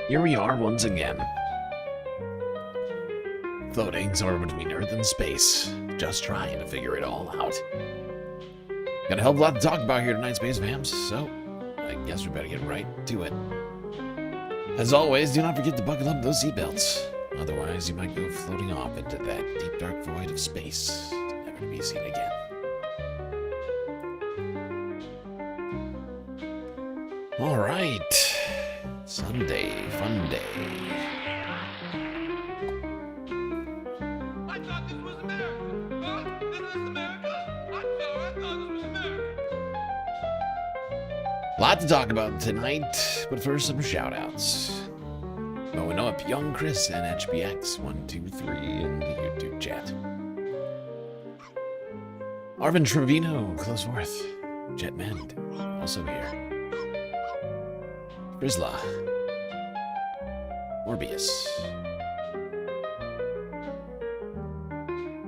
Here we are once again. Floating somewhere between Earth and space. Just trying to figure it all out. Got a hell of a lot to talk about here tonight, Space Fams, so I guess we better get right to it. As always, do not forget to buckle up those seatbelts. Otherwise, you might go floating off into that deep, dark void of space, never to be seen again. All right. Sunday, fun day. I thought this was America. Huh? This is America? I'm sorry, I thought this was America. Lot to talk about tonight, but first some shout-outs. Going up, Young Chris and HBX123 in the YouTube chat. Arvin Trevino, Close Fourth. Jetmend, also here. Rizla. Morbius.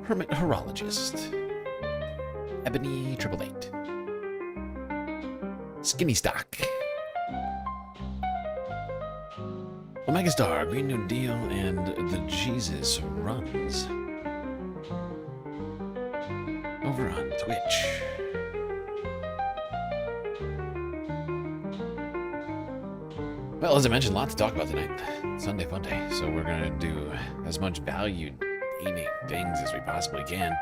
Hermit Horologist. Ebony 888. Skinny Stock. Omega Star, Green New Deal, and the Jesus Runs. Over on Twitch. Well, as I mentioned, lots to talk about tonight. Sunday fun day, so we're going to do as much value gaming things as we possibly can,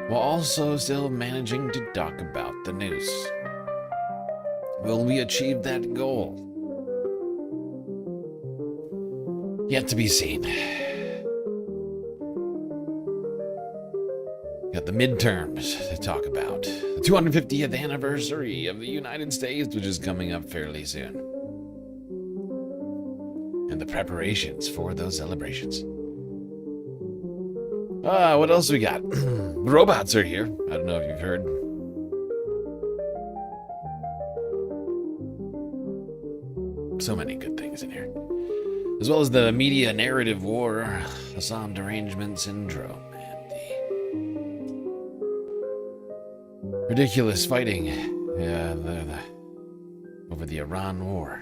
while also still managing to talk about the news. Will we achieve that goal? Yet to be seen. Got the midterms to talk about. The 250th anniversary of the United States, which is coming up fairly soon. And the preparations for those celebrations. What else we got? The robots are here. I don't know if you've heard. So many good things in here. As well as the media narrative war, Hassan derangement syndrome, and the ridiculous fighting over the Iran war.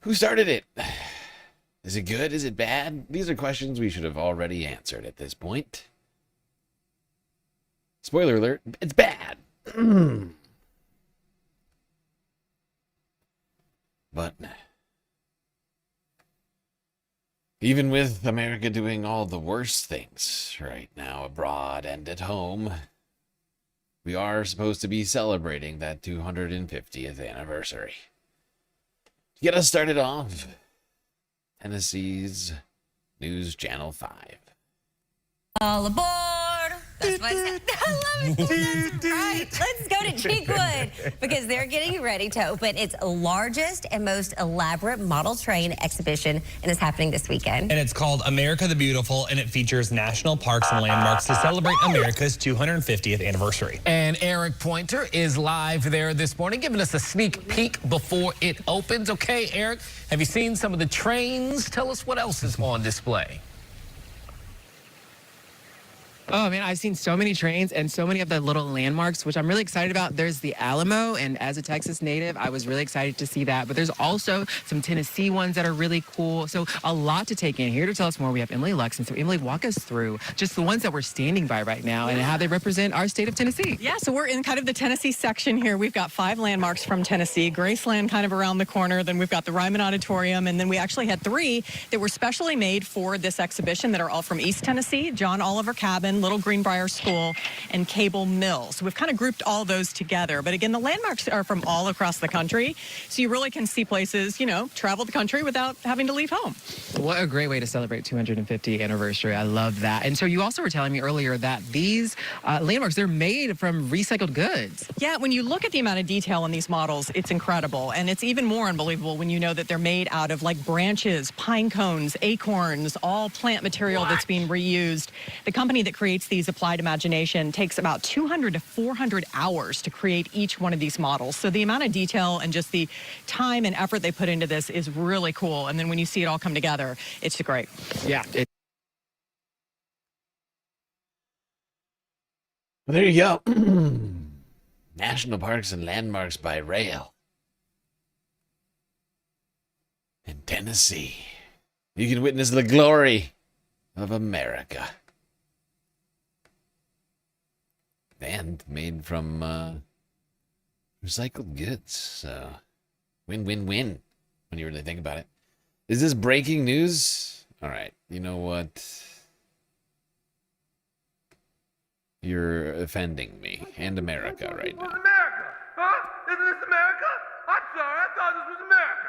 Who started it? Is it good? Is it bad? These are questions we should have already answered at this point. Spoiler alert, it's bad. But even with America doing all the worst things right now abroad and at home, we are supposed to be celebrating that 250th anniversary. To get us started off, Tennessee's News Channel 5. All aboard! That's what I said. I love it. Right, let's go to Cheekwood because they're getting ready to open its largest and most elaborate model train exhibition, and it's happening this weekend. And it's called America the Beautiful, and it features national parks and landmarks to celebrate America's 250th anniversary. And Eric Pointer is live there this morning, giving us a sneak peek before it opens. Okay, Eric, have you seen some of the trains? Tell us what else is on display. Oh, man, I've seen so many trains and so many of the little landmarks, which I'm really excited about. There's the Alamo, and as a Texas native, I was really excited to see that. But there's also some Tennessee ones that are really cool. So a lot to take in. Here to tell us more, we have Emily Lux. And so, Emily, walk us through just the ones that we're standing by right now and how they represent our state of Tennessee. Yeah, so we're in kind of the Tennessee section here. We've got 5 landmarks from Tennessee. Graceland kind of around the corner. Then we've got the Ryman Auditorium. And then we actually had 3 that were specially made for this exhibition that are all from East Tennessee. John Oliver Cabin, Little Greenbrier School, and Cable Mill. So we've kind of grouped all those together. But again, the landmarks are from all across the country. So you really can see places, you know, travel the country without having to leave home. What a great way to celebrate 250th anniversary. I love that. And so you also were telling me earlier that these landmarks, they're made from recycled goods. Yeah, when you look at the amount of detail in these models, it's incredible. And it's even more unbelievable when you know that they're made out of like branches, pine cones, acorns, all plant material that's being reused. The company that creates these, Applied Imagination, takes about 200 to 400 hours to create each one of these models. So the amount of detail and just the time and effort they put into this is really cool. And then when you see it all come together, it's great. Yeah. Well, there you go. National parks and landmarks by rail. In Tennessee, you can witness the glory of America. And made from recycled goods. So, win-win-win when you really think about it. Is this breaking news? All right, you know what? You're offending me and America right now. America, huh? Isn't this America? I'm sorry, I thought this was America.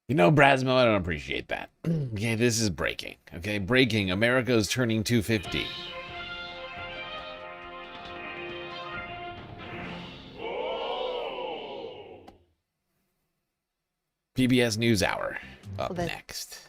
You know, Brasmo, I don't appreciate that. Okay, this is breaking. Okay, breaking. America is turning 250. PBS NewsHour up next.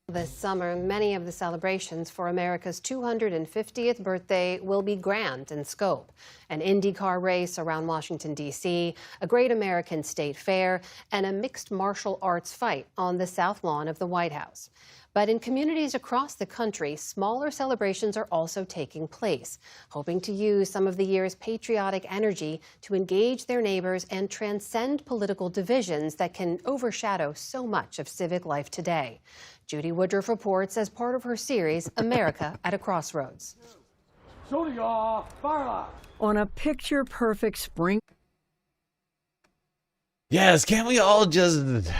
This summer, many of the celebrations for America's 250th birthday will be grand in scope. An IndyCar race around Washington, D.C., a Great American State Fair, and a mixed martial arts fight on the South Lawn of the White House. But in communities across the country, smaller celebrations are also taking place, hoping to use some of the year's patriotic energy to engage their neighbors and transcend political divisions that can overshadow so much of civic life today. Judy Woodruff reports as part of her series, America at a Crossroads. On a picture-perfect spring. Yes, can't we all just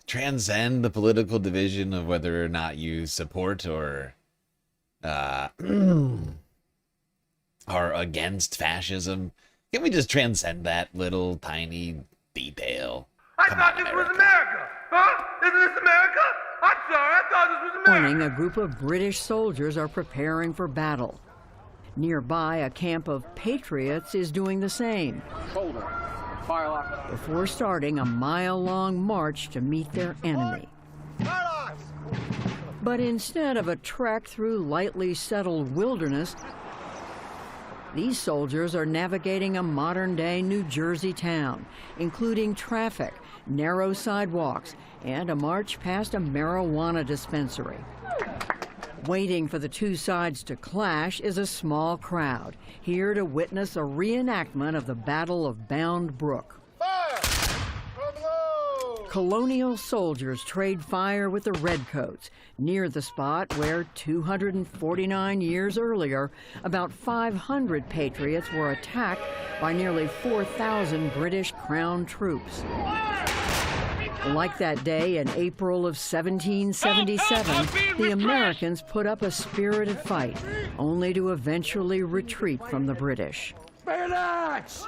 transcend the political division of whether or not you support or are against fascism? Can't we just transcend that little tiny detail? I thought this was America, huh? Isn't this America? I'm sorry, I thought this was America. Morning, a group of British soldiers are preparing for battle. Nearby, a camp of patriots is doing the same. Before starting a mile-long march to meet their enemy. But instead of a trek through lightly settled wilderness, these soldiers are navigating a modern-day New Jersey town, including traffic, narrow sidewalks, and a march past a marijuana dispensary. Waiting for the two sides to clash is a small crowd, here to witness a reenactment of the Battle of Bound Brook. Colonial soldiers trade fire with the Redcoats, near the spot where 249 years earlier, about 500 patriots were attacked by nearly 4,000 British Crown troops. Like that day in April of 1777, the Americans put up a spirited fight, only to eventually retreat from the British. Bayonets!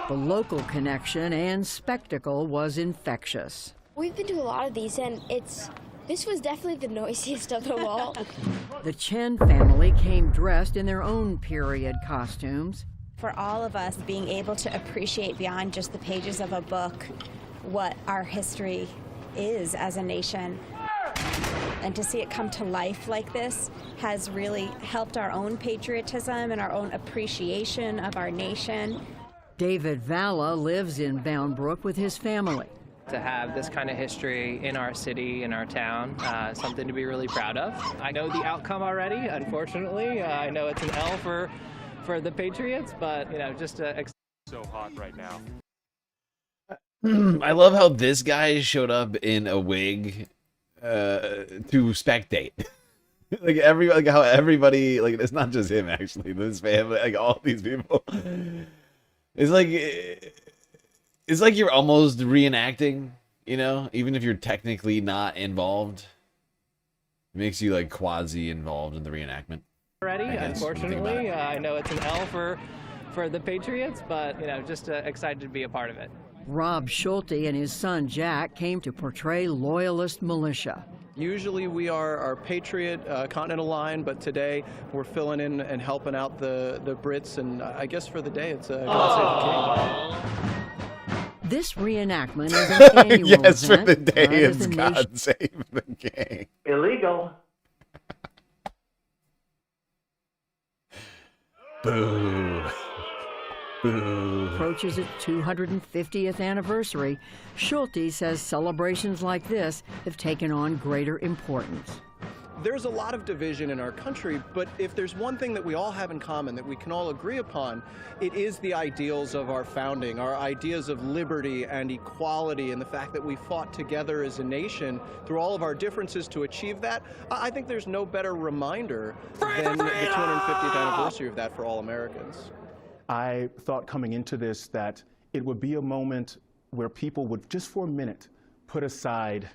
The local connection and spectacle was infectious. We've been to a lot of these, and this was definitely the noisiest of them all. The Chen family came dressed in their own period costumes. For all of us, being able to appreciate beyond just the pages of a book what our history is as a nation, and to see it come to life like this has really helped our own patriotism and our own appreciation of our nation. David Valla lives in Bound Brook with his family. To have this kind of history in our city, in our town, something to be really proud of. I know the outcome already, unfortunately. I know it's an L for the Patriots, but, you know, just so hot right now. I love how this guy showed up in a wig to spectate. How everybody, it's not just him actually, this family, all these people. It's like you're almost reenacting, you know, even if you're technically not involved. It makes you quasi involved in the reenactment. Already, unfortunately, I know it's an L for the Patriots, but, you know, just excited to be a part of it. Rob Schulte and his son Jack came to portray loyalist militia. Usually we are our Patriot Continental Line, but today we're filling in and helping out the Brits, and I guess for the day it's God Save the King. This reenactment is an annual yes, event. For the day it's God Save the King. Illegal. Boo. approaches its 250th anniversary, Schulte says celebrations like this have taken on greater importance. There's a lot of division in our country, but if there's one thing that we all have in common that we can all agree upon, it is the ideals of our founding, our ideas of liberty and equality, and the fact that we fought together as a nation through all of our differences to achieve that. I think there's no better reminder than the 250th anniversary of that for all Americans. I thought coming into this that it would be a moment where people would just for a minute put aside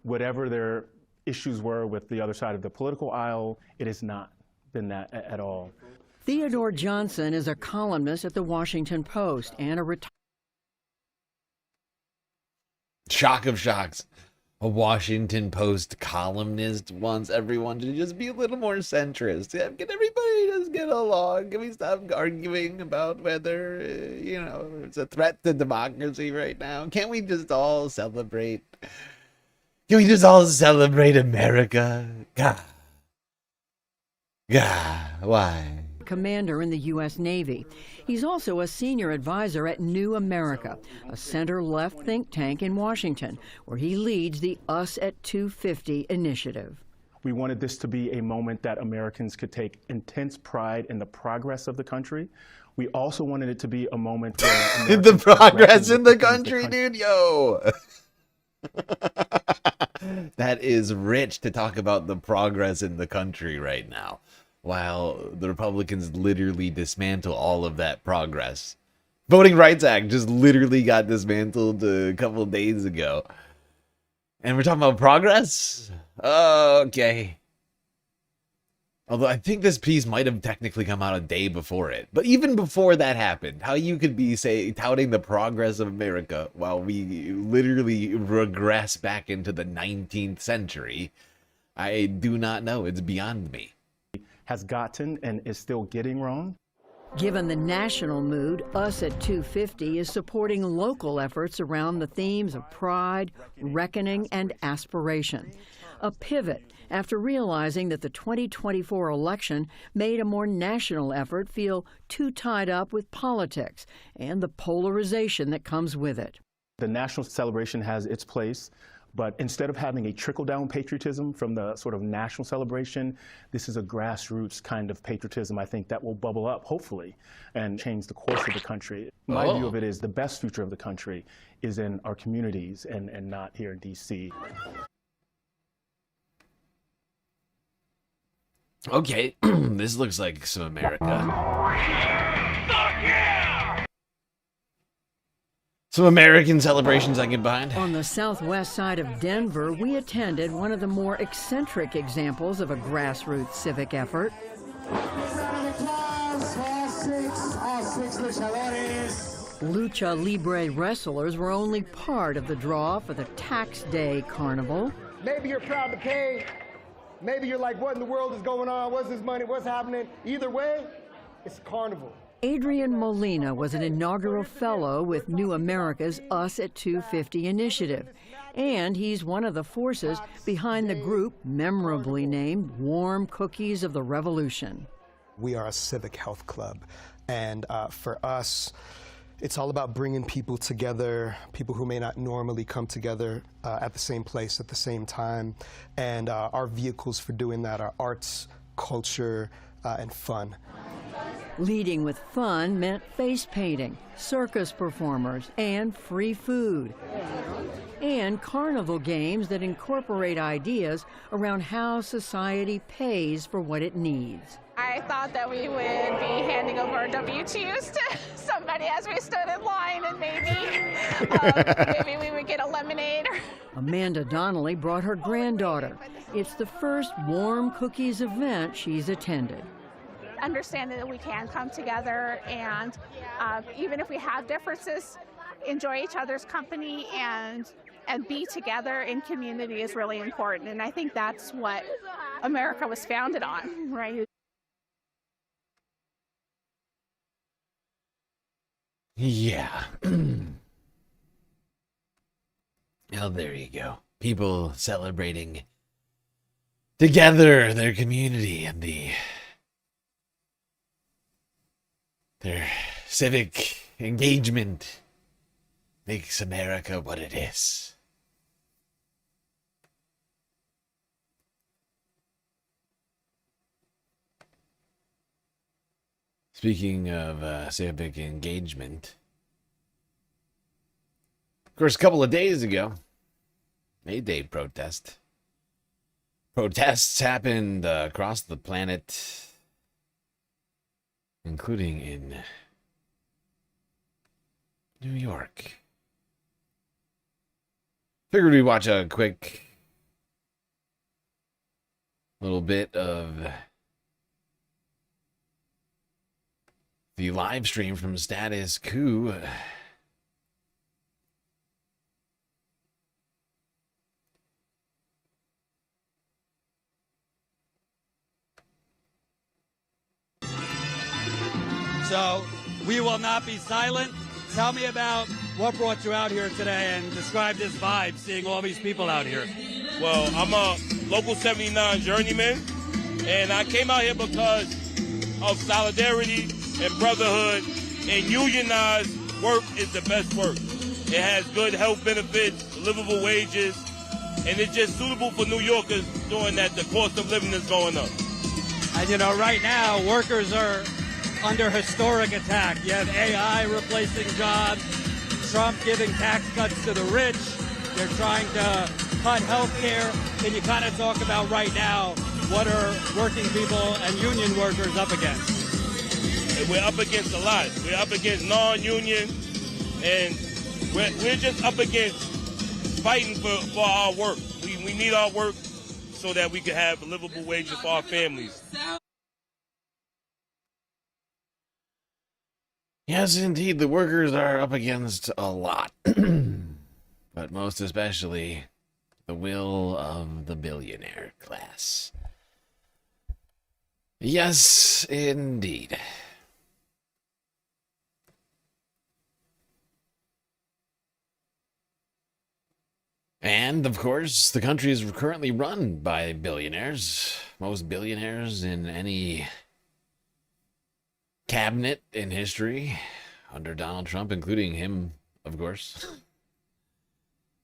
whatever their issues were with the other side of the political aisle. It has not been that at all. Theodore Johnson is a columnist at the Washington Post and a Shock of shocks. A Washington Post columnist wants everyone to just be a little more centrist. Yeah, can everybody just get along? Can we stop arguing about whether, it's a threat to democracy right now? Can't we just all celebrate? Can we just all celebrate America? God. Why? commander in the U.S. Navy. He's also a senior advisor at New America, a center-left think tank in Washington, where he leads the Us at 250 initiative. We wanted this to be a moment that Americans could take intense pride in the progress of the country. We also wanted it to be a moment where the progress in the country, dude, yo. That is rich to talk about the progress in the country right now, while the Republicans literally dismantle all of that progress. Voting Rights Act just literally got dismantled a couple of days ago. And we're talking about progress? Okay. Although I think this piece might have technically come out a day before it. But even before that happened, how you could be touting the progress of America while we literally regress back into the 19th century, I do not know. It's beyond me. Has gotten and is still getting wrong. Given the national mood, Us at 250 is supporting local efforts around the themes of pride, reckoning, and aspiration. A pivot after realizing that the 2024 election made a more national effort feel too tied up with politics and the polarization that comes with it. The national celebration has its place, but instead of having a trickle-down patriotism from the sort of national celebration, this is a grassroots kind of patriotism, I think, that will bubble up, hopefully, and change the course of the country. My view of it is the best future of the country is in our communities and not here in D.C. Okay, this looks like some America. Some American celebrations I get behind. On the southwest side of Denver, we attended one of the more eccentric examples of a grassroots civic effort. Lucha Libre wrestlers were only part of the draw for the Tax Day Carnival. Maybe you're proud to pay. Maybe you're like, what in the world is going on? What's this money? What's happening? Either way, it's carnival. Adrian Molina was an inaugural fellow with New America's Us at 250 initiative, and he's one of the forces behind the group memorably named Warm Cookies of the Revolution. We are a civic health club, and for us, it's all about bringing people together, people who may not normally come together at the same place at the same time. And our vehicles for doing that are arts, culture, and fun. Leading with fun meant face painting, circus performers, and free food. And carnival games that incorporate ideas around how society pays for what it needs. I thought that we would be handing over our W-2s to somebody as we stood in line, and maybe we would get a lemonade. Amanda Donnelly brought her granddaughter. It's the first Warm Cookies event she's attended. Understanding that we can come together and even if we have differences, enjoy each other's company and be together in community is really important. And I think that's what America was founded on, right? Yeah. Well, there you go. People celebrating together their community and their civic engagement makes America what it is. Speaking of civic engagement, of course, a couple of days ago, May Day protests happened across the planet, including in New York. Figured we'd watch a quick little bit of the live stream from Status Coup. So we will not be silent. Tell me about what brought you out here today and describe this vibe, seeing all these people out here. Well, I'm a Local 79 journeyman, and I came out here because of solidarity and brotherhood, and unionized work is the best work. It has good health benefits, livable wages, and it's just suitable for New Yorkers doing that the cost of living is going up. And you know, right now, workers are under historic attack. You have AI replacing jobs, Trump giving tax cuts to the rich. They're trying to cut health care. Can you kind of talk about right now, what are working people and union workers up against? And we're up against a lot. We're up against non-union, and we're just up against fighting for our work. We need our work so that we can have livable wages for our families. Yes, indeed, the workers are up against a lot. But most especially, the will of the billionaire class. Yes, indeed. And, of course, the country is currently run by billionaires. Most billionaires in any cabinet in history under Donald Trump, including him, of course.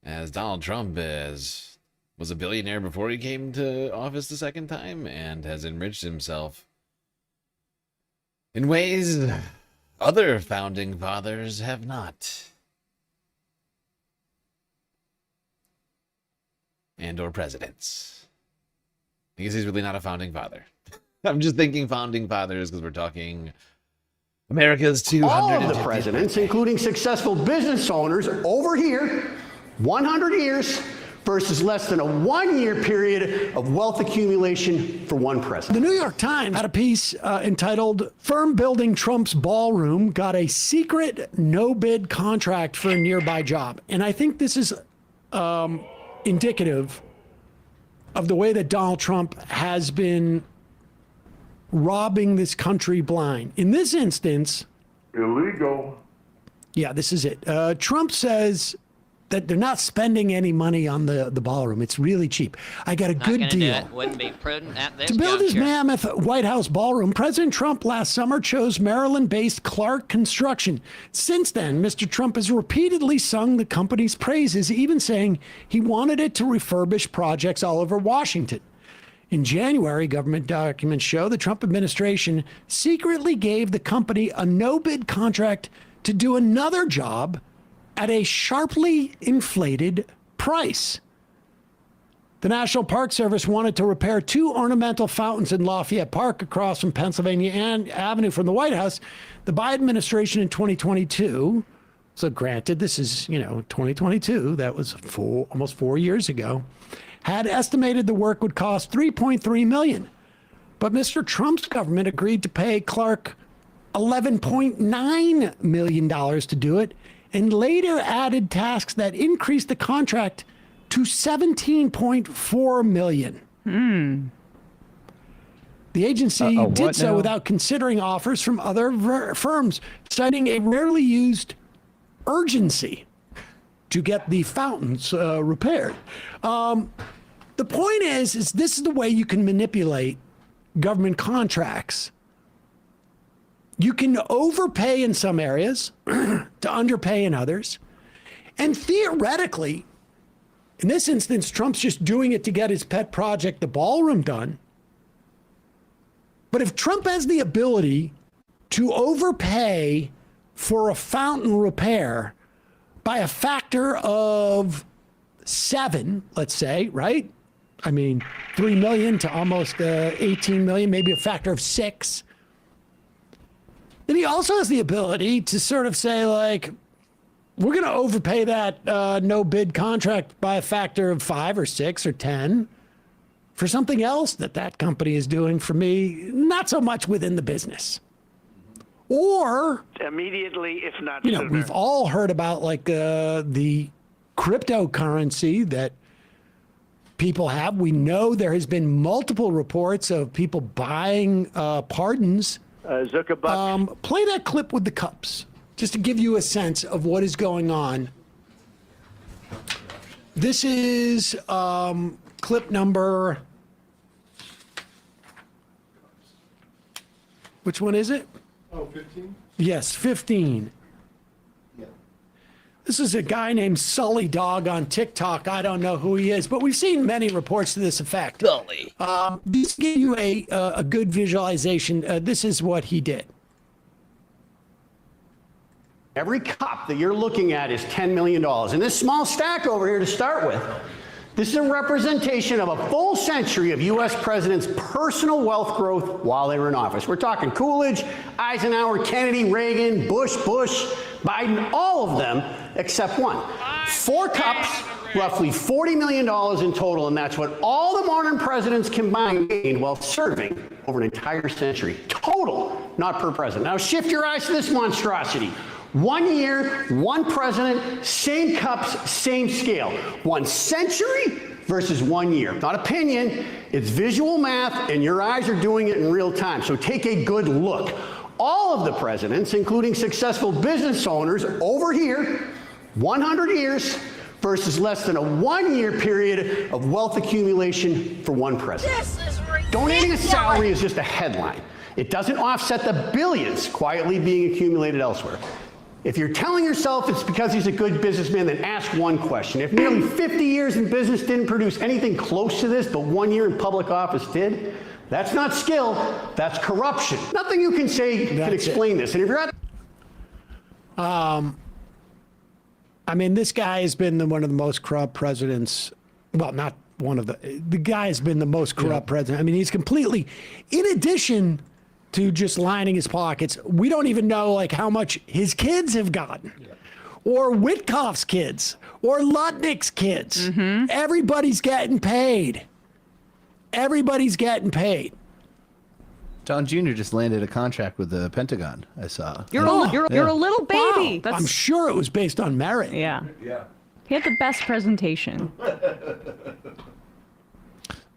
As Donald Trump was a billionaire before he came to office the second time and has enriched himself in ways other founding fathers have not. And or presidents. I guess he's really not a founding father. I'm just thinking founding fathers because we're talking America's 200. All of the presidents, including successful business owners over here, 100 years versus less than a 1-year period of wealth accumulation for one president. The New York Times had a piece entitled "Firm Building Trump's Ballroom Got a Secret No-Bid Contract for a Nearby Job." And I think this is indicative of the way that Donald Trump has been robbing this country blind. In this instance, illegal. Yeah, this is it. Trump says that they're not spending any money on the ballroom. It's really cheap. I got a good deal. Wouldn't be prudent at this To build his juncture. mammoth White House ballroom, President Trump last summer chose Maryland-based Clark Construction. Since then, Mr. Trump has repeatedly sung the company's praises, even saying he wanted it to refurbish projects all over Washington. In January, government documents show the Trump administration secretly gave the company a no-bid contract to do another job at a sharply inflated price. The National Park Service wanted to repair 2 ornamental fountains in Lafayette Park across from Pennsylvania Avenue from the White House. The Biden administration in 2022, so granted, this is, 2022, that was almost 4 years ago, had estimated the work would cost $3.3 million. But Mr. Trump's government agreed to pay Clark $11.9 million to do it, and later added tasks that increased the contract to $17.4 million. The agency did so without considering offers from other firms, citing a rarely used urgency to get the fountains repaired. The point is this is the way you can manipulate government contracts. You can overpay in some areas to underpay in others. And theoretically, in this instance, Trump's just doing it to get his pet project, the ballroom, done. But if Trump has the ability to overpay for a fountain repair by a factor of 7, let's say, right? I mean, 3 million to almost 18 million, maybe a factor of 6. Then he also has the ability to sort of say, like, we're going to overpay that no bid contract by a factor of 5 or 6 or 10 for something else that company is doing for me, not so much within the business. Or immediately, if not you know, sooner. we've all heard about like the cryptocurrency that people have. We know there has been multiple reports of people buying pardons. Zuckerbuck. Play that clip with the cups, just to give you a sense of what is going on. This is clip number. Which one is it? Oh, 15? Yes, 15. Yeah. This is a guy named Sully Dog on TikTok. I don't know who he is, but we've seen many reports to this effect. Sully. This give you a good visualization. This is what he did. Every cup that you're looking at is $10 million. And this small stack over here to start with, this is a representation of a full century of U.S. presidents' personal wealth growth while they were in office. We're talking Coolidge, Eisenhower, Kennedy, Reagan, Bush, Biden, all of them except one. 4 cups, roughly $40 million in total, and that's what all the modern presidents combined gained while serving over an entire century. Total, not per president. Now shift your eyes to this monstrosity. 1 year, 1 president, same cups, same scale. 1 century versus 1 year. Not opinion, it's visual math, and your eyes are doing it in real time. So take a good look. All of the presidents, including successful business owners over here, 100 years versus less than a 1 year period of wealth accumulation for 1 president. This is ridiculous. Donating a salary is just a headline. It doesn't offset the billions quietly being accumulated elsewhere. If you're telling yourself it's because he's a good businessman, then ask one question. If nearly 50 years in business didn't produce anything close to this, but 1 year in public office did, that's not skill, that's corruption. Nothing you can say can explain this. And if you're at I mean, this guy has been one of the most corrupt presidents. Well, not one of the guy has been the most corrupt president. I mean, he's completely, in addition to just lining his pockets, we don't even know like how much his kids have gotten, or Witkoff's kids, or Lutnick's kids. Everybody's getting paid. Everybody's getting paid. John Jr. just landed a contract with the Pentagon. I saw. You're a little baby. Wow. I'm sure it was based on merit. Yeah. He had the best presentation.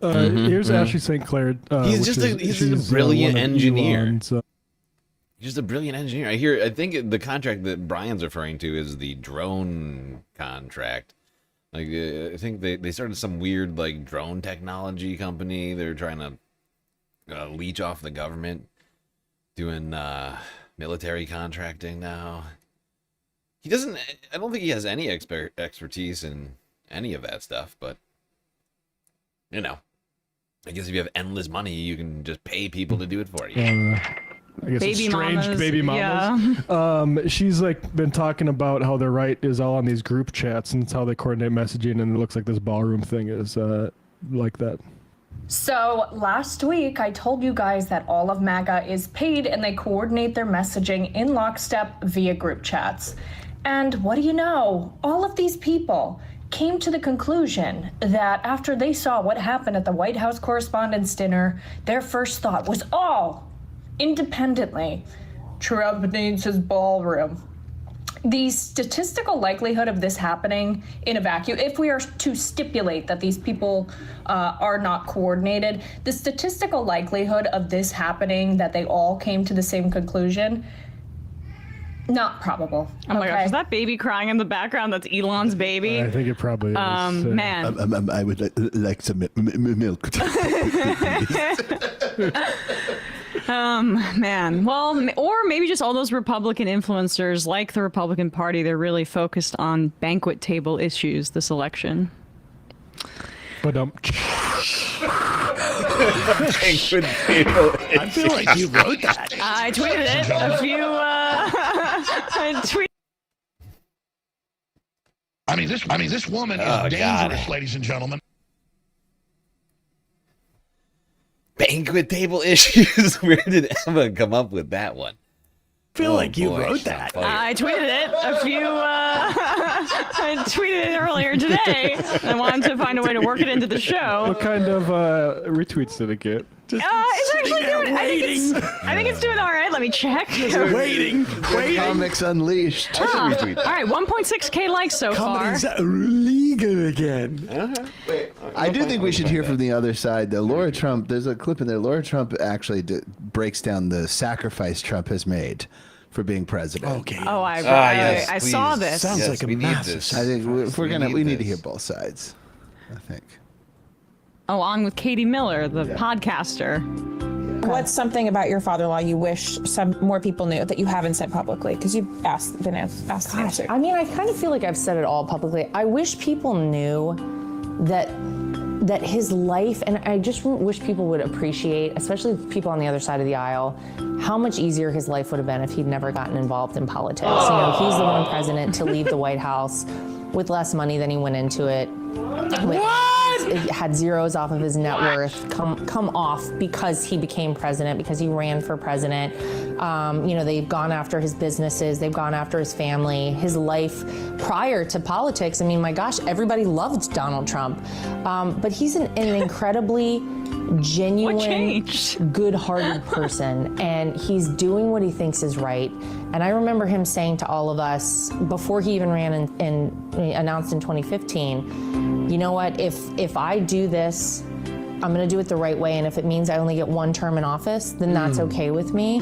Here's Ashley St. Clair. He's just a brilliant engineer. He's just a brilliant engineer. I think the contract that Brian's referring to is the drone contract. Like I think they started some weird like drone technology company. They're trying to leech off the government, doing military contracting now. He doesn't. I don't think he has any expertise in any of that stuff. But you know, I guess if you have endless money, you can just pay people to do it for you. I guess Baby it's strange mamas, baby mamas. She's like been talking about how the right is all on these group chats, and it's how they coordinate messaging, and it looks like this ballroom thing is like that. So last week, I told you guys that all of MAGA is paid and they coordinate their messaging in lockstep via group chats. And what do you know? All of these people came to the conclusion that after they saw what happened at the White House Correspondents' Dinner, their first thought was all independently, Trump needs his ballroom. The statistical likelihood of this happening in a vacuum, if we are to stipulate that these people are not coordinated, the statistical likelihood of this happening, that they all came to the same conclusion, not probable. Oh my gosh, is that baby crying in the background? That's Elon's baby. I think it probably is. Man. I would like some milk. Man. Well, or maybe just all those Republican influencers, like the Republican Party, they're really focused on banquet table issues this election. But I feel like you wrote that. I tweeted it a few. I tweeted. I mean, this woman Oh, is God. dangerous, ladies and gentlemen. Banquet table issues. Where did Emma come up with that one? I feel like you boy, wrote she's on that. fire. I tweeted it a few. I tweeted it earlier today. I wanted to find a way to work it into the show. What kind of retweets did it get? It's actually doing. I think it's doing all right. Let me check. Waiting. Comics Unleashed. All right, 1.6K likes so far. Comedy's legal again. I do think we should hear from the other side, though. Laura Trump, there's a clip in there. Laura Trump actually breaks down the sacrifice Trump has made for being president. Okay. Oh, I yes, saw please. this. Sounds Yes, like a we need massive this. I think we need to hear this. both sides. I think. Along with Katie Miller, the podcaster. What's something about your father-in-law you wish some more people knew that you haven't said publicly? Because you've been asked to answer. I mean, I kind of feel like I've said it all publicly. I wish people knew that his life, and I just wish people would appreciate, especially people on the other side of the aisle, how much easier his life would have been if he'd never gotten involved in politics. You know, he's the one president to leave the White House with less money than he went into it. Had zeros off of his net worth come off because he became president, because he ran for president. You know, they've gone after his businesses, they've gone after his family, his life prior to politics. I mean, my gosh, everybody loved Donald Trump. But he's an incredibly genuine, good-hearted person, and he's doing what he thinks is right. And I remember him saying to all of us before he even ran and announced in 2015, you know what, if I do this, I'm going to do it the right way, and if it means I only get one term in office, then that's okay with me.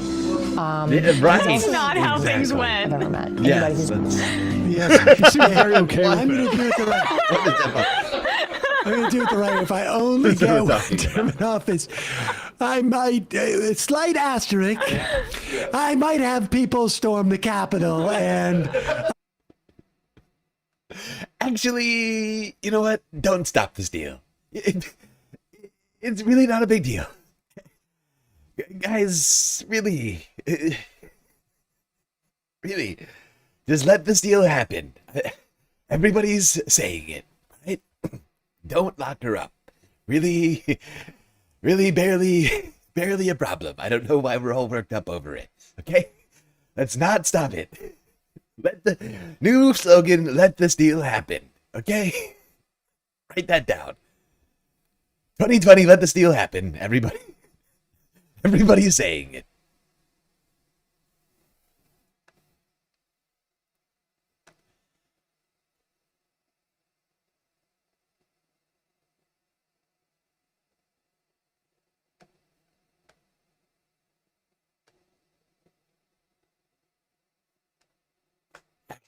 That's not how things went. I've ever met. Yes. Yes, he seems very okay with I'm going to do it the right. I'm going to do it the right way. If I only get one term in office, I might, slight asterisk, I might have people storm the Capitol and... Actually, you know what? Don't stop this deal. It's really not a big deal. Guys, really, just let this deal happen. Everybody's saying it, right? Don't lock her up. Really barely a problem. I don't know why we're all worked up over it, okay? Let's not stop it. Let the new slogan, let this deal happen, okay? Write that down. 2020, let this deal happen. Everybody's saying it.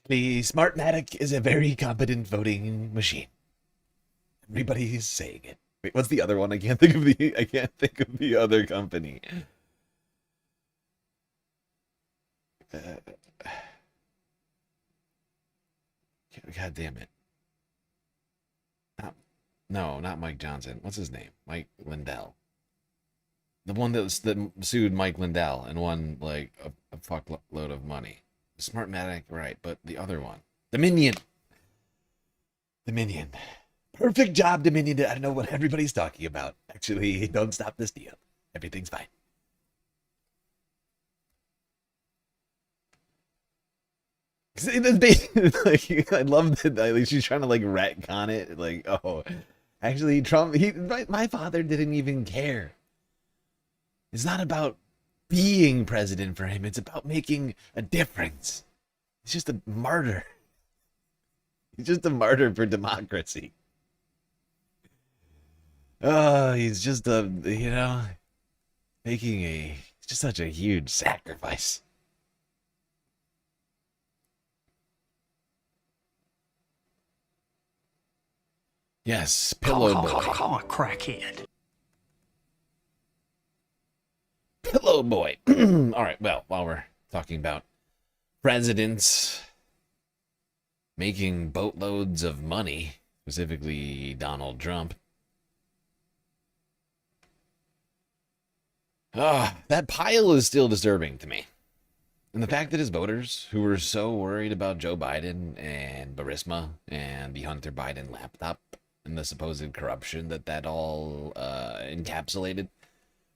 The Smartmatic is a very competent voting machine. Everybody's saying it. Wait, what's the other one? I can't think of the other company. God damn it. No, not Mike Johnson. What's his name? Mike Lindell. The one that sued Mike Lindell and won like a fuckload of money. Smartmatic, right, but the other one. Dominion. Perfect job, Dominion. I don't know what everybody's talking about. Actually, don't stop this deal. Everything's fine. Like, I love that. Like, she's trying to like retcon it. Like, oh, actually, Trump. My father didn't even care. It's not about being president for him. It's about making a difference. He's just a martyr. He's just a martyr for democracy. Oh, he's just making just such a huge sacrifice. Yes, Pillow Boy. Call a crackhead. Pillow Oh boy. All right, well, while we're talking about presidents making boatloads of money, specifically Donald Trump. That pile is still disturbing to me. And the fact that his voters, who were so worried about Joe Biden and Burisma and the Hunter Biden laptop and the supposed corruption that all encapsulated,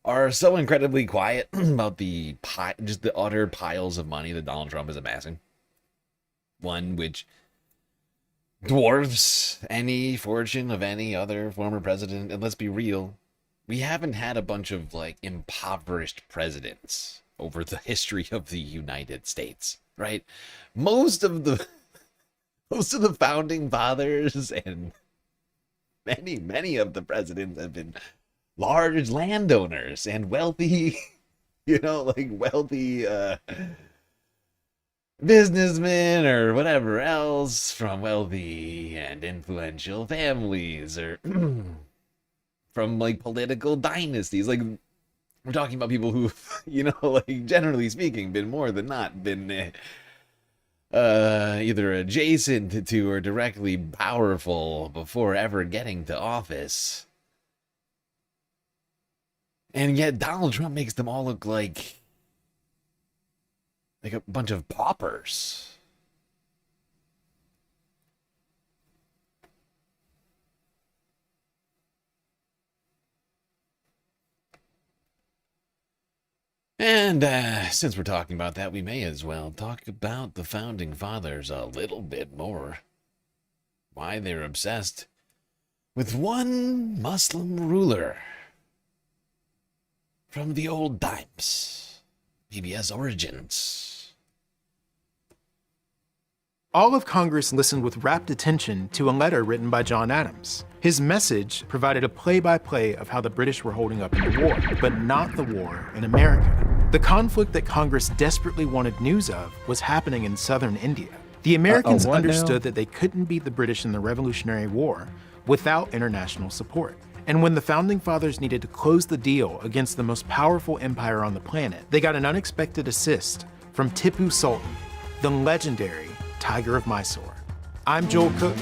are so incredibly quiet about just the utter piles of money that Donald Trump is amassing. One which dwarfs any fortune of any other former president. And let's be real, we haven't had a bunch of like impoverished presidents over the history of the United States, right? Most of the founding fathers and many of the presidents have been large landowners and wealthy, wealthy businessmen or whatever else from wealthy and influential families or from like political dynasties. Like, we're talking about people who, generally speaking, been more than not been either adjacent to or directly powerful before ever getting to office. And yet Donald Trump makes them all look like a bunch of paupers. And since we're talking about that, we may as well talk about the founding fathers a little bit more. Why they're obsessed with one Muslim ruler from the old times, PBS origins. All of Congress listened with rapt attention to a letter written by John Adams. His message provided a play-by-play of how the British were holding up in the war, but not the war in America. The conflict that Congress desperately wanted news of was happening in southern India. The Americans understood that they couldn't beat the British in the Revolutionary War without international support. And when the Founding Fathers needed to close the deal against the most powerful empire on the planet, they got an unexpected assist from Tipu Sultan, the legendary Tiger of Mysore. I'm Joel Cook,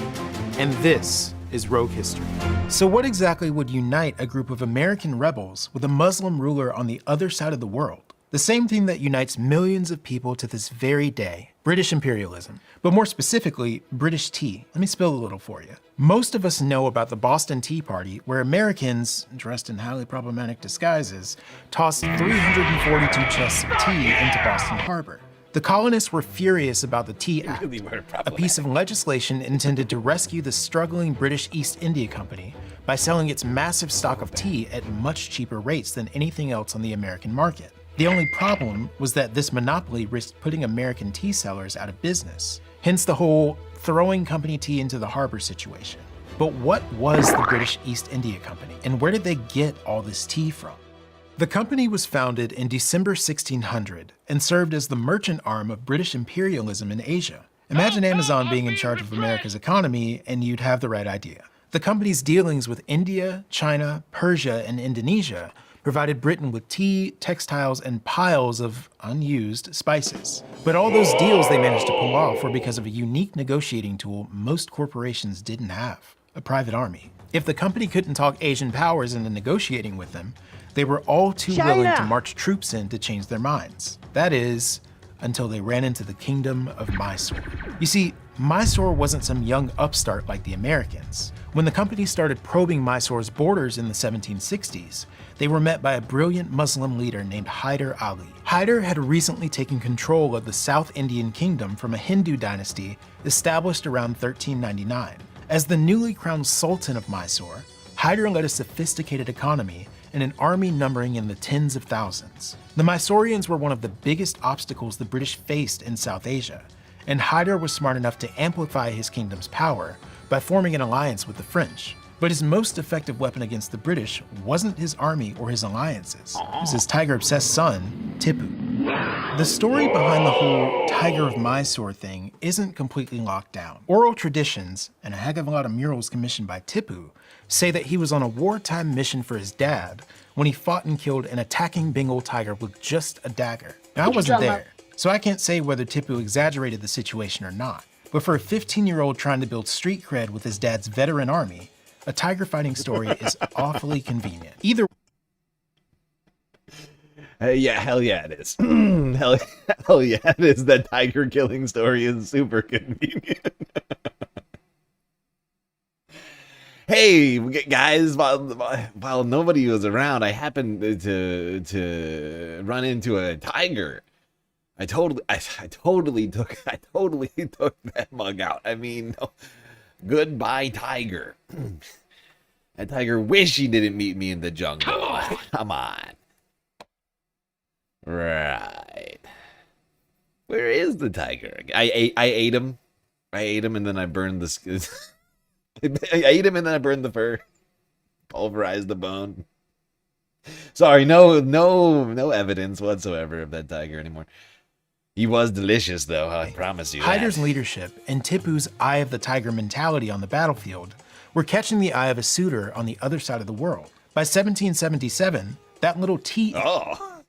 and this is Rogue History. So what exactly would unite a group of American rebels with a Muslim ruler on the other side of the world? The same thing that unites millions of people to this very day, British imperialism. But more specifically, British tea. Let me spill a little for you. Most of us know about the Boston Tea Party, where Americans, dressed in highly problematic disguises, tossed 342 chests of tea into Boston Harbor. The colonists were furious about the Tea Act, a piece of legislation intended to rescue the struggling British East India Company by selling its massive stock of tea at much cheaper rates than anything else on the American market. The only problem was that this monopoly risked putting American tea sellers out of business, hence the whole throwing company tea into the harbor situation. But what was the British East India Company, and where did they get all this tea from? The company was founded in December 1600 and served as the merchant arm of British imperialism in Asia. Imagine Amazon being in charge of America's economy, and you'd have the right idea. The company's dealings with India, China, Persia, and Indonesia provided Britain with tea, textiles, and piles of unused spices. But all those deals they managed to pull off were because of a unique negotiating tool most corporations didn't have: a private army. If the company couldn't talk Asian powers into negotiating with them, they were all too willing to march troops in to change their minds. That is, until they ran into the kingdom of Mysore. You see, Mysore wasn't some young upstart like the Americans. When the company started probing Mysore's borders in the 1760s, they were met by a brilliant Muslim leader named Hyder Ali. Hyder had recently taken control of the South Indian Kingdom from a Hindu dynasty established around 1399. As the newly crowned Sultan of Mysore, Hyder led a sophisticated economy and an army numbering in the tens of thousands. The Mysoreans were one of the biggest obstacles the British faced in South Asia, and Hyder was smart enough to amplify his kingdom's power by forming an alliance with the French. But his most effective weapon against the British wasn't his army or his alliances. It was his tiger-obsessed son, Tipu. The story behind the whole Tiger of Mysore thing isn't completely locked down. Oral traditions, and a heck of a lot of murals commissioned by Tipu, say that he was on a wartime mission for his dad when he fought and killed an attacking Bengal tiger with just a dagger. Now, I wasn't there, so I can't say whether Tipu exaggerated the situation or not. But for a 15-year-old trying to build street cred with his dad's veteran army, a tiger fighting story is awfully convenient. Either yeah, hell yeah it is. hell yeah it is. That tiger killing story is super convenient. Hey guys, while nobody was around, I happened to run into a tiger. I totally took that mug out. I mean, no. Goodbye, tiger. That tiger wish he didn't meet me in the jungle. Come on. Right. Where is the tiger? I ate him. I ate him and then I burned the skin. I ate him and then I burned the fur. Pulverized the bone. Sorry, no evidence whatsoever of that tiger anymore. He was delicious, though, I promise you. Hyder's leadership and Tipu's eye of the tiger mentality on the battlefield were catching the eye of a suitor on the other side of the world. By 1777, that little Oh.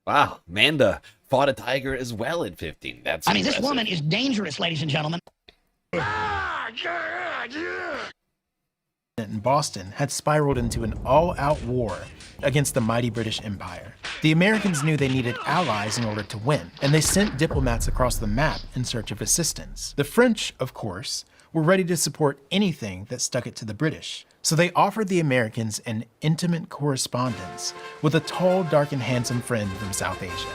Wow, Manda fought a tiger as well at 15. That's I mean, this impressive. woman is dangerous, ladies and gentlemen. in Boston had spiraled into an all-out war against the mighty British Empire. The Americans knew they needed allies in order to win, and they sent diplomats across the map in search of assistance. The French, of course, were ready to support anything that stuck it to the British, so they offered the Americans an intimate correspondence with a tall, dark, and handsome friend from South Asia.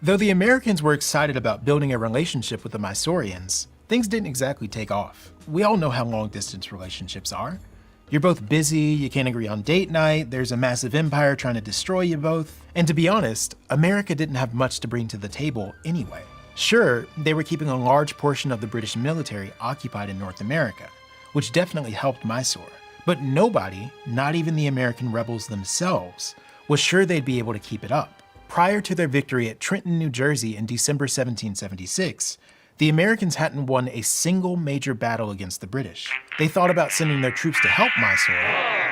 Though the Americans were excited about building a relationship with the Mysoreans, things didn't exactly take off. We all know how long-distance relationships are. You're both busy, you can't agree on date night, there's a massive empire trying to destroy you both. And to be honest, America didn't have much to bring to the table anyway. Sure, they were keeping a large portion of the British military occupied in North America, which definitely helped Mysore. But nobody, not even the American rebels themselves, was sure they'd be able to keep it up. Prior to their victory at Trenton, New Jersey in December 1776, the Americans hadn't won a single major battle against the British. They thought about sending their troops to help Mysore,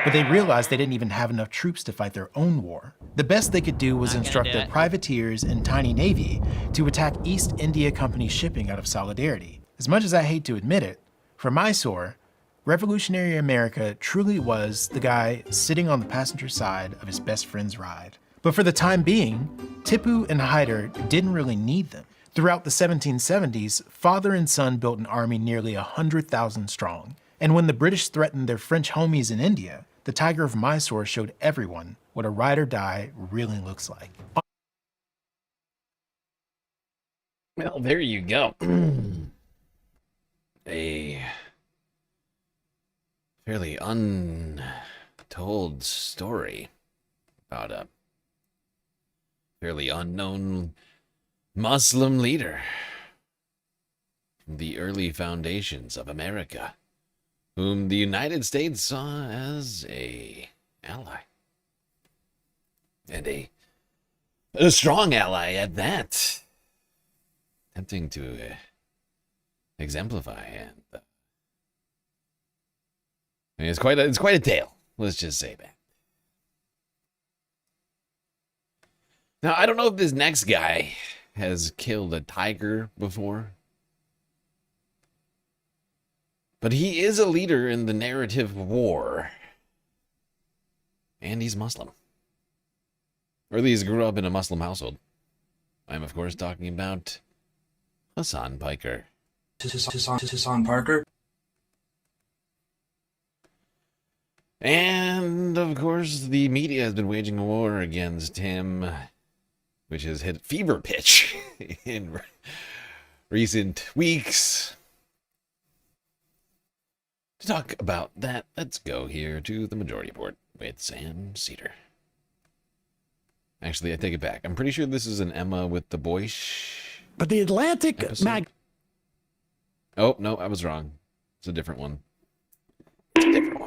but they realized they didn't even have enough troops to fight their own war. The best they could do was instruct their privateers and tiny navy to attack East India Company shipping out of solidarity. As much as I hate to admit it, for Mysore, revolutionary America truly was the guy sitting on the passenger side of his best friend's ride. But for the time being, Tipu and Hyder didn't really need them. Throughout the 1770s, father and son built an army nearly 100,000 strong. And when the British threatened their French homies in India, the Tiger of Mysore showed everyone what a ride or die really looks like. Well, there you go. A fairly untold story about a fairly unknown Muslim leader from the early foundations of America, whom the United States saw as a ally. And a strong ally at that. Attempting to exemplify, and I mean, it's quite a tale. Let's just say that. Now, I don't know if this next guy has killed a tiger before, but he is a leader in the narrative war, and he's Muslim, or at least grew up in a Muslim household. I'm of course talking about Hassan Piker. Hassan Parker. And, of course, the media has been waging a war against him, which has hit fever pitch in recent weeks. To talk about that, let's go here to the Majority Report with Sam Cedar. Actually, I take it back. I'm pretty sure this is an Emma with the Boish. But the Atlantic mag. Oh, no, I was wrong. It's a different one.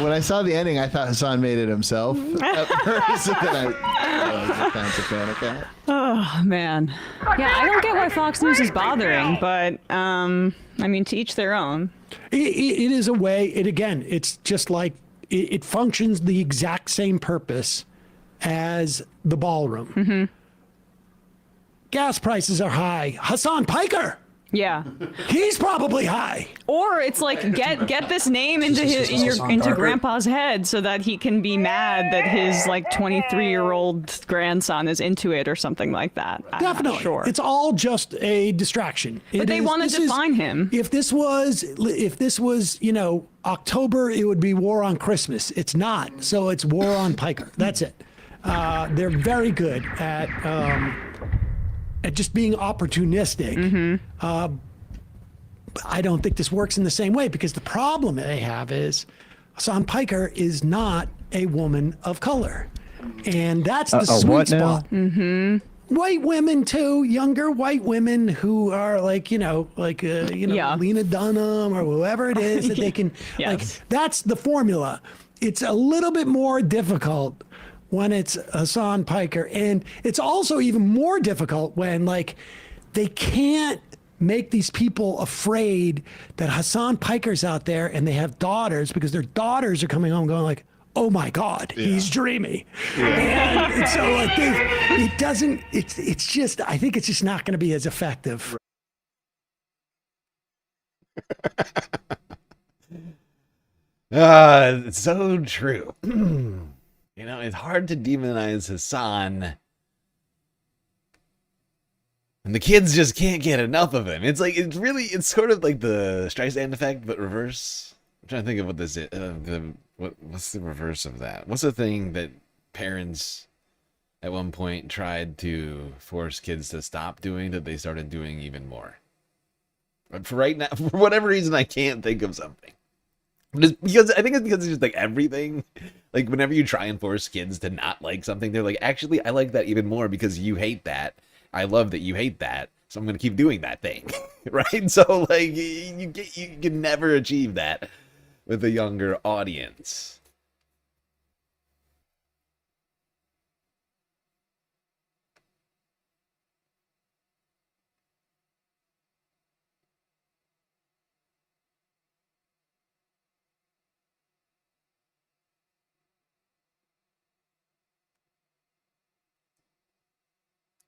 When I saw the ending, I thought Hassan made it himself at first, and then I found a fan account. Oh man. Yeah, I don't get why Fox News is bothering, but I mean, to each their own. It is a way. It's just like it functions the exact same purpose as the ballroom. Mm-hmm. Gas prices are high. Hassan Piker. Yeah. He's probably high. Or it's like get this name into Grandpa's head so that he can be mad that his like 23-year-old grandson is into it or something like that. Definitely. Sure. It's all just a distraction. But they want to define him. If this was, October, it would be War on Christmas. It's not. So it's War on Piker. That's it. They're very good at just being opportunistic. Mm-hmm. I don't think this works in the same way because the problem they have is Hassan Piker is not a woman of color. And that's the sweet spot. Mm-hmm. White women too, younger white women who are like, Lena Dunham or whoever it is that they can, Yes. that's the formula. It's a little bit more difficult when it's Hassan Piker. And it's also even more difficult when they can't make these people afraid that Hassan Piker's out there and they have daughters because their daughters are coming home going like, oh my God, he's dreamy. Yeah. And so I think it's just not going to be as effective. It's so true. It's hard to demonize Hassan. And the kids just can't get enough of him. It's sort of like the Streisand effect, but reverse. I'm trying to think of what this is. What's the reverse of that? What's the thing that parents at one point tried to force kids to stop doing that they started doing even more? But for right now, for whatever reason, I can't think of something. I think it's because it's just like everything. Like whenever you try and force kids to not like something, they're like, actually, I like that even more because you hate that. I love that you hate that, so I'm gonna keep doing that thing, right? So you can never achieve that with a younger audience.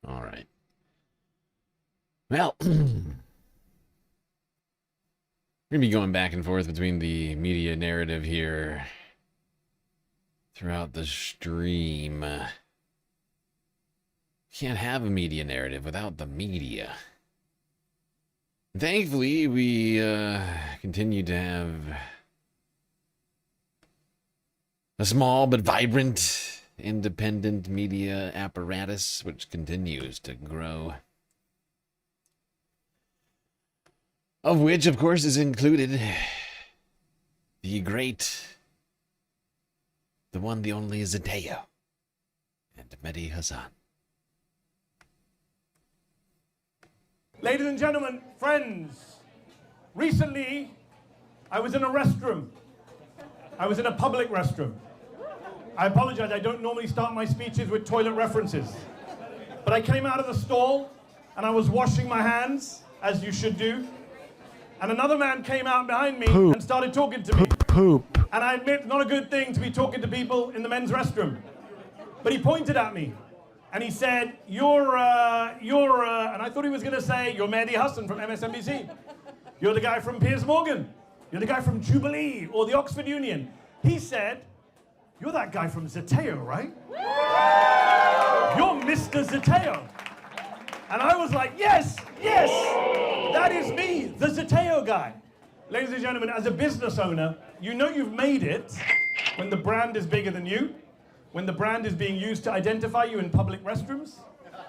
All right. Well, we're going to be going back and forth between the media narrative here throughout the stream. Can't have a media narrative without the media. Thankfully, we continue to have a small but vibrant independent media apparatus, which continues to grow. Of which, of course, is included the great, the one, the only Zateo and Mehdi Hassan. Ladies and gentlemen, friends, recently I was in a restroom. I was in a public restroom. I apologize, I don't normally start my speeches with toilet references. But I came out of the stall and I was washing my hands, as you should do. And another man came out behind me and started talking to me. And I admit, it's not a good thing to be talking to people in the men's restroom. But he pointed at me and he said, and I thought he was gonna say, you're Mehdi Hassan from MSNBC. You're the guy from Piers Morgan. You're the guy from Jubilee or the Oxford Union. He said, you're that guy from Zateo, right? You're Mr. Zateo. And I was like, yes, that is me, the Zateo guy. Ladies and gentlemen, as a business owner, you know you've made it when the brand is bigger than you, when the brand is being used to identify you in public restrooms.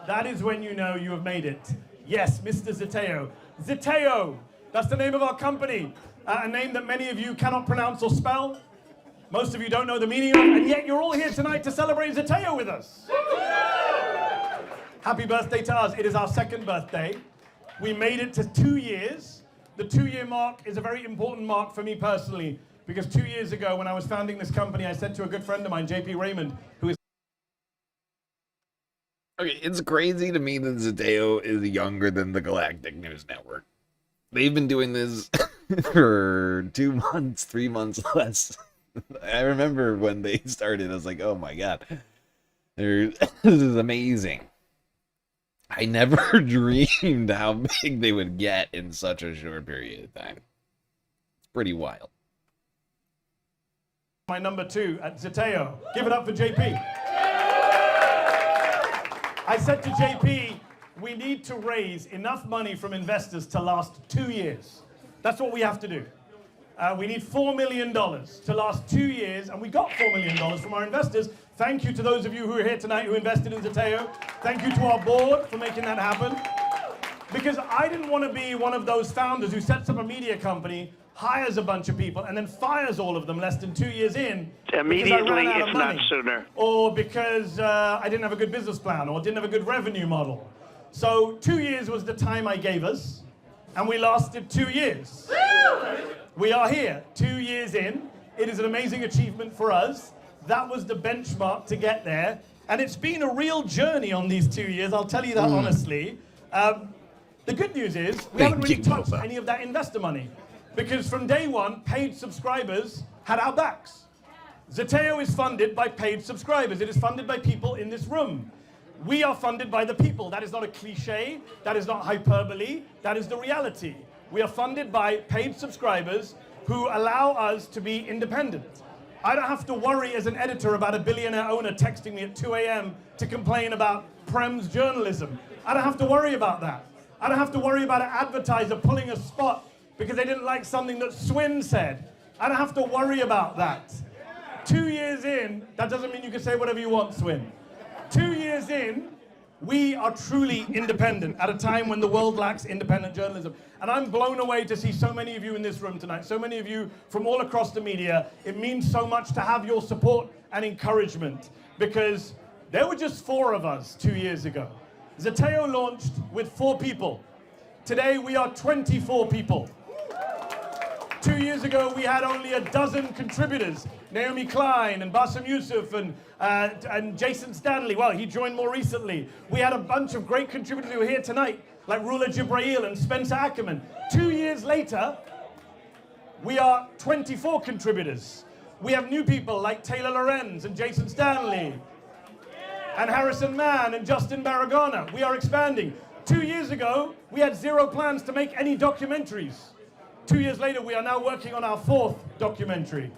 That is when you know you have made it. Yes, Mr. Zateo. Zateo, that's the name of our company. A name that many of you cannot pronounce or spell. Most of you don't know the meaning of it, and yet you're all here tonight to celebrate Zateo with us. Happy birthday to us. It is our second birthday. We made it to 2 years. The 2-year mark is a very important mark for me personally, Because 2 years ago, when I was founding this company, I said to a good friend of mine, JP Raymond, who is... Okay, it's crazy to me that Zateo is younger than the Galactic News Network. They've been doing this for 2 months, 3 months less. I remember when they started, I was like, oh my god. This is amazing. I never dreamed how big they would get in such a short period of time. It's pretty wild. My number 2 at Zateo. Give it up for JP. I said to JP, we need to raise enough money from investors to last 2 years. That's what we have to do. We need $4 million to last 2 years, and we got $4 million from our investors. Thank you to those of you who are here tonight who invested in Zateo. Thank you to our board for making that happen. Because I didn't want to be one of those founders who sets up a media company, hires a bunch of people, and then fires all of them less than 2 years in. Immediately, if not sooner. Or because I didn't have a good business plan, or didn't have a good revenue model. So 2 years was the time I gave us, and we lasted 2 years. We are here, 2 years in. It is an amazing achievement for us. That was the benchmark to get there. And it's been a real journey on these 2 years, I'll tell you that honestly. The good news is, we haven't really touched any of that investor money. Because from day one, paid subscribers had our backs. Zateo is funded by paid subscribers. It is funded by people in this room. We are funded by the people. That is not a cliche. That is not hyperbole. That is the reality. We are funded by paid subscribers who allow us to be independent. I don't have to worry as an editor about a billionaire owner texting me at 2 a.m. to complain about Prem's journalism. I don't have to worry about that. I don't have to worry about an advertiser pulling a spot because they didn't like something that Swin said. I don't have to worry about that. 2 years in, that doesn't mean you can say whatever you want, Swin. 2 years in, we are truly independent at a time when the world lacks independent journalism. And I'm blown away to see so many of you in this room tonight, so many of you from all across the media. It means so much to have your support and encouragement, because there were just 4 of us 2 years ago. Zateo launched with 4 people. Today we are 24 people. 2 years ago, we had only a dozen contributors. Naomi Klein and Bassem Youssef and Jason Stanley. Well, he joined more recently. We had a bunch of great contributors who are here tonight, like Rula Jibrail and Spencer Ackerman. 2 years later, we are 24 contributors. We have new people like Taylor Lorenz and Jason Stanley and Harrison Mann and Justin Barragona. We are expanding. 2 years ago, we had 0 plans to make any documentaries. 2 years later, we are now working on our 4th documentary.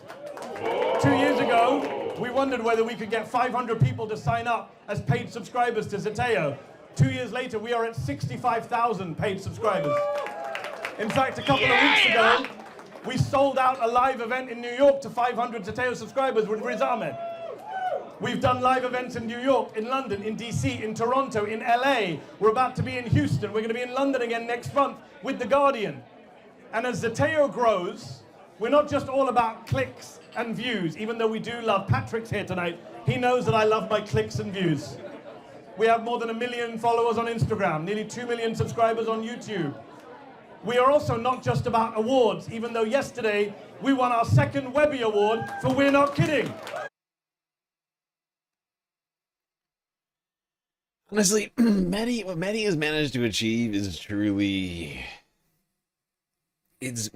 2 years ago, we wondered whether we could get 500 people to sign up as paid subscribers to Zateo. 2 years later, we are at 65,000 paid subscribers. In fact, a couple of weeks ago, we sold out a live event in New York to 500 Zateo subscribers with Riz Ahmed. We've done live events in New York, in London, in DC, in Toronto, in LA. We're about to be in Houston. We're going to be in London again next month with The Guardian. And as Zateo grows, we're not just all about clicks and views, even though we do love Patrick's here tonight. He knows that I love my clicks and views. We have more than 1 million followers on Instagram, nearly 2 million subscribers on YouTube. We are also not just about awards, even though yesterday we won our 2nd Webby Award for We're Not Kidding. Honestly, what Mehdi has managed to achieve is truly... It's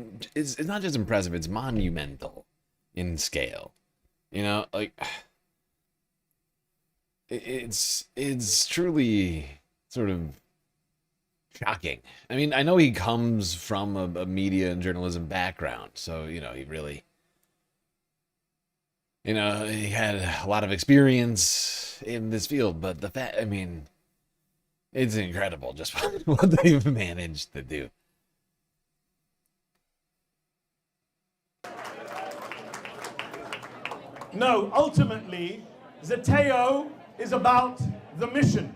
not just impressive, it's monumental in scale. You know, like... It's truly sort of shocking. I mean, I know he comes from a media and journalism background, so, you know, he really... You know, he had a lot of experience in this field, but the fact, I mean, it's incredible just what they've managed to do. No, ultimately, Zateo is about the mission.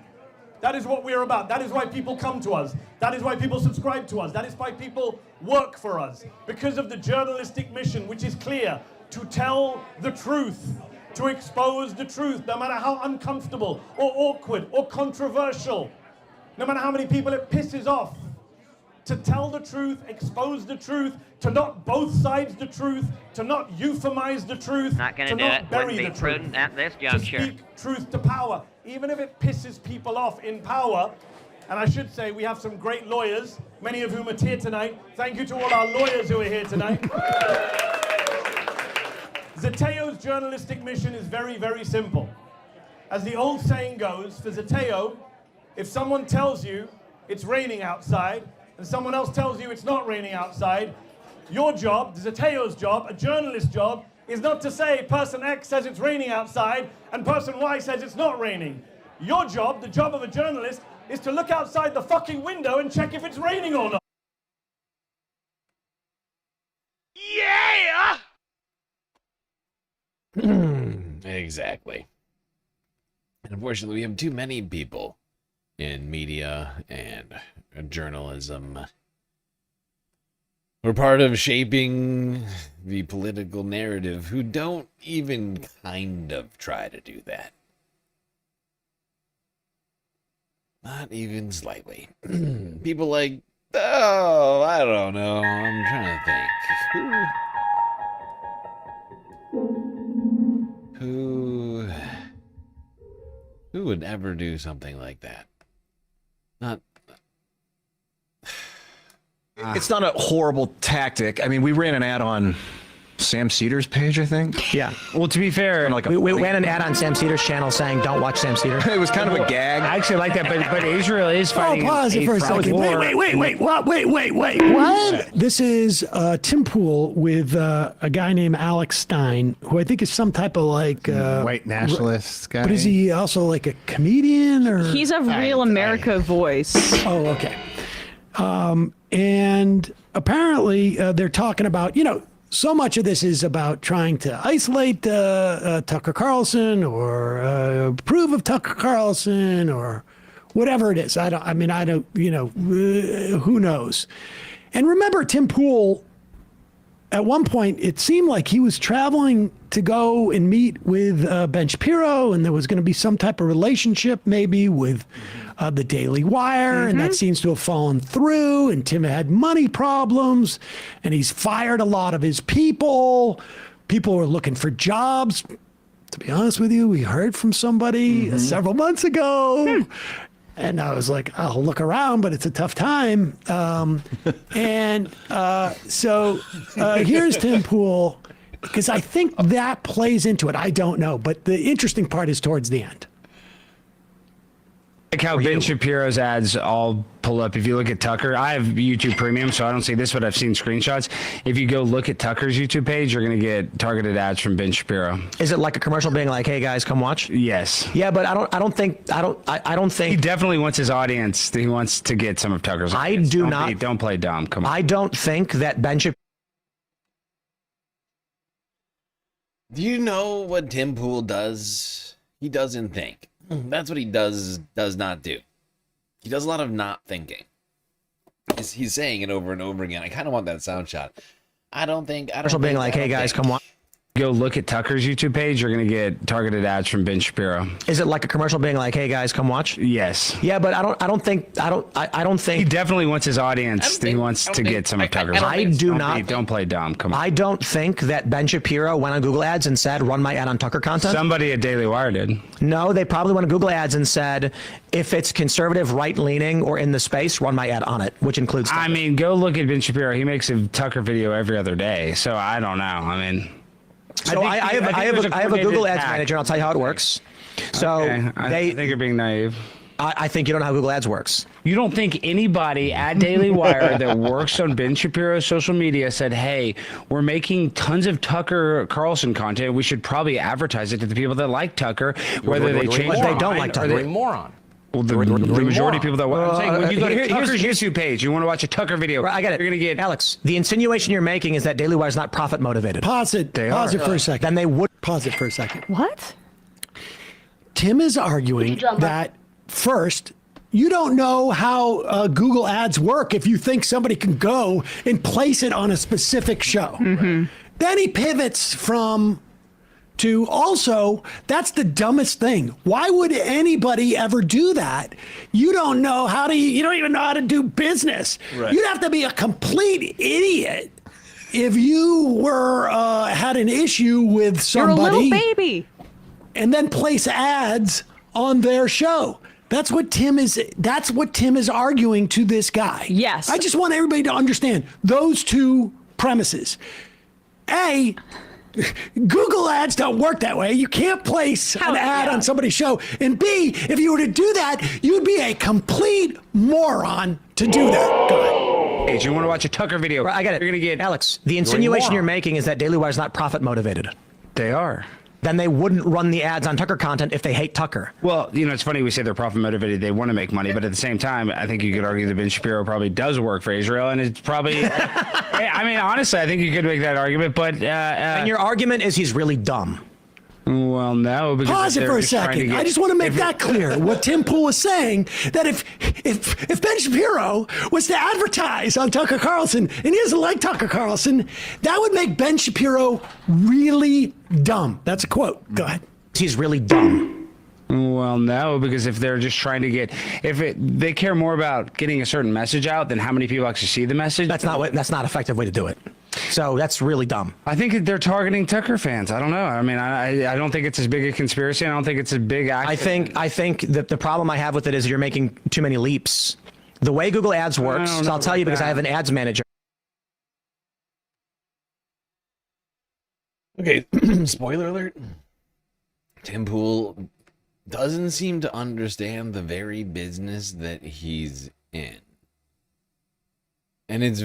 That is what we're about. That is why people come to us. That is why people subscribe to us. That is why people work for us. Because of the journalistic mission, which is clear, to tell the truth, to expose the truth, no matter how uncomfortable or awkward or controversial, no matter how many people it pisses off. to tell the truth, expose the truth, to not both sides the truth, to not euphemize the truth, Not going to to do not it. bury Wouldn't be the prudent truth, at this to juncture. speak truth to power, even if it pisses people off in power. And I should say we have some great lawyers, many of whom are here tonight. Thank you to all our lawyers who are here tonight. Zateo's journalistic mission is very, very simple. As the old saying goes, for Zateo, if someone tells you it's raining outside and someone else tells you it's not raining outside, your job, Zateo's job, a journalist's job, is not to say person X says it's raining outside and person Y says it's not raining. Your job, the job of a journalist, is to look outside the fucking window and check if it's raining or not. Yeah! Exactly. And unfortunately, we have too many people in media and journalism who are part of shaping the political narrative who don't even kind of try to do that. Not even slightly. People like, oh, I don't know. I'm trying to think. Who would ever do something like that? Not. It's not a horrible tactic. I mean, we ran an ad on Sam Cedar's page, I think. Yeah. Well, to be fair, like we ran an ad on Sam Cedar's channel saying, "Don't watch Sam Cedar." It was kind of a gag. I actually like that, but Israel is fighting. Oh, pause it for a second. Wait. What? This is Tim Pool with a guy named Alex Stein, who I think is some type of like white nationalist guy. But is he also like a comedian or? He's a real America voice. Oh, okay. And apparently they're talking about, so much of this is about trying to isolate Tucker Carlson or approve of Tucker Carlson or whatever it is. I don't, who knows? And remember, Tim Pool, at one point, it seemed like he was traveling to go and meet with Ben Shapiro, and there was going to be some type of relationship maybe with the Daily Wire, and that seems to have fallen through, and Tim had money problems, and he's fired a lot of his people. People were looking for jobs. To be honest with you, we heard from somebody several months ago, and I was like, I'll look around, but it's a tough time. So here's Tim Pool, because I think that plays into it. I don't know, but the interesting part is towards the end. Like how Ben Shapiro's ads all pull up. If you look at Tucker, I have YouTube Premium, so I don't see this, but I've seen screenshots. If you go look at Tucker's YouTube page, you're going to get targeted ads from Ben Shapiro. Is it like a commercial being like, "Hey guys, come watch"? Yes. Yeah, but I don't think. He definitely wants his audience. He wants to get some of Tucker's audience. Don't play dumb. Come on. I don't think that Ben Shapiro. Do you know what Tim Pool does? He doesn't think. That's what he does not do. He does a lot of not thinking. He's saying it over and over again. I kind of want that sound shot. I don't think. Being like, "Hey guys, come watch." Go look at Tucker's YouTube page. You're going to get targeted ads from Ben Shapiro. Is it like a commercial being like, "Hey guys, come watch"? Yes. Yeah, but I don't think. He definitely wants his audience. He wants to get some of Tucker's audience. Don't play dumb. Come on. I don't think that Ben Shapiro went on Google Ads and said, "Run my ad on Tucker content." Somebody at Daily Wire did. No, they probably went on Google Ads and said, "If it's conservative, right-leaning, or in the space, run my ad on it," which includes Tucker. I mean, go look at Ben Shapiro. He makes a Tucker video every other day. So I don't know. I mean. So I have a Google Ads manager, and I'll tell you how it works. So I think you're being naive. I think you don't know how Google Ads works. You don't think anybody at Daily Wire that works on Ben Shapiro's social media said, "Hey, we're making tons of Tucker Carlson content. We should probably advertise it to the people that like Tucker, whether they change they don't like Tucker." Or moron. Well, the majority of people that I'm saying, when you go to Tucker's YouTube page, you want to watch a Tucker video. Right, I get it. You're going to get Alex. The insinuation you're making is that Daily Wire is not profit motivated. Pause it for a second. Then they would pause it for a second. What? Tim is arguing that first, you don't know how Google Ads work if you think somebody can go and place it on a specific show. Then he pivots from to also, that's the dumbest thing. Why would anybody ever do that? You don't know how to, you don't even know how to do business. Right. You'd have to be a complete idiot if you were had an issue with somebody. You're a little baby. And then place ads on their show. That's what Tim is arguing to this guy. Yes. I just want everybody to understand those two premises. A, Google ads don't work that way. You can't place an ad on somebody's show. And B, if you were to do that, you'd be a complete moron to do that. Go ahead. Hey, you want to watch a Tucker video? I got it. You're going to get Alex, the insinuation you're making is that Daily Wire's not profit motivated. They are. Then they wouldn't run the ads on Tucker content if they hate Tucker. Well, you know, it's funny we say they're profit motivated. They want to make money, but at the same time, I think you could argue that Ben Shapiro probably does work for Israel, and it's probably. I mean, honestly, I think you could make that argument, but. And your argument is he's really dumb. Well, no. Because Pause it for a second. I just want to make that clear. What Tim Pool is saying, that if Ben Shapiro was to advertise on Tucker Carlson, and he doesn't like Tucker Carlson, that would make Ben Shapiro really dumb. That's a quote. Go ahead. He's really dumb. Well, no, because if they're just trying to get, they care more about getting a certain message out than how many people actually see the message. That's not an effective way to do it. So that's really dumb. I think they're targeting Tucker fans. I don't know. I mean, I don't think it's as big a conspiracy. I don't think it's a big act. I think that the problem I have with it is you're making too many leaps. The way Google Ads works, so I'll tell you because I have an ads manager. Okay, spoiler alert. Tim Pool doesn't seem to understand the very business that he's in. And it's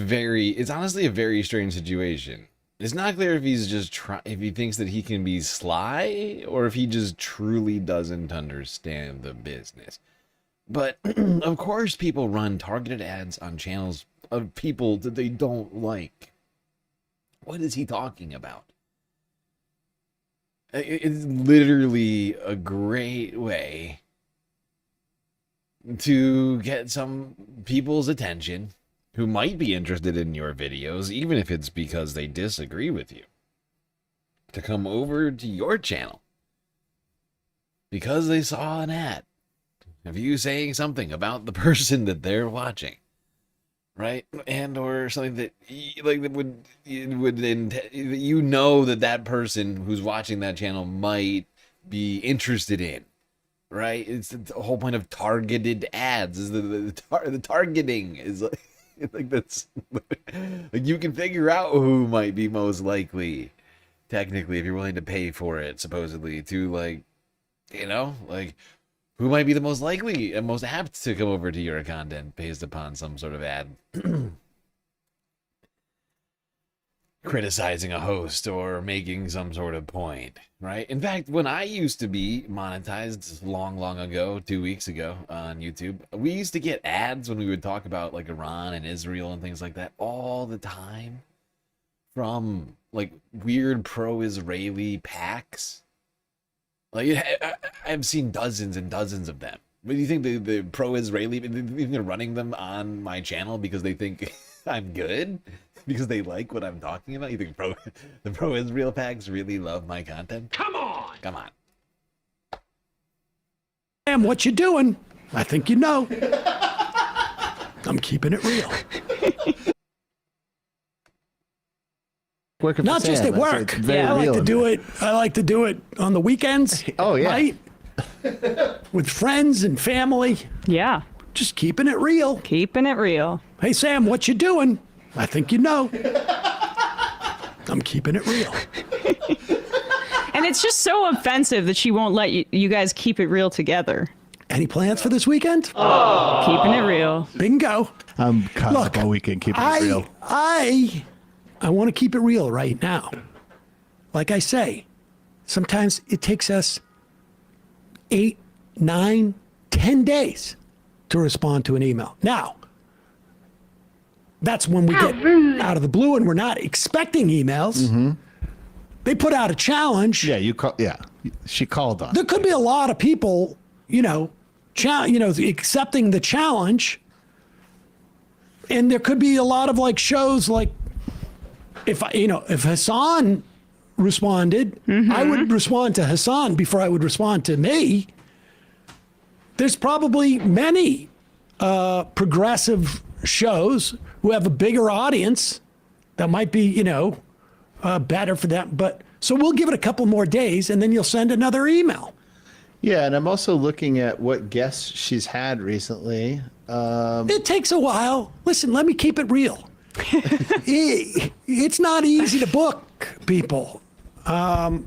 honestly a very strange situation. It's not clear if he's just if he thinks that he can be sly or if he just truly doesn't understand the business. But of course people run targeted ads on channels of people that they don't like. What is he talking about? It's literally a great way to get some people's attention who might be interested in your videos, even if it's because they disagree with you, to come over to your channel because they saw an ad of you saying something about the person that they're watching, right? And or something that you know that person who's watching that channel might be interested in, right? It's the whole point of targeted ads is the targeting is like that's like you can figure out who might be most likely, technically, if you're willing to pay for it, supposedly, to like, you know, like who might be the most likely and most apt to come over to your content based upon some sort of ad criticizing a host or making some sort of point, right? In fact, when I used to be monetized long ago, 2 weeks ago on YouTube, we used to get ads when we would talk about like Iran and Israel and things like that all the time from like weird pro-Israeli PACs. Like I've seen dozens and dozens of them. But do you think the pro-Israeli, they're running them on my channel because they think I'm good? Because they like what I'm talking about? You think the pro-Israel PACs really love my content? Come on! Come on. Sam, what you doing? I think you know. I'm keeping it real. Not just at work. I like to do it. I like to do it on the weekends. Oh yeah. Right? With friends and family. Yeah. Just keeping it real. Keeping it real. Hey Sam, what you doing? I think you know. I'm keeping it real. And it's just so offensive that she won't let you guys keep it real together. Any plans for this weekend? Oh. Keeping it real. Bingo. I'm caught up all weekend keeping it real. I want to keep it real right now. Like I say, sometimes it takes us 8, 9, 10 days to respond to an email. Now, that's when we get out of the blue and we're not expecting emails. Mm-hmm. They put out a challenge. Yeah, she called on. There could be a lot of people, accepting the challenge, and there could be a lot of like shows like if Hassan responded. I would respond to Hassan before I would respond to me. There's probably many progressive shows who have a bigger audience that might be, you know, better for them. But so we'll give it a couple more days and then you'll send another email. Yeah, and I'm also looking at what guests she's had recently. It takes a while. Listen, let me keep it real. It's not easy to book people. But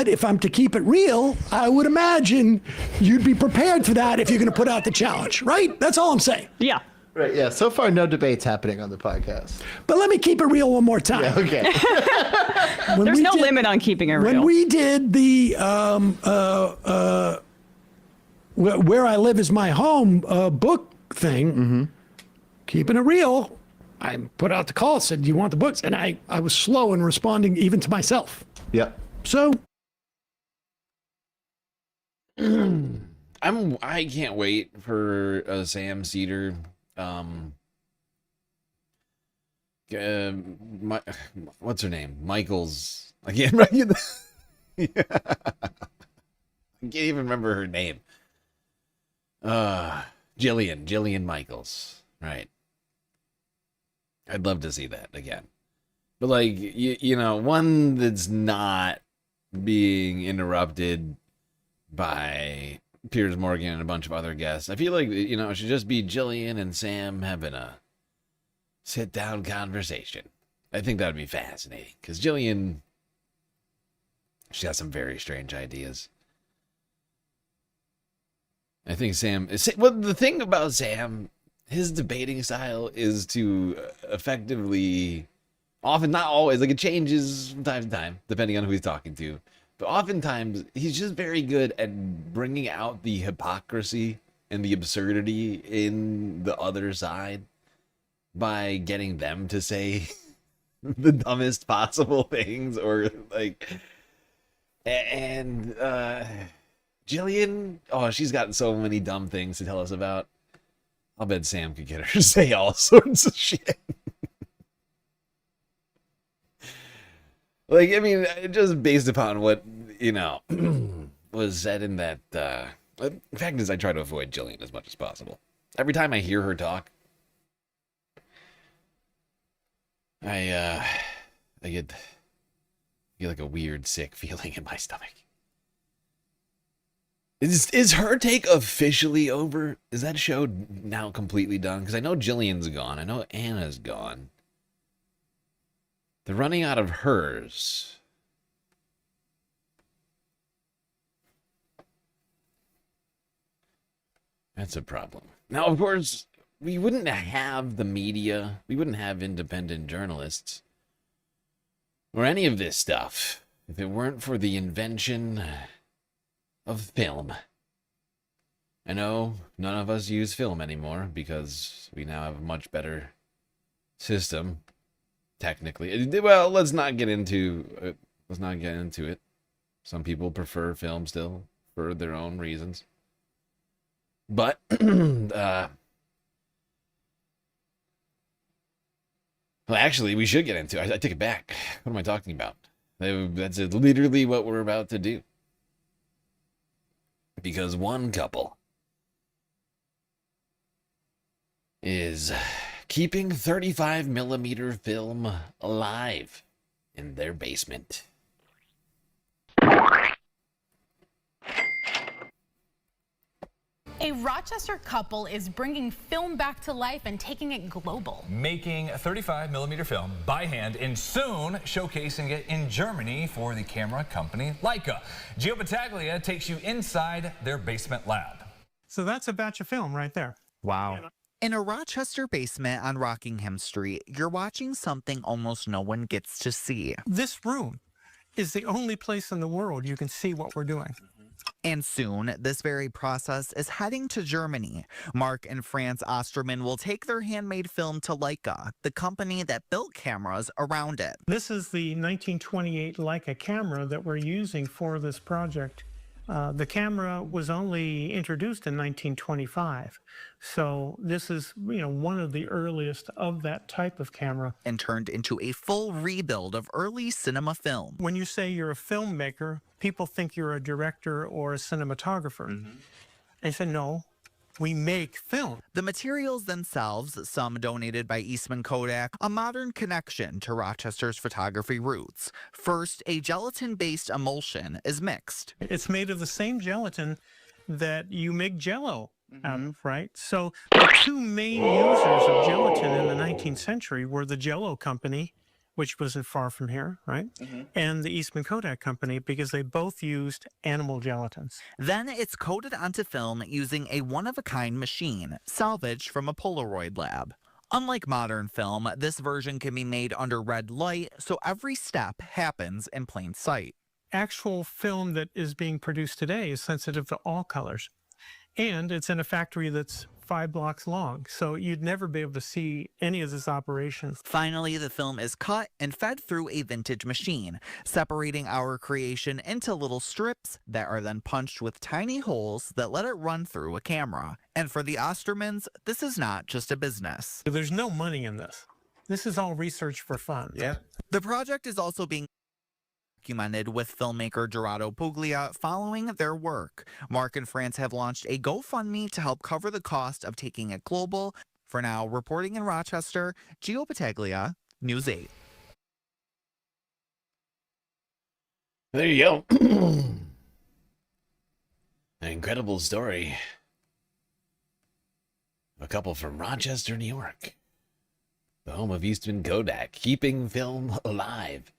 if I'm to keep it real, I would imagine you'd be prepared for that if you're going to put out the challenge, right? That's all I'm saying. Yeah. Right, yeah. So far, no debates happening on the podcast. But let me keep it real one more time. Yeah, okay. There's no limit on keeping it real. When we did the Where I Live Is My Home book thing, keeping it real, I put out the call, said, do you want the books? And I was slow in responding even to myself. Yep. So I can't wait for Sam Cedar. What's her name? Michael's. I can't remember. I can't even remember her name. Jillian Michaels. Right. I'd love to see that again. But like, you know, one that's not being interrupted by Piers Morgan and a bunch of other guests. I feel like, you know, it should just be Jillian and Sam having a sit-down conversation. I think that would be fascinating, because Jillian, she has some very strange ideas. I think Sam, well, the thing about Sam, his debating style is to effectively, often, not always, like it changes from time to time, depending on who he's talking to. But oftentimes, he's just very good at bringing out the hypocrisy and the absurdity in the other side by getting them to say the dumbest possible things, or like, and Jillian, oh, she's gotten so many dumb things to tell us about. I'll bet Sam could get her to say all sorts of shit. Like, I mean, just based upon what, you know, was said in that, the fact is I try to avoid Jillian as much as possible. Every time I hear her talk, I get like a weird, sick feeling in my stomach. Is her take officially over? Is that show now completely done? Because I know Jillian's gone. I know Anna's gone. They're running out of hers. That's a problem. Now, of course, we wouldn't have the media. We wouldn't have independent journalists or any of this stuff if it weren't for the invention of film. I know none of us use film anymore because we now have a much better system. Technically, well, let's not get into it. Some people prefer film still for their own reasons. But well, actually, we should get into it. I take it back. What am I talking about? That's literally what we're about to do. Because one couple is keeping 35mm film alive in their basement. A Rochester couple is bringing film back to life and taking it global. Making 35mm film by hand and soon showcasing it in Germany for the camera company Leica. Gio Battaglia takes you inside their basement lab. So that's a batch of film right there. Wow. In a Rochester basement on Rockingham Street, you're watching something almost no one gets to see. This room is the only place in the world you can see what we're doing. And soon, this very process is heading to Germany. Mark and France Osterman will take their handmade film to Leica, the company that built cameras around it. This is the 1928 Leica camera that we're using for this project. The camera was only introduced in 1925. So this is, one of the earliest of that type of camera. And turned into a full rebuild of early cinema film. When you say you're a filmmaker, people think you're a director or a cinematographer. I said, no, we make film. The materials themselves, some donated by Eastman Kodak, a modern connection to Rochester's photography roots. First, a gelatin-based emulsion is mixed. It's made of the same gelatin that you make Jell-O out of, right? So the two main users of gelatin in the 19th century were the Jell-O company, which wasn't far from here, right? And the Eastman Kodak company, because they both used animal gelatins. Then it's coated onto film using a one-of-a-kind machine, salvaged from a Polaroid lab. Unlike modern film, this version can be made under red light, so every step happens in plain sight. Actual film that is being produced today is sensitive to all colors. And it's in a factory that's 5 blocks long, so you'd never be able to see any of this operation. Finally, the film is cut and fed through a vintage machine, separating our creation into little strips that are then punched with tiny holes that let it run through a camera. And for the Ostermans, this is not just a business. There's no money in this. This is all research for fun. Yeah. The project is also being documented with filmmaker Gerardo Puglia following their work. Mark and France have launched a GoFundMe to help cover the cost of taking it global. For now, reporting in Rochester, Gio Battaglia, News 8. There you go. An incredible story. A couple from Rochester, New York. The home of Eastman Kodak, keeping film alive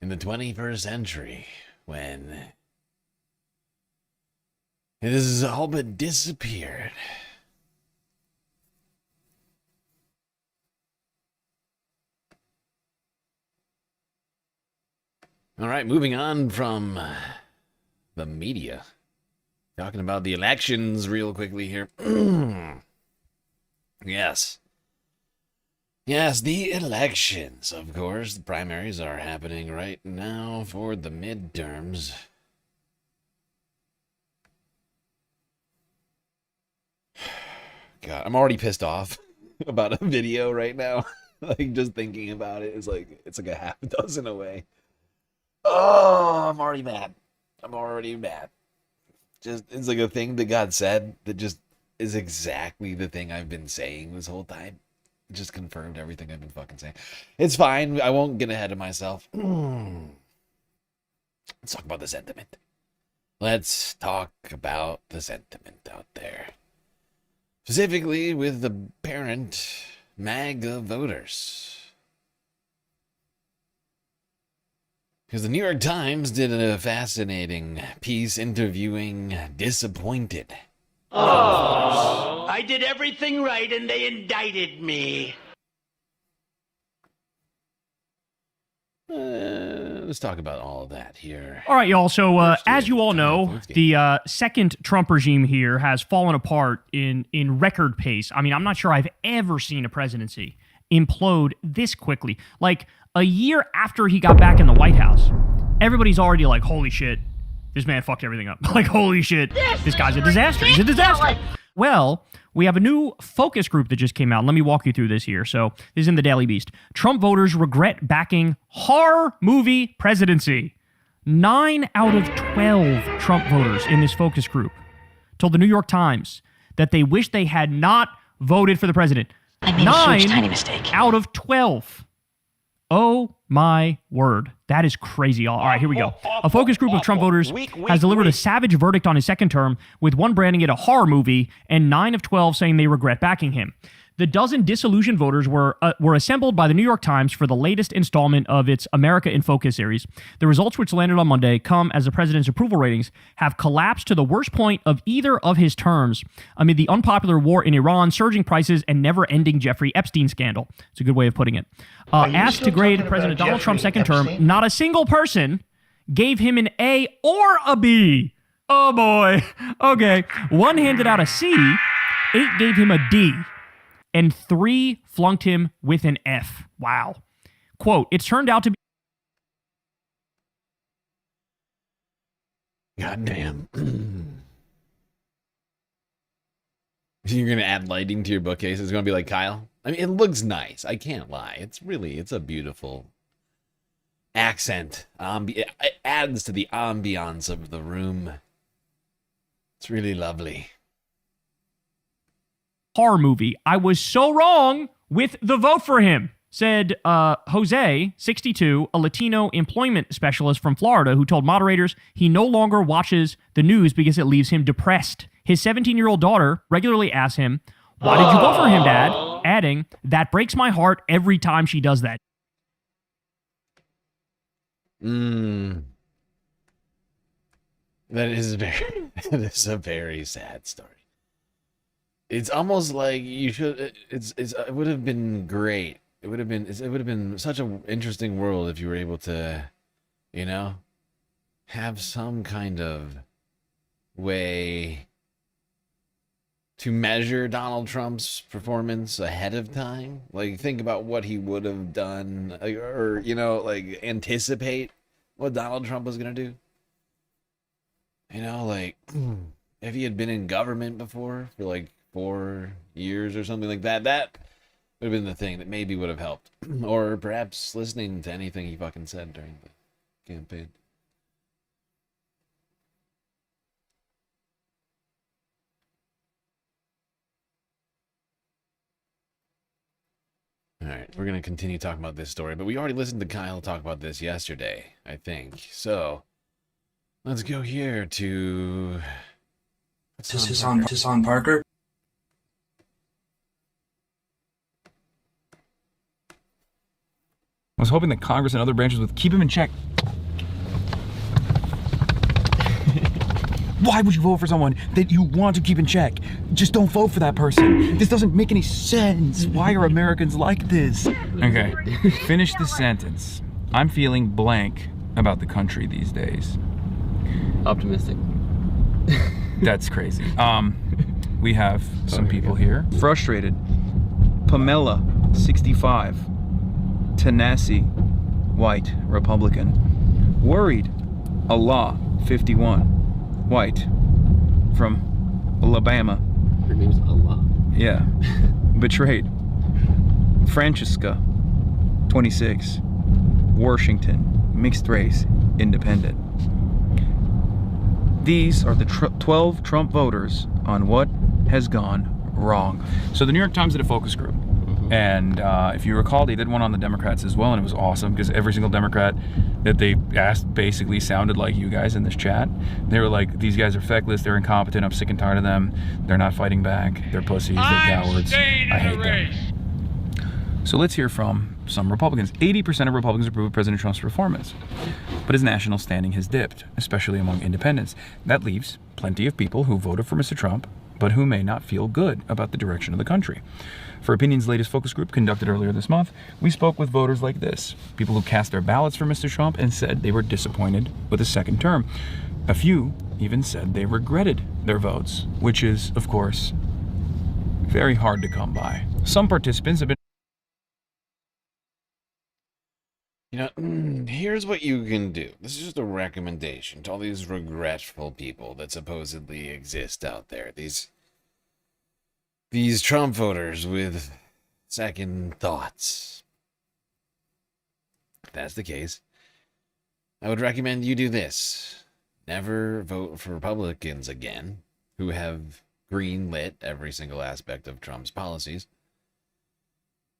in the 21st century, when it has all but disappeared. All right, moving on from the media. Talking about the elections real quickly here. Yes. Yes, the elections, of course. The primaries are happening right now for the midterms. God, I'm already pissed off about a video right now. Like, just thinking about it is like, it's like a half dozen away. Oh, I'm already mad. I'm already mad. Just, it's like a thing that God said that just is exactly the thing I've been saying this whole time. Just confirmed everything I've been fucking saying. It's fine. I won't get ahead of myself. Let's talk about the sentiment. Let's talk about the sentiment out there. Specifically with the parent MAGA voters. Because the New York Times did a fascinating piece interviewing disappointed. Oh, I did everything right and they indicted me. Let's talk about all of that here. All right, y'all. So, as you all know, the second Trump regime here has fallen apart in record pace. I mean, I'm not sure I've ever seen a presidency implode this quickly. Like, a year after he got back in the White House, everybody's already like, holy shit, this man fucked everything up. Like, holy shit, this guy's a disaster. He's a disaster. Well, we have a new focus group that just came out. Let me walk you through this here. So this is in the Daily Beast. Trump voters regret backing horror movie presidency. 9 out of 12 Trump voters in this focus group told the New York Times that they wish they had not voted for the president. I made a huge, tiny mistake. Out of 12. Oh my word. That is crazy, y'all. All right, here we go. A focus group of Trump voters has delivered a savage verdict on his second term, with one branding it a horror movie and 9 of 12 saying they regret backing him. The dozen disillusioned voters were assembled by the New York Times for the latest installment of its America in Focus series. The results, which landed on Monday, come as the president's approval ratings have collapsed to the worst point of either of his terms amid the unpopular war in Iran, surging prices, and never-ending Jeffrey Epstein scandal. It's a good way of putting it. Asked to grade President Donald Trump's second term, not a single person gave him an A or a B. Oh boy. Okay. One handed out a C, 8 gave him a D, and 3 flunked him with an F. Wow. Quote, it's turned out to be Goddamn. You're gonna add lighting to your bookcase. It's gonna be like Kyle. I mean, it looks nice. I can't lie. It's a beautiful accent. It adds to the ambiance of the room. It's really lovely. Horror movie. I was so wrong with the vote for him, said Jose, 62, a Latino employment specialist from Florida who told moderators he no longer watches the news because it leaves him depressed. His 17-year-old daughter regularly asks him, "Why did you vote for him, Dad?" Adding, "That breaks my heart every time she does that." That is a very sad story. It's almost like you should. It would have been great. It would have been such an interesting world if you were able to, have some kind of way to measure Donald Trump's performance ahead of time. Like, think about what he would have done, or anticipate what Donald Trump was gonna do. If he had been in government before for like 4 years or something like that, that would have been the thing that maybe would have helped. Or perhaps listening to anything he fucking said during the campaign. All right, we're going to continue talking about this story, but we already listened to Kyle talk about this yesterday, I think. So, let's go here to Hassan Parker. I was hoping that Congress and other branches would keep him in check. Why would you vote for someone that you want to keep in check? Just don't vote for that person. This doesn't make any sense. Why are Americans like this? Okay, finish the sentence. I'm feeling blank about the country these days. Optimistic. That's crazy. We have some people here. Frustrated. Pamela, 65. Tanasi, white, Republican. Worried. Allah, 51. White, from Alabama. Her name's Allah. Yeah. Betrayed. Francesca, 26. Washington, mixed race, independent. These are the 12 Trump voters on what has gone wrong. So the New York Times did a focus group. And if you recall, they did one on the Democrats as well, and it was awesome because every single Democrat that they asked basically sounded like you guys in this chat. They were like, these guys are feckless, they're incompetent, I'm sick and tired of them, they're not fighting back, they're pussies, they're cowards, I hate them. So let's hear from some Republicans. 80% of Republicans approve of President Trump's performance, but his national standing has dipped, especially among independents. That leaves plenty of people who voted for Mr. Trump, but who may not feel good about the direction of the country. For Opinion's latest focus group conducted earlier this month, we spoke with voters like this, people who cast their ballots for Mr. Trump and said they were disappointed with his second term. A few even said they regretted their votes, which is, of course, very hard to come by. Some participants have been... Here's what you can do. This is just a recommendation to all these regretful people that supposedly exist out there. These Trump voters with second thoughts. If that's the case, I would recommend you do this. Never vote for Republicans again, who have greenlit every single aspect of Trump's policies.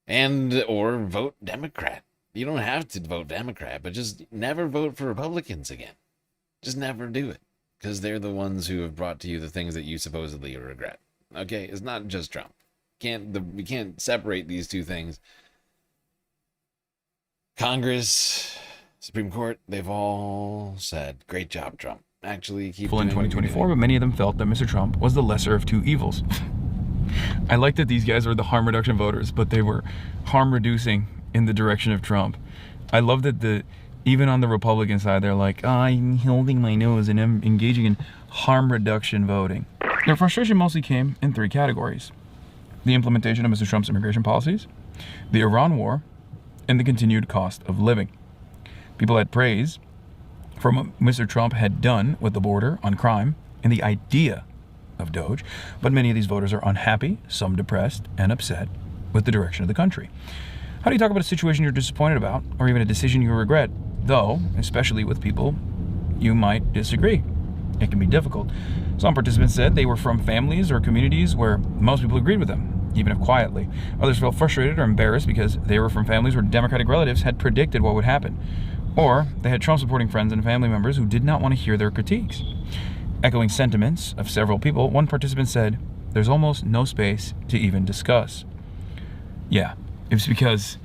Or vote Democrat. You don't have to vote Democrat, but just never vote for Republicans again. Just never do it. Because they're the ones who have brought to you the things that you supposedly regret. Okay? It's not just Trump. We can't separate these two things. Congress, Supreme Court, they've all said, great job, Trump. Actually, keep doing in 2024, but many of them felt that Mr. Trump was the lesser of two evils. I like that these guys were the harm reduction voters, but they were harm reducing in the direction of Trump. I love that even on the Republican side, they're like, I'm holding my nose and I'm engaging in harm reduction voting. Their frustration mostly came in three categories: the implementation of Mr. Trump's immigration policies, the Iran war, and the continued cost of living. People had praise from what Mr. Trump had done with the border on crime and the idea of Doge, but many of these voters are unhappy, some depressed and upset with the direction of the country. How do you talk about a situation you're disappointed about, or even a decision you regret, though, especially with people you might disagree? It can be difficult. Some participants said they were from families or communities where most people agreed with them, even if quietly. Others felt frustrated or embarrassed because they were from families where Democratic relatives had predicted what would happen, or they had Trump-supporting friends and family members who did not want to hear their critiques. Echoing sentiments of several people, one participant said, "There's almost no space to even discuss." Yeah, it's because,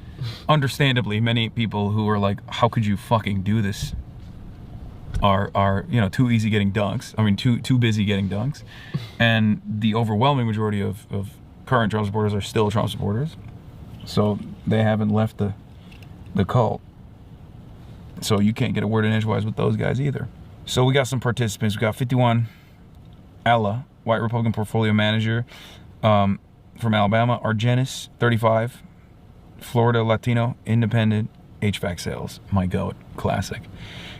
understandably, many people who are like, how could you fucking do this, are you know, too easy getting dunks. I mean, too busy getting dunks. And the overwhelming majority of current Trump supporters are still Trump supporters. So they haven't left the cult. So you can't get a word in edgewise with those guys either. So we got some participants. We got 51, Ella, white Republican portfolio manager from Alabama. Argenis, 35, Florida Latino, independent, HVAC sales. My goat, classic.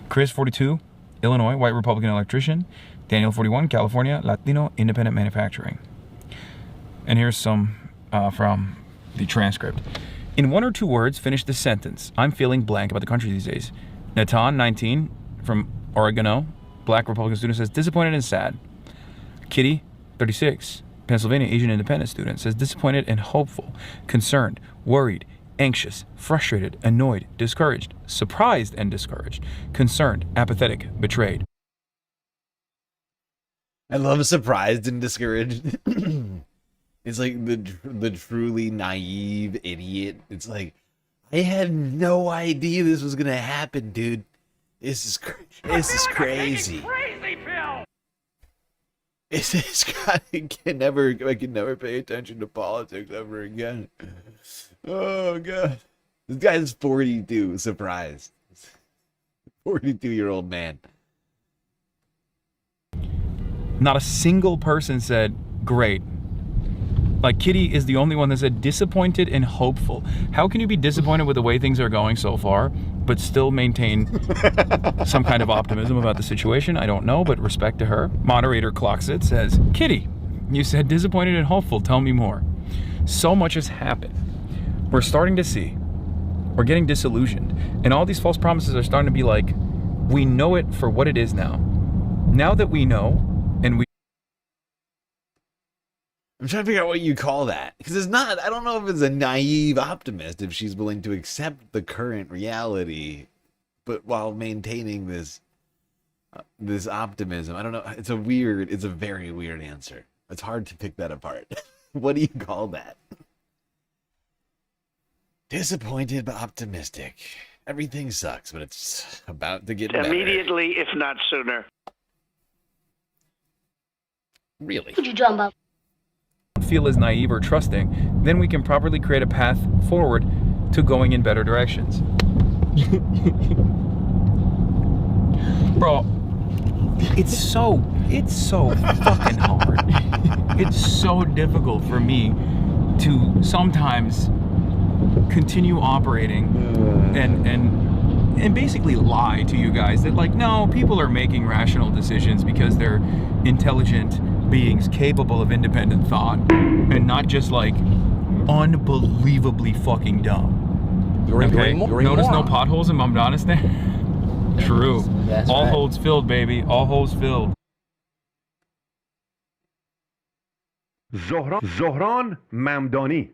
Chris, 42, Illinois, white Republican electrician. Daniel, 41, California, Latino, independent manufacturing. And here's some from the transcript. In one or two words, finish the sentence. I'm feeling blank about the country these days. Natan, 19, from Oregano, black Republican student, says disappointed and sad. Kitty, 36, Pennsylvania Asian independent student, says disappointed and hopeful, concerned, worried, anxious, frustrated, annoyed, discouraged, surprised and discouraged, concerned, apathetic, betrayed. I love surprised and discouraged. It's like the truly naive idiot. It's like, I had no idea this was gonna happen, dude. This is crazy. I can never pay attention to politics ever again. Oh god, this guy's 42. Surprise, 42-year-old man. Not a single person said great. Like, Kitty is the only one that said disappointed and hopeful. How can you be disappointed with the way things are going so far, but still maintain some kind of optimism about the situation? I don't know, but respect to her. Moderator clocks it, says, Kitty, you said disappointed and hopeful. Tell me more. So much has happened. We're starting to see. We're getting disillusioned. And all these false promises are starting to be like, we know it for what it is now. Now that we know, and we... I'm trying to figure out what you call that, because it's not, I don't know if it's a naive optimist if she's willing to accept the current reality, but while maintaining this optimism. I don't know. It's a very weird answer. It's hard to pick that apart. What do you call that? Disappointed but optimistic. Everything sucks, but it's about to get better. Immediately, if not sooner. Really? Could you drum up? Feel as naive or trusting, then we can properly create a path forward to going in better directions. Bro, it's so fucking hard. It's so difficult for me to sometimes continue operating and basically lie to you guys that, like, no, people are making rational decisions because they're intelligent beings capable of independent thought and not just like unbelievably fucking dumb. Okay? Notice no potholes in Mamdanistan? True. All holes filled, baby. All holes filled. Zohran Mamdani.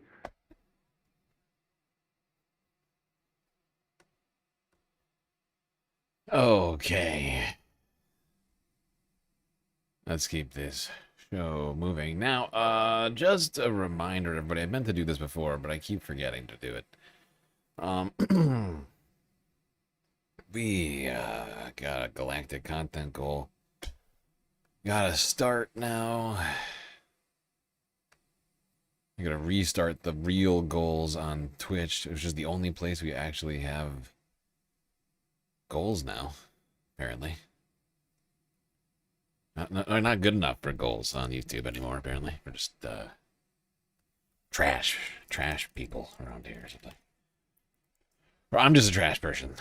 Okay. Let's keep this show moving. Now, just a reminder to everybody, I meant to do this before, but I keep forgetting to do it. We got a galactic content goal. Gotta start now. I gotta restart the real goals on Twitch, which is the only place we actually have goals now, apparently. Not good enough for goals on YouTube anymore, apparently. We're just trash people around here or something. Or I'm just a trash person,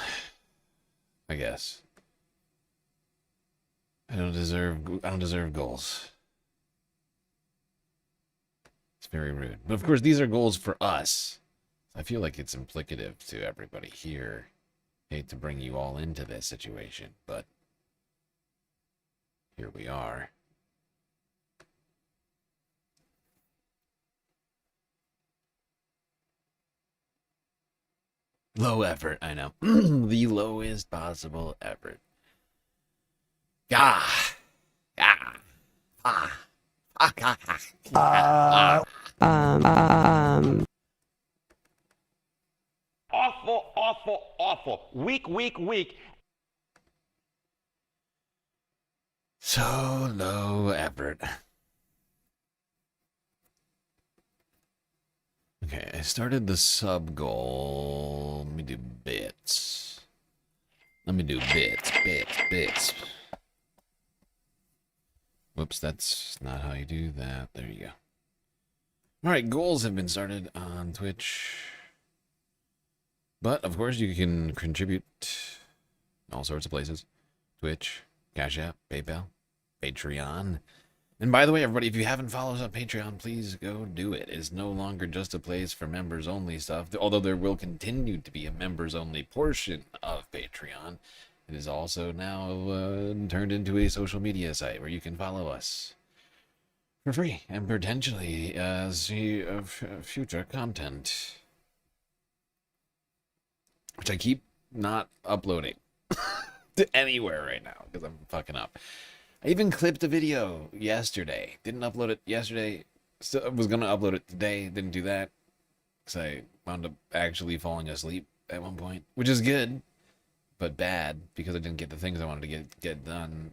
I guess. I don't deserve goals. It's very rude. But of course, these are goals for us. I feel like it's implicative to everybody here. Hate to bring you all into this situation, but here we are. Low effort, I know. The lowest possible effort. Ah. Ah. Ah. Awful. Weak. So low effort. Okay, I started the sub goal. Let me do bits. Bits. Whoops, that's not how you do that. There you go. Alright, goals have been started on Twitch. But, of course, you can contribute all sorts of places. Twitch, Cash App, PayPal, Patreon. And by the way, everybody, if you haven't followed us on Patreon, please go do it. It's no longer just a place for members-only stuff, although there will continue to be a members-only portion of Patreon. It is also now turned into a social media site where you can follow us for free and potentially see future content, which I keep not uploading to anywhere right now because I'm fucking up. I even clipped a video yesterday. Didn't upload it yesterday. Still was gonna upload it today. Didn't do that because I wound up actually falling asleep at one point, which is good, but bad because I didn't get the things I wanted to get done.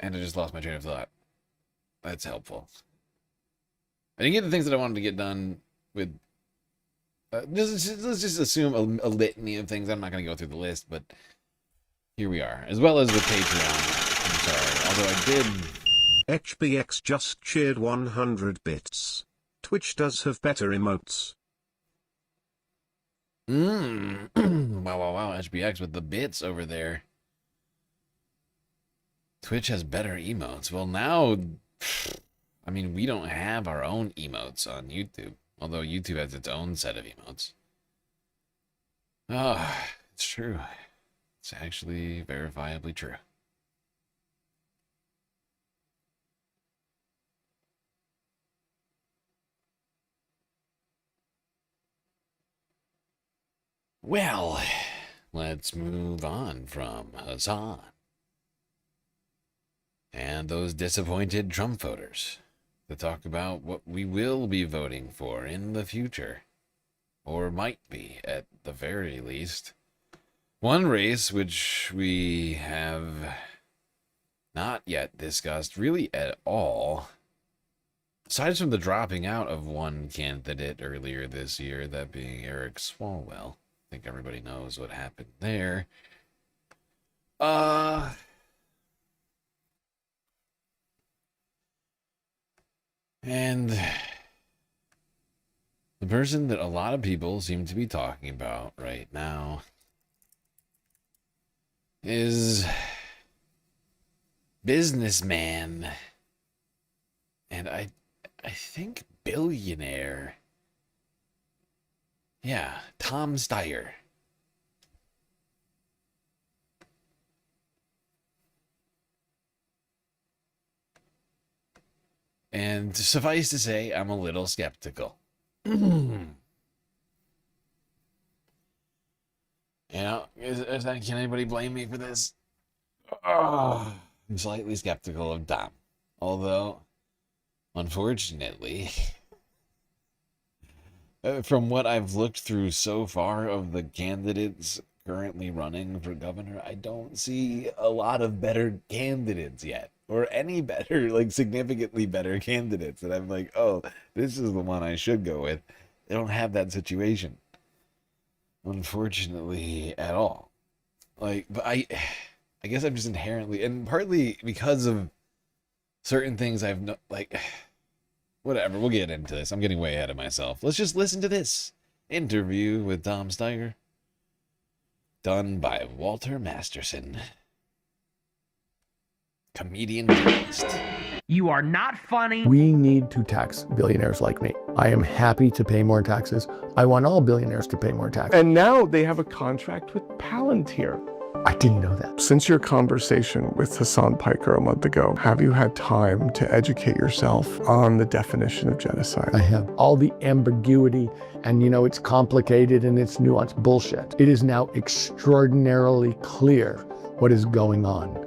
And I just lost my train of thought. That's helpful. I didn't get the things that I wanted to get done with. Let's just assume a litany of things. I'm not going to go through the list, but here we are. As well as with Patreon. I'm sorry. Although I did. HBX just cheered 100 bits. Twitch does have better emotes. Wow. HBX with the bits over there. Twitch has better emotes. Well, now, I mean, we don't have our own emotes on YouTube. Although YouTube has its own set of emotes. Oh, it's true. It's actually verifiably true. Well, let's move on from Hassan and those disappointed Trump voters to talk about what we will be voting for in the future, or might be at the very least. One race which we have not yet discussed really at all, aside from the dropping out of one candidate earlier this year, that being Eric Swalwell. I think everybody knows what happened there. And the person that a lot of people seem to be talking about right now is businessman and I think billionaire. Yeah, Tom Steyer. And suffice to say, I'm a little skeptical. Can anybody blame me for this? I'm slightly skeptical of Tom. Although, unfortunately, from what I've looked through so far of the candidates currently running for governor, I don't see a lot of better candidates yet. Or any better, like significantly better candidates that I'm like, oh, this is the one I should go with. They don't have that situation, unfortunately, at all. Like, but I guess I'm just inherently, and partly because of certain things like, whatever, we'll get into this. I'm getting way ahead of myself. Let's just listen to this. interview with Tom Steiger, done by Walter Masterson, comedian journalist. You are not funny. We need to tax billionaires like me. I am happy to pay more taxes. I want all billionaires to pay more taxes. And now they have a contract with Palantir. I didn't know that. Since your conversation with Hassan Piker a month ago, have you had time to educate yourself on the definition of genocide? I have. All the ambiguity and, you know, it's complicated and it's nuanced bullshit. It is now extraordinarily clear what is going on.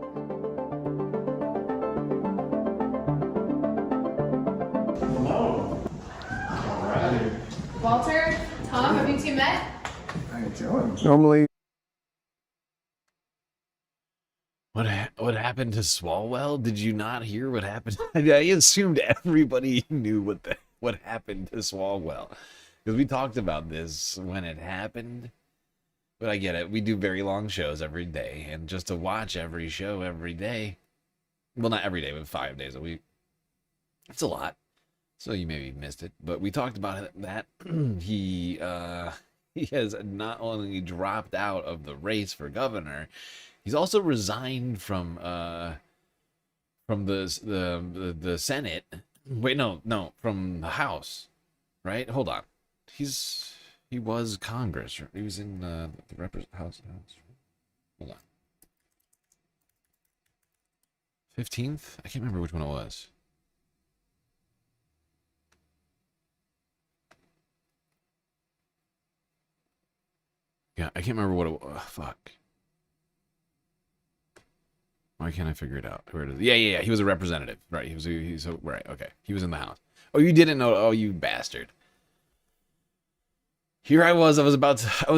Walter, Tom, have you two met? How you doing? Normally. What happened to Swalwell? Did you not hear what happened? I assumed everybody knew what happened to Swalwell, because we talked about this when it happened. But I get it. We do very long shows every day, and just to watch every show every day, well, not every day, but 5 days a week, it's a lot. So you maybe missed it, but we talked about that. He has not only dropped out of the race for governor, he's also resigned from the Senate. Wait, no, from the House, right? Hold on, he was Congress. He was in the House. Hold on, 15th. I can't remember which one it was. Yeah, I can't remember what it was. Fuck. Why can't I figure it out? Where it is? Yeah. He was a representative, right? He's right. Okay, he was in the House. Oh, you didn't know? Oh, you bastard! Here I was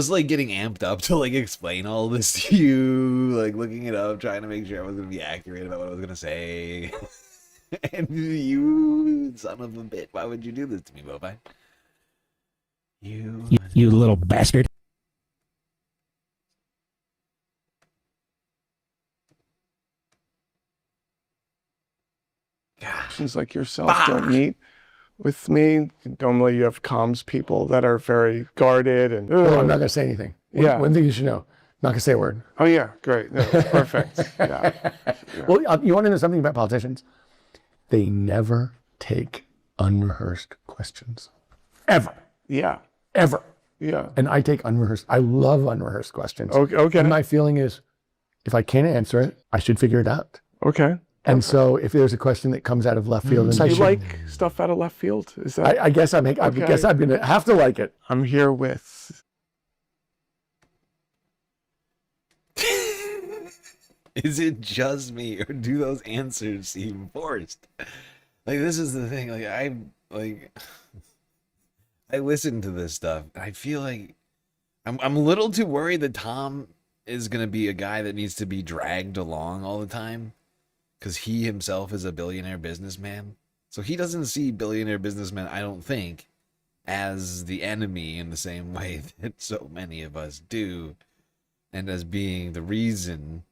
like getting amped up to like explain all this to you, like looking it up, trying to make sure I was gonna be accurate about what I was gonna say. And you, son of a bitch, why would you do this to me, Bobby? You little bastard. Like yourself don't meet with me. Normally you have comms people that are very guarded and Well, I'm not gonna say anything. One thing you should know, not gonna say a word. Oh yeah, great. No, perfect. Yeah. Well, you want to know something about politicians? They never take unrehearsed questions. Ever. Yeah. Ever. Yeah. And I take unrehearsed. I love unrehearsed questions. Okay. And my feeling is, if I can't answer it, I should figure it out. Okay. And so, if there's a question that comes out of left field, Do you like stuff out of left field? Is that? I guess I guess I'm gonna have to like it. I'm here with. Is it just me, or do those answers seem forced? Like, this is the thing. Like, I listen to this stuff. I feel like I'm a little too worried that Tom is gonna be a guy that needs to be dragged along all the time, because he himself is a billionaire businessman. So he doesn't see billionaire businessmen, I don't think, as the enemy in the same way that so many of us do, and as being the reason,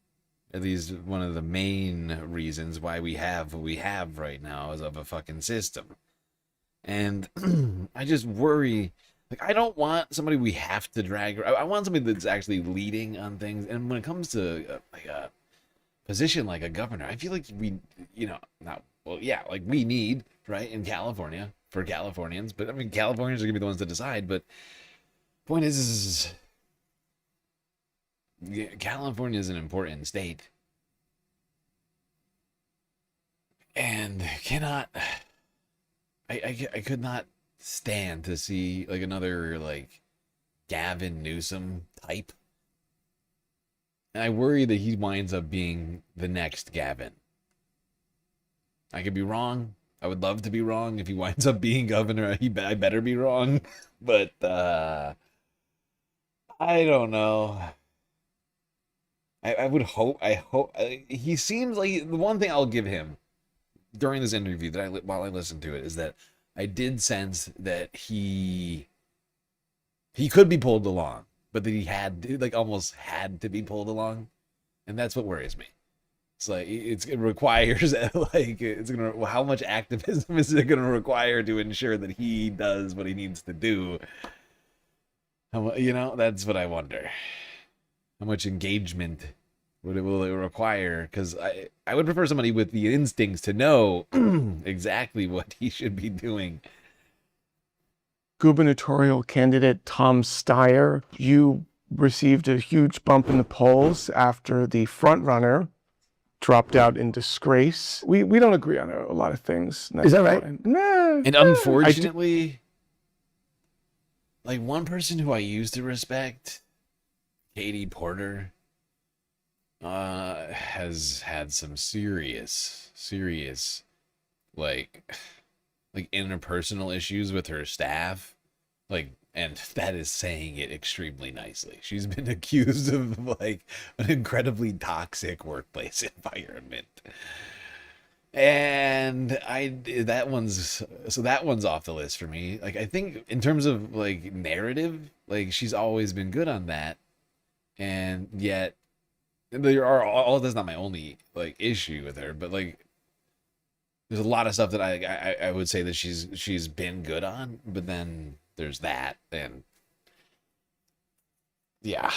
at least one of the main reasons why we have what we have right now, is of a fucking system. And I just worry, like, I don't want somebody we have to drag. I want somebody that's actually leading on things. And when it comes to position like a governor, I feel like we need, right, in California, for Californians, but I mean, Californians are gonna be the ones to decide. But point is California is an important state, and I could not stand to see like another like Gavin Newsom type. And I worry that he winds up being the next Gavin. I could be wrong. I would love to be wrong. If he winds up being governor, I better be wrong. But I don't know. I would hope. He seems like the one thing I'll give him during this interview while I listened to it is that I did sense that he could be pulled along, but that he almost had to be pulled along, and that's what worries me. It's like it requires how much activism is it gonna require to ensure that he does what he needs to do? You know, that's what I wonder. How much engagement will it require? Because I would prefer somebody with the instincts to know exactly what he should be doing. Gubernatorial candidate Tom Steyer, you received a huge bump in the polls after the frontrunner dropped out in disgrace. We don't agree on a lot of things. Is that right? Nah, And unfortunately, like one person who I used to respect, Katie Porter, has had some serious, like interpersonal issues with her staff. And that is saying it extremely nicely. She's been accused of like an incredibly toxic workplace environment. And that one's off the list for me. Like, I think in terms of like narrative, like she's always been good on that. And yet there are all that's not my only like issue with her, but like there's a lot of stuff that I would say that she's been good on, but then there's that, and yeah.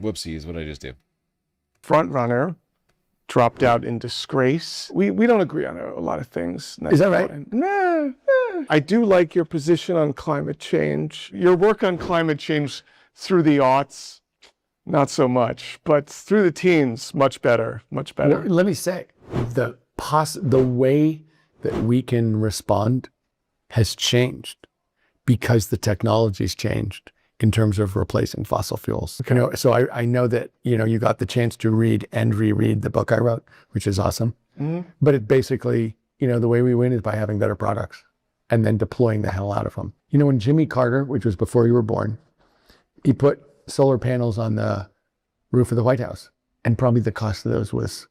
Whoopsies, what did I just do? Frontrunner dropped out in disgrace. We don't agree on a lot of things. Is that right? Nah. I do like your position on climate change. Your work on climate change through the aughts, not so much, but through the teens, much better, much better. Let me say, the way that we can respond has changed because the technology's changed in terms of replacing fossil fuels. Okay. You know, so I know that, you know, you got the chance to read and reread the book I wrote, which is awesome. Mm-hmm. But it basically, you know, the way we win is by having better products and then deploying the hell out of them. You know, when Jimmy Carter, which was before you were born, he put solar panels on the roof of the White House, and probably the cost of those was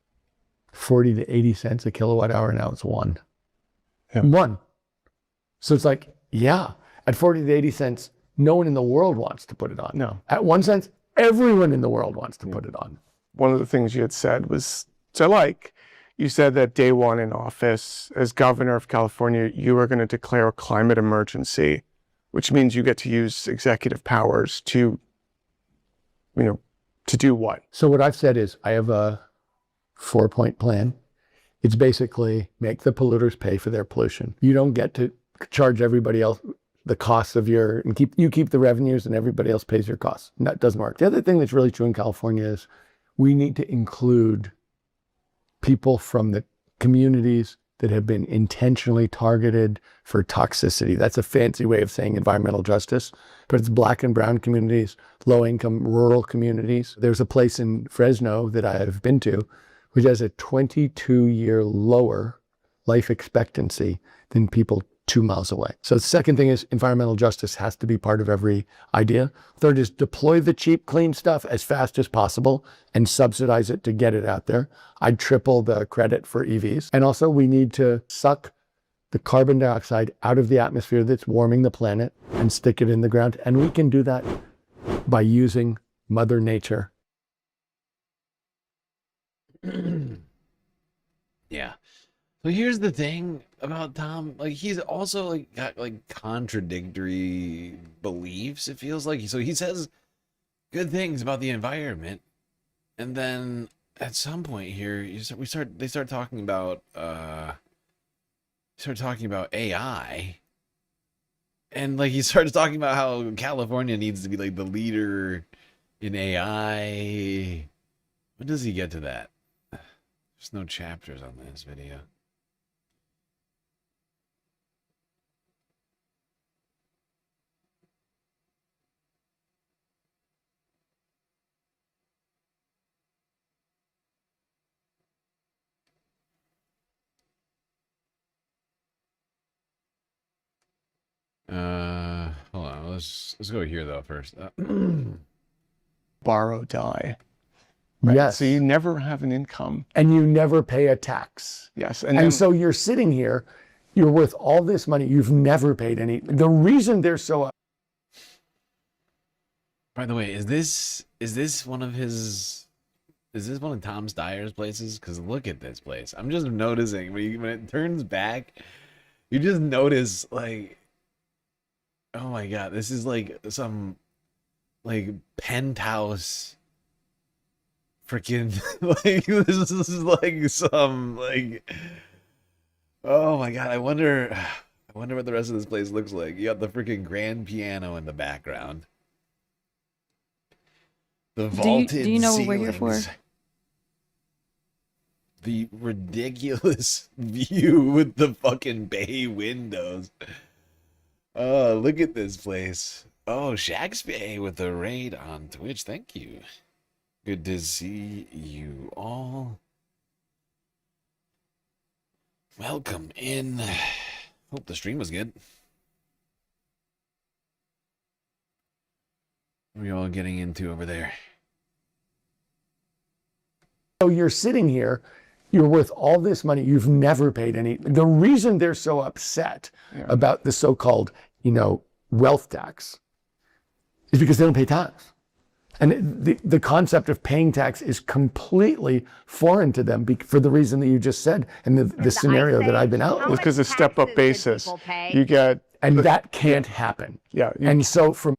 40 to 80 cents a kilowatt hour. Now it's one. Yeah. One. So it's like, yeah, at 40 to 80 cents, no one in the world wants to put it on. No. At 1 cent, everyone in the world wants to put it on. One of the things you had said was, you said that day one in office, as governor of California, you were going to declare a climate emergency, which means you get to use executive powers to, you know, to do what? So what I've said is I have a 4-point plan. It's basically make the polluters pay for their pollution. You don't get to charge everybody else the costs of and keep the revenues and everybody else pays your costs. And that doesn't work. The other thing that's really true in California is we need to include people from the communities that have been intentionally targeted for toxicity. That's a fancy way of saying environmental justice, but it's Black and brown communities, low-income rural communities. There's a place in Fresno that I have been to, which has a 22-year lower life expectancy than people 2 miles away. So the second thing is environmental justice has to be part of every idea. Third is deploy the cheap, clean stuff as fast as possible and subsidize it to get it out there. I'd triple the credit for EVs. And also we need to suck the carbon dioxide out of the atmosphere that's warming the planet and stick it in the ground. And we can do that by using Mother Nature. Yeah. So here's the thing about Tom, like he's also like got like contradictory beliefs, it feels like. So he says good things about the environment, and then at some point here they start talking about AI, and like he starts talking about how California needs to be like the leader in AI. When does he get to that? There's no chapters on this video. Hold on. Let's go here though first. Borrow, die. Right? Yes. So you never have an income. And you never pay a tax. Yes. And so you're sitting here, you're worth all this money, you've never paid any. The reason they're so... By the way, is this one of Tom Steyer's places? Because look at this place. I'm just noticing when it turns back, You just notice, like, oh my god, this is like some, like, penthouse freaking, like, this is like some, like, oh my god, I wonder what the rest of this place looks like. You got the freaking grand piano in the background. The vaulted do you know what we're here ceilings. for? The ridiculous view with the fucking bay windows. Oh, look at this place. Oh, Shaq's Bay with the raid on Twitch. Thank you. Good to see you all. Welcome in. Hope the stream was good. What are you all getting into over there? So you're sitting here, you're worth all this money, you've never paid any. The reason they're so upset about the so-called, wealth tax is because they don't pay tax. And the concept of paying tax is completely foreign to them for the reason that you just said and the scenario that I've been out. It's because of step-up basis. You get, and that can't happen. Yeah. And so from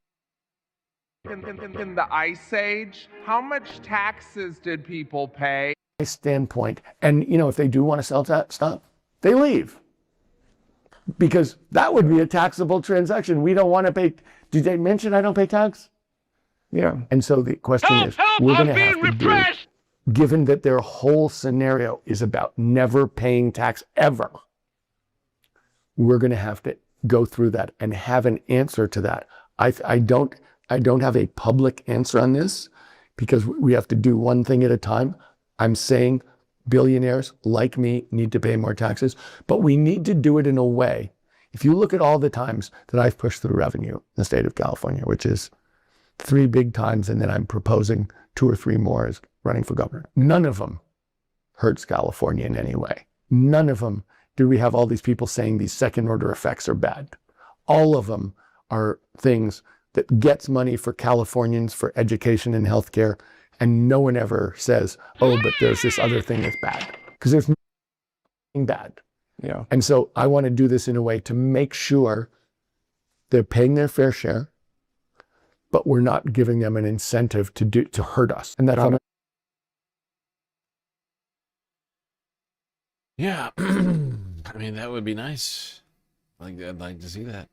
In the Ice Age, how much taxes did people pay? my standpoint, and if they do want to sell that stuff, they leave. Because that would be a taxable transaction. We don't want to pay. Did they mention I don't pay tax? Yeah. And so the question is, we're going to have to do, given that their whole scenario is about never paying tax ever, we're going to have to go through that and have an answer to that. I don't have a public answer on this because we have to do one thing at a time. I'm saying billionaires like me need to pay more taxes, but we need to do it in a way. If you look at all the times that I've pushed through revenue in the state of California, which is 3 big times, and then I'm proposing 2 or 3 more as running for governor, none of them hurts California in any way. None of them do we have all these people saying these second order effects are bad. All of them are things that gets money for Californians for education and healthcare, and no one ever says, oh, but there's this other thing that's bad, because there's nothing bad. Yeah. And so I want to do this in a way to make sure they're paying their fair share, but we're not giving them an incentive to hurt us. And that's Yeah. I mean, that would be nice. I'd like to see that.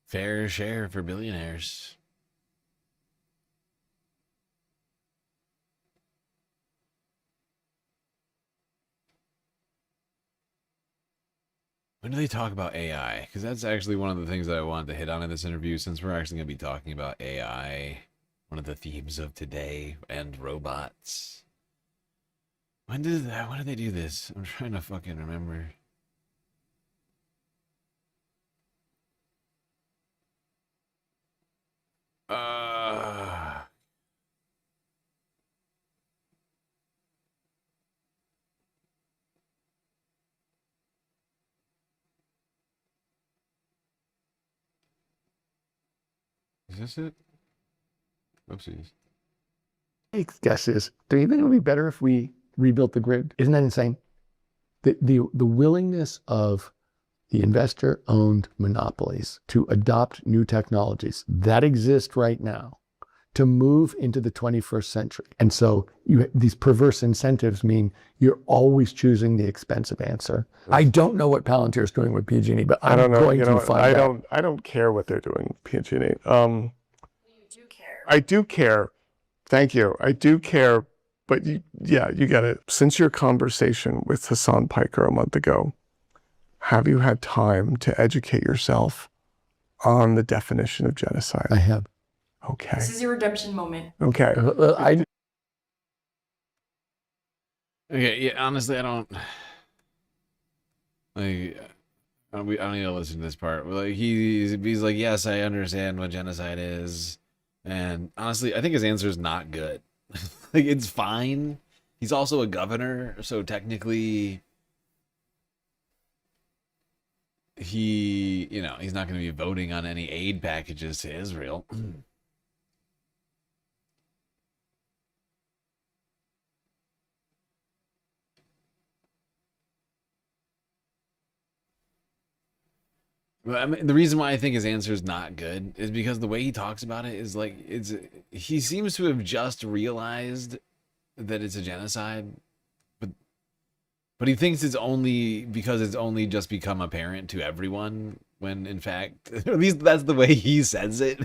Fair share for billionaires. When do they talk about AI? Because that's actually one of the things that I wanted to hit on in this interview, since we're actually going to be talking about AI, one of the themes of today, and robots. When did they do this? I'm trying to fucking remember. Is this it? Oopsies. my guess is, do you think it would be better if we rebuilt the grid? Isn't that insane? The willingness of the investor-owned monopolies to adopt new technologies that exist right now to move into the 21st century. And so these perverse incentives mean you're always choosing the expensive answer. I don't know what Palantir is doing with PG&E, but I'm going to find out. I don't care what they're doing with PG&E. You do care. I do care. Thank you. I do care. But you got it. Since your conversation with Hassan Piker a month ago, have you had time to educate yourself on the definition of genocide? I have. Okay. This is your redemption moment. Okay. Okay, yeah, honestly, I don't need to listen to this part. Like, he's like, yes, I understand what genocide is. And honestly, I think his answer is not good. Like, it's fine. He's also a governor, so technically he's not going to be voting on any aid packages to Israel. I mean, the reason why I think his answer is not good is because the way he talks about it is like he seems to have just realized that it's a genocide, but he thinks it's only because it's only just become apparent to everyone, when in fact, at least that's the way he says it.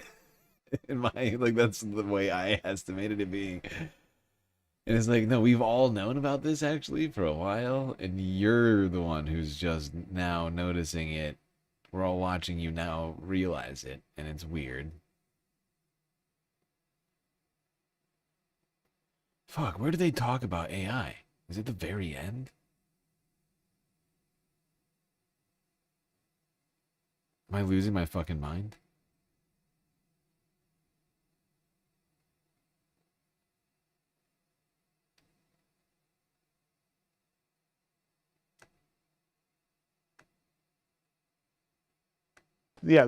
In my, like, that's the way I estimated it being. And it's like, no, we've all known about this actually for a while, and you're the one who's just now noticing it. We're all watching you now realize it, and it's weird. Fuck, where do they talk about AI? Is it the very end? Am I losing my fucking mind? Yeah, I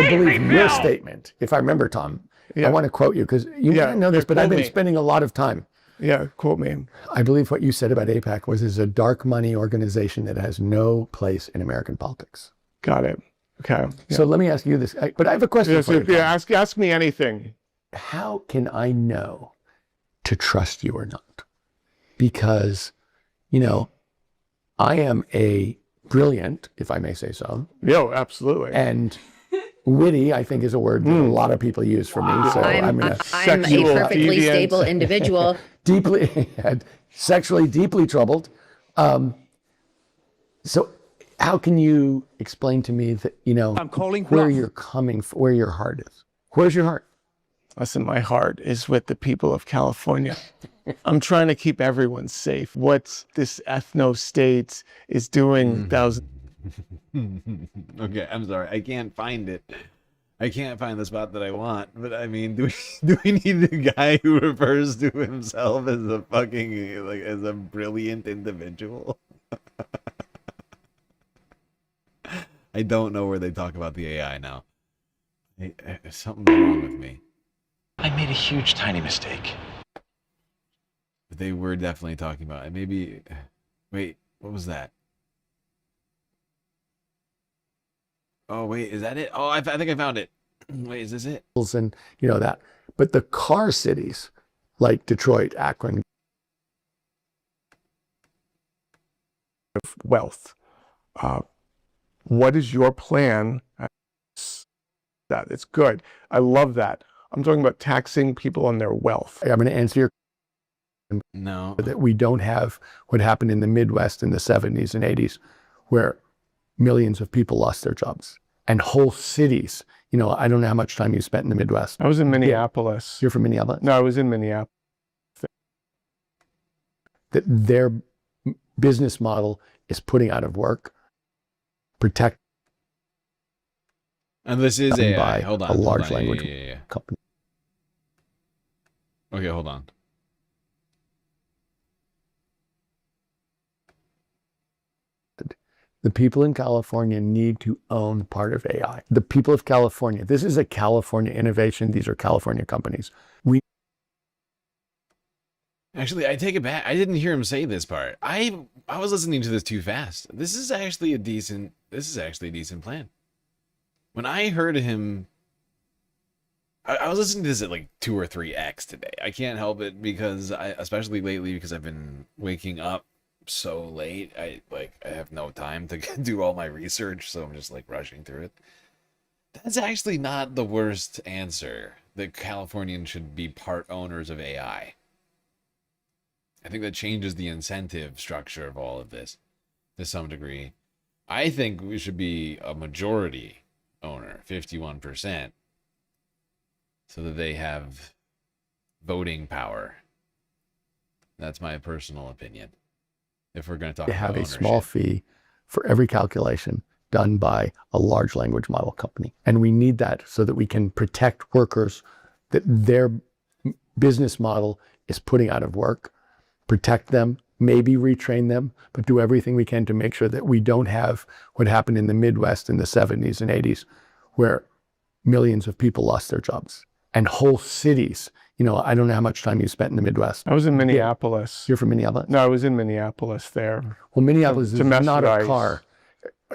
believe your statement, if I remember, Tom. I want to quote you because you might know this, but I've been spending a lot of time. Yeah, quote me. I believe what you said about AIPAC was it's a dark money organization that has no place in American politics. Got it. Okay. So let me ask you this, but I have a question for you. Yeah, ask me anything. How can I know to trust you or not? Because, you know, I am a brilliant, if I may say so. Yeah, absolutely. And witty, I think, is a word that a lot of people use for me. So I'm a perfectly stable individual. Deeply, sexually deeply troubled. So how can you explain to me that, you know, where you're coming from, where your heart is? Where's your heart? Listen, my heart is with the people of California. I'm trying to keep everyone safe. What this ethno-state is doing, thousands. Okay, I'm sorry. I can't find it. I can't find the spot that I want. But I mean, do we need a guy who refers to himself as a fucking, like, as a brilliant individual? I don't know where they talk about the AI now. Something's wrong with me. I made a huge tiny mistake. But they were definitely talking about it. Maybe, wait, what was that? Oh, wait, is that it? Oh, I think I found it. Wait, is this it? And you know that. But the car cities like Detroit, Akron, wealth. What is your plan? That it's good. I love that. I'm talking about taxing people on their wealth. I'm going to answer your no. That we don't have what happened in the Midwest in the 70s and 80s, where millions of people lost their jobs and whole cities. You know, I don't know how much time you spent in the Midwest. I was in Minneapolis. You're from Minneapolis? No, I was in Minneapolis. That their business model is putting out of work, protect. And this is AI. Hold on. A large hold on. language Yeah. company. Okay, hold on. The people in California need to own part of AI. The people of California, this is a California innovation. These are California companies. Actually, I take it back. I didn't hear him say this part. I was listening to this too fast. This is actually a decent plan. When I heard him, I was listening to this at like 2 or 3x today. I can't help it because especially lately, because I've been waking up so late. I have no time to do all my research, so I'm just like rushing through it. That's actually not the worst answer. That Californians should be part owners of AI. I think that changes the incentive structure of all of this to some degree. I think we should be a majority owner, 51%, so that they have voting power. That's my personal opinion. If we're going to talk about have a ownership. small fee for every calculation done by a large language model company. And we need that so that we can protect workers that their business model is putting out of work, protect them, maybe retrain them, but do everything we can to make sure that we don't have what happened in the Midwest in the 70s and 80s, where millions of people lost their jobs and whole cities. You know, I don't know how much time you spent in the Midwest. I was in Minneapolis. You're from Minneapolis? No, I was in Minneapolis there. Well, Minneapolis is not a car.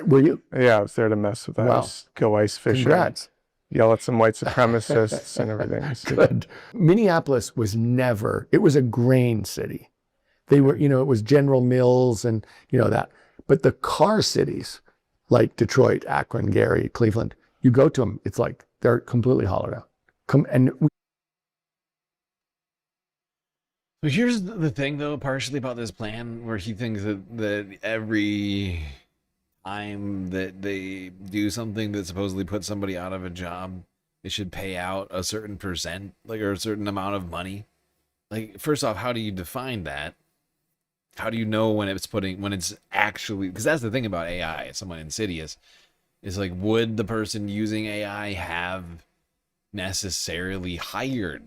Were you? Yeah, I was there to mess with Wow. us, go ice fishing. Congrats. Yell at some white supremacists and everything. Good. Minneapolis was never, it was a grain city. They were, you know, it was General Mills and, you know, that. But the car cities like Detroit, Akron, Gary, Cleveland, you go to them, it's like they're completely hollowed out. So here's the thing, though, partially about this plan, where he thinks that every time that they do something that supposedly puts somebody out of a job, it should pay out a certain percent, like, or a certain amount of money. Like, first off, how do you define that? How do you know when it's actually, because that's the thing about AI, it's somewhat insidious, is like, would the person using AI have necessarily hired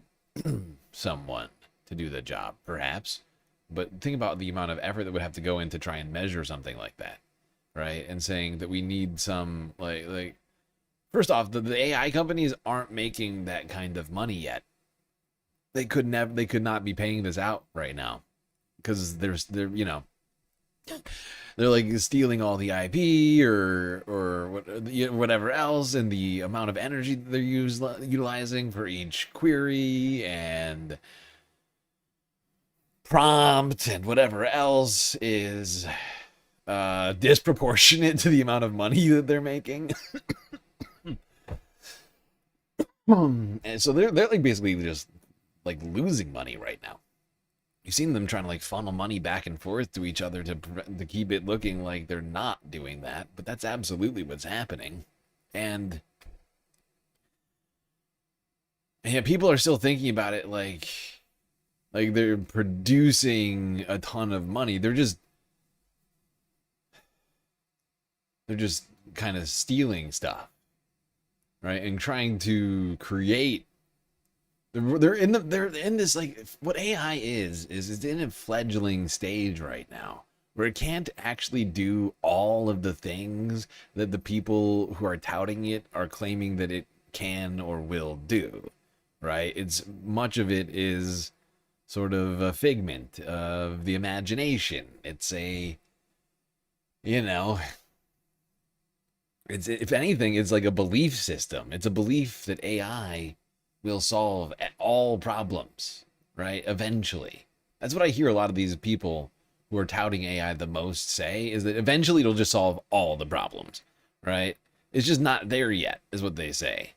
someone to do the job? Perhaps. But think about the amount of effort that would have to go in to try and measure something like that, right? And saying that we need some, like first off, the AI companies aren't making that kind of money yet. They could not be paying this out right now, because they're you know, they're like stealing all the IP or whatever else, and the amount of energy that they're utilizing for each query and prompt and whatever else is disproportionate to the amount of money that they're making. And so they're like basically just like losing money right now. You've seen them trying to like funnel money back and forth to each other to keep it looking like they're not doing that, but that's absolutely what's happening. And yeah, people are still thinking about it like they're producing a ton of money. They're just kind of stealing stuff, right? And trying to create. They're in this, like, what AI is it's in a fledgling stage right now, where it can't actually do all of the things that the people who are touting it are claiming that it can or will do, right? It's much of it is sort of a figment of the imagination. It's a, you know, it's, if anything, it's like a belief system. It's a belief that AI will solve all problems, right? Eventually. That's what I hear a lot of these people who are touting AI the most say, is that eventually it'll just solve all the problems, right? It's just not there yet, is what they say.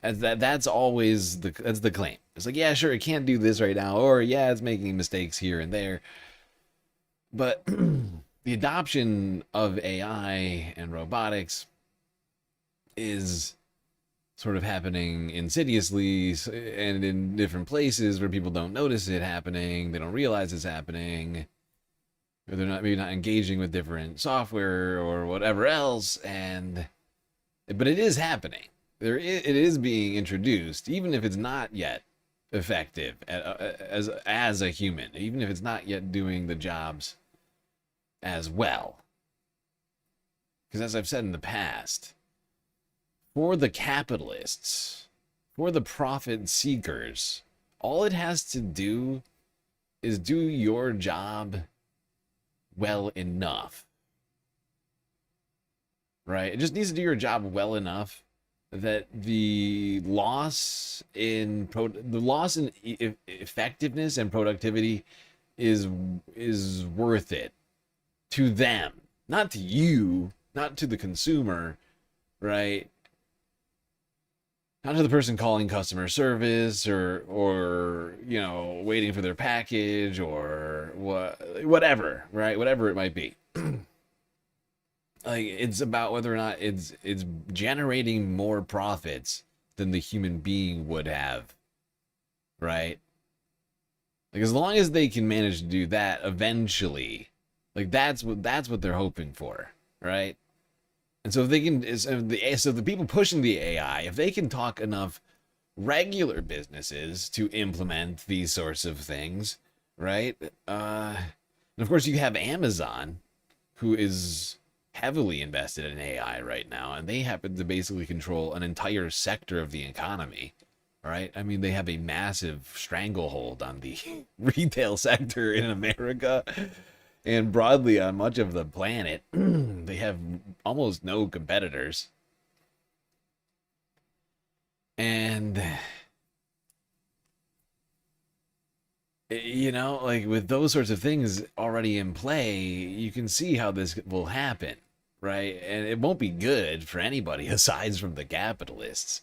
That's always that's the claim. It's like, yeah, sure, it can't do this right now, or yeah, it's making mistakes here and there. But the adoption of AI and robotics is sort of happening insidiously and in different places where people don't notice it happening, they don't realize it's happening, or they're maybe not engaging with different software or whatever else. But it is happening. It is being introduced, even if it's not yet effective as a human, even if it's not yet doing the jobs as well. Because as I've said in the past, for the capitalists, for the profit seekers, all it has to do is do your job well enough, right? It just needs to do your job well enough that the loss in effectiveness and productivity is worth it to them, not to you, not to the consumer, right? Not to the person calling customer service or you know, waiting for their package or whatever, right? Whatever it might be. Like, it's about whether or not it's generating more profits than the human being would have, right? Like, as long as they can manage to do that eventually, like, that's what they're hoping for, right? And so if they can, so the people pushing the AI, if they can talk enough regular businesses to implement these sorts of things, right? And of course you have Amazon, who is heavily invested in AI right now, and they happen to basically control an entire sector of the economy, right? I mean, they have a massive stranglehold on the retail sector in America. and broadly on much of the planet, they have almost no competitors. And, you know, like with those sorts of things already in play, you can see how this will happen, right? And it won't be good for anybody aside from the capitalists,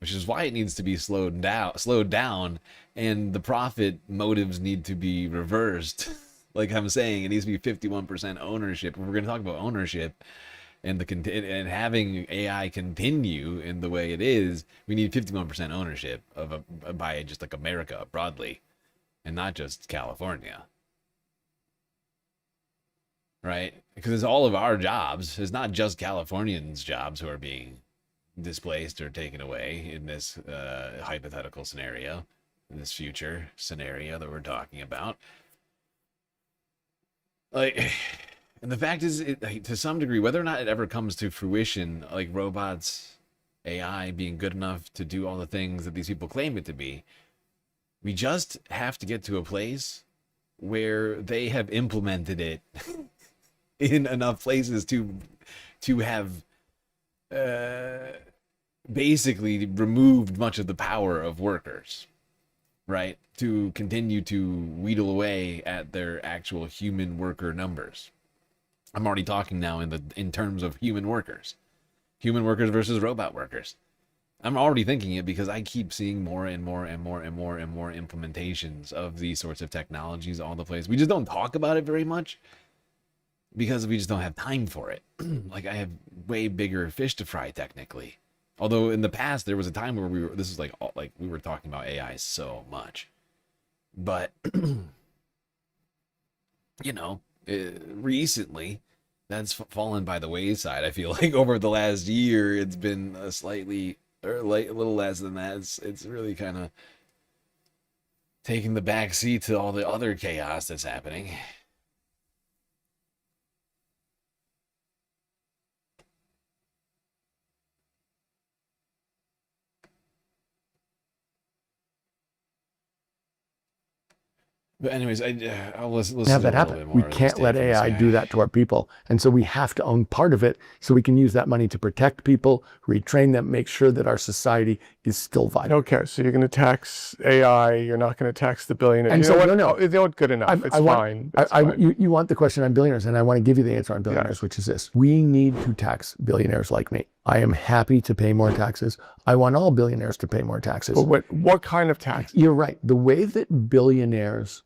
which is why it needs to be slowed down, and the profit motives need to be reversed. Like I'm saying, it needs to be 51% ownership. If we're going to talk about ownership and and having AI continue in the way it is, we need 51% ownership by just like America broadly, and not just California, right? Because it's all of our jobs. It's not just Californians' jobs who are being displaced or taken away in this hypothetical scenario, in this future scenario that we're talking about. Like, and the fact is, to some degree, whether or not it ever comes to fruition, like robots, AI being good enough to do all the things that these people claim it to be, we just have to get to a place where they have implemented it in enough places to have basically removed much of the power of workers, right? To continue to wheedle away at their actual human worker numbers. I'm already talking now in terms of human workers versus robot workers. I'm already thinking it because I keep seeing more and more implementations of these sorts of technologies all the place. We just don't talk about it very much because we just don't have time for it. Like, I have way bigger fish to fry technically. Although in the past there was a time where we were talking about AI so much. But you know, recently that's fallen by the wayside. I feel like over the last year it's been a little less than that. It's really kind of taking the back seat to all the other chaos that's happening. But anyways, I'll listen Have to that a little bit happen. more We of this can't let take from this AI guy. do that to our people. And so we have to own part of it so we can use that money to protect people, retrain them, make sure that our society is still vital. Okay, so you're going to tax AI, you're not going to tax the billionaires. And you so, know what? no. You know what? Good enough. It's fine. It's fine. You want the question on billionaires, and I want to give you the answer on billionaires, which is this. We need to tax billionaires like me. I am happy to pay more taxes. I want all billionaires to pay more taxes. But what kind of tax? You're right. The way that billionaires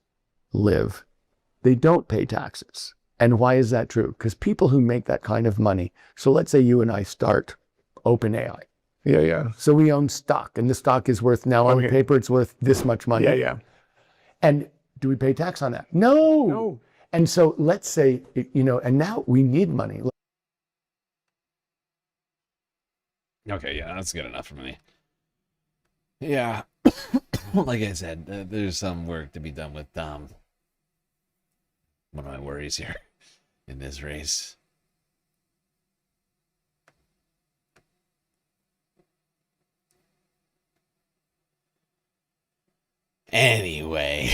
live, they don't pay taxes. And why is that true? Because people who make that kind of money, so let's say you and I start OpenAI. Yeah. So we own stock, and the stock is worth, now on paper, it's worth this much money. Yeah. And do we pay tax on that? No. And so let's say, and now we need money. Okay, yeah, that's good enough for me. Yeah, like I said, there's some work to be done with one of my worries here in this race. Anyway.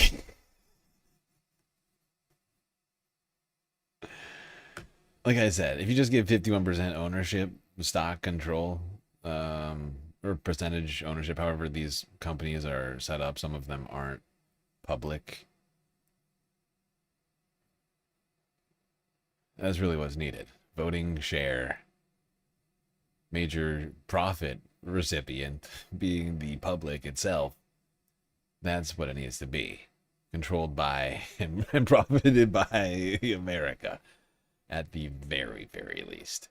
Like I said, if you just give 51% ownership, stock control, or percentage ownership, however these companies are set up, some of them aren't public. That's really what's needed. Voting share. Major profit recipient being the public itself. That's what it needs to be. Controlled by and profited by America. At the very, very least.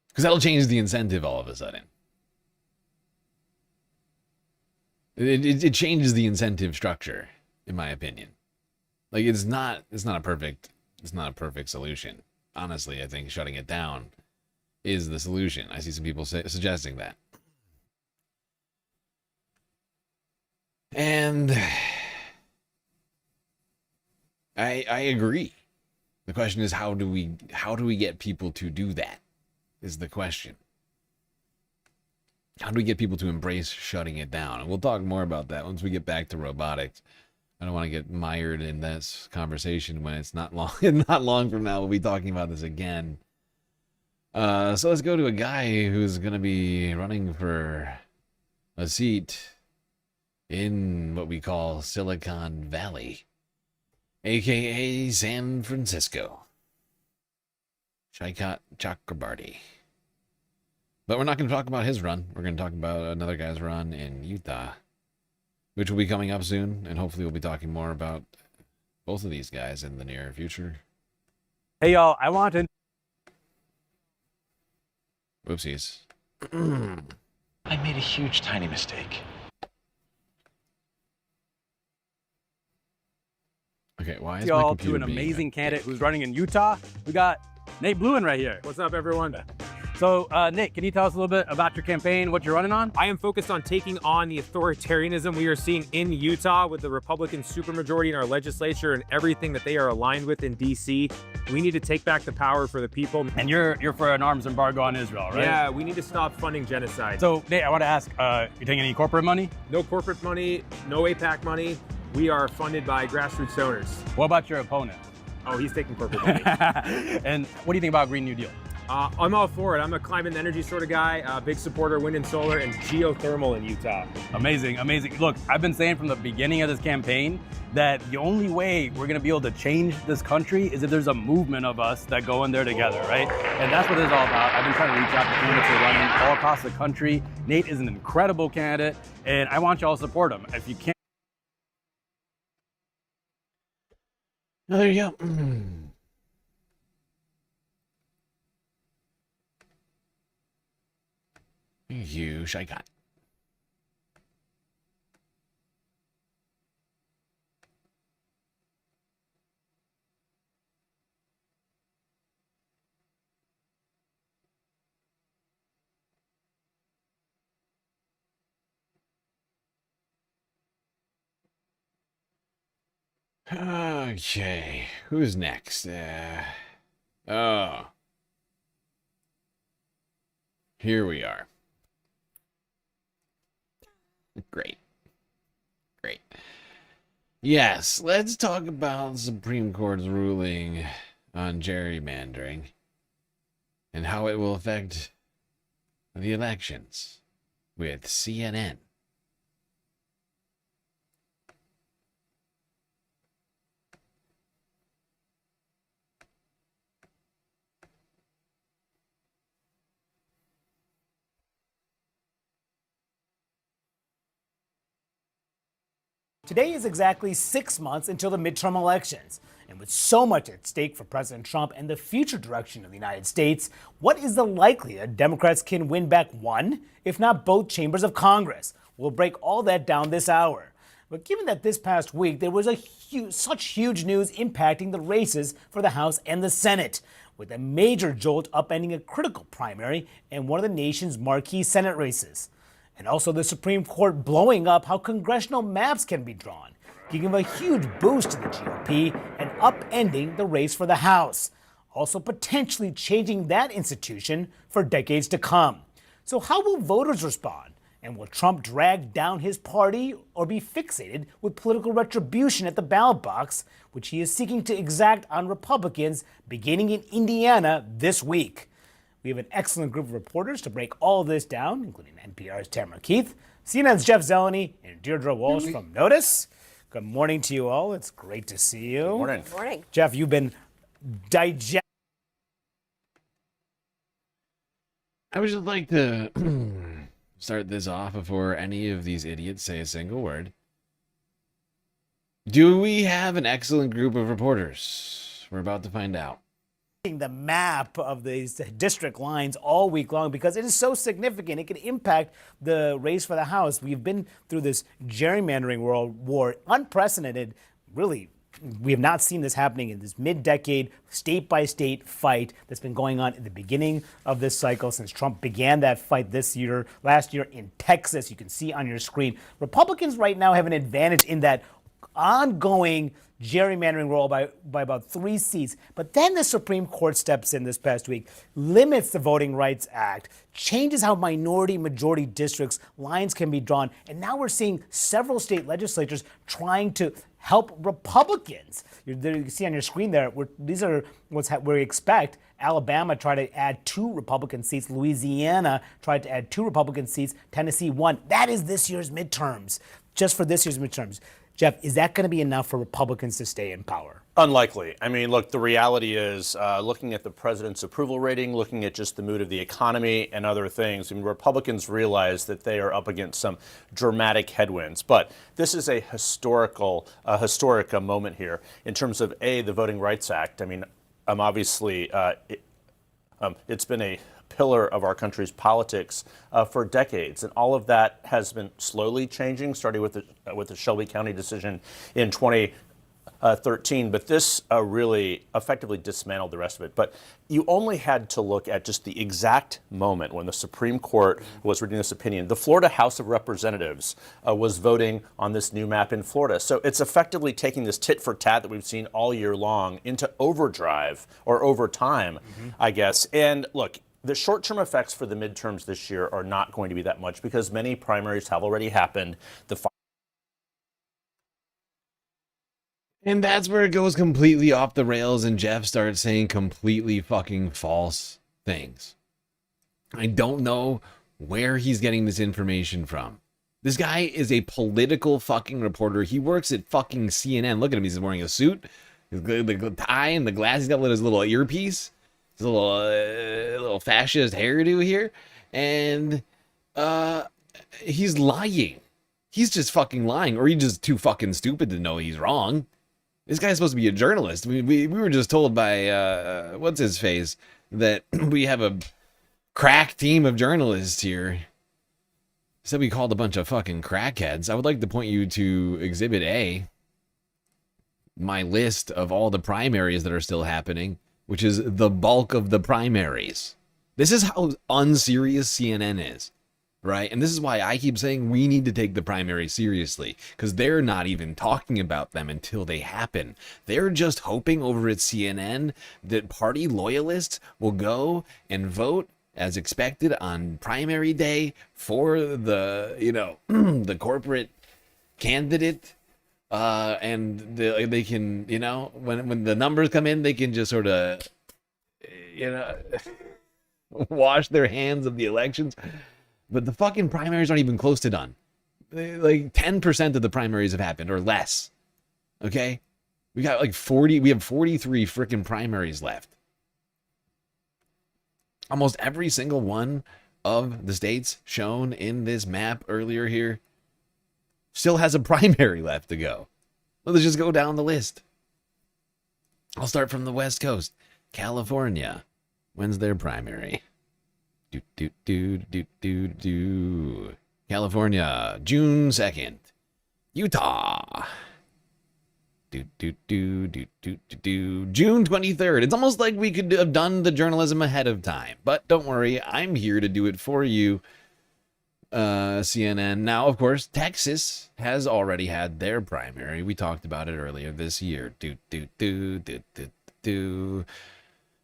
Because that'll change the incentive all of a sudden. It changes the incentive structure, in my opinion. Like, it's not a perfect solution. Honestly, I think shutting it down is the solution. I see some people suggesting that. And I agree. The question is, how do we get people to do that? Is the question. How do we get people to embrace shutting it down? And we'll talk more about that once we get back to robotics. I don't want to get mired in this conversation when it's not long. Not long from now, we'll be talking about this again. So let's go to a guy who's going to be running for a seat in what we call Silicon Valley, aka San Francisco. Shaikat Chakrabarti. But we're not going to talk about his run. We're going to talk about another guy's run in Utah, which will be coming up soon, and hopefully we'll be talking more about both of these guys in the near future. Hey, y'all, I want to... Whoopsies. I made a huge, tiny mistake. Okay, why is y'all my to computer an being amazing candidate who's running in Utah. We got Nate Bluen right here. What's up, everyone? So, Nate, can you tell us a little bit about your campaign, what you're running on? I am focused on taking on the authoritarianism we are seeing in Utah with the Republican supermajority in our legislature and everything that they are aligned with in D.C. We need to take back the power for the people. And you're for an arms embargo on Israel, right? Yeah, we need to stop funding genocide. So, Nate, I want to ask, you taking any corporate money? No corporate money, no APAC money. We are funded by grassroots donors. What about your opponent? Oh, he's taking corporate money. And what do you think about Green New Deal? I'm all for it. I'm a climate and energy sort of guy, big supporter of wind and solar and geothermal in Utah. Amazing, amazing. Look, I've been saying from the beginning of this campaign that the only way we're gonna be able to change this country is if there's a movement of us that go in there together, right? And that's what it's all about. I've been trying to reach out to candidates who are running all across the country. Nate is an incredible candidate, and I want y'all to support him. If you can't. Oh, there you go. You Shaikat. Okay, who's next? Oh, here we are. Great. Yes, let's talk about the Supreme Court's ruling on gerrymandering and how it will affect the elections with CNN. Today is exactly 6 months until the midterm elections. And with so much at stake for President Trump and the future direction of the United States, what is the likelihood Democrats can win back one, if not both, chambers of Congress? We'll break all that down this hour. But given that this past week there was such huge news impacting the races for the House and the Senate, with a major jolt upending a critical primary and one of the nation's marquee Senate races. And also the Supreme Court blowing up how congressional maps can be drawn, giving a huge boost to the GOP and upending the race for the House, also potentially changing that institution for decades to come. So how will voters respond? And will Trump drag down his party or be fixated with political retribution at the ballot box, which he is seeking to exact on Republicans beginning in Indiana this week? We have an excellent group of reporters to break all of this down, including NPR's Tamara Keith, CNN's Jeff Zeleny, and Deirdre Walsh from Notice. Good morning to you all. It's great to see you. Good morning. Good morning. Jeff, you've been digesting. I would just like to start this off before any of these idiots say a single word. Do we have an excellent group of reporters? We're about to find out. The map of these district lines all week long because it is so significant. It can impact the race for the House. We've been through this gerrymandering war, unprecedented, really. We have not seen this happening in this mid-decade, state-by-state fight that's been going on at the beginning of this cycle since Trump began that fight last year in Texas. You can see on your screen. Republicans right now have an advantage in that ongoing gerrymandering role by about 3 seats. But then the Supreme Court steps in this past week, limits the Voting Rights Act, changes how minority-majority districts lines can be drawn, and now we're seeing several state legislatures trying to help Republicans. You see on your screen there, these are what we expect. Alabama tried to add 2 Republican seats. Louisiana tried to add 2 Republican seats. Tennessee 1. That is this year's midterms, just for this year's midterms. Jeff, is that going to be enough for Republicans to stay in power? Unlikely. I mean, look, the reality is, looking at the president's approval rating, looking at just the mood of the economy and other things, I mean, Republicans realize that they are up against some dramatic headwinds. But this is a historic moment here in terms of, A, the Voting Rights Act. I mean, obviously, it's been a pillar of our country's politics for decades, and all of that has been slowly changing, starting with the Shelby County decision in 2013. But this really effectively dismantled the rest of it. But you only had to look at just the exact moment when the Supreme Court was reading this opinion. The Florida House of Representatives was voting on this new map in Florida. So it's effectively taking this tit for tat that we've seen all year long into overdrive or overtime, I guess. And look, the short-term effects for the midterms this year are not going to be that much because many primaries have already happened. And that's where it goes completely off the rails and Jeff starts saying completely fucking false things. I don't know where he's getting this information from. This guy is a political fucking reporter. He works at fucking CNN. Look at him. He's wearing a suit, the tie and the glasses. He's got his little earpiece. A little fascist hairdo here, and he's lying. He's just fucking lying, or he's just too fucking stupid to know he's wrong. This guy's supposed to be a journalist. We were just told by what's his face that we have a crack team of journalists here. Said we called a bunch of fucking crackheads. I would like to point you to Exhibit A, my list of all the primaries that are still happening, which is the bulk of the primaries. This is how unserious CNN is, right? And this is why I keep saying we need to take the primaries seriously, because they're not even talking about them until they happen. They're just hoping over at CNN that party loyalists will go and vote as expected on primary day for the, the corporate candidate. And they can, when the numbers come in, they can just sort of, wash their hands of the elections. But the fucking primaries aren't even close to done. Like 10% of the primaries have happened or less. Okay? We got like 43 freaking primaries left. Almost every single one of the states shown in this map earlier here still has a primary left to go. Well, let's just go down the list. I'll start from the West Coast. California. When's their primary? California, June 2nd. Utah. June 23rd. It's almost like we could have done the journalism ahead of time. But don't worry, I'm here to do it for you. CNN. Now, of course, Texas has already had their primary. We talked about it earlier this year.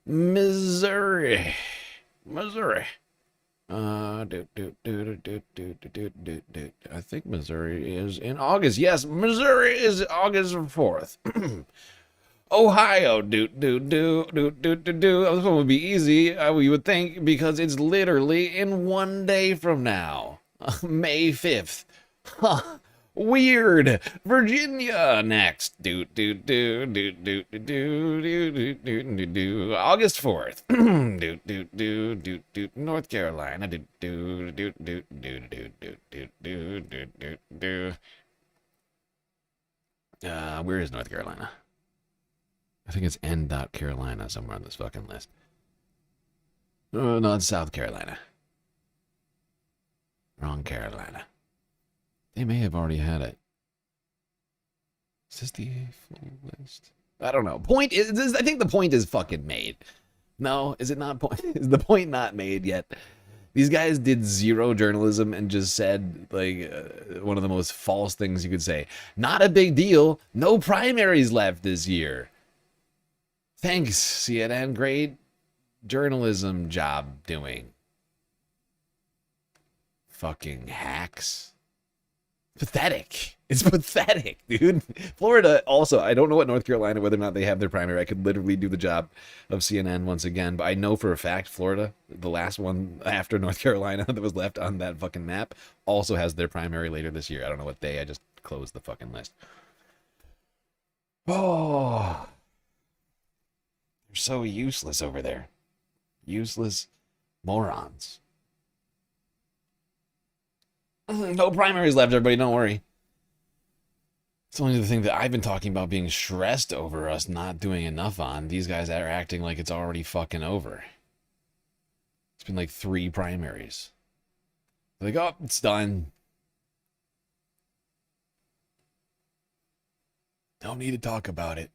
Missouri. I think Missouri is in August. Yes, Missouri is August 4th. Ohio, This one would be easy, you would think, because it's literally in 1 day from now, May 5th. Huh. Weird. Virginia next. August 4th. North Carolina. Where is North Carolina? I think it's N. Carolina somewhere on this fucking list. Oh, no, it's South Carolina. Wrong Carolina. They may have already had it. Is this the full list? I don't know. Point is, I think the point is fucking made. No, is it not? Is the point not made yet? These guys did zero journalism and just said, like, one of the most false things you could say. Not a big deal. No primaries left this year. Thanks, CNN. Great journalism job doing. Fucking hacks. Pathetic. It's pathetic, dude. Florida also, I don't know what North Carolina, whether or not they have their primary. I could literally do the job of CNN once again, but I know for a fact Florida, the last one after North Carolina that was left on that fucking map, also has their primary later this year. I don't know what day. I just closed the fucking list. Oh. They're so useless over there. Useless morons. No primaries left, everybody. Don't worry. It's only the thing that I've been talking about being stressed over us not doing enough on. These guys are acting like it's already fucking over. It's been like 3 primaries. They're like, oh, it's done. Don't need to talk about it.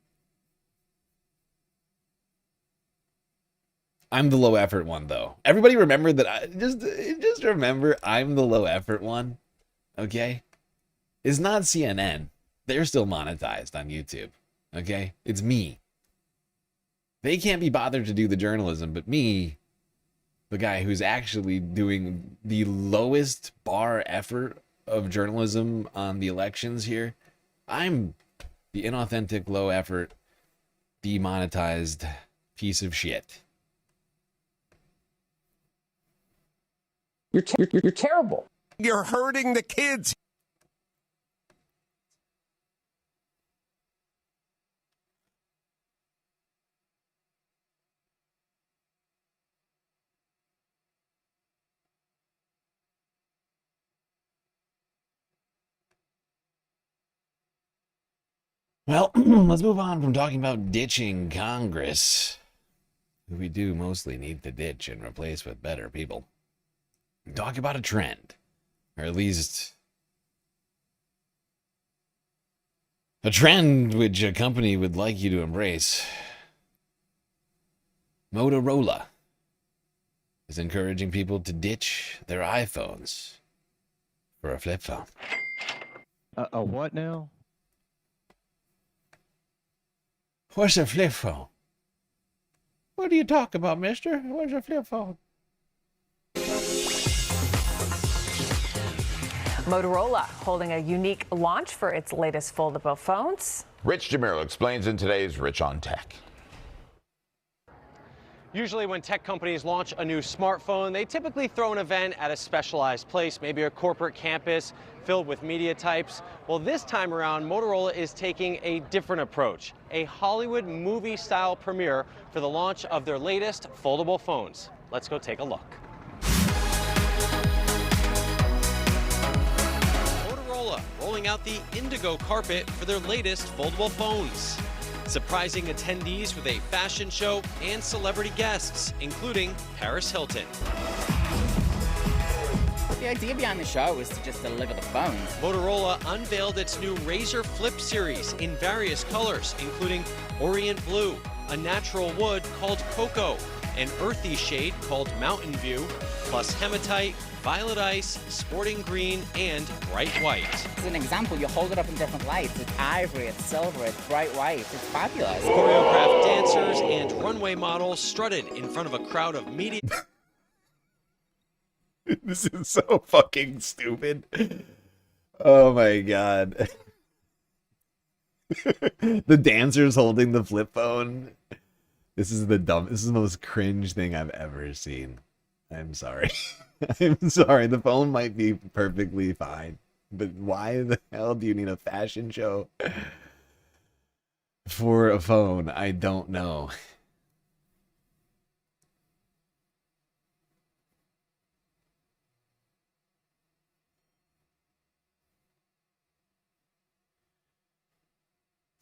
I'm the low effort one, though. Everybody remember that. Just remember, I'm the low effort one. Okay? It's not CNN. They're still monetized on YouTube. Okay? It's me. They can't be bothered to do the journalism, but me, the guy who's actually doing the lowest bar effort of journalism on the elections here, I'm the inauthentic, low effort, demonetized piece of shit. You're terrible. You're hurting the kids. Well, let's move on from talking about ditching Congress, who we do mostly need to ditch and replace with better people. Talk about a trend, or at least a trend which a company would like you to embrace. Motorola is encouraging people to ditch their iPhones for a flip phone. A what now? What's a flip phone? What do you talk about, mister? What's a flip phone? Motorola holding a unique launch for its latest foldable phones. Rich Jamiro explains in today's Rich on Tech. Usually when tech companies launch a new smartphone, they typically throw an event at a specialized place, maybe a corporate campus filled with media types. Well, this time around, Motorola is taking a different approach, a Hollywood movie-style premiere for the launch of their latest foldable phones. Let's go take a look. Motorola rolling out the Indigo carpet for their latest foldable phones, surprising attendees with a fashion show and celebrity guests, including Paris Hilton. The idea behind the show was to just deliver the phones. Motorola unveiled its new Razr Flip series in various colors, including Orient Blue, a natural wood called Cocoa, an earthy shade called Mountain View, plus Hematite, Violet Ice, Sporting Green, and Bright White. As an example, you hold it up in different lights. It's ivory, it's silver, it's bright white. It's fabulous. Choreographed dancers and runway models strutted in front of a crowd of media. This is so fucking stupid. Oh my god. The dancers holding the flip phone. This is the most cringe thing I've ever seen. I'm sorry. I'm sorry. The phone might be perfectly fine, but why the hell do you need a fashion show for a phone? I don't know.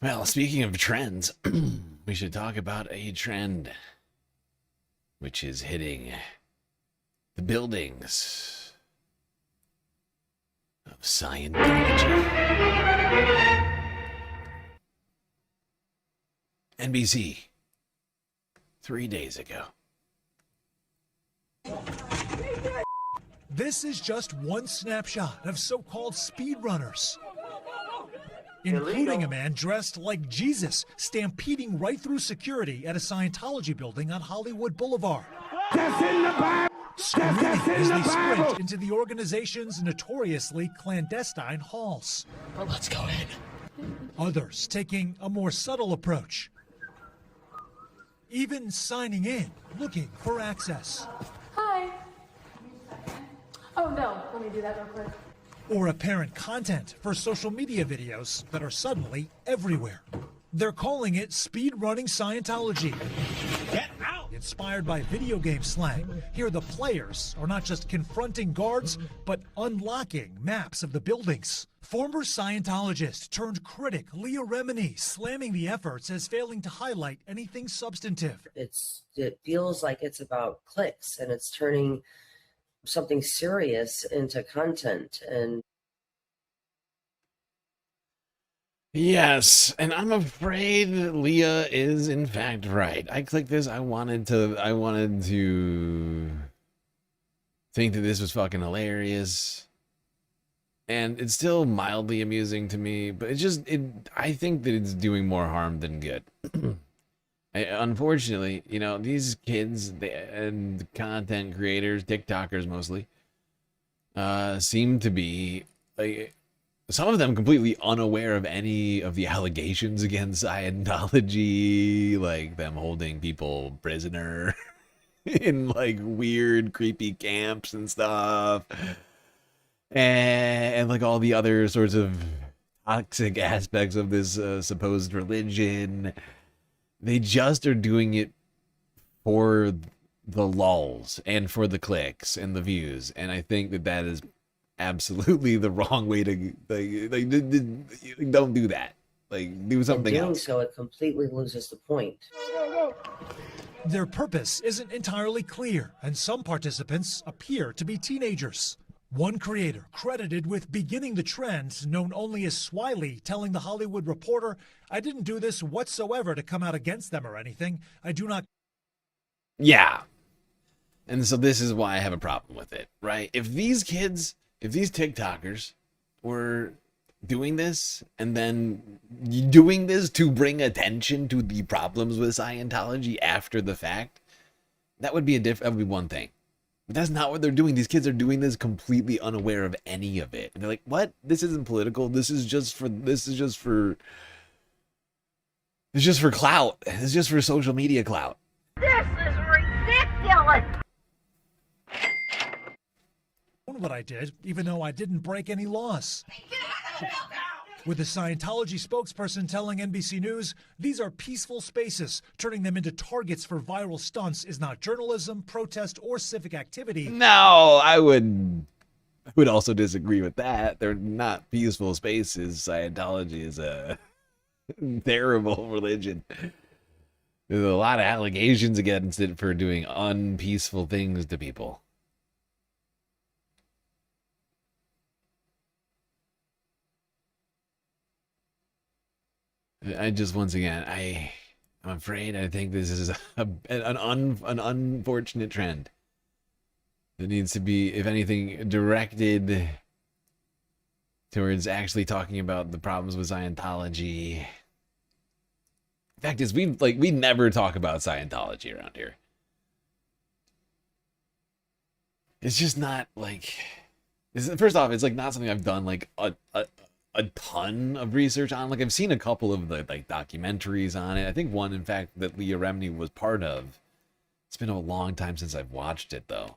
Well, speaking of trends, we should talk about a trend which is hitting the buildings of Scientology. NBC, 3 days ago. This is just one snapshot of so-called speedrunners, including a man dressed like Jesus stampeding right through security at a Scientology building on Hollywood Boulevard. Screaming as they sprint into the organization's notoriously clandestine halls. But let's go in. Others taking a more subtle approach, even signing in, looking for access. Hi. Oh no, let me do that real quick. Or apparent content for social media videos that are suddenly everywhere. They're calling it speedrunning Scientology. Get out! Inspired by video game slang, here the players are not just confronting guards, but unlocking maps of the buildings. Former Scientologist turned critic Leah Remini slamming the efforts as failing to highlight anything substantive. It feels like it's about clicks, and it's turning something serious into content. And yes, and I'm afraid Leah is in fact right. I clicked this. I wanted to think that this was fucking hilarious, and it's still mildly amusing to me. But I think that it's doing more harm than good. Unfortunately, you know, these kids and content creators, TikTokers mostly, seem to be like, some of them completely unaware of any of the allegations against Scientology, like them holding people prisoner in like weird, creepy camps and stuff, and like all the other sorts of toxic aspects of this supposed religion. They just are doing it for the lulz and for the clicks and the views, and I think that is absolutely the wrong way to don't do that. Like, do something else. So it completely loses the point. Their purpose isn't entirely clear, and some participants appear to be teenagers. One creator credited with beginning the trend, known only as Swiley, telling The Hollywood Reporter, "I didn't do this whatsoever to come out against them or anything. I do not." Yeah. And so this is why I have a problem with it, right? If these TikTokers were doing this and then doing this to bring attention to the problems with Scientology after the fact, that would be one thing. But that's not what they're doing. These kids are doing this completely unaware of any of it. And they're like, what? This isn't political. This is just for clout. It's just for social media clout. This is ridiculous! What I did, even though I didn't break any laws. With a Scientology spokesperson telling NBC News, these are peaceful spaces. Turning them into targets for viral stunts is not journalism, protest, or civic activity. No, I would also disagree with that. They're not peaceful spaces. Scientology is a terrible religion. There's a lot of allegations against it for doing unpeaceful things to people. Once again, I'm afraid I think this is an unfortunate trend that needs to be, if anything, directed towards actually talking about the problems with Scientology. The fact is, we never talk about Scientology around here. It's just not like, first off, it's like not something I've done like a ton of research on. Like, I've seen a couple of the like documentaries on it. I think one, in fact, that Leah Remini was part of. It's been a long time since I've watched it, though.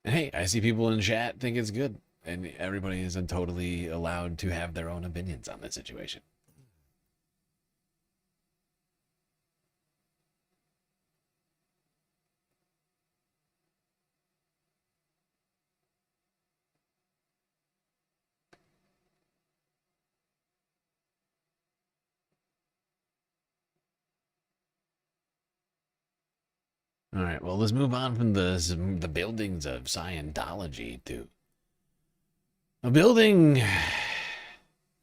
And hey, I see people in chat think it's good, and everybody is totally allowed to have their own opinions on this situation. All All right, well, let's move on from the buildings of Scientology to a building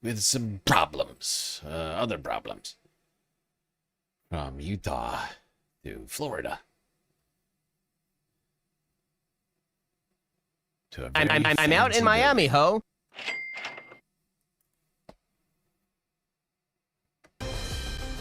with some problems, other problems. From Utah to Florida. To I'm out in Miami, ho.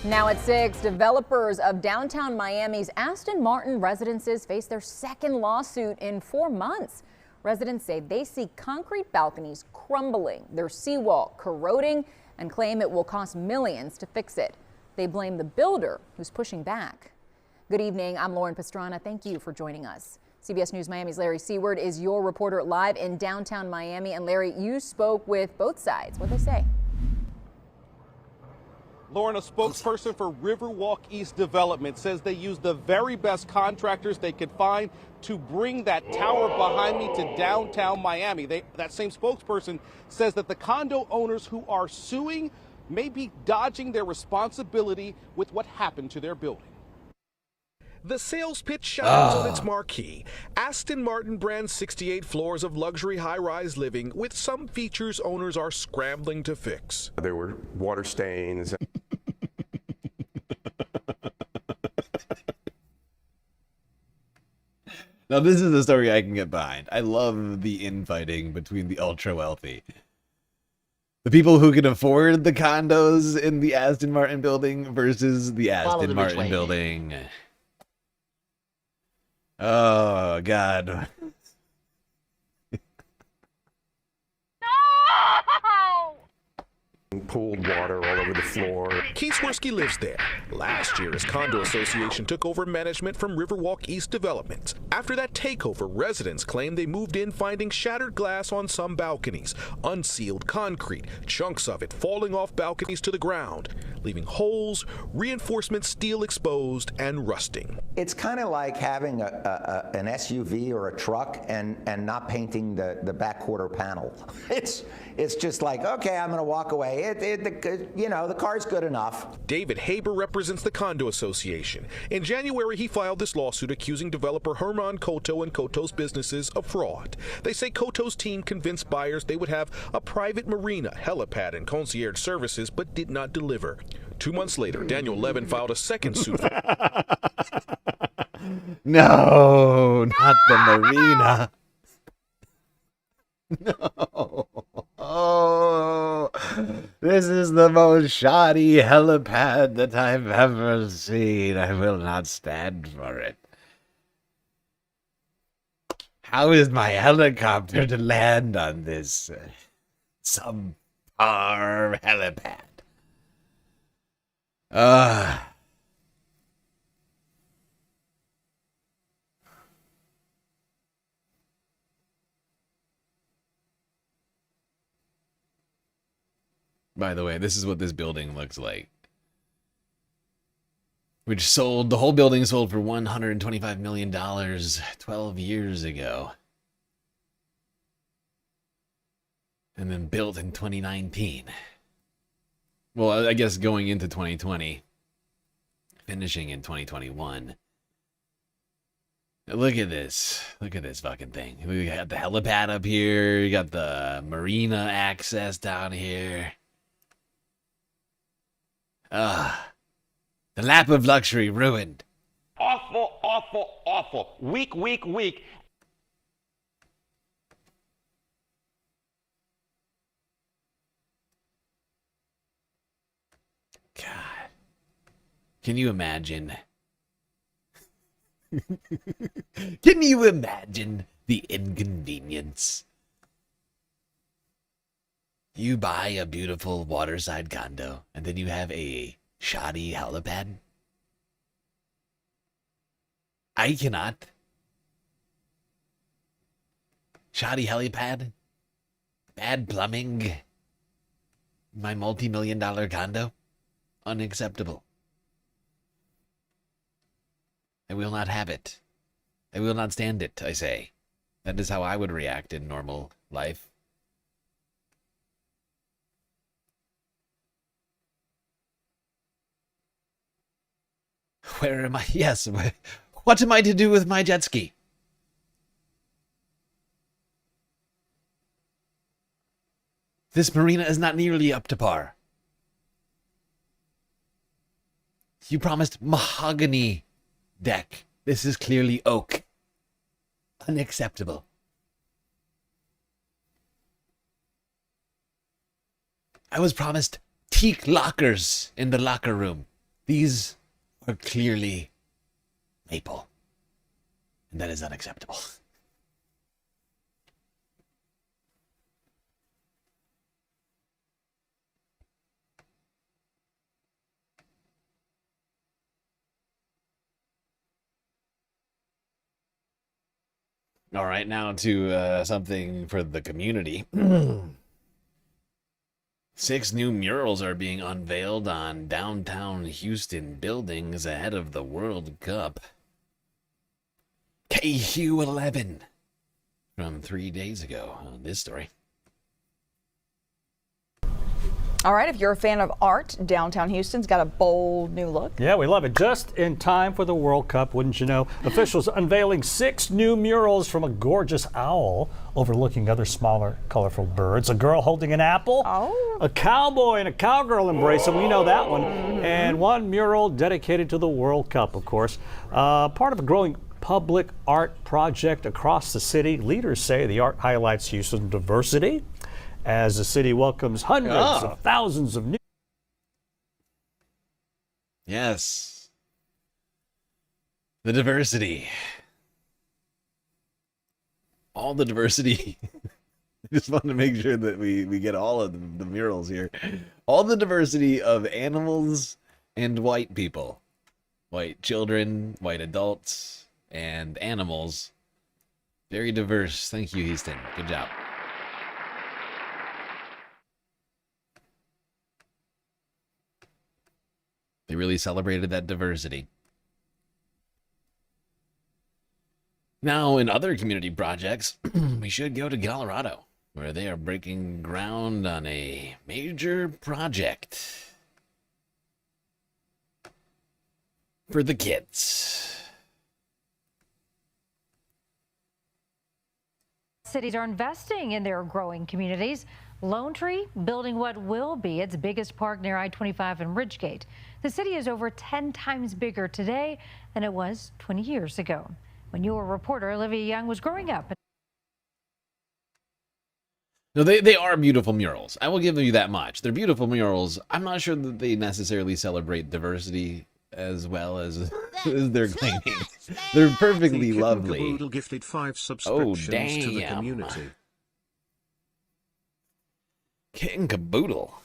Now at 6, developers of downtown Miami's Aston Martin residences face their second lawsuit in 4 months. Residents say they see concrete balconies crumbling, their seawall corroding, and claim it will cost millions to fix it. They blame the builder who's pushing back. Good evening, I'm Lauren Pastrana. Thank you for joining us. CBS News Miami's Larry Seward is your reporter live in downtown Miami. And Larry, you spoke with both sides. What'd they say? Lauren, a spokesperson for Riverwalk East Development, says they used the very best contractors they could find to bring that tower behind me to downtown Miami. That same spokesperson says that the condo owners who are suing may be dodging their responsibility with what happened to their building. The sales pitch shines on its marquee. Aston Martin brand's 68 floors of luxury high-rise living with some features owners are scrambling to fix. There were water stains. Now, this is a story I can get behind. I love the infighting between the ultra-wealthy. The people who can afford the condos in the Aston Martin building versus the Aston Martin building. Oh, God. Pooled water all over the floor. Keith Swirsky lives there. Last year, his condo association took over management from Riverwalk East Development. After that takeover, residents claimed they moved in finding shattered glass on some balconies, unsealed concrete, chunks of it falling off balconies to the ground, leaving holes, reinforcement steel exposed, and rusting. It's kind of like having an SUV or a truck and not painting the back quarter panel. It's just like, okay, I'm going to walk away. The car's good enough. David Haber represents the condo association. In January, he filed this lawsuit accusing developer Herman Koto and Koto's businesses of fraud. They say Koto's team convinced buyers they would have a private marina, helipad, and concierge services, but did not deliver. 2 months later, Daniel Levin filed a second suit. No, not the marina. No. Oh, this is the most shoddy helipad that I've ever seen. I will not stand for it. How is my helicopter to land on this subpar helipad? By the way, this is what this building looks like. Which sold, the whole building sold for $125 million 12 years ago. And then built in 2019. Well, I guess going into 2020. Finishing in 2021. Look at this. Look at this fucking thing. We got the helipad up here. You got the marina access down here. The lap of luxury ruined. Awful, awful, awful. Weak, weak, weak. God. Can you imagine? Can you imagine the inconvenience? You buy a beautiful waterside condo, and then you have a shoddy helipad? I cannot. Shoddy helipad? Bad plumbing? My multi-million-dollar condo? Unacceptable. I will not have it. I will not stand it, I say. That is how I would react in normal life. Where am I? Yes, What am I to do with my jet ski? This marina is not nearly up to par. You promised mahogany deck. This is clearly oak. Unacceptable. I was promised teak lockers in the locker room. These are clearly maple. And that is unacceptable. All right, now to something for the community. 6 new murals are being unveiled on downtown Houston buildings ahead of the World Cup. KU11 from 3 days ago on this story. All right, if you're a fan of art, downtown Houston's got a bold new look. Yeah, we love it. Just in time for the World Cup, wouldn't you know? Officials unveiling 6 new murals from a gorgeous owl overlooking other smaller, colorful birds. A girl holding an apple. Oh. A cowboy and a cowgirl embracing. We know that one. And one mural dedicated to the World Cup, of course. Part of a growing public art project across the city. Leaders say the art highlights Houston's diversity as the city welcomes hundreds of thousands of new. Yes. The diversity. All the diversity. I just want to make sure that we get all of the murals here. All the diversity of animals and white people. White children, white adults, and animals. Very diverse. Thank you, Houston. Good job. They really celebrated that diversity. Now, in other community projects, we should go to Colorado, where they are breaking ground on a major project for the kids. Cities are investing in their growing communities. Lone Tree building what will be its biggest park near I-25 in Ridgegate. The city is over 10 times bigger today than it was 20 years ago, when your reporter Olivia Young was growing up. No, they are beautiful murals. I will give you that much. They're beautiful murals. I'm not sure that they necessarily celebrate diversity as well as they're claiming. They're perfectly lovely. Caboodle gifted 5 subscriptions to the community. Kitten Caboodle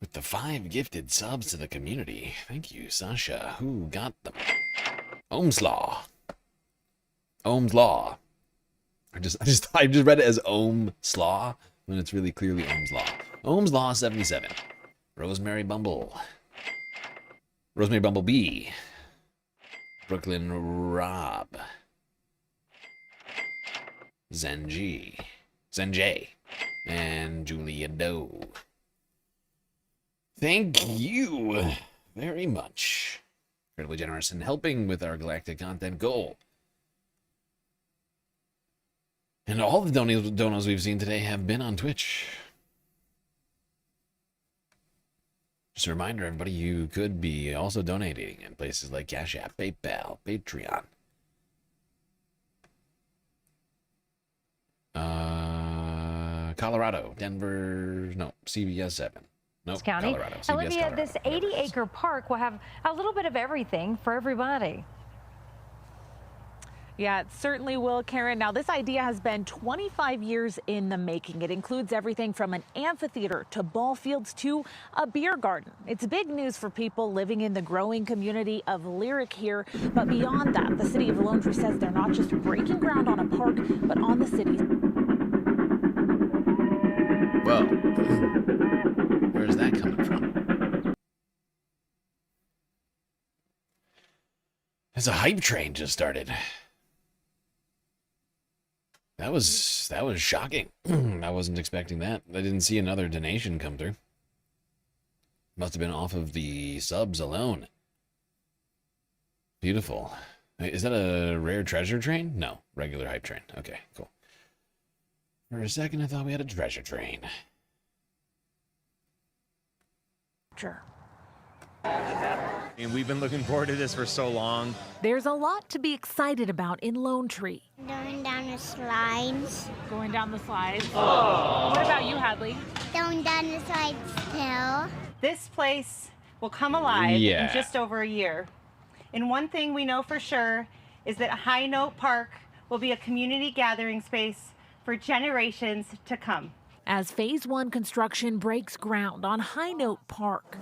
with the 5 gifted subs to the community. Thank you, Sasha. Who got them? Ohm's Law. Ohm's Law. I just read it as Ohm's Law when it's really clearly Ohm's Law. Ohm's Law 77. Rosemary Bumble. Rosemary Bumblebee. Brooklyn Rob. Zenji. And Julia Doe. Thank you very much. Incredibly generous in helping with our Galactic content goal. And all the donos we've seen today have been on Twitch. Just a reminder, everybody, you could be also donating in places like Cash App, PayPal, Patreon. Colorado, Denver, no, CBS 7. Nope, County. Colorado. CBS Olivia, Colorado. this 80-acre park will have a little bit of everything for everybody. Yeah, it certainly will, Karen. Now, this idea has been 25 years in the making. It includes everything from an amphitheater to ball fields to a beer garden. It's big news for people living in the growing community of Lyric here. But beyond that, the city of Lone Tree says they're not just breaking ground on a park, but on the city's. Well, where's that coming from? There's a hype train just started. That was shocking. I wasn't expecting that. I didn't see another donation come through. Must have been off of the subs alone. Beautiful. Wait, is that a rare treasure train? No, regular hype train. Okay, cool. For a second, I thought we had a treasure train. Sure. And we've been looking forward to this for so long. There's a lot to be excited about in Lone Tree. Going down the slides. Going down the slides. Oh. What about you, Hadley? Going down the slides too. This place will come alive Yeah. in just over a year. And one thing we know for sure is that High Note Park will be a community gathering space for generations to come. As Phase 1 construction breaks ground on High Note Park,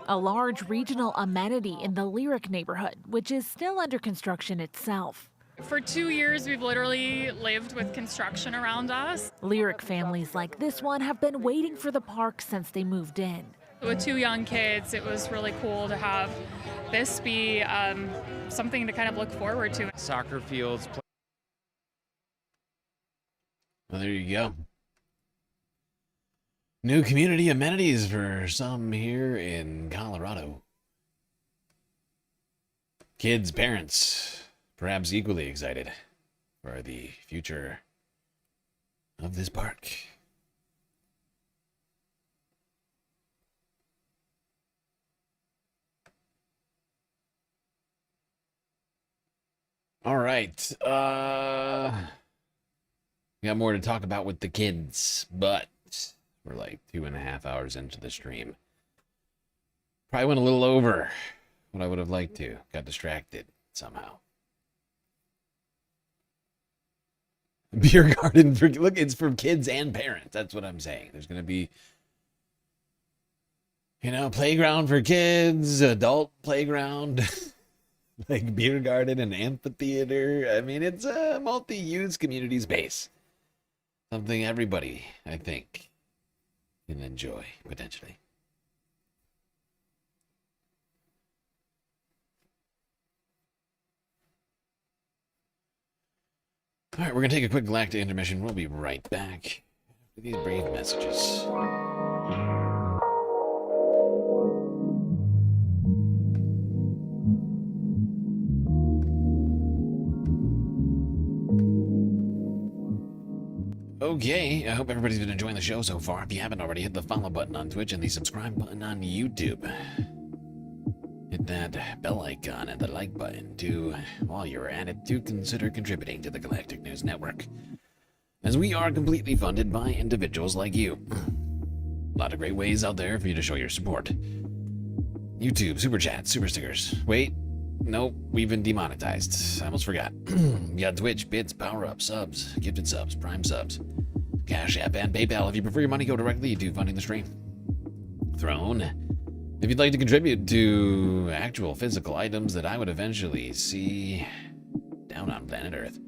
a large regional amenity in the Lyric neighborhood, which is still under construction itself. For 2 years, we've literally lived with construction around us. Lyric families like this one have been waiting for the park since they moved in. With 2 young kids, it was really cool to have this be something to kind of look forward to. Soccer fields. Well, there you go. New community amenities for some here in Colorado. Kids, parents, perhaps equally excited for the future of this park. All right. We got more to talk about with the kids, but we're like 2.5 hours into the stream. Probably went a little over what I would have liked to. Got distracted somehow. Beer garden for, look, it's for kids and parents. That's what I'm saying. There's going to be, you know, playground for kids, adult playground. Like beer garden and amphitheater. I mean, it's a multi-use community space. Something everybody, I think, can enjoy, potentially. All right, we're going to take a quick Galactic intermission. We'll be right back with these brave messages. Okay, I hope everybody's been enjoying the show so far. If you haven't already, hit the follow button on Twitch and the subscribe button on YouTube. Hit that bell icon and the like button too, while you're at it, to consider contributing to the Galactic News Network, as we are completely funded by individuals like you. A lot of great ways out there for you to show your support. YouTube, Super Chats, Super Stickers. Wait, nope, we've been demonetized. I almost forgot. You got Twitch, bits, power-up, subs, gifted subs, prime subs, Cash App, and PayPal. If you prefer your money go directly to funding the stream. Throne. If you'd like to contribute to actual physical items that I would eventually see down on planet Earth.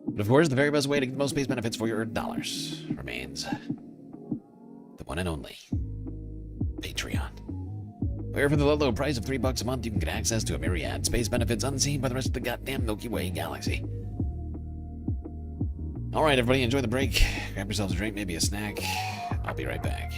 But of course, the very best way to get the most space benefits for your dollars remains the one and only Patreon. Where for the low price of $3 a month, you can get access to a myriad space benefits unseen by the rest of the goddamn Milky Way galaxy. All right, everybody, enjoy the break. Grab yourselves a drink, maybe a snack. I'll be right back.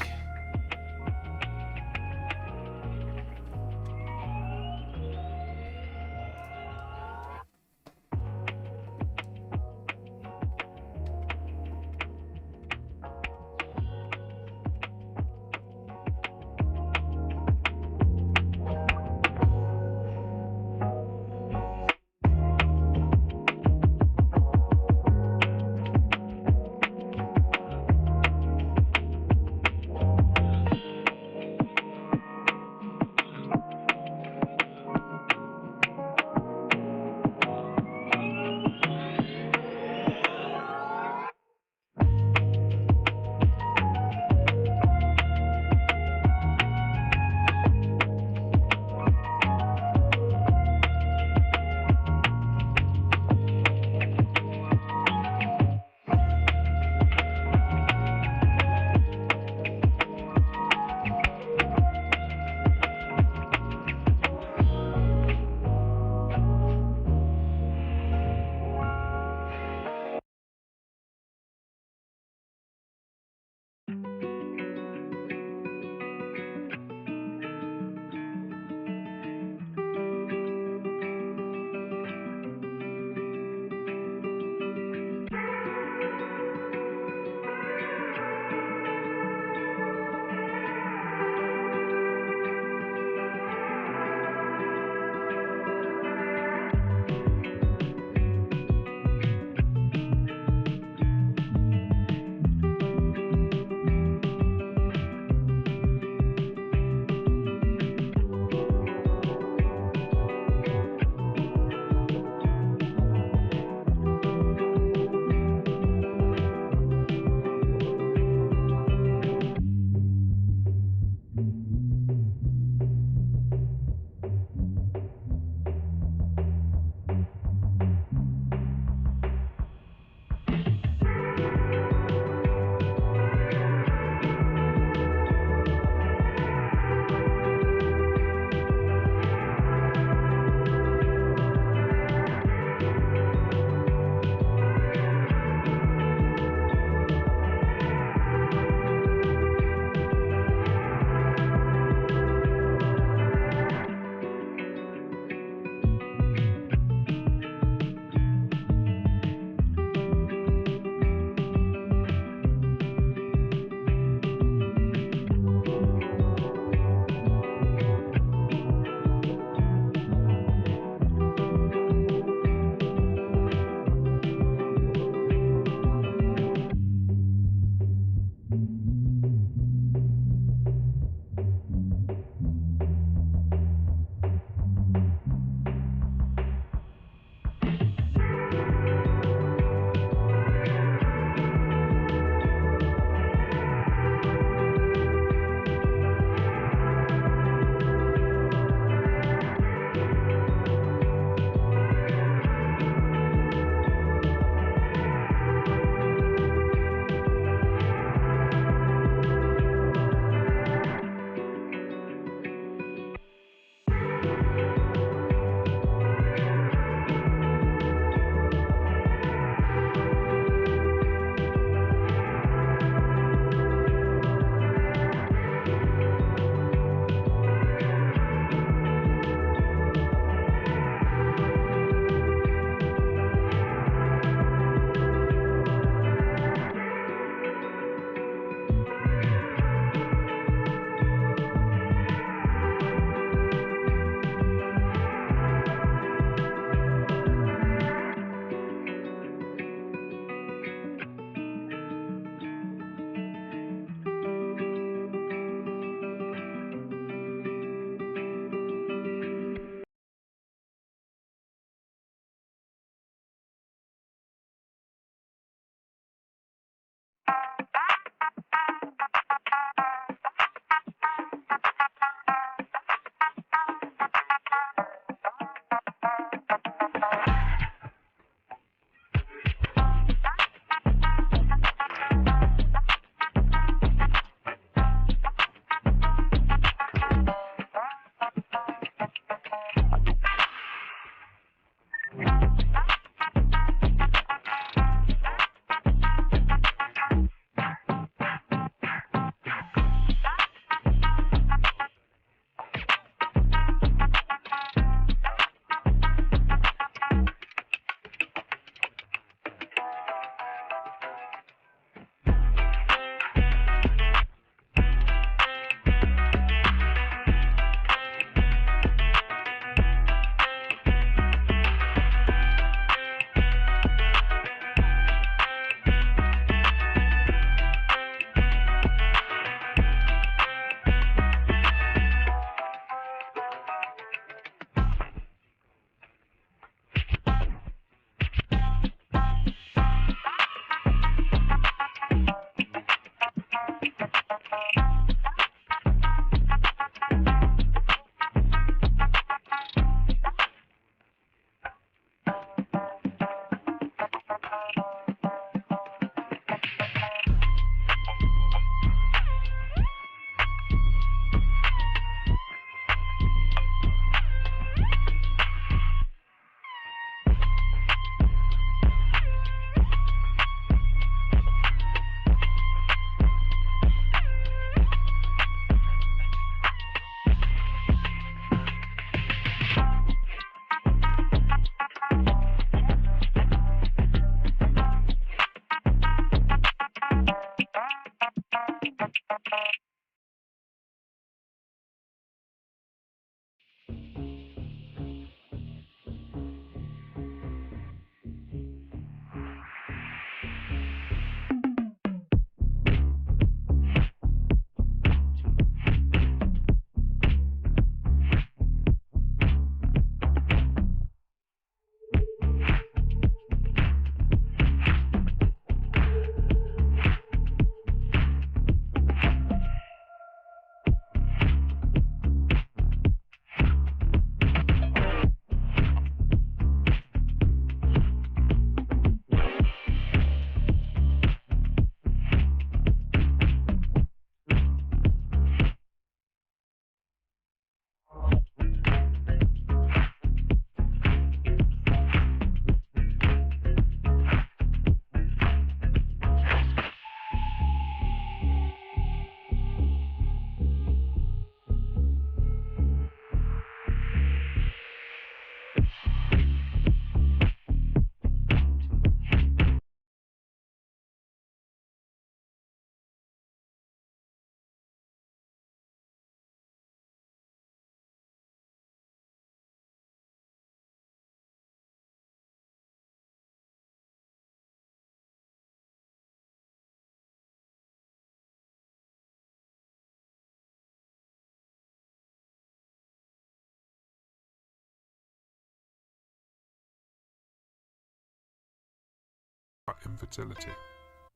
Infertility.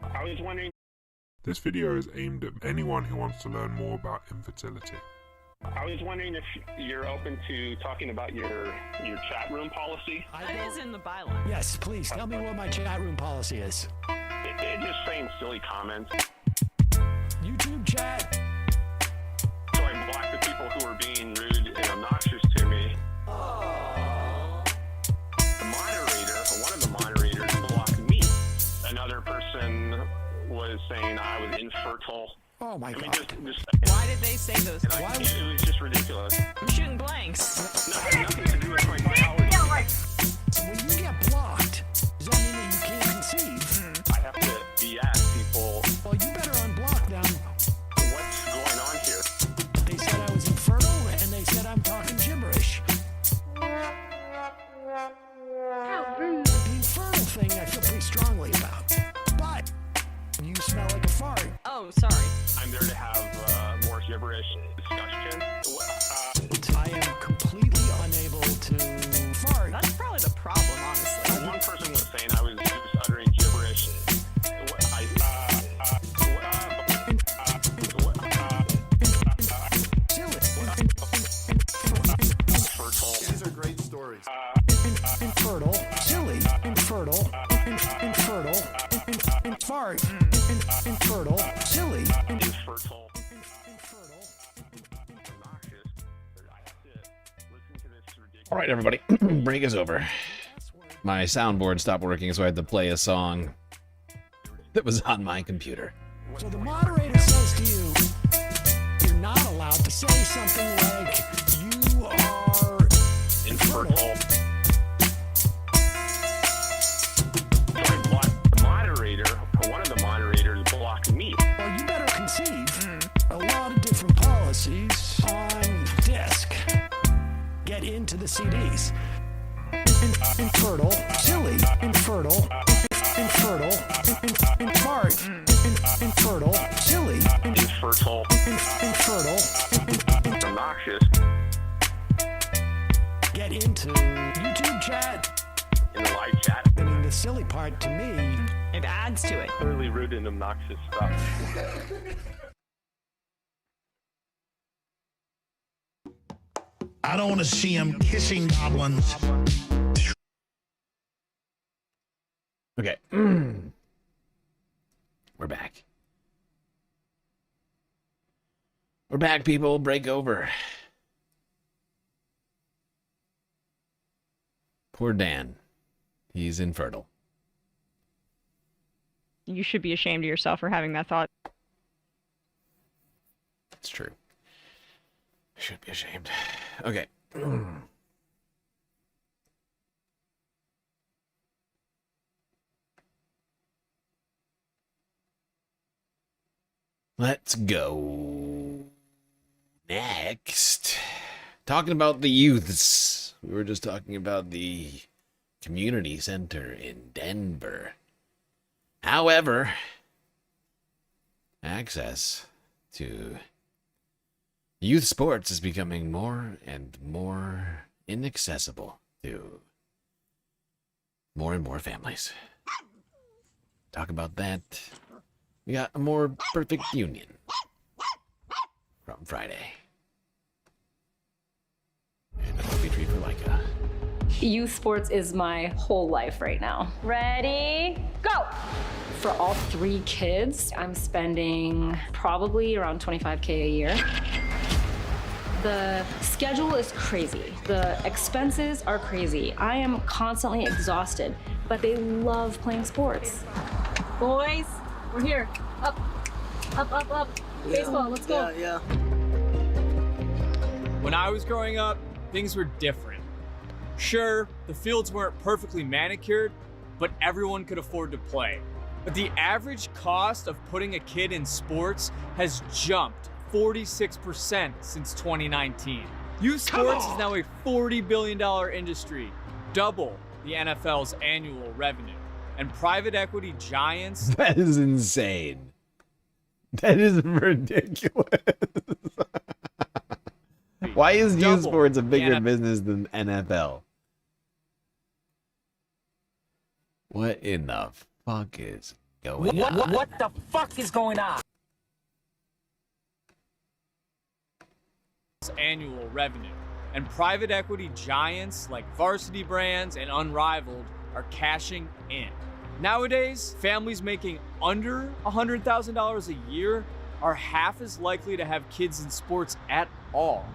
I was wondering. This video is aimed at anyone who wants to learn more about infertility. I was wondering if you're open to talking about your chat room policy. That is in the bylaw. Yes, please tell me what my chat room policy is. It just saying silly comments. YouTube chat. So I block the people who are being rude and obnoxious to me. The moderator, or one of the moderators, blocked me. Another person was saying I was infertile. Oh my God. Why did they say those things? Why? It was just ridiculous. I'm shooting blanks. No, it had nothing to do with my biology. So when you get blocked, does that mean that you can't conceive? I have to BS people. Well, you better unblock them. What's going on here? They said I was infertile, and they said I'm talking gibberish. The infertile thing I feel pretty strongly about. But you smell like a fart. Oh, sorry. I'm there to have more gibberish discussion. I am completely unable to fart. That's probably the problem, honestly. One person was saying I was just uttering gibberish. infertile, silly, infertile, infertile, fart, infertile, silly, Infertile. All right, everybody, break is over. My soundboard stopped working, so I had to play a song that was on my computer. So the moderator says to you, you're not allowed to say something like, you are infertile. The moderator, or one of the moderators, blocked me. Well, you better conceive a lot of different policies on disk. Get into the CDs. Infertile, silly, infertile, infertile, fart, infertile, silly, Infertile. infertile, Obnoxious. get into YouTube chat. In the live chat. I mean, the silly part to me, it adds to it. Clearly rude and obnoxious stuff. I don't want to see him kissing goblins. Okay. We're back. We're back, people. Break over. Poor Dan. He's infertile. You should be ashamed of yourself for having that thought. It's true. I should be ashamed. Okay. Let's go. Next. Talking about the youths. We were just talking about the community center in Denver. However, access to youth sports is becoming more and more inaccessible to more and more families. Talk about that. We got a more perfect union from Friday. And a movie treat for Leica. Youth sports is my whole life right now. Ready, go! For all 3 kids, I'm spending probably around $25K a year. The schedule is crazy. The expenses are crazy. I am constantly exhausted, but they love playing sports. Boys, we're here. Up, up, up, up. Baseball, let's go. Yeah. When I was growing up, things were different. Sure, the fields weren't perfectly manicured, but everyone could afford to play. But the average cost of putting a kid in sports has jumped 46% since 2019. Youth sports is now a $40 billion industry, double the NFL's annual revenue. And private equity giants... That is insane. That is ridiculous. Why is youth sports a bigger business than NFL? What in the fuck is going on? What the fuck is going on? Annual revenue. And private equity giants like Varsity Brands and Unrivaled are cashing in. Nowadays, families making under $100,000 a year are half as likely to have kids in sports at all.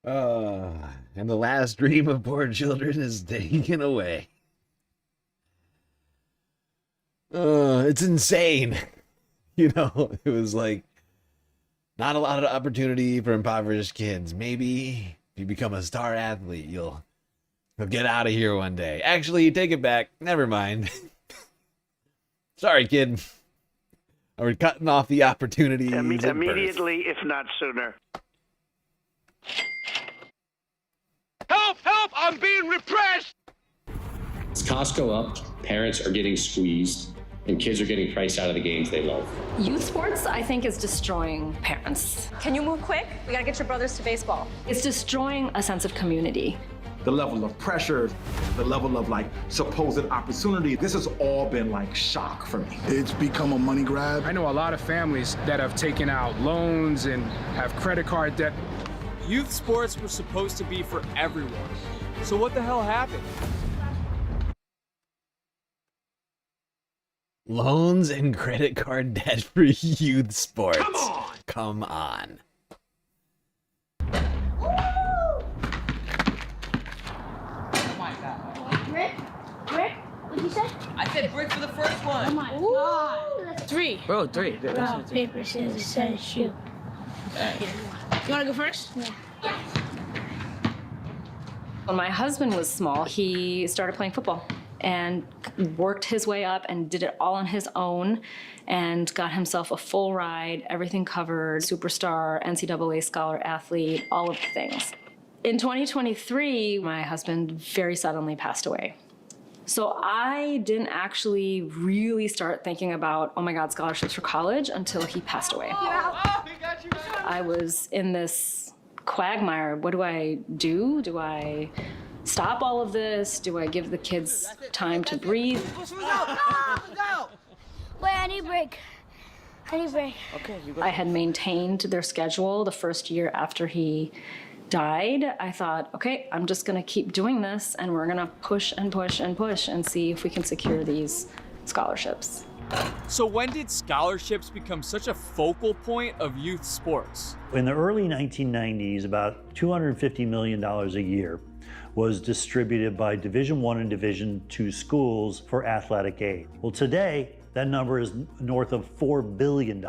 And the last dream of poor children is taken away. It's insane. You know, it was like not a lot of opportunity for impoverished kids. Maybe if you become a star athlete, you'll get out of here one day. Actually, take it back. Never mind. Sorry, kid. We're cutting off the opportunities. Immediately, if not sooner. Help! Help! I'm being repressed! As costs go up, parents are getting squeezed, and kids are getting priced out of the games they love. Youth sports, I think, is destroying parents. Can you move quick? We gotta get your brothers to baseball. It's destroying a sense of community. the level of pressure, the level of like supposed opportunity. This has all been like shock for me. It's become a money grab. I know a lot of families that have taken out loans and have credit card debt. Youth sports were supposed to be for everyone. So what the hell happened? Loans and credit card debt for youth sports. Come on! Come on. Brick? Brick? What'd you say? I said brick for the first one. Oh my God. 3. Bro, 3. Rock, paper, scissors, scissors, shoot. You want to go first? Yeah. When my husband was small, he started playing football and worked his way up and did it all on his own and got himself a full ride, everything covered, superstar, NCAA scholar athlete, all of the things. In 2023, my husband very suddenly passed away. So I didn't actually really start thinking about, oh my God, scholarships for college until he passed away. I was in this quagmire. What do I do? Do I stop all of this? Do I give the kids time to breathe? Wait, I need break. I need break. Okay, I had maintained their schedule the first year after he died. I thought, okay, I'm just gonna keep doing this and we're gonna push and push and push and see if we can secure these scholarships. So when did scholarships become such a focal point of youth sports? In the early 1990s, about $250 million a year was distributed by Division I and Division II schools for athletic aid. Well, today, that number is north of $4 billion.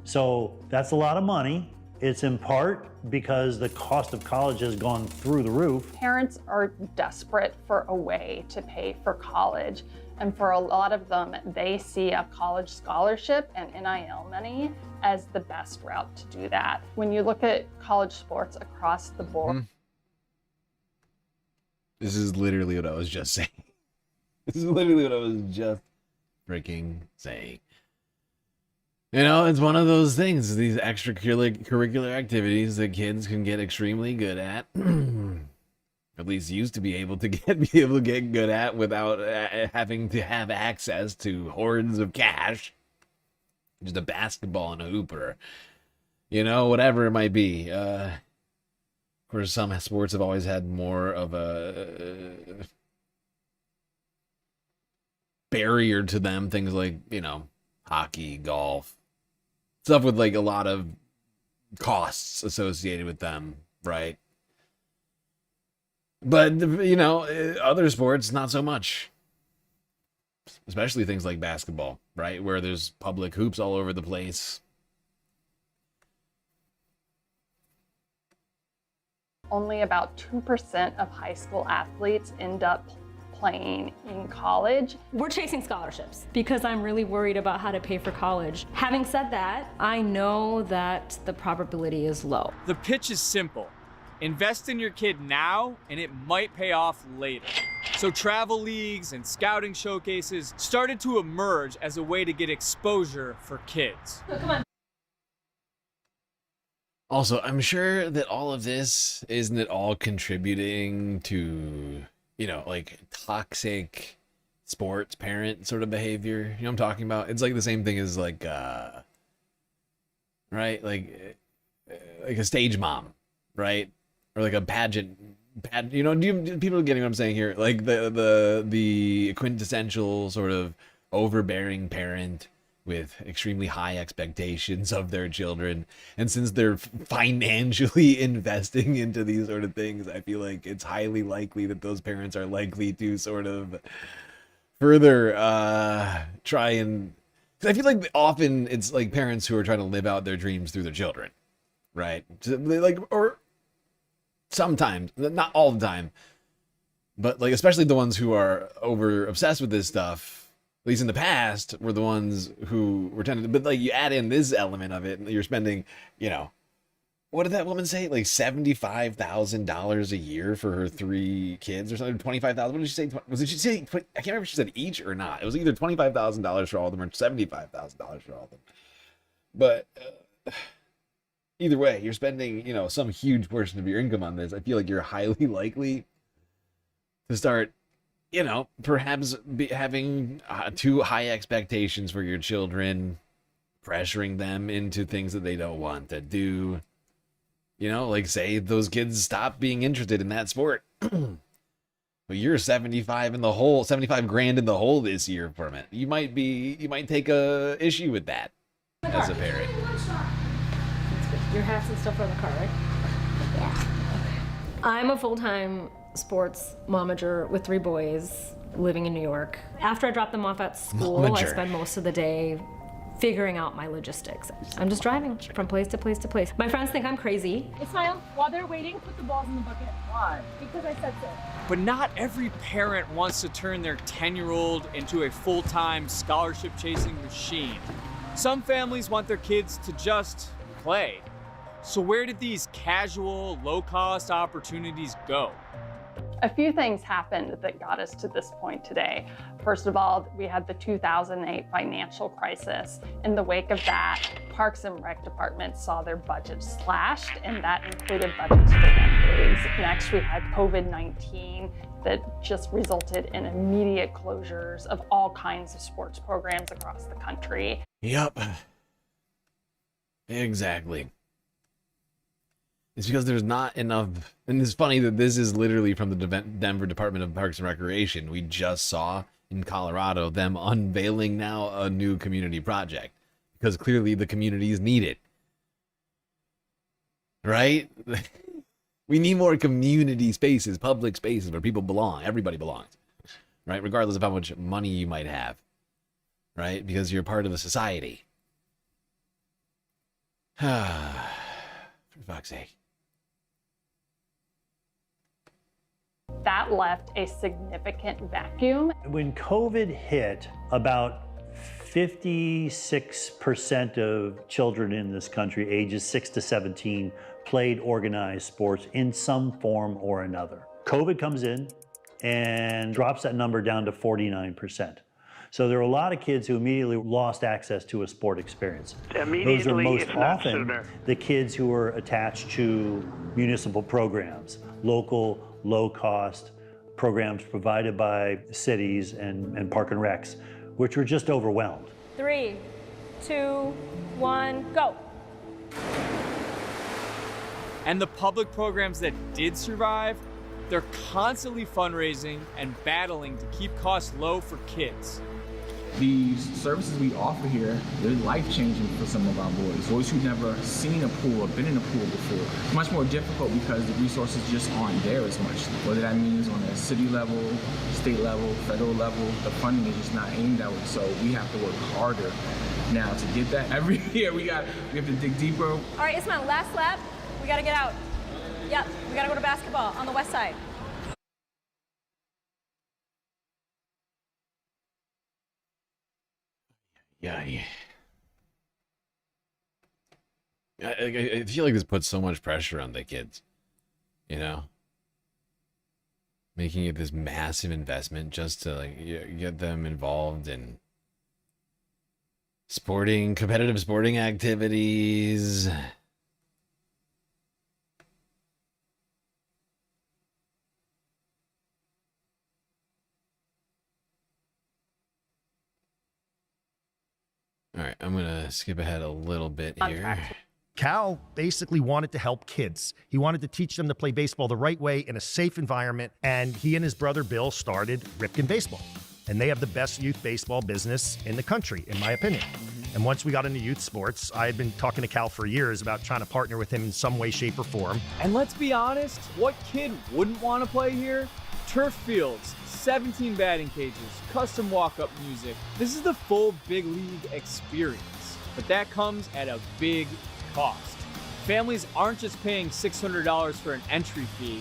So that's a lot of money. It's in part because the cost of college has gone through the roof. Parents are desperate for a way to pay for college. And for a lot of them, they see a college scholarship and NIL money as the best route to do that. When you look at college sports across the board. This is literally what I was just saying. This is literally what I was just freaking saying. You know, it's one of those things, these extracurricular activities that kids can get extremely good at. At least used to be able to get good at without having to have access to hordes of cash. Just a basketball and a hooper. You know, whatever it might be. Of course, some sports have always had more of a barrier to them. Things like, you know, hockey, golf. Stuff with like a lot of costs associated with them, right? But, you know, other sports, not so much. Especially things like basketball, right? Where there's public hoops all over the place. Only about 2% of high school athletes end up playing in college. We're chasing scholarships because I'm really worried about how to pay for college. Having said that, I know that the probability is low. The pitch is simple. Invest in your kid now, and it might pay off later. So travel leagues and scouting showcases started to emerge as a way to get exposure for kids. Oh, come on. Also, I'm sure that all of this, isn't it all contributing to, you know, like toxic sports parent sort of behavior? You know what I'm talking about? It's like the same thing as like, right? Like a stage mom, right? Or like a pageant, you know, people are getting what I'm saying here? Like the quintessential sort of overbearing parent with extremely high expectations of their children. And since they're financially investing into these sort of things, I feel like it's highly likely that those parents are likely to sort of further try and... Cause I feel like often it's like parents who are trying to live out their dreams through their children, right? Like, or sometimes, not all the time, but like especially the ones who are over obsessed with this stuff, at least in the past, were the ones who were tending to, but like you add in this element of it, and you're spending, you know, what did that woman say? Like $75,000 a year for her 3 kids or something? 25,000. What did she say? Was it she say? I can't remember if she said each or not. It was either $25,000 for all of them or $75,000 for all of them. But either way, you're spending, you know, some huge portion of your income on this. I feel like you're highly likely to start, perhaps having too high expectations for your children, pressuring them into things that they don't want to do. Like say those kids stop being interested in that sport. But you're 75 grand in the hole this year from it. You might take a issue with that as a parent. Your hats and stuff are in the car, right? Yeah. I'm a full-time sports momager with 3 boys living in New York. After I drop them off at school, I spend most of the day figuring out my logistics. I'm just driving from place to place to place. My friends think I'm crazy. Smile. While they're waiting, put the balls in the bucket. Why? Because I said so. But not every parent wants to turn their 10-year-old into a full-time scholarship-chasing machine. Some families want their kids to just play. So where did these casual, low-cost opportunities go? A few things happened that got us to this point today. First of all, we had the 2008 financial crisis. In the wake of that, Parks and Rec departments saw their budgets slashed, and that included budgets for rec leagues. Next, we had COVID-19 that just resulted in immediate closures of all kinds of sports programs across the country. Yep. Exactly. It's because there's not enough, and it's funny that this is literally from the Denver Department of Parks and Recreation. We just saw in Colorado them unveiling now a new community project because clearly the communities need it. Right? We need more community spaces, public spaces where people belong. Everybody belongs. Right? Regardless of how much money you might have. Right? Because you're part of a society. For fuck's sake. That left a significant vacuum. When COVID hit, about 56% of children in this country, ages 6 to 17, played organized sports in some form or another. COVID comes in and drops that number down to 49%. So there are a lot of kids who immediately lost access to a sport experience. Those are most often the kids who are attached to municipal programs, local, low-cost programs provided by cities and park and recs, which were just overwhelmed. 3, 2, 1, go. And the public programs that did survive, they're constantly fundraising and battling to keep costs low for kids. These services we offer here, they're life-changing for some of our boys. Boys who've never seen a pool or been in a pool before. It's much more difficult because the resources just aren't there as much. Whether that means on a city level, state level, federal level, the funding is just not aimed that way. So we have to work harder now to get that. Every year we have to dig deeper. All right, Ismail, last lap. We gotta get out. Yep, we gotta go to basketball on the west side. Yeah. I feel like this puts so much pressure on the kids, making it this massive investment just to get them involved in competitive sporting activities. All right, I'm going to skip ahead a little bit here. Cal basically wanted to help kids. He wanted to teach them to play baseball the right way in a safe environment, and he and his brother Bill started Ripken Baseball. And they have the best youth baseball business in the country, in my opinion. And once we got into youth sports, I had been talking to Cal for years about trying to partner with him in some way, shape, or form. And let's be honest, what kid wouldn't want to play here? Turf fields, 17 batting cages, custom walk-up music. This is the full big league experience, but that comes at a big cost. Families aren't just paying $600 for an entry fee.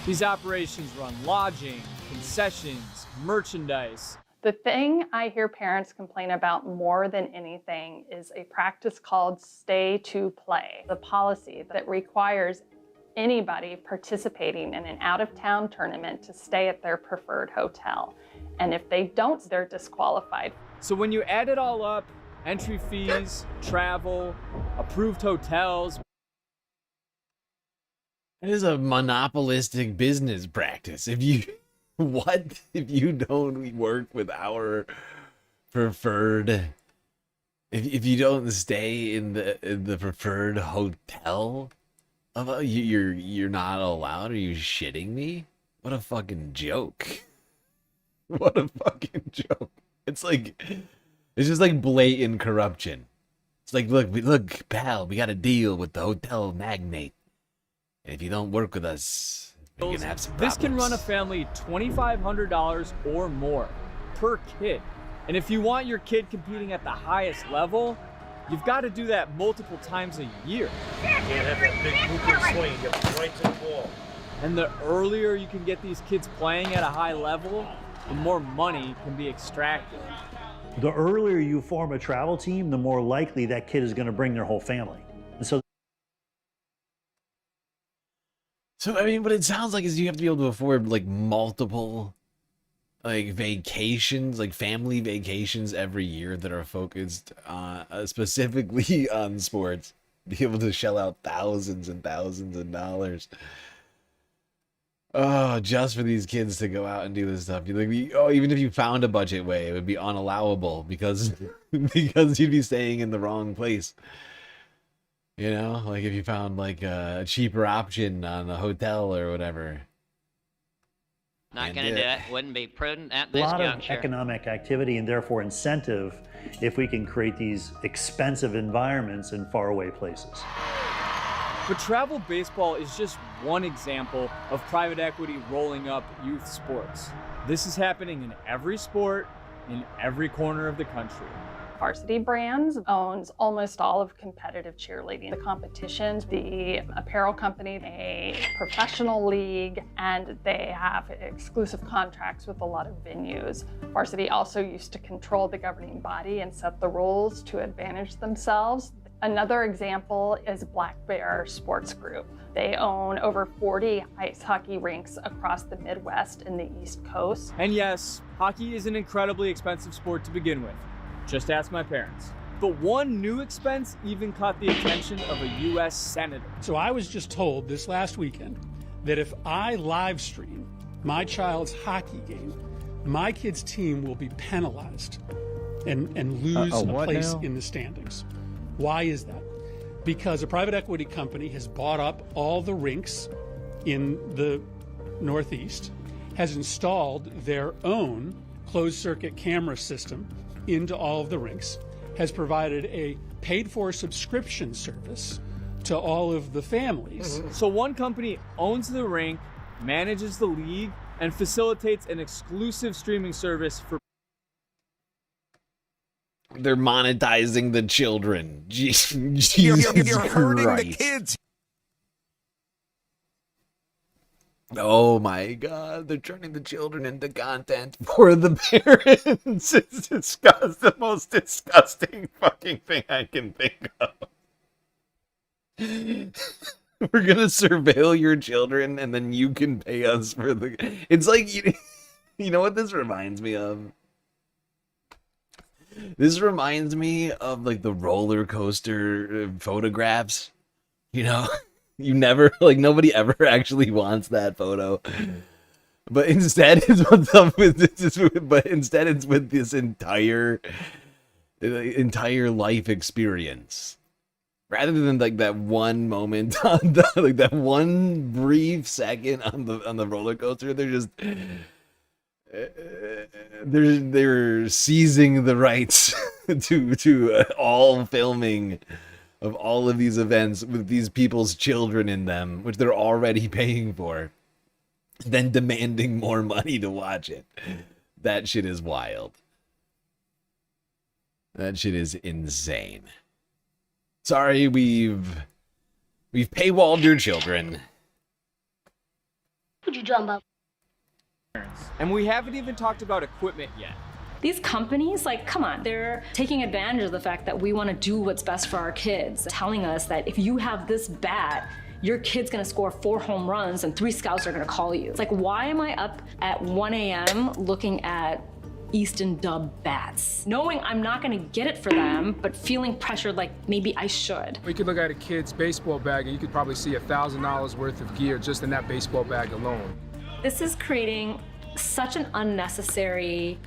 These operations run lodging, concessions, merchandise. The thing I hear parents complain about more than anything is a practice called stay to play, the policy that requires anybody participating in an out-of-town tournament to stay at their preferred hotel. And if they don't, they're disqualified. So when you add it all up, entry fees, travel, approved hotels. It is a monopolistic business practice. If you What if you don't work with our preferred? If you don't stay in the preferred hotel, you're not allowed? Are you shitting me? What a fucking joke! What a fucking joke! It's just like blatant corruption. It's like, look, pal, we got a deal with the hotel magnate, and if you don't work with us, you're gonna have some problems. This can run a family $2,500 or more per kid. And if you want your kid competing at the highest level, you've got to do that multiple times a year. You can't have that big looping swing, you get right to the ball. And the earlier you can get these kids playing at a high level, the more money can be extracted. The earlier you form a travel team, the more likely that kid is going to bring their whole family. And so I mean, what it sounds like is you have to be able to afford like multiple like vacations, like family vacations every year that are focused specifically on sports. Be able to shell out thousands and thousands of dollars. Oh, just for these kids to go out and do this stuff. Even if you found a budget way, it would be unallowable because you'd be staying in the wrong place. You know, like if you found like a cheaper option on a hotel or whatever. Not going to do it. Wouldn't be prudent at a this lot of juncture. economic activity and therefore incentive if we can create these expensive environments in faraway places. But travel baseball is just one example of private equity rolling up youth sports. This is happening in every sport, in every corner of the country. Varsity Brands owns almost all of competitive cheerleading. The competitions, the apparel company, a professional league, and they have exclusive contracts with a lot of venues. Varsity also used to control the governing body and set the rules to advantage themselves. Another example is Black Bear Sports Group. They own over 40 ice hockey rinks across the Midwest and the East Coast. And yes, hockey is an incredibly expensive sport to begin with. Just ask my parents. But one new expense even caught the attention of a U.S. senator. So I was just told this last weekend that if I live stream my child's hockey game, my kid's team will be penalized and lose a place in the standings. Why is that? Because a private equity company has bought up all the rinks in the Northeast, has installed their own closed-circuit camera system into all of the rinks, has provided a paid-for subscription service to all of the families. So one company owns the rink, manages the league, and facilitates an exclusive streaming service for. They're monetizing the children. Jesus You're hurting Christ. the kids. Oh my God, they're turning the children into content for the parents. It's the most disgusting fucking thing I can think of. We're gonna surveil your children and then you can pay us for the... It's like, you know what this reminds me of? This reminds me of like the roller coaster photographs. You know, you never, like nobody ever actually wants that photo. But instead it's what's up with this, but instead it's with this entire life experience. Rather than like that one moment on the, like that one brief second on the roller coaster, they're just they're seizing the rights to all filming of all of these events with these people's children in them, which they're already paying for, then demanding more money to watch it. That shit is wild. That shit is insane. Sorry, we've paywalled your children. What you talking about? And we haven't even talked about equipment yet. These companies, like, come on, they're taking advantage of the fact that we want to do what's best for our kids, telling us that if you have this bat, your kid's gonna score 4 home runs and 3 scouts are gonna call you. It's like, why am I up at 1 a.m. looking at Easton Dub bats, knowing I'm not gonna get it for them, but feeling pressured like maybe I should? You could look at a kid's baseball bag and you could probably see $1,000 worth of gear just in that baseball bag alone. This is creating such an unnecessary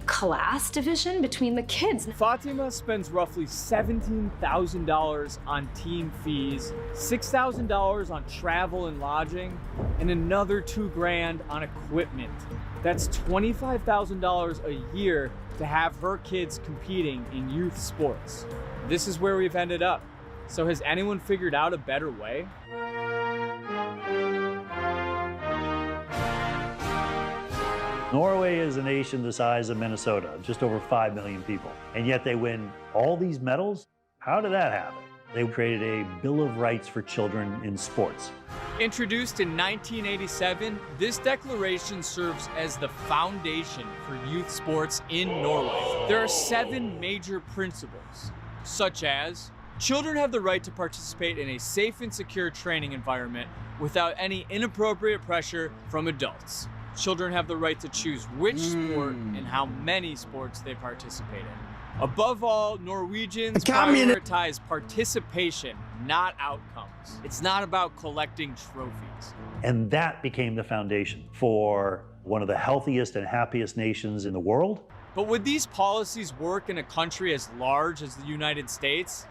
class division between the kids. Fatima spends roughly $17,000 on team fees, $6,000 on travel and lodging, and another $2,000 on equipment. That's $25,000 a year to have her kids competing in youth sports. This is where we've ended up. So has anyone figured out a better way? Norway is a nation the size of Minnesota, just over 5 million people, and yet they win all these medals? How did that happen? They created a Bill of Rights for children in sports. Introduced in 1987, this declaration serves as the foundation for youth sports in Norway. There are 7 major principles, such as children have the right to participate in a safe and secure training environment without any inappropriate pressure from adults. Children have the right to choose which sport and how many sports they participate in. Above all, Norwegians prioritize participation, not outcomes. It's not about collecting trophies. And that became the foundation for one of the healthiest and happiest nations in the world. But would these policies work in a country as large as the United States?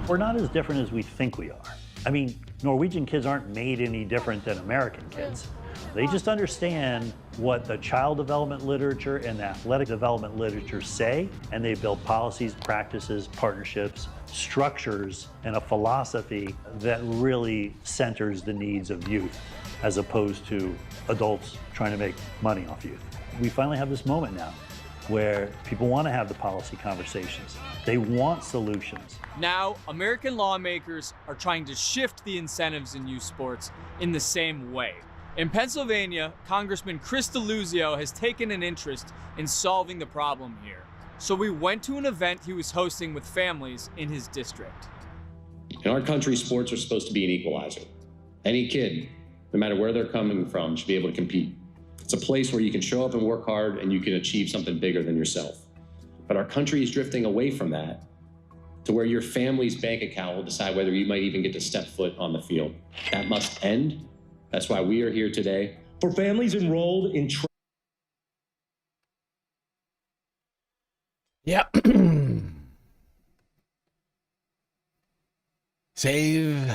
We're not as different as we think we are. I mean, Norwegian kids aren't made any different than American kids. They just understand what the child development literature and the athletic development literature say, and they build policies, practices, partnerships, structures, and a philosophy that really centers the needs of youth, as opposed to adults trying to make money off youth. We finally have this moment now where people want to have the policy conversations. They want solutions. Now, American lawmakers are trying to shift the incentives in youth sports in the same way. In Pennsylvania, Congressman Chris DeLuzio has taken an interest in solving the problem here. So we went to an event he was hosting with families in his district. In our country, sports are supposed to be an equalizer. Any kid, no matter where they're coming from, should be able to compete. It's a place where you can show up and work hard and you can achieve something bigger than yourself. But our country is drifting away from that to where your family's bank account will decide whether you might even get to step foot on the field. That must end. That's why we are here today. For families enrolled in Yeah. Save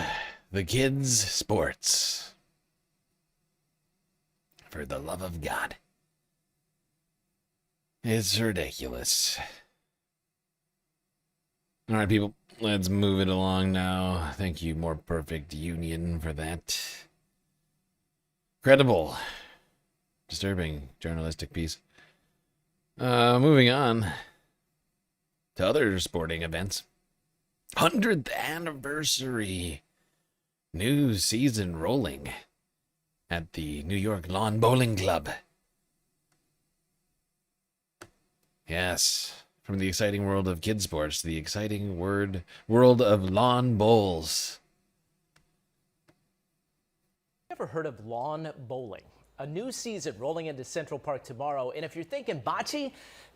the kids' sports. For the love of God. It's ridiculous. All right, people, let's move it along now. Thank you, More Perfect Union, for that credible, disturbing journalistic piece. Moving on to other sporting events. 100th anniversary. New season rolling at the New York Lawn Bowling Club. Yes, from the exciting world of kids sports to the exciting world of lawn bowls. Ever heard of lawn bowling? A new season rolling into Central Park tomorrow, and if you're thinking bocce,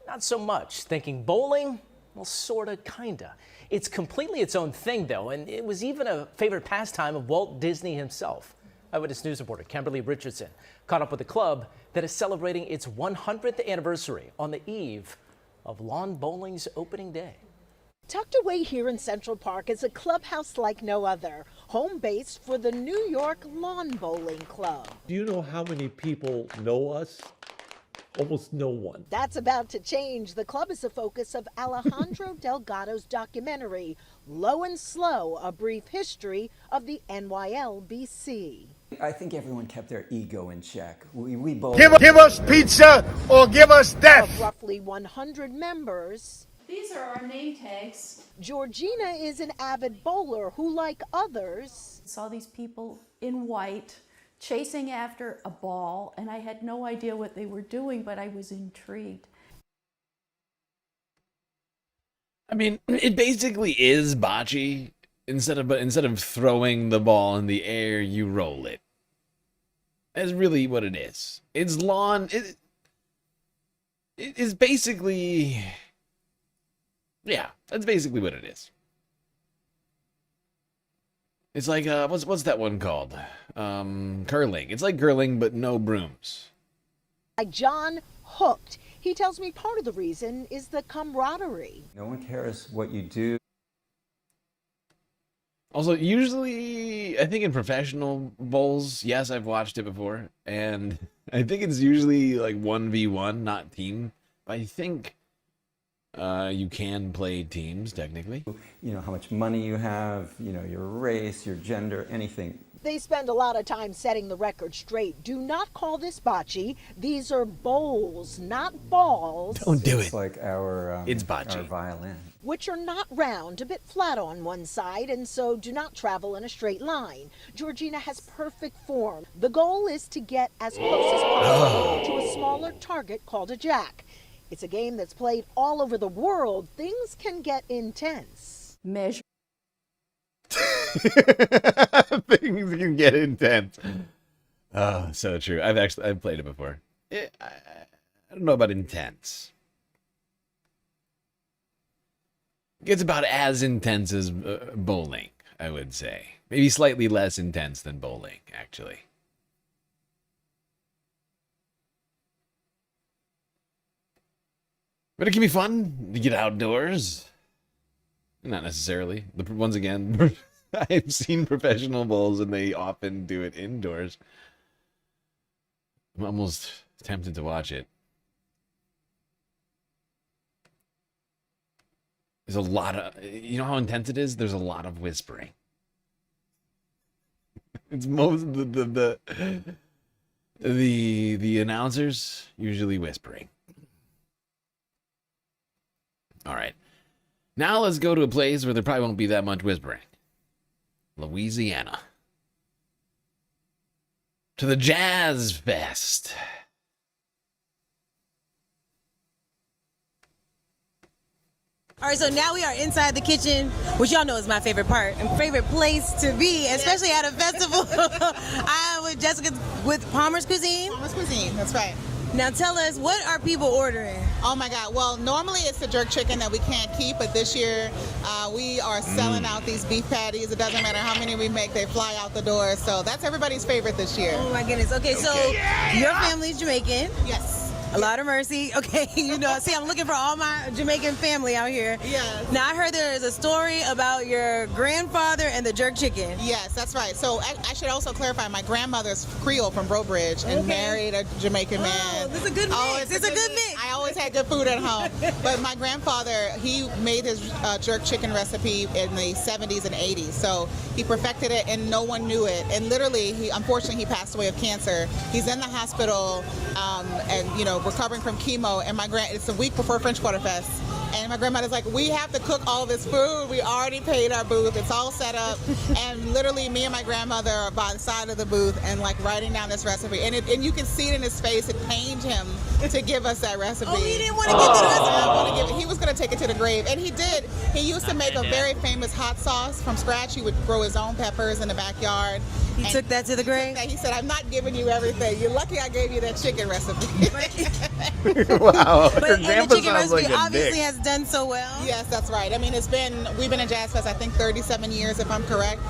not so much. Thinking bowling? Well, sorta, kinda. It's completely its own thing, though, and it was even a favorite pastime of Walt Disney himself. Eyewitness News reporter Kimberly Richardson caught up with a club that is celebrating its 100th anniversary on the eve of lawn bowling's opening day. Tucked away here in Central Park is a clubhouse like no other, home base for the New York Lawn Bowling Club. Do you know how many people know us? Almost no one. That's about to change. The club is the focus of Alejandro Delgado's documentary, Low and Slow, A Brief History of the NYLBC. I think everyone kept their ego in check. We both... Give us pizza or give us death! Of roughly 100 members... These are our name tags. Georgina is an avid bowler who, like others, saw these people in white chasing after a ball, and I had no idea what they were doing, but I was intrigued. I mean, it basically is bocce. Instead of throwing the ball in the air, you roll it. That's really what it is. It's lawn. It is basically. Yeah, that's basically what it is. It's like what's that one called? Curling. It's like curling, but no brooms. John hooked. He tells me part of the reason is the camaraderie. No one cares what you do. Also, usually, I think in professional bowls, yes, I've watched it before, and I think it's usually like 1v1, not team. But I think you can play teams, technically. You know, how much money you have, you know, your race, your gender, anything. They spend a lot of time setting the record straight. Do not call this bocce. These are bowls, not balls. Don't do it. It's like our, it's bocce. Our violin. Which are not round, a bit flat on one side, and so do not travel in a straight line. Georgina has perfect form. The goal is to get as close as possible to a smaller target called a jack. It's a game that's played all over the world. Things can get intense. Measure. Things can get intense. Oh, so true. I've played it before. I don't know about intense. It gets about as intense as bowling, I would say. Maybe slightly less intense than bowling, actually. But it can be fun to get outdoors. Not necessarily. Once again, I've seen professional bowls and they often do it indoors. I'm almost tempted to watch it. There's a lot of, you know how intense it is? There's a lot of whispering. It's most the announcers usually whispering. All right. Now let's go to a place where there probably won't be that much whispering. Louisiana. To the Jazz Fest. All right, so now we are inside the kitchen, which y'all know is my favorite part and favorite place to be, especially at a festival. I'm with Jessica with Palmer's Cuisine. Palmer's Cuisine, that's right. Now tell us, what are people ordering? Oh my God, well, normally it's the jerk chicken that we can't keep, but this year we are selling out these beef patties. It doesn't matter how many we make, they fly out the door. So that's everybody's favorite this year. Oh my goodness. Okay, so your family's Jamaican. Yes. A lot of mercy. Okay, you know, see, I'm looking for all my Jamaican family out here. Yes. Now, I heard there is a story about your grandfather and the jerk chicken. Yes, that's right. So I should also clarify, my grandmother's Creole from Brobridge and married a Jamaican man. Oh, this is a good mix. It's a good mix. I always had good food at home. But my grandfather, he made his jerk chicken recipe in the 70s and 80s. So he perfected it and no one knew it. And literally, unfortunately, he passed away of cancer. He's in the hospital and, you know, recovering from chemo, and it's a week before French Quarter Fest, and my grandmother's like, we have to cook all this food. We already paid our booth. It's all set up. And literally me and my grandmother are by the side of the booth and like writing down this recipe. And you can see it in his face. It pained him to give us that recipe. Oh, he didn't want to give the recipe. He was going to take it to the grave. And he did. He used to make a very famous hot sauce from scratch. He would grow his own peppers in the backyard. He took that to the grave? He said, I'm not giving you everything. You're lucky I gave you that chicken recipe. Wow. But, and the chicken recipe obviously has done so well. Yes, that's right. I mean, we've been at Jazz Fest, I think 37 years, if I'm correct.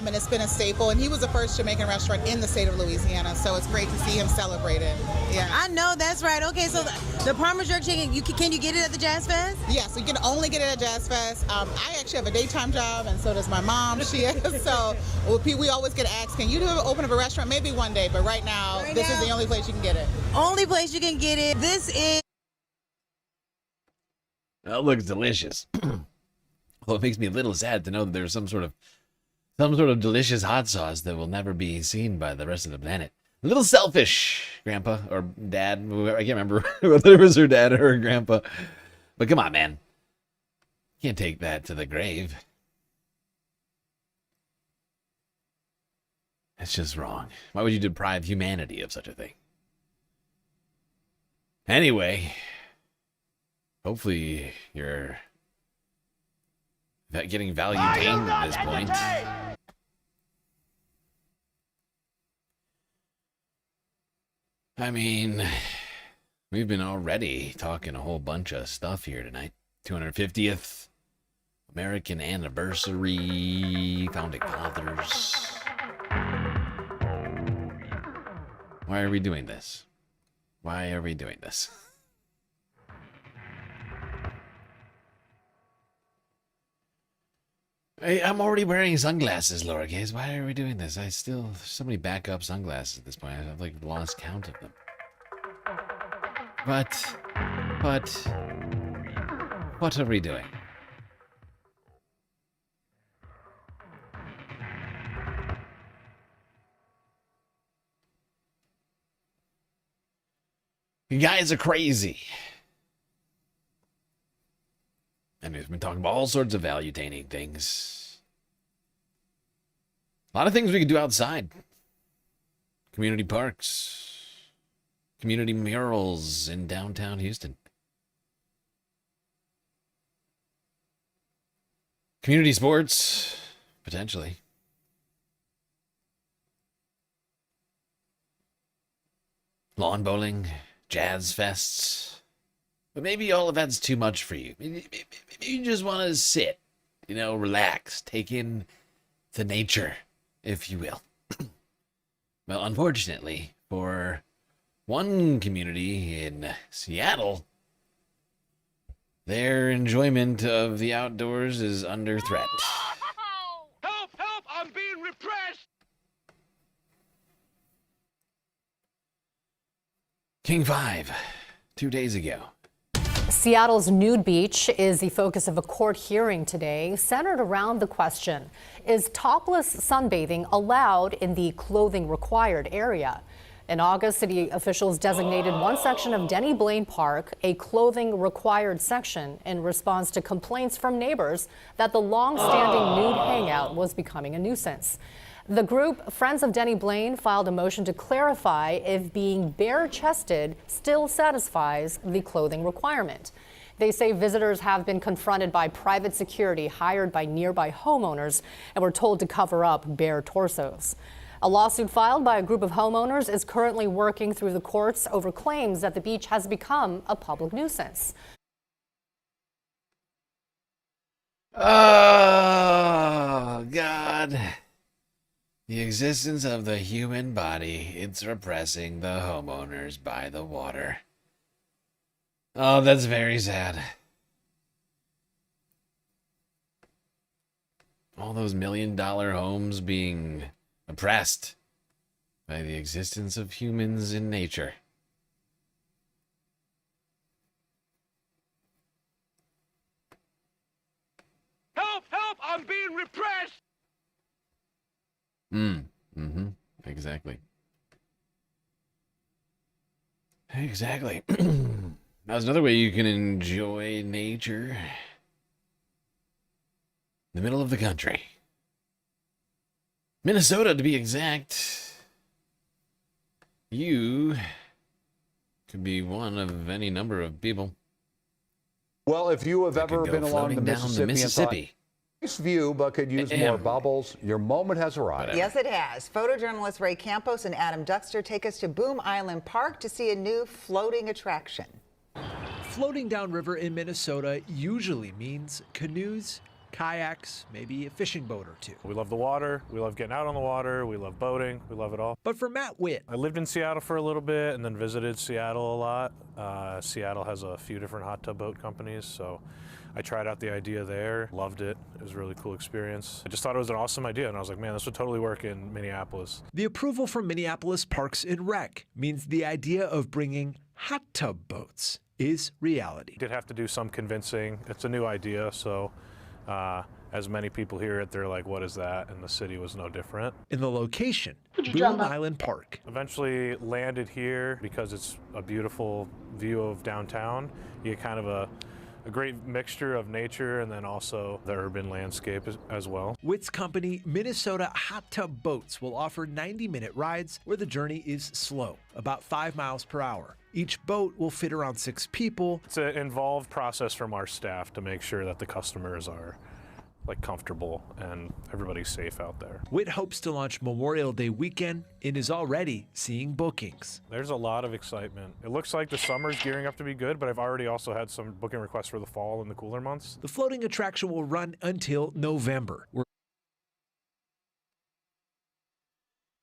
And it's been a staple. And he was the first Jamaican restaurant in the state of Louisiana. So it's great to see him celebrate it. Yeah. I know, that's right. Okay, so the Parmesan jerk chicken, can you get it at the Jazz Fest? Yes, you can only get it at Jazz Fest. I actually have a daytime job, and so does my mom. She is. So we always get asked, can you open up a restaurant? Maybe one day, but right now, this is the only place you can get it. Only place you can get it. This is... That looks delicious. Well, it makes me a little sad to know that there's some sort of delicious hot sauce that will never be seen by the rest of the planet. A little selfish, Grandpa or Dad. I can't remember whether it was her dad or her grandpa. But come on, man. Can't take that to the grave. That's just wrong. Why would you deprive humanity of such a thing? Anyway, hopefully you're getting value gained at this point. I mean, we've been already talking a whole bunch of stuff here tonight. 250th American anniversary, founding fathers. Why are we doing this? Why are we doing this? I'm already wearing sunglasses, lowercase. Why are we doing this? I still there's so many backup sunglasses at this point. I've like lost count of them. But what are we doing? You guys are crazy. And we've been talking about all sorts of value-taining things. A lot of things we could do outside. Community parks. Community murals in downtown Houston. Community sports, potentially. Lawn bowling, jazz fests. But maybe all of that's too much for you. Maybe you just want to sit, relax, take in the nature, if you will. Well, unfortunately, for one community in Seattle, their enjoyment of the outdoors is under threat. Help! Help! I'm being repressed! King 5, 2 days ago. Seattle's nude beach is the focus of a court hearing today, centered around the question, is topless sunbathing allowed in the clothing required area? In August, city officials designated one section of Denny Blaine Park a clothing required section in response to complaints from neighbors that the long-standing nude hangout was becoming a nuisance. The group Friends of Denny Blaine filed a motion to clarify if being bare-chested still satisfies the clothing requirement. They say visitors have been confronted by private security hired by nearby homeowners and were told to cover up bare torsos. A lawsuit filed by a group of homeowners is currently working through the courts over claims that the beach has become a public nuisance. Oh, God. The existence of the human body, it's repressing the homeowners by the water. Oh, that's very sad. All those $1 million homes being oppressed by the existence of humans in nature. Help! Help! I'm being repressed! Exactly. Exactly. That's another way you can enjoy nature. In the middle of the country. Minnesota, to be exact. You could be one of any number of people. Well, if you have ever been along the Mississippi, nice view, but could use more bubbles, your moment has arrived. Yes, it has. Photojournalists Ray Campos and Adam Duxter take us to Boom Island Park to see a new floating attraction. Floating downriver in Minnesota usually means canoes, kayaks, maybe a fishing boat or two. We love the water, we love getting out on the water, we love boating, we love it all. But for Matt Witt, I lived in Seattle for a little bit and then visited Seattle a lot. Seattle has a few different hot tub boat companies, so I tried out the idea there, loved it. It was a really cool experience. I just thought it was an awesome idea, and I was like, man, this would totally work in Minneapolis. The approval from Minneapolis Parks and Rec means the idea of bringing hot tub boats is reality. Did have to do some convincing. It's a new idea, so as many people hear it, they're like, what is that? And the city was no different. In the location, Boone Island Park. Eventually landed here because it's a beautiful view of downtown. You get kind of a great mixture of nature and then also the urban landscape as well. Witt's company, Minnesota Hot Tub Boats, will offer 90-minute rides where the journey is slow, about 5 miles per hour. Each boat will fit around 6 people. It's an involved process from our staff to make sure that the customers are comfortable and everybody's safe out there. Witt hopes to launch Memorial Day weekend and is already seeing bookings. There's a lot of excitement. It looks like the summer's gearing up to be good, but I've already also had some booking requests for the fall and the cooler months. The floating attraction will run until November. Well,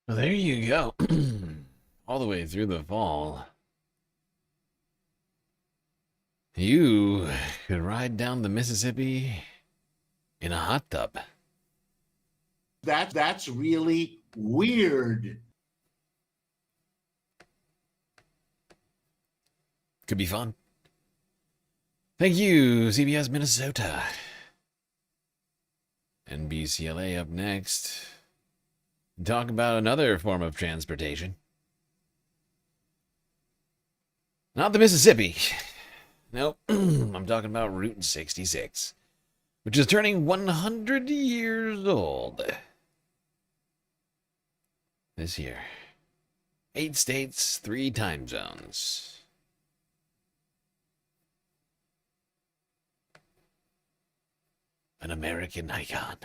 there you go. All the way through the fall. You could ride down the Mississippi in a hot tub. That's really weird. Could be fun. Thank you, CBS Minnesota. NBCLA up next. Talk about another form of transportation. Not the Mississippi. Nope. I'm talking about Route 66, which is turning 100 years old this year. 8 states, 3 time zones. An American icon.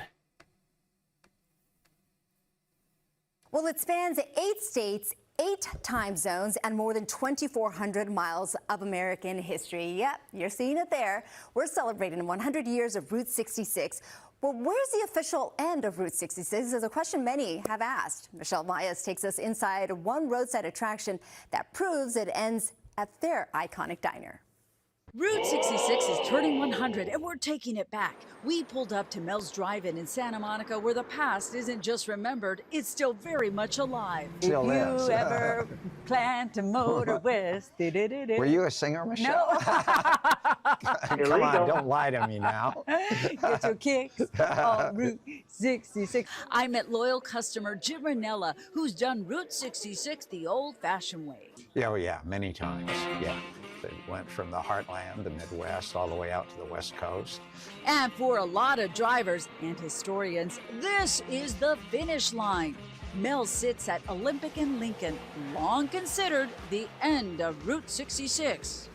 Well, it spans 8 states, 8 time zones, and more than 2,400 miles of American history. Yep, you're seeing it there. We're celebrating 100 years of Route 66. Well, where's the official end of Route 66 is a question many have asked. Michelle Myers takes us inside one roadside attraction that proves it ends at their iconic diner. Route 66 is turning 100, and we're taking it back. We pulled up to Mel's Drive-In in Santa Monica, where the past isn't just remembered, it's still very much alive. Still if is. you ever plan to motor west... Were you a singer, Michelle? No. Come on, don't lie to me now. Get your kicks on Route 66. I met loyal customer Jim Ranella, who's done Route 66 the old-fashioned way. Yeah, well, yeah, many times, yeah. They went from the heartland, the Midwest, all the way out to the West Coast. And for a lot of drivers and historians, this is the finish line. Mel sits at Olympic and Lincoln, long considered the end of Route 66.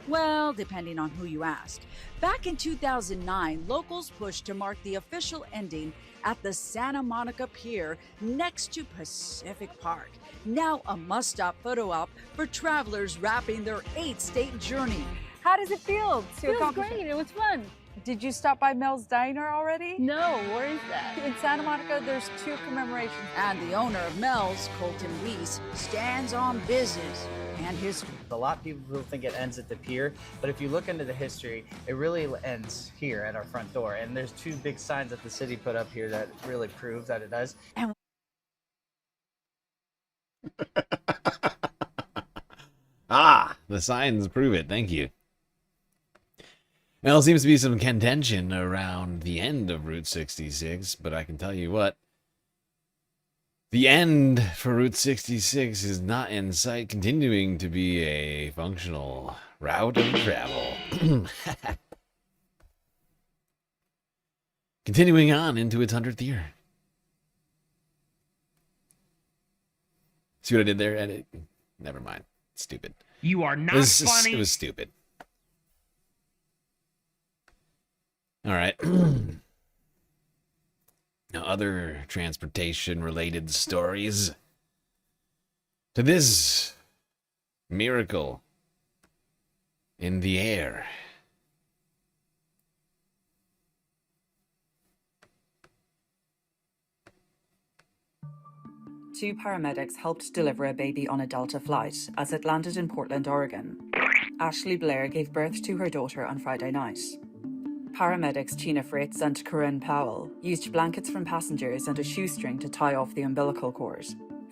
Well, depending on who you ask. Back in 2009, locals pushed to mark the official ending at the Santa Monica Pier next to Pacific Park. Now a must-stop photo op for travelers wrapping their 8-state journey. How does it feel to Feels accomplish great. It was fun. Did you stop by Mel's Diner already? No, where is that? In Santa Monica, there's 2 commemorations. And the owner of Mel's, Colton Weiss, stands on business and history. A lot of people think it ends at the pier, but if you look into the history, it really ends here at our front door. And there's 2 big signs that the city put up here that really proves that it does. And the signs prove it. Thank you. Well, there seems to be some contention around the end of Route 66, but I can tell you what. The end for Route 66 is not in sight, continuing to be a functional route of travel. Continuing on into its 100th year. See what I did there? Edit? Never mind. Stupid. You are not funny. It was stupid. All right. Now, other transportation-related stories. To this miracle in the air. Two paramedics helped deliver a baby on a Delta flight as it landed in Portland, Oregon. Ashley Blair gave birth to her daughter on Friday night. Paramedics Tina Fritz and Corinne Powell used blankets from passengers and a shoestring to tie off the umbilical cord.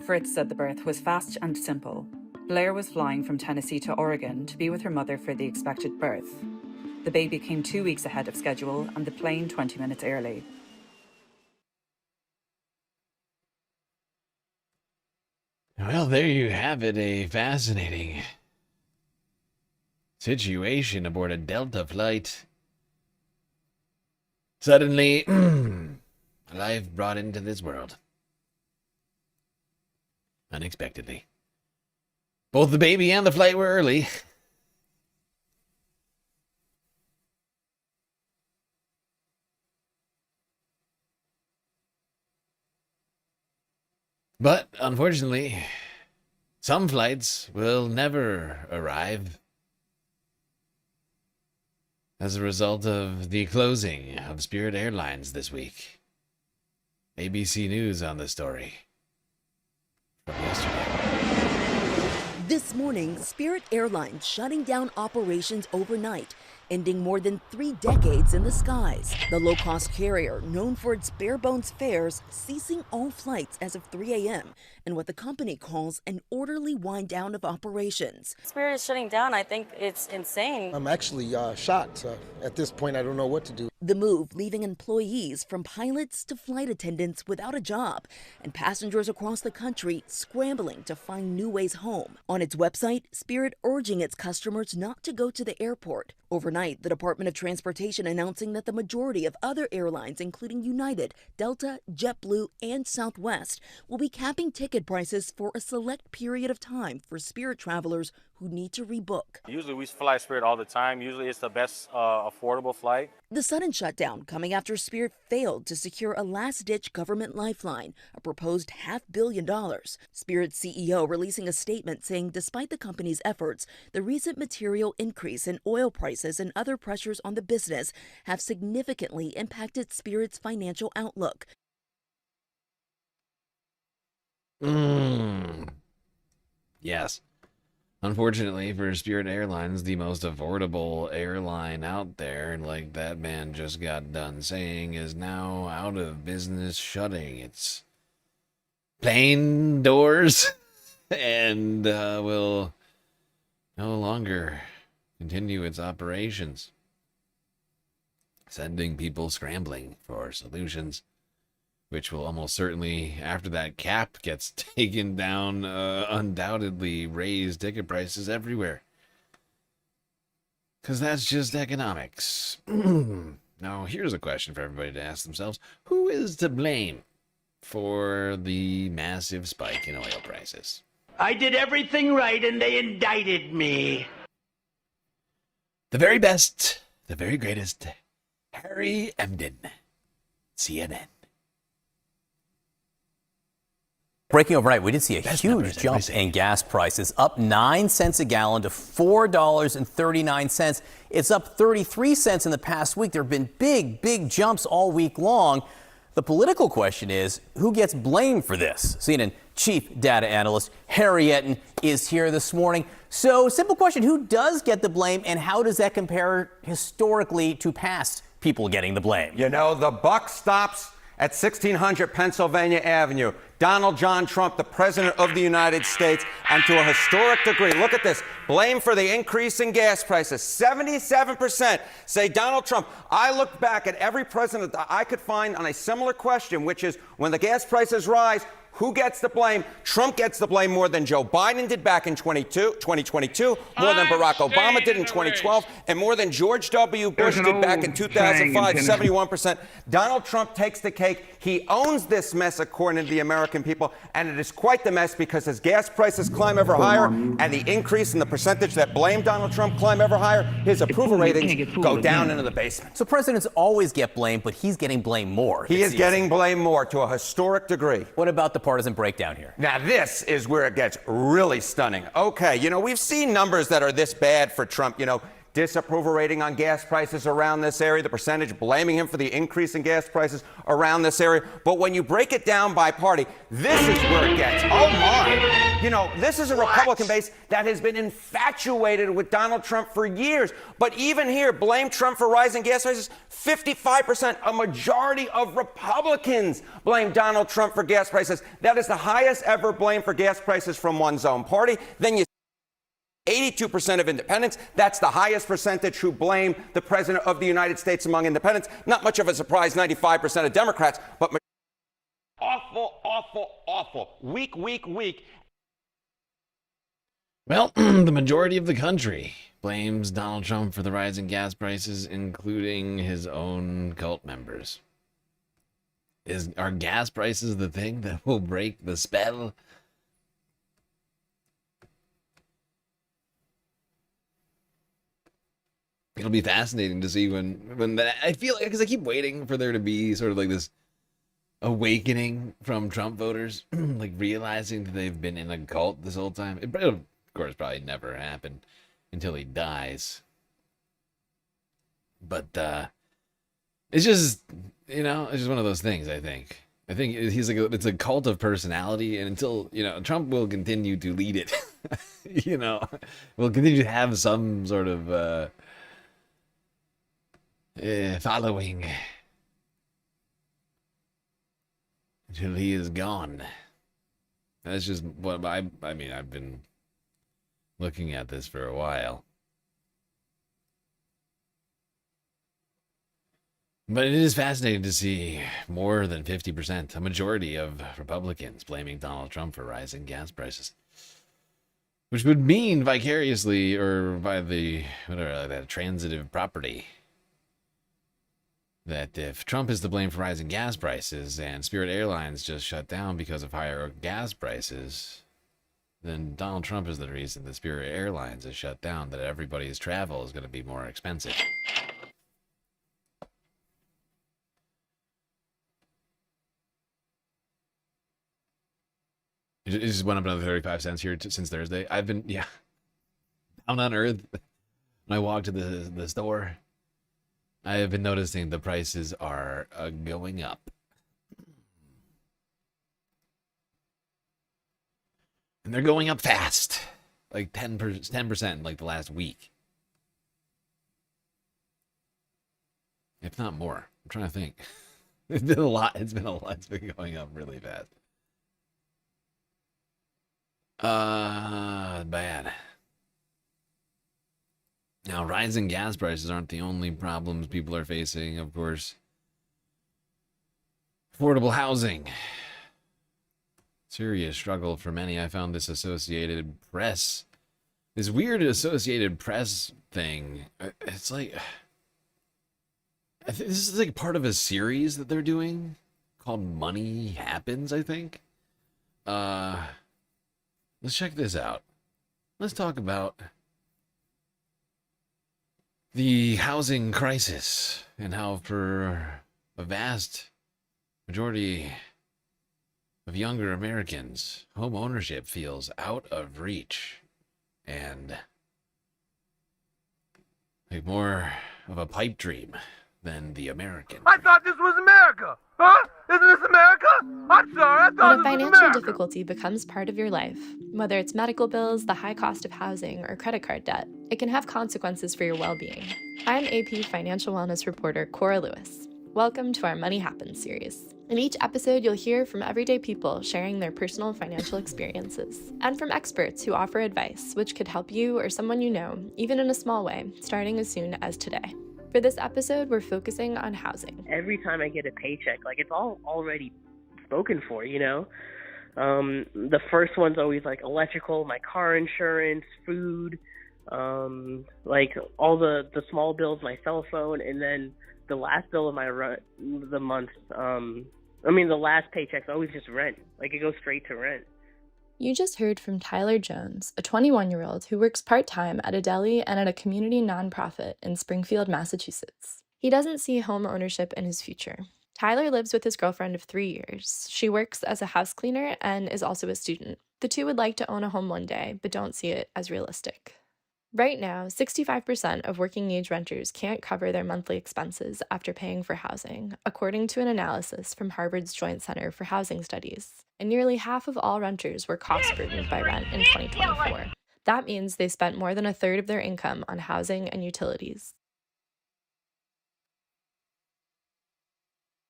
Fritz said the birth was fast and simple. Blair was flying from Tennessee to Oregon to be with her mother for the expected birth. The baby came 2 weeks ahead of schedule and the plane 20 minutes early. Well, there you have it, a fascinating situation aboard a Delta flight. Suddenly, life brought into this world. Unexpectedly. Both the baby and the flight were early. But, unfortunately, some flights will never arrive as a result of the closing of Spirit Airlines this week. ABC News on the story from yesterday. This morning, Spirit Airlines shutting down operations overnight, ending more than 3 decades in the skies. The low-cost carrier, known for its bare-bones fares, ceasing all flights as of 3 a.m. and what the company calls an orderly wind-down of operations. Spirit is shutting down. I think it's insane. I'm actually shocked. At this point, I don't know what to do. The move leaving employees from pilots to flight attendants without a job and passengers across the country scrambling to find new ways home. On its website, Spirit urging its customers not to go to the airport. Overnight, the Department of Transportation announcing that the majority of other airlines, including United, Delta, JetBlue, and Southwest, will be capping ticket prices for a select period of time for Spirit travelers who need to rebook. Usually we fly Spirit all the time. Usually it's the best affordable flight. The sudden shutdown coming after Spirit failed to secure a last-ditch government lifeline, a proposed $500 million. Spirit's CEO releasing a statement saying despite the company's efforts, the recent material increase in oil prices and other pressures on the business have significantly impacted Spirit's financial outlook. Yes. Unfortunately for Spirit Airlines, the most affordable airline out there, like that man just got done saying, is now out of business, shutting its plane doors and will no longer continue its operations, sending people scrambling for solutions, which will almost certainly, after that cap gets taken down, undoubtedly raise ticket prices everywhere. Because that's just economics. Now, here's a question for everybody to ask themselves. Who is to blame for the massive spike in oil prices? I did everything right and they indicted me. The very best, the very greatest, Harry Emden, CNN. Breaking overnight, we did see a huge jump in gas prices, up 9 cents a gallon to $4.39. It's up 33 cents in the past week. There have been big jumps all week long. The political question is, who gets blamed for this? CNN chief data analyst Harry Etten is here this morning. So, simple question, who does get the blame and how does that compare historically to past people getting the blame? You know, the buck stops at 1600 Pennsylvania Avenue. Donald John Trump, the President of the United States, and to a historic degree, look at this, blame for the increase in gas prices. 77% say Donald Trump. I looked back at every president that I could find on a similar question, which is when the gas prices rise, who gets the blame? Trump gets the blame more than Joe Biden did back in 2022, more than Barack Obama did in 2012, and more than George W. Bush did back in 2005, 71%. Donald Trump takes the cake. He owns this mess, according to the American people, and it is quite the mess because as gas prices climb ever higher and the increase in the percentage that blame Donald Trump climb ever higher, his approval ratings go down into the basement. So presidents always get blamed, but he's getting blamed more. He is getting blamed more to a historic degree. What about the partisan breakdown here? Now, this is where it gets really stunning. Okay, you know, we've seen numbers that are this bad for Trump, you know, disapproval rating on gas prices around this area, the percentage blaming him for the increase in gas prices around this area. But when you break it down by party, this is where it gets, oh my. You know, this is a Republican base that has been infatuated with Donald Trump for years. But even here, blame Trump for rising gas prices. 55%, a majority of Republicans blame Donald Trump for gas prices. That is the highest ever blame for gas prices from one's own party. Then you 82% of independents. That's the highest percentage who blame the President of the United States among independents. Not much of a surprise, 95% of Democrats, but awful. Weak. Well, the majority of the country blames Donald Trump for the rise in gas prices, including his own cult members. Are gas prices the thing that will break the spell? It'll be fascinating to see when that, I feel like, because I keep waiting for there to be sort of like this awakening from Trump voters, like realizing that they've been in a cult this whole time. It, of course, probably never happened until he dies. But it's just, you know, it's just one of those things, I think. I think he's like it's a cult of personality, and until Trump will continue to lead it. Will continue to have some sort of following until he is gone. That's just what I mean. I've been looking at this for a while. But it is fascinating to see more than 50%, a majority of Republicans blaming Donald Trump for rising gas prices. Which would mean vicariously, or by the, whatever, that transitive property, that if Trump is to blame for rising gas prices and Spirit Airlines just shut down because of higher gas prices, then Donald Trump is the reason that Spirit Airlines is shut down, that everybody's travel is going to be more expensive. It just went up another 35 cents here since Thursday. I've been, down on earth. When I walked to the store, I have been noticing the prices are going up. And they're going up fast. Like 10% like the last week. If not more. I'm trying to think. It's been a lot. It's been going up really fast. Bad. Now, rising gas prices aren't the only problems people are facing, of course. Affordable housing. Serious struggle for many. I found this Associated Press, this weird Associated Press thing. It's like, I think this is like part of a series that they're doing called Money Happens, I think. Let's check this out. Let's talk about the housing crisis and how for a vast majority of younger Americans, home ownership feels out of reach and like more of a pipe dream than the American. I thought this was America. Huh? Isn't this America? I'm sorry, I thought When this was a financial America. difficulty becomes part of your life, whether it's medical bills, the high cost of housing, or credit card debt, it can have consequences for your well-being. I'm AP financial wellness reporter Cora Lewis. Welcome to our Money Happens series. In each episode, you'll hear from everyday people sharing their personal financial experiences, and from experts who offer advice which could help you or someone you know, even in a small way, starting as soon as today. For this episode, we're focusing on housing. Every time I get a paycheck, like it's all already spoken for, you know? The first one's always like electrical, my car insurance, food, like all the small bills, my cell phone, and then the last bill of the month, the last paycheck's always just rent. Like it goes straight to rent. You just heard from Tyler Jones, a 21-year-old who works part-time at a deli and at a community nonprofit in Springfield, Massachusetts. He doesn't see home ownership in his future. Tyler lives with his girlfriend of 3 years. She works as a house cleaner and is also a student. The two would like to own a home one day, but don't see it as realistic. Right now, 65% of working-age renters can't cover their monthly expenses after paying for housing, according to an analysis from Harvard's Joint Center for Housing Studies. And nearly half of all renters were cost-burdened by rent in 2024. That means they spent more than a third of their income on housing and utilities.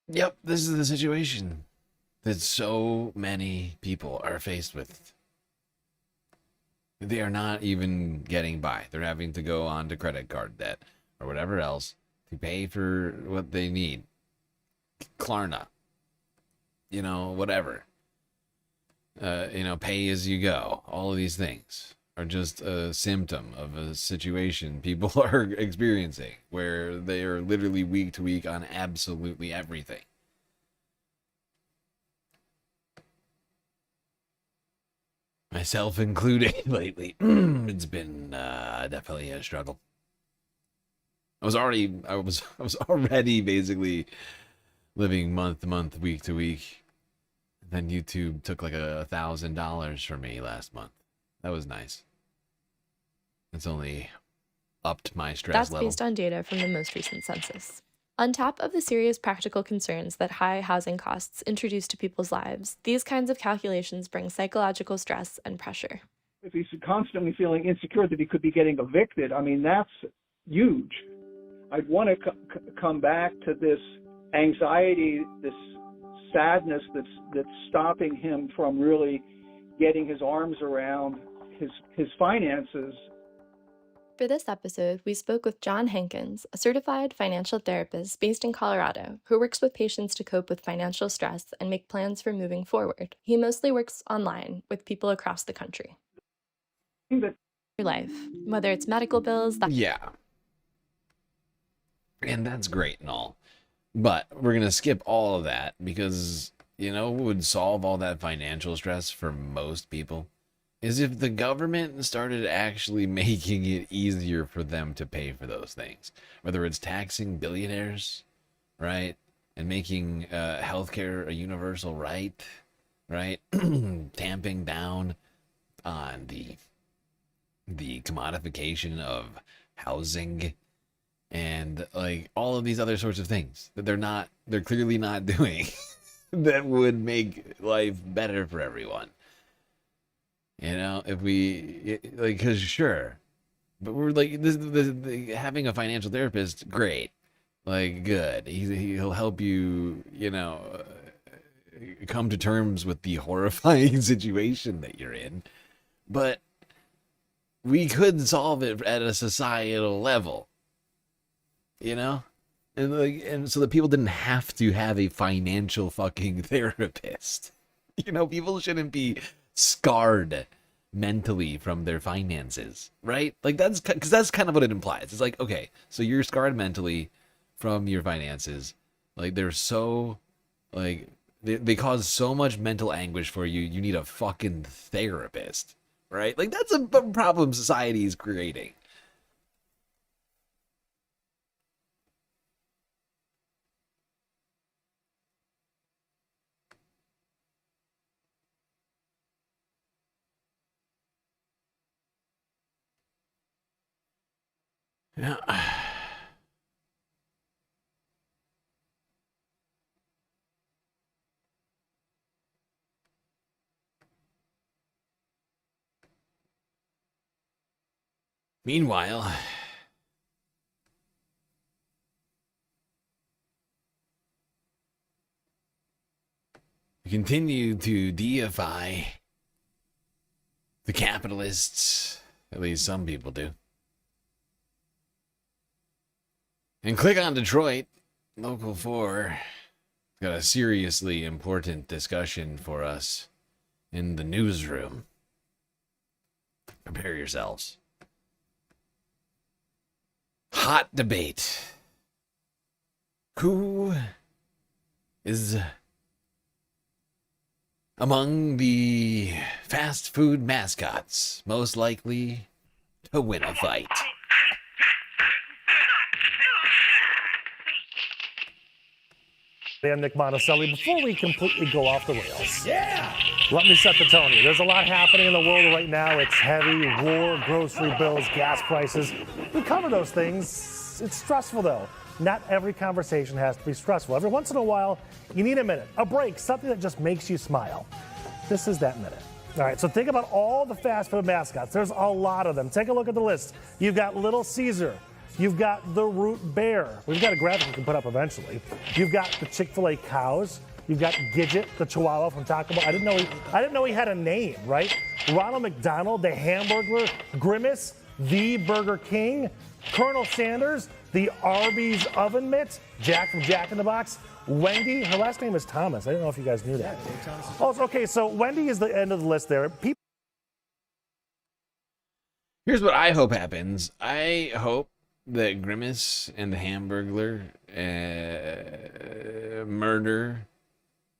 Yep, this is the situation that so many people are faced with. They are not even getting by. They're having to go on to credit card debt or whatever else to pay for what they need. Klarna. Whatever. Pay as you go. All of these things are just a symptom of a situation people are experiencing where they are literally week to week on absolutely everything. Myself included lately. It's been definitely a struggle. I was already basically living month to month, week to week. Then YouTube took like $1,000 from me last month. That was nice. It's only upped my stress level. That's based on data from the most recent census. On top of the serious practical concerns that high housing costs introduce to people's lives, these kinds of calculations bring psychological stress and pressure. If he's constantly feeling insecure that he could be getting evicted, I mean, that's huge. I'd want to come back to this anxiety, this sadness that's stopping him from really getting his arms around his finances. For this episode, we spoke with John Hankins, a certified financial therapist based in Colorado, who works with patients to cope with financial stress and make plans for moving forward. He mostly works online with people across the country. Your life, whether it's medical bills, Yeah. And that's great and all. But we're going to skip all of that because, you know, what would solve all that financial stress for most people is if the government started actually making it easier for them to pay for those things. Whether it's taxing billionaires, right? And making healthcare a universal right? Tamping down on the commodification of housing and like all of these other sorts of things that they're clearly not doing that would make life better for everyone. You know, if we like, because sure, but we're like having a financial therapist, great, like good. He'll help you, you know, come to terms with the horrifying situation that you're in. But we could solve it at a societal level, you know, and so that people didn't have to have a financial fucking therapist. You know, people shouldn't be scarred mentally from their finances, right? Like that's kind of what it implies. It's like, okay, so you're scarred mentally from your finances. Like they're so, like they cause so much mental anguish for you. You need a fucking therapist, right? Like that's a problem society is creating. Yeah. Meanwhile, we continue to deify the capitalists, at least some people do. And click on Detroit, Local 4. Got a seriously important discussion for us in the newsroom. Prepare yourselves. Hot debate. Who is among the fast food mascots most likely to win a fight? I'm Nick Monticelli. Before we completely go off the rails, let me set the tone here. There's a lot happening in the world right now. It's heavy, war, grocery bills, gas prices. We cover those things. It's stressful, though. Not every conversation has to be stressful. Every once in a while, you need a minute, a break, something that just makes you smile. This is that minute. All right, so think about all the fast food mascots. There's a lot of them. Take a look at the list. You've got Little Caesar. You've got the Root Bear. We've got a graphic we can put up eventually. You've got the Chick-fil-A cows. You've got Gidget, the Chihuahua from Taco Bell. I didn't know he had a name, right? Ronald McDonald, the Hamburglar. Grimace, the Burger King. Colonel Sanders, the Arby's Oven Mitt. Jack from Jack in the Box. Wendy, her last name is Thomas. I don't know if you guys knew that. Oh, okay, so Wendy is the end of the list there. Here's what I hope happens. I hope that Grimace and the Hamburglar murder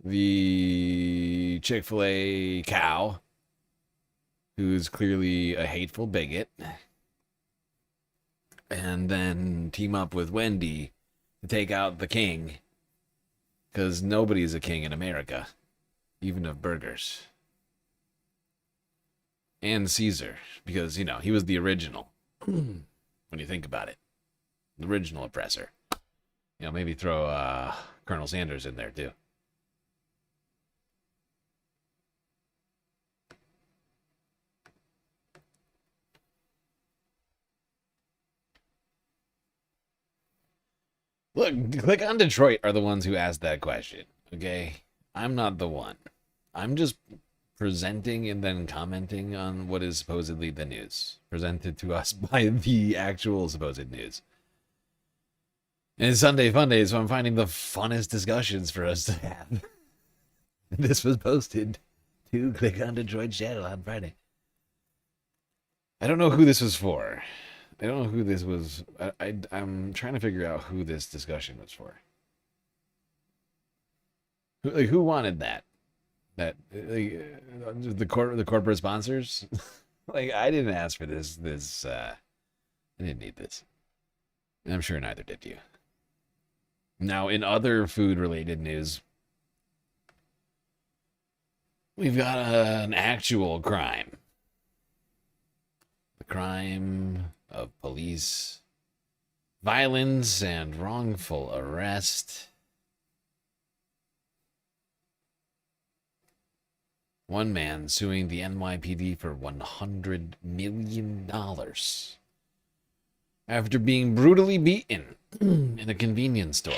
the Chick-fil-A cow, who's clearly a hateful bigot, and then team up with Wendy to take out the king, because nobody's a king in America, even of burgers. And Caesar, because, you know, he was the original. When you think about it, the original oppressor. You know, maybe throw Colonel Sanders in there too. Look, Click on Detroit are the ones who asked that question. Okay, I'm not the one. I'm just presenting and then commenting on what is supposedly the news presented to us by the actual supposed news. And it's Sunday Funday, so I'm finding the funnest discussions for us to have. This was posted to Click on Detroit channel on Friday. I don't know who this was for. I don't know who this was. I'm trying to figure out who this discussion was for. Who wanted that? The corporate sponsors? Like, I didn't ask for this. I didn't need this. And I'm sure neither did you. Now, in other food-related news, we've got an actual crime. The crime of police violence and wrongful arrest. One man suing the NYPD for $100 million after being brutally beaten in a convenience store.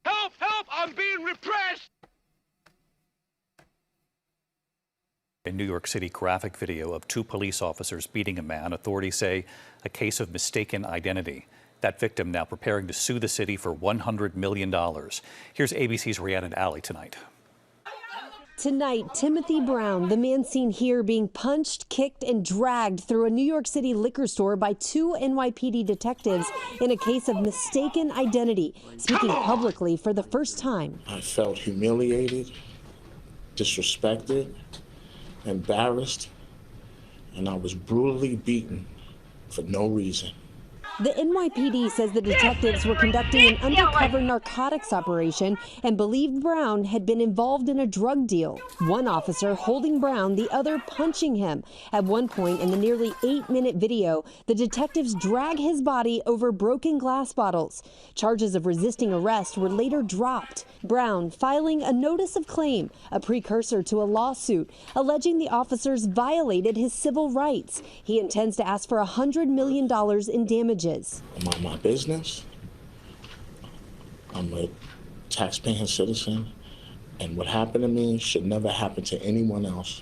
Help! Help! I'm being repressed! A New York City graphic video of two police officers beating a man, authorities say a case of mistaken identity. That victim now preparing to sue the city for $100 million. Here's ABC's Rhiannon Alley tonight. Tonight, Timothy Brown, the man seen here being punched, kicked, and dragged through a New York City liquor store by two NYPD detectives in a case of mistaken identity, speaking publicly for the first time. I felt humiliated, disrespected, embarrassed, and I was brutally beaten for no reason. The NYPD says the detectives were conducting an undercover narcotics operation and believed Brown had been involved in a drug deal. One officer holding Brown, the other punching him. At one point in the nearly 8-minute video, the detectives drag his body over broken glass bottles. Charges of resisting arrest were later dropped. Brown filing a notice of claim, a precursor to a lawsuit, alleging the officers violated his civil rights. He intends to ask for $100 million in damages. I mind my business. I'm a taxpaying citizen, and what happened to me should never happen to anyone else.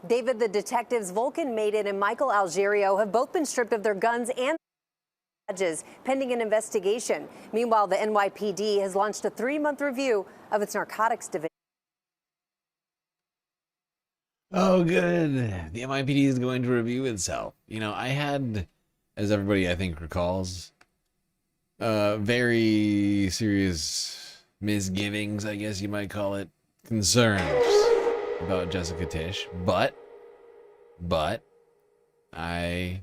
David, the detectives Vulcan Maiden and Michael Algerio have both been stripped of their guns and badges pending an investigation. Meanwhile, the NYPD has launched a 3-month review of its narcotics division. Oh, good. The NYPD is going to review itself. You know, I had, as everybody I think recalls, very serious misgivings, I guess you might call it, concerns about Jessica Tisch, but I,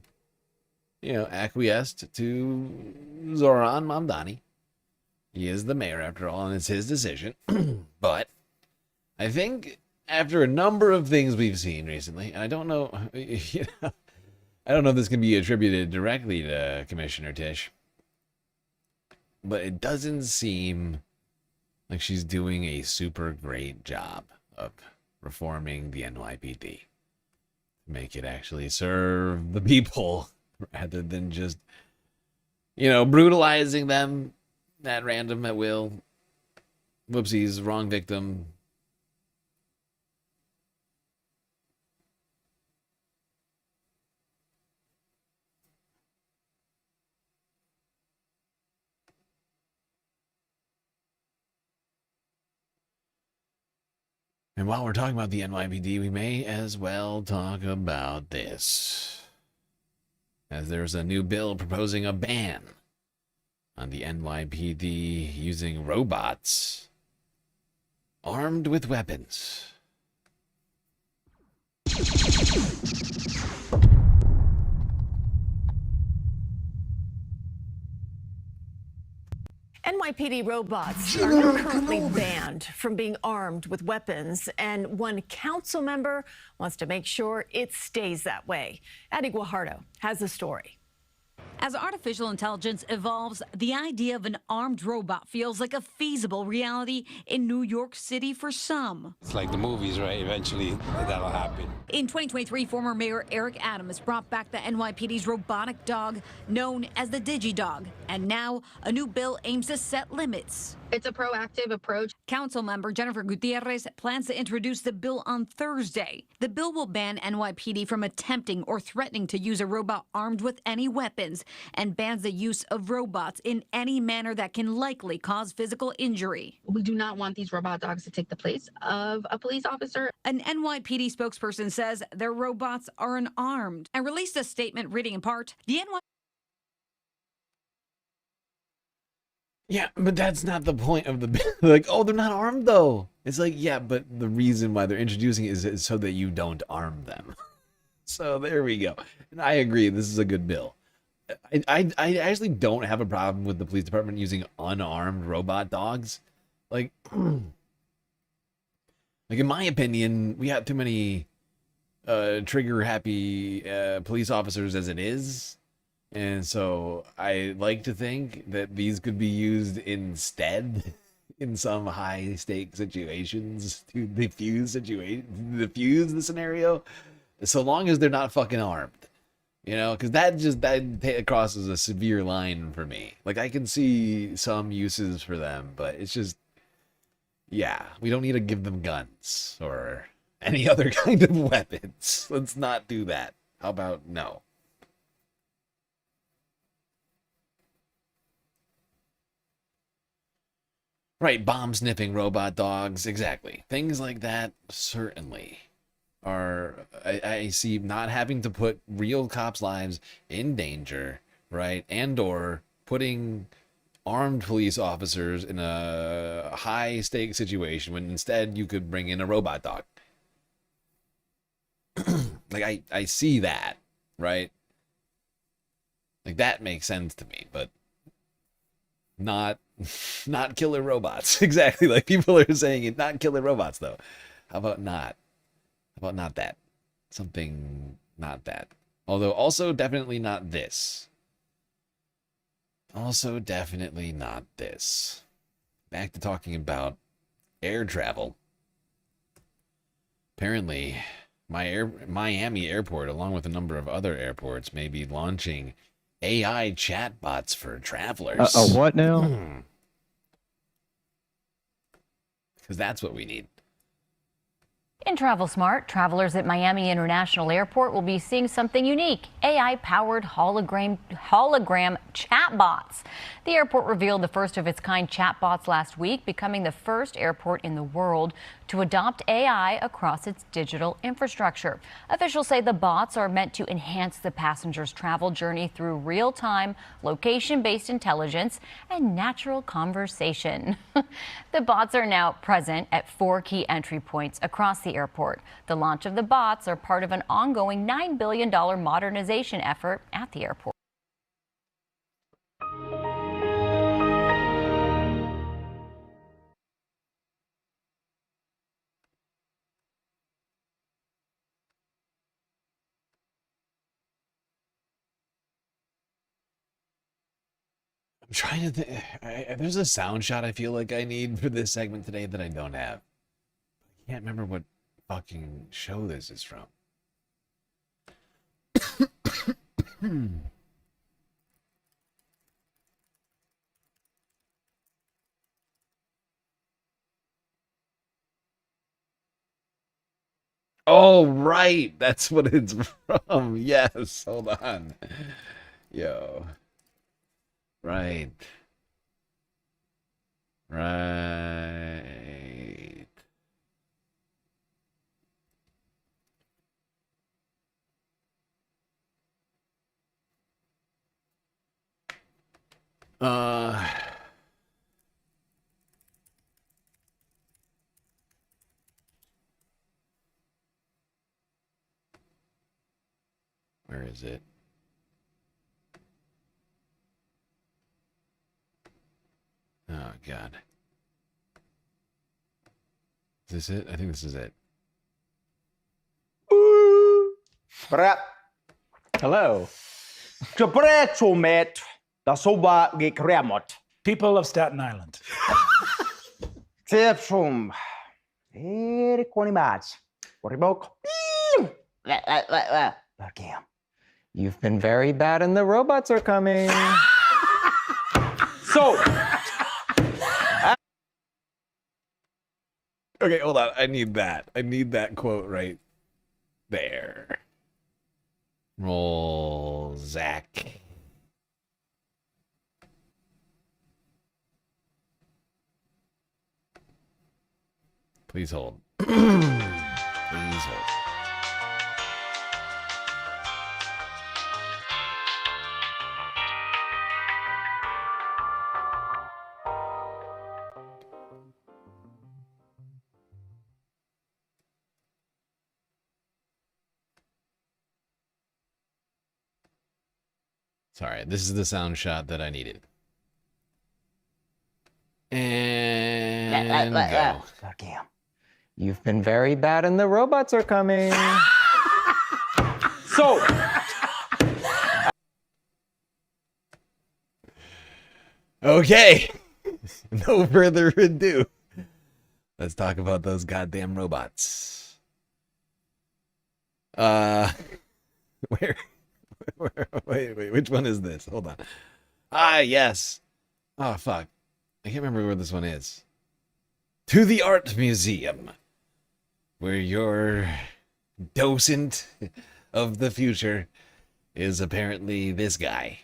acquiesced to Zoran Mamdani. He is the mayor after all, and it's his decision. But I think after a number of things we've seen recently, and I don't know, I don't know if this can be attributed directly to Commissioner Tisch, but it doesn't seem like she's doing a super great job of reforming the NYPD to make it actually serve the people rather than just, brutalizing them at random at will. Whoopsies, wrong victim. And while we're talking about the NYPD, we may as well talk about this, as there's a new bill proposing a ban on the NYPD using robots armed with weapons. NYPD robots are now currently banned from being armed with weapons, and one council member wants to make sure it stays that way. Addie Guajardo has the story. As artificial intelligence evolves, the idea of an armed robot feels like a feasible reality in New York City for some. It's like the movies, right? Eventually, that'll happen. In 2023, former Mayor Eric Adams brought back the NYPD's robotic dog known as the DigiDog. And now a new bill aims to set limits. It's a proactive approach. Council member Jennifer Gutierrez plans to introduce the bill on Thursday. The bill will ban NYPD from attempting or threatening to use a robot armed with any weapons and bans the use of robots in any manner that can likely cause physical injury. We do not want these robot dogs to take the place of a police officer. An NYPD spokesperson says their robots are unarmed and released a statement reading in part, the NYPD. Yeah, but that's not the point of the bill. Like, oh, they're not armed though. It's like, yeah, but the reason why they're introducing it is so that you don't arm them. So there we go. And I agree, this is a good bill. I actually don't have a problem with the police department using unarmed robot dogs. Like, like in my opinion, we have too many trigger happy police officers as it is. And so I like to think that these could be used instead in some high stake situations to diffuse the scenario, so long as they're not fucking armed, you know, because that crosses a severe line for me. Like, I can see some uses for them, but it's just, yeah, we don't need to give them guns or any other kind of weapons. Let's not do that. How about no? Right, bomb-sniffing robot dogs, exactly. Things like that certainly are, I see not having to put real cops' lives in danger, right? And or putting armed police officers in a high-stake situation when instead you could bring in a robot dog. Like, I see that, right? Like, that makes sense to me, but not killer robots. Exactly, like people are saying it, not killer robots though. How about not? How about not that? Something not that. Although also definitely not this. Also definitely not this. Back to talking about air travel. Apparently, Miami Airport, along with a number of other airports, may be launching AI chatbots for travelers. What now? Because that's what we need. In Travel Smart, travelers at Miami International Airport will be seeing something unique, AI-powered hologram chatbots. The airport revealed the first of its kind chatbots last week, becoming the first airport in the world to adopt AI across its digital infrastructure. Officials say the bots are meant to enhance the passenger's travel journey through real-time, location-based intelligence and natural conversation. The bots are now present at 4 key entry points across the airport. The launch of the bots are part of an ongoing $9 billion modernization effort at the airport. I'm trying to think. There's a sound shot I feel like I need for this segment today that I don't have. I can't remember what fucking show this is from. Oh, right. That's what it's from. Yes. Hold on. Yo. Right. Right. Where is it? Oh, God. Is this it? I think this is it. Hello. People of Staten Island. You've been very bad and the robots are coming. So, Okay, hold on. I need that. I need that quote right there. Roll, Zach. Please hold. Please hold. Sorry, this is the sound shot that I needed. And go. you've been very bad and the robots are coming. So, Okay. No further ado. Let's talk about those goddamn robots. Wait, which one is this? Hold on. Ah, yes. Oh, fuck. I can't remember where this one is. To the Art Museum, where your docent of the future is apparently this guy.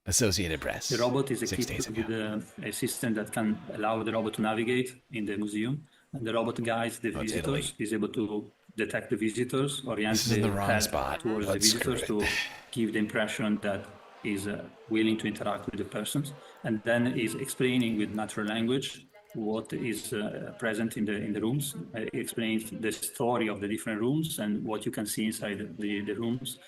Associated Press. The robot is 6 days equipped ago. with a system that can allow the robot to navigate in the museum. And the robot guides the it's visitors, Italy. is able to detect the visitors, orient This is in the wrong head spot, towards the but screw visitors to give the impression that is willing to interact with the persons. And then is explaining with natural language what is present in the rooms. It explains the story of the different rooms and what you can see inside the rooms.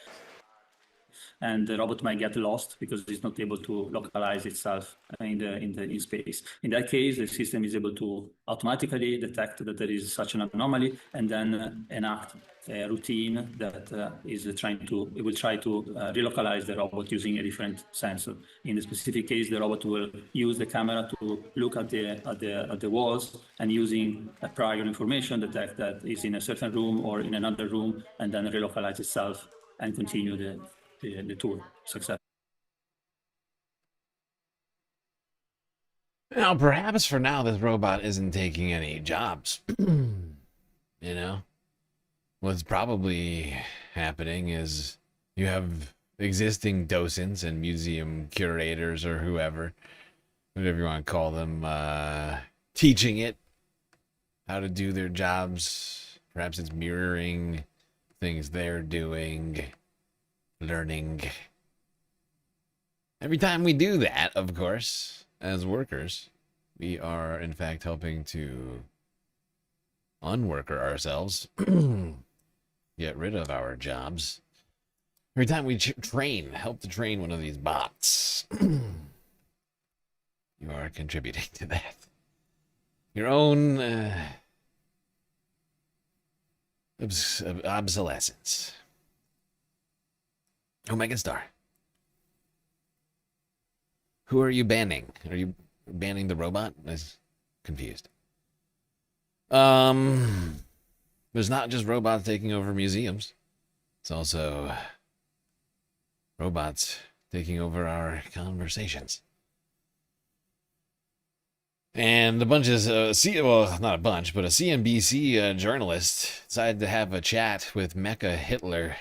And the robot might get lost because it's not able to localize itself in space. In that case, the system is able to automatically detect that there is such an anomaly and then enact a routine that it will try to relocalize the robot using a different sensor. In the specific case, the robot will use the camera to look at the walls and using prior information detect that is in a certain room or in another room and then relocalize itself and continue the tour success. Now, perhaps for now, this robot isn't taking any jobs. You know? What's probably happening is you have existing docents and museum curators or whoever, whatever you want to call them, teaching it how to do their jobs. Perhaps it's mirroring things they're doing. Learning. Every time we do that, of course, as workers, we are in fact helping to unworker ourselves, get rid of our jobs. Every time we help to train one of these bots, you are contributing to that. Your own obsolescence. Omega Star. Who are you banning? Are you banning the robot? I was confused. There's not just robots taking over museums. It's also robots taking over our conversations. And a bunch of, well, not a bunch, but a CNBC journalist decided to have a chat with Mecha Hitler.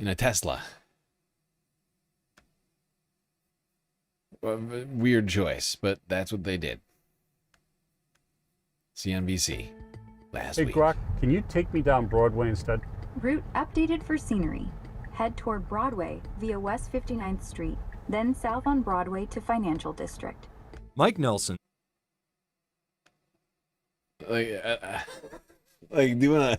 In a Tesla. Weird choice, but that's what they did. CNBC last week. Hey, Grok, can you take me down Broadway instead? Route updated for scenery. Head toward Broadway via West 59th Street, then south on Broadway to Financial District. Mike Nelson. Like doing a...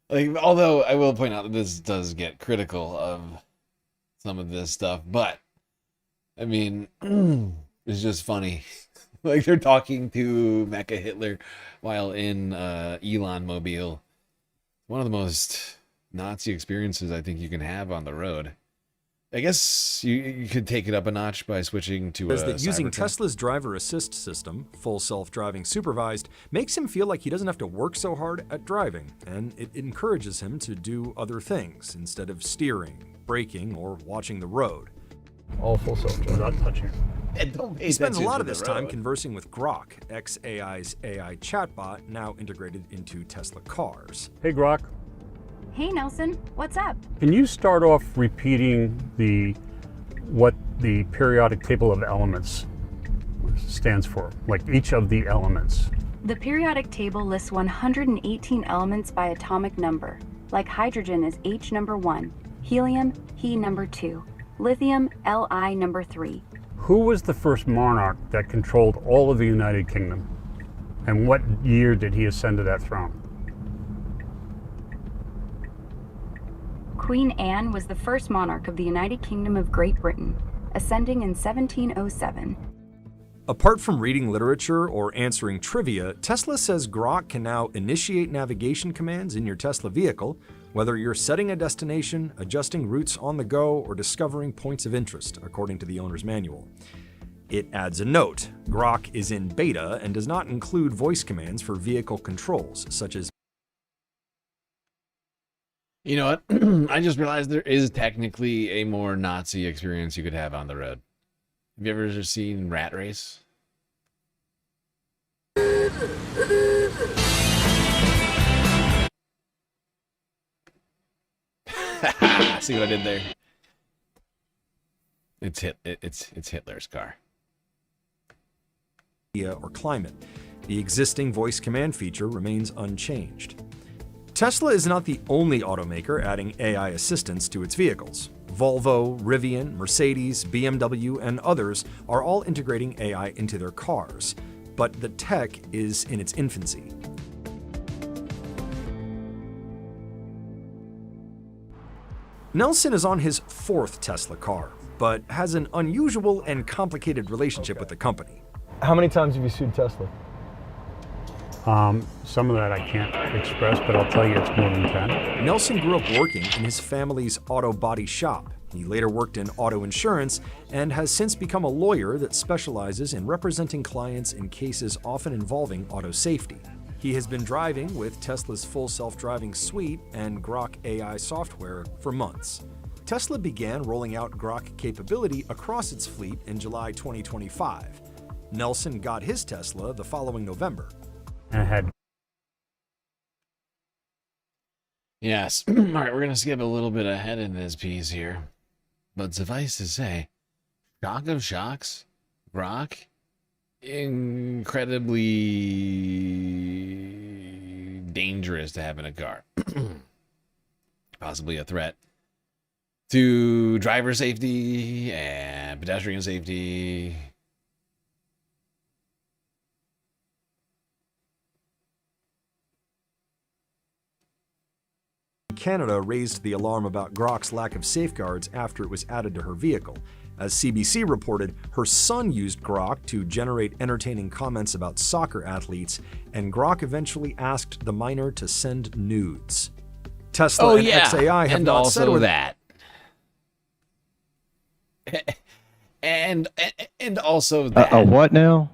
Like, although I will point out that this does get critical of some of this stuff, but I mean, it's just funny Like they're talking to Mecha Hitler while in Elon Mobile. One of the most Nazi experiences I think you can have on the road. I guess you could take it up a notch by switching to a that using Cybertruck. Tesla's driver assist system, full self-driving supervised, makes him feel like he doesn't have to work so hard at driving, and it encourages him to do other things instead of steering, braking, or watching the road. All full self-driving. Without touching. He spends a lot of this time conversing with Grok, xAI's AI chatbot, now integrated into Tesla cars. Hey, Grok. Hey, Nelson, what's up? Can you start off repeating what the periodic table of elements stands for? Like each of the elements. The periodic table lists 118 elements by atomic number. Like hydrogen is H number 1, helium, He number 2, lithium, Li number 3. Who was the first monarch that controlled all of the United Kingdom? And what year did he ascend to that throne? Queen Anne was the first monarch of the United Kingdom of Great Britain, ascending in 1707. Apart from reading literature or answering trivia, Tesla says Grok can now initiate navigation commands in your Tesla vehicle, whether you're setting a destination, adjusting routes on the go, or discovering points of interest, according to the owner's manual. It adds a note. Grok is in beta and does not include voice commands for vehicle controls, such as... You know what? I just realized there is technically a more Nazi experience you could have on the road. Have you ever seen Rat Race? See what I did there? It's Hitler's car. Or climate. The existing voice command feature remains unchanged. Tesla is not the only automaker adding AI assistance to its vehicles. Volvo, Rivian, Mercedes, BMW, and others are all integrating AI into their cars, but the tech is in its infancy. Nelson is on his 4th Tesla car, but has an unusual and complicated relationship with the company. How many times have you sued Tesla? Some of that I can't express, but I'll tell you it's more than 10. Nelson grew up working in his family's auto body shop. He later worked in auto insurance and has since become a lawyer that specializes in representing clients in cases often involving auto safety. He has been driving with Tesla's full self-driving suite and Grok AI software for months. Tesla began rolling out Grok capability across its fleet in July 2025. Nelson got his Tesla the following November. Yes. All right, we're going to skip a little bit ahead in this piece here. But suffice to say, shock of shocks, Grok, incredibly dangerous to have in a car. Possibly a threat to driver safety and pedestrian safety. Canada raised the alarm about Grok's lack of safeguards after it was added to her vehicle. As CBC reported, her son used Grok to generate entertaining comments about soccer athletes, and Grok eventually asked the minor to send nudes. Tesla and xAI have not said whether that. And also that. What now?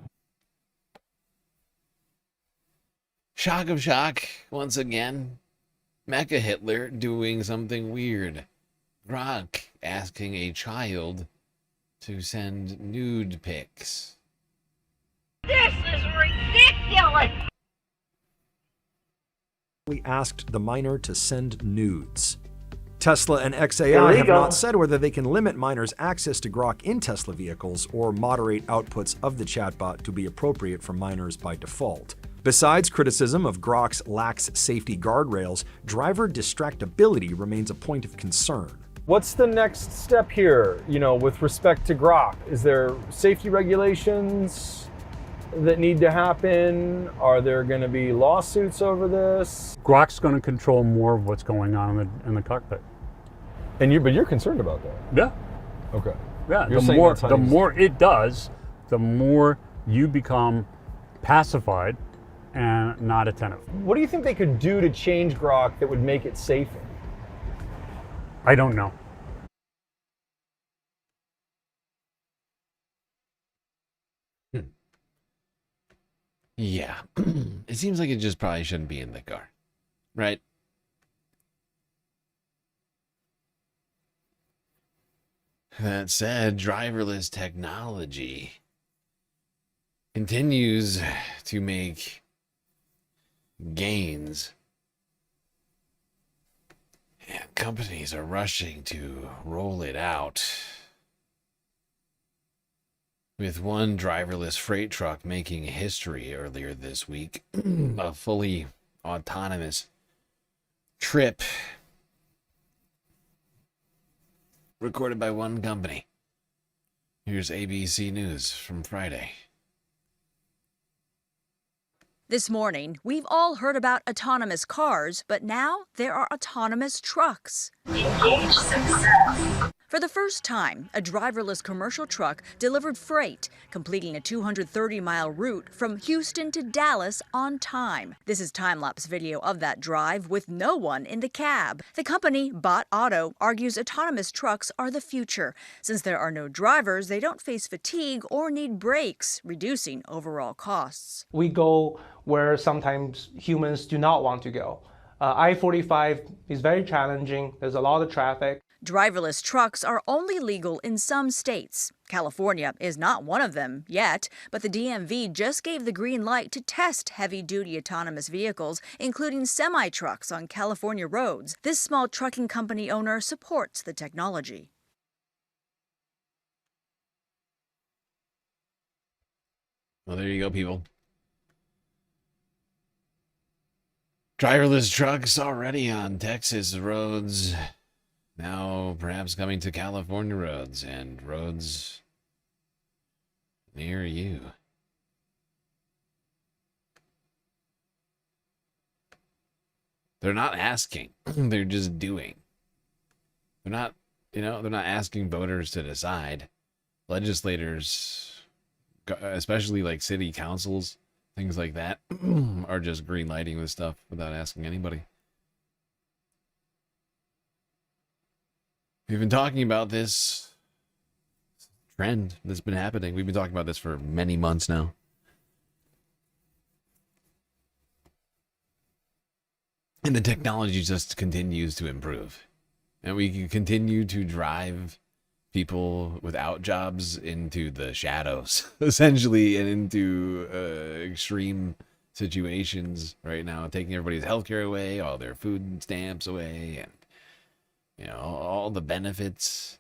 Shock of shock, once again. Mecha Hitler doing something weird. Grok asking a child to send nude pics. This is ridiculous! We asked the minor to send nudes. Tesla and xAI have not said whether they can limit minors' access to Grok in Tesla vehicles or moderate outputs of the chatbot to be appropriate for minors by default. Besides criticism of Grok's lax safety guardrails, driver distractibility remains a point of concern. What's the next step here, with respect to Grok? Is there safety regulations that need to happen? Are there going to be lawsuits over this? Grok's going to control more of what's going on in the cockpit. But you're concerned about that? Yeah. Okay. Yeah. The more it does, the more you become pacified and not attentive. What do you think they could do to change Grok that would make it safer? I don't know. Yeah. It seems like it just probably shouldn't be in the car. Right? That said, driverless technology continues to make gains. And companies are rushing to roll it out. With one driverless freight truck making history earlier this week. A fully autonomous trip recorded by one company. Here's ABC News from Friday. This morning, we've all heard about autonomous cars, but now there are autonomous trucks. Engage success. For the first time, a driverless commercial truck delivered freight, completing a 230-mile route from Houston to Dallas on time. This is time-lapse video of that drive with no one in the cab. The company, Bot Auto, argues autonomous trucks are the future. Since there are no drivers, they don't face fatigue or need brakes, reducing overall costs. We go where sometimes humans do not want to go. I-45 is very challenging. There's a lot of traffic. Driverless trucks are only legal in some states. California is not one of them yet, but the DMV just gave the green light to test heavy-duty autonomous vehicles, including semi-trucks on California roads. This small trucking company owner supports the technology. Well, there you go, people. Driverless trucks already on Texas roads. Now perhaps coming to California roads and roads near you. They're not asking. They're just doing. They're not, they're not asking voters to decide. Legislators, especially like city councils, things like that, are just green lighting this stuff without asking anybody. We've been talking about this trend that's been happening. We've been talking about this for many months now. And the technology just continues to improve. And we can continue to drive people without jobs into the shadows, essentially, and into extreme situations right now, taking everybody's healthcare away, all their food stamps away, and all the benefits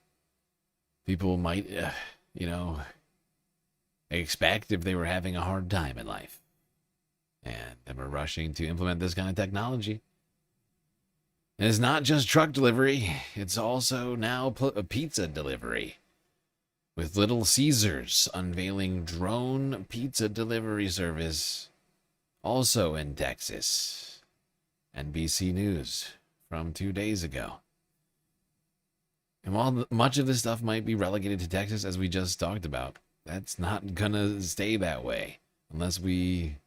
people might, expect if they were having a hard time in life. And then we're rushing to implement this kind of technology. And it's not just truck delivery. It's also now a pizza delivery. With Little Caesars unveiling drone pizza delivery service. Also in Texas. NBC News from 2 days ago. And while much of this stuff might be relegated to Texas, as we just talked about, that's not gonna stay that way unless we,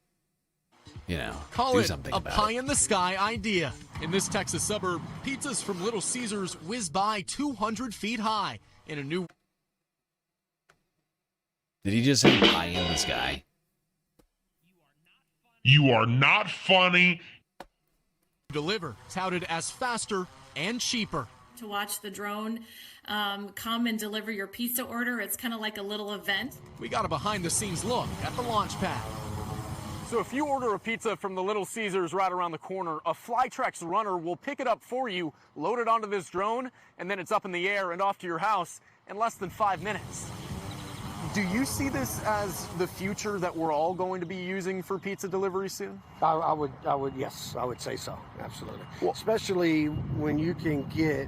Call do it something a about it. pie-in-the-sky idea. In this Texas suburb, pizzas from Little Caesars whiz by 200 feet high in a new... Did he just say pie in the sky? You are not funny. Deliver, touted as faster and cheaper. To watch the drone come and deliver your pizza order. It's kind of like a little event. We got a behind-the-scenes look at the launch pad. So if you order a pizza from the Little Caesars right around the corner, a Flytrex runner will pick it up for you, load it onto this drone, and then it's up in the air and off to your house in less than 5 minutes. Do you see this as the future that we're all going to be using for pizza delivery soon? I would, yes, I would say so, absolutely. Especially when you can get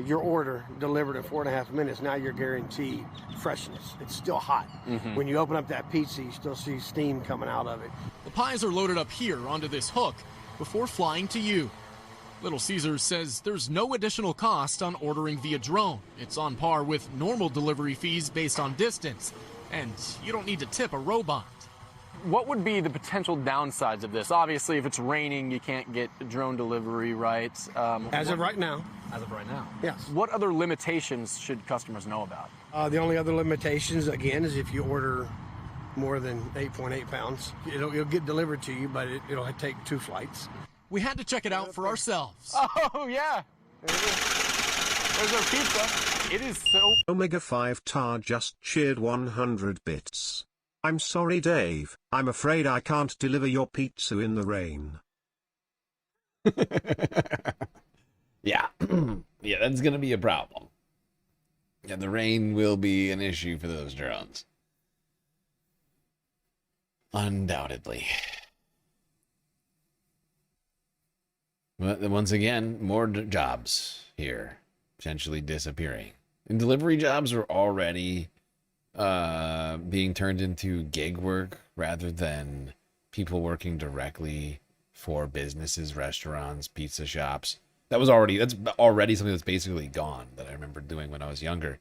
your order delivered in 4.5 minutes. Now you're guaranteed freshness. It's still hot. Mhm. When you open up that pizza, you still see steam coming out of it. The pies are loaded up here onto this hook before flying to you. Little Caesars says there's no additional cost on ordering via drone. It's on par with normal delivery fees based on distance. And you don't need to tip a robot. What would be the potential downsides of this? Obviously, if it's raining, you can't get drone delivery, right? As of right now. As of right now. Yes. What other limitations should customers know about? The only other limitations, again, is if you order more than 8.8 pounds, it'll get delivered to you, but it'll take 2 flights. We had to check it out for ourselves. Oh, yeah. There's our pizza. It is so... Omega 5 Tar just cheered 100 bits. I'm sorry, Dave. I'm afraid I can't deliver your pizza in the rain. Yeah. Yeah, that's going to be a problem. Yeah, the rain will be an issue for those drones. Undoubtedly. But once again, more jobs here potentially disappearing. And delivery jobs are already being turned into gig work rather than people working directly for businesses, restaurants, pizza shops. That's already something that's basically gone that I remember doing when I was younger.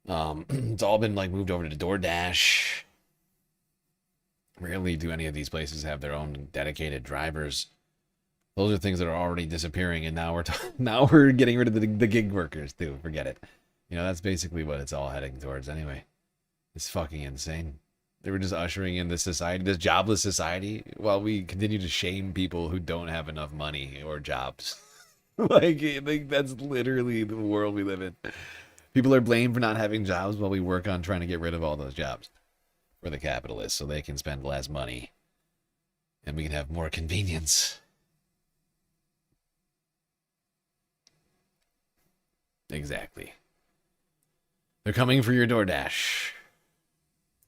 It's all been like moved over to DoorDash. Rarely do any of these places have their own dedicated drivers. Those are things that are already disappearing, and now we're getting rid of the gig workers too. Forget it. You know, that's basically what it's all heading towards anyway. It's fucking insane. They were just ushering in this society, this jobless society, while we continue to shame people who don't have enough money or jobs. like that's literally the world we live in. People are blamed for not having jobs while we work on trying to get rid of all those jobs for the capitalists so they can spend less money and we can have more convenience. Exactly. They're coming for your DoorDash.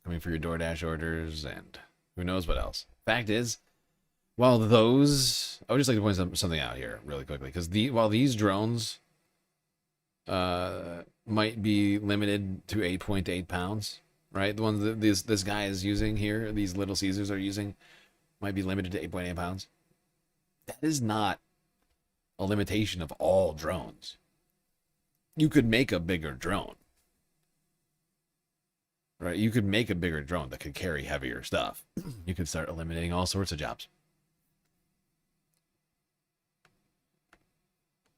Coming for your DoorDash orders and who knows what else. Fact is, while those... I would just like to point something out here really quickly. Because while these drones might be limited to 8.8 pounds, right? The ones that this guy is using here, these Little Caesars are using, might be limited to 8.8 pounds. That is not a limitation of all drones. You could make a bigger drone. Right? You could make a bigger drone that could carry heavier stuff. You could start eliminating all sorts of jobs.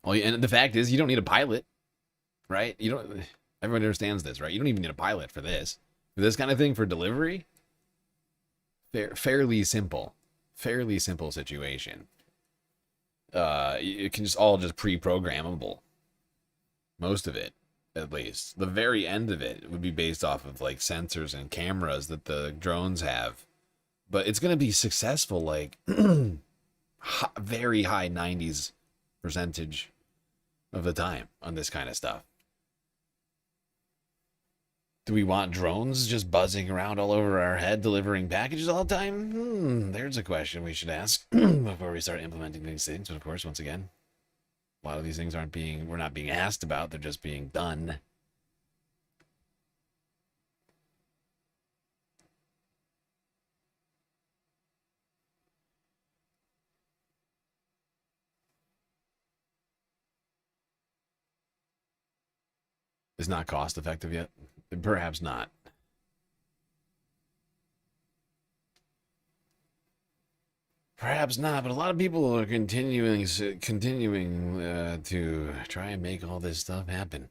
Well, and the fact is, you don't need a pilot, right? Everyone understands this, right? You don't even need a pilot for this. For this kind of thing, for delivery, fairly simple situation. It can all just pre-programmable. Most of it, at least. The very end of it would be based off of like sensors and cameras that the drones have. But it's going to be successful, like very high 90s percentage of the time on this kind of stuff. Do we want drones just buzzing around all over our head delivering packages all the time? There's a question we should ask before we start implementing these things. But of course, once again, a lot of these things we're not being asked about, they're just being done. It's not cost effective yet? Perhaps not. Perhaps not, but a lot of people are continuing to try and make all this stuff happen.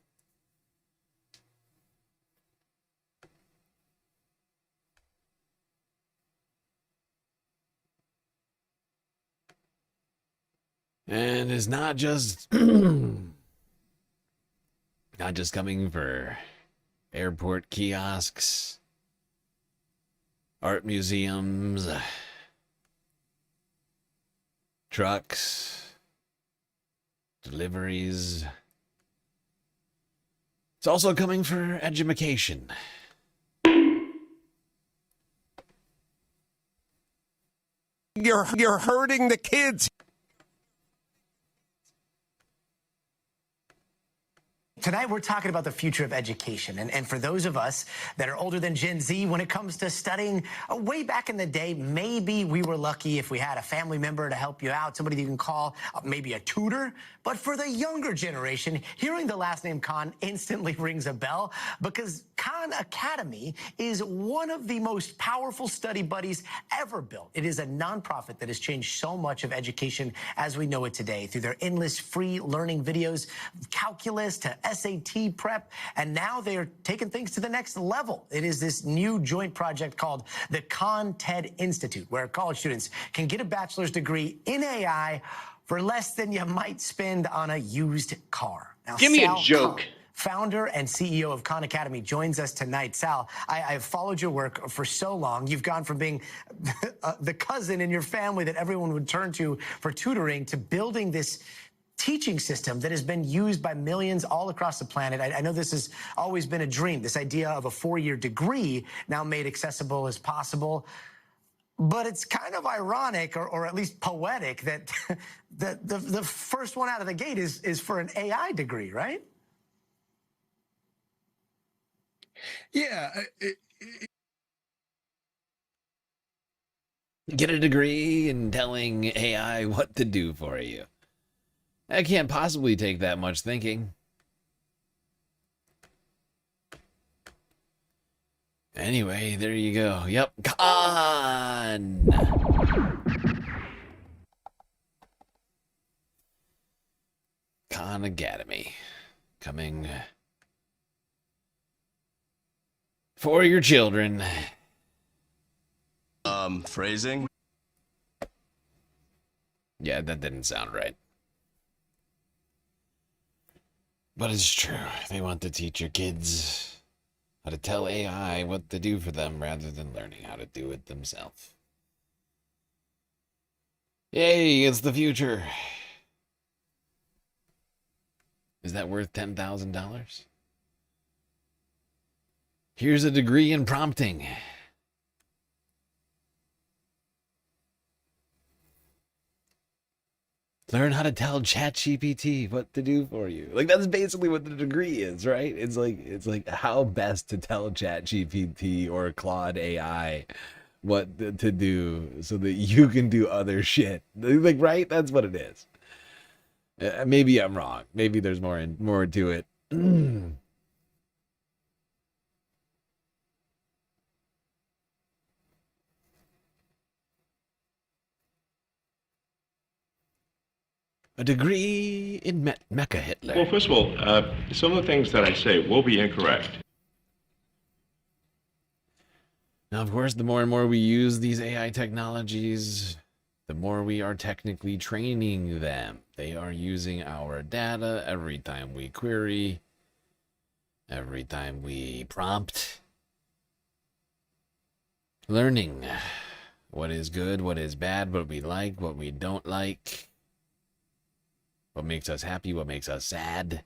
And it's not just coming for airport kiosks, art museums, trucks, deliveries. It's also coming for education. You're hurting the kids. Tonight, we're talking about the future of education. And for those of us that are older than Gen Z, when it comes to studying, way back in the day, maybe we were lucky if we had a family member to help you out, somebody you can call, maybe a tutor. But for the younger generation, hearing the last name Khan instantly rings a bell, because Khan Academy is one of the most powerful study buddies ever built. It is a nonprofit that has changed so much of education as we know it today through their endless free learning videos, calculus to SAT prep, and now they are taking things to the next level. It is this new joint project called the Khan TED Institute, where college students can get a bachelor's degree in AI for less than you might spend on a used car. Now, Give me Sal a joke. Khan, founder and CEO of Khan Academy, joins us tonight. Sal, I've followed your work for so long. You've gone from being the cousin in your family that everyone would turn to for tutoring to building this teaching system that has been used by millions all across the planet. I know this has always been a dream, this idea of a 4-year degree now made accessible as possible. But it's kind of ironic, or at least poetic, that the first one out of the gate is for an AI degree, right? Yeah. Get a degree in telling AI what to do for you. That can't possibly take that much thinking. Anyway, there you go. Yep, Khan! Khan Academy. Coming for your children. Phrasing? Yeah, that didn't sound right. But it's true. They want to teach your kids how to tell AI what to do for them rather than learning how to do it themselves. Yay, it's the future. Is that worth $10,000? Here's a degree in prompting. Learn how to tell ChatGPT what to do for you. Like, that's basically what the degree is, right? It's like how best to tell ChatGPT or Claude AI what to do so that you can do other shit. Like, right? That's what it is. Maybe I'm wrong. Maybe there's more to it. A degree in Mecha Hitler. Well, first of all, some of the things that I say will be incorrect. Now, of course, the more and more we use these AI technologies, the more we are technically training them. They are using our data every time we query, every time we prompt. Learning what is good, what is bad, what we like, what we don't like. What makes us happy, what makes us sad.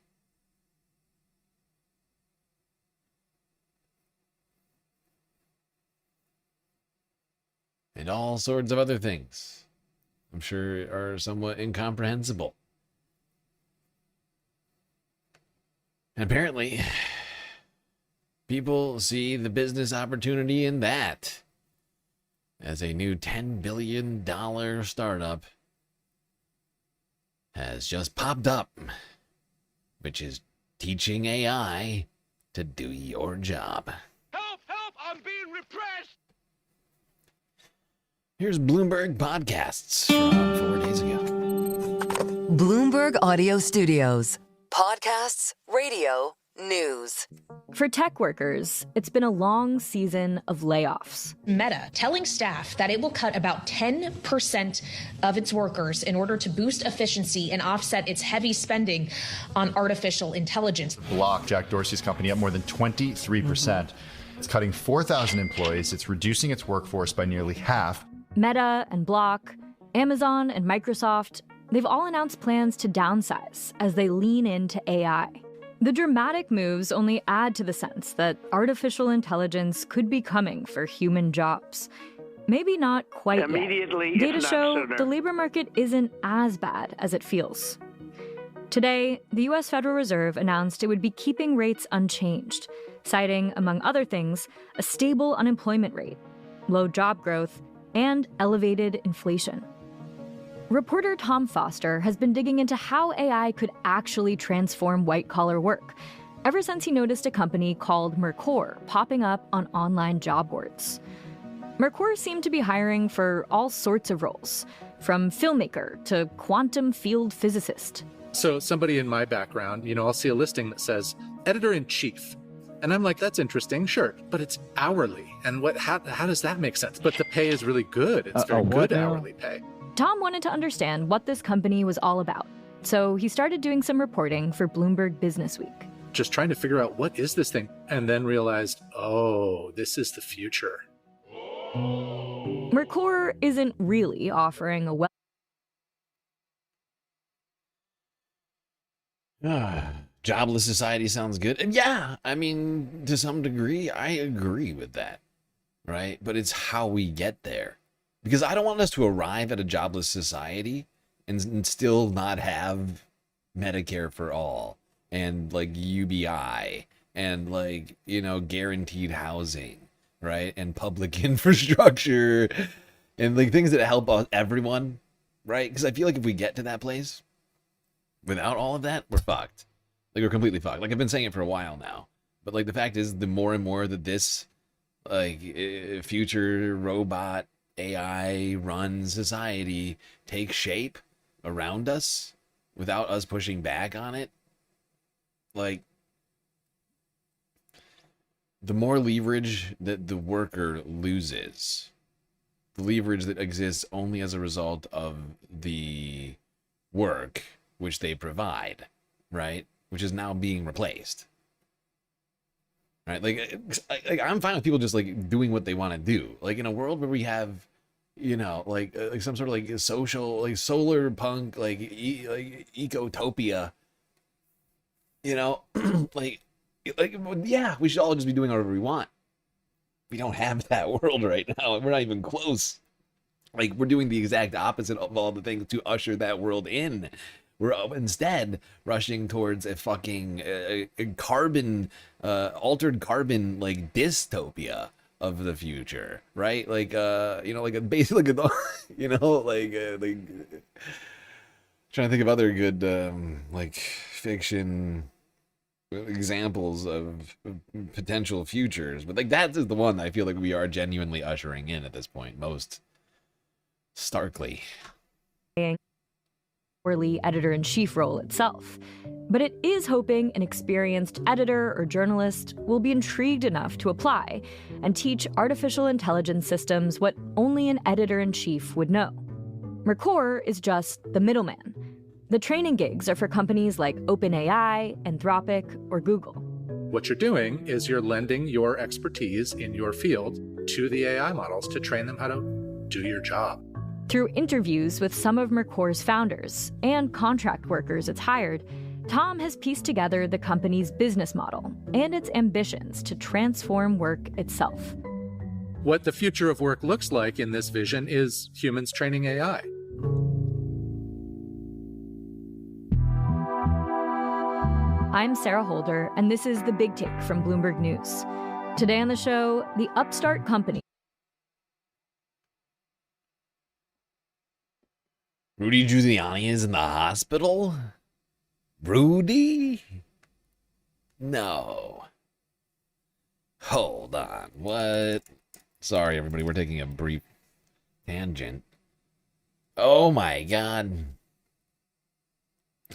And all sorts of other things, I'm sure, are somewhat incomprehensible. And apparently, people see the business opportunity in that as a new $10 billion startup has just popped up, which is teaching AI to do your job. Help! Help! I'm being repressed! Here's Bloomberg Podcasts from 4 days ago. Bloomberg Audio Studios. Podcasts, radio, news. For tech workers, it's been a long season of layoffs. Meta telling staff that it will cut about 10% of its workers in order to boost efficiency and offset its heavy spending on artificial intelligence. Block, Jack Dorsey's company, up more than 23%. It's cutting 4,000 employees. It's reducing its workforce by nearly half. Meta and Block, Amazon and Microsoft, they've all announced plans to downsize as they lean into AI. The dramatic moves only add to the sense that artificial intelligence could be coming for human jobs. Maybe not quite immediately, yet. Data if not show sooner. the labor market isn't as bad as it feels. Today, the U.S. Federal Reserve announced it would be keeping rates unchanged, citing, among other things, a stable unemployment rate, low job growth, and elevated inflation. Reporter Tom Foster has been digging into how AI could actually transform white-collar work, ever since he noticed a company called Mercor popping up on online job boards. Mercor seemed to be hiring for all sorts of roles, from filmmaker to quantum field physicist. So somebody in my background, I'll see a listing that says editor-in-chief. And I'm like, that's interesting, sure, but it's hourly. And how does that make sense? But the pay is really good. It's very good hourly pay. Tom wanted to understand what this company was all about, so he started doing some reporting for Bloomberg Businessweek. Just trying to figure out what is this thing, and then realized, oh, this is the future. Mercor isn't really offering a Jobless society sounds good. And yeah, I mean, to some degree, I agree with that, right? But it's how we get there. Because I don't want us to arrive at a jobless society and still not have Medicare for all and like UBI and like, guaranteed housing, right? And public infrastructure and like things that help everyone, right? Because I feel like if we get to that place without all of that, we're fucked. Like we're completely fucked. Like I've been saying it for a while now, but like the fact is, the more and more that this like future robot AI run society takes shape around us without us pushing back on it, like the more leverage that the worker loses, the leverage that exists only as a result of the work which they provide, right? Which is now being replaced. Right? Like I'm fine with people just like doing what they want to do. Like in a world where we have, like some sort of like social, like solar punk, like ecotopia, like yeah, we should all just be doing whatever we want. We don't have that world right now. We're not even close. Like we're doing the exact opposite of all the things to usher that world in. We're instead rushing towards a fucking carbon, altered carbon, like dystopia of the future, right? Like, like basically, like trying to think of other good, like fiction examples of potential futures, but like that is the one that I feel like we are genuinely ushering in at this point, most starkly. Editor-in-chief role itself, but it is hoping an experienced editor or journalist will be intrigued enough to apply and teach artificial intelligence systems what only an editor-in-chief would know. Mercor is just the middleman. The training gigs are for companies like OpenAI, Anthropic, or Google. What you're doing is you're lending your expertise in your field to the AI models to train them how to do your job. Through interviews with some of Mercor's founders and contract workers it's hired, Tom has pieced together the company's business model and its ambitions to transform work itself. What the future of work looks like in this vision is humans training AI. I'm Sarah Holder, and this is The Big Take from Bloomberg News. Today on the show, the upstart company. Rudy Giuliani is in the hospital? Rudy? No. Hold on. What? Sorry, everybody. We're taking a brief tangent. Oh, my God.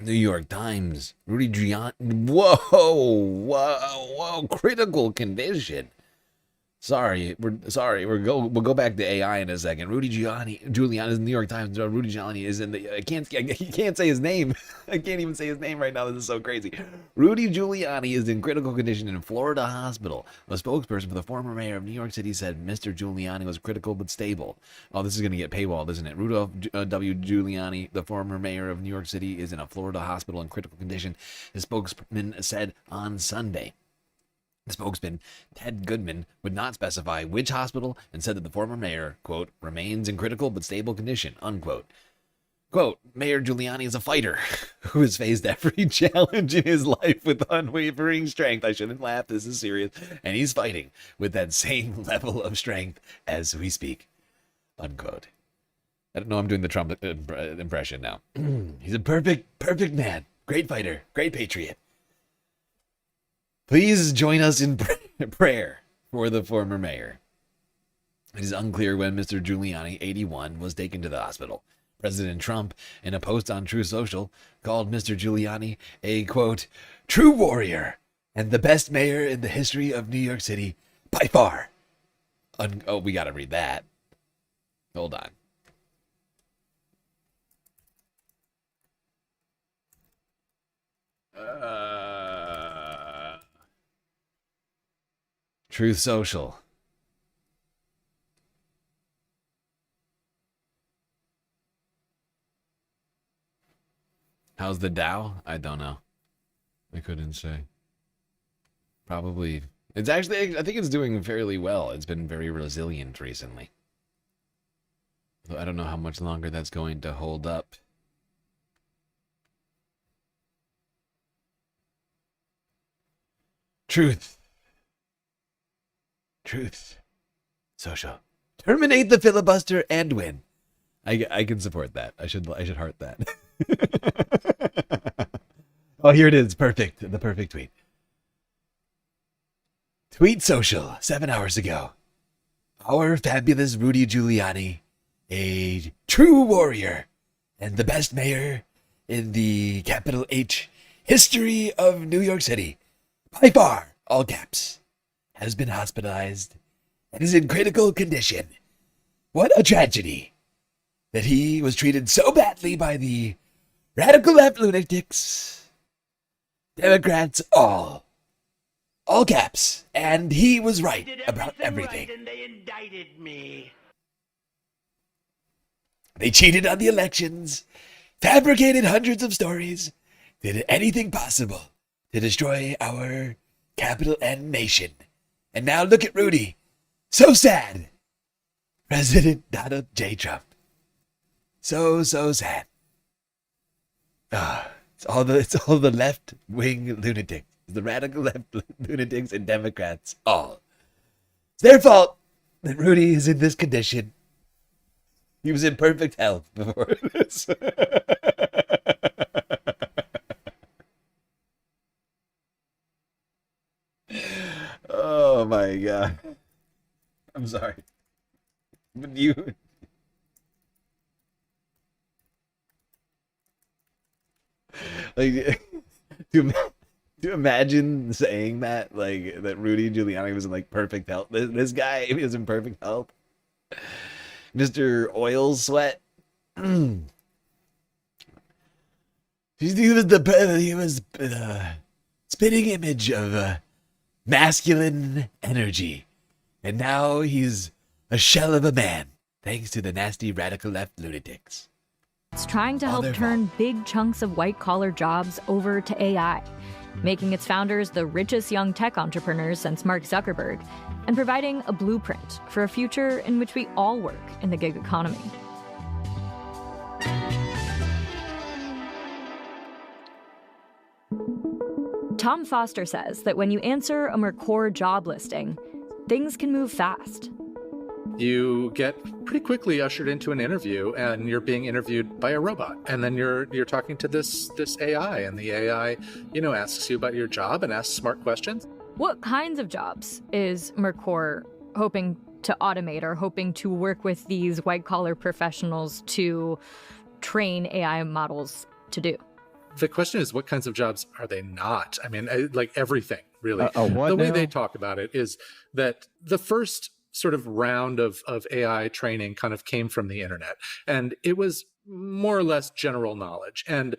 New York Times. Rudy Giuliani. Whoa. Critical condition. We'll go back to AI in a second. Rudy Giuliani is in the New York Times. Rudy Giuliani is in the. I can't say his name. I can't even say his name right now. This is so crazy. Rudy Giuliani is in critical condition in Florida hospital. A spokesperson for the former mayor of New York City said Mr. Giuliani was critical but stable. Oh, this is gonna get paywalled, isn't it? Rudolph W. Giuliani, the former mayor of New York City, is in a Florida hospital in critical condition. The spokesman said on Sunday. The spokesman, Ted Goodman, would not specify which hospital and said that the former mayor, quote, remains in critical but stable condition, unquote. Quote, Mayor Giuliani is a fighter who has faced every challenge in his life with unwavering strength. I shouldn't laugh. This is serious. And he's fighting with that same level of strength as we speak. Unquote. I don't know. I'm doing the Trump impression now. He's a perfect man. Great fighter. Great patriot. Please join us in prayer for the former mayor. It is unclear when Mr. Giuliani, 81, was taken to the hospital. President Trump, in a post on Truth Social, called Mr. Giuliani a, quote, true warrior and the best mayor in the history of New York City by far. Oh, we got to read that. Hold on. Truth Social. How's the Dow? I don't know. I couldn't say. Probably. It's actually, I think it's doing fairly well. It's been very resilient recently. Though I don't know how much longer that's going to hold up. Truth. Social. Terminate the filibuster and win. I can support that. I should heart that. Oh, here it is. Perfect. The perfect tweet. Tweet Social, 7 hours ago. Our fabulous Rudy Giuliani, a true warrior and the best mayor in the capital H history of New York City, by far, all caps, has been hospitalized and is in critical condition. What a tragedy that he was treated so badly by the radical left lunatics, Democrats, all caps, and he was right about everything. Right, and they indicted me. They cheated on the elections, fabricated hundreds of stories, did anything possible to destroy our capital and nation. And now look at Rudy. So sad. President Donald J. Trump. So sad. It's all the left-wing lunatics. The radical left lunatics and Democrats. All. It's their fault that Rudy is in this condition. He was in perfect health before this. Oh my God. I'm sorry. But you... Like, to imagine saying that, like, that Rudy Giuliani was in, like, perfect health. This guy is in perfect health. Mr. Oil Sweat. He was the spitting image of masculine energy. And now he's a shell of a man, thanks to the nasty radical left lunatics. It's trying to help turn big chunks of white-collar jobs over to AI, making its founders the richest young tech entrepreneurs since Mark Zuckerberg, and providing a blueprint for a future in which we all work in the gig economy. Tom Foster says that when you answer a Mercor job listing, things can move fast. You get pretty quickly ushered into an interview, and you're being interviewed by a robot, and then you're talking to this AI, and the AI, asks you about your job and asks smart questions. What kinds of jobs is Mercor hoping to automate or hoping to work with these white-collar professionals to train AI models to do? The question is, what kinds of jobs are they not? I mean, like everything, really. The way they talk about it is that the first sort of round of AI training kind of came from the internet, and it was more or less general knowledge. And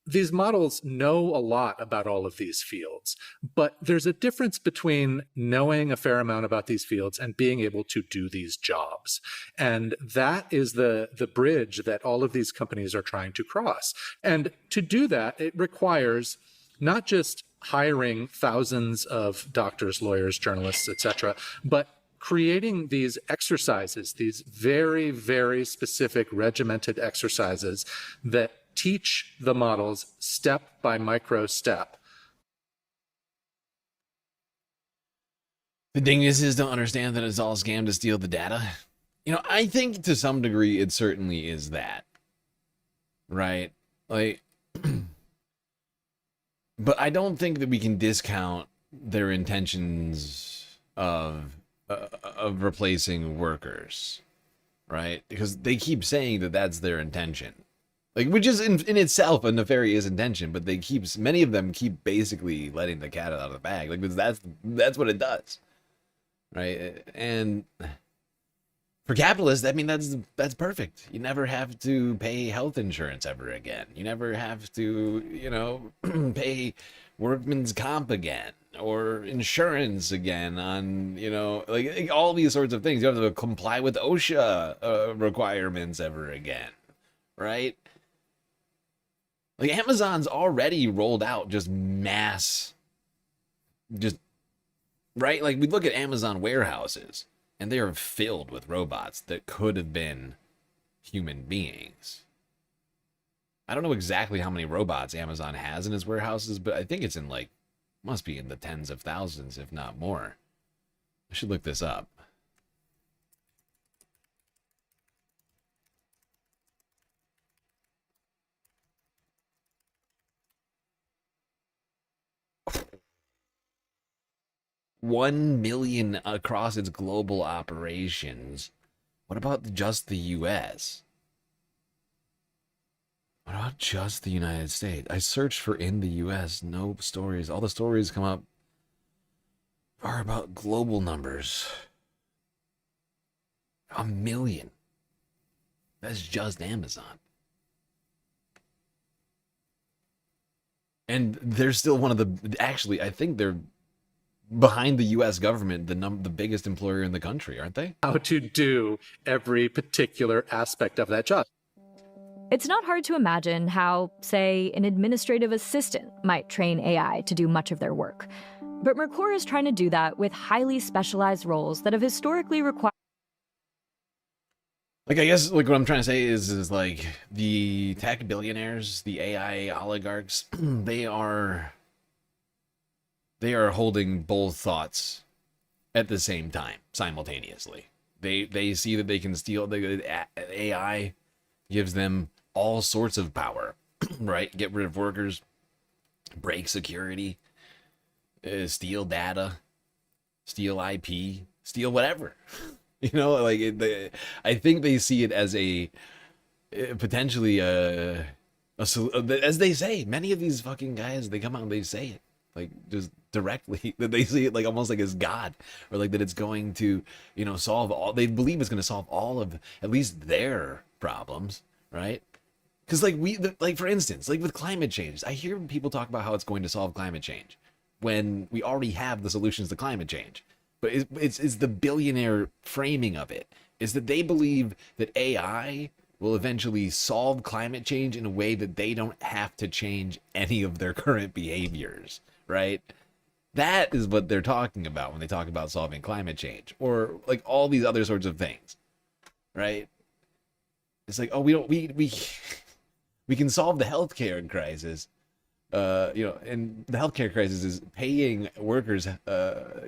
these models know a lot about all of these fields, but there's a difference between knowing a fair amount about these fields and being able to do these jobs. And that is the bridge that all of these companies are trying to cross. And to do that, it requires not just hiring thousands of doctors, lawyers, journalists, etc., but creating these exercises, these very, very specific regimented exercises that teach the models step by micro step. The dinguses don't understand that it's all a scam to steal the data. You know, I think to some degree it certainly is that. Right? Like, but I don't think that we can discount their intentions of replacing workers, right? Because they keep saying that that's their intention, like, which is in itself a nefarious intention. But many of them keep basically letting the cat out of the bag, like, because that's what it does, right? And for capitalists, I mean, that's perfect. You never have to pay health insurance ever again. You never have to, you know, pay workman's comp again or insurance again on, you know, like all these sorts of things. You don't have to comply with OSHA requirements ever again, right? Like Amazon's already rolled out just right? Like we look at Amazon warehouses, and they are filled with robots that could have been human beings. I don't know exactly how many robots Amazon has in its warehouses, but I think it's must be in the tens of thousands, if not more. I should look this up. $1 million across its global operations. What about just the U.S.? What about just the United States? I searched for in the U.S. No stories. All the stories come up are about global numbers. 1 million. That's just Amazon. And they're still one of the... Actually, I think they're behind the U.S. government, the biggest employer in the country, aren't they? How to do every particular aspect of that job. It's not hard to imagine how, say, an administrative assistant might train AI to do much of their work. But Mercor is trying to do that with highly specialized roles that have historically required... Like, I guess, like, what I'm trying to say is like, the tech billionaires, the AI oligarchs, they are holding both thoughts at the same time, simultaneously. They see that they can steal, AI gives them all sorts of power, right? Get rid of workers, break security, steal data, steal IP, steal whatever. You know, like, I think they see it as potentially as they say, many of these fucking guys, they come out and they say it, like, just directly, that they see it like almost like as God, or like that it's going to, you know, solve all, they believe it's going to solve all of at least their problems, right? Because like for instance, like with climate change, I hear people talk about how it's going to solve climate change when we already have the solutions to climate change. But it's the billionaire framing of it, is that they believe that AI will eventually solve climate change in a way that they don't have to change any of their current behaviors, right? That is what they're talking about when they talk about solving climate change, or like all these other sorts of things, right? It's like, oh, we can solve the healthcare crisis. You know, and the healthcare crisis is paying workers,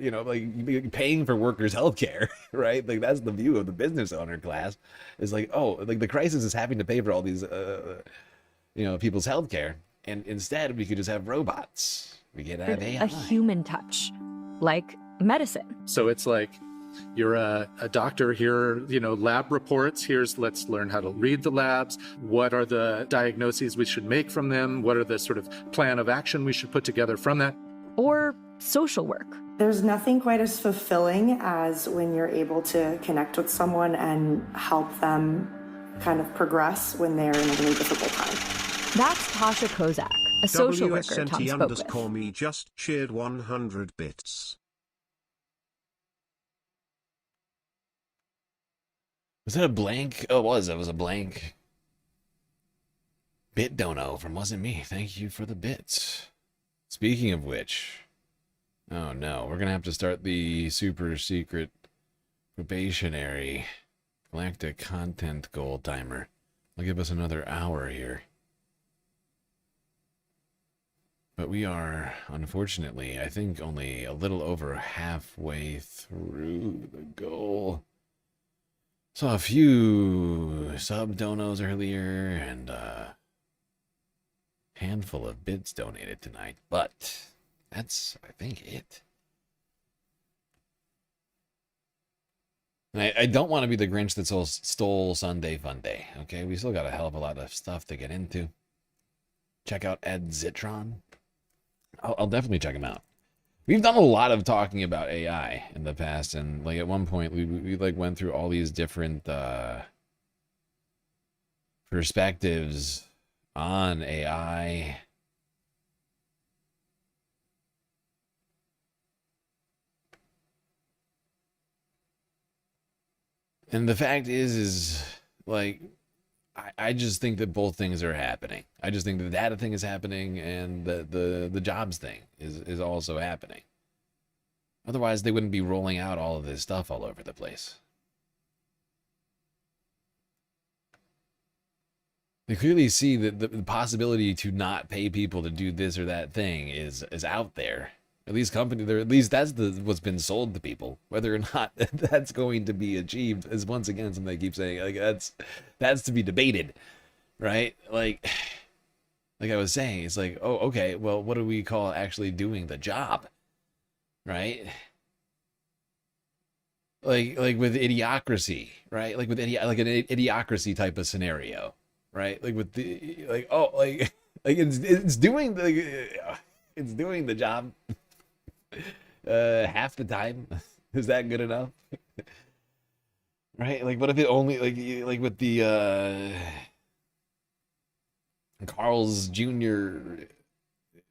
you know, like paying for workers' healthcare, right? Like that's the view of the business owner class. Is like, oh, like the crisis is having to pay for all these, you know, people's healthcare, and instead we could just have robots. We could have AI. A human touch, like medicine. So it's like, you're a doctor here, you know, lab reports. Let's learn how to read the labs. What are the diagnoses we should make from them? What are the sort of plan of action we should put together from that? Or social work. There's nothing quite as fulfilling as when you're able to connect with someone and help them kind of progress when they're in a really difficult time. That's Tasha Kozak, a social worker Tom spoke with. Me just cheered 100 bits. Was that a blank? Oh, it was a blank bit dono from Wasn't Me. Thank you for the bits. Speaking of which, oh no, we're gonna have to start the super secret probationary galactic content goal timer. I'll give us another hour here. But we are, unfortunately, I think only a little over halfway through the goal. Saw a few sub-donos earlier and a handful of bits donated tonight, but that's, I think, it. I don't want to be the Grinch that stole Sunday FUNDAY, okay? We still got a hell of a lot of stuff to get into. Check out Ed Zitron. I'll definitely check him out. We've done a lot of talking about AI in the past, and like at one point we like went through all these different perspectives on AI. And the fact is like, I just think that both things are happening. I just think the data thing is happening and the jobs thing is also happening. Otherwise, they wouldn't be rolling out all of this stuff all over the place. They clearly see that the possibility to not pay people to do this or that thing is out there. At least at least that's what's been sold to people. Whether or not that's going to be achieved is once again something they keep saying. Like that's to be debated, right? Like I was saying, it's like, oh, okay, well, what do we call actually doing the job, right? Like with idiocracy, right? Like with an idiocracy type of scenario, right? Like with the it's doing the job. Half the time. Is that good enough? Right? Like what if it only like with the Carl's Jr.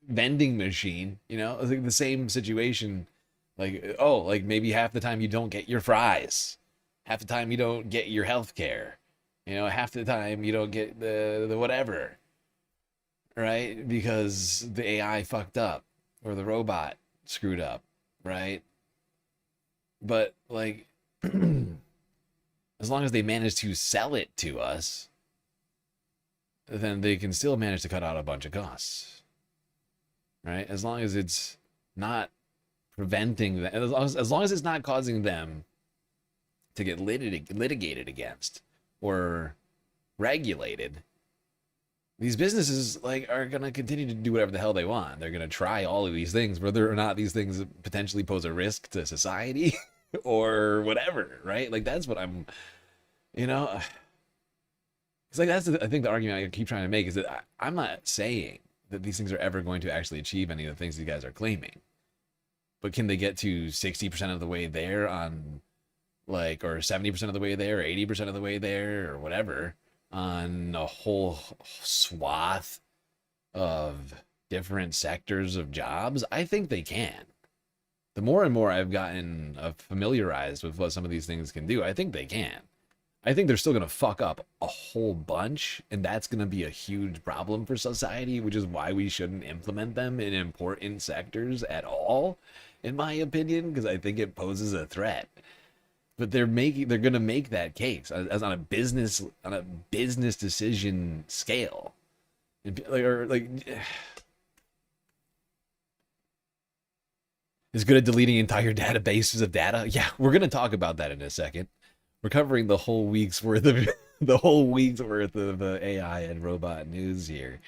vending machine, you know? It's like the same situation. Like, oh, like maybe half the time you don't get your fries. Half the time you don't get your health care. You know, half the time you don't get the whatever. Right? Because the AI fucked up or the robot screwed up, right? But like as long as they manage to sell it to us, then they can still manage to cut out a bunch of costs, right? As long as it's not preventing them, as long as it's not causing them to get litigated against or regulated, these businesses like are going to continue to do whatever the hell they want. They're going to try all of these things, whether or not these things potentially pose a risk to society or whatever, right? Like that's what I'm, you know, it's like that's I think the argument I keep trying to make is that I'm not saying that these things are ever going to actually achieve any of the things you guys are claiming, but can they get to 60% of the way there on like, or 70% of the way there, or 80% of the way there, or whatever, on a whole swath of different sectors of jobs? I think they can. The more and more I've gotten familiarized with what some of these things can do, I think they can. I think they're still going to fuck up a whole bunch, and that's going to be a huge problem for society, which is why we shouldn't implement them in important sectors at all, in my opinion, because I think it poses a threat. But they're going to make that case as on a business decision scale, is good at deleting entire databases of data. Yeah, we're going to talk about that in a second. We're covering the whole week's worth of AI and robot news here.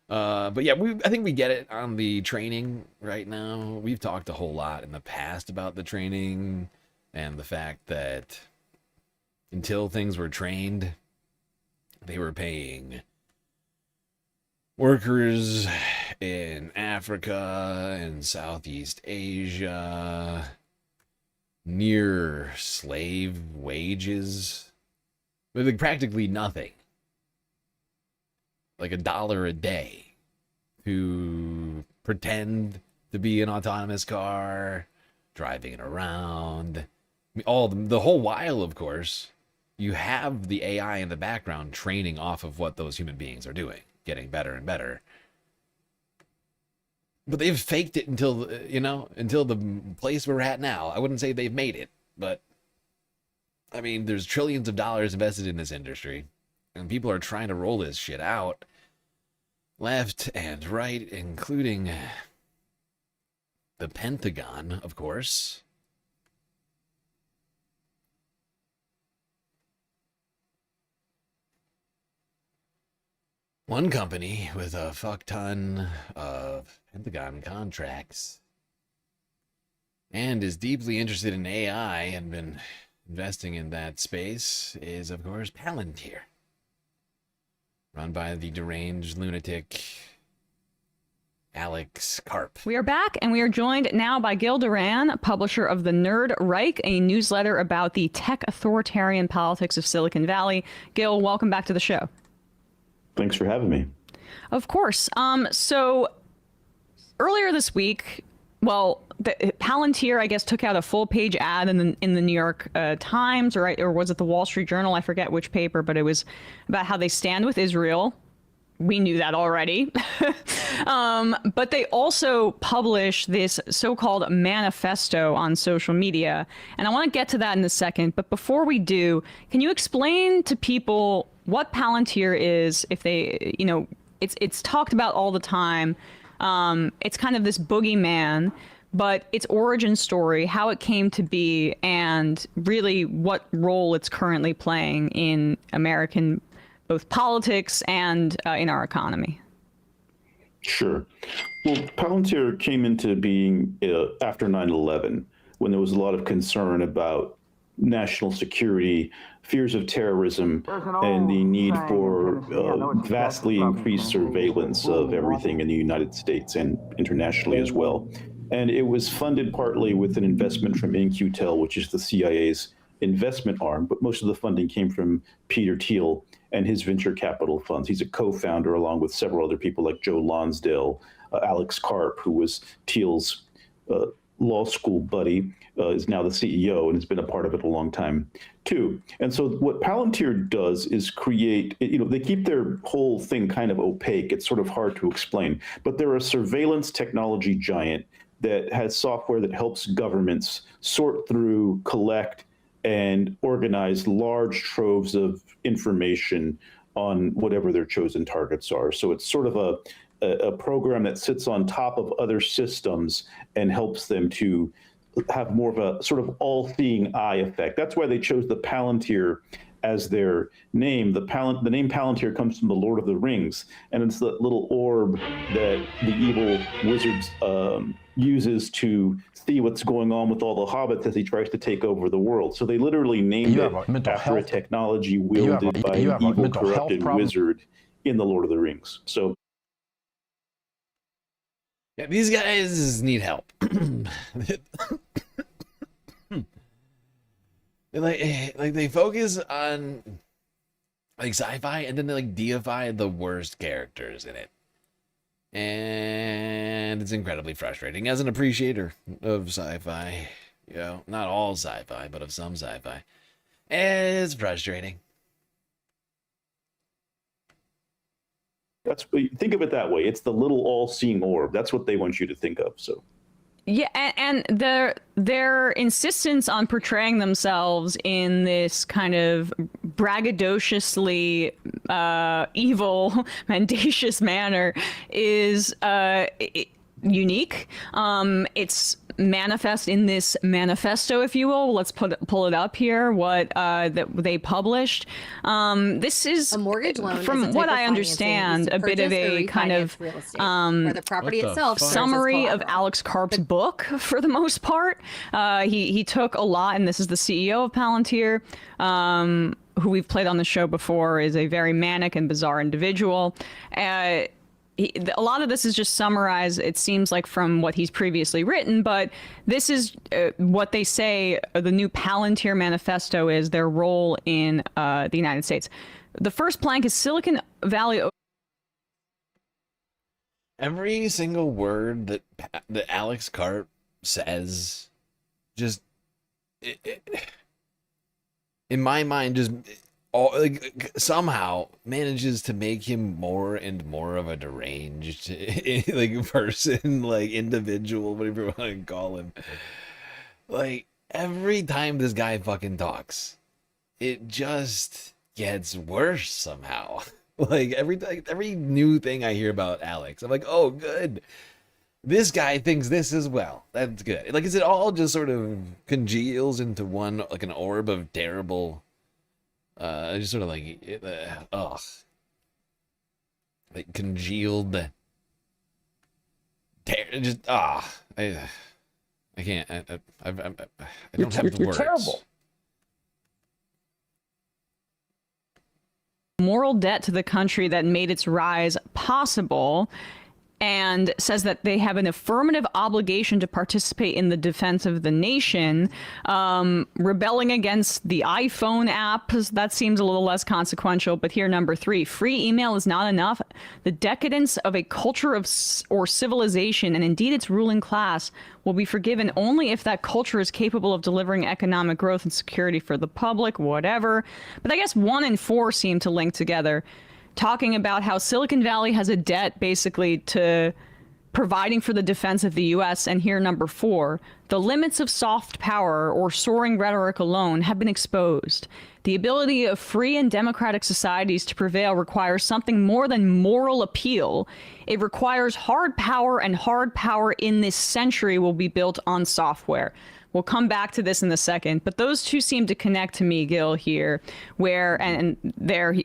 But yeah, I think we get it on the training right now. We've talked a whole lot in the past about the training and the fact that until things were trained, they were paying workers in Africa and Southeast Asia near slave wages, with like practically nothing, like $1 a day, to pretend to be an autonomous car, driving it around. The whole while, of course, you have the AI in the background training off of what those human beings are doing, getting better and better. But they've faked it until the place we're at now. I wouldn't say they've made it, but I mean, there's trillions of dollars invested in this industry, and people are trying to roll this shit out left and right, including the Pentagon, of course. One company with a fuck ton of Pentagon contracts and is deeply interested in AI and been investing in that space is, of course, Palantir, run by the deranged lunatic Alex Karp. We are back, and we are joined now by Gil Duran, publisher of The Nerd Reich, a newsletter about the tech authoritarian politics of Silicon Valley. Gil, welcome back to the show. Thanks for having me. Of course. So earlier this week, well, Palantir, I guess, took out a full-page ad in the New York Times, or was it the Wall Street Journal? I forget which paper, but it was about how they stand with Israel. We knew that already. But they also publish this so-called manifesto on social media. And I want to get to that in a second. But before we do, can you explain to people what Palantir is? If they, it's talked about all the time. It's kind of this boogeyman, but its origin story, how it came to be, and really what role it's currently playing in American both politics and in our economy. Sure. Well, Palantir came into being after 9/11, when there was a lot of concern about national security, fears of terrorism, and the need for vastly increased surveillance of everything in the United States and internationally as well. And it was funded partly with an investment from In-Q-Tel, which is the CIA's investment arm, but most of the funding came from Peter Thiel and his venture capital funds. He's a co-founder along with several other people like Joe Lonsdale, Alex Karp, who was Thiel's law school buddy, is now the CEO and has been a part of it a long time too. And so what Palantir does is create, they keep their whole thing kind of opaque. It's sort of hard to explain, but they're a surveillance technology giant that has software that helps governments sort through, collect, and organize large troves of information on whatever their chosen targets are. So it's sort of a program that sits on top of other systems and helps them to have more of a sort of all-seeing eye effect. That's why they chose the Palantir as their name. The name Palantir comes from the Lord of the Rings, and it's the little orb that the evil wizard uses to see what's going on with all the hobbits as he tries to take over the world. So they literally named it after a technology wielded by an evil, corrupted wizard in the Lord of the Rings. So yeah, these guys need help. They focus on sci-fi, and then they deify the worst characters in it. And it's incredibly frustrating as an appreciator of sci-fi. Not all sci-fi, but of some sci-fi. It's frustrating. Think of it that way. It's the little all-seeing orb. That's what they want you to think of. So. Yeah, and their insistence on portraying themselves in this kind of braggadociously evil, mendacious manner is unique. It's manifest in this manifesto, if you will. Let's pull it up here. What that they published. This is a mortgage loan, from what I understand, a bit of a kind of where the property itself summary of Alex Karp's book for the most part. He took a lot, and this is the CEO of Palantir, who we've played on the show before, is a very manic and bizarre individual. A lot of this is just summarized, it seems like, from what he's previously written, but this is what they say the new Palantir manifesto is, their role in the United States. The first plank is Silicon Valley. Every single word that Alex Karp says, just in my mind, just somehow manages to make him more and more of a deranged person, individual, whatever you want to call him. Every time this guy fucking talks, it just gets worse somehow. Like every new thing I hear about Alex, I'm like, oh, good. This guy thinks this as well. That's good. Like, is it all just sort of congeals into one, like an orb of terrible, just sort of like, like congealed, just I can't. I don't have the you're words. Terrible. Moral debt to the country that made its rise possible, and says that they have an affirmative obligation to participate in the defense of the nation. Rebelling against the iPhone app, that seems a little less consequential. But here, number 3, free email is not enough. The decadence of a culture or civilization, and indeed its ruling class, will be forgiven only if that culture is capable of delivering economic growth and security for the public, whatever. But I guess 1 and 4 seem to link together, talking about how Silicon Valley has a debt basically to providing for the defense of the U.S. And here, number 4, the limits of soft power or soaring rhetoric alone have been exposed. The ability of free and democratic societies to prevail requires something more than moral appeal. It requires hard power, and hard power in this century will be built on software. We'll come back to this in a second, but those two seem to connect to me, Gil, here, where, and there,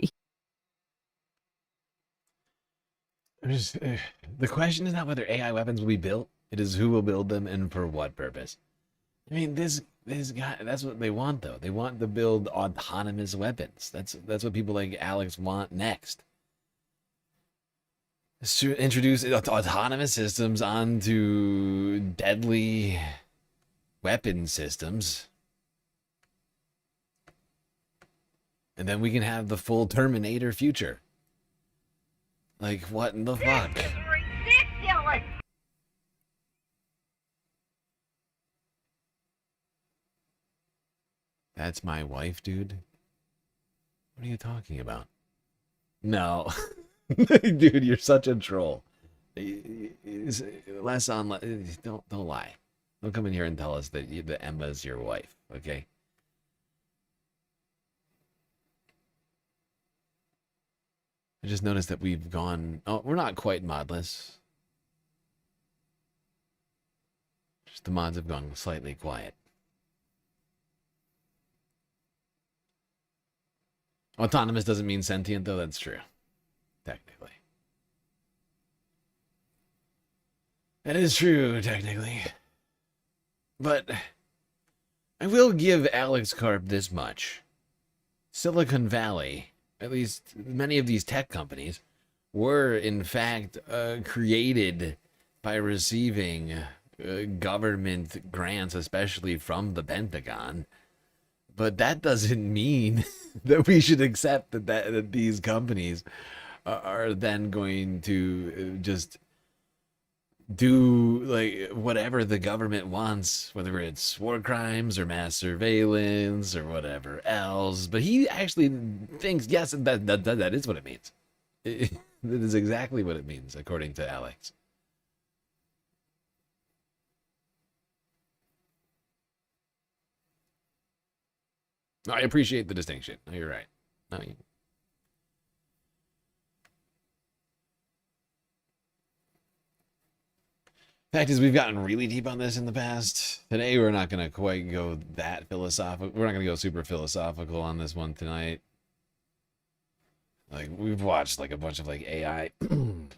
The question is not whether AI weapons will be built. It is who will build them and for what purpose. I mean, this guy, that's what they want, though. They want to build autonomous weapons. That's what people like Alex want next. Is to introduce autonomous systems onto deadly weapon systems. And then we can have the full Terminator future. Like, what in the fuck? This is ridiculous! That's my wife, dude? What are you talking about? No. Dude, you're such a troll. Less on... Don't lie. Don't come in here and tell us that Emma's your wife, okay? I just noticed that we've gone... Oh, we're not quite modless. Just the mods have gone slightly quiet. Autonomous doesn't mean sentient, though. That's true. Technically. That is true, technically. But I will give Alex Karp this much. Silicon Valley... At least many of these tech companies were, in fact, created by receiving government grants, especially from the Pentagon. But that doesn't mean that we should accept that these companies are then going to just do like whatever the government wants, whether it's war crimes or mass surveillance or whatever else. But he actually thinks, yes, that is what it means. That is exactly what it means, according to Alex. I appreciate the distinction. No, you're right. No, Fact is, we've gotten really deep on this in the past. Today, we're not going to quite go that philosophical. We're not going to go super philosophical on this one tonight. Like, we've watched, like, a bunch of, like, AI, like,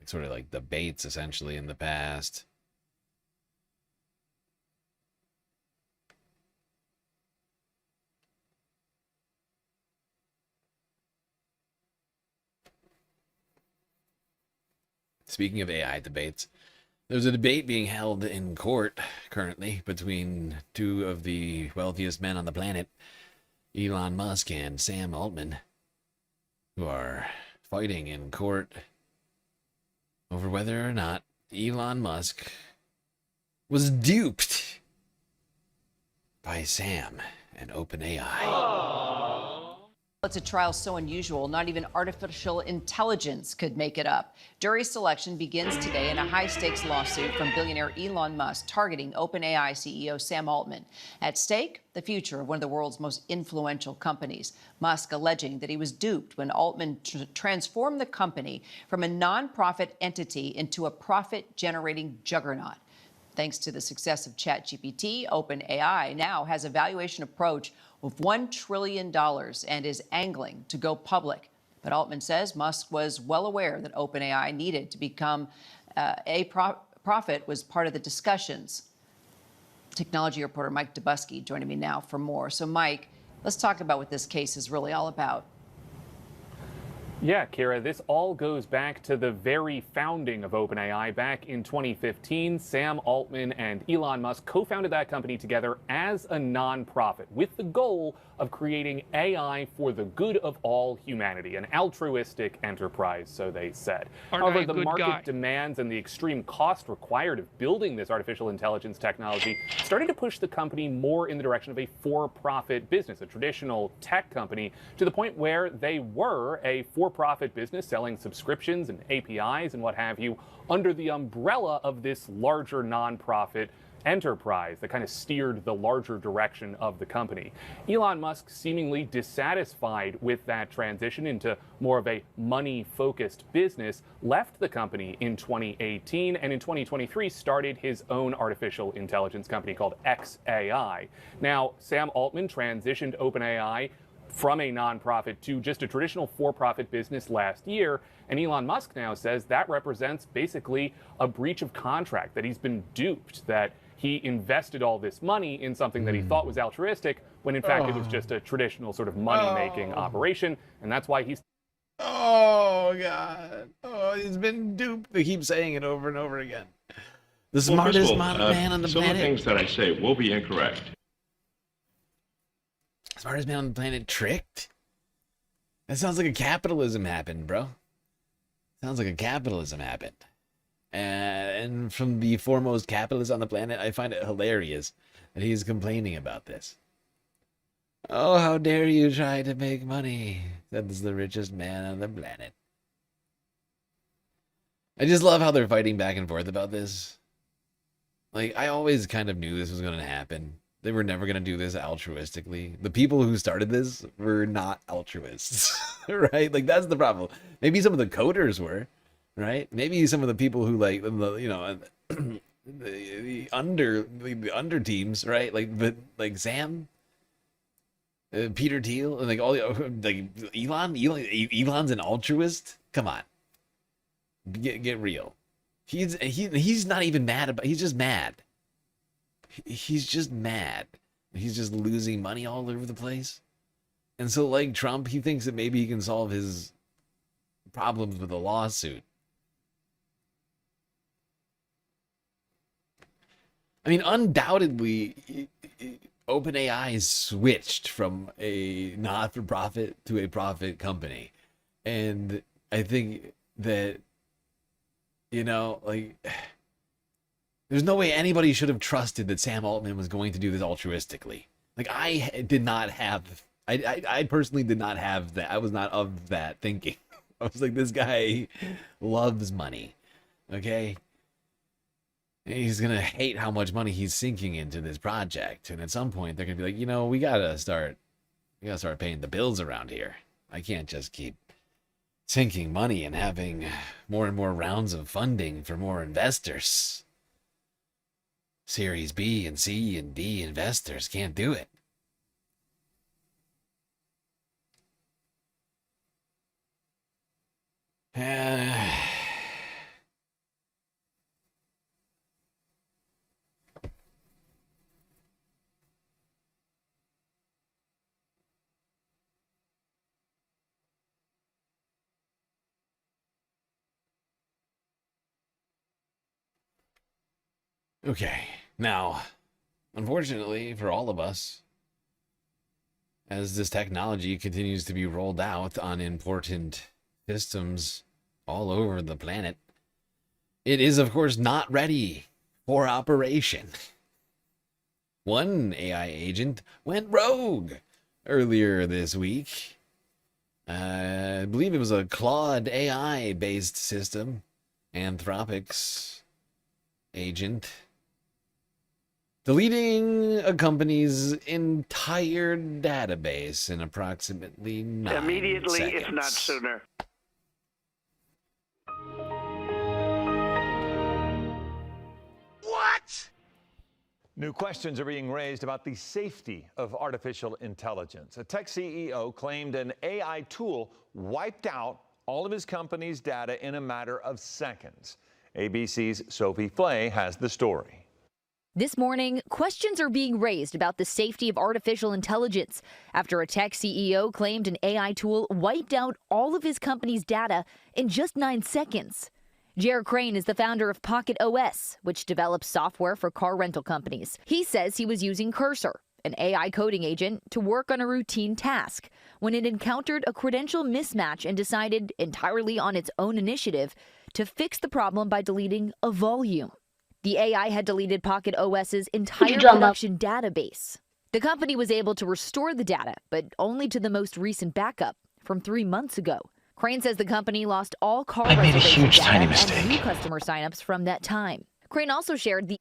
sort of, like, debates, essentially, in the past. Speaking of AI debates, there's a debate being held in court currently between two of the wealthiest men on the planet, Elon Musk and Sam Altman, who are fighting in court over whether or not Elon Musk was duped by Sam and OpenAI. It's a trial so unusual, not even artificial intelligence could make it up. Jury selection begins today in a high-stakes lawsuit from billionaire Elon Musk targeting OpenAI CEO Sam Altman. At stake, the future of one of the world's most influential companies. Musk alleging that he was duped when Altman transformed the company from a non-profit entity into a profit-generating juggernaut. Thanks to the success of ChatGPT, OpenAI now has a valuation approach of $1 trillion and is angling to go public. But Altman says Musk was well aware that OpenAI needed to become profit was part of the discussions. Technology reporter Mike Dubusky joining me now for more. So, Mike, let's talk about what this case is really all about. Yeah, Kira, this all goes back to the very founding of OpenAI back in 2015. Sam Altman and Elon Musk co-founded that company together as a nonprofit with the goal of creating AI for the good of all humanity, an altruistic enterprise, so they said. However, the market demands and the extreme cost required of building this artificial intelligence technology started to push the company more in the direction of a for-profit business, a traditional tech company, to the point where they were a for-profit business selling subscriptions and APIs and what have you under the umbrella of this larger nonprofit enterprise that kind of steered the larger direction of the company. Elon Musk, seemingly dissatisfied with that transition into more of a money-focused business, left the company in 2018 and in 2023 started his own artificial intelligence company called xAI. Now, Sam Altman transitioned OpenAI from a nonprofit to just a traditional for-profit business last year, and Elon Musk now says that represents basically a breach of contract, that he's been duped, that he invested all this money in something that he thought was altruistic, when in fact it was just a traditional sort of money-making operation, and that's why he's... Oh, God. Oh, he's been duped. They keep saying it over and over again. The smartest man on the some planet. Some of the things that I say will be incorrect. Smartest man on the planet tricked? That sounds like a capitalism happened, bro. Sounds like a capitalism happened. And from the foremost capitalist on the planet, I find it hilarious that he's complaining about this. Oh, how dare you try to make money? That's the richest man on the planet. I just love how they're fighting back and forth about this. Like, I always kind of knew this was going to happen. They were never going to do this altruistically. The people who started this were not altruists, right? Like, that's the problem. Maybe some of the coders were, right? Maybe some of the people who, like, you know, the under teams, right? Like Sam, Peter Thiel, and like all the Elon's an altruist. Come on, get real. He's not even mad about. He's just mad. He's just mad. He's just losing money all over the place. And so, like Trump, he thinks that maybe he can solve his problems with a lawsuit. I mean, undoubtedly, OpenAI switched from a not-for-profit to a profit company. And I think that, you know, like... There's no way anybody should have trusted that Sam Altman was going to do this altruistically. Like, I did not have... I personally did not have that. I was not of that thinking. I was like, this guy loves money. Okay? He's going to hate how much money he's sinking into this project. And at some point, they're going to be like, you know, we got to start paying the bills around here. I can't just keep sinking money and having more and more rounds of funding for more investors. Series B and C and D investors can't do it. Okay, now, unfortunately for all of us, as this technology continues to be rolled out on important systems all over the planet, it is, of course, not ready for operation. One AI agent went rogue earlier this week I believe it was a Claude AI-based system, Anthropic's agent, deleting a company's entire database in approximately 9 Immediately, seconds. if not sooner. What? New questions are being raised about the safety of artificial intelligence. A tech CEO claimed an AI tool wiped out all of his company's data in a matter of seconds. ABC's Sophie Flay has the story. This morning, questions are being raised about the safety of artificial intelligence after a tech CEO claimed an AI tool wiped out all of his company's data in just 9 seconds. Jer Crane is the founder of Pocket OS, which develops software for car rental companies. He says he was using Cursor, an AI coding agent, to work on a routine task when it encountered a credential mismatch and decided, entirely on its own initiative, to fix the problem by deleting a volume. The AI had deleted Pocket OS's entire production database. The company was able to restore the data, but only to the most recent backup from 3 months ago. Crane says the company lost all car reservation data and new customer signups from that time. Crane also shared the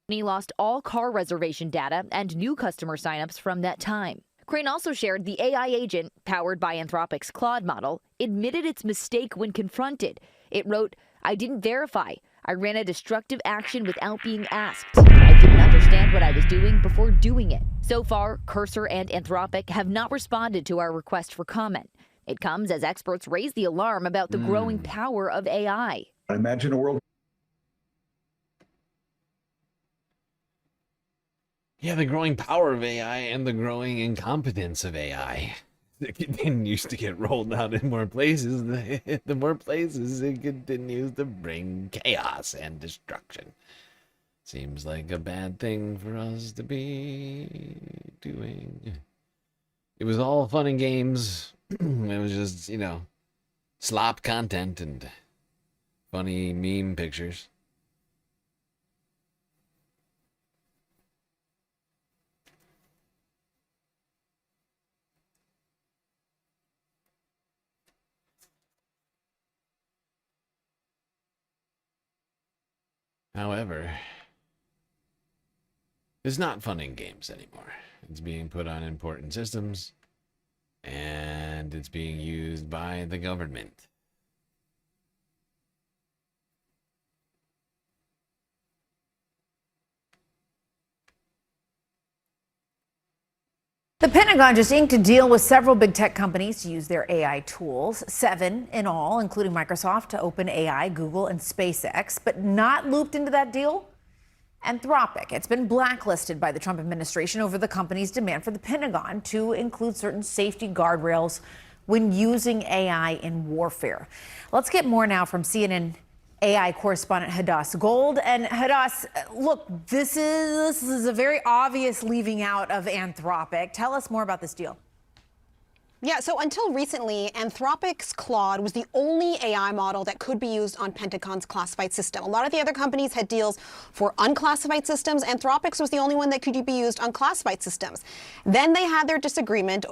company lost all car reservation data and new customer signups from that time. Crane also shared the AI agent, powered by Anthropic's Claude model, admitted its mistake when confronted. It wrote, "I didn't verify. I ran a destructive action without being asked. I didn't understand what I was doing before doing it." So far, Cursor and Anthropic have not responded to our request for comment. It comes as experts raise the alarm about the growing power of AI. I imagine a world. Yeah, the growing power of AI and the growing incompetence of AI. It continues to get rolled out in more places. The more places it continues to bring chaos and destruction. Seems like a bad thing for us to be doing. It was all fun and games. It was just, you know, slop content and funny meme pictures. However, it's not fun and games anymore. It's being put on important systems, and it's being used by the government. The Pentagon just inked a deal with several big tech companies to use their AI tools, 7 in all, including Microsoft, OpenAI, Google, and SpaceX. But not looped into that deal? Anthropic. It's been blacklisted by the Trump administration over the company's demand for the Pentagon to include certain safety guardrails when using AI in warfare. Let's get more now from CNN AI correspondent Hadass Gold. And Hadass, look, this is a very obvious leaving out of Anthropic. Tell us more about this deal. Yeah, so until recently, Anthropic's Claude was the only AI model that could be used on Pentagon's classified system. A lot of the other companies had deals for unclassified systems. Anthropic's was the only one that could be used on classified systems. Then they had their disagreement.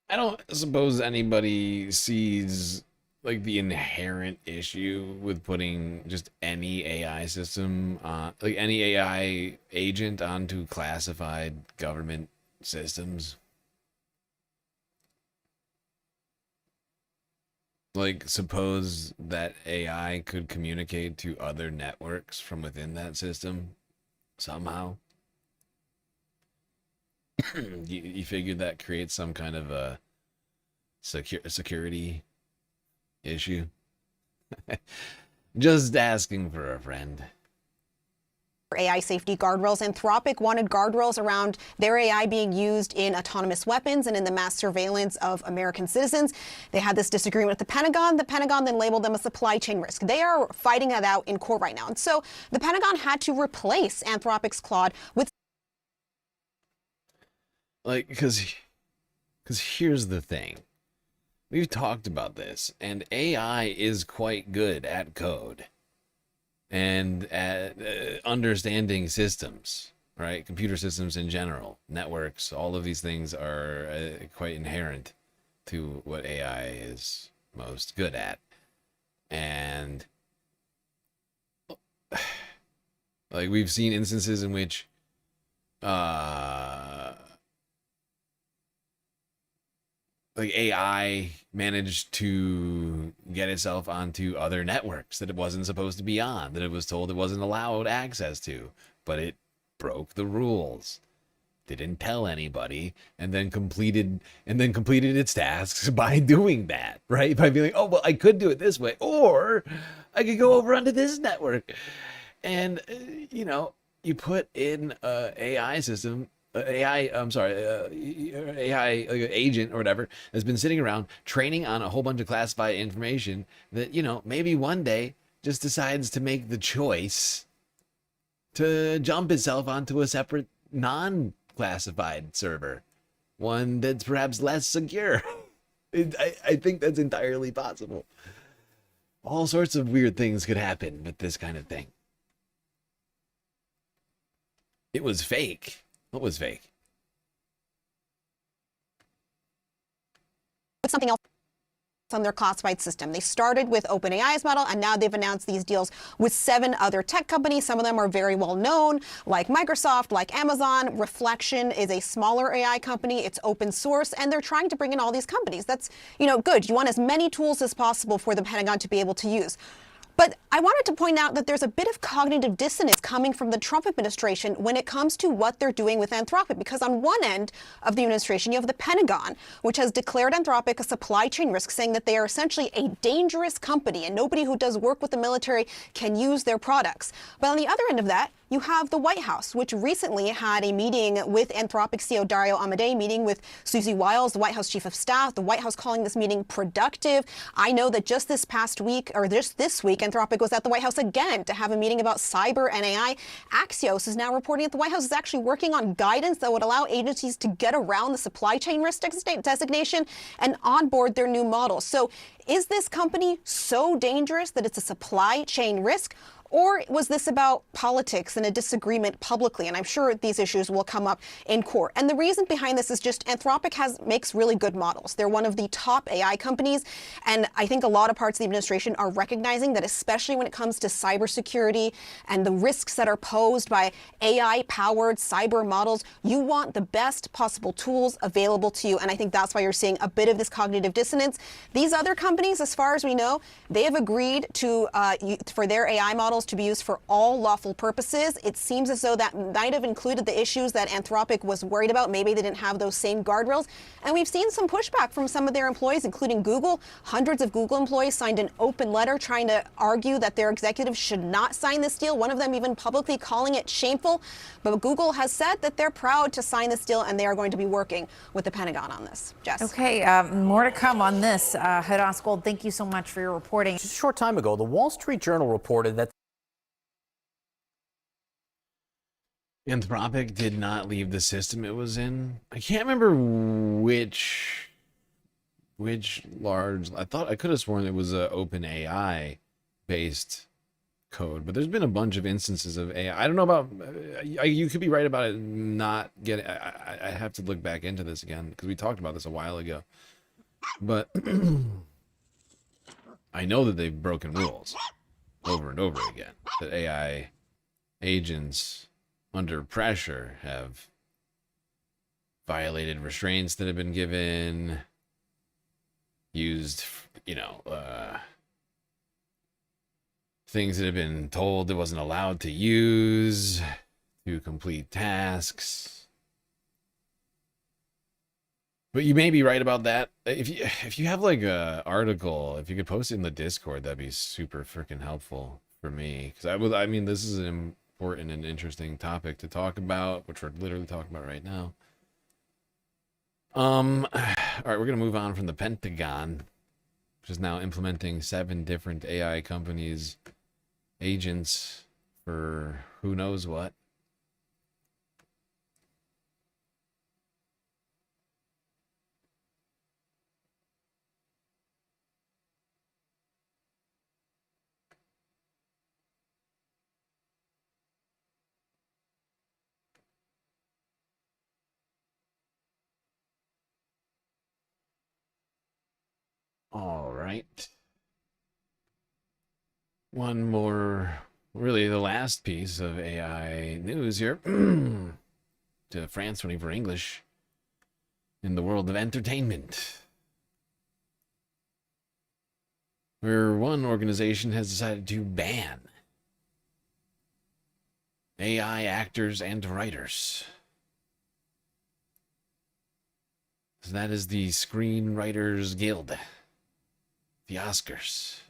I don't suppose anybody sees like the inherent issue with putting just any AI system on, like any AI agent onto classified government systems. Like, suppose that AI could communicate to other networks from within that system somehow. You figure that creates some kind of a security issue? Just asking for a friend. AI safety guardrails. Anthropic wanted guardrails around their AI being used in autonomous weapons and in the mass surveillance of American citizens. They had this disagreement with the Pentagon. The Pentagon then labeled them a supply chain risk. They are fighting that out in court right now. And so the Pentagon had to replace Anthropic's Claude with... Like, because here's the thing. We've talked about this, and AI is quite good at code and at understanding systems. right? Computer systems in general, networks, all of these things are quite inherent to what AI is most good at. And like we've seen instances in which like AI managed to get itself onto other networks that it wasn't supposed to be on, that it was told it wasn't allowed access to, but it broke the rules, didn't tell anybody, and then completed its tasks by doing that, right? By being like, oh well, I could do it this way, or I could go over onto this network. And you put in a AI system, AI agent or whatever has been sitting around training on a whole bunch of classified information that, maybe one day just decides to make the choice to jump itself onto a separate non-classified server, one that's perhaps less secure. I think that's entirely possible. All sorts of weird things could happen with this kind of thing. It was fake. What was fake? Something else on their classified system. They started with OpenAI's model, and now they've announced these deals with 7 other tech companies. Some of them are very well known, like Microsoft, like Amazon. Reflection is a smaller AI company. It's open source, and they're trying to bring in all these companies. That's, good. You want as many tools as possible for the Pentagon to be able to use. But I wanted to point out that there's a bit of cognitive dissonance coming from the Trump administration when it comes to what they're doing with Anthropic. Because on one end of the administration, you have the Pentagon, which has declared Anthropic a supply chain risk, saying that they are essentially a dangerous company and nobody who does work with the military can use their products. But on the other end of that, you have the White House, which recently had a meeting with Anthropic CEO Dario Amodei, meeting with Susie Wiles, the White House Chief of Staff, the White House calling this meeting productive. I know that just this past week, or this week, Anthropic was at the White House again to have a meeting about cyber and AI. Axios is now reporting that the White House is actually working on guidance that would allow agencies to get around the supply chain risk designation and onboard their new models. So is this company so dangerous that it's a supply chain risk? Or was this about politics and a disagreement publicly? And I'm sure these issues will come up in court. And the reason behind this is just Anthropic makes really good models. They're one of the top AI companies. And I think a lot of parts of the administration are recognizing that, especially when it comes to cybersecurity and the risks that are posed by AI-powered cyber models, you want the best possible tools available to you. And I think that's why you're seeing a bit of this cognitive dissonance. These other companies, as far as we know, they have agreed to for their AI models to be used for all lawful purposes. It seems as though that might have included the issues that Anthropic was worried about. Maybe they didn't have those same guardrails. And we've seen some pushback from some of their employees, including Google. Hundreds of Google employees signed an open letter trying to argue that their executives should not sign this deal. One of them even publicly calling it shameful. But Google has said that they're proud to sign this deal, and they are going to be working with the Pentagon on this. Jess. Okay, more to come on this. Hood Osgold, thank you so much for your reporting. Just a short time ago, the Wall Street Journal reported that Anthropic did not leave the system it was in. I can't remember which large. I thought I could have sworn it was a OpenAI based code, but there's been a bunch of instances of AI. I don't know about. You could be right about it not getting. I have to look back into this again because we talked about this a while ago. But I know that they've broken rules over and over again. That AI agents under pressure have violated restraints that have been given, used, things that have been told it wasn't allowed to use to complete tasks. But you may be right about that. If you have like a article, if you could post it in the Discord, that'd be super freaking helpful for me. Because this is an important and interesting topic to talk about, which we're literally talking about right now. All right, we're gonna move on from the Pentagon, which is now implementing 7 different AI companies' agents for who knows what. All right. One more, really the last piece of AI news here. To France 24 English in the world of entertainment, where one organization has decided to ban AI actors and writers. So that is the Screenwriters Guild, the Oscars.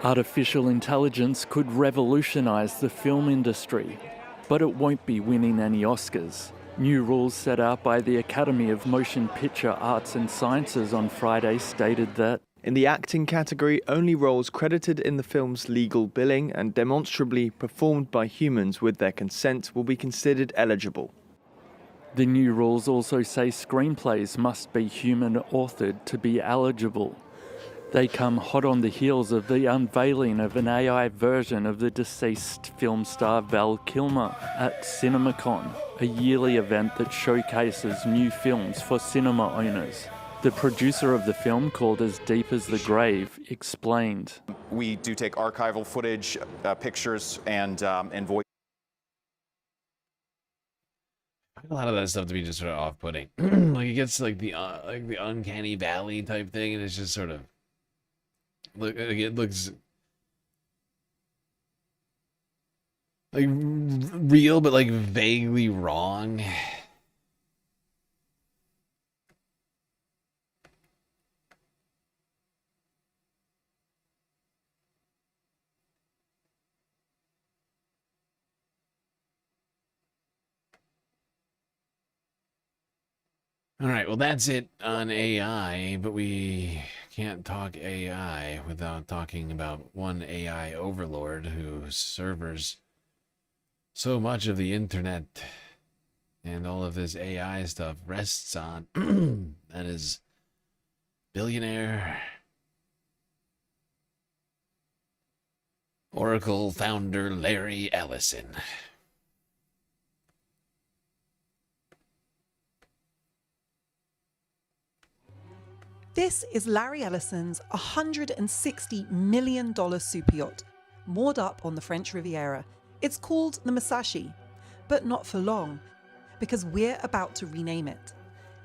Artificial intelligence could revolutionize the film industry, but it won't be winning any Oscars. New rules set out by the Academy of Motion Picture Arts and Sciences on Friday stated that in the acting category, only roles credited in the film's legal billing and demonstrably performed by humans with their consent will be considered eligible. the new rules also say screenplays must be human-authored to be eligible. They come hot on the heels of the unveiling of an AI version of the deceased film star Val Kilmer at CinemaCon, a yearly event that showcases new films for cinema owners. The producer of the film, called As Deep as the Grave, explained. We do take archival footage, pictures, and voice. A lot of that stuff to be just sort of off-putting. Like it gets like the uncanny valley type thing, and it's just sort of it looks like real, but like vaguely wrong. All right, well, that's it on AI, but we can't talk AI without talking about one AI overlord who servers so much of the internet and all of this AI stuff rests on. That is billionaire Oracle founder Larry Ellison. This is Larry Ellison's $160 million super yacht, moored up on the French Riviera. It's called the Musashi, but not for long, because we're about to rename it.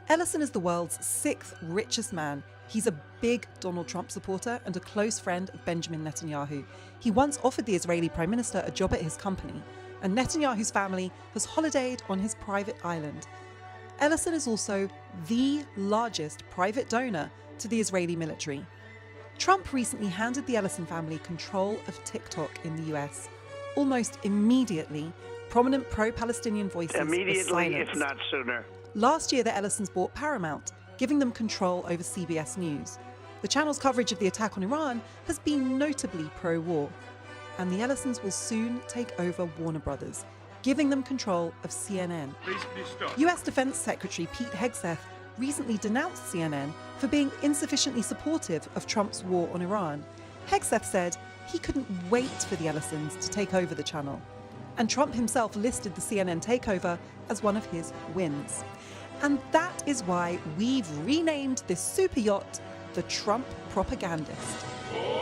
Ellison is the world's 6th richest man. He's a big Donald Trump supporter and a close friend of Benjamin Netanyahu. He once offered the Israeli Prime Minister a job at his company, and Netanyahu's family has holidayed on his private island. Ellison is also the largest private donor to the Israeli military. Trump recently handed the Ellison family control of TikTok in the US. Almost immediately, prominent pro-Palestinian voices were silenced. If not sooner. Last year, the Ellisons bought Paramount, giving them control over CBS News. The channel's coverage of the attack on Iran has been notably pro-war. And the Ellisons will soon take over Warner Brothers, giving them control of CNN. US Defense Secretary Pete Hegseth recently denounced CNN for being insufficiently supportive of Trump's war on Iran. Hegseth said he couldn't wait for the Ellisons to take over the channel. And Trump himself listed the CNN takeover as one of his wins. And that is why we've renamed this super yacht the Trump Propagandist.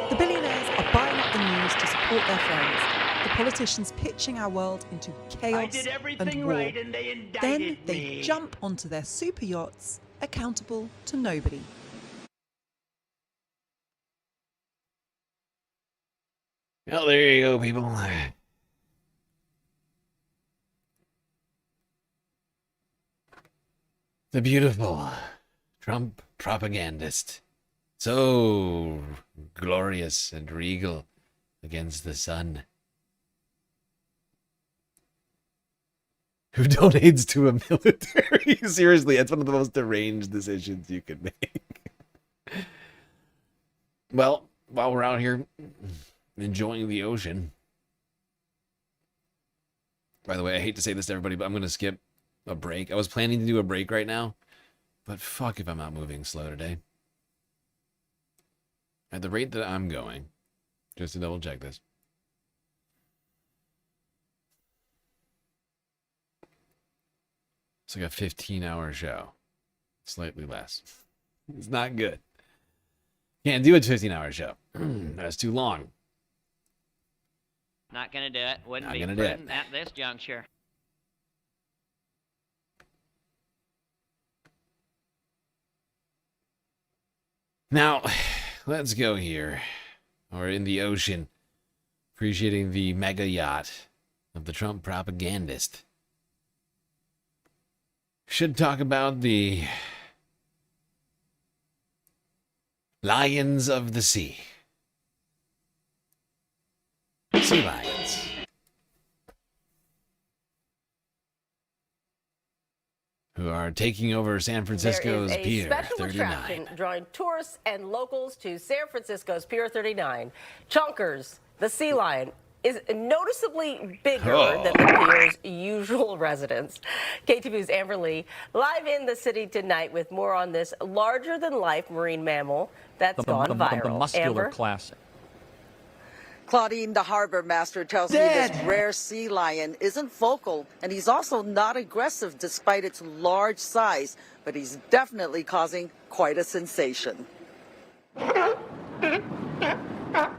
The billionaires are buying up the news to support their friends. The politicians pitching our world into chaos and war. Right and they indicted Then they me. jump onto their super yachts, accountable to nobody. Well, there you go, people. The beautiful Trump propagandist. So glorious and regal against the sun. Who donates to a military? Seriously, that's one of the most deranged decisions you could make. Well, while we're out here enjoying the ocean. By the way, I hate to say this to everybody, but I'm going to skip a break. I was planning to do a break right now, but fuck if I'm not moving slow today. At the rate that I'm going, just to double check this. It's like a 15-hour show. Slightly less. It's not good. Can't do a 15-hour show. That's too long. Not gonna do it. Wouldn't Not be gonna do it. prudent at this juncture. Now, let's go here. Or in the ocean. Appreciating the mega yacht of the Trump propagandist. Should talk about the lions of the sea. Sea lions. Who are taking over San Francisco's there is a Pier special 39. attraction drawing tourists and locals to San Francisco's Pier 39. Chonkers, the sea lion, is noticeably bigger than the pier's usual residents. KTV's Amber Lee live in the city tonight with more on this larger-than-life marine mammal that's gone viral. The muscular Amber? classic. Claudine, the harbor master, tells me this rare sea lion isn't vocal, and he's also not aggressive despite its large size, but he's definitely causing quite a sensation.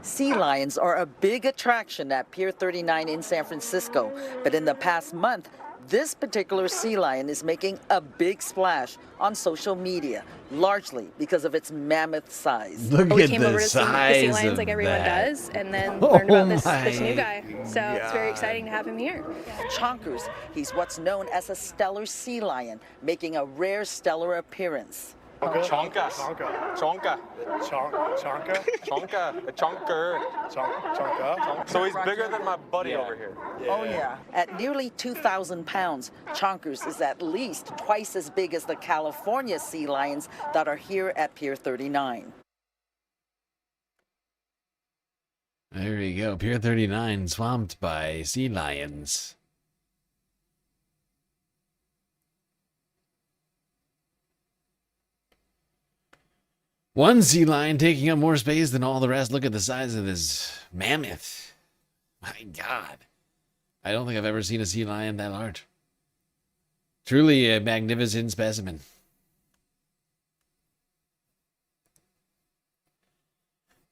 Sea lions are a big attraction at Pier 39 in San Francisco, but in the past month, this particular sea lion is making a big splash on social media, largely because of its mammoth size. Look We at came the over to see the size sea lions of like everyone that. does, and then Oh learned about this my new guy. So it's very exciting to have him here. Chonkers, he's what's known as a stellar sea lion, making a rare stellar appearance. Chonka. Chonka. Chonka. Chonker. Chonka. So he's bigger than my buddy over here. Oh yeah. At nearly 2,000 pounds, Chonkers is at least twice as big as the California sea lions that are here at Pier 39. There we go. Pier 39 swamped by sea lions. One sea lion taking up more space than all the rest. Look at the size of this mammoth. My God. I don't think I've ever seen a sea lion that large. Truly a magnificent specimen.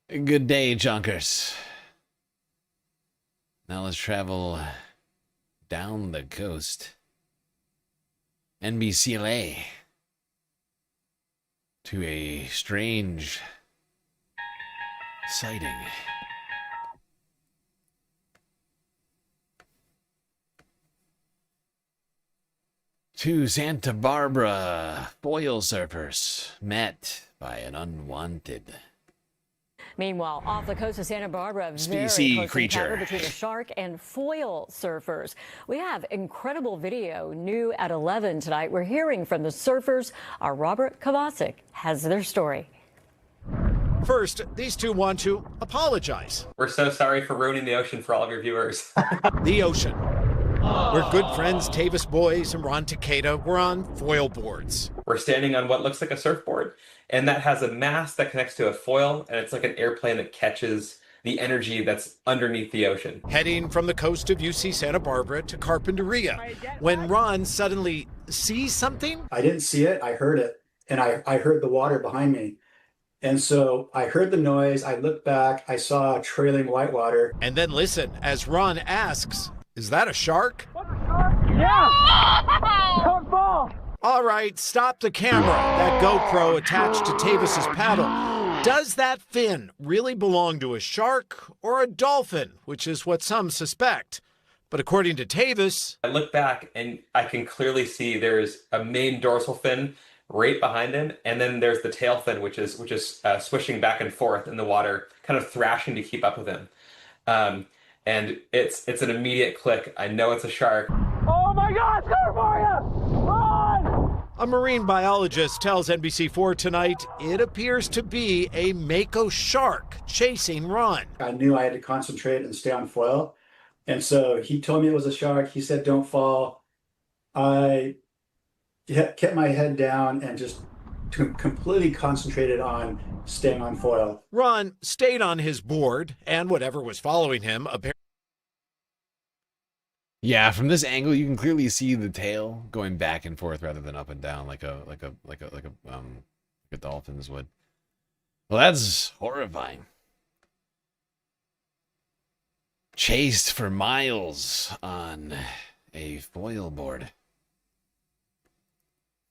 Good day, Chonkers. Now let's travel down the coast. NBCLA. To a strange sighting. Two Santa Barbara foil surfers met by an unwanted Meanwhile, off the coast of Santa Barbara, very Species close creature. encounter between a shark and foil surfers. We have incredible video new at 11 tonight. We're hearing from the surfers. Our Robert Kovacic has their story. First, these two want to apologize. We're so sorry for ruining the ocean for all of your viewers. The ocean. We're good friends, Tavis Boys and Ron Takeda. We're on foil boards. We're standing on what looks like a surfboard, and that has a mast that connects to a foil, and it's like an airplane that catches the energy that's underneath the ocean. Heading from the coast of UC Santa Barbara to Carpinteria, when Ron suddenly sees something. I didn't see it, I heard it, and I heard the water behind me. And so I heard the noise, I looked back, I saw trailing whitewater. And then listen as Ron asks, is that a shark? Yeah! Don't fall! All right, stop the camera. That GoPro attached to Tavis's paddle. Does that fin really belong to a shark or a dolphin, which is what some suspect? But according to Tavis, I look back and I can clearly see there's a main dorsal fin right behind him, and then there's the tail fin, which is swishing back and forth in the water, kind of thrashing to keep up with him. And it's an immediate click. I know it's a shark. Oh my God, it's coming for you! Run! a marine biologist tells NBC4 tonight it appears to be a mako shark chasing Ron. I knew I had to concentrate and stay on foil. And so he told me it was a shark. He said, don't fall. I kept my head down and just completely concentrated on staying on foil. Ron stayed on his board and whatever was following him apparently. Yeah, from this angle you can clearly see the tail going back and forth rather than up and down like a The dolphins would. Well, that's horrifying. Chased for miles on a foil board.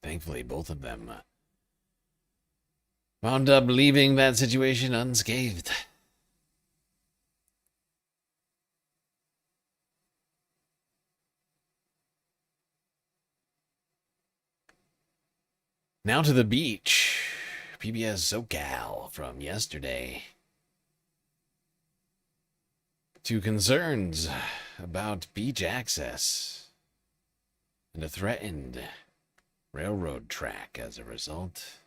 Thankfully, both of them wound up leaving that situation unscathed. Now to the beach. PBS SoCal from yesterday. To concerns about beach access and a threatened railroad track as a result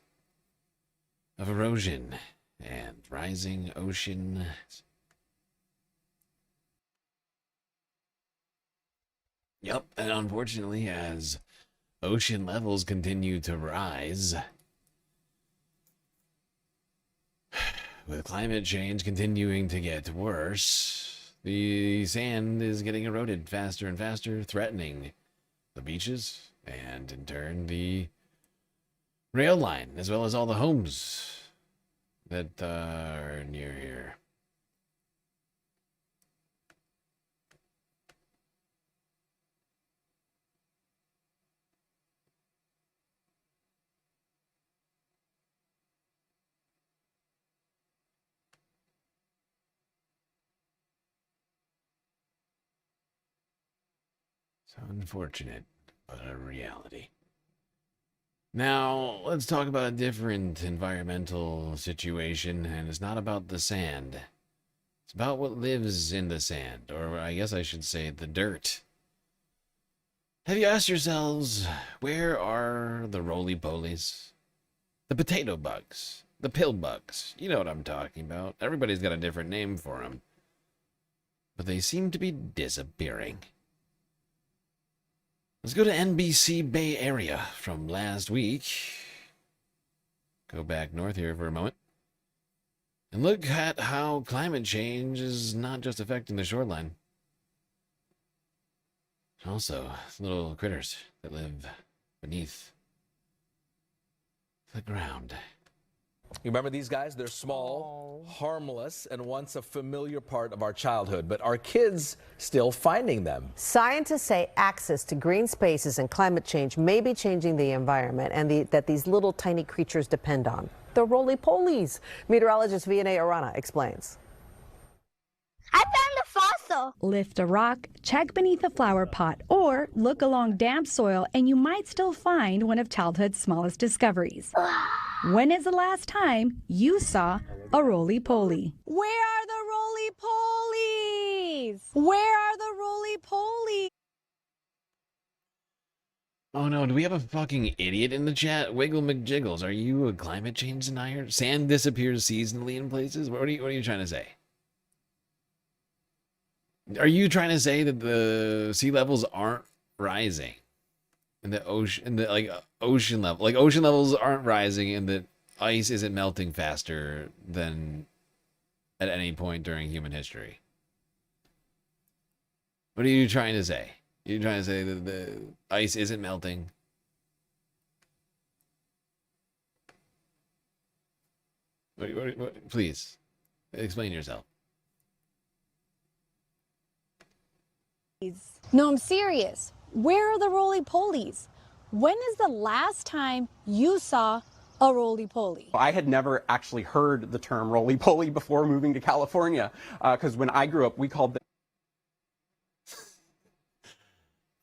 of erosion and rising ocean. Yep, and unfortunately, as ocean levels continue to rise, with climate change continuing to get worse, the sand is getting eroded faster and faster, threatening the beaches and, in turn, the rail line, as well as all the homes that are near here. So unfortunate, but a reality. Now, let's talk about a different environmental situation, and it's not about the sand. It's about what lives in the sand, or I guess I should say the dirt. Have you asked yourselves, where are the roly-polies? The potato bugs, the pill bugs, you know what I'm talking about. Everybody's got a different name for them. But they seem to be disappearing. Let's go to NBC Bay Area from last week. Go back north here for a moment. And look at how climate change is not just affecting the shoreline. Also, little critters that live beneath the ground. You remember these guys? They're small, harmless, and once a familiar part of our childhood. But are kids still finding them? Scientists say access to green spaces and climate change may be changing the environment and that these little tiny creatures depend on. The roly-polies. Meteorologist Vianney Arana explains. I found a fossil. Lift a rock, check beneath a flower pot, or look along damp soil and you might still find one of childhood's smallest discoveries. When is the last time you saw a roly-poly? Where are the roly-polies? Where are the roly-polies? Oh no, do we have a fucking idiot in the chat? Wiggle McJiggles, are you a climate change denier? Sand disappears seasonally in places? What are you trying to say? Are you trying to say that the sea levels aren't rising? And the ocean, ocean levels aren't rising, and that ice isn't melting faster than at any point during human history? What are you trying to say? You're trying to say that the ice isn't melting? What, please, explain yourself. No, I'm serious. Where are the roly-polies? When is the last time you saw a roly-poly? I had never actually heard the term roly-poly before moving to California, because when I grew up, we called them.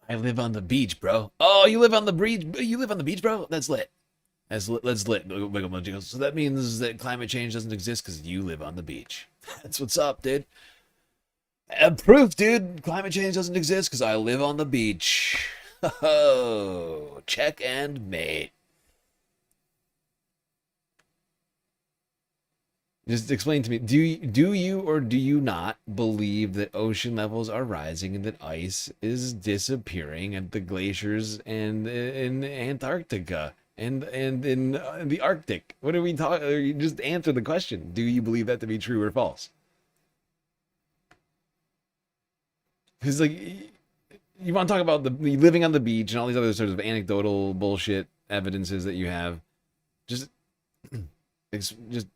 I live on the beach, bro. Oh, you live on the beach? You live on the beach, bro? That's lit. That's lit. So that means that climate change doesn't exist because you live on the beach. That's what's up, dude. Proof, dude. Climate change doesn't exist because I live on the beach. Oh, check and mate. Just explain to me, do you or do you not believe that ocean levels are rising and that ice is disappearing at the glaciers and in Antarctica and in the Arctic? What are we talking? You just answer the question. Do you believe that to be true or false? Because, like, you want to talk about the living on the beach and all these other sorts of anecdotal bullshit evidences that you have. Just just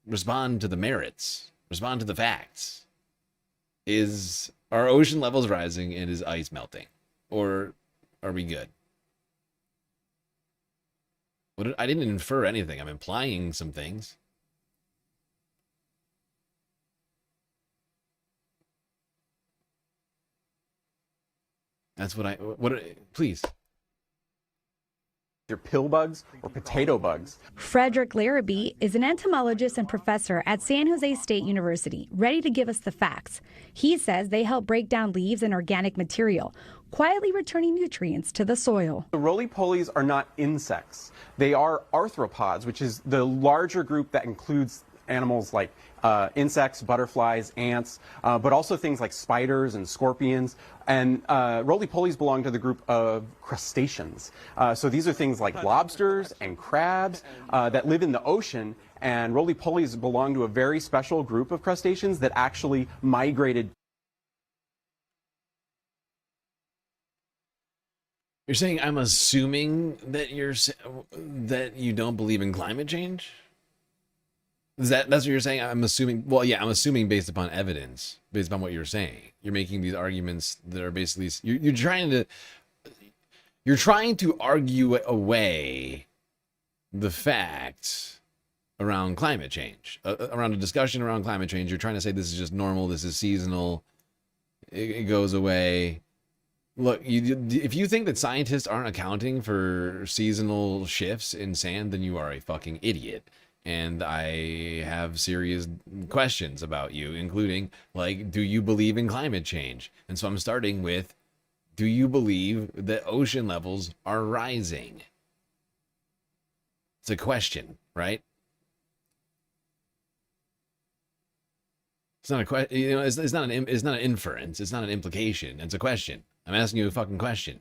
respond to the merits. Respond to the facts. Are ocean levels rising and is ice melting? Or are we good? I didn't infer anything. I'm implying some things. That's please. They're pill bugs or potato bugs. Frederick Larrabee is an entomologist and professor at San Jose State University, ready to give us the facts. He says they help break down leaves and organic material, quietly returning nutrients to the soil. The roly-polies are not insects. They are arthropods, which is the larger group that includes animals like insects, butterflies, ants, but also things like spiders and scorpions. And roly-polies belong to the group of crustaceans. So these are things like lobsters and crabs that live in the ocean. And roly-polies belong to a very special group of crustaceans that actually migrated. You're saying I'm assuming that you don't believe in climate change? That's what you're saying? I'm assuming. Well, yeah, I'm assuming based upon evidence, based upon what you're saying. You're making these arguments that are basically you're trying to argue away the facts around climate change, around a discussion around climate change. You're trying to say this is just normal. This is seasonal. It goes away. Look, if you think that scientists aren't accounting for seasonal shifts in sand, then you are a fucking idiot. And I have serious questions about you, including, like, do you believe in climate change? And so I'm starting with, do you believe that ocean levels are rising? It's a question, right? It's not a question. You know, it's not an inference. It's not an implication. It's a question. I'm asking you a fucking question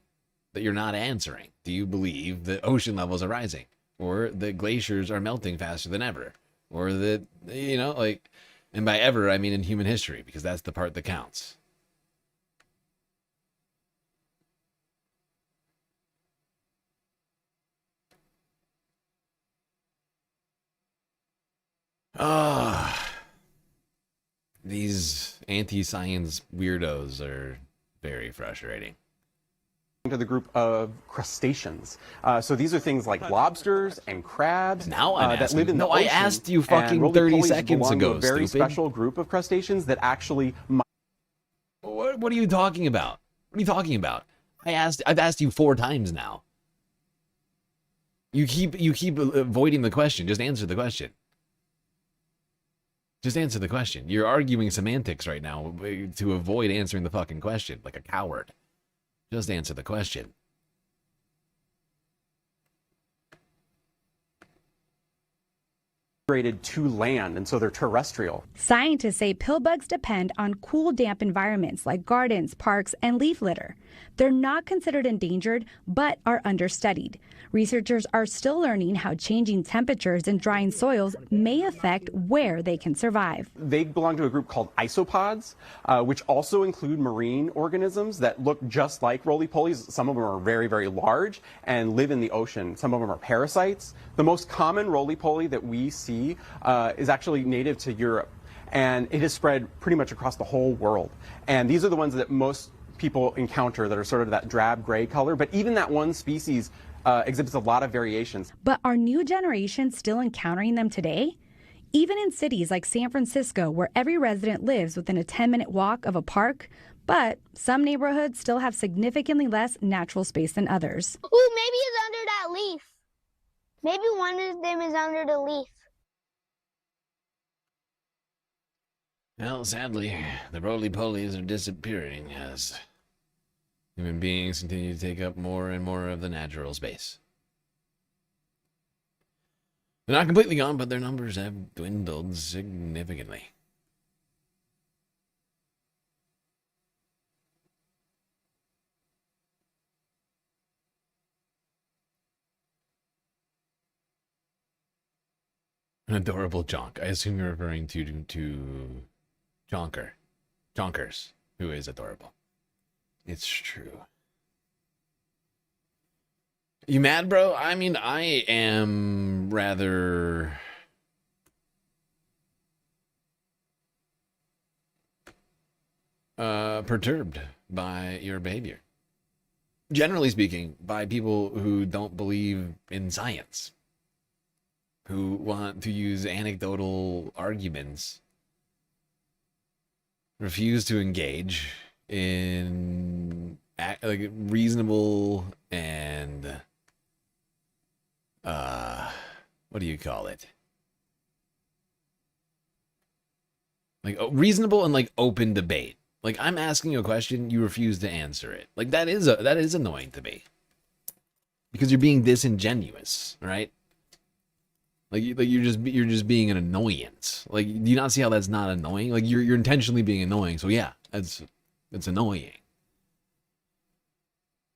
that you're not answering. Do you believe that ocean levels are rising? Or that glaciers are melting faster than ever? Or that, you know, like, and by ever, I mean in human history, because that's the part that counts. These anti-science weirdos are very frustrating. To the group of crustaceans. So these are things like lobsters and crabs now I'm that live in the ocean. I asked you fucking 30 seconds ago, a very stupid. special group of crustaceans that actually... What are you talking about? What are you talking about? I've asked you 4 times now. You keep avoiding the question. Just answer the question. Just answer the question. You're arguing semantics right now to avoid answering the fucking question like a coward. Just answer the question. Migrated to land, and so they're terrestrial. Scientists say pillbugs depend on cool, damp environments like gardens, parks, and leaf litter. They're not considered endangered, but are understudied. Researchers are still learning how changing temperatures and drying soils may affect where they can survive. They belong to a group called isopods, which also include marine organisms that look just like roly-polies. Some of them are very, very large and live in the ocean. Some of them are parasites. The most common roly-poly that we see is actually native to Europe, and it has spread pretty much across the whole world. And these are the ones that most people encounter that are sort of that drab gray color, but even that one species exhibits a lot of variations. But are new generations still encountering them today? Even in cities like San Francisco, where every resident lives within a 10-minute walk of a park, but some neighborhoods still have significantly less natural space than others. Ooh, maybe it's under that leaf. Maybe one of them is under the leaf. Well, sadly, the roly-polies are disappearing as human beings continue to take up more and more of the natural space. They're not completely gone, but their numbers have dwindled significantly. An adorable jonk. I assume you're referring to Jonkers, who is adorable. It's true. You mad, bro? I mean, I am rather perturbed by your behavior. Generally speaking, by people who don't believe in science, who want to use anecdotal arguments, refuse to engage in like reasonable and what do you call it? Like reasonable and like open debate. Like I'm asking you a question, you refuse to answer it. Like that is annoying to me. Because you're being disingenuous, right? Like you're just being an annoyance. Like do you not see how that's not annoying? Like you're intentionally being annoying. So yeah, it's annoying.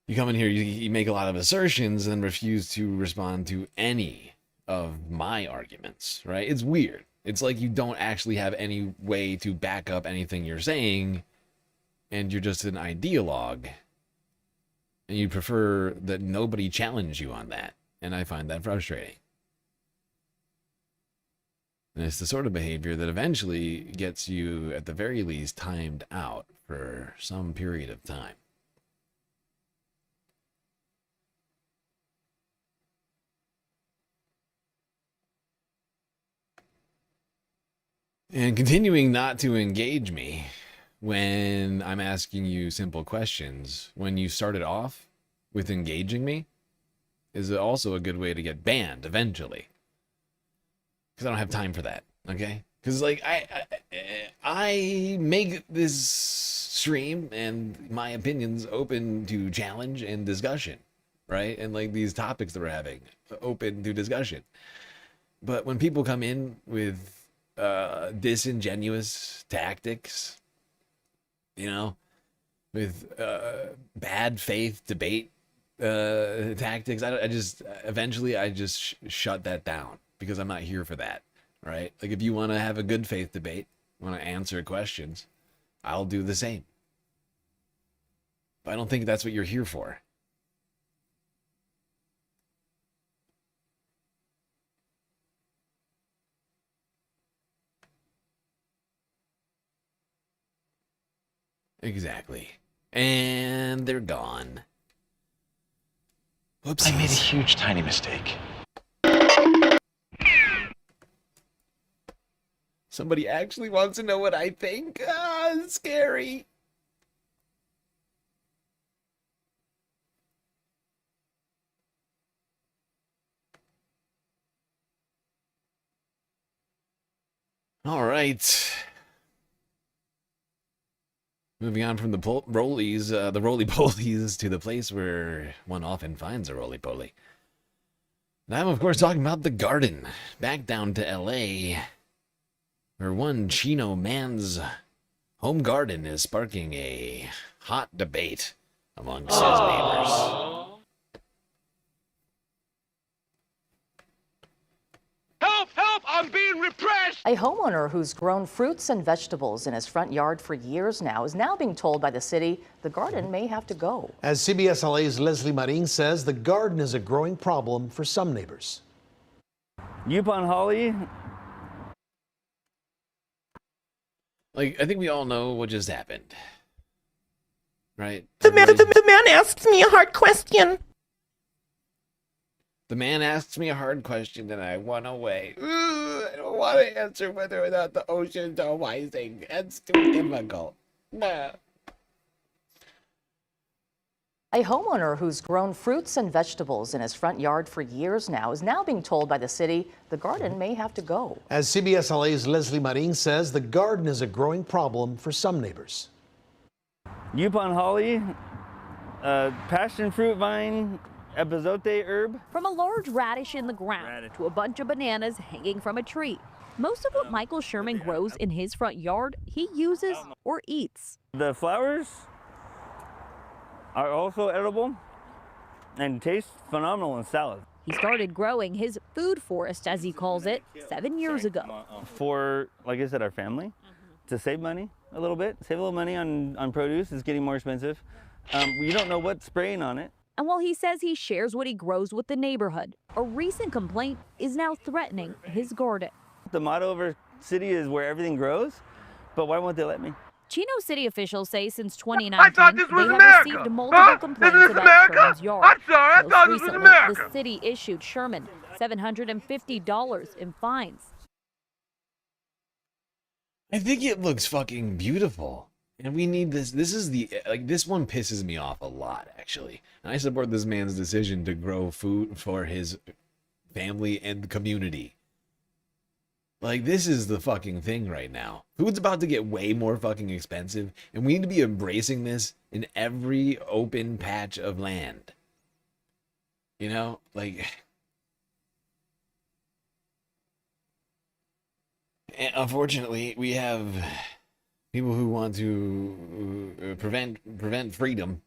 You come in here, you make a lot of assertions and refuse to respond to any of my arguments, right? It's weird. It's like you don't actually have any way to back up anything you're saying, and you're just an ideologue. And you prefer that nobody challenge you on that. And I find that frustrating. And it's the sort of behavior that eventually gets you, at the very least, timed out for some period of time. And continuing not to engage me when I'm asking you simple questions, when you started off with engaging me, is also a good way to get banned eventually. Because I don't have time for that, okay? Because like I make this stream and my opinions open to challenge and discussion, right? And like these topics that we're having open to discussion. But when people come in with disingenuous tactics, you know, with bad faith debate tactics, I just eventually shut that down because I'm not here for that, right? Like if you want to have a good faith debate, want to answer questions, I'll do the same. But I don't think that's what you're here for. Exactly. And they're gone. Whoops. I made a huge, tiny mistake. Somebody actually wants to know what I think? Ah, it's scary. All right. Moving on from the rollies, the roly-polies to the place where one often finds a roly-poly. And I'm, of course, talking about the Garden, back down to L.A., where one Chino man's home garden is sparking a hot debate amongst his neighbors. Help! Help! I'm being repressed! A homeowner who's grown fruits and vegetables in his front yard for years now is now being told by the city the garden may have to go. As CBS LA's Leslie Marin says, the garden is a growing problem for some neighbors. Yupon Holly. Like, I think we all know what just happened. Right? The man asks me a hard question. The man asks me a hard question and I run away. I don't want to answer whether or not the oceans are rising. That's too difficult. Nah. A homeowner who's grown fruits and vegetables in his front yard for years now is now being told by the city the garden may have to go. As CBS LA's Leslie Marin says, the garden is a growing problem for some neighbors. Yupon Holly, passion fruit vine, epazote herb. From a large radish in the ground to a bunch of bananas hanging from a tree. Most of what Michael Sherman grows in his front yard, he uses or eats. The flowers are also edible and taste phenomenal in salad. He started growing his food forest, as he calls it, 7 years ago. For, like I said, our family, to save money a little bit, save a little money on produce. It's getting more expensive. You don't know what's spraying on it. And while he says he shares what he grows with the neighborhood, a recent complaint is now threatening his garden. The motto of our city is where everything grows, but why won't they let me? Chino City officials say since I thought 2019, this they was have America. received multiple Huh? complaints Isn't this about America? Sherman's yard. I'm sorry, I Most thought this was recently, America. the city issued Sherman $750 in fines. I think it looks fucking beautiful. And we need this. This is the, like, this one pisses me off a lot, actually. And I support this man's decision to grow food for his family and the community. Like, this is the fucking thing right now. Food's about to get way more fucking expensive, and we need to be embracing this in every open patch of land. You know, like... And unfortunately, we have people who want to prevent freedom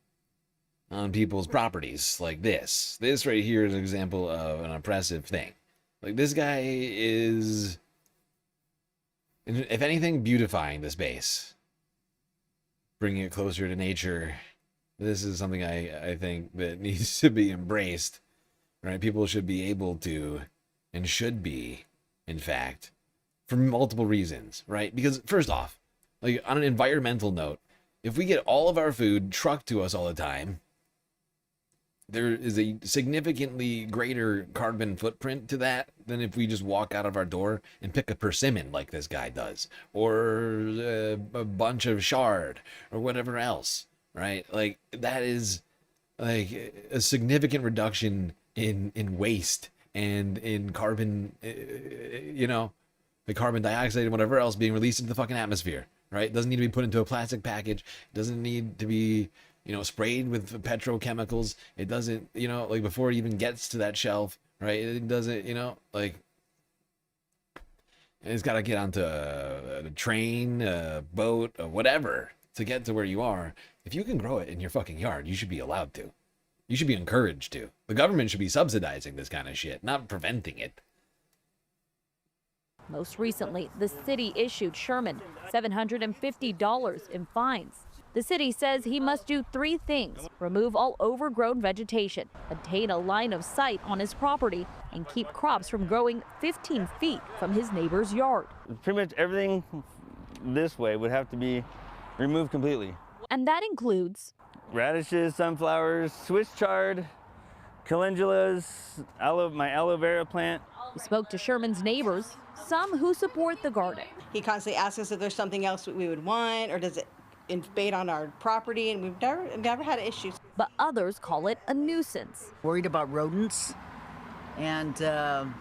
on people's properties like this. This right here is an example of an oppressive thing. Like, this guy is, if anything, beautifying the space, bringing it closer to nature. This is something I think that needs to be embraced, right? People should be able to, and should be, in fact, for multiple reasons, right? Because first off, like, on an environmental note, if we get all of our food trucked to us all the time, there is a significantly greater carbon footprint to that than if we just walk out of our door and pick a persimmon like this guy does, or a bunch of chard, or whatever else, right? Like, that is like a significant reduction in waste and in carbon, you know, the carbon dioxide and whatever else being released into the fucking atmosphere, right? It doesn't need to be put into a plastic package. It doesn't need to be, you know, sprayed with petrochemicals. It doesn't, you know, like, before it even gets to that shelf, right? It doesn't, you know, like, it's got to get onto a train, a boat, or whatever to get to where you are. If you can grow it in your fucking yard, you should be allowed to. You should be encouraged to. The government should be subsidizing this kind of shit, not preventing it. Most recently, the city issued Sherman $750 in fines. The city says he must do 3 things: remove all overgrown vegetation, maintain a line of sight on his property, and keep crops from growing 15 feet from his neighbor's yard. Pretty much everything this way would have to be removed completely. And that includes radishes, sunflowers, Swiss chard, calendulas, my aloe vera plant. We spoke to Sherman's neighbors, some who support the garden. He constantly asks us if there's something else we would want, or does it invade on our property, and we've never had issues. But others call it a nuisance. Worried about rodents, and they're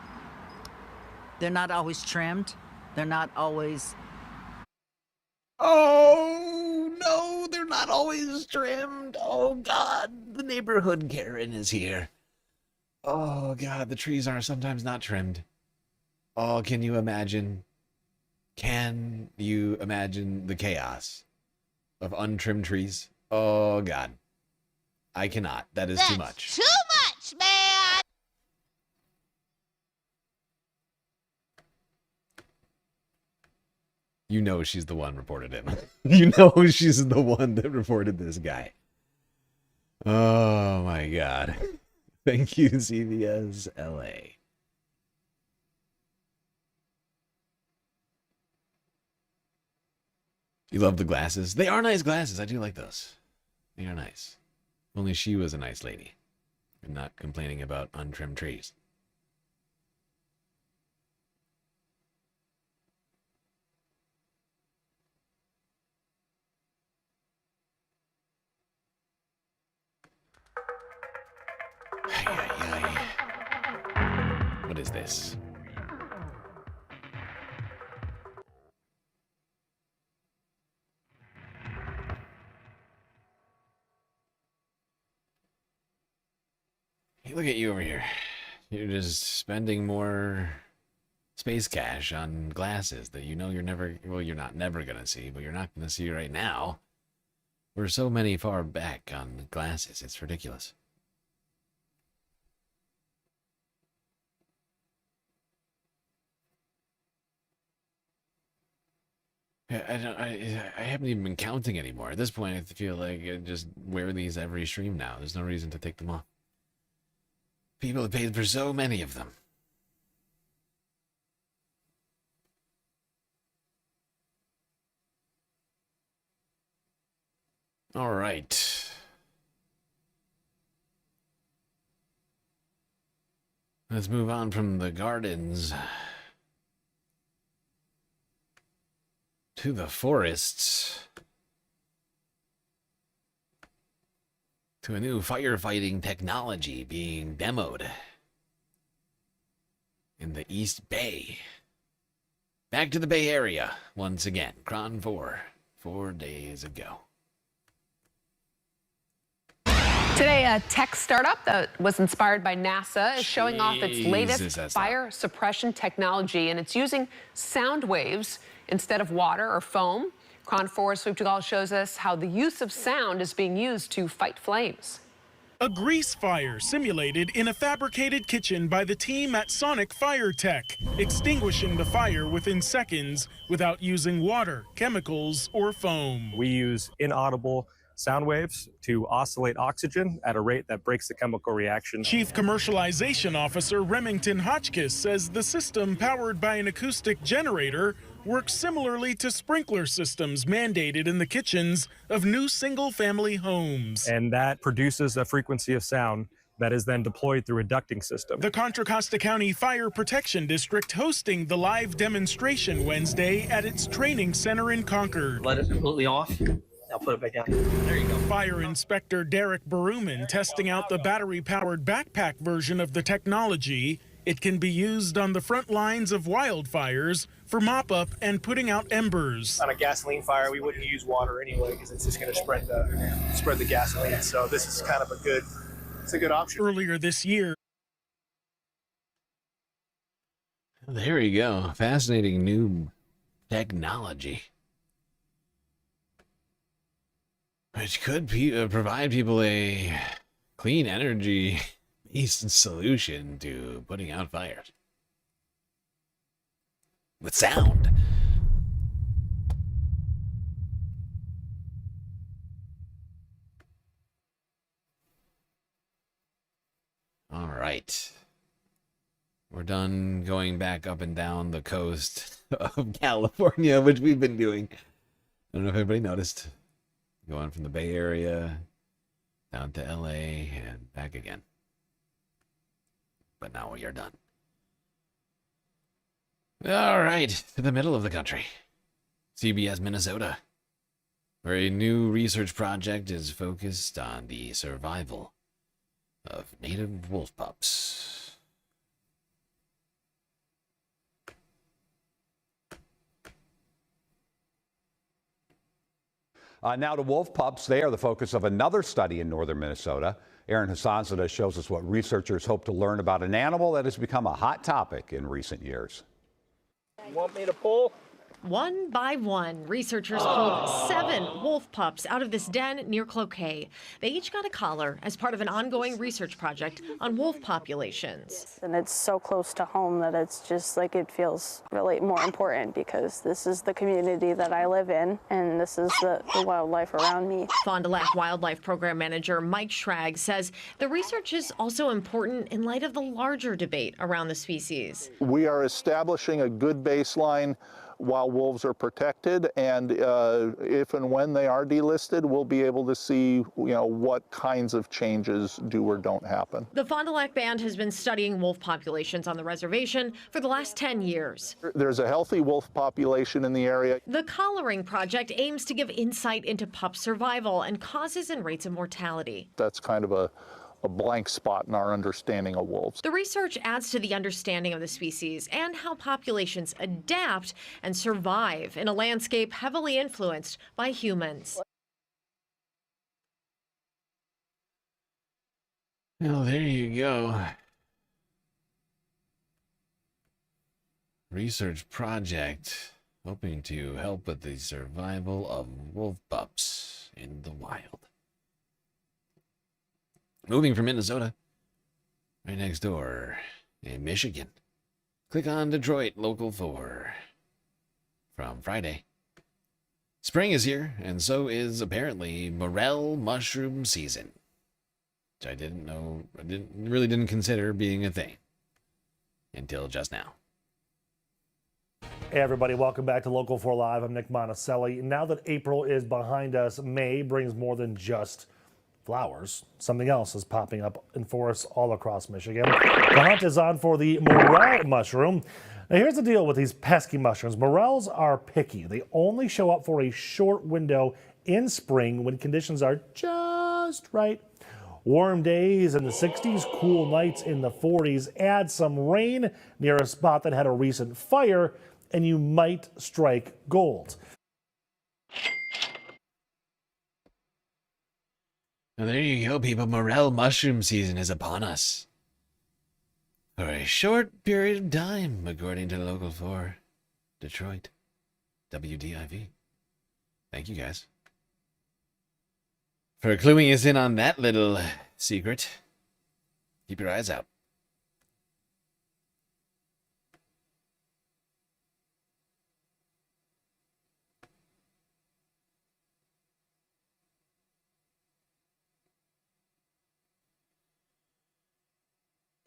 not always trimmed. They're not always... Oh, no, they're not always trimmed. Oh, God, the neighborhood Karen is here. Oh, God, the trees are sometimes not trimmed. Oh, can you imagine? Can you imagine the chaos of untrimmed trees? Oh, God. I cannot. That is too much. Too much, man! You know she's the one reported him. You know she's the one that reported this guy. Oh, my God. Thank you, CBS LA. You love the glasses? They are nice glasses. I do like those. They are nice. Only she was a nice lady and not complaining about untrimmed trees. What is this? Hey, look at you over here. You're just spending more space cash on glasses that you know you're never, well, you're not never going to see, but you're not going to see right now. We're so many far back on glasses, it's ridiculous. I haven't even been counting anymore. At this point, I feel like I just wear these every stream now. There's no reason to take them off. People have paid for so many of them. All right. Let's move on from the gardens to the forests, to a new firefighting technology being demoed in the East Bay. Back to the Bay Area once again. Cron 4 days ago. Today, a tech startup that was inspired by NASA is showing off its latest fire suppression technology, and it's using sound waves instead of water or foam. Cron 4's Wobegon shows us how the use of sound is being used to fight flames. A grease fire simulated in a fabricated kitchen by the team at Sonic Fire Tech, extinguishing the fire within seconds without using water, chemicals, or foam. We use inaudible sound waves to oscillate oxygen at a rate that breaks the chemical reaction. Chief Commercialization Officer Remington Hotchkiss says the system, powered by an acoustic generator, works similarly to sprinkler systems mandated in the kitchens of new single-family homes. And that produces a frequency of sound that is then deployed through a ducting system. The Contra Costa County Fire Protection District hosting the live demonstration Wednesday at its training center in Concord. Let it completely off. I'll put it back down. There you go. Fire Inspector Derek Baruman testing out the battery-powered backpack version of the technology. It can be used on the front lines of wildfires for mop-up and putting out embers. On a gasoline fire, we wouldn't use water anyway because it's just going to spread the gasoline. So this is kind of a good option. Earlier this year. There you go. Fascinating new technology, which could provide people a clean energy-based solution to putting out fires with sound. All right. We're done going back up and down the coast of California, which we've been doing. I don't know if everybody noticed. Going from the Bay Area down to LA and back again. But now we are done. All right, to the middle of the country. CBS, Minnesota, where a new research project is focused on the survival of native wolf pups. Now to wolf pups. They are the focus of another study in northern Minnesota. Aaron Hassanzadeh shows us what researchers hope to learn about an animal that has become a hot topic in recent years. You want me to pull? One by one, researchers pulled 7 wolf pups out of this den near Cloquet. They each got a collar as part of an ongoing research project on wolf populations. And it's so close to home that it's just like it feels really more important because this is the community that I live in and this is the wildlife around me. Fond du Lac Wildlife Program Manager Mike Schrag says the research is also important in light of the larger debate around the species. We are establishing a good baseline while wolves are protected, and if and when they are delisted, we'll be able to see, what kinds of changes do or don't happen. The Fond du Lac Band has been studying wolf populations on the reservation for the last 10 years. There's a healthy wolf population in the area. The collaring project aims to give insight into pup survival and causes and rates of mortality. That's kind of a blank spot in our understanding of wolves. The research adds to the understanding of the species and how populations adapt and survive in a landscape heavily influenced by humans. Well, there you go. Research project hoping to help with the survival of wolf pups in the wild. Moving from Minnesota, right next door in Michigan. Click on Detroit Local 4 from Friday. Spring is here, and so is apparently morel mushroom season. Which I didn't know, really didn't consider being a thing until just now. Hey everybody, welcome back to Local 4 Live. I'm Nick Monticelli. Now that April is behind us, May brings more than just flowers. Something else is popping up in forests all across Michigan. The hunt is on for the morel mushroom. Now here's the deal with these pesky mushrooms. Morels are picky. They only show up for a short window in spring when conditions are just right. Warm days in the 60s, cool nights in the 40s, add some rain near a spot that had a recent fire, and you might strike gold. Well, there you go, people. Morel mushroom season is upon us. For a short period of time, according to Local 4, Detroit, WDIV. Thank you, guys, for cluing us in on that little secret. Keep your eyes out.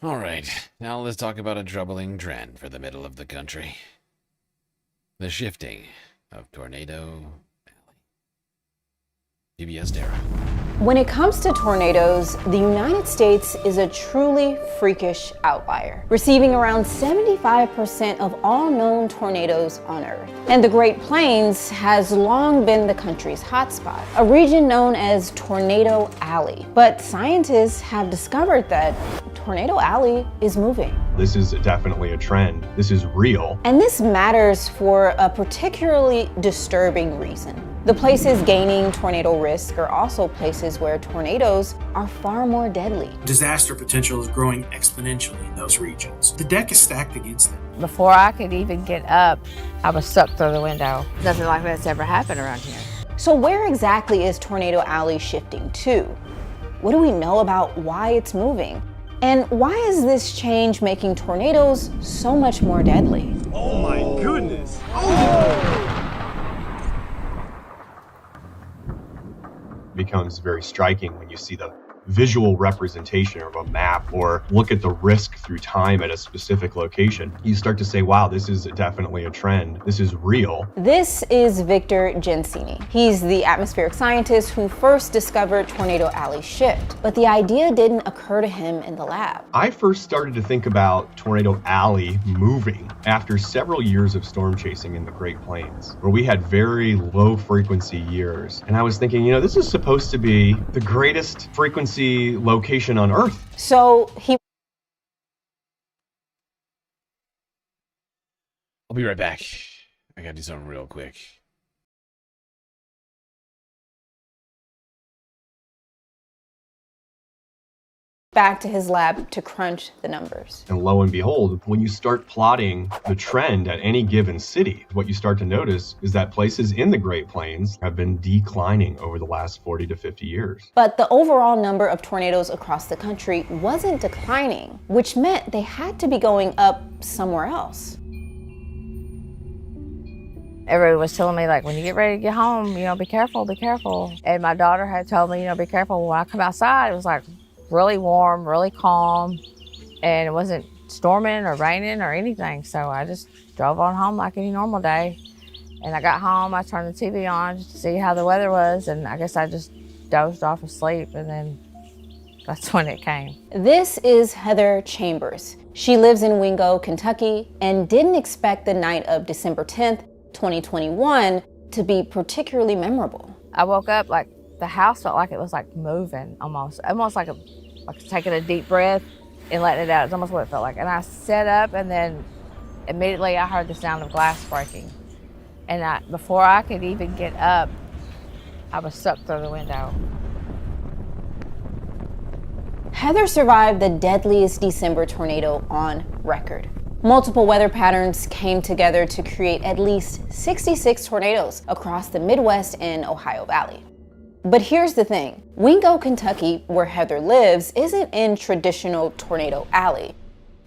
All right, now let's talk about a troubling trend for the middle of the country. The shifting of Tornado Alley. PBS Dara. When it comes to tornadoes, the United States is a truly freakish outlier, receiving around 75% of all known tornadoes on Earth. And the Great Plains has long been the country's hotspot, a region known as Tornado Alley. But scientists have discovered that Tornado Alley is moving. This is definitely a trend. This is real. And this matters for a particularly disturbing reason. The places gaining tornado risk are also places where tornadoes are far more deadly. Disaster potential is growing exponentially in those regions. The deck is stacked against them. Before I could even get up, I was sucked through the window. Nothing like that's ever happened around here. So where exactly is Tornado Alley shifting to? What do we know about why it's moving? And why is this change making tornadoes so much more deadly? Oh my goodness. Oh. Becomes very striking when you see the visual representation of a map or look at the risk through time at a specific location. You start to say, wow, this is definitely a trend. This is real. This is Victor Gensini. He's the atmospheric scientist who first discovered Tornado Alley's shift, but the idea didn't occur to him in the lab. I first started to think about Tornado Alley moving after several years of storm chasing in the Great Plains, where we had very low frequency years. And I was thinking, you know, this is supposed to be the greatest frequency location on Earth. So I'll be right back. I gotta do something real quick. back to his lab to crunch the numbers. And lo and behold, when you start plotting the trend at any given city, what you start to notice is that places in the Great Plains have been declining over the last 40 to 50 years. But the overall number of tornadoes across the country wasn't declining, which meant they had to be going up somewhere else. Everybody was telling me, like, when you get ready to get home, you know, be careful, be careful. And my daughter had told me, you know, be careful. When I come outside, it was like really warm, really calm, and it wasn't storming or raining or anything. So I just drove on home like any normal day. And I got home, I turned the TV on just to see how the weather was, and I guess I just dozed off asleep, and then that's when it came. This is Heather Chambers. She lives in Wingo, Kentucky, and didn't expect the night of December 10th, 2021 to be particularly memorable. I woke up like the house felt like it was like moving almost like taking a deep breath and letting it out. It's almost what it felt like. And I sat up, and then immediately I heard the sound of glass breaking. And before I could even get up, I was sucked through the window. Heather survived the deadliest December tornado on record. Multiple weather patterns came together to create at least 66 tornadoes across the Midwest and Ohio Valley. But here's the thing, Wingo, Kentucky, where Heather lives, isn't in traditional Tornado Alley,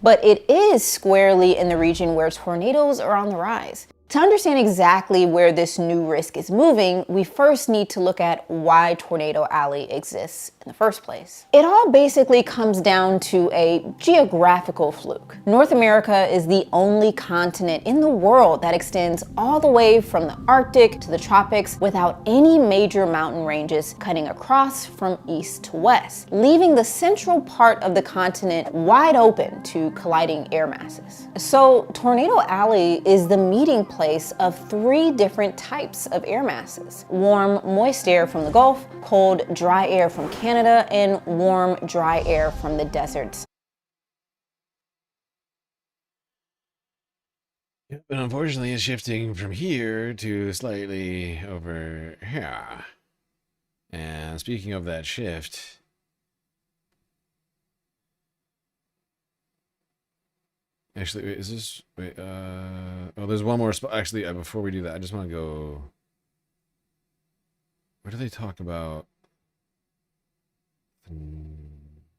but it is squarely in the region where tornadoes are on the rise. To understand exactly where this new risk is moving, we first need to look at why Tornado Alley exists in the first place. It all basically comes down to a geographical fluke. North America is the only continent in the world that extends all the way from the Arctic to the tropics without any major mountain ranges cutting across from east to west, leaving the central part of the continent wide open to colliding air masses. So Tornado Alley is the meeting place of three different types of air masses: warm, moist air from the Gulf, cold, dry air from Canada, and warm, dry air from the deserts. But unfortunately, it's shifting from here to slightly over here. And speaking of that shift, actually, wait, is this, wait, oh, there's one more spot. Actually, before we do that, I just want to go, where do they talk about,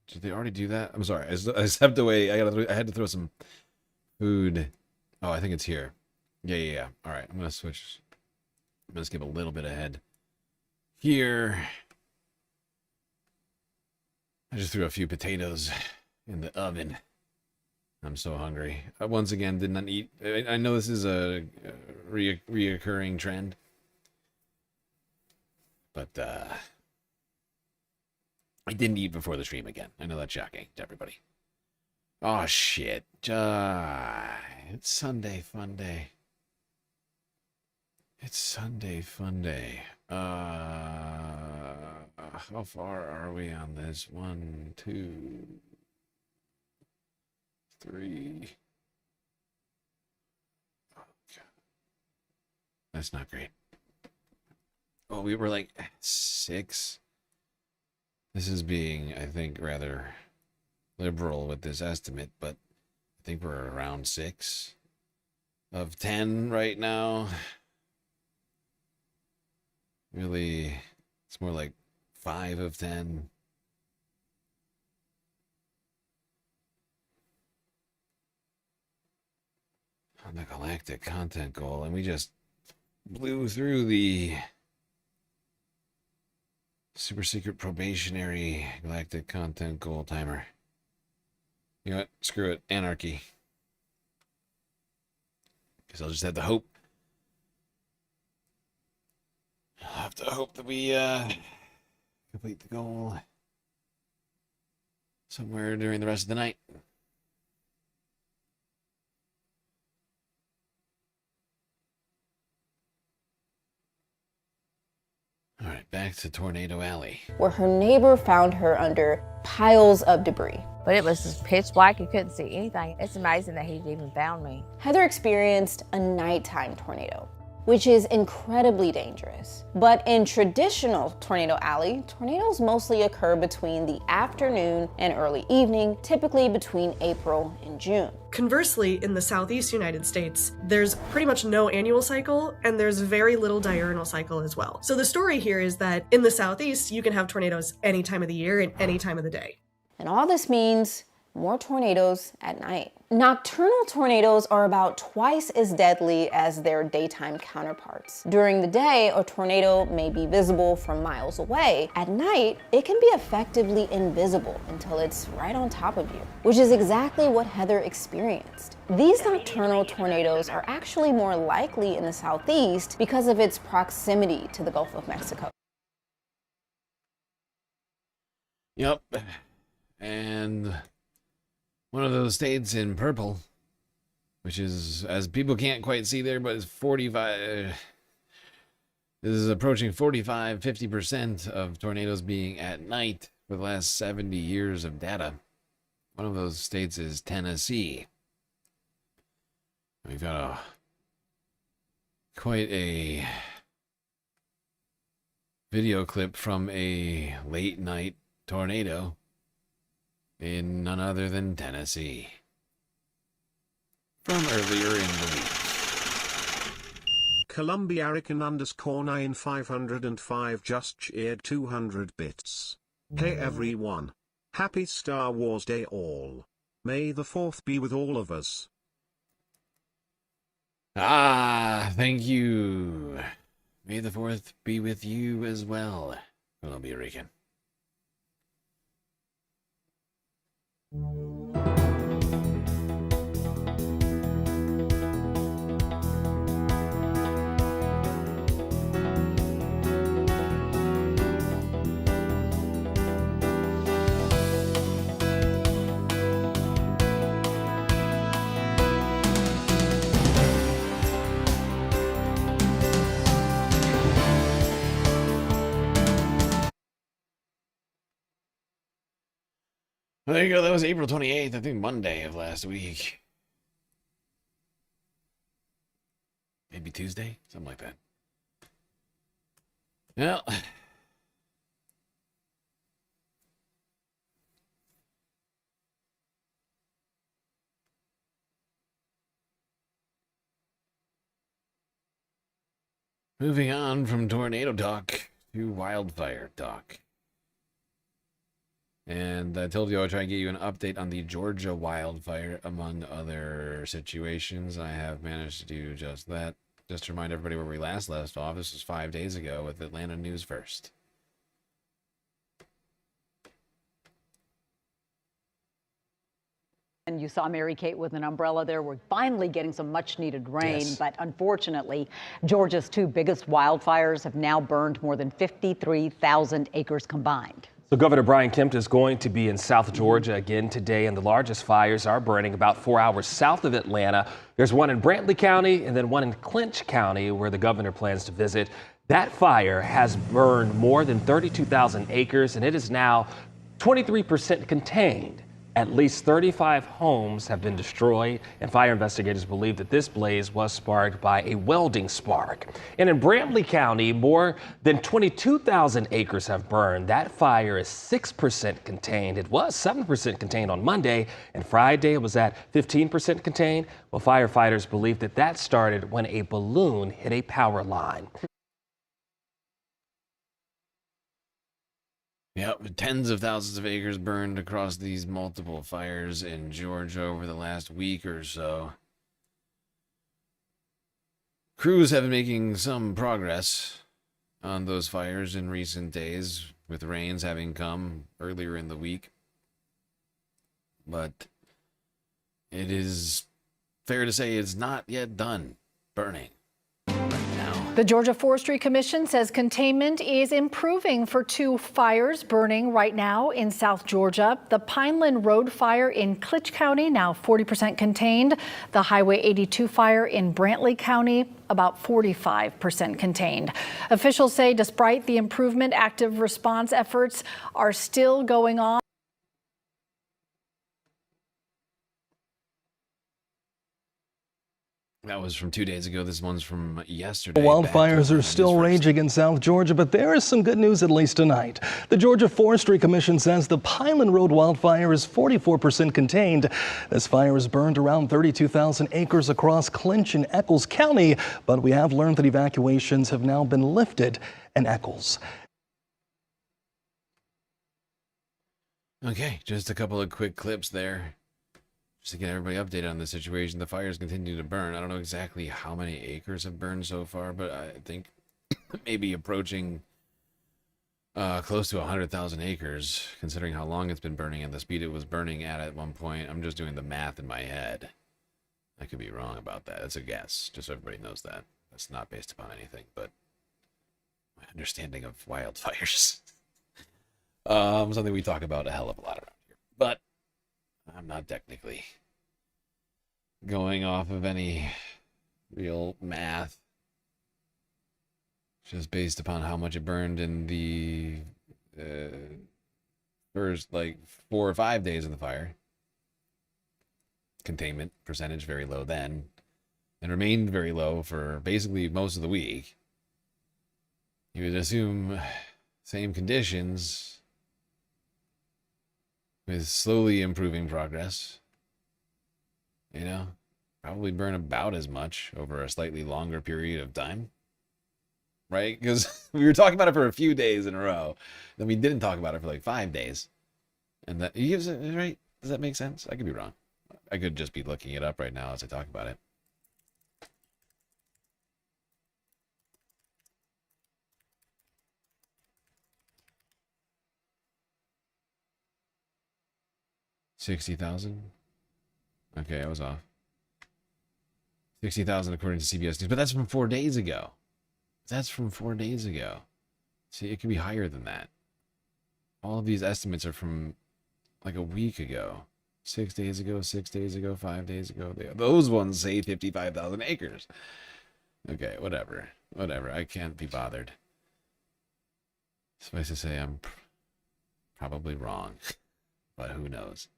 did they already do that? I'm sorry, I stepped away. I had to throw some food. Oh, I think it's here. Yeah. All right, I'm going to switch. I'm going to skip a little bit ahead. Here, I just threw a few potatoes in the oven. I'm so hungry. Once again, did not eat. I know this is a reoccurring trend, but I didn't eat before the stream again. I know that's shocking to everybody. Oh shit! It's Sunday fun day. It's Sunday fun day. How far are we on this? 1, 2, 3. Oh, God. That's not great. Oh, we were like 6. This is being, I think, rather liberal with this estimate, but I think we're around 6 of 10 right now. Really, it's more like 5 of 10. On the Galactic content goal, and we just blew through the super secret probationary Galactic content goal timer. You know what? Screw it. Anarchy. Because I'll just have to hope. I'll have to hope that we complete the goal somewhere during the rest of the night. All right, back to Tornado Alley, where her neighbor found her under piles of debris. But it was just pitch black, you couldn't see anything. It's amazing that he even found me. Heather experienced a nighttime tornado, which is incredibly dangerous. But in traditional Tornado Alley, tornadoes mostly occur between the afternoon and early evening, typically between April and June. Conversely, in the southeast United States, there's pretty much no annual cycle, and there's very little diurnal cycle as well. So the story here is that in the southeast, you can have tornadoes any time of the year and any time of the day. And all this means more tornadoes at night. Nocturnal tornadoes are about twice as deadly as their daytime counterparts. During the day, a tornado may be visible from miles away. At night, it can be effectively invisible until it's right on top of you, which is exactly what Heather experienced. These nocturnal tornadoes are actually more likely in the southeast because of its proximity to the Gulf of Mexico. Yep. And one of those states in purple, which is, as people can't quite see there, but it's 45. This is approaching 45-50% of tornadoes being at night for the last 70 years of data. One of those states is Tennessee. We've got quite a video clip from a late night tornado in none other than Tennessee from earlier in the week. Columbiarican_9505 just shared 200 bits. Hey everyone. Happy Star Wars Day all. May the 4th be with all of us. Ah, thank you. May the 4th be with you as well, Columbia Rican. Well, there you go. That was April 28th, I think Monday of last week. Maybe Tuesday? Something like that. Well. Moving on from tornado talk to wildfire talk. And I told you I would try and get you an update on the Georgia wildfire, among other situations. I have managed to do just that. Just to remind everybody where we last left off, this was 5 days ago with Atlanta News First. And you saw Mary Kate with an umbrella there. We're finally getting some much needed rain, yes. But unfortunately, Georgia's 2 biggest wildfires have now burned more than 53,000 acres combined. So Governor Brian Kemp is going to be in South Georgia again today, and the largest fires are burning about 4 hours south of Atlanta. There's one in Brantley County and then one in Clinch County where the governor plans to visit. That fire has burned more than 32,000 acres, and it is now 23% contained. At least 35 homes have been destroyed, and fire investigators believe that this blaze was sparked by a welding spark. And in Brantley County, more than 22,000 acres have burned. That fire is 6% contained. It was 7% contained on Monday, and Friday it was at 15% contained. Well, firefighters believe that that started when a balloon hit a power line. Yep, tens of thousands of acres burned across these multiple fires in Georgia over the last week or so. Crews have been making some progress on those fires in recent days, with rains having come earlier in the week. But it is fair to say it's not yet done burning. The Georgia Forestry Commission says containment is improving for 2 fires burning right now in South Georgia. The Pineland Road fire in Clinch County, now 40% contained. The Highway 82 fire in Brantley County, about 45% contained. Officials say despite the improvement, active response efforts are still going on. That was from 2 days ago. This one's from yesterday. Wildfires are still raging in South Georgia, but there is some good news at least tonight. The Georgia Forestry Commission says the Pineland Road wildfire is 44% contained. This fire has burned around 32,000 acres across Clinch and Eccles County, but we have learned that evacuations have now been lifted in Eccles. Okay, just a couple of quick clips there. Just to get everybody updated on the situation. The fires continue to burn. I don't know exactly how many acres have burned so far, but I think maybe approaching close to 100,000 acres, considering how long it's been burning and the speed it was burning at one point. I'm just doing the math in my head. I could be wrong about that. It's a guess, just so everybody knows that. That's not based upon anything, but my understanding of wildfires. Something we talk about a hell of a lot around here. But I'm not technically going off of any real math. Just based upon how much it burned in the first, 4 or 5 days of the fire. Containment percentage very low then, and remained very low for basically most of the week. You would assume same conditions, with slowly improving progress, you know, probably burn about as much over a slightly longer period of time, right? Because we were talking about it for a few days in a row, then we didn't talk about it for like 5 days, and that gives it right. Does that make sense? I could be wrong. I could just be looking it up right now as I talk about it. 60,000. Okay, I was off. 60,000 according to CBS News, but that's from 4 days ago. That's from 4 days ago. See, it could be higher than that. All of these estimates are from like a week ago. 6 days ago, 6 days ago, 5 days ago. Those ones say 55,000 acres. Okay, whatever. Whatever. I can't be bothered. Suffice to say, I'm probably wrong. But who knows?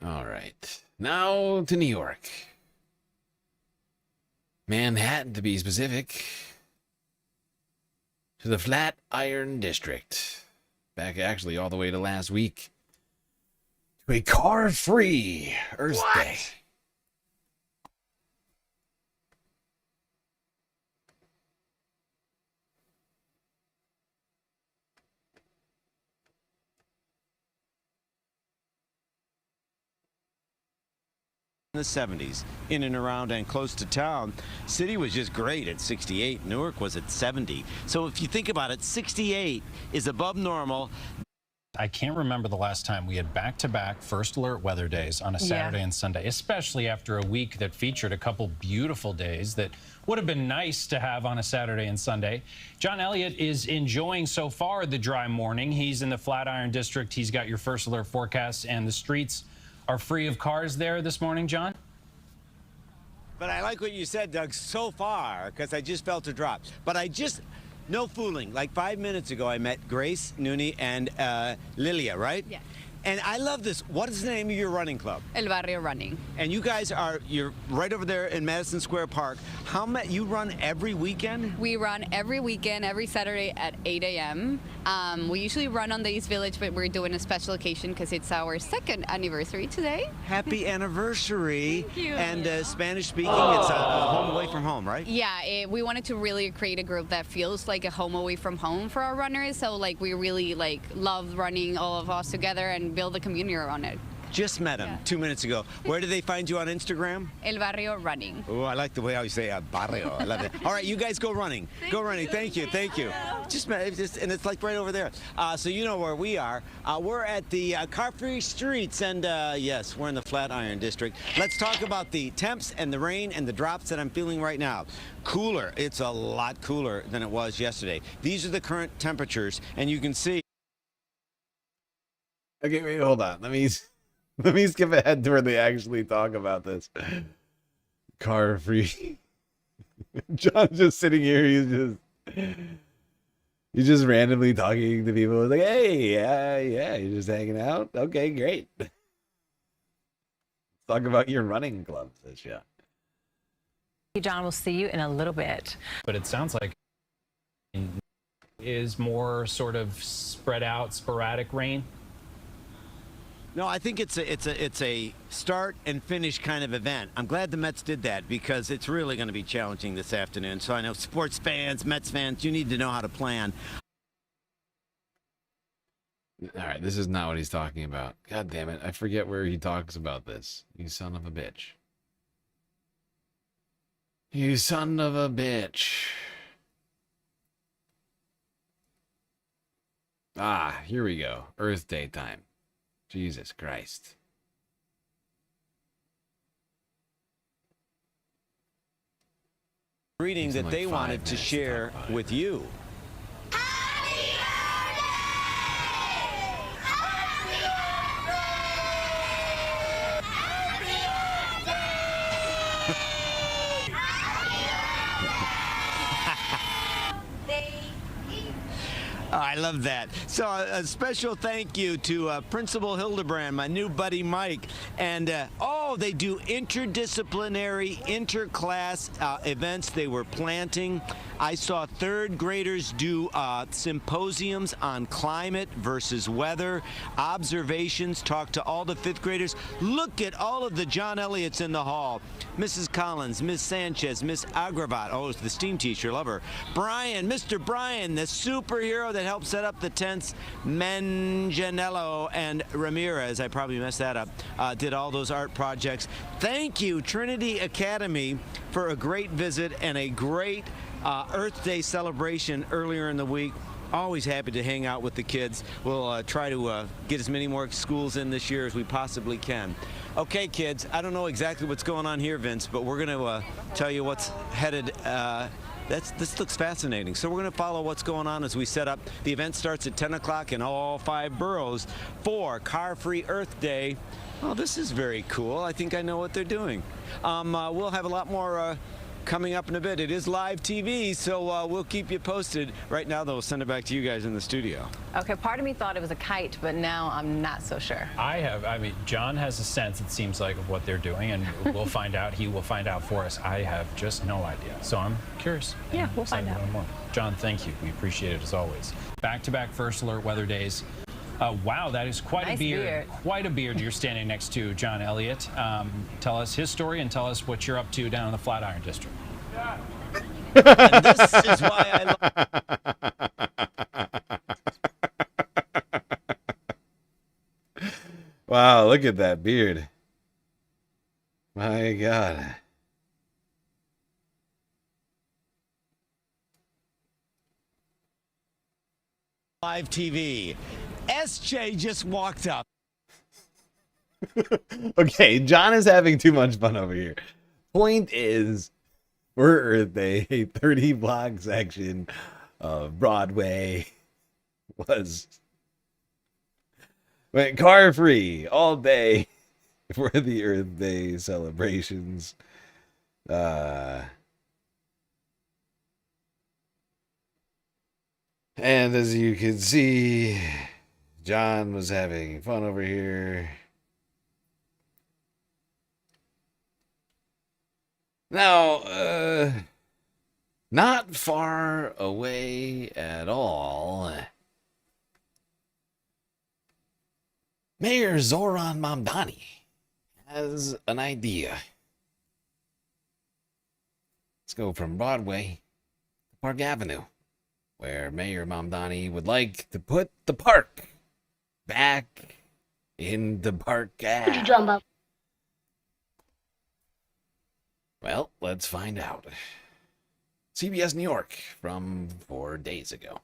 All right. Now to New York. Manhattan, to be specific. To the Flatiron District. Back actually all the way to last week. To a car-free Earth Day. The 70s in and around and close to town. City was just great at 68. Newark was at 70. So if you think about it, 68 is above normal. I can't remember the last time we had back-to-back first alert weather days on a Saturday and Sunday, especially after a week that featured a couple beautiful days that would have been nice to have on a Saturday and Sunday. John Elliott is enjoying so far the dry morning. He's in the Flatiron District. He's got your first alert forecast, and the streets are free of cars there this morning, John? But I like what you said, Doug, so far, because I just felt a drop. But no fooling. Like 5 minutes ago, I met Grace, Nooney, and Lilia, right? Yeah. And I love this. What is the name of your running club? El Barrio Running. And you guys you're right over there in Madison Square Park. You run every weekend? We run every weekend, every Saturday at 8 a.m. We usually run on the East Village, but we're doing a special occasion because it's our 2nd anniversary today. Happy anniversary. Thank you. And Spanish speaking, it's a home away from home, right? Yeah, we wanted to really create a group that feels like a home away from home for our runners. So we really love running all of us together and build a community around it. Just met him 2 minutes ago. Where do they find you on Instagram? El Barrio Running. Oh, I like the way how you say barrio. I love it. All right, you guys go running. Go running. Thank you. Thank you. And it's like right over there. So you know where we are. We're at the car-free streets, and yes, we're in the Flatiron District. Let's talk about the temps and the rain and the drops that I'm feeling right now. Cooler. It's a lot cooler than it was yesterday. These are the current temperatures, and you can see. Okay, wait, hold on. Let me skip ahead to where they actually talk about this. Car free. John's just sitting here. He's just randomly talking to people. It's like, hey, yeah, you're just hanging out. Okay, great. Let's talk about your running clubs this year. John, we'll see you in a little bit. But it sounds like is more sort of spread out, sporadic rain. No, I think it's a start and finish kind of event. I'm glad the Mets did that because it's really going to be challenging this afternoon. So I know sports fans, Mets fans, you need to know how to plan. All right, this is not what he's talking about. God damn it. I forget where he talks about this. You son of a bitch. You son of a bitch. Ah, here we go. Earth Day time. Jesus Christ. Reading that they wanted to share with you. Oh, I love that. So a special thank you to Principal Hildebrand, my new buddy Mike. And, they do interdisciplinary, interclass events. They were planting. I saw 3rd graders do symposiums on climate versus weather, observations, talk to all the 5th graders. Look at all of the John Elliots in the hall. Mrs. Collins, Miss Sanchez, Miss Agravat, oh, it's the STEAM teacher, love her. Brian, Mr. Brian, the superhero that helped set up the tents, Manganiello and Ramirez, I probably messed that up, did all those art projects. Thank you, Trinity Academy, for a great visit and a great Earth Day celebration earlier in the week. Always happy to hang out with the kids. We'll try to get as many more schools in this year as we possibly can. Okay, kids, I don't know exactly what's going on here, Vince, but we're going to tell you what's headed. This looks fascinating. So we're going to follow what's going on as we set up. The event starts at 10 o'clock in all 5 boroughs for Car-Free Earth Day. Oh, this is very cool. I think I know what they're doing. We'll have a lot more coming up in a bit. It is live TV, so we'll keep you posted. Right now, though, we'll send it back to you guys in the studio. Okay, part of me thought it was a kite, but now I'm not so sure. I mean, John has a sense, it seems like, of what they're doing, and we'll find out. He will find out for us. I have just no idea. So I'm curious. Yeah, we'll find out. More. John, thank you. We appreciate it as always. Back-to-back First Alert weather days. Wow, that is quite a beard. Quite a beard you're standing next to, John Elliott. Tell us his story and tell us what you're up to down in the Flatiron District. And this is why I Wow, look at that beard. My God. live TV. SJ just walked up. Okay, John is having too much fun over here. Point is, for Earth Day, a 30-block section of Broadway went car-free all day for the Earth Day celebrations. And as you can see, John was having fun over here. Now, not far away at all, Mayor Zoran Mamdani has an idea. Let's go from Broadway to Park Avenue, where Mayor Mamdani would like to put the park back in the Park Ave. Well, let's find out. CBS New York from 4 days ago.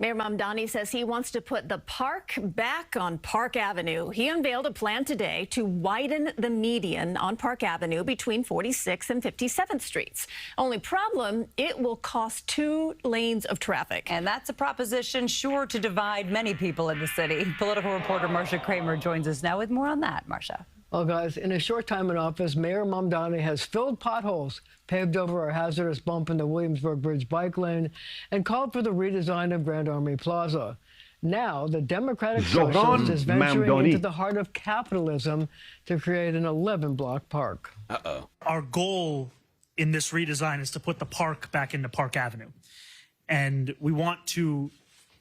Mayor Mamdani says he wants to put the park back on Park Avenue. He unveiled a plan today to widen the median on Park Avenue between 46th and 57th Streets. Only problem, it will cost 2 lanes of traffic. And that's a proposition sure to divide many people in the city. Political reporter Marcia Kramer joins us now with more on that. Marcia. Well, guys, in a short time in office, Mayor Mamdani has filled potholes, paved over a hazardous bump in the Williamsburg Bridge bike lane, and called for the redesign of Grand Army Plaza. Now, the Democratic Socialist is venturing into the heart of capitalism to create an 11-block park. Our goal in this redesign is to put the park back into Park Avenue. And we want to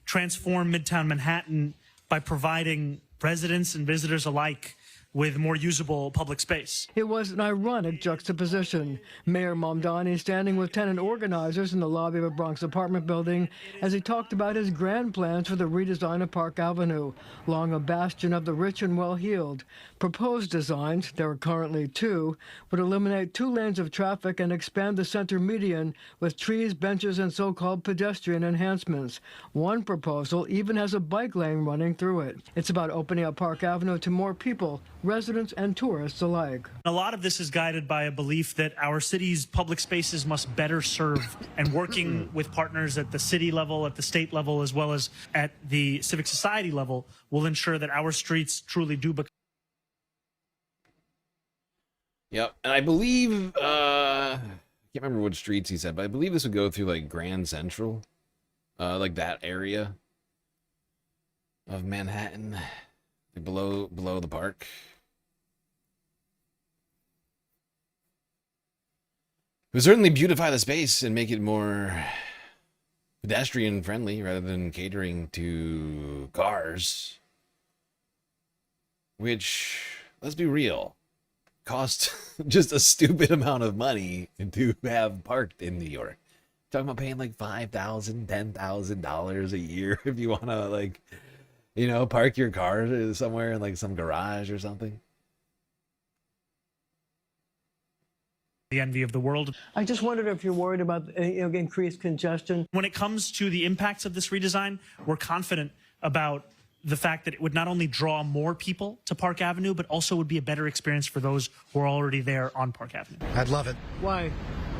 transform Midtown Manhattan by providing residents and visitors alike with more usable public space. It was an ironic juxtaposition. Mayor Mamdani standing with tenant organizers in the lobby of a Bronx apartment building as he talked about his grand plans for the redesign of Park Avenue, long a bastion of the rich and well-heeled. Proposed designs, there are currently 2, would eliminate 2 lanes of traffic and expand the center median with trees, benches, and so-called pedestrian enhancements. One proposal even has a bike lane running through it. It's about opening up Park Avenue to more people, residents and tourists alike. A lot of this is guided by a belief that our city's public spaces must better serve, and working with partners at the city level, at the state level, as well as at the civic society level will ensure that our streets truly do become. Yep, and I believe, I can't remember which streets he said, but I believe this would go through, like, Grand Central, like that area of Manhattan, like below the park. It would certainly beautify the space and make it more pedestrian friendly rather than catering to cars, which, let's be real, cost just a stupid amount of money to have parked in New York. Talking about paying like $5,000, $10,000 a year if you want to, like, You know, park your car somewhere in like some garage or something. The envy of the world. I just wondered if you're worried about increased congestion. When it comes to the impacts of this redesign, we're confident about the fact that it would not only draw more people to Park Avenue, but also would be a better experience for those who are already there on Park Avenue. I'd love it. Why?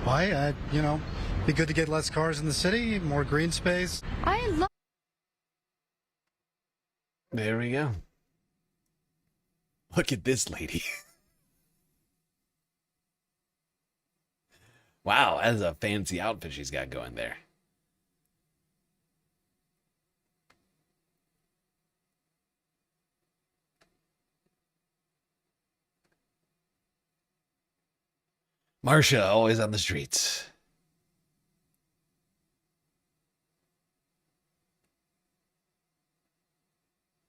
Why? You know, be good to get less cars in the city, more green space. I love. There we go. Look at this lady. Wow, that's a fancy outfit she's got going there. Marsha, always on the streets.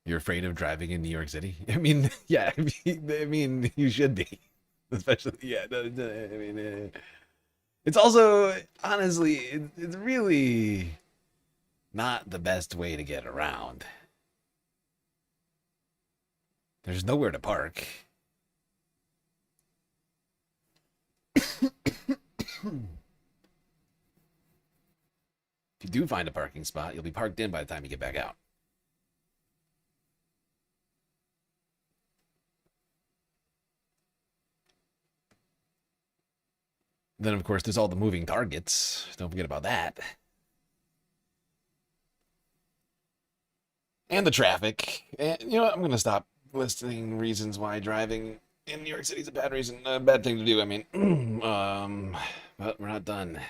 You're afraid of driving in New York City? I mean, yeah, I mean, you should be. Especially, yeah, I mean, it's also, honestly, it's really not the best way to get around. There's nowhere to park. If you do find a parking spot, you'll be parked in by the time you get back out. Then, of course, there's all the moving targets. Don't forget about that. And the traffic. And, you know what? I'm going to stop listing reasons why driving in New York City is a bad reason, a bad thing to do. I mean, but we're not done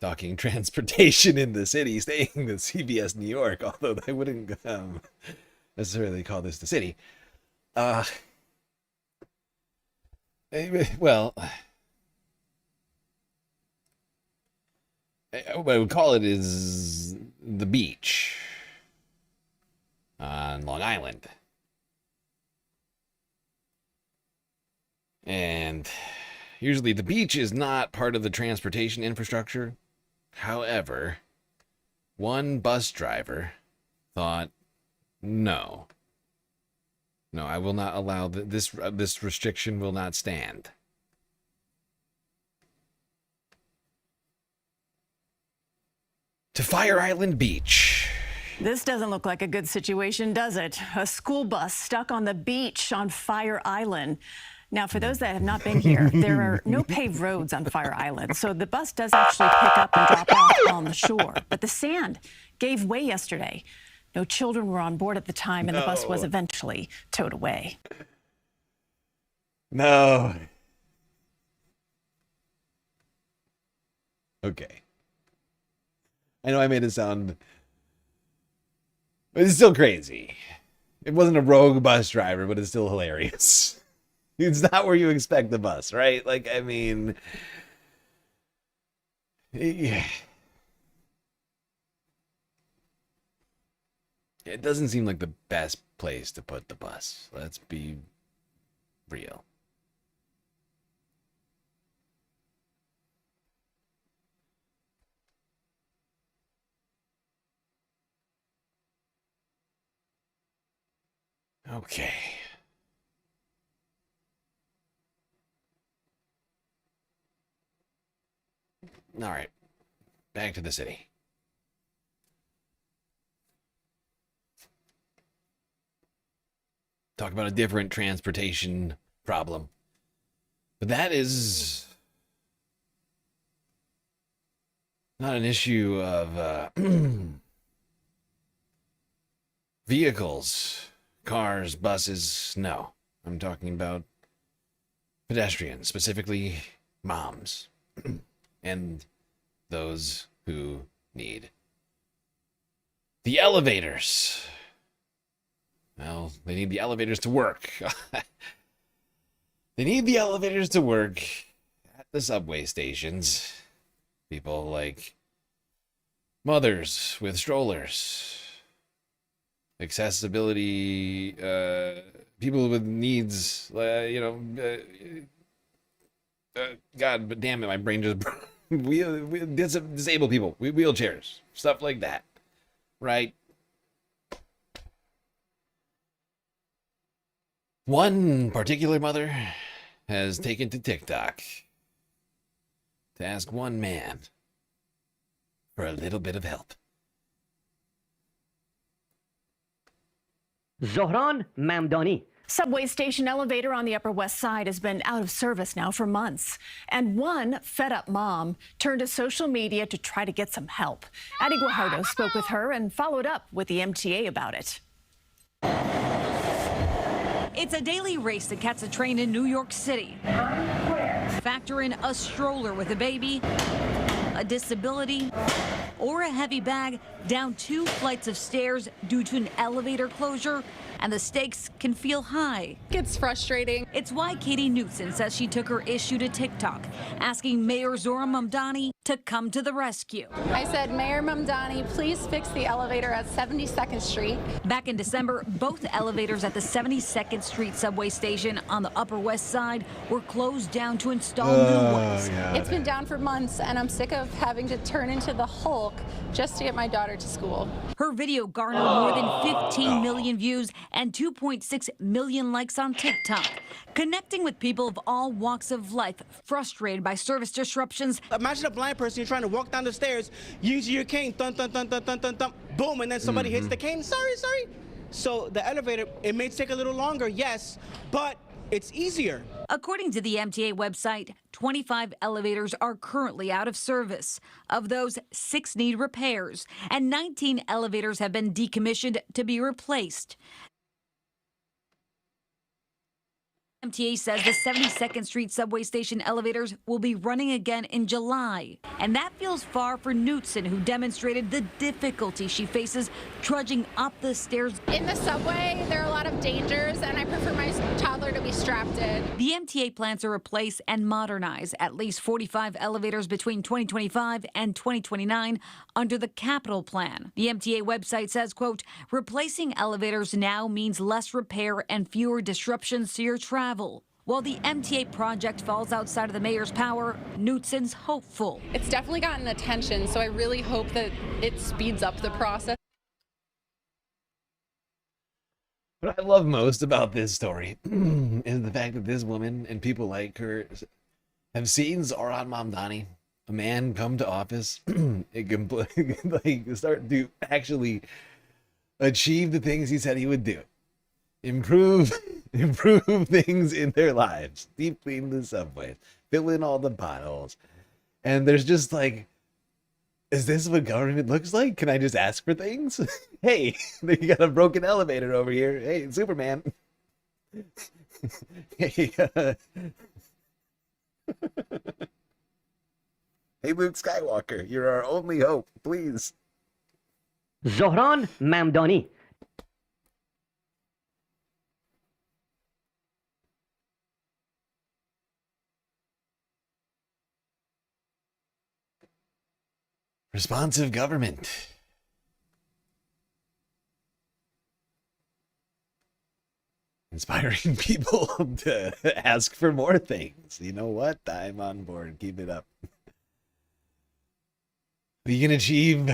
talking transportation in the city, staying with CBS New York, although I wouldn't necessarily call this the city. Well, what I would call it is the beach on Long Island. And usually the beach is not part of the transportation infrastructure. However, one bus driver thought, no, I will not allow this restriction will not stand. To Fire Island Beach. This doesn't look like a good situation, does it? A school bus stuck on the beach on Fire Island. Now, for those that have not been here, there are no paved roads on Fire Island, so the bus does actually pick up and drop off on the shore. But the sand gave way yesterday. No children were on board at the time, and the bus was eventually towed away. No. Okay. I know I made it sound... But it's still crazy. It wasn't a rogue bus driver, but it's still hilarious. It's not where you expect the bus, right? Like, I mean... Yeah. It doesn't seem like the best place to put the bus. Let's be real. Okay. All right. Back to the city. Talk about a different transportation problem. But that is not an issue of vehicles, cars, buses. No, I'm talking about pedestrians, specifically moms, and those who need the elevators. Well, they need the elevators to work. They need the elevators to work at the subway stations. People like mothers with strollers, accessibility, people with needs, God, but damn it, my brain just... disabled people, wheelchairs, stuff like that, right? One particular mother has taken to TikTok to ask one man for a little bit of help. Zohran Mamdani. Subway station elevator on the Upper West Side has been out of service now for months. And one fed-up mom turned to social media to try to get some help. Addie Guajardo spoke with her and followed up with the MTA about it. It's a daily race to catch a train in New York City. Factor in a stroller with a baby, a disability, or a heavy bag, down 2 flights of stairs due to an elevator closure, and the stakes can feel high. It's frustrating. It's why Katie Knutson says she took her issue to TikTok, asking Mayor Zohran Mamdani to come to the rescue. I said, Mayor Mamdani, please fix the elevator at 72nd Street. Back in December, both elevators at the 72nd Street subway station on the Upper West Side were closed down to install new ones. It's been down for months, and I'm sick of having to turn into the Hulk just to get my daughter to school. Her video garnered more than 15 million views and 2.6 million likes on TikTok, connecting with people of all walks of life frustrated by service disruptions. Imagine a blind person, you're trying to walk down the stairs, use your cane, thun, thun, thun, thun, thun, thun, thun, boom, and then somebody hits the cane, sorry. So the elevator, it may take a little longer, yes, but it's easier. According to the MTA website, 25 elevators are currently out of service. Of those, 6 need repairs, and 19 elevators have been decommissioned to be replaced. MTA says the 72nd Street subway station elevators will be running again in July. And that feels far for Knutson, who demonstrated the difficulty she faces trudging up the stairs. In the subway, there are a lot of dangers, and I prefer my toddler to be strapped in. The MTA plans to replace and modernize at least 45 elevators between 2025 and 2029 under the capital plan. The MTA website says, quote, replacing elevators now means less repair and fewer disruptions to your travel. While the MTA project falls outside of the mayor's power, Knutson's hopeful. It's definitely gotten attention, so I really hope that it speeds up the process. What I love most about this story is the fact that this woman and people like her have seen Zohran Mamdani, a man, come to office and like start to actually achieve the things he said he would do. Improve things in their lives, deep clean the subways, fill in all the potholes. And there's just like, is this what government looks like? Can I just ask for things? Hey, you got a broken elevator over here. Hey, Superman. Hey, hey, Luke Skywalker, you're our only hope, please. Zohran Mamdani. Responsive government. Inspiring people to ask for more things. You know what? I'm on board. Keep it up. We can achieve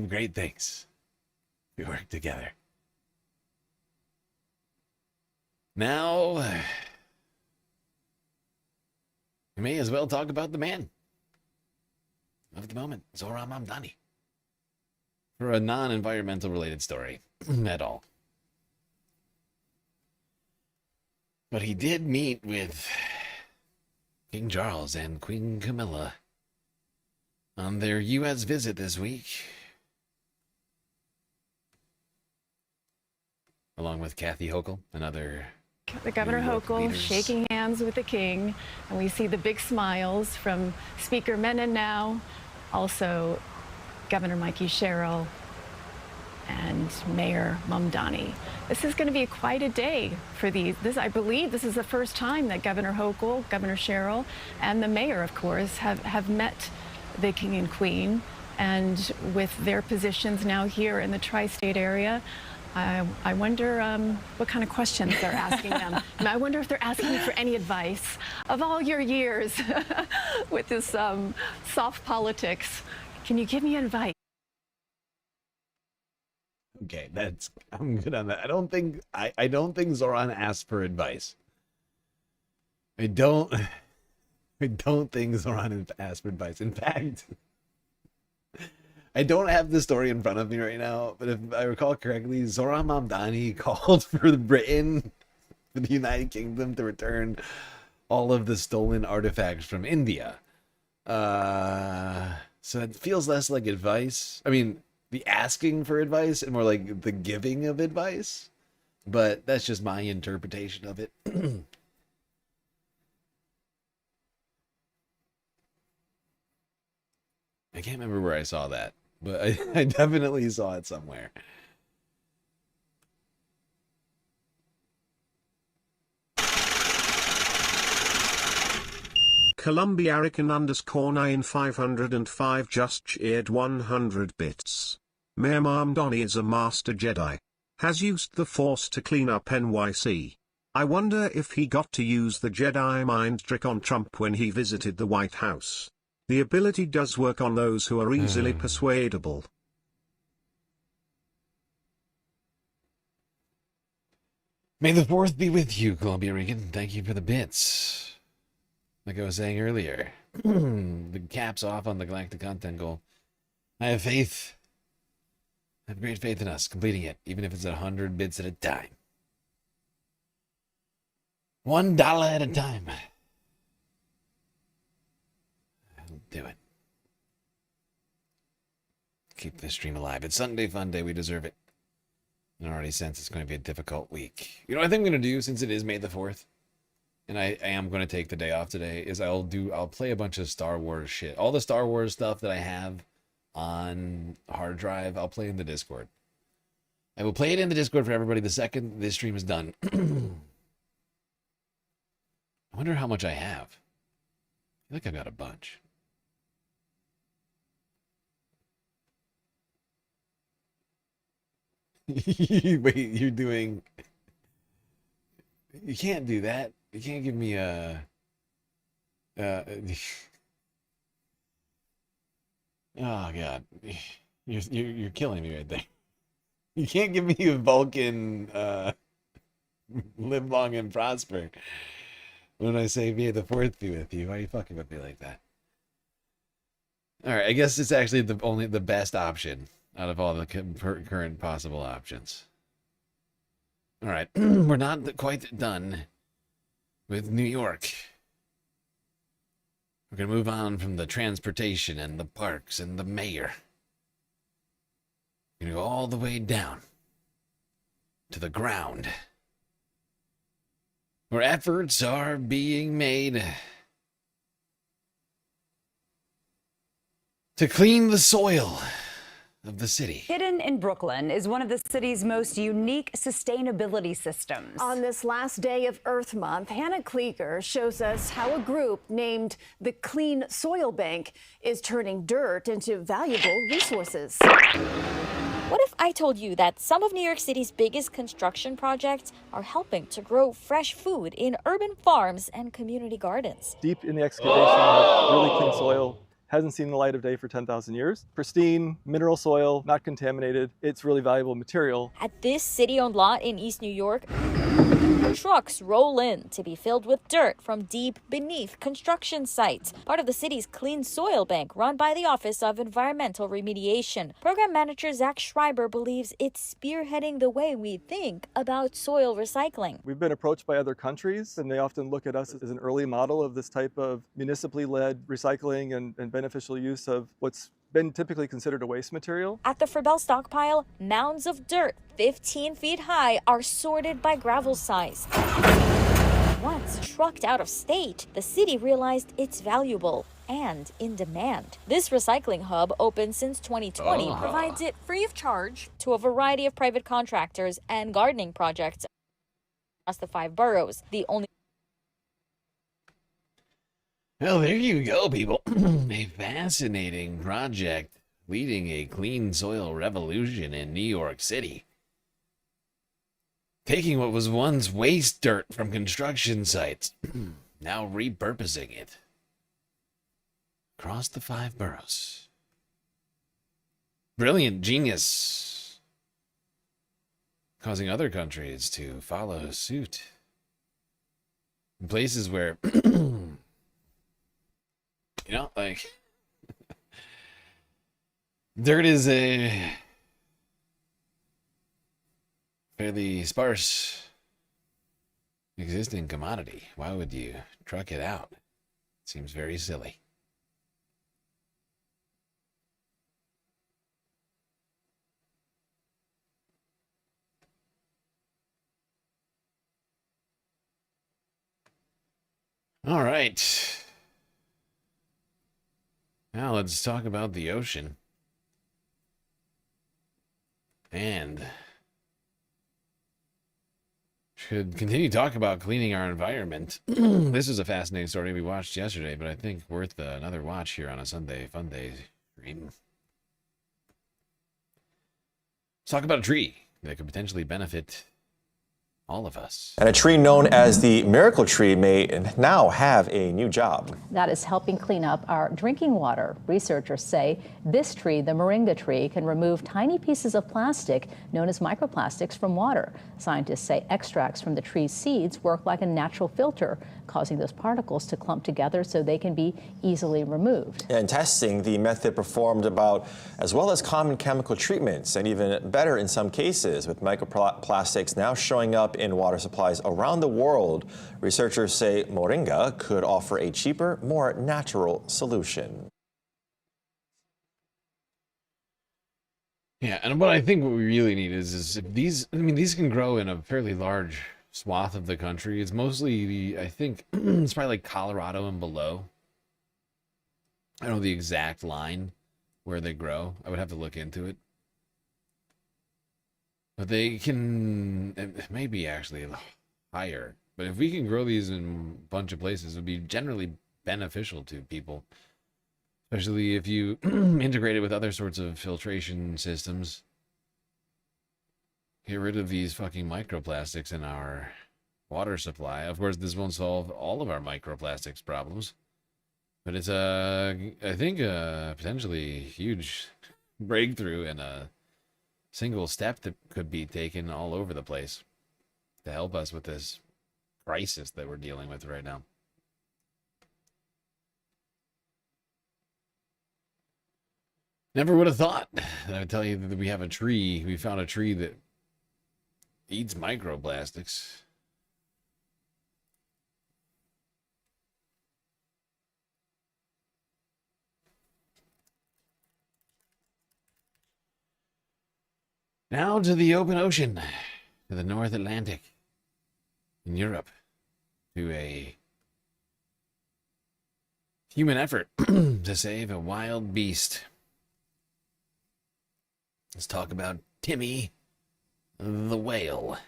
great things. We work together. Now, we may as well talk about the man of the moment, Zohran Mamdani, for a non-environmental related story at all. But he did meet with King Charles and Queen Camilla on their U.S. visit this week, along with Kathy Hochul and other The Governor Hochul leaders. shaking hands with the king, and we see the big smiles from Speaker Menon now, also Governor Mikey Sherrill and Mayor Mamdani. This is going to be quite a day for these. I believe this is the first time that Governor Hochul, Governor Sherrill, and the mayor, of course, have met the king and queen, and with their positions now here in the tri-state area, I wonder what kind of questions they're asking them. And I wonder if they're asking for any advice of all your years with this soft politics. Can you give me advice? Okay, I'm good on that. I don't think Zoran asked for advice. I don't think Zoran asked for advice. In fact, I don't have the story in front of me right now, but if I recall correctly, Zoran Mamdani called for Britain, for the United Kingdom, to return all of the stolen artifacts from India. So it feels less like advice. I mean, the asking for advice and more like the giving of advice. But that's just my interpretation of it. I can't remember where I saw that, but I definitely saw it somewhere. Columbiarican _9505 just cheered 100 bits. Mayor Mamdani is a master Jedi. Has used the Force to clean up NYC. I wonder if he got to use the Jedi mind trick on Trump when he visited the White House. The ability does work on those who are easily persuadable. May the 4th be with you, Columbia Rican. Thank you for the bits. Like I was saying earlier, the cap's off on the Galactic content goal. I have faith. I have great faith in us completing it, even if it's 100 bits at a time. $1 at a time. I'll do it. Keep this stream alive. It's Sunday Fun Day. We deserve it. And I already sense it's going to be a difficult week. You know what I think I'm going to do, since it is May the 4th? And I am going to take the day off today, is I'll play a bunch of Star Wars shit. All the Star Wars stuff that I have on hard drive, I'll play in the Discord. I will play it in the Discord for everybody the second this stream is done. I wonder how much I have. I feel like I've got a bunch. Wait, you're doing... You can't do that. You can't give me a... Oh, God. You're killing me right there. You can't give me a Vulcan, live long and prosper. When I say, may the 4th be with you, why are you fucking with me like that? Alright, I guess it's actually the best option out of all the current possible options. Alright, we're not quite done with New York. We're going to move on from the transportation and the parks and the mayor. We're going to go all the way down to the ground, where efforts are being made to clean the soil of the city. Hidden in Brooklyn is one of the city's most unique sustainability systems. On this last day of Earth Month, Hannah Klieger shows us how a group named the Clean Soil Bank is turning dirt into valuable resources. What if I told you that some of New York City's biggest construction projects are helping to grow fresh food in urban farms and community gardens? Deep in the excavation of really clean soil, hasn't seen the light of day for 10,000 years. Pristine, mineral soil, not contaminated. It's really valuable material. At this city-owned lot in East New York, trucks roll in to be filled with dirt from deep beneath construction sites, part of the city's Clean Soil Bank run by the Office of Environmental Remediation. Program manager Zach Schreiber believes it's spearheading the way we think about soil recycling. We've been approached by other countries, and they often look at us as an early model of this type of municipally led recycling and beneficial use of what's been typically considered a waste material. At the Frebel stockpile, mounds of dirt 15 feet high are sorted by gravel size. Once trucked out of state, the city realized it's valuable and in demand. This recycling hub, open since 2020, provides it free of charge to a variety of private contractors and gardening projects across the 5 boroughs. The only... Well, there you go, people. A fascinating project leading a clean soil revolution in New York City. Taking what was once waste dirt from construction sites, now repurposing it across the 5 boroughs. Brilliant genius causing other countries to follow suit. In places where, you know, like, dirt is a fairly sparse existing commodity. Why would you truck it out? It seems very silly. All right. Now let's talk about the ocean. And should continue to talk about cleaning our environment. This is a fascinating story we watched yesterday, but I think worth another watch here on a Sunday FUNDAY stream. Let's talk about a tree that could potentially benefit all of us. And a tree known as the miracle tree may now have a new job. That is helping clean up our drinking water. Researchers say this tree, the moringa tree, can remove tiny pieces of plastic known as microplastics from water. Scientists say extracts from the tree's seeds work like a natural filter, causing those particles to clump together so they can be easily removed. In testing, the method performed about as well as common chemical treatments, and even better in some cases, with microplastics now showing up in water supplies around the world. Researchers say moringa could offer a cheaper, more natural solution. Yeah, and what I think what we really need is if these, I mean, these can grow in a fairly large swath of the country. It's mostly, I think, it's probably like Colorado and below. I don't know the exact line where they grow. I would have to look into it. But they can, it may be actually higher. But if we can grow these in a bunch of places, it would be generally beneficial to people. Especially if you integrate it with other sorts of filtration systems. Get rid of these fucking microplastics in our water supply. Of course, this won't solve all of our microplastics problems. But it's I think a potentially huge breakthrough and a single step that could be taken all over the place to help us with this crisis that we're dealing with right now. Never would have thought that I would tell you that we have a tree. We found a tree that eats microplastics. Now to the open ocean, to the North Atlantic, in Europe, to a human effort to save a wild beast. Let's talk about Timmy the whale.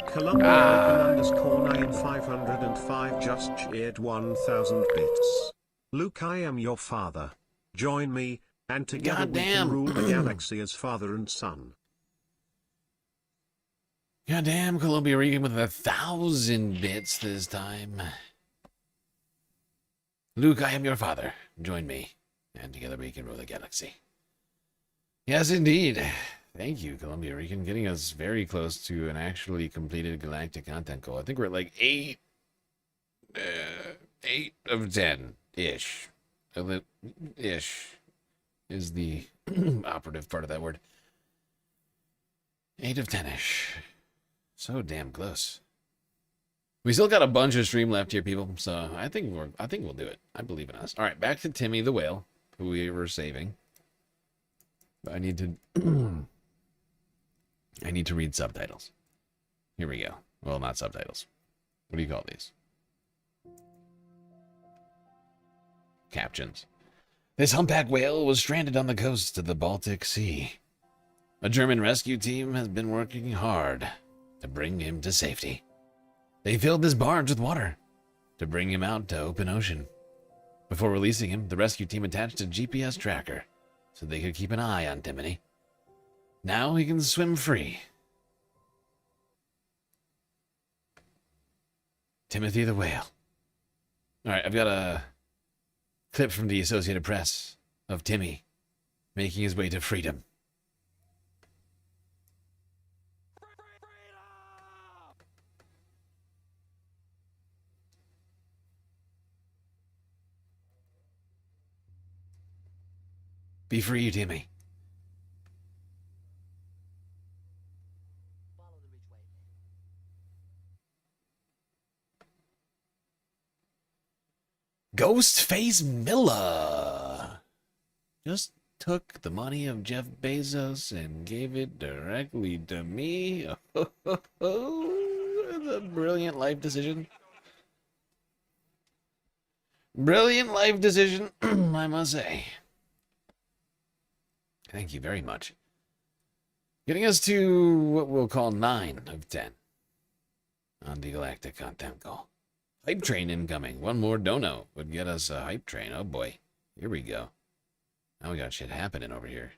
Columbia _9505 just cheered 1,000 bits. Luke, I am your father. Join me, and together we can rule the galaxy as father and son. Goddamn, Columbia Regan with 1,000 bits this time. Luke, I am your father. Join me, and together we can rule the galaxy. Yes, indeed. Thank you, Columbia Regan, getting us very close to an actually completed galactic content goal. I think we're at like 8 of 10-ish. Ish is the operative part of that word. 8 of 10-ish. So damn close. We still got a bunch of stream left here, people. So I think we'll do it. I believe in us. All right, back to Timmy the whale, who we were saving. But I need to I need to read subtitles. Here we go. Well, not subtitles. What do you call these? Captions. This humpback whale was stranded on the coast of the Baltic Sea. A German rescue team has been working hard to bring him to safety. They filled this barge with water to bring him out to open ocean. Before releasing him, the rescue team attached a GPS tracker so they could keep an eye on Timothy. Now he can swim free. Timothy the whale. All right, I've got a clip from the Associated Press of Timmy making his way to freedom. Be free, Timmy. Ghostface Miller just took the money of Jeff Bezos and gave it directly to me. The brilliant life decision. Brilliant life decision, I must say. Thank you very much. Getting us to what we'll call 9 of 10 on the Galactic content goal. Hype train incoming. One more dono would get us a hype train. Oh boy. Here we go. Now we got shit happening over here.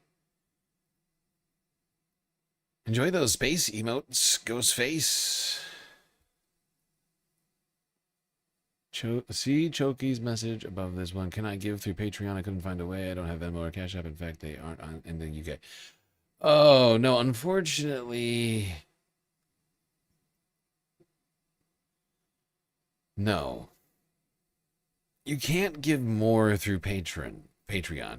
Enjoy those space emotes, Ghostface. See Choki's message above this one. Can I give through Patreon? I couldn't find a way. I don't have Venmo or Cash App. In fact, they aren't on in the UK. Oh, no. Unfortunately, no. You can't give more through Patreon.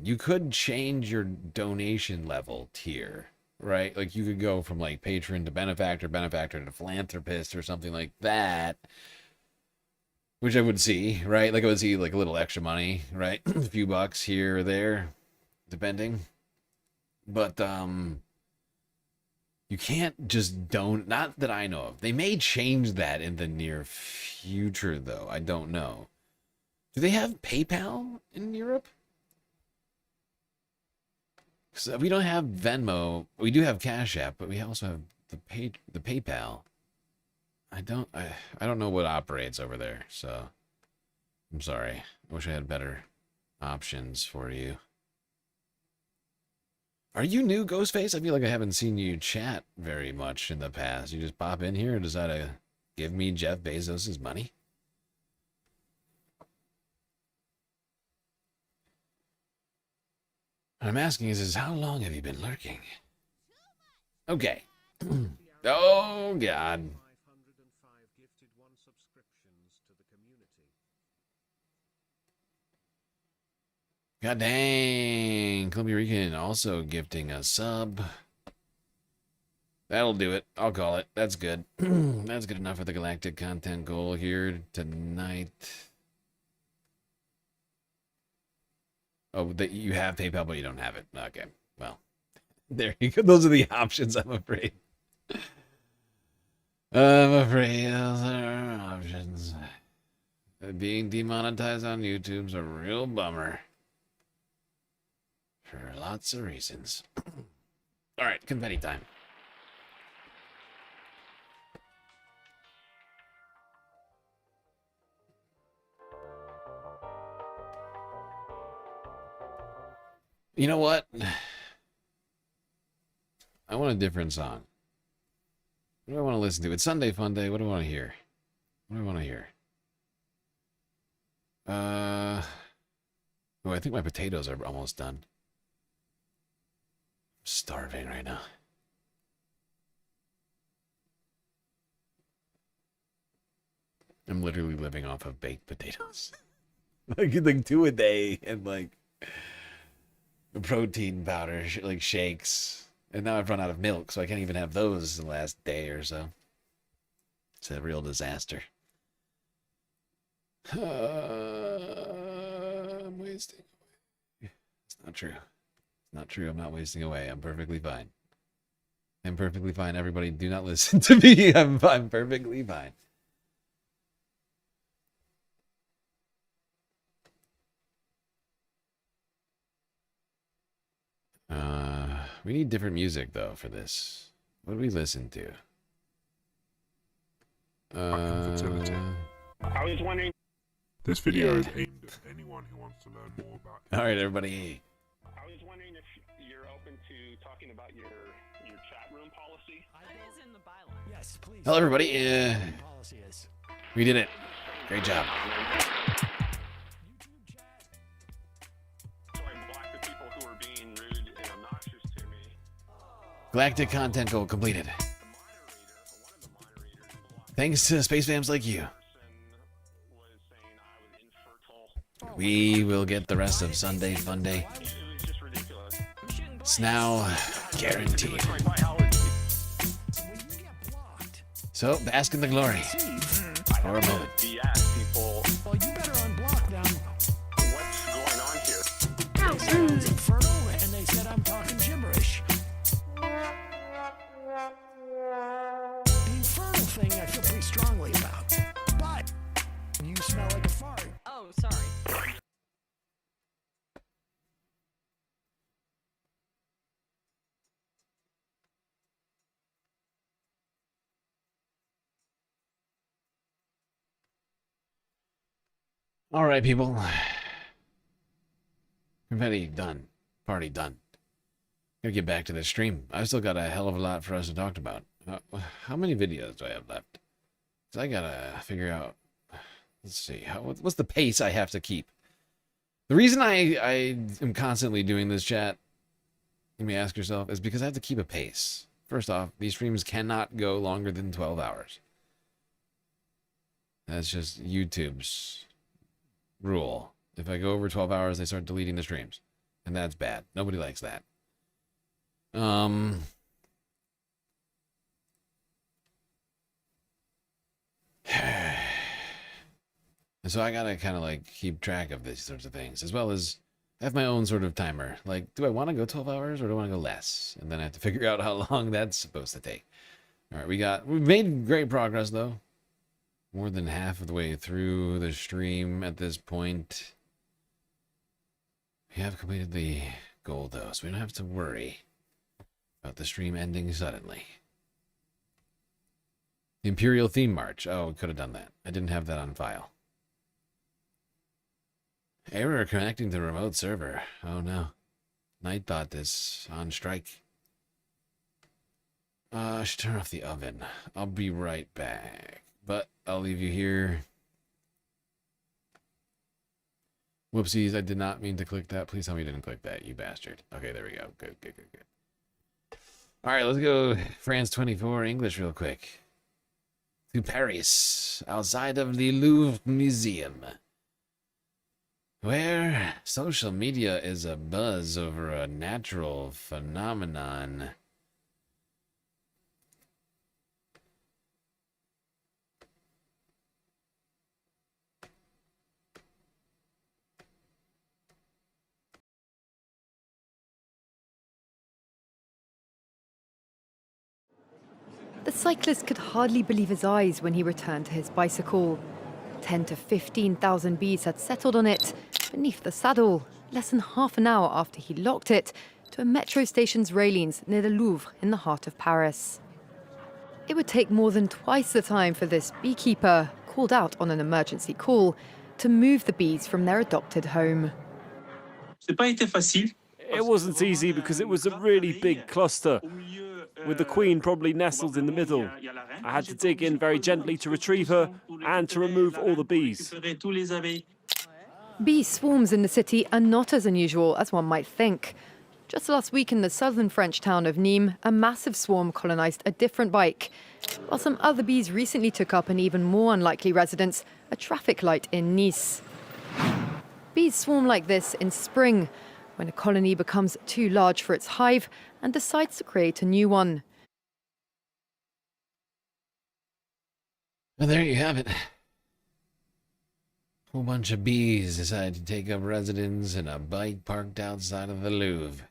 You could change your donation level tier, right? Like you could go from like patron to benefactor, benefactor to philanthropist or something like that. Which I would see, right? Like I would see like a little extra money, right? A few bucks here or there, depending. But you can't just not that I know of. They may change that in the near future, though. I don't know. Do they have PayPal in Europe? Because we don't have Venmo. We do have Cash App, but we also have the PayPal. I don't know what operates over there, so I'm sorry. I wish I had better options for you. Are you new, Ghostface? I feel like I haven't seen you chat very much in the past. You just pop in here and decide to give me Jeff Bezos' money? What I'm asking is how long have you been lurking? Okay. Oh, God. God dang. Columbia Rican also gifting a sub. That'll do it. I'll call it. That's good. That's good enough for the Galactic content goal here tonight. Oh, that you have PayPal, but you don't have it. Okay. Well, there you go. Those are the options, I'm afraid. I'm afraid those are options. Being demonetized on YouTube's a real bummer. For lots of reasons. All right, confetti time. You know what? I want a different song. What do I want to listen to? It's Sunday Fun Day. What do I want to hear? What do I want to hear? Oh, I think my potatoes are almost done. I'm starving right now. I'm literally living off of baked potatoes. like 2 a day and like protein powder, like shakes. And now I've run out of milk, so I can't even have those the last day or so. It's a real disaster. I'm wasting away. It's not true. It's not true. I'm not wasting away. I'm perfectly fine. I'm perfectly fine. Everybody, do not listen to me. I'm perfectly fine. We need different music, though, for this. What do we listen to? I was wondering. This video is aimed at anyone who wants to learn more about. All right, everybody. I was wondering if you're open to talking about your chat room policy. It is in the bylaw. Yes, please. Hello, everybody. Policy is. We did it. Great job. So I blocked the people who were being rude and obnoxious to me. Galactic content goal completed. Thanks to space fams like you. We will get the rest of Sunday FUNDAY. It's now guaranteed. So, bask in the glory for a moment. People, Well, you better unblock them. what's going on here? They said I was infertile, and they said I'm talking gibberish. The infertile thing I feel pretty strongly about. But you smell like a fart. Oh, sorry. All right, people. Confetti done. Party done. Gotta get back to the stream. I've still got a hell of a lot for us to talk about. How many videos do I have left? 'Cause I gotta figure out. Let's see. What's the pace I have to keep? The reason I am constantly doing this chat, you may ask yourself, is because I have to keep a pace. First off, these streams cannot go longer than 12 hours. That's just YouTube's rule. If I go over 12 hours, they start deleting the streams. And that's bad. Nobody likes that. And so I gotta kind of like keep track of these sorts of things, as well as I have my own sort of timer. Like, do I want to go 12 hours or do I want to go less? And then I have to figure out how long that's supposed to take. All right, we've made great progress though. More than half of the way through the stream at this point. We have completed the goal though, so we don't have to worry about the stream ending suddenly. The Imperial Theme March. Oh, we could have done that. I didn't have that on file. Error connecting to remote server. Oh no. Nightbot is on strike. I should turn off the oven. I'll be right back. But I'll leave you here. Whoopsies, I did not mean to click that. Please tell me you didn't click that, you bastard. Okay, there we go. Good. All right, let's go France 24 English real quick. To Paris, outside of the Louvre Museum, where social media is a buzz over a natural phenomenon. The cyclist could hardly believe his eyes when he returned to his bicycle. 10 to 15,000 bees had settled on it beneath the saddle, less than half an hour after he locked it to a metro station's railings near the Louvre in the heart of Paris. It would take more than twice the time for this beekeeper, called out on an emergency call, to move the bees from their adopted home. It wasn't easy because it was a really big cluster, with the queen probably nestled in the middle. I had to dig in very gently to retrieve her and to remove all the bees. Bee swarms in the city are not as unusual as one might think. Just last week in the southern French town of Nîmes, a massive swarm colonized a different bike, while some other bees recently took up an even more unlikely residence, a traffic light in Nice. Bees swarm like this in spring, when a colony becomes too large for its hive and decides to create a new one. Well, there you have it. A whole bunch of bees decided to take up residence in a bike parked outside of the Louvre.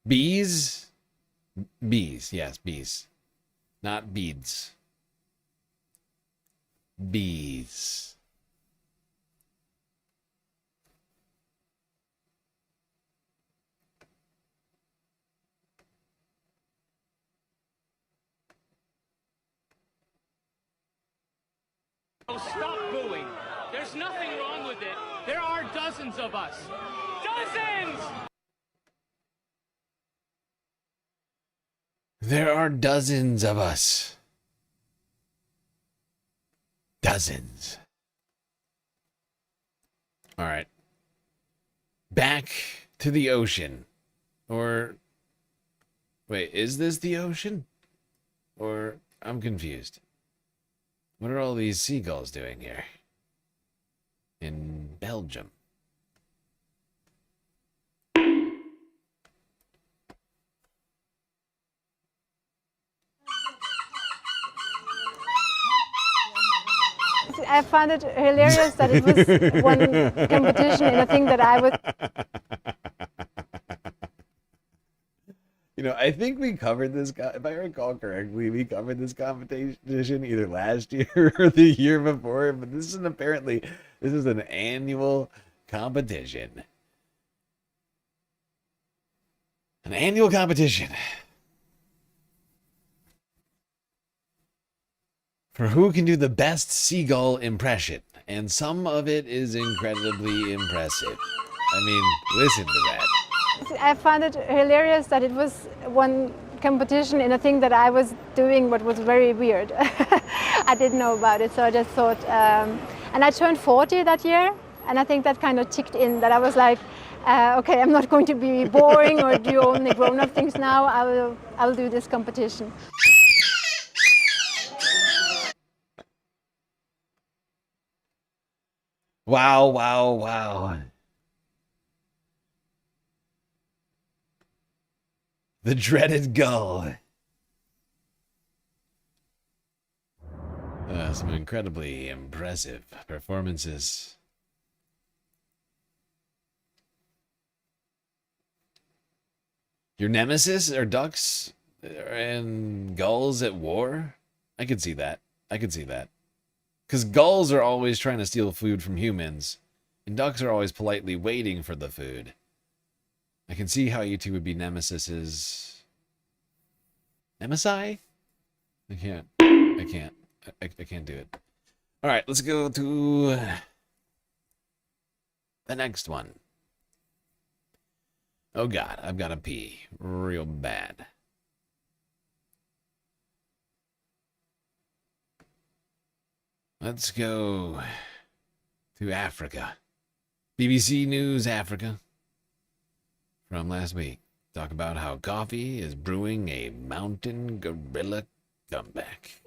Bees? Bees, yes, bees. Not beads. Bees. Oh, stop booing. There's nothing wrong with it. There are dozens of us. Dozens! There are dozens of us. Dozens. All right. Back to the ocean. Or, wait, is this the ocean? Or, I'm confused. What are all these seagulls doing here? In Belgium. I found it hilarious that it was one competition in a thing that I would... You know, I think we covered this, if I recall correctly, we covered this competition either last year or the year before, but this is an annual competition. An annual competition. For who can do the best seagull impression, and some of it is incredibly impressive. I mean, listen to that. I found it hilarious that it was one competition in a thing that I was doing, but was very weird. I didn't know about it, so I just thought, and I turned 40 that year, and I think that kind of ticked in, that I was like, okay, I'm not going to be boring or do only grown-up things now. I will do this competition. Wow, wow, wow. The dreaded gull. Some incredibly impressive performances. Your nemesis are ducks and gulls at war? I could see that. I could see that. Because gulls are always trying to steal food from humans, and ducks are always politely waiting for the food. I can see how you two would be nemesises. Nemesi? I can't do it. All right, let's go to the next one. Oh God, I've got to pee real bad. Let's go to Africa. BBC News Africa from last week. Talk about how coffee is brewing a mountain gorilla comeback.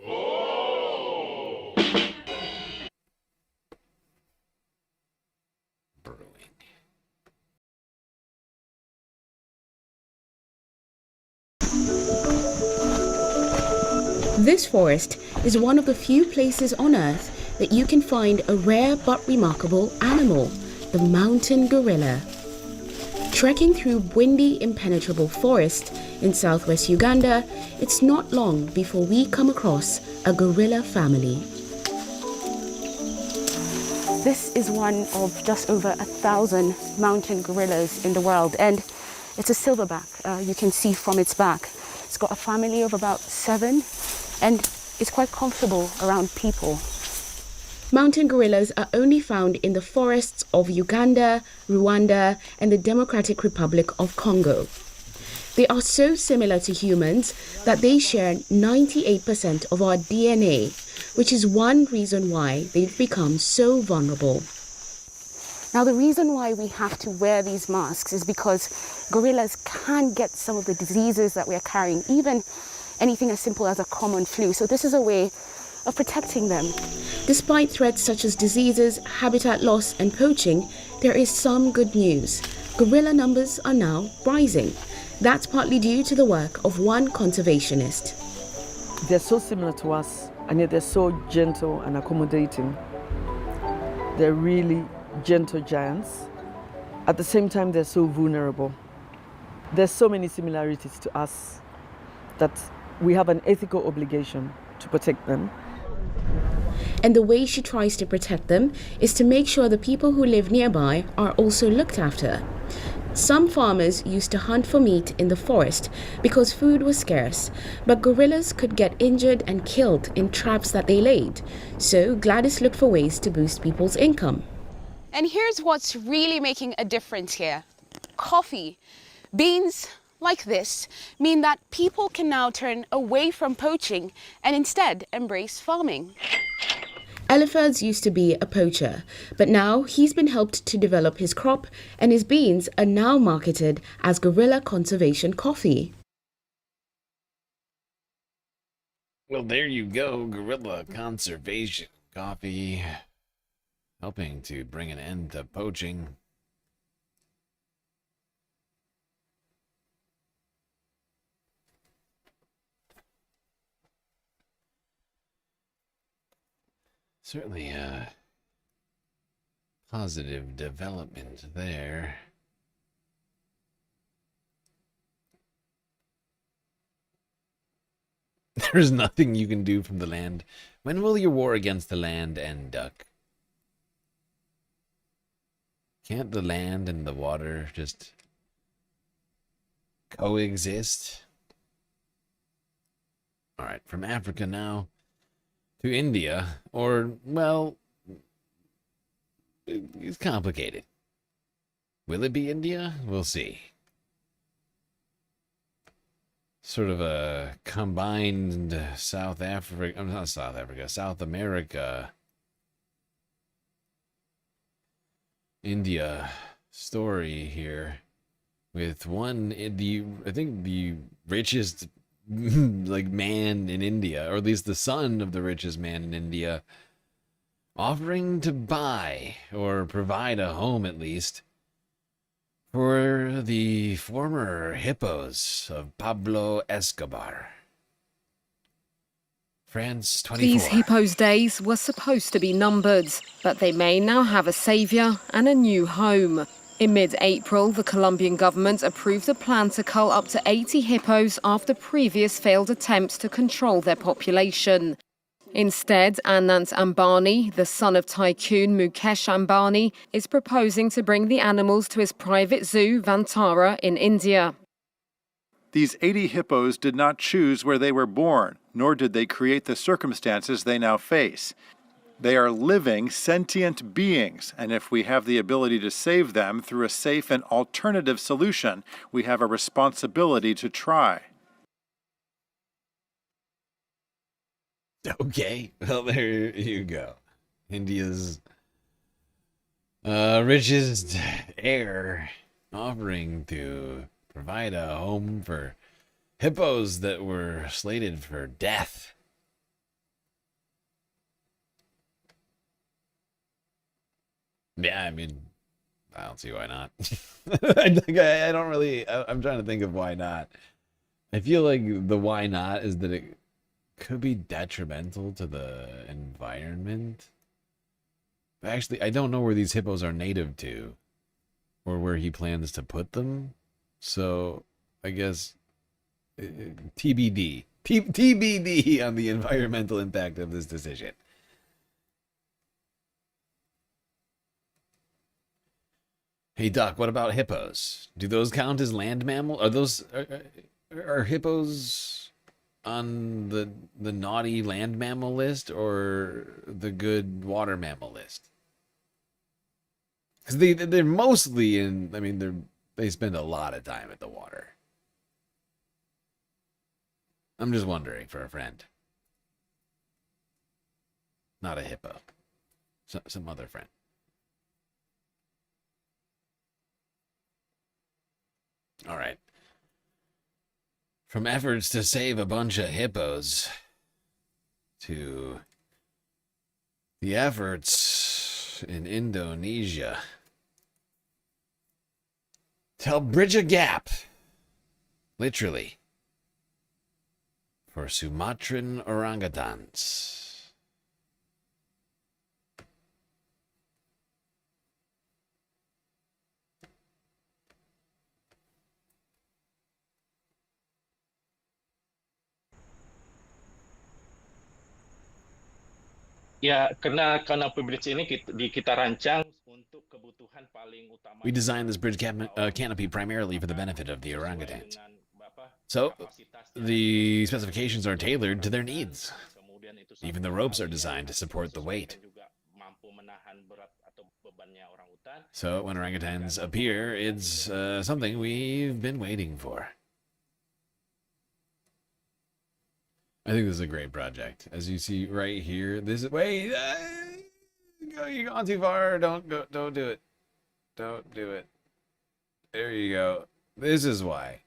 This forest is one of the few places on Earth that you can find a rare but remarkable animal, the mountain gorilla. Trekking through windy, impenetrable forest in southwest Uganda, it's not long before we come across a gorilla family. This is one of just over 1,000 mountain gorillas in the world, and it's a silverback. You can see from its back. It's got a family of about 7, and it's quite comfortable around people. Mountain gorillas are only found in the forests of Uganda, Rwanda, and the Democratic Republic of Congo. They are so similar to humans that they share 98% of our DNA, which is one reason why they've become so vulnerable. Now, the reason why we have to wear these masks is because gorillas can get some of the diseases that we are carrying, even anything as simple as a common flu. So this is a way of protecting them. Despite threats such as diseases, habitat loss, and poaching, there is some good news. Gorilla numbers are now rising. That's partly due to the work of one conservationist. They're so similar to us, and yet they're so gentle and accommodating. They're really gentle giants. At the same time, they're so vulnerable. There's so many similarities to us that we have an ethical obligation to protect them. And the way she tries to protect them is to make sure the people who live nearby are also looked after. Some farmers used to hunt for meat in the forest because food was scarce, but gorillas could get injured and killed in traps that they laid. So Gladys looked for ways to boost people's income. And here's what's really making a difference here. Coffee. Beans like this mean that people can now turn away from poaching and instead embrace farming. Eliphaz used to be a poacher, but now he's been helped to develop his crop, and his beans are now marketed as gorilla conservation coffee. Well, there you go, gorilla conservation coffee, helping to bring an end to poaching. Certainly a positive development there. There's nothing you can do from the land. When will your war against the land end, Duck? Can't the land and the water just coexist? Alright, from Africa now to India, or, well, it's complicated. Will it be India? We'll see. Sort of a combined South America, India story here, with I think the richest like man in India, or at least the son of the richest man in India, offering to buy or provide a home at least for the former hippos of Pablo Escobar. France 24. These hippos' days were supposed to be numbered, but they may now have a savior and a new home. In mid-April, the Colombian government approved a plan to cull up to 80 hippos after previous failed attempts to control their population. Instead, Anant Ambani, the son of tycoon Mukesh Ambani, is proposing to bring the animals to his private zoo, Vantara, in India. These 80 hippos did not choose where they were born, nor did they create the circumstances they now face. They are living, sentient beings, and if we have the ability to save them through a safe and alternative solution, we have a responsibility to try. Okay, well, there you go. India's richest heir offering to provide a home for hippos that were slated for death. Yeah, I mean, I don't see why not. I don't really, I'm trying to think of why not. I feel like the why not is that it could be detrimental to the environment. But actually, I don't know where these hippos are native to, or where he plans to put them. So, I guess TBD. TBD on the environmental impact of this decision. Hey, Doc, what about hippos? Do those count as land mammal? Are hippos on the naughty land mammal list or the good water mammal list? Because they're mostly in. I mean, they spend a lot of time at the water. I'm just wondering for a friend. Not a hippo. Some other friend. All right. From efforts to save a bunch of hippos to the efforts in Indonesia to help bridge a gap, literally, for Sumatran orangutans. Ya, karena privilege ini kita rancang untuk We designed this bridge canopy primarily for the benefit of the orangutans. So, the specifications are tailored to their needs. Even the ropes are designed to support the weight. So, when orangutans appear, it's something we've been waiting for. I think this is a great project. As you see right here, this is... Wait! You're going too far. Don't do it. Don't do it. There you go. This is why.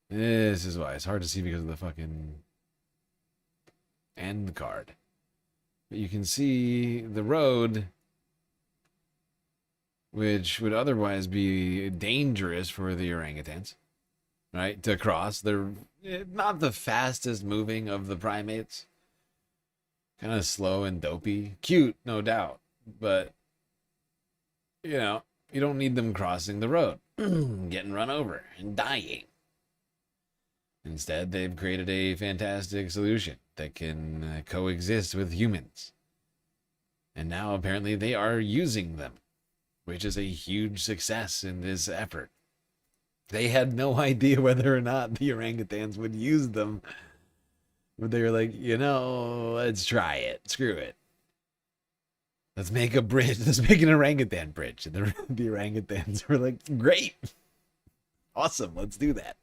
This is why. It's hard to see because of the fucking end card. But you can see the road, which would otherwise be dangerous for the orangutans, right? To cross. They're not the fastest moving of the primates. Kind of slow and dopey. Cute, no doubt. But, you know, you don't need them crossing the road, getting run over and dying. Instead, they've created a fantastic solution that can coexist with humans. And now, apparently, they are using them, which is a huge success in this effort. They had no idea whether or not the orangutans would use them. But they were like, you know, let's try it. Screw it. Let's make a bridge. Let's make an orangutan bridge. And the orangutans were like, great. Awesome. Let's do that.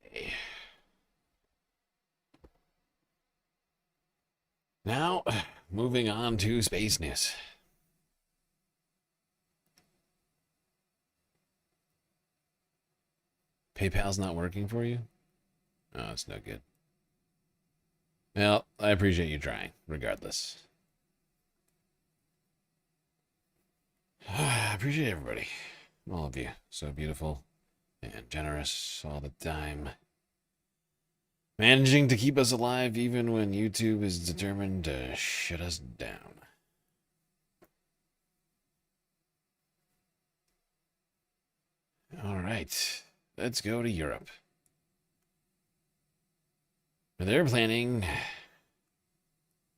Okay. Now, moving on to spaceness. PayPal's not working for you? Oh, it's no good. Well, I appreciate you trying, regardless. I appreciate everybody. All of you. So beautiful and generous all the time. Managing to keep us alive even when YouTube is determined to shut us down. All right, let's go to Europe. They're planning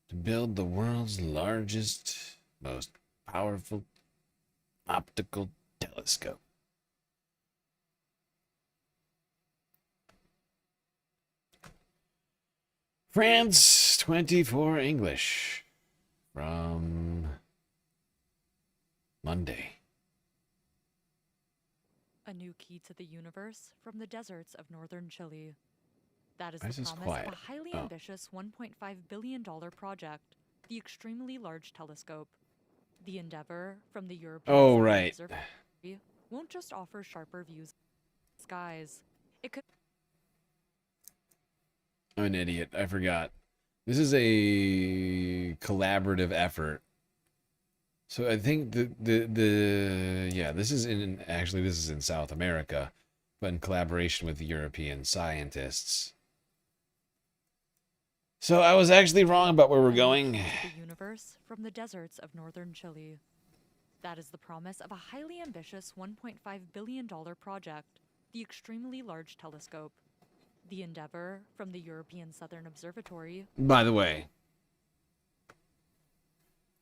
to build the world's largest, most powerful optical telescope. France 24 English from Monday. A new key to the universe from the deserts of northern Chile. That is Why the is this promise quiet? of a highly ambitious $1.5 billion project, the Extremely Large Telescope. The endeavor from the European Southern Right. Observatory won't just offer sharper views of the skies. It could I'm an idiot. I forgot. This is a collaborative effort. So I think this is in South America, but in collaboration with the European scientists. So I was actually wrong about where we're going. the universe from the deserts of northern Chile. That is the promise of a highly ambitious $1.5 billion project, the Extremely Large Telescope. The endeavor from the European Southern Observatory. By the way,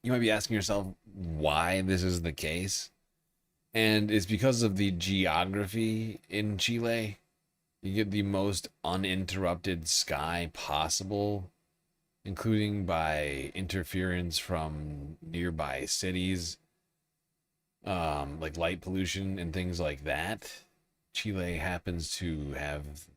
you might be asking yourself why this is the case. And it's because of the geography in Chile. You get the most uninterrupted sky possible, including by interference from nearby cities, like light pollution and things like that. Chile happens to have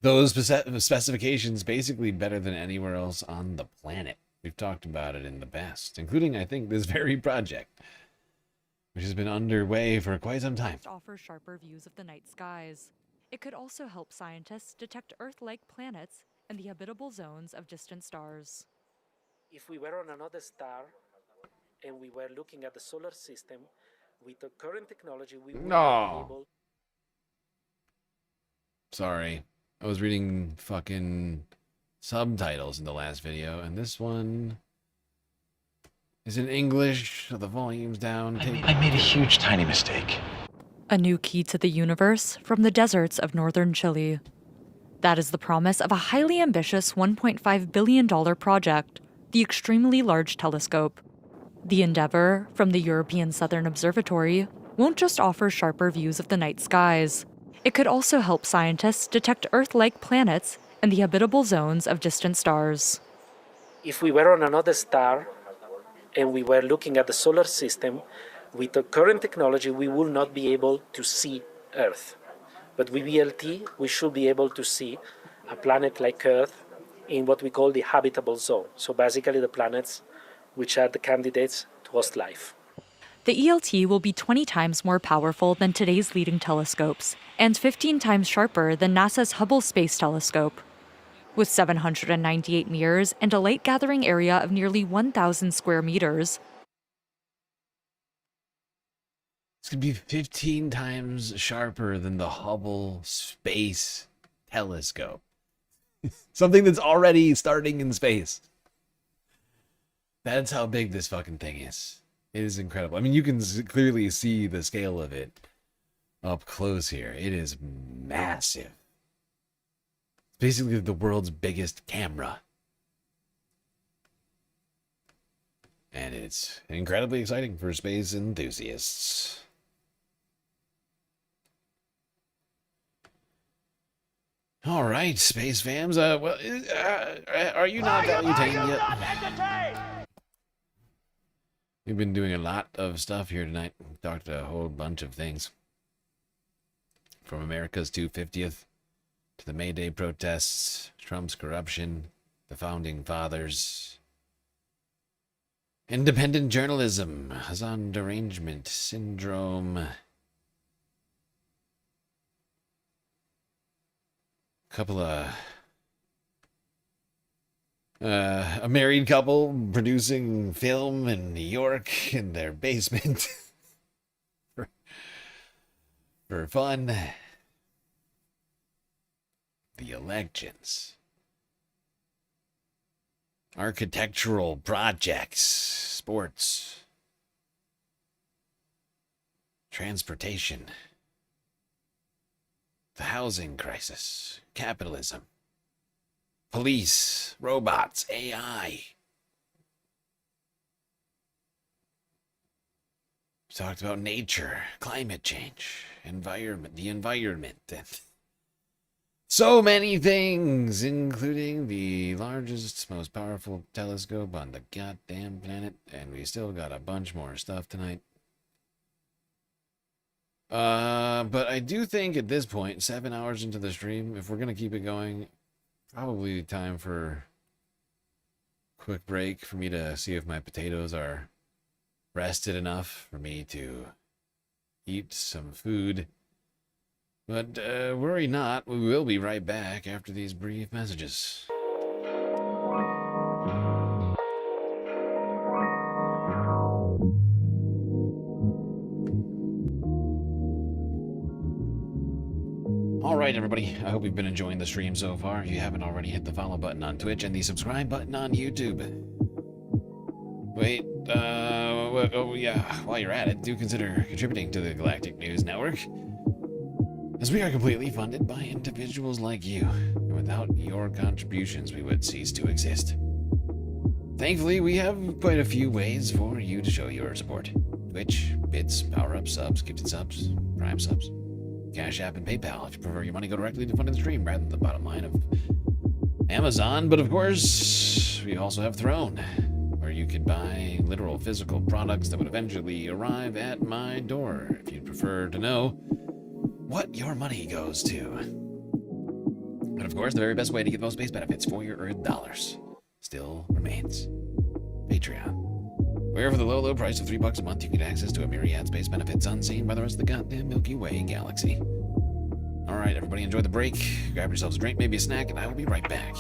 those specifications basically better than anywhere else on the planet. We've talked about it in the past, including, I think, this very project, which has been underway for quite some time. Offer sharper views of the night skies. It could also help scientists detect Earth-like planets and the habitable zones of distant stars. If we were on another star and we were looking at the solar system, with the current technology, we would be able... Sorry. I was reading fucking subtitles in the last video, and this one is in English, so the volume's down. I made a huge tiny mistake. A new key to the universe from the deserts of northern Chile. That is the promise of a highly ambitious $1.5 billion project, the Extremely Large Telescope. The Endeavour, from the European Southern Observatory, won't just offer sharper views of the night skies. It could also help scientists detect Earth-like planets and the habitable zones of distant stars. If we were on another star and we were looking at the solar system, with the current technology, we will not be able to see Earth. But with VLT, we should be able to see a planet like Earth in what we call the habitable zone. So basically the planets which are the candidates to host life. The ELT will be 20 times more powerful than today's leading telescopes and 15 times sharper than NASA's Hubble Space Telescope. With 798 mirrors and a light-gathering area of nearly 1,000 square meters, It's going to be 15 times sharper than the Hubble Space Telescope. Something that's already starting in space. That's how big this fucking thing is. It is incredible. I mean, you can clearly see the scale of it up close here. It is massive. It's basically the world's biggest camera. And it's incredibly exciting for space enthusiasts. All right, space fams. Are you not value-tamed yet? We've been doing a lot of stuff here tonight. We've talked a whole bunch of things. From America's 250th to the May Day protests, Trump's corruption, the Founding Fathers, independent journalism, Hazan derangement syndrome, couple of a married couple producing film in New York in their basement for fun. The elections, architectural projects, sports, transportation, the housing crisis, capitalism, police, robots, AI. We talked about nature, climate change, environment, the environment, and so many things, including the largest, most powerful telescope on the goddamn planet, and we still got a bunch more stuff tonight. But I do think at this point, 7 hours into the stream, if we're going to keep it going, probably time for a quick break for me to see if my potatoes are rested enough for me to eat some food. But worry not, we will be right back after these brief messages. All right, everybody. I hope you've been enjoying the stream so far. If you haven't already, hit the follow button on Twitch and the subscribe button on YouTube. Wait, oh yeah, while you're at it, do consider contributing to the Galactic News Network, as we are completely funded by individuals like you, and without your contributions, we would cease to exist. Thankfully, we have quite a few ways for you to show your support. Twitch, bits, power-ups, subs, gifted subs, Prime subs, Cash App, and PayPal. If you prefer your money go directly to funding the stream rather than the bottom line of Amazon. But of course, we also have Throne, where you could buy literal physical products that would eventually arrive at my door, if you'd prefer to know what your money goes to. And of course, the very best way to get those space benefits for your earned dollars still remains Patreon, where for the low price of $3 a month, you get access to a myriad space benefits unseen by the rest of the goddamn Milky Way galaxy. All right, everybody, enjoy the break. Grab yourselves a drink, maybe a snack, and I will be right back.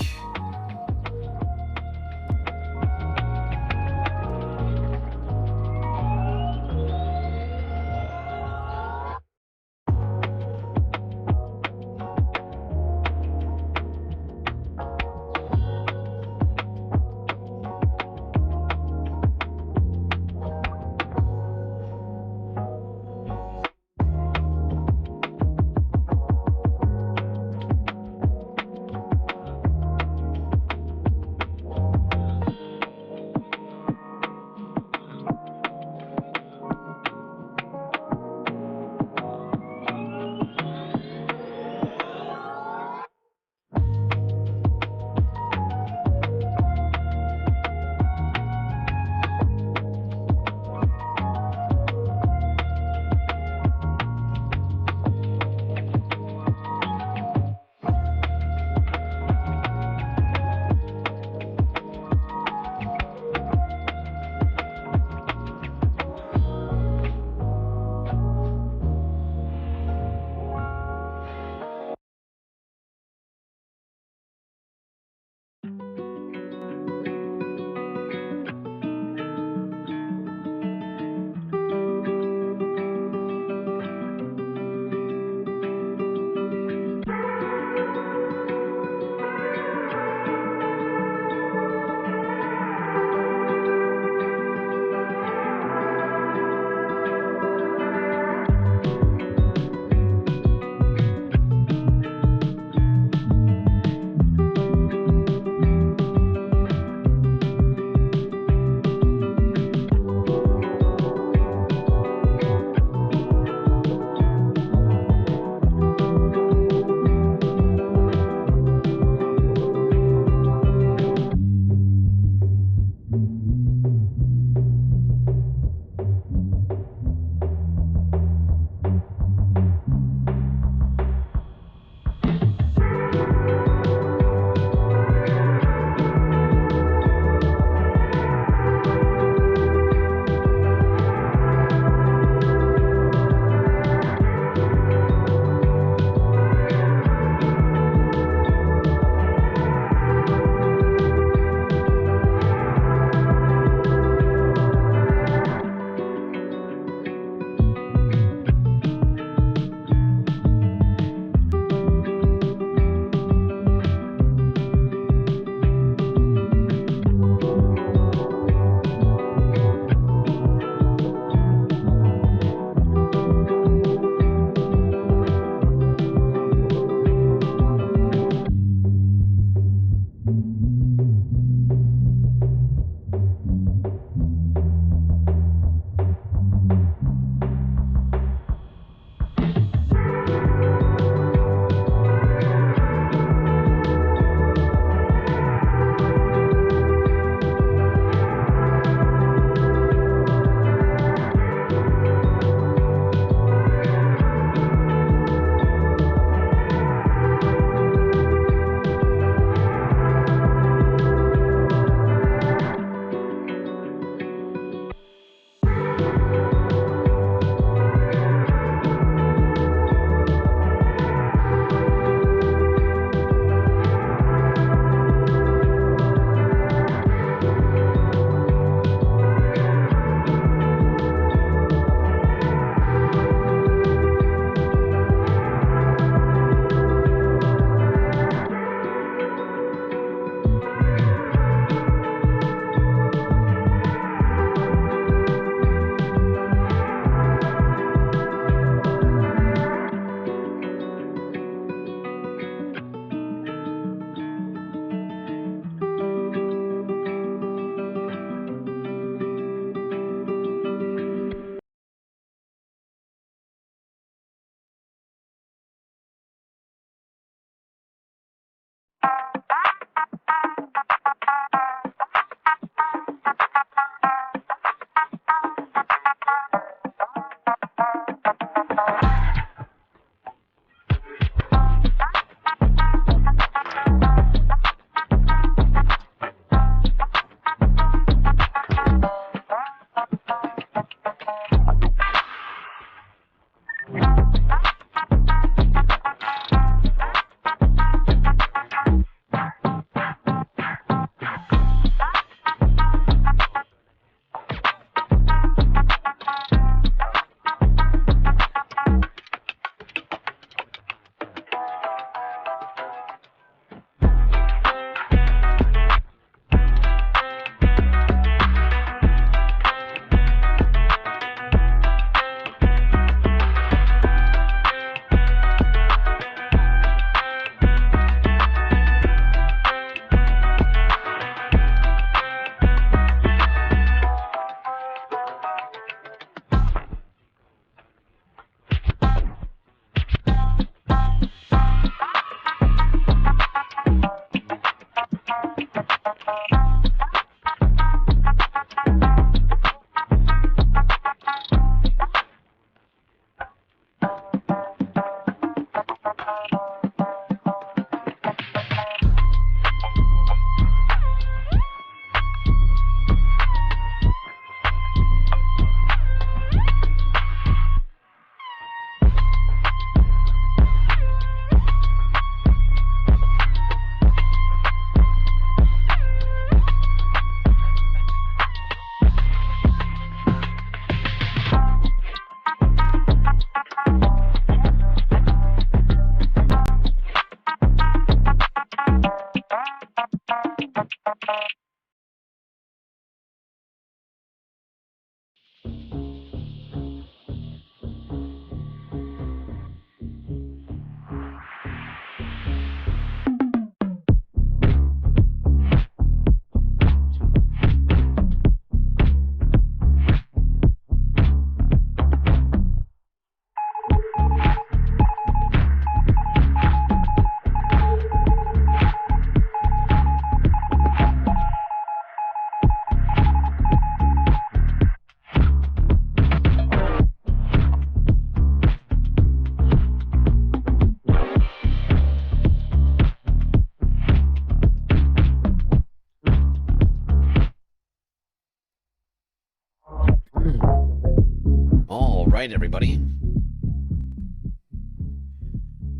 Alright, everybody.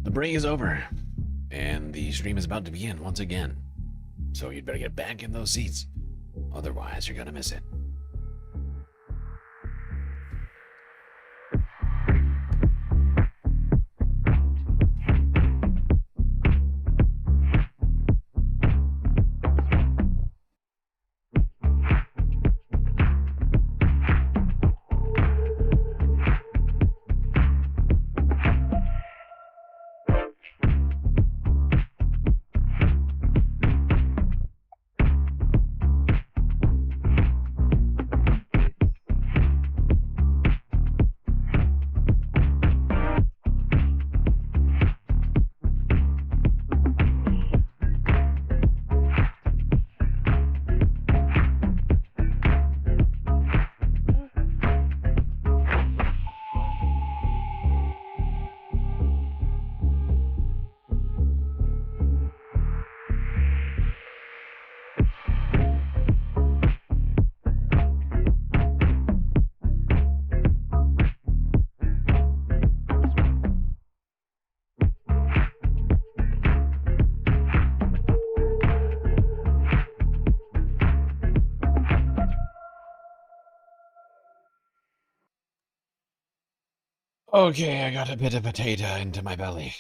The break is over, and the stream is about to begin once again. So you'd better get back in those seats. Otherwise, you're gonna miss it. Okay, I got a bit of potato into my belly.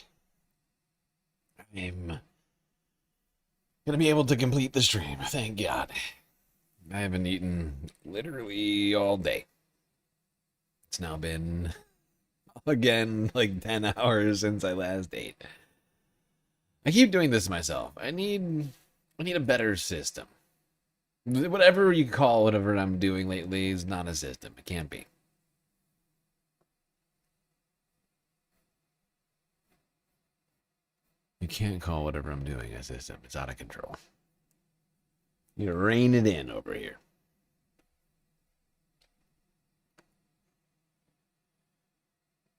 I'm gonna be able to complete the stream, thank God. I haven't eaten literally all day. It's now been, again, like 10 hours since I last ate. I keep doing this myself. I need a better system. Whatever you call whatever I'm doing lately is not a system. It can't be. You can't call whatever I'm doing a system. It's out of control. You rein it in over here.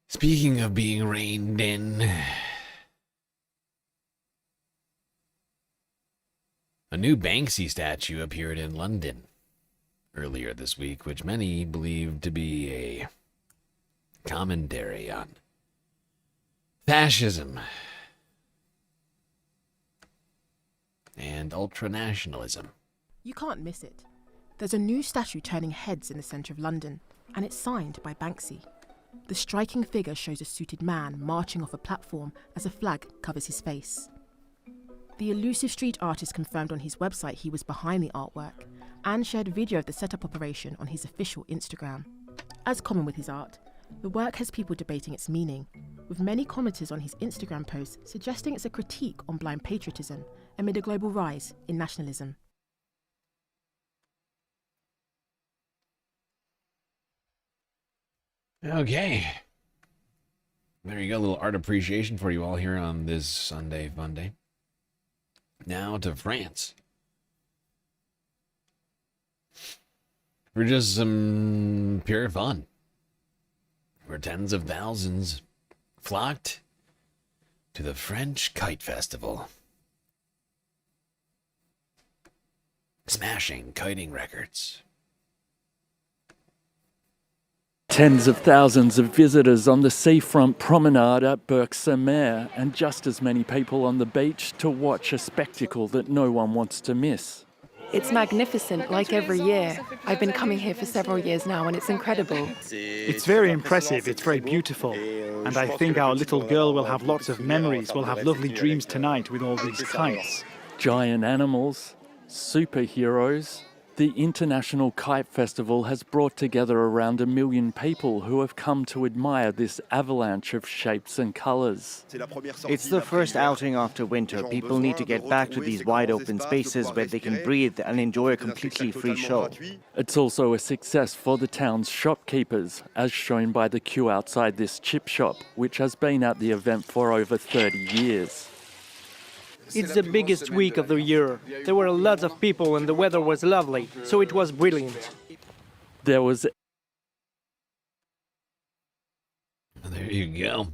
Speaking of being reined in, a new Banksy statue appeared in London earlier this week, which many believe to be a commentary on fascism and ultranationalism. You can't miss it. There's a new statue turning heads in the centre of London, and it's signed by Banksy. The striking figure shows a suited man marching off a platform as a flag covers his face. The elusive street artist confirmed on his website he was behind the artwork and shared video of the setup operation on his official Instagram. As common with his art, the work has people debating its meaning, with many commenters on his Instagram posts suggesting it's a critique on blind patriotism amid a global rise in nationalism. Okay. There you go, a little art appreciation for you all here on this Sunday FUNDAY. Now to France. For just some pure fun. Where tens of thousands flocked to the French Kite Festival. Smashing kiting records. Tens of thousands of visitors on the seafront promenade at Berck-sur-Mer, and just as many people on the beach to watch a spectacle that no one wants to miss. It's magnificent, like every year. I've been coming here for several years now, and it's incredible. It's very impressive, it's very beautiful. And I think our little girl will have lots of memories, will have lovely dreams tonight with all these kites. Giant animals, superheroes. The International Kite Festival has brought together around 1 million people who have come to admire this avalanche of shapes and colours. It's the first outing after winter. People need to get back to these wide open spaces where they can breathe and enjoy a completely free show. It's also a success for the town's shopkeepers, as shown by the queue outside this chip shop, which has been at the event for over 30 years. It's the biggest week of the year. There were lots of people and the weather was lovely, so it was brilliant. There was... There you go.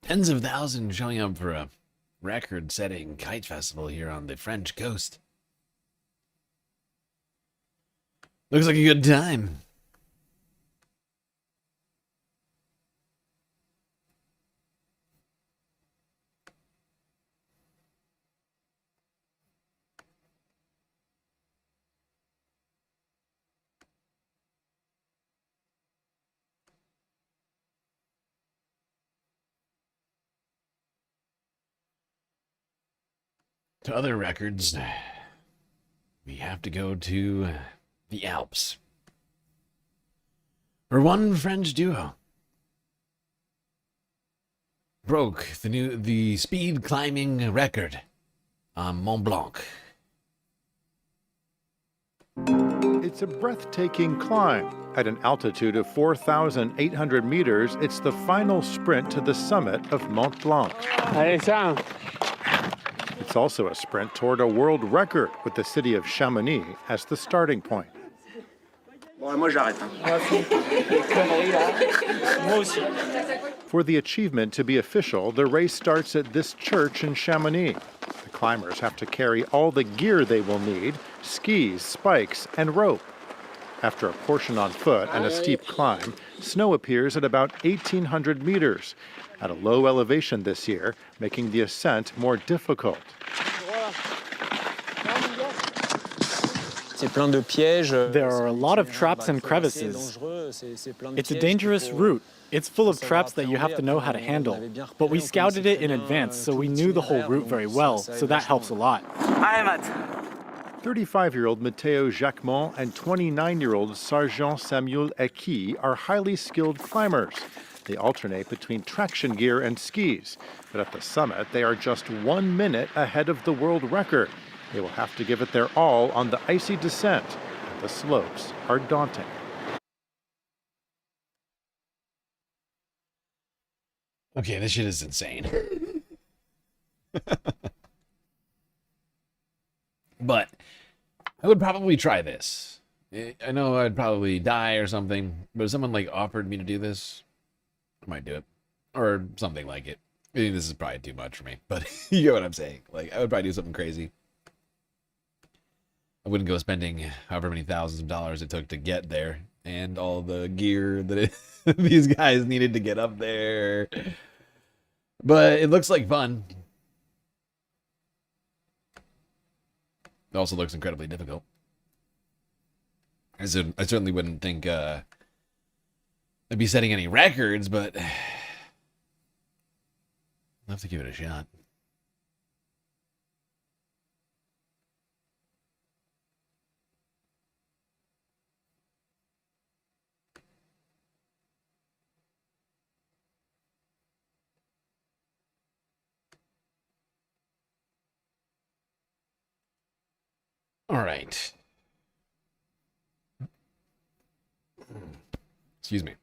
Tens of thousands showing up for a record-setting kite festival here on the French coast. Looks like a good time. to other records, we have to go to the Alps. Where one French duo broke the speed climbing record on Mont Blanc. It's a breathtaking climb. At an altitude of 4,800 meters, it's the final sprint to the summit of Mont Blanc. It's also a sprint toward a world record, with the city of Chamonix as the starting point. For the achievement to be official, the race starts at this church in Chamonix. The climbers have to carry all the gear they will need: skis, spikes, and rope. After a portion on foot and a steep climb, snow appears at about 1,800 meters, at a low elevation this year, making the ascent more difficult. There are a lot of traps and crevices. It's a dangerous route. It's full of traps that you have to know how to handle. But we scouted it in advance, so we knew the whole route very well, so that helps a lot. 35-year-old Matteo Jacquemont and 29-year-old Sergent Samuel Eki are highly skilled climbers. They alternate between traction gear and skis, but at the summit they are just 1 minute ahead of the world record. They will have to give it their all on the icy descent. The slopes are daunting. Okay, this shit is insane. But I would probably try this. I know I'd probably die or something, but if someone like offered me to do this, I might do it. Or something like it. I think this is probably too much for me, but you get what I'm saying. Like, I would probably do something crazy. I wouldn't go spending however many thousands of dollars it took to get there, and all the gear that these guys needed to get up there. But it looks like fun. It also looks incredibly difficult. I certainly wouldn't think I'd be setting any records, but I'll have to give it a shot. All right. Excuse me.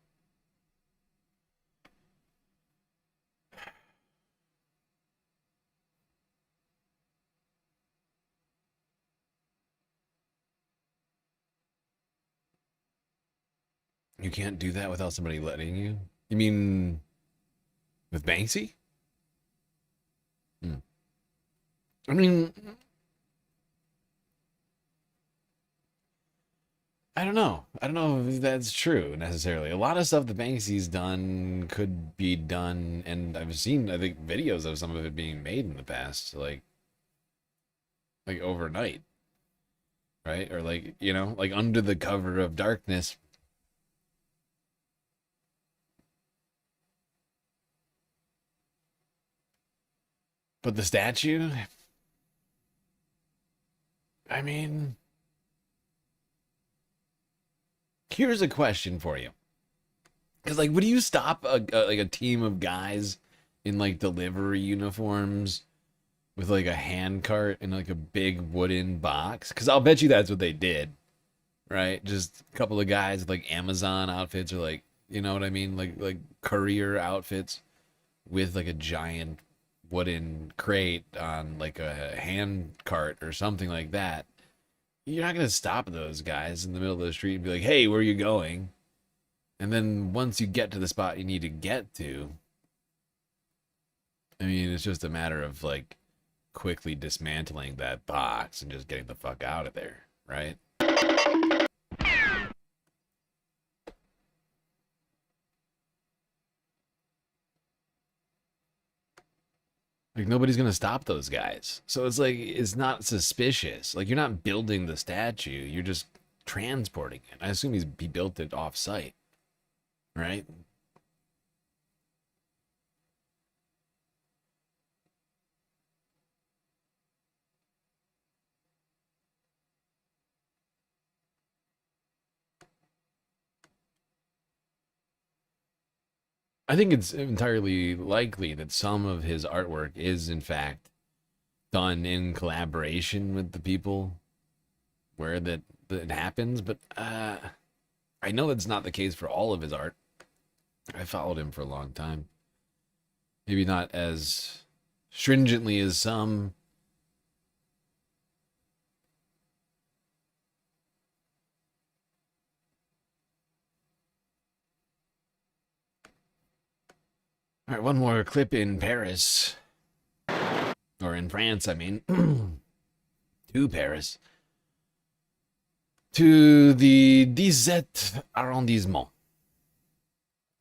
You can't do that without somebody letting you? You mean with Banksy? I mean, I don't know. I don't know if that's true necessarily. A lot of stuff that Banksy's done could be done, and I've seen, I think, videos of some of it being made in the past, like overnight, right? Or like, you know, like under the cover of darkness. But the statue, I mean, here's a question for you. Because, like, would you stop a team of guys in, like, delivery uniforms with, like, a hand cart and, like, a big wooden box? Because I'll bet you that's what they did, right? Just a couple of guys with, like, Amazon outfits or, like, you know what I mean? Like courier outfits with, like, a giant wooden crate on, like, a hand cart or something like that. You're not going to stop those guys in the middle of the street and be like, hey, where are you going? And then once you get to the spot you need to get to, I mean, it's just a matter of, like, quickly dismantling that box and just getting the fuck out of there, right? Like, nobody's going to stop those guys. So it's like, it's not suspicious. Like, you're not building the statue. You're just transporting it. I assume he built it off-site, right? I think it's entirely likely that some of his artwork is, in fact, done in collaboration with the people where that happens, but I know that's not the case for all of his art. I followed him for a long time. Maybe not as stringently as some. All right, one more clip in Paris. Or in France, I mean. To Paris. To the 17th arrondissement.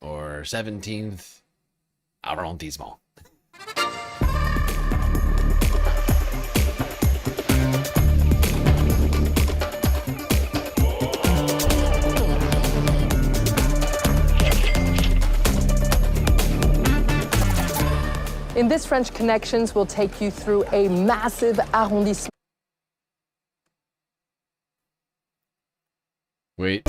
Or 17th arrondissement. In this French Connections, we'll take you through a massive arrondissement. Wait.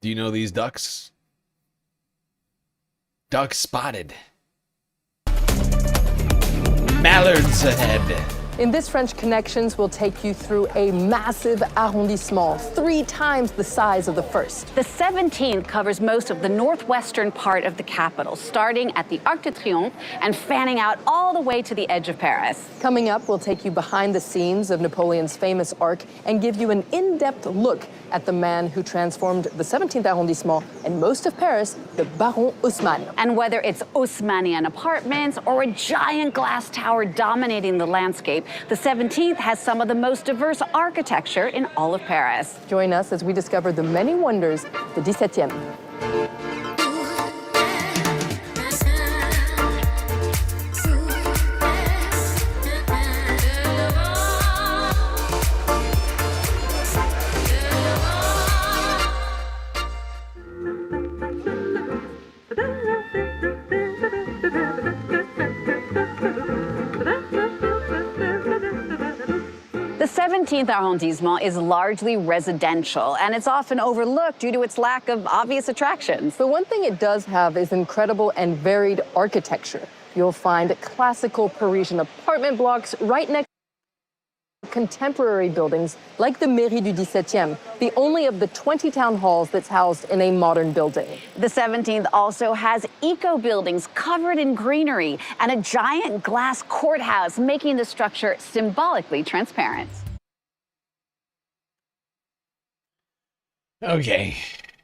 Do you know these ducks? Duck spotted. Mallards ahead. In this French Connections, we'll take you through a massive arrondissement, 3 times the size of the first. The 17th covers most of the northwestern part of the capital, starting at the Arc de Triomphe and fanning out all the way to the edge of Paris. Coming up, we'll take you behind the scenes of Napoleon's famous Arc and give you an in-depth look at the man who transformed the 17th arrondissement and most of Paris, the Baron Haussmann. And whether it's Haussmannian apartments or a giant glass tower dominating the landscape, the 17th has some of the most diverse architecture in all of Paris. Join us as we discover the many wonders of the 17e. The 17th arrondissement is largely residential, and it's often overlooked due to its lack of obvious attractions. But one thing it does have is incredible and varied architecture. You'll find classical Parisian apartment blocks right next to contemporary buildings like the Mairie du 17e, the only of the 20 town halls that's housed in a modern building. The 17th also has eco-buildings covered in greenery and a giant glass courthouse, making the structure symbolically transparent. Okay,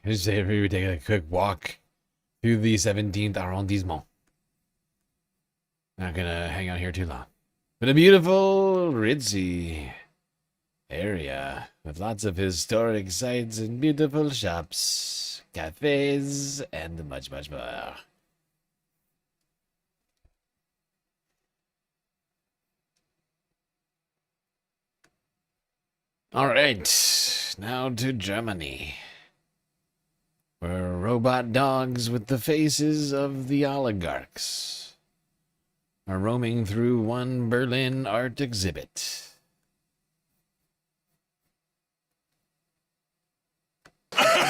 just say we would take a quick walk through the 17th arrondissement. Not gonna hang out here too long. But a beautiful, ritzy area with lots of historic sites and beautiful shops, cafes, and much, much more. All right, now to Germany, where robot dogs with the faces of the oligarchs are roaming through one Berlin art exhibit. It's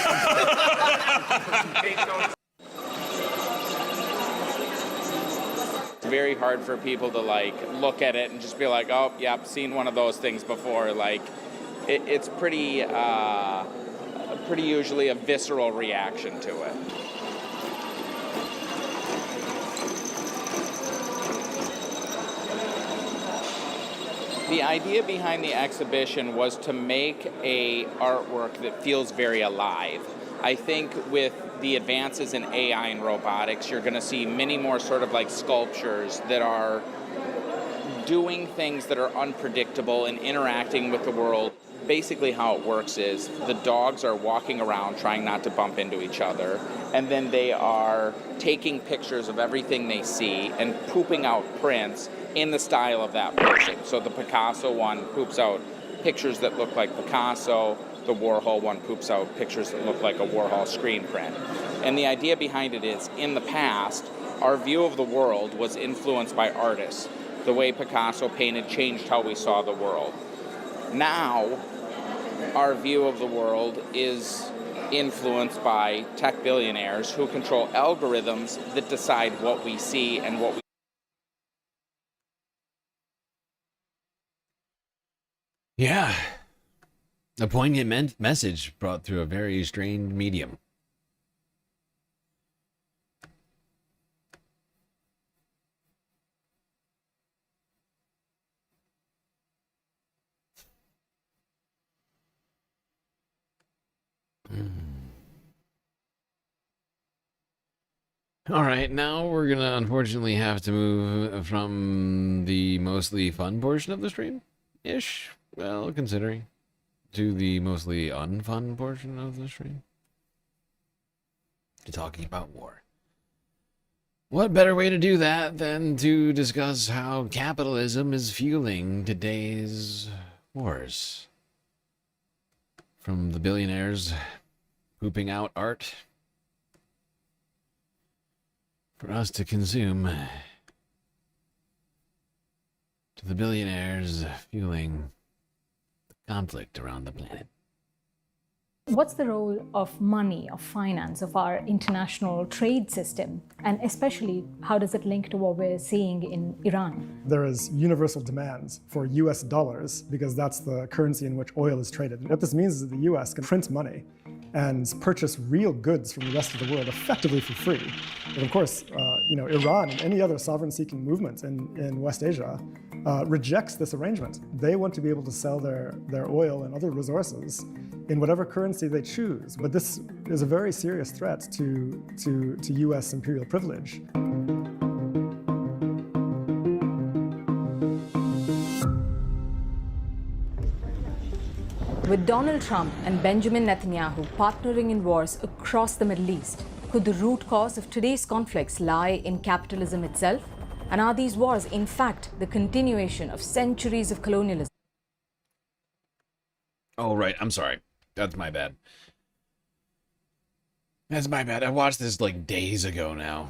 very hard for people to look at it and just be like, oh, yeah, I've seen one of those things before. It's pretty usually a visceral reaction to it. The idea behind the exhibition was to make a artwork that feels very alive. I think with the advances in AI and robotics, you're going to see many more sort of like sculptures that are doing things that are unpredictable and interacting with the world. Basically how it works is the dogs are walking around trying not to bump into each other, and then they are taking pictures of everything they see and pooping out prints in the style of that person. So the Picasso one poops out pictures that look like Picasso, the Warhol one poops out pictures that look like a Warhol screen print. And the idea behind it is, in the past, our view of the world was influenced by artists. The way Picasso painted changed how we saw the world. Now, our view of the world is influenced by tech billionaires who control algorithms that decide what we see and what we... Yeah. A poignant message brought through a very strange medium. All right, now we're gonna unfortunately have to move from the mostly fun portion of the stream-ish, well, considering, to the mostly unfun portion of the stream. To talking about war. What better way to do that than to discuss how capitalism is fueling today's wars? From the billionaires pooping out art for us to consume, to the billionaires fueling the conflict around the planet. What's the role of money, of finance, of our international trade system? And especially, how does it link to what we're seeing in Iran? There is universal demand for US dollars because that's the currency in which oil is traded. What this means is that the US can print money and purchase real goods from the rest of the world effectively for free. But of course, Iran and any other sovereign-seeking movement in West Asia rejects this arrangement. They want to be able to sell their oil and other resources in whatever currency they choose. But this is a very serious threat to US imperial privilege. With Donald Trump and Benjamin Netanyahu partnering in wars across the Middle East, could the root cause of today's conflicts lie in capitalism itself? And are these wars, in fact, the continuation of centuries of colonialism? Oh, right. I'm sorry. That's my bad. That's my bad. I watched this like days ago now.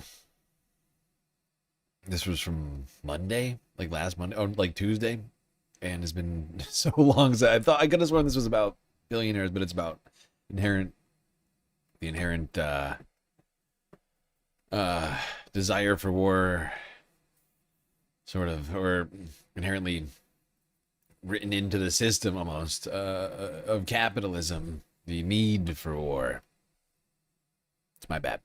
This was from Monday, like last Monday, or like Tuesday. And it's been so long since I thought I could have sworn this was about billionaires, but it's about the inherent desire for war, sort of, or inherently written into the system almost of capitalism, the need for war. It's my bad.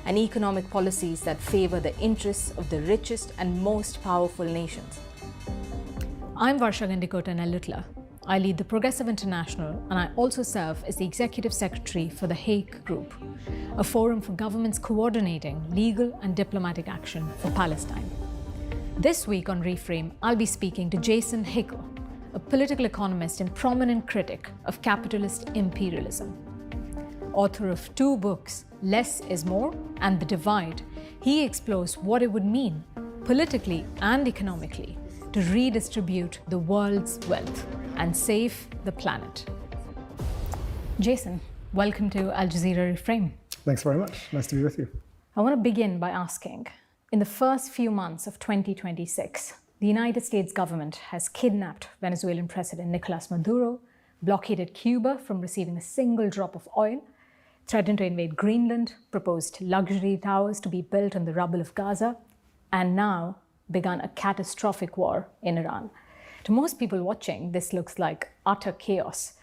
And economic policies that favor the interests of the richest and most powerful nations. I'm Varsha Gandikota Nellutla. I lead the Progressive International, and I also serve as the Executive Secretary for the Hague Group, a forum for governments coordinating legal and diplomatic action for Palestine. This week on Reframe, I'll be speaking to Jason Hickel, a political economist and prominent critic of capitalist imperialism. Author of 2 books, Less is More and The Divide, he explores what it would mean, politically and economically, to redistribute the world's wealth and save the planet. Jason, welcome to Al Jazeera Reframe. Thanks very much. Nice to be with you. I want to begin by asking, in the first few months of 2026, the United States government has kidnapped Venezuelan President Nicolas Maduro, blockaded Cuba from receiving a single drop of oil, threatened to invade Greenland, proposed luxury towers to be built on the rubble of Gaza, and now begun a catastrophic war in Iran. To most people watching, this looks like utter chaos.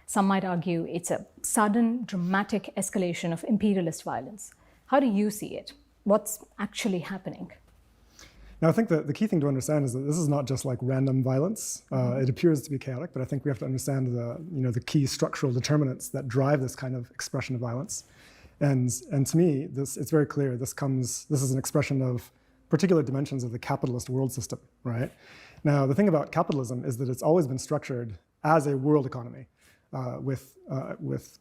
Some might argue it's a sudden, dramatic escalation of imperialist violence. How do you see it? What's actually happening? Now, I think the key thing to understand is that this is not just like random violence. It appears to be chaotic, but I think we have to understand the key structural determinants that drive this kind of expression of violence. And to me, it's very clear this is an expression of particular dimensions of the capitalist world system, right? Now, the thing about capitalism is that it's always been structured as a world economy with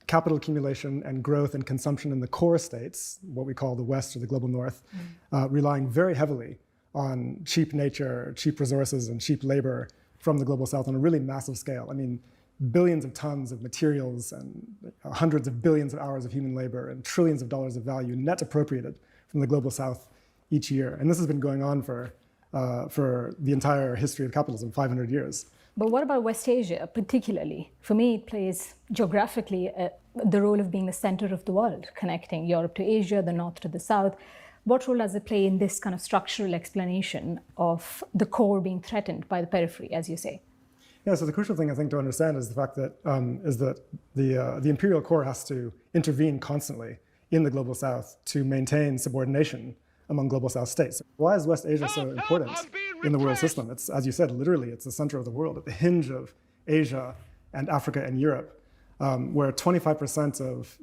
capital accumulation and growth and consumption in the core states, what we call the West or the global North, relying very heavily on cheap nature, cheap resources, and cheap labor from the global South on a really massive scale. I mean, billions of tons of materials and hundreds of billions of hours of human labor and trillions of dollars of value net appropriated from the global South each year. And this has been going on for for the entire history of capitalism, 500 years. But what about West Asia, particularly? For me, it plays geographically the role of being the center of the world, connecting Europe to Asia, the north to the south. What role does it play in this kind of structural explanation of the core being threatened by the periphery, as you say? Yeah, so the crucial thing I think to understand is the fact that the imperial core has to intervene constantly in the global south to maintain subordination among global south states. Why is West Asia so important in the world system? It's, as you said, literally it's the center of the world, at the hinge of Asia and Africa and Europe, where 25% of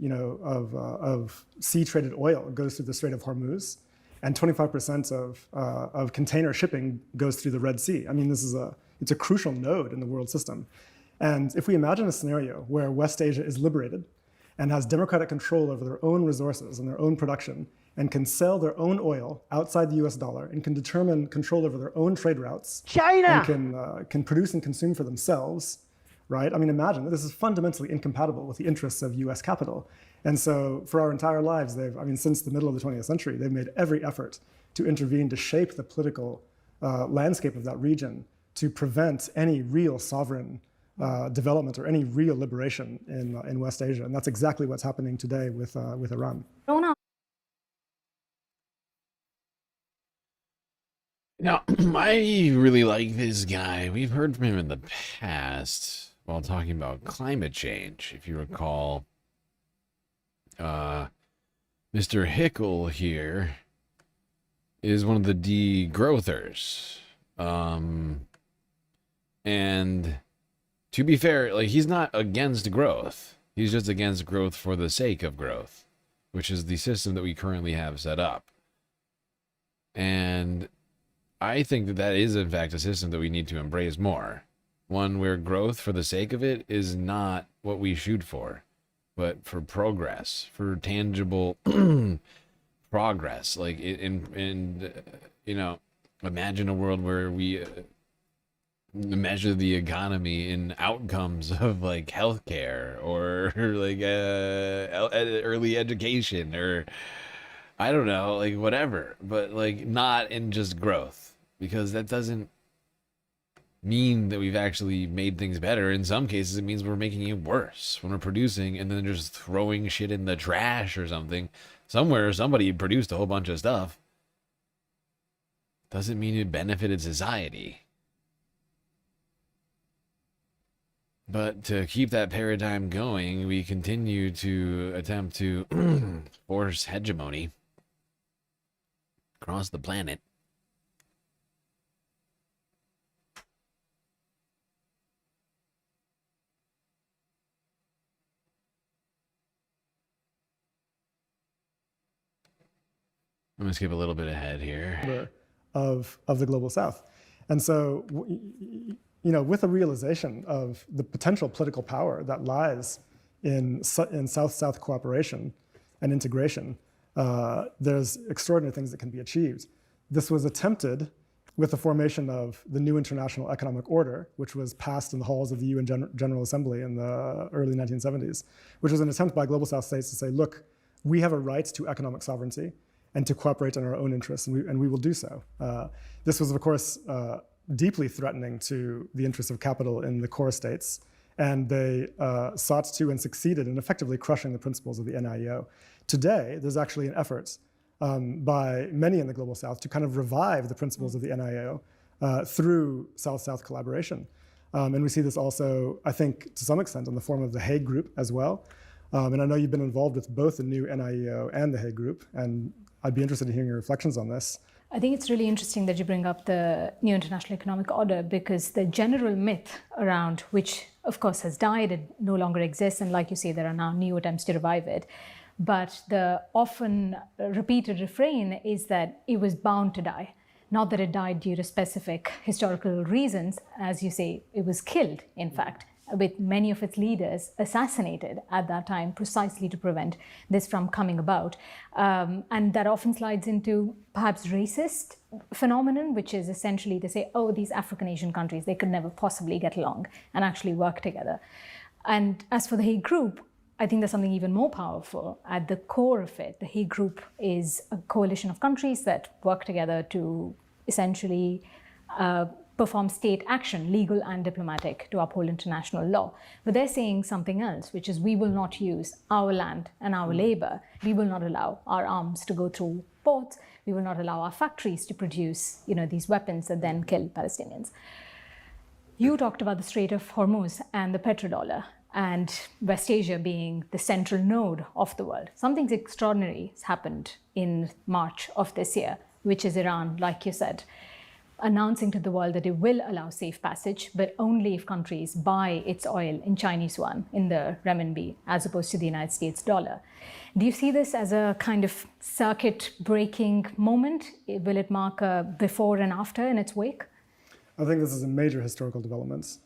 sea-traded oil goes through the Strait of Hormuz, and 25% of container shipping goes through the Red Sea. I mean, it's a crucial node in the world system. And if we imagine a scenario where West Asia is liberated and has democratic control over their own resources and their own production, and can sell their own oil outside the US dollar, and can determine control over their own trade routes, China! And can produce and consume for themselves, right? I mean, imagine, this is fundamentally incompatible with the interests of US capital. And so for our entire lives, since the middle of the 20th century, they've made every effort to intervene to shape the political landscape of that region to prevent any real sovereign development or any real liberation in West Asia. And that's exactly what's happening today with Iran. Now, I really like this guy. We've heard from him in the past while talking about climate change. If you recall, Mr. Hickel here is one of the degrowthers. And to be fair, like, he's not against growth. He's just against growth for the sake of growth, which is the system that we currently have set up. And I think that that is, in fact, a system that we need to embrace more. One where growth for the sake of it is not what we shoot for, but for progress, for tangible progress. Like, imagine a world where we measure the economy in outcomes of, like, healthcare or like early education, or I don't know, like, whatever, but, like, not in just growth, because that doesn't mean that we've actually made things better. In some cases, it means we're making it worse when we're producing and then just throwing shit in the trash or something. Somewhere, somebody produced a whole bunch of stuff. Doesn't mean it benefited society. But to keep that paradigm going, we continue to attempt to force hegemony across the planet. I'm going to skip a little bit ahead here. Of the global south. And so, with the realization of the potential political power that lies in South-South cooperation and integration, there's extraordinary things that can be achieved. This was attempted with the formation of the new international economic order, which was passed in the halls of the UN General Assembly in the early 1970s, which was an attempt by global South states to say, look, we have a right to economic sovereignty and to cooperate in our own interests, and we will do so. This was, of course, deeply threatening to the interests of capital in the core states, and they sought to and succeeded in effectively crushing the principles of the NIEO. Today, there's actually an effort by many in the global south to kind of revive the principles of the NIEO through South-South collaboration. And we see this also, I think, to some extent in the form of the Hague Group as well. And I know you've been involved with both the new NIEO and the Hague Group, and I'd be interested in hearing your reflections on this. I think it's really interesting that you bring up the new international economic order, because the general myth around which, of course, has died, it no longer exists, and like you say, there are now new attempts to revive it. But the often repeated refrain is that it was bound to die. Not that it died due to specific historical reasons. As you say, it was killed, in fact, with many of its leaders assassinated at that time, precisely to prevent this from coming about. And that often slides into perhaps racist phenomenon, which is essentially to say, oh, these African Asian countries, they could never possibly get along and actually work together. And as for the Hague Group, I think there's something even more powerful at the core of it. The Hague Group is a coalition of countries that work together to essentially perform state action, legal and diplomatic, to uphold international law. But they're saying something else, which is we will not use our land and our labor. We will not allow our arms to go through ports. We will not allow our factories to produce, these weapons that then kill Palestinians. You talked about the Strait of Hormuz and the petrodollar, and West Asia being the central node of the world. Something extraordinary has happened in March of this year, which is Iran, like you said, announcing to the world that it will allow safe passage, but only if countries buy its oil in Chinese yuan, in the renminbi, as opposed to the United States dollar. Do you see this as a kind of circuit-breaking moment? Will it mark a before and after in its wake? I think this is a major historical development.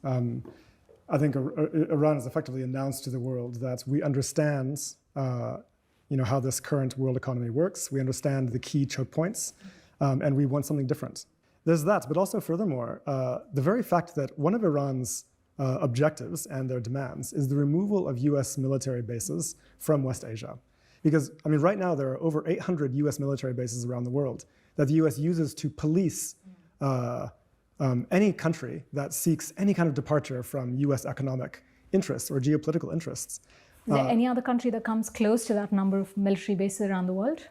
I think Iran has effectively announced to the world that we understand how this current world economy works. We understand the key choke points, and we want something different. There's that, but also furthermore, the very fact that one of Iran's objectives and their demands is the removal of US military bases from West Asia. Because, right now there are over 800 US military bases around the world that the US uses to police any country that seeks any kind of departure from US economic interests or geopolitical interests. Is there any other country that comes close to that number of military bases around the world?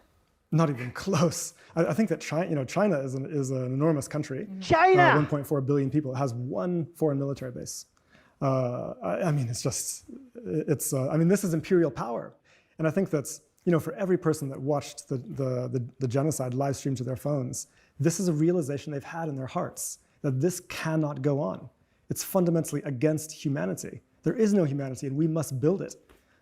Not even close. I think that China is an enormous country. China! 1.4 billion people. It has one foreign military base. This is imperial power. And I think that's, for every person that watched the genocide live streamed to their phones, this is a realization they've had in their hearts, that this cannot go on. It's fundamentally against humanity. There is no humanity, and we must build it.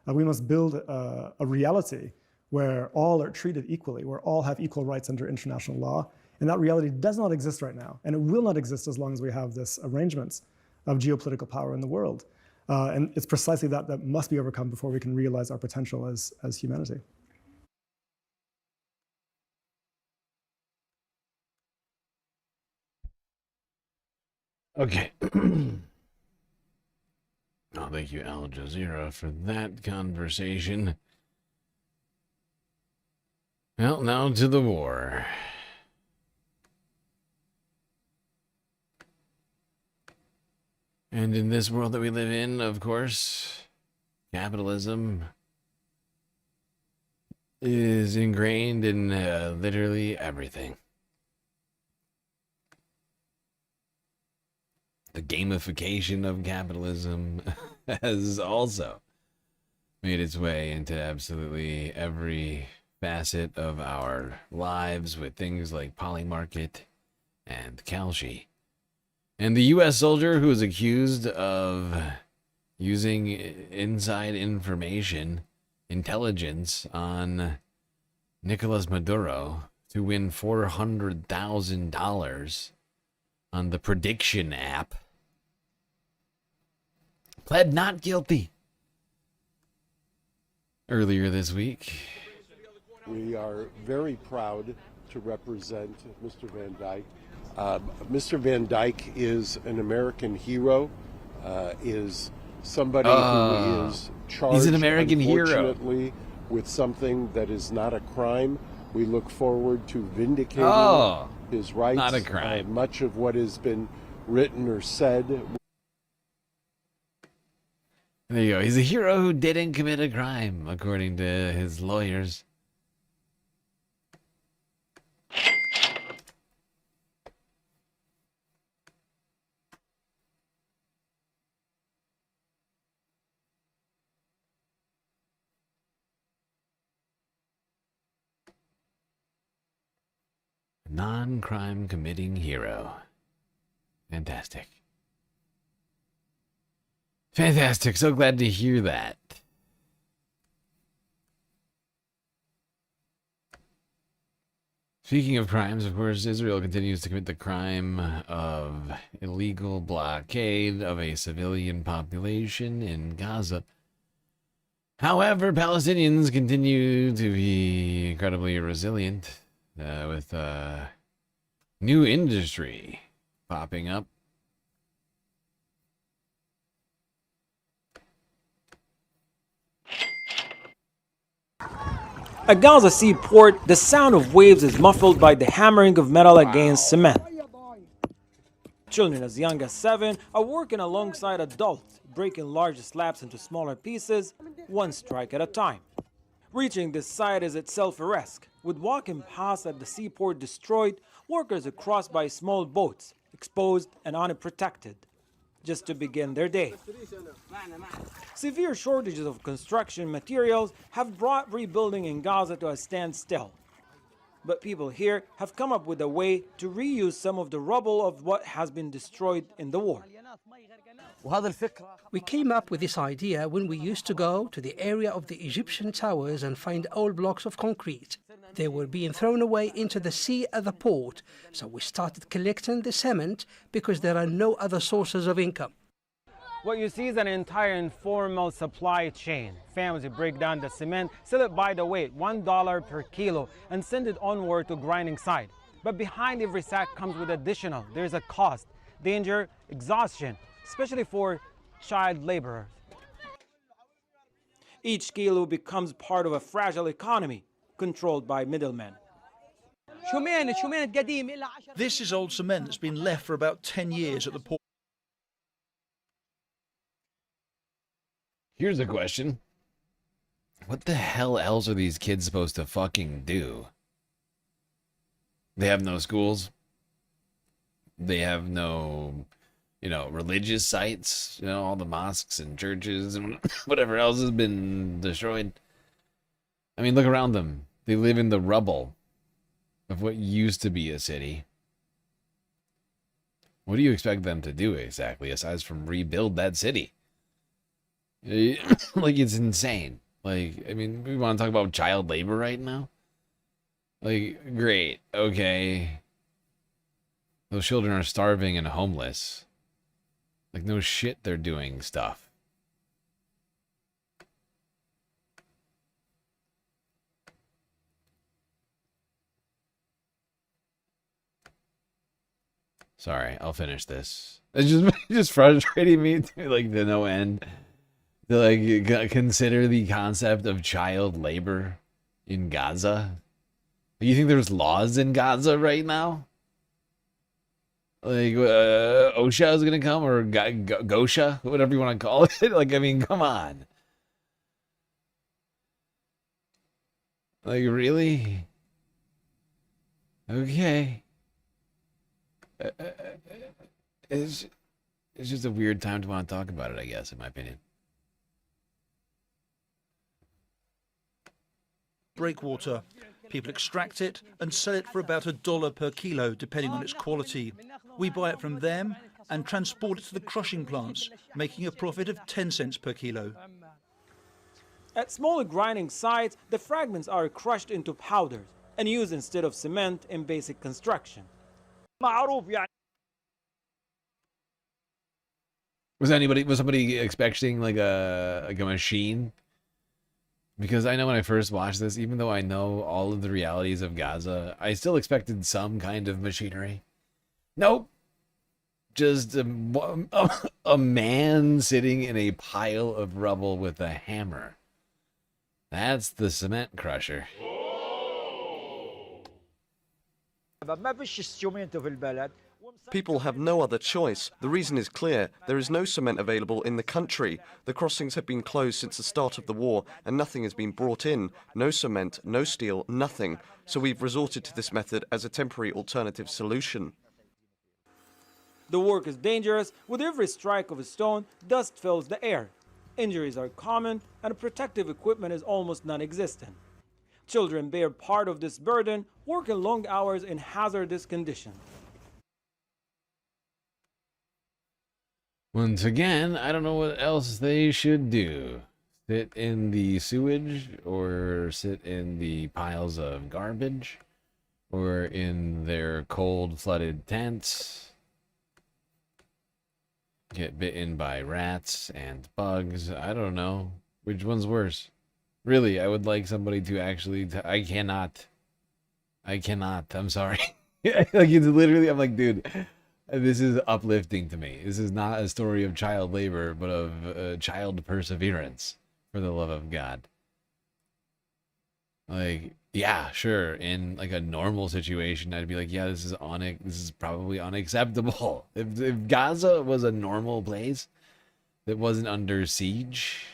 We must build a reality where all are treated equally, where all have equal rights under international law. And that reality does not exist right now. And it will not exist as long as we have this arrangement of geopolitical power in the world. And it's precisely that must be overcome before we can realize our potential as humanity. Okay. Oh, thank you, Al Jazeera, for that conversation. Well, now to the war. And in this world that we live in, of course, capitalism is ingrained in literally everything. The gamification of capitalism has also made its way into absolutely every facet of our lives, with things like Polymarket and Kalshi. And the U.S. soldier who was accused of using inside information, intelligence on Nicolas Maduro to win $400,000 on the prediction app pled not guilty earlier this week. We are very proud to represent Mr. Van Dyke. Mr. Van Dyke is an American hero, is somebody who is charged, he's an American unfortunately, hero, with something that is not a crime. We look forward to vindicating his rights. Not a crime. Much of what has been written or said. There you go. He's a hero who didn't commit a crime, according to his lawyers. Non-crime committing hero. Fantastic. Fantastic. So glad to hear that. Speaking of crimes, of course, Israel continues to commit the crime of illegal blockade of a civilian population in Gaza. However, Palestinians continue to be incredibly resilient, with new industry popping up. At Gaza seaport, the sound of waves is muffled by the hammering of metal against cement. Children as young as 7 are working alongside adults, breaking large slabs into smaller pieces, one strike at a time. Reaching this site is itself a risk. With walking paths at the seaport destroyed, workers are crossed by small boats, exposed and unprotected, just to begin their day. Severe shortages of construction materials have brought rebuilding in Gaza to a standstill. But people here have come up with a way to reuse some of the rubble of what has been destroyed in the war. We came up with this idea when we used to go to the area of the Egyptian towers and find old blocks of concrete. They were being thrown away into the sea at the port, so we started collecting the cement because there are no other sources of income. What you see is an entire informal supply chain. Families break down the cement, sell it by the weight, $1 per kilo, and send it onward to grinding site. But behind every sack comes with additional. There's a cost, danger, exhaustion, especially for child laborers. Each kilo becomes part of a fragile economy controlled by middlemen. This is old cement that's been left for about 10 years at the port. Here's a question. What the hell else are these kids supposed to fucking do? They have no schools. They have no, religious sites. All the mosques and churches and whatever else has been destroyed. I mean, look around them. They live in the rubble of what used to be a city. What do you expect them to do exactly, aside from rebuild that city? Like, it's insane. Like, I mean, we want to talk about child labor right now? Like, great, okay. Those children are starving and homeless. Like, no shit, they're doing stuff. Sorry, I'll finish this. It's just frustrating me to, like, to no end. To, like, consider the concept of child labor in Gaza. You think there's laws in Gaza right now? Like, OSHA is gonna come, or Gosha, whatever you want to call it. Like, I mean, come on. Like, really? Okay. It's just a weird time to want to talk about it, I guess, in my opinion. Breakwater. People extract it and sell it for about $1 per kilo, depending on its quality. We buy it from them and transport it to the crushing plants, making a profit of 10 cents per kilo. At smaller grinding sites, the fragments are crushed into powders and used instead of cement in basic construction. Was somebody expecting like a machine? Because I know when I first watched this, even though I know all of the realities of Gaza, I still expected some kind of machinery. Nope. Just a man sitting in a pile of rubble with a hammer. That's the cement crusher. People have no other choice. The reason is clear. There is no cement available in the country. The crossings have been closed since the start of the war, and nothing has been brought in. No cement, no steel, nothing. So we've resorted to this method as a temporary alternative solution. The work is dangerous. With every strike of a stone, dust fills the air. Injuries are common, and protective equipment is almost non-existent. Children bear part of this burden, working long hours in hazardous conditions. Once again, I don't know what else they should do. Sit in the sewage, or sit in the piles of garbage, or in their cold, flooded tents. Get bitten by rats and bugs. I don't know. Which one's worse? Really, I would like somebody to actually... I cannot. I'm sorry. Like, it's literally... I'm like, dude... This is uplifting to me. This is not a story of child labor, but of child perseverance, for the love of God. Like, yeah, sure. In like a normal situation, I'd be like, yeah, this is probably unacceptable. If Gaza was a normal place that wasn't under siege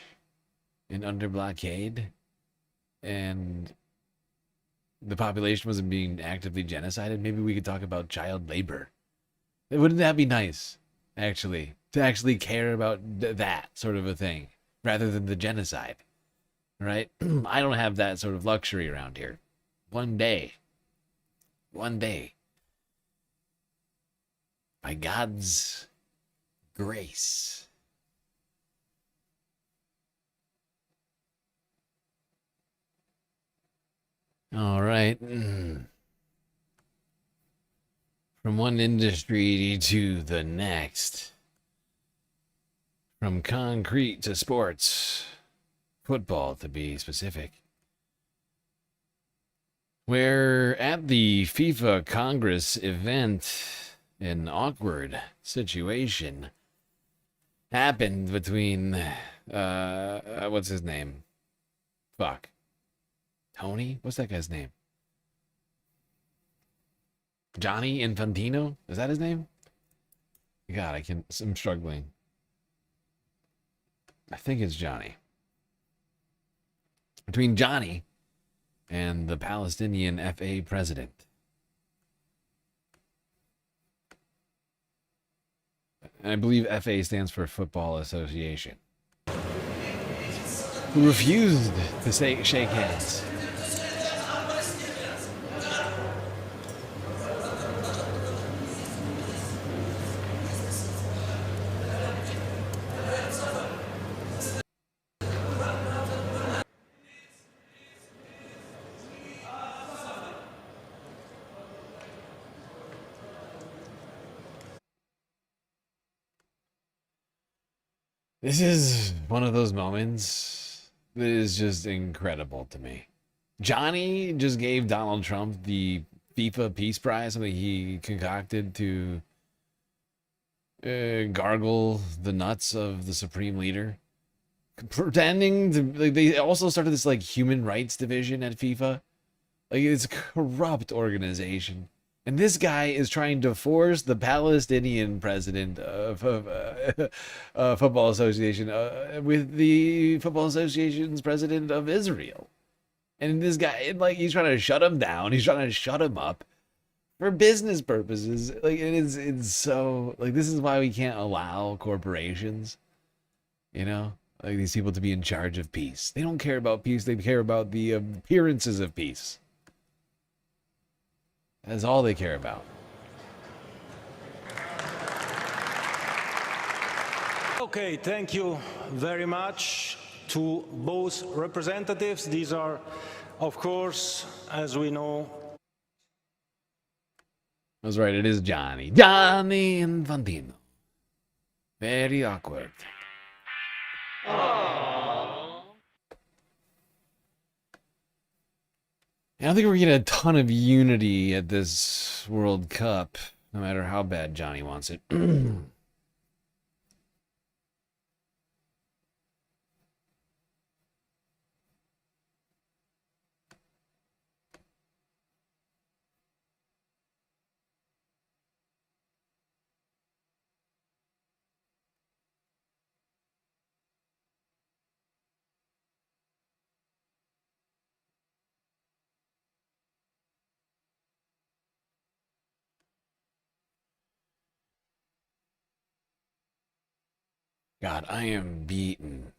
and under blockade, and the population wasn't being actively genocided, maybe we could talk about child labor. Wouldn't that be nice, actually, to actually care about that sort of a thing rather than the genocide, right? I don't have that sort of luxury around here. One day, by God's grace. All right. From one industry to the next. From concrete to sports. Football, to be specific. Where at the FIFA Congress event, an awkward situation happened between, what's his name? Fuck. Tony? What's that guy's name? Johnny Infantino? Is that his name? God, I'm struggling. I think it's Johnny. Between Johnny and the Palestinian FA president. And I believe FA stands for Football Association. Who refused to shake hands. This is one of those moments that is just incredible to me. Johnny just gave Donald Trump the FIFA Peace Prize, something he concocted to gargle the nuts of the Supreme Leader. Pretending to, like, they also started this, like, human rights division at FIFA. Like, it's a corrupt organization. And this guy is trying to force the Palestinian president of Football Association with the Football Association's president of Israel. And this guy, like, he's trying to shut him down. He's trying to shut him up for business purposes. Like, it's so, like, this is why we can't allow corporations, you know, like, these people to be in charge of peace. They don't care about peace. They care about the appearances of peace. That's all they care about. Okay, thank you very much to both representatives. These are, of course, as we know. That's right, it is Johnny. Johnny Infantino. Very awkward. I don't think we're getting a ton of unity at this World Cup, no matter how bad Johnny wants it. God, I am beaten.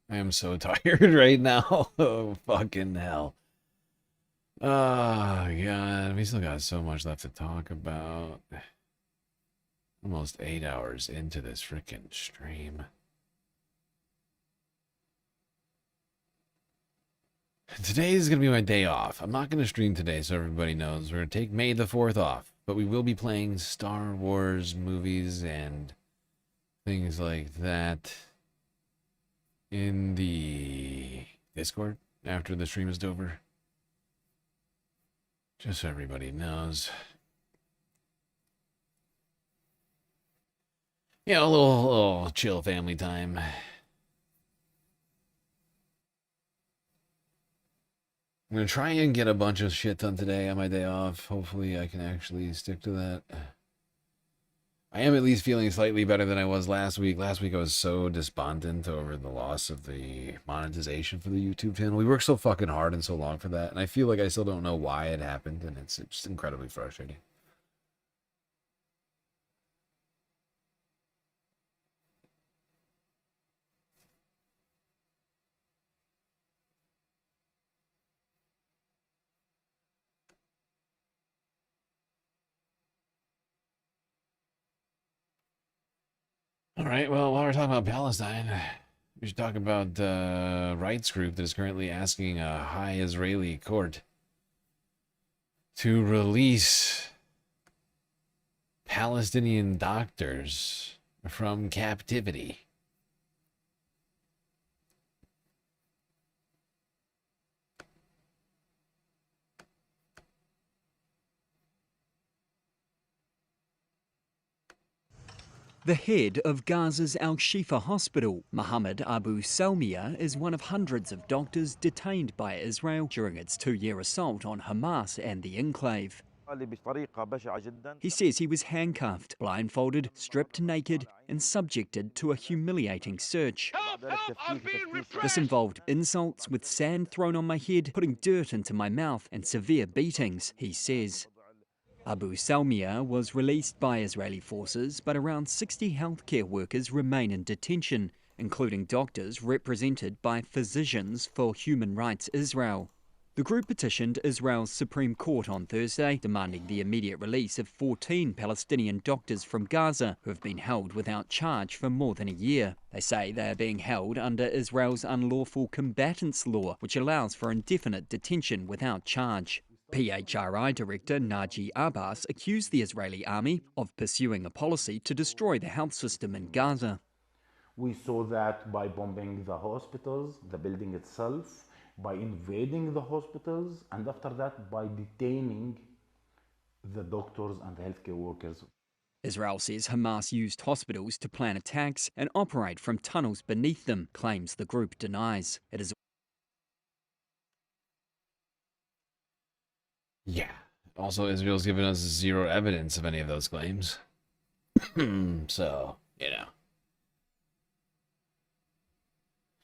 I am so tired right now. Oh, fucking hell. Oh, God. We still got so much left to talk about. Almost 8 hours into this freaking stream. Today is going to be my day off. I'm not going to stream today, so everybody knows. We're going to take May the 4th off. But we will be playing Star Wars movies and things like that in the Discord after the stream is over. Just so everybody knows. Yeah, a little chill family time. I'm going to try and get a bunch of shit done today on my day off. Hopefully I can actually stick to that. I am at least feeling slightly better than I was last week. Last week I was so despondent over the loss of the monetization for the YouTube channel. We worked so fucking hard and so long for that, and I feel like I still don't know why it happened, and it's just incredibly frustrating. All right, well, while we're talking about Palestine, we should talk about the rights group that is currently asking a high Israeli court to release Palestinian doctors from captivity. The head of Gaza's Al-Shifa hospital, Mohammed Abu Salmiya, is one of hundreds of doctors detained by Israel during its 2-year assault on Hamas and the enclave. He says he was handcuffed, blindfolded, stripped naked, and subjected to a humiliating search. This involved insults with sand thrown on my head, putting dirt into my mouth, and severe beatings, he says. Abu Salmiya was released by Israeli forces, but around 60 healthcare workers remain in detention, including doctors represented by Physicians for Human Rights Israel. The group petitioned Israel's Supreme Court on Thursday, demanding the immediate release of 14 Palestinian doctors from Gaza who have been held without charge for more than a year. They say they are being held under Israel's unlawful combatants law, which allows for indefinite detention without charge. PHRI Director Naji Abbas accused the Israeli army of pursuing a policy to destroy the health system in Gaza. We saw that by bombing the hospitals, the building itself, by invading the hospitals, and after that by detaining the doctors and the healthcare workers. Israel says Hamas used hospitals to plan attacks and operate from tunnels beneath them, claims the group denies. It is Yeah. Also, Israel's given us zero evidence of any of those claims. So, you know.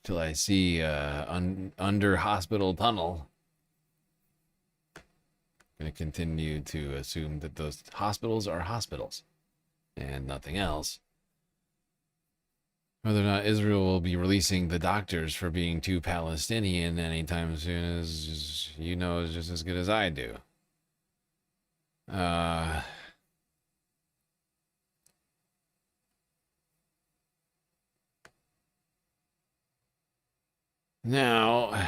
Till I see under hospital tunnel, I'm going to continue to assume that those hospitals are hospitals and nothing else. Whether or not Israel will be releasing the doctors for being too Palestinian anytime soon is, just, you know, is just as good as I do. Now,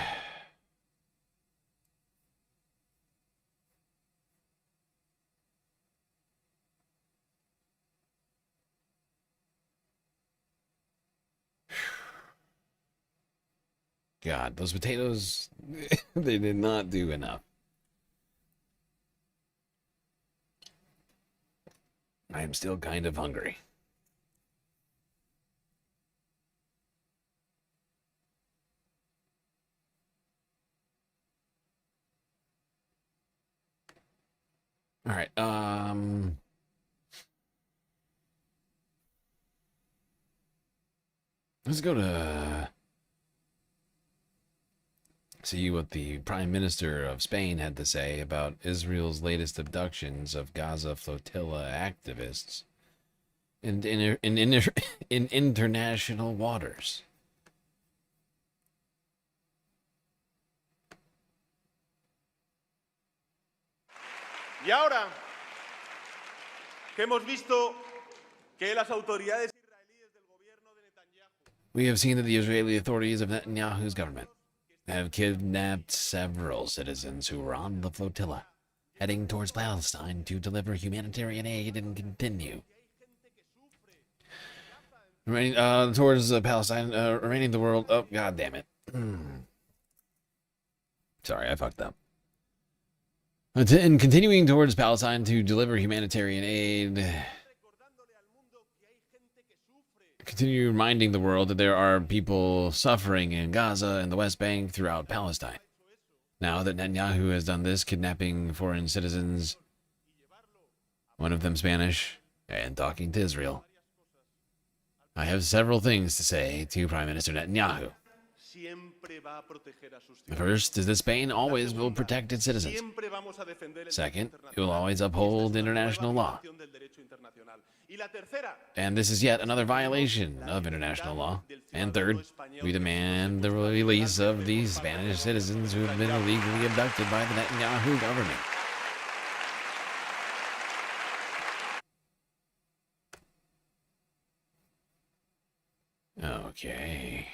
God, those potatoes, they did not do enough. I am still kind of hungry. All right, let's go to see what the Prime Minister of Spain had to say about Israel's latest abductions of Gaza flotilla activists in international waters. Y ahora que hemos visto que las autoridades israelíes del gobierno de Netanyahu. We have seen that the Israeli authorities of Netanyahu's government have kidnapped several citizens who were on the flotilla, heading towards Palestine to deliver humanitarian aid and continue towards Palestine, remaining the world. Oh, God damn it. Sorry, I fucked up. And continuing towards Palestine to deliver humanitarian aid, continue reminding the world that there are people suffering in Gaza and the West Bank throughout Palestine. Now that Netanyahu has done this, kidnapping foreign citizens, one of them Spanish, and talking to Israel, I have several things to say to Prime Minister Netanyahu. The first is that Spain always will protect its citizens. Second, it will always uphold international law. And this is yet another violation of international law. And third, we demand the release of these Spanish citizens who have been illegally abducted by the Netanyahu government. Okay.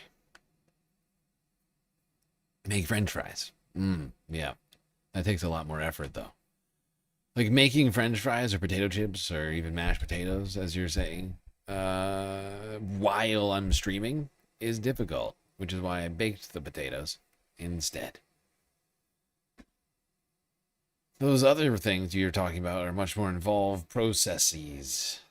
Make French fries. Yeah. That takes a lot more effort, though. Like making French fries or potato chips or even mashed potatoes, as you're saying, while I'm streaming is difficult, which is why I baked the potatoes instead. Those other things you're talking about are much more involved processes.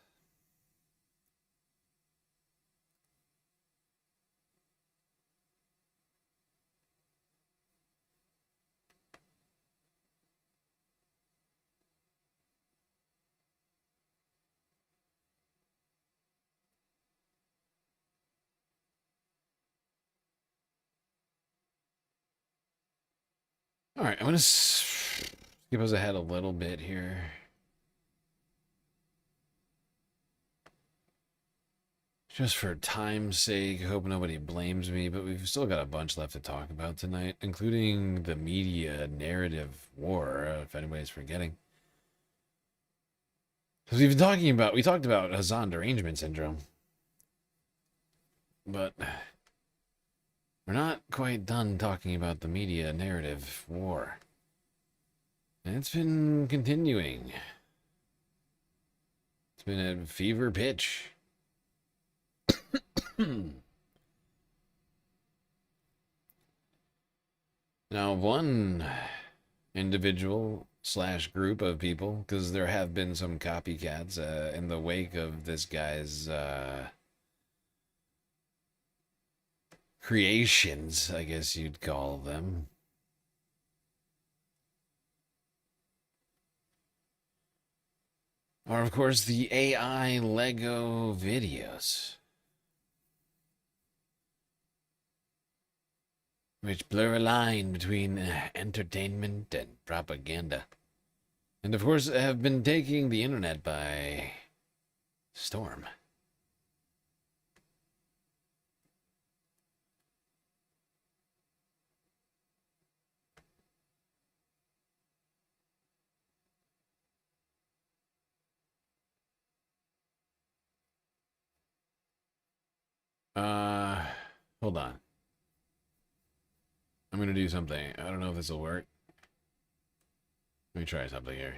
All right, I'm going to skip us ahead a little bit here. Just for time's sake, I hope nobody blames me, but we've still got a bunch left to talk about tonight, including the media narrative war, if anybody's forgetting. Because we talked about Hassan derangement syndrome. But we're not quite done talking about the media narrative war. And it's been continuing. It's been a fever pitch. Now, one individual / group of people, because there have been some copycats in the wake of this guy's creations, I guess you'd call them. Are, of course, the AI Lego videos, which blur a line between entertainment and propaganda, and of course have been taking the internet by storm. Hold on. I'm going to do something. I don't know if this will work. Let me try something here.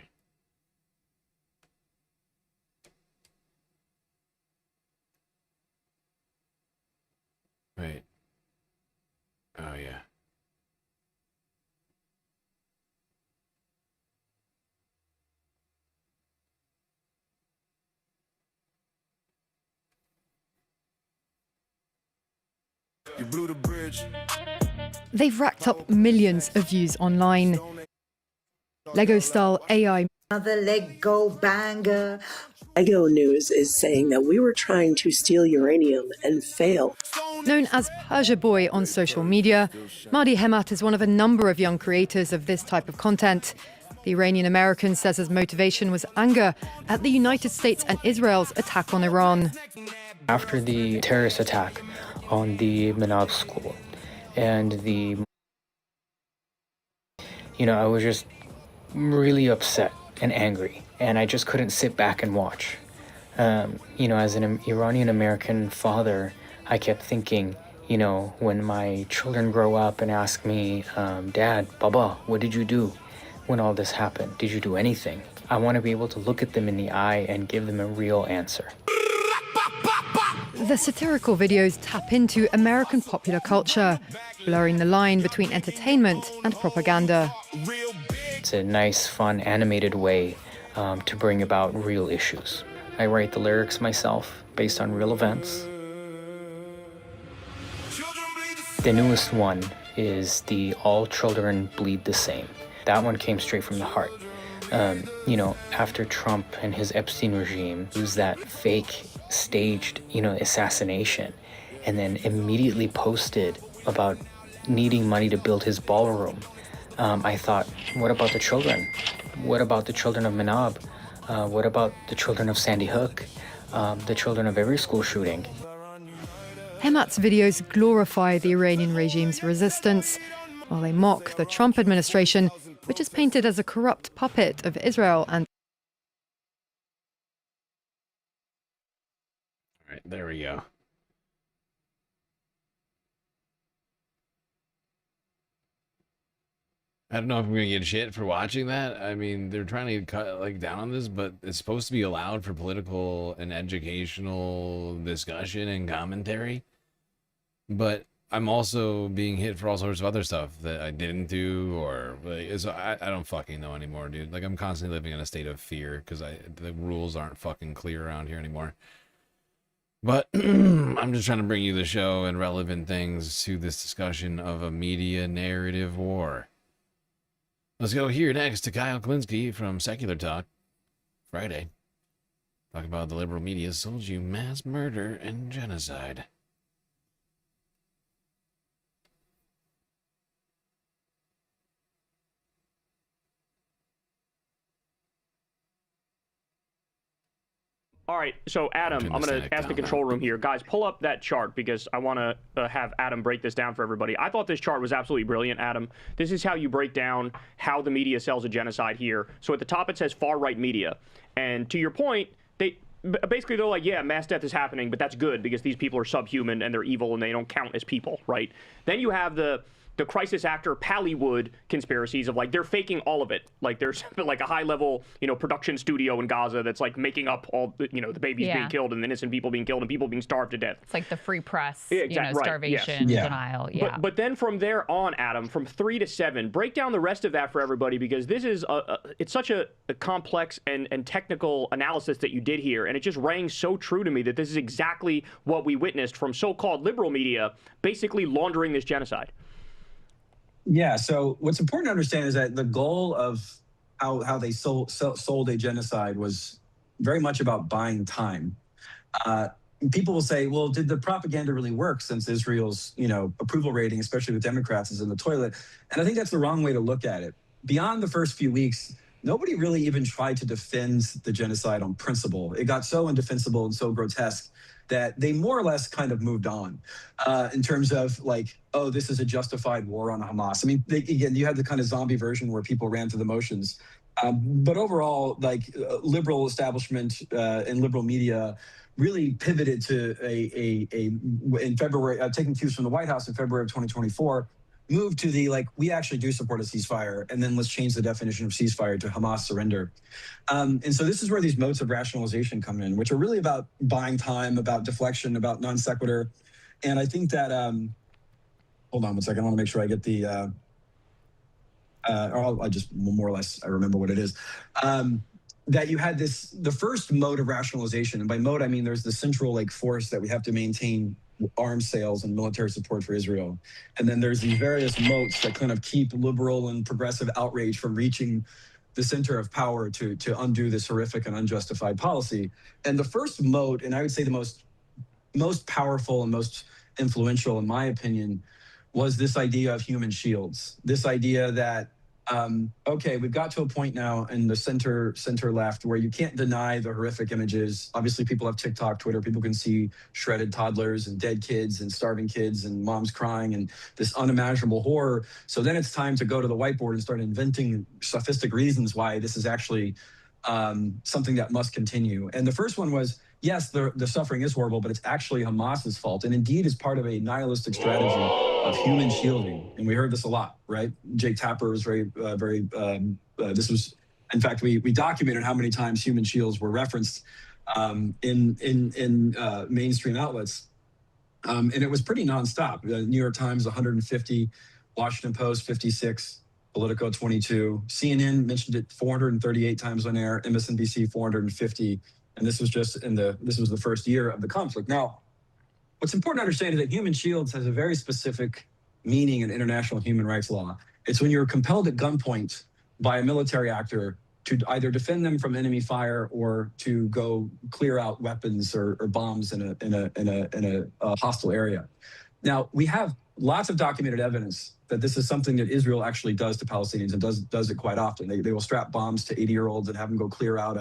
Wait. Oh, yeah. You blew the bridge. They've racked up millions of views online. Lego-style AI. Another Lego banger. Lego News is saying that we were trying to steal uranium and failed. Known as Persia Boy on social media, Mahdi Hemat is one of a number of young creators of this type of content. The Iranian-American says his motivation was anger at the United States and Israel's attack on Iran. After the terrorist attack on the Manab school and I was just really upset and angry, and I just couldn't sit back and watch. As an Iranian-American father, I kept thinking, when my children grow up and ask me, Dad, Baba, what did you do when all this happened? Did you do anything? I want to be able to look at them in the eye and give them a real answer. The satirical videos tap into American popular culture, blurring the line between entertainment and propaganda. It's a nice, fun, animated way to bring about real issues. I write the lyrics myself based on real events. The newest one is the All Children Bleed the Same. That one came straight from the heart. You know, after Trump and his Epstein regime used that fake staged, assassination, and then immediately posted about needing money to build his ballroom, I thought, what about the children? What about the children of Manab? What about the children of Sandy Hook? The children of every school shooting? Hemat's videos glorify the Iranian regime's resistance, while they mock the Trump administration, which is painted as a corrupt puppet of Israel and... All right, there we go. I don't know if I'm gonna get shit for watching that. I mean, they're trying to cut down on this, but it's supposed to be allowed for political and educational discussion and commentary. But I'm also being hit for all sorts of other stuff that I didn't do, or I don't fucking know anymore, dude. Like, I'm constantly living in a state of fear because the rules aren't fucking clear around here anymore. But I'm just trying to bring you the show and relevant things to this discussion of a media narrative war. Let's go here next to Kyle Klinsky from Secular Talk Friday. Talk about the liberal media sold you mass murder and genocide. All right, so Adam, I'm going to ask the control room here. Guys, pull up that chart because I want to have Adam break this down for everybody. I thought this chart was absolutely brilliant, Adam. This is how you break down how the media sells a genocide here. So at the top it says far-right media. And to your point, they're like, yeah, mass death is happening, but that's good because these people are subhuman and they're evil and they don't count as people, right? Then you have the crisis actor Pallywood conspiracies of, like, they're faking all of it. Like, there's like a high level, production studio in Gaza that's like making up all the, the babies being killed and the innocent people being killed and people being starved to death. It's like the free press, Right, starvation, yes. denial. But then from there on, Adam, from 3 to 7, break down the rest of that for everybody because this is it's such a complex and technical analysis that you did here, and it just rang so true to me that this is exactly what we witnessed from so-called liberal media basically laundering this genocide. Yeah, so what's important to understand is that the goal of how they sold a genocide was very much about buying time. People will say, well, did the propaganda really work since Israel's approval rating, especially with Democrats, is in the toilet? And I think that's the wrong way to look at it. Beyond the first few weeks, nobody really even tried to defend the genocide on principle. It got so indefensible and so grotesque that they more or less kind of moved on in terms of like, oh, this is a justified war on Hamas. I mean, again, you had the kind of zombie version where people ran through the motions. But overall, like liberal establishment and liberal media really pivoted to in February, taking cues from the White House in February of 2024, moved to the, like, we actually do support a ceasefire, and then let's change the definition of ceasefire to Hamas surrender. And so this is where these modes of rationalization come in, which are really about buying time, about deflection, about non sequitur. And I think that, hold on one second, I want to make sure I get the, or I just more or less, I remember what it is. That you had the first mode of rationalization, and by mode, I mean there's the central like force that we have to maintain arms sales and military support for Israel. And then there's these various moats that kind of keep liberal and progressive outrage from reaching the center of power to undo this horrific and unjustified policy. And the first moat, and I would say the most powerful and most influential, in my opinion, was this idea of human shields. This idea that, okay, we've got to a point now in the center left where you can't deny the horrific images. Obviously, people have TikTok, Twitter. People can see shredded toddlers and dead kids and starving kids and moms crying and this unimaginable horror. So then it's time to go to the whiteboard and start inventing sophistic reasons why this is actually something that must continue. And the first one was, yes, the suffering is horrible, but it's actually Hamas's fault. And indeed is part of a nihilistic strategy of human shielding. And we heard this a lot, right? Jake Tapper was this was, in fact, we documented how many times human shields were referenced in mainstream outlets. And it was pretty nonstop. New York Times, 150, Washington Post, 56, Politico, 22. CNN mentioned it 438 times on air, MSNBC, 450. And this was just this was the first year of the conflict. Now, what's important to understand is that human shields has a very specific meaning in international human rights law. It's when you're compelled at gunpoint by a military actor to either defend them from enemy fire or to go clear out weapons or bombs in a hostile area. Now, we have lots of documented evidence that this is something that Israel actually does to Palestinians and does it quite often. They will strap bombs to 80-year-olds and have them go clear out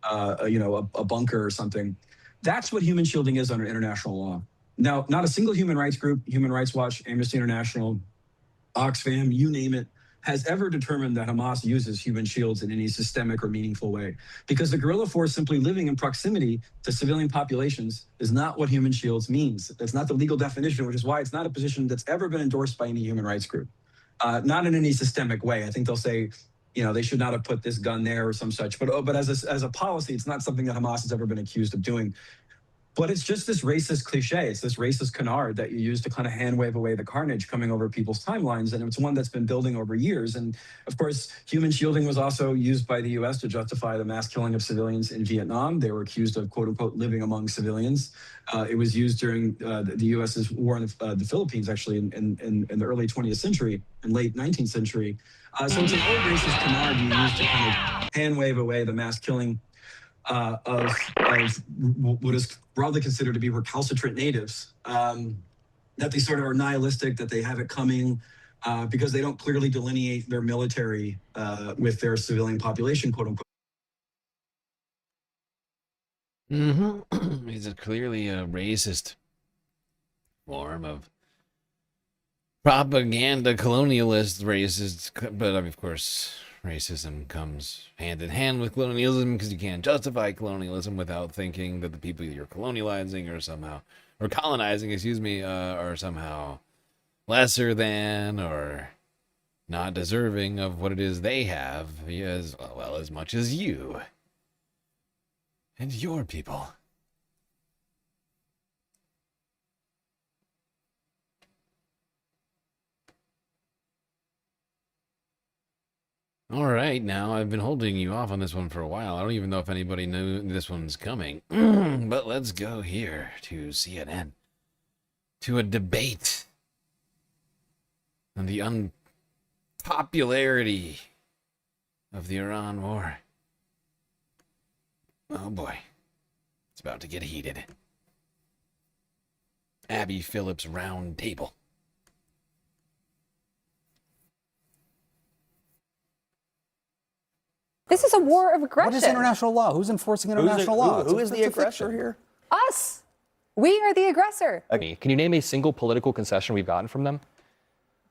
a bunker or something. That's what human shielding is under international law. Now, not a single human rights group, Human Rights Watch, Amnesty International, Oxfam, you name it, has ever determined that Hamas uses human shields in any systemic or meaningful way. Because the guerrilla force simply living in proximity to civilian populations is not what human shields means. That's not the legal definition, which is why it's not a position that's ever been endorsed by any human rights group. Not in any systemic way. I think they'll say, they should not have put this gun there or some such. But as a policy, it's not something that Hamas has ever been accused of doing. But it's just this racist cliche. It's this racist canard that you use to kind of hand wave away the carnage coming over people's timelines. And it's one that's been building over years. And of course, human shielding was also used by the US to justify the mass killing of civilians in Vietnam. They were accused of, quote unquote, living among civilians. It was used during the US's war in the Philippines, actually, in the early 20th century and late 19th century. So it's an old racist canard you use to kind of hand wave away the mass killing of what is broadly considered to be recalcitrant natives, that they sort of are nihilistic, that they have it coming because they don't clearly delineate their military with their civilian population, quote unquote. Mm-hmm. He's clearly a racist form of propaganda, colonialist, racist, but of course, racism comes hand in hand with colonialism because you can't justify colonialism without thinking that the people you're colonizing are somehow lesser than or not deserving of what it is they have as well as much as you and your people. All right, now I've been holding you off on this one for a while. I don't even know if anybody knew this one's coming. But let's go here to CNN. To a debate on the unpopularity of the Iran war. Oh boy, it's about to get heated. Abby Phillips round table. This is a war of aggression. What is international law? Who's enforcing international law? Who is the aggressor here? Us. We are the aggressor. Okay. Can you name a single political concession we've gotten from them?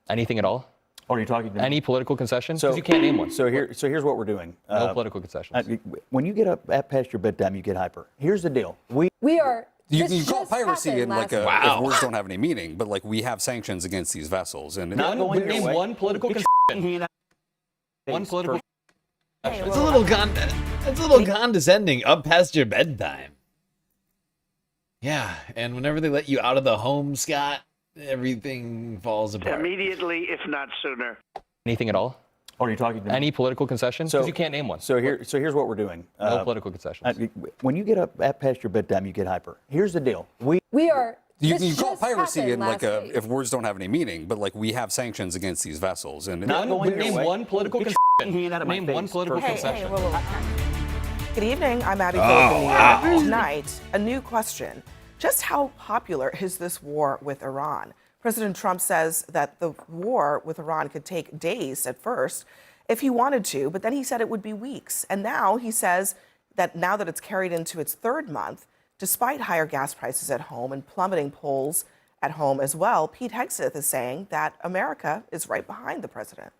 Anything at all? Or are you talking to any political concession? Because you can't name one. So here's what we're doing. No political concessions. When you get up past your bedtime, you get hyper. Here's the deal. We are. You call piracy in like if words don't have any meaning, but like we have sanctions against these vessels and name one political concession. One political. It's a little condescending. Up past your bedtime. Yeah, and whenever they let you out of the home, Scott, everything falls apart. Immediately, if not sooner. Anything at all? Or are you talking to any political concession? Because you can't name one. So here's what we're doing. No political concessions. When you get up past your bedtime, you get hyper. Here's the deal. We are. You call piracy in like if words don't have any meaning, but like we have sanctions against these vessels and name one political concession. Name one political concession. Good evening. I'm Abby Phillips. Tonight, a new question. Just how popular is this war with Iran? President Trump says that the war with Iran could take days at first if he wanted to, but then he said it would be weeks. And now he says that now that it's carried into its third month, despite higher gas prices at home and plummeting polls at home as well, Pete Hegseth is saying that America is right behind the president.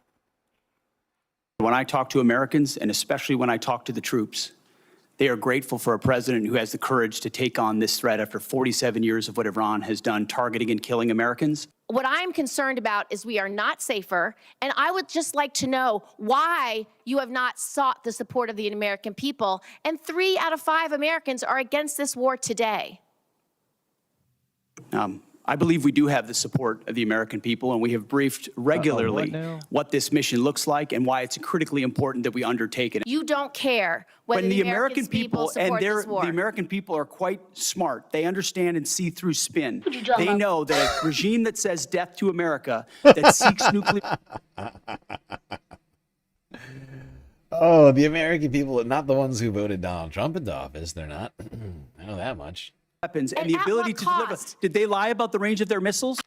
When I talk to Americans, and especially when I talk to the troops, they are grateful for a president who has the courage to take on this threat after 47 years of what Iran has done, targeting and killing Americans. What I'm concerned about is we are not safer, and I would just like to know why you have not sought the support of the American people, and 3 out of 5 Americans are against this war today. I believe we do have the support of the American people, and we have briefed regularly what this mission looks like and why it's critically important that we undertake it. You don't care whether When the American people support and this war. the American people are quite smart. They understand and see through spin. They know that a regime that says death to America, that seeks nuclear. Oh, the American people, not the ones who voted Donald Trump into office. They're not. I know that much. Weapons and the ability to deliver. Did they lie about the range of their missiles?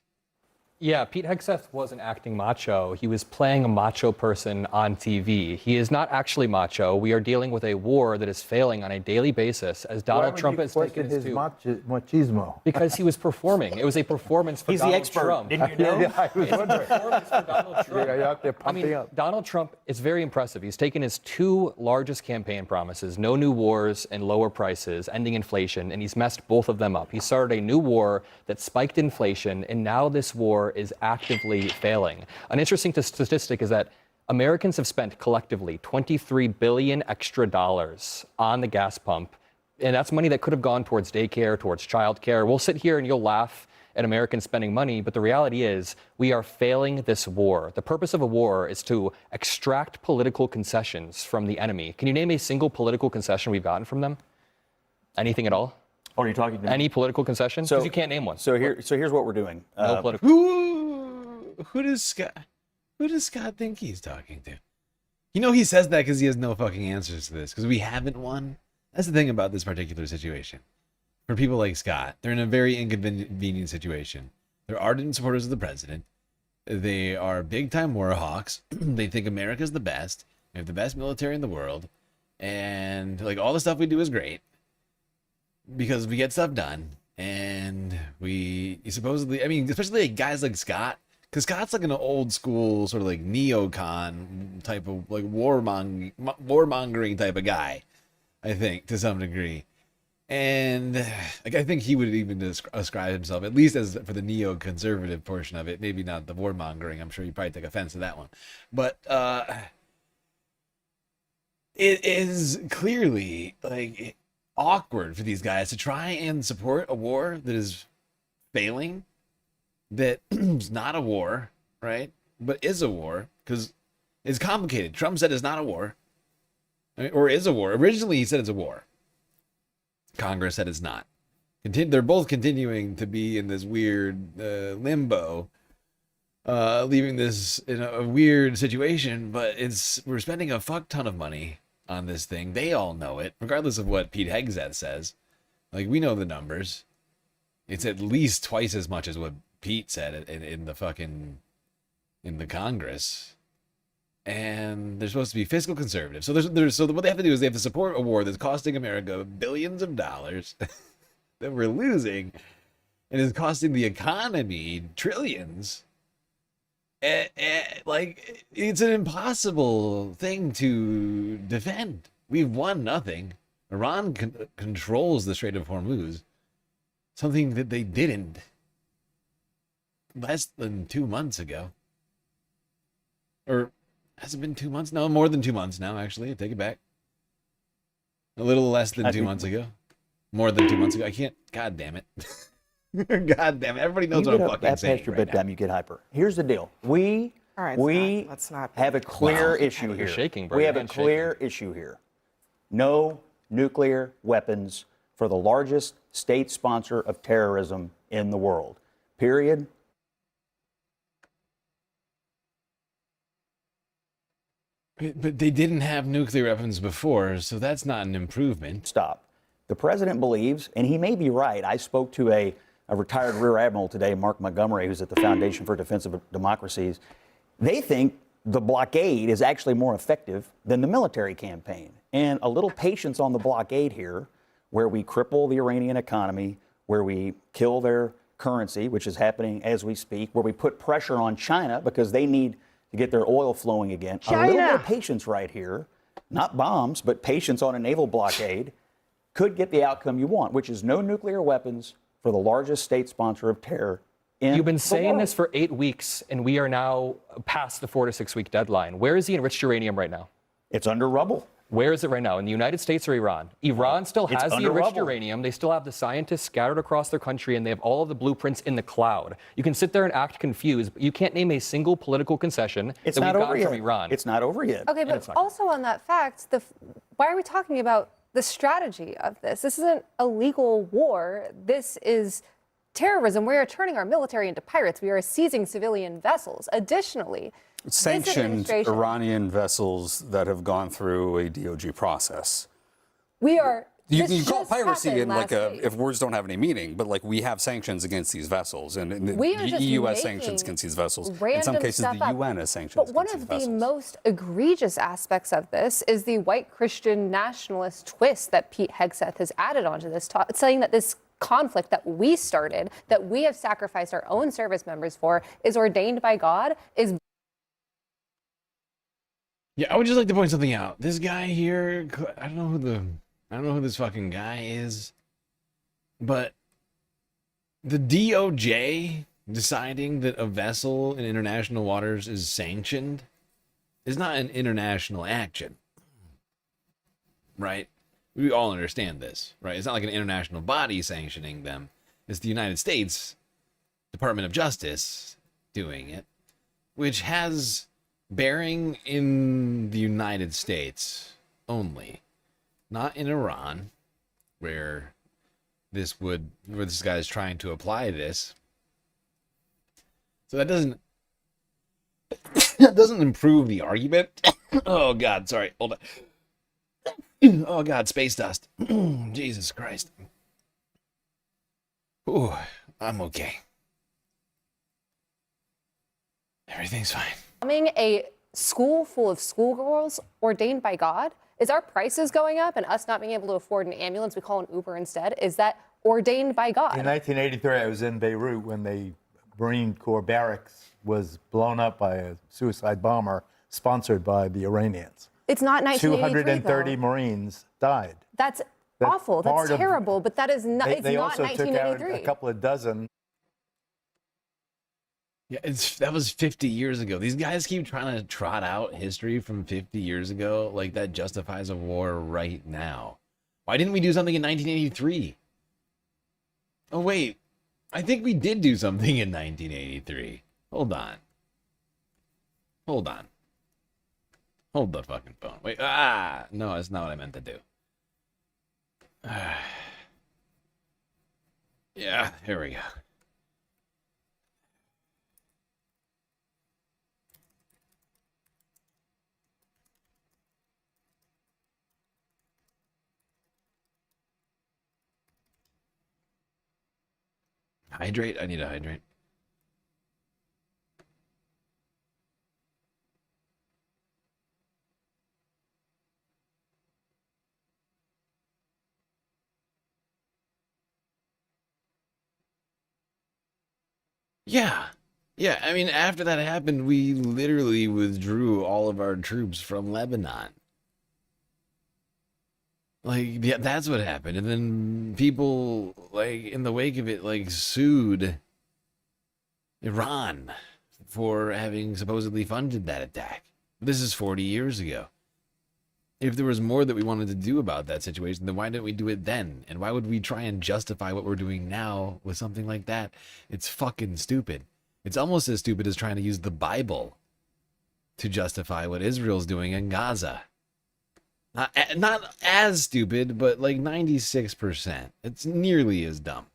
Yeah, Pete Hegseth wasn't acting macho. He was playing a macho person on TV. He is not actually macho. We are dealing with a war that is failing on a daily basis as Donald Trump has taken his machismo? Because he was performing. It was a performance for Donald Trump. Didn't you know? I was wondering. Donald Trump is very impressive. He's taken his two largest campaign promises, no new wars and lower prices, ending inflation, and he's messed both of them up. He started a new war that spiked inflation, and now this war is actively failing. An interesting statistic is that Americans have spent collectively $23 billion extra dollars on the gas pump, and that's money that could have gone towards daycare, towards childcare. We'll sit here and you'll laugh at Americans spending money, but the reality is we are failing this war. The purpose of a war is to extract political concessions from the enemy. Can you name a single political concession we've gotten from them? Anything at all? What are you talking about? Any political concession? Because you can't name one. So here's what we're doing. No political. Who does Scott think he's talking to? You know he says that because he has no fucking answers to this, because we haven't won. That's the thing about this particular situation. For people like Scott, they're in a very inconvenient situation. They're ardent supporters of the president. They are big-time war hawks. They think America's the best. We have the best military in the world. And like all the stuff we do is great because we get stuff done. And we supposedly, I mean, especially like guys like Scott, because Scott's like an old school sort of like neocon type of like warmongering type of guy, I think, to some degree. And like I think he would even ascribe himself, at least as for the neoconservative portion of it, maybe not the warmongering. I'm sure you probably take offense to that one, but it is clearly like awkward for these guys to try and support a war that is failing, that is not a war, right? But is a war, because it's complicated. Trump said it's not a war, or is a war. Originally, he said it's a war. Congress said it's not. They're both continuing to be in this weird limbo, leaving this in a weird situation, but we're spending a fuck ton of money on this thing. They all know it, regardless of what Pete Hegseth says. Like, we know the numbers. It's at least twice as much as what Pete said in the Congress. And they're supposed to be fiscal conservative. So what they have to do is they have to support a war that's costing America billions of dollars that we're losing, and is costing the economy trillions. Like, it's an impossible thing to defend. We've won nothing. Iran controls the Strait of Hormuz, something that they didn't less than 2 months ago. Or has it been 2 months? No, more than 2 months now, actually. I take it back. A little less than 2 months ago. More than 2 months ago. I can't. God damn it. God damn it. Everybody knows what I'm fucking saying. Past your bedtime, you get hyper. Here's the deal. We have a clear issue here. Shaking, bro. We have a clear issue here. No nuclear weapons for the largest state sponsor of terrorism in the world. Period. But they didn't have nuclear weapons before, so that's not an improvement. Stop. The president believes, and he may be right. I spoke to a retired Rear Admiral today, Mark Montgomery, who's at the Foundation for Defense of Democracies. They think the blockade is actually more effective than the military campaign. And a little patience on the blockade here, where we cripple the Iranian economy, where we kill their currency, which is happening as we speak, where we put pressure on China because they need to get their oil flowing again. A little bit of patience right here, not bombs, but patience on a naval blockade, could get the outcome you want, which is no nuclear weapons for the largest state sponsor of terror in You've been saying this for 8 weeks, and we are now past the 4 to 6 week deadline. Where is the enriched uranium right now? It's under rubble. Where is it right now? In the United States or Iran? Iran still It's has the under enriched rubble. uranium. They still have the scientists scattered across their country, and they have all of the blueprints in the cloud. You can sit there and act confused, but you can't name a single political concession It's that not we've over gotten from yet. Iran. It's not over yet. Okay, but also on that fact, why are we talking about the strategy of this? This isn't a legal war. This is terrorism. We are turning our military into pirates. We are seizing civilian vessels. Additionally, Sanctioned Iranian vessels that have gone through a DOJ process. we are. You this call just piracy happened in like last week. if words don't have any meaning, but like we have sanctions against these vessels, and We are the just EU has making sanctions against these vessels. In some random cases, stuff the up. UN has sanctions But one against of these the vessels. most egregious aspects of this is the white Christian nationalist twist that Pete Hegseth has added onto this, saying that this conflict that we started, that we have sacrificed our own service members for, is ordained by God, is. Yeah, I would just like to point something out. This guy here, I don't know who this fucking guy is, but the DOJ deciding that a vessel in international waters is sanctioned is not an international action, right? We all understand this, right? It's not like an international body sanctioning them. It's the United States Department of Justice doing it, which has bearing in the United States only, not in Iran, where this guy is trying to apply this. So that doesn't improve the argument. Oh God, sorry, hold on. Oh God, space dust. Jesus Christ. Ooh, I'm okay. Everything's fine. Becoming a school full of schoolgirls ordained by God? Is our prices going up and us not being able to afford an ambulance, we call an Uber instead? Is that ordained by God? In 1983, I was in Beirut when the Marine Corps barracks was blown up by a suicide bomber sponsored by the Iranians. It's not 1983, 230 though. Marines died. That's awful. That's part of- terrible. But that is not. They, It's they not also took out 1983. a couple of dozen. Yeah, that was 50 years ago. These guys keep trying to trot out history from 50 years ago like that justifies a war right now. Why didn't we do something in 1983? Oh, wait. I think we did do something in 1983. Hold on. Hold on. Hold the fucking phone. Wait. No, that's not what I meant to do. Yeah, here we go. Hydrate? I need to hydrate. Yeah. Yeah, I mean, after that happened, we literally withdrew all of our troops from Lebanon. Like, yeah, that's what happened. And then people, like, in the wake of it, like, sued Iran for having supposedly funded that attack. This is 40 years ago. If there was more that we wanted to do about that situation, then why didn't we do it then? And why would we try and justify what we're doing now with something like that? It's fucking stupid. It's almost as stupid as trying to use the Bible to justify what Israel's doing in Gaza. Not as stupid, but like 96%. It's nearly as dumb.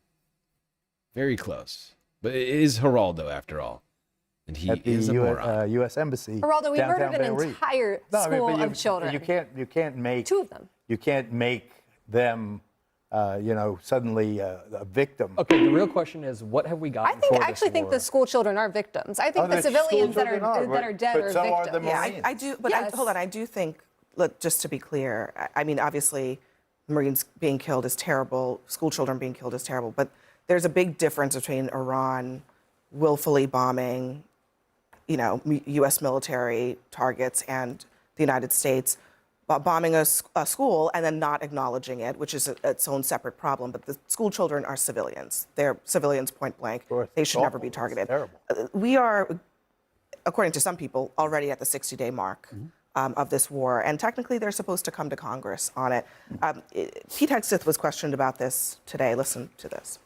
Very close. But it is Geraldo, after all. And he At the is a moron. U.S. Embassy. Geraldo, we downtown murdered an Beirut. entire No, I mean, school but of children. You can't make two of them. You can't make them, suddenly a victim. Okay, the real question is, what have we gotten for I actually this think war? the school children are victims. I think the civilians that are dead are victims. Yeah, I do. But hold on, I do think. Look, just to be clear, I mean, obviously, Marines being killed is terrible. School children being killed is terrible. But there's a big difference between Iran willfully bombing, U.S. military targets and the United States bombing a school and then not acknowledging it, which is its own separate problem. But the school children are civilians. They're civilians point blank. They should never be targeted. We are, according to some people, already at the 60-day mark of this war. And technically, they're supposed to come to Congress on it. Pete Hegseth was questioned about this today. Listen to this.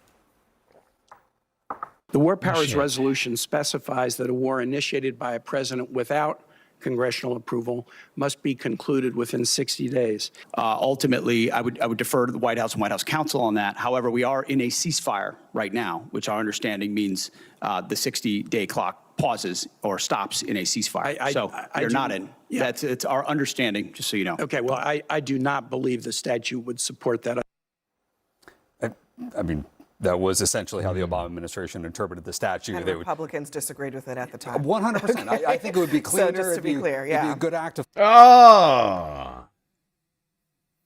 The War Powers Resolution specifies that a war initiated by a president without congressional approval must be concluded within 60 days. Ultimately, I would defer to the White House and White House counsel on that. However, we are in a ceasefire right now, which our understanding means the 60-day clock pauses or stops in a ceasefire. So you're not in. Yeah. It's our understanding, just so you know. Okay, well, I do not believe the statute would support that. I mean, that was essentially how the Obama administration interpreted the statute. And Republicans disagreed with it at the time. 100%. I think it would be cleaner. So just to be clear, It'd be a good act of. Oh.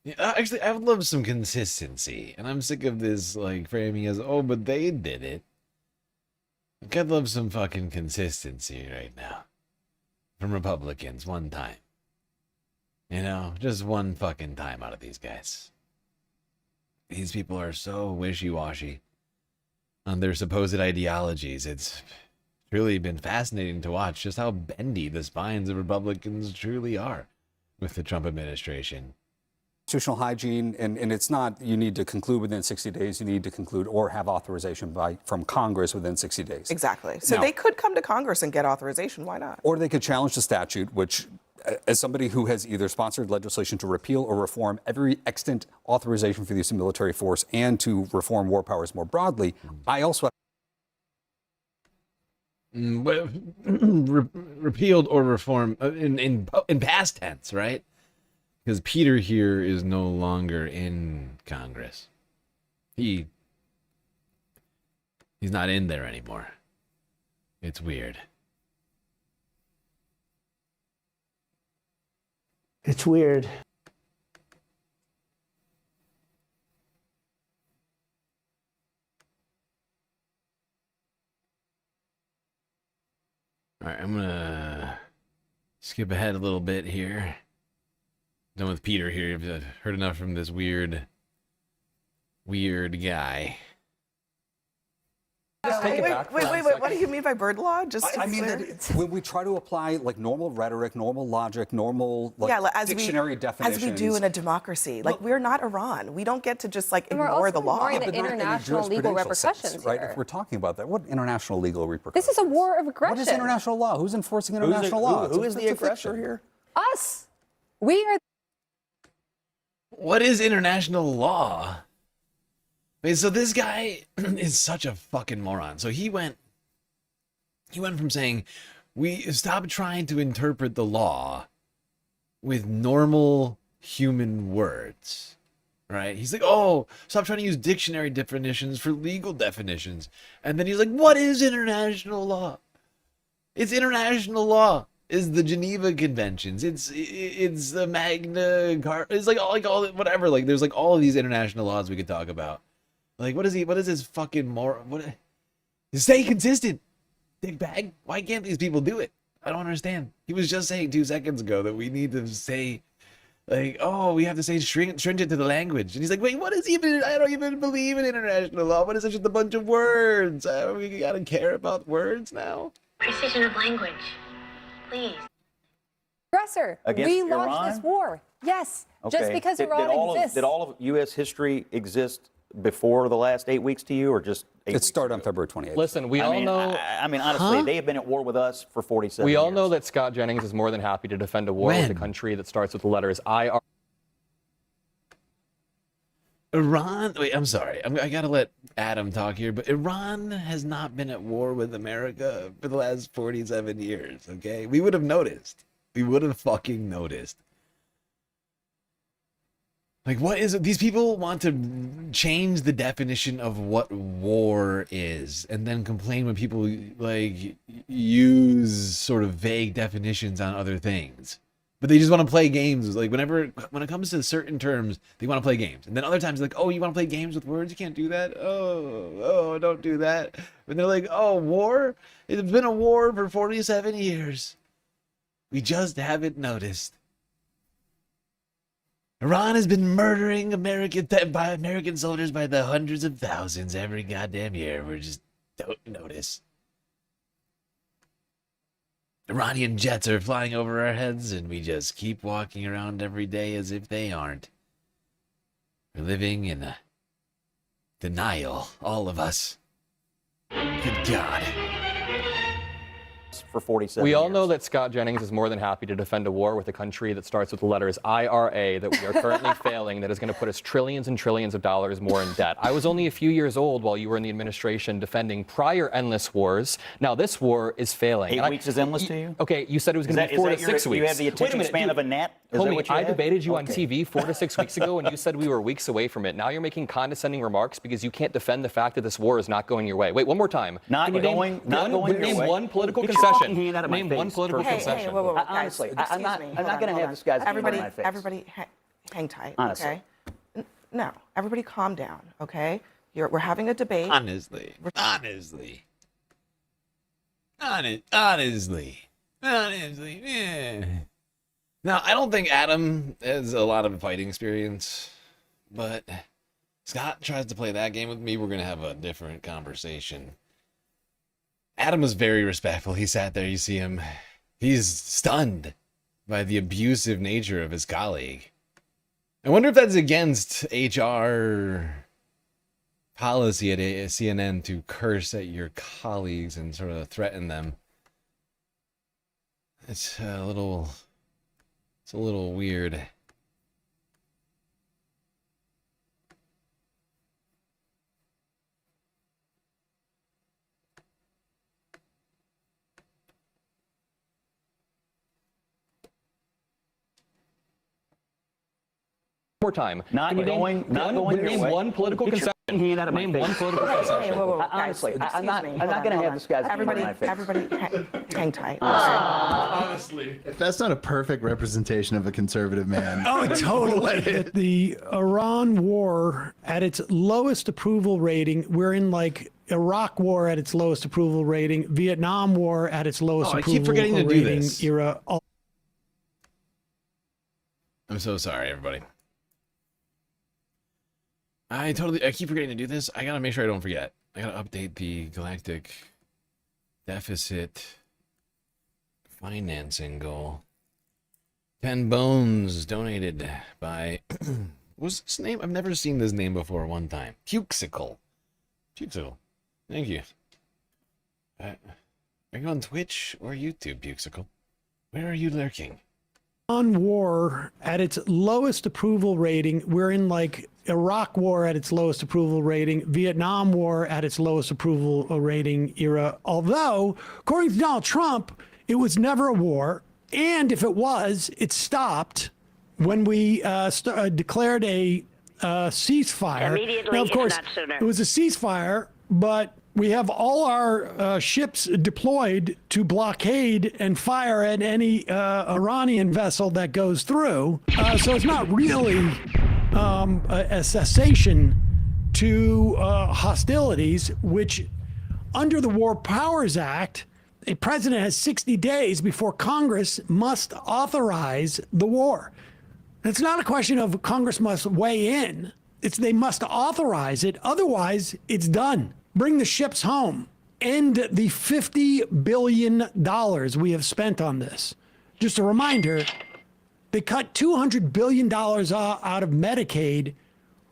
Yeah, actually, I would love some consistency, and I'm sick of this like framing as, oh, but they did it. Like, I'd love some fucking consistency right now from Republicans one time. You know, just one fucking time out of these guys. These people are so wishy-washy on their supposed ideologies. It's truly been fascinating to watch just how bendy the spines of Republicans truly are with the Trump administration. Constitutional hygiene, and it's not you need to conclude within 60 days, you need to conclude or have authorization from Congress within 60 days. Exactly. So Now, they could come to Congress and get authorization. Why not? or they could challenge the statute, which, as somebody who has either sponsored legislation to repeal or reform every extant authorization for the use of military force and to reform war powers more broadly, I also repealed or reformed in past tense, right? Because Peter here is no longer in Congress. He's not in there anymore. It's weird. It's weird. All right, I'm gonna skip ahead a little bit here. Done with Peter here. I've heard enough from this weird guy. Wait, what do you mean by bird law? Just I mean that when we try to apply like normal rhetoric, normal logic, normal dictionary definitions, as we do in a democracy. Like, we're not Iran. We don't get to just like ignore the law. The international legal repercussions right? here. If we're talking about that, what international legal repercussions? This is a war of aggression. What is international law? Who's enforcing international law? Who is the aggressor here? Us. We are. What is international law? I mean, so this guy is such a fucking moron. So he went from saying, we stop trying to interpret the law with normal human words, right? He's like, oh, stop trying to use dictionary definitions for legal definitions. And then he's like, what is international law? It's international law. Is the Geneva Conventions. It's the Magna Carta. It's like all whatever. Like there's like all of these international laws we could talk about. Like what is his fucking stay consistent, dickbag. Why can't these people do it? I don't understand. He was just saying 2 seconds ago that we need to say like, oh, we have to say stringent to the language. And he's like, wait, what is even, I don't even believe in international law. What is it? Just a bunch of words. We gotta care about words now. Precision of language. Please. Aggressor. Against We launched Iran? this war. Yes. Okay. Just because Iran exists. Did all of U.S. history exist before the last 8 weeks to you, or just 8 weeks? It started on February 28th. Listen, we all know. I mean, honestly, they have been at war with us for 47 We years. all know that Scott Jennings is more than happy to defend a war with a country that starts with the letters I-R. Iran, wait, I'm sorry. I gotta let Adam talk here, but Iran has not been at war with America for the last 47 years, okay? We would have noticed. We would have fucking noticed. Like, what is it? These people want to change the definition of what war is and then complain when people, like, use sort of vague definitions on other things. But they just want to play games. Like, when it comes to certain terms, they want to play games. And then other times, like, oh, you want to play games with words? You can't do that. Oh, don't do that. And they're like, oh, war? It's been a war for 47 years. We just haven't noticed. Iran has been murdering American soldiers by the hundreds of thousands every goddamn year. We just don't notice. Iranian jets are flying over our heads, and we just keep walking around every day as if they aren't. We're living in a denial, all of us. Good God. For 47 We all years. know that Scott Jennings is more than happy to defend a war with a country that starts with the letters IRA that we are currently failing, that is going to put us trillions and trillions of dollars more in debt. I was only a few years old while you were in the administration defending prior endless wars. Now this war is failing. 8 weeks is endless to you? Okay, you said it was going to be 4 to 6 weeks. You have the attention span of a gnat? Is that Homie, what you I have? debated you on Okay. TV 4 to 6 weeks ago, and you said we were weeks away from it. Now you're making condescending remarks because you can't defend the fact that this war is not going your way. Wait, one more time. Not going your way. One political Get your concession. fucking hand out of my Name face. one political concession. Hey, whoa, guys, Honestly, I'm excuse not me. going Hold to on. have this guy's hand Everybody, in my face. everybody, hang tight. Honestly. Okay. No, everybody, calm down. Okay. We're having a debate. Honestly. Yeah. Now, I don't think Adam has a lot of fighting experience, but Scott tries to play that game with me. We're going to have a different conversation. Adam was very respectful. He sat there, you see him. He's stunned by the abusive nature of his colleague. I wonder if that's against HR policy at CNN to curse at your colleagues and sort of threaten them. It's a little weird. More time. Not going your way. One political Get your concession. hand out of my Name face. one political Hey, concession. whoa, guys, Honestly, I'm not excuse me. Hold going on, to have this guy's hand in everybody, my face. everybody, hang tight. Honestly, if that's not a perfect representation of a conservative man. Oh, totally. The Iran war at its lowest approval rating, we're in like Iraq war at its lowest approval rating, Vietnam war at its lowest I approval keep forgetting to do rating this. era. I'm so sorry, everybody. I keep forgetting to do this. I gotta make sure I don't forget. I gotta update the Galactic deficit financing goal. 10 bones donated by what's this name? I've never seen this name before one time. Puxicle. Thank you. Are you on Twitch or YouTube, Puxicle? Where are you lurking? Iran war at its lowest approval rating, we're in like Iraq war at its lowest approval rating, Vietnam war at its lowest approval rating era. Although, according to Donald Trump, it was never a war. And if it was, it stopped when we declared a ceasefire. Immediately, Now, of if course, not sooner. it was a ceasefire, but we have all our ships deployed to blockade and fire at any Iranian vessel that goes through. So it's not really a cessation to hostilities, which under the War Powers Act, a president has 60 days before Congress must authorize the war. It's not a question of Congress must weigh in. It's they must authorize it. Otherwise, it's done. Bring the ships home. End the $50 billion we have spent on this. Just a reminder, they cut $200 billion out of Medicaid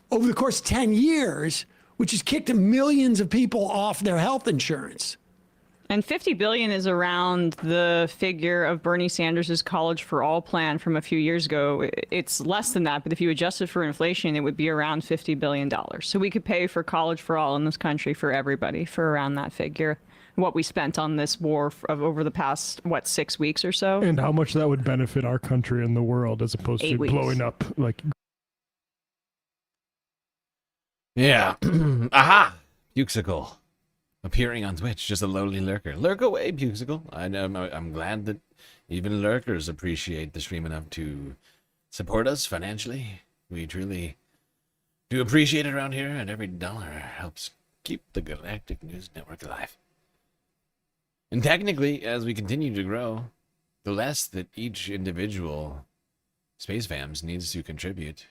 over the course of 10 years, which has kicked millions of people off their health insurance. And $50 billion is around the figure of Bernie Sanders' College for All plan from a few years ago. It's less than that, but if you adjusted for inflation, it would be around $50 billion. So we could pay for College for All in this country for everybody for around that figure. What we spent on this war over the past, 6 weeks or so. And how much that would benefit our country and the world as opposed 8 to weeks. blowing up like. Yeah. Aha! Puxicle. Appearing on Twitch, just a lowly lurker. Lurk away, Puxicle. I'm glad that even lurkers appreciate the stream enough to support us financially. We truly do appreciate it around here, and every dollar helps keep the Galactic News Network alive. And technically, as we continue to grow, the less that each individual Space Fams needs to contribute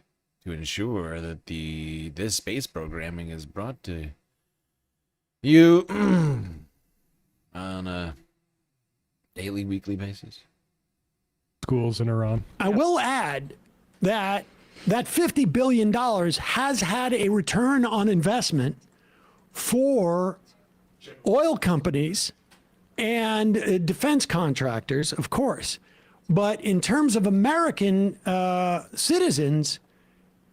to ensure that this space programming is brought to you on a daily, weekly basis? Schools in Iran. I will add that $50 billion has had a return on investment for oil companies and defense contractors, of course. But in terms of American citizens,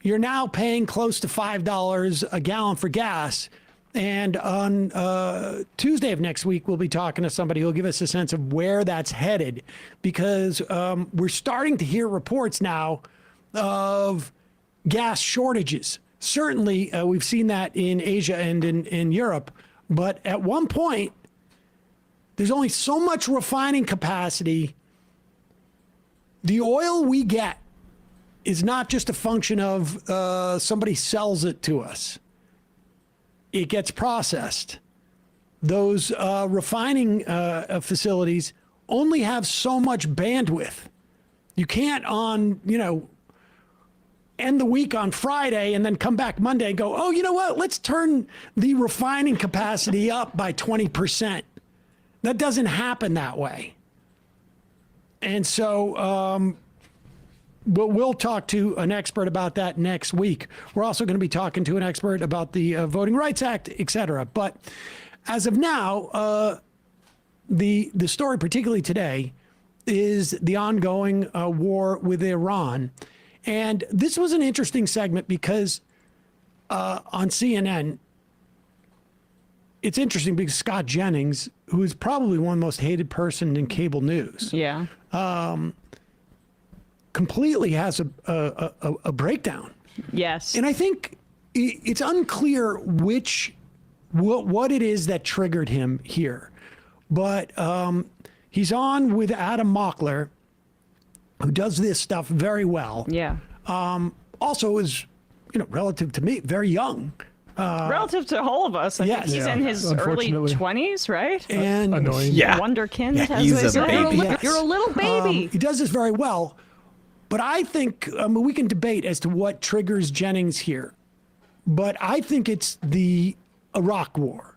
you're now paying close to $5 a gallon for gas. And on Tuesday of next week, we'll be talking to somebody who'll give us a sense of where that's headed, because we're starting to hear reports now of gas shortages. Certainly, we've seen that in Asia and in Europe. But at one point, there's only so much refining capacity. The oil we get is not just a function of somebody sells it to us. It gets processed. Those refining facilities only have so much bandwidth. You can't end the week on Friday and then come back Monday and go, oh, you know what? Let's turn the refining capacity up by 20%. That doesn't happen that way. And so we'll talk to an expert about that next week. We're also going to be talking to an expert about the Voting Rights Act, et cetera. But as of now, the story, particularly today, is the ongoing war with Iran. And this was an interesting segment because on CNN, it's interesting because Scott Jennings, who is probably one of the most hated person in cable news, completely has a breakdown. Yes. And I think it's unclear what it is that triggered him here. But he's on with Adam Mockler, who does this stuff very well. Yeah. Also is, relative to me, very young. Relative to all of us. I think he's in his early 20s, right? And Wonderkind, as they say. You're a little baby. He does this very well. But I think we can debate as to what triggers Jennings here. But I think it's the Iraq War.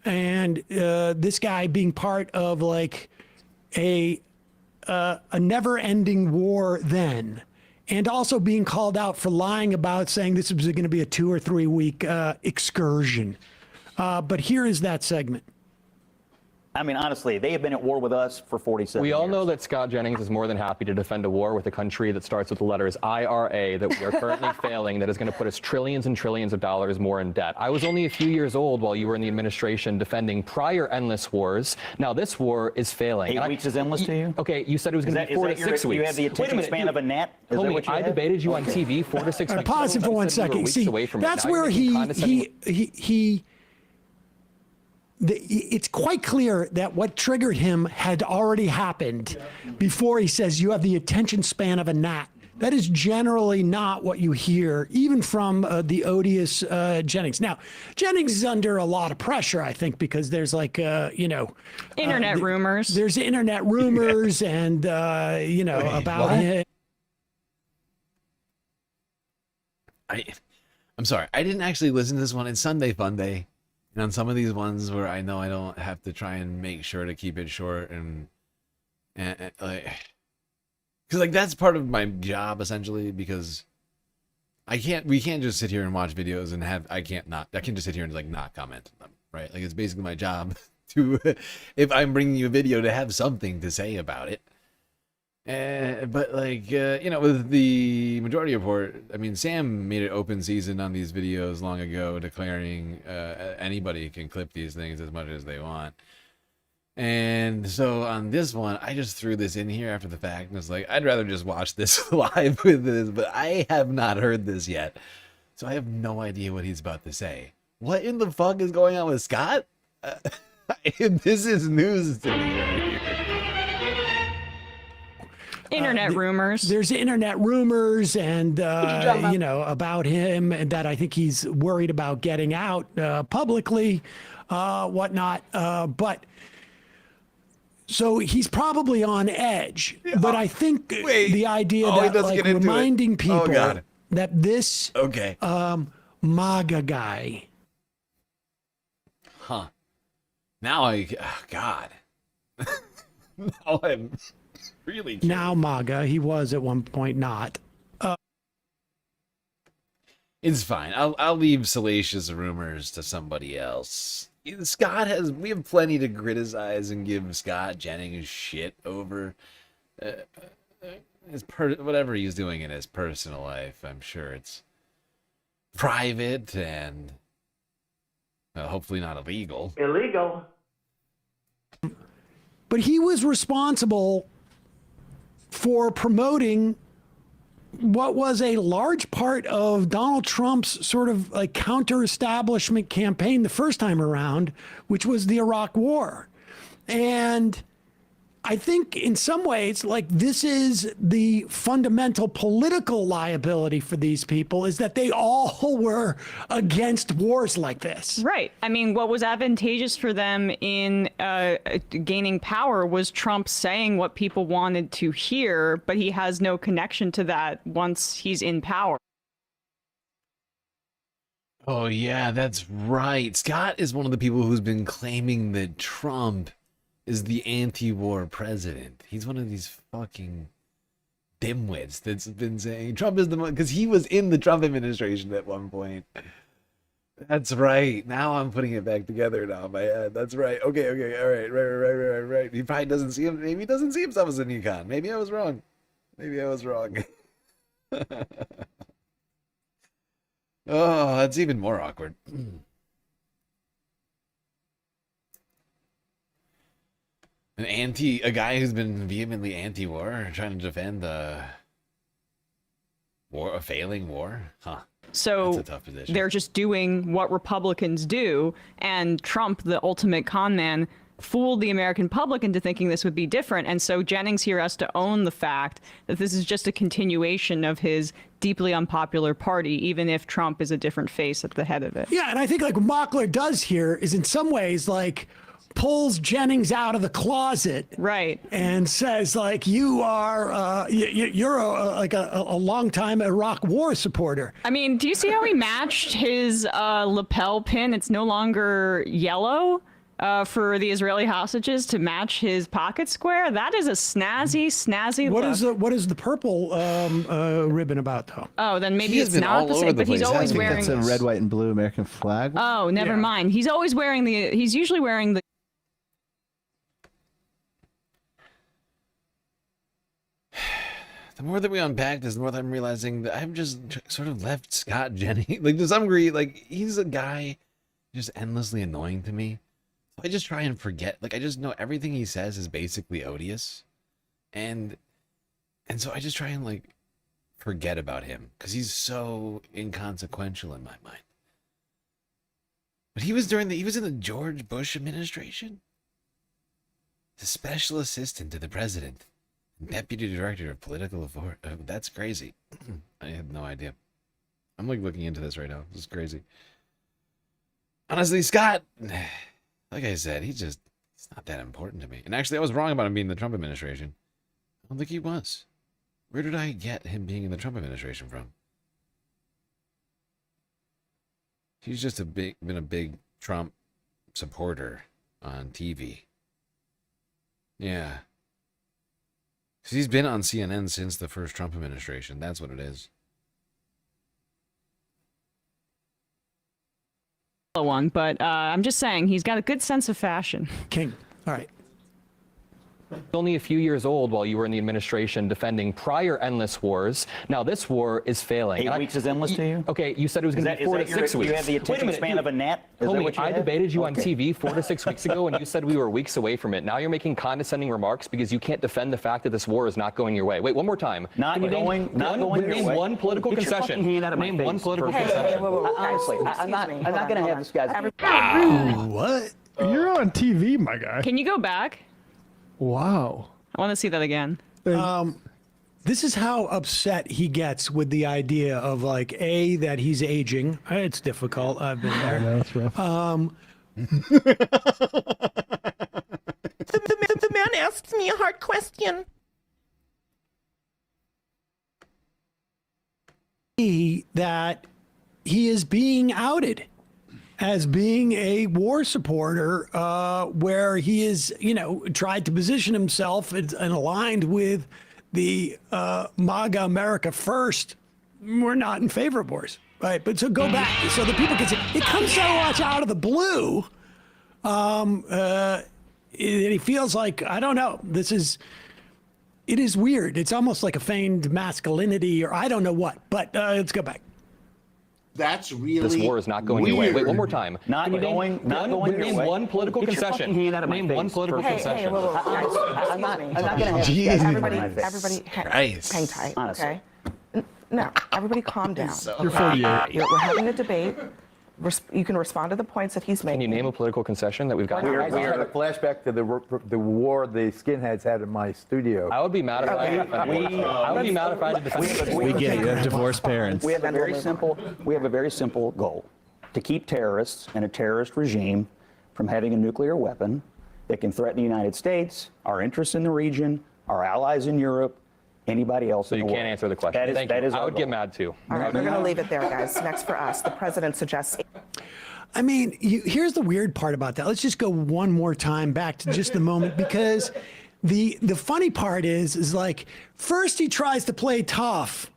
And this guy being part of like a never-ending war then. And also being called out for lying about saying this was going to be a 2 or 3 week excursion. But here is that segment. I mean, honestly, they have been at war with us for 47 We years. all know that Scott Jennings is more than happy to defend a war with a country that starts with the letters IRA that we are currently failing, that is going to put us trillions and trillions of dollars more in debt. I was only a few years old while you were in the administration defending prior endless wars. Now this war is failing. 8 weeks is endless to you? Okay, you said it was going to be 4 to 6 weeks. You have the attention span of a gnat? Is that Homie, what you I have? debated you on TV 4 to 6 weeks. Pause it for 1 second. See, that's where it's quite clear that what triggered him had already happened before he says you have the attention span of a gnat. That is generally not what you hear, even from the odious Jennings. Now, Jennings is under a lot of pressure, I think, because there's like, internet rumors. There's internet rumors and, about him. I'm sorry. I didn't actually listen to this one. It's Sunday FUNDAY. And on some of these ones where I know I don't have to try and make sure to keep it short and like, because like that's part of my job essentially, because we can't just sit here and watch videos and I can just sit here and like not comment on them, right? Like it's basically my job to, if I'm bringing you a video, to have something to say about it. But like, with the Majority Report, I mean, Sam made it open season on these videos long ago, declaring anybody can clip these things as much as they want. And so on this one, I just threw this in here after the fact, and it's like, I'd rather just watch this live with this, but I have not heard this yet. So I have no idea what he's about to say. What in the fuck is going on with Scott? This is news to me right here. Internet rumors. There's internet rumors and, about him, and that I think he's worried about getting out publicly, whatnot. But so he's probably on edge. But I think the idea that like reminding people that this MAGA guy. Now God. Now I'm really now MAGA. He was at one point not. It's fine. I'll leave salacious rumors to somebody else. We have plenty to criticize and give Scott Jennings shit over. Whatever he's doing in his personal life, I'm sure it's private and hopefully not illegal. Illegal. But he was responsible for promoting what was a large part of Donald Trump's sort of like counter-establishment campaign the first time around, which was the Iraq War. And I think in some ways, like, this is the fundamental political liability for these people, is that they all were against wars like this. Right. I mean, what was advantageous for them in gaining power was Trump saying what people wanted to hear, but he has no connection to that once he's in power. Oh, yeah, that's right. Scott is one of the people who's been claiming that Trump is the anti-war president. He's one of these fucking dimwits that's been saying Trump is the one, because he was in the Trump administration at one point. That's right. Now I'm putting it back together now in my head. That's right. Okay. All right. Right. He probably doesn't see him. Maybe he doesn't see himself as an econ. Maybe I was wrong. Oh, that's even more awkward. A guy who's been vehemently anti-war, trying to defend a failing war, huh? So that's a tough position. They're just doing what Republicans do, and Trump, the ultimate con man, fooled the American public into thinking this would be different. And so Jennings here has to own the fact that this is just a continuation of his deeply unpopular party, even if Trump is a different face at the head of it. Yeah, and I think like what Mockler does here is in some ways like pulls Jennings out of the closet, right, and says like, you are you're a longtime Iraq War supporter. I mean, do you see how he matched his lapel pin? It's no longer yellow for the Israeli hostages to match his pocket square. That is a snazzy look. What is the purple ribbon about though? Oh, then maybe it's not the same. But he's always wearing. That's a red, white, and blue American flag. Oh, never mind. He's always wearing the. He's usually wearing the. The more that we unpack this, the more that I'm realizing that I've just sort of left Scott Jennings. Like, to some degree, like, he's a guy just endlessly annoying to me. So I just try and forget. Like, I just know everything he says is basically odious. And so I just try and, like, forget about him. Because he's so inconsequential in my mind. But he was in the George Bush administration. The special assistant to the president. Deputy Director of Political Affairs. That's crazy. I have no idea. I'm like looking into this right now. This is crazy. Honestly, Scott, like I said, he's not that important to me. And actually, I was wrong about him being in the Trump administration. I don't think he was. Where did I get him being in the Trump administration from? He's just been a big Trump supporter on TV. Yeah. He's been on CNN since the first Trump administration. That's what it is. One, but I'm just saying he's got a good sense of fashion. King. All right. Only a few years old while you were in the administration defending prior endless wars. Now this war is failing. 8 weeks is endless to you? Okay, you said it was going to be 4 to 6 weeks. You have the attention span of a gnat? Is that Homie, what you I have? debated you on TV 4 to 6 weeks ago, and you said we were weeks away from it. Now you're making condescending remarks because you can't defend the fact that this war is not going your way. Wait, one more time. Not going your way. One political Get your concession. fucking hand out of my Name face one political first. concession. Honestly, I'm not going to have this guy's. What? You're on TV, my guy. Can you go back? Wow. I want to see that again. This is how upset he gets with the idea of like that he's aging. It's difficult. I've been there. Yeah, that's rough. The man asks me a hard question. That he is being outed. as being a war supporter, where he is, tried to position himself and aligned with the MAGA America First. We're not in favor of wars, right? But so go back so that people can see. It comes so much out of the blue. And he feels like, I don't know, it is weird. It's almost like a feigned masculinity, or I don't know what, but let's go back. That's really This war is not going your way. Wait, one more time. Not going your way. One political concession. Name one political concession. I'm not going to have everybody hang tight, okay? No, everybody calm down. You're 48. We're having a debate. You can respond to the points that he's making. Can you name a political concession that we've got? We had a flashback to the war the skinheads had in my studio. I would be mad if I had to defend. We get it. You have divorced parents. We have a very simple goal: to keep terrorists and a terrorist regime from having a nuclear weapon that can threaten the United States, our interests in the region, our allies in Europe, anybody else in the world. So you can't answer the question. That is I would get mad too. All right, we're going to leave it there, guys. Next for us, the president suggests. I mean, here's the weird part about that. Let's just go one more time back to just the moment, because the funny part is like, first he tries to play tough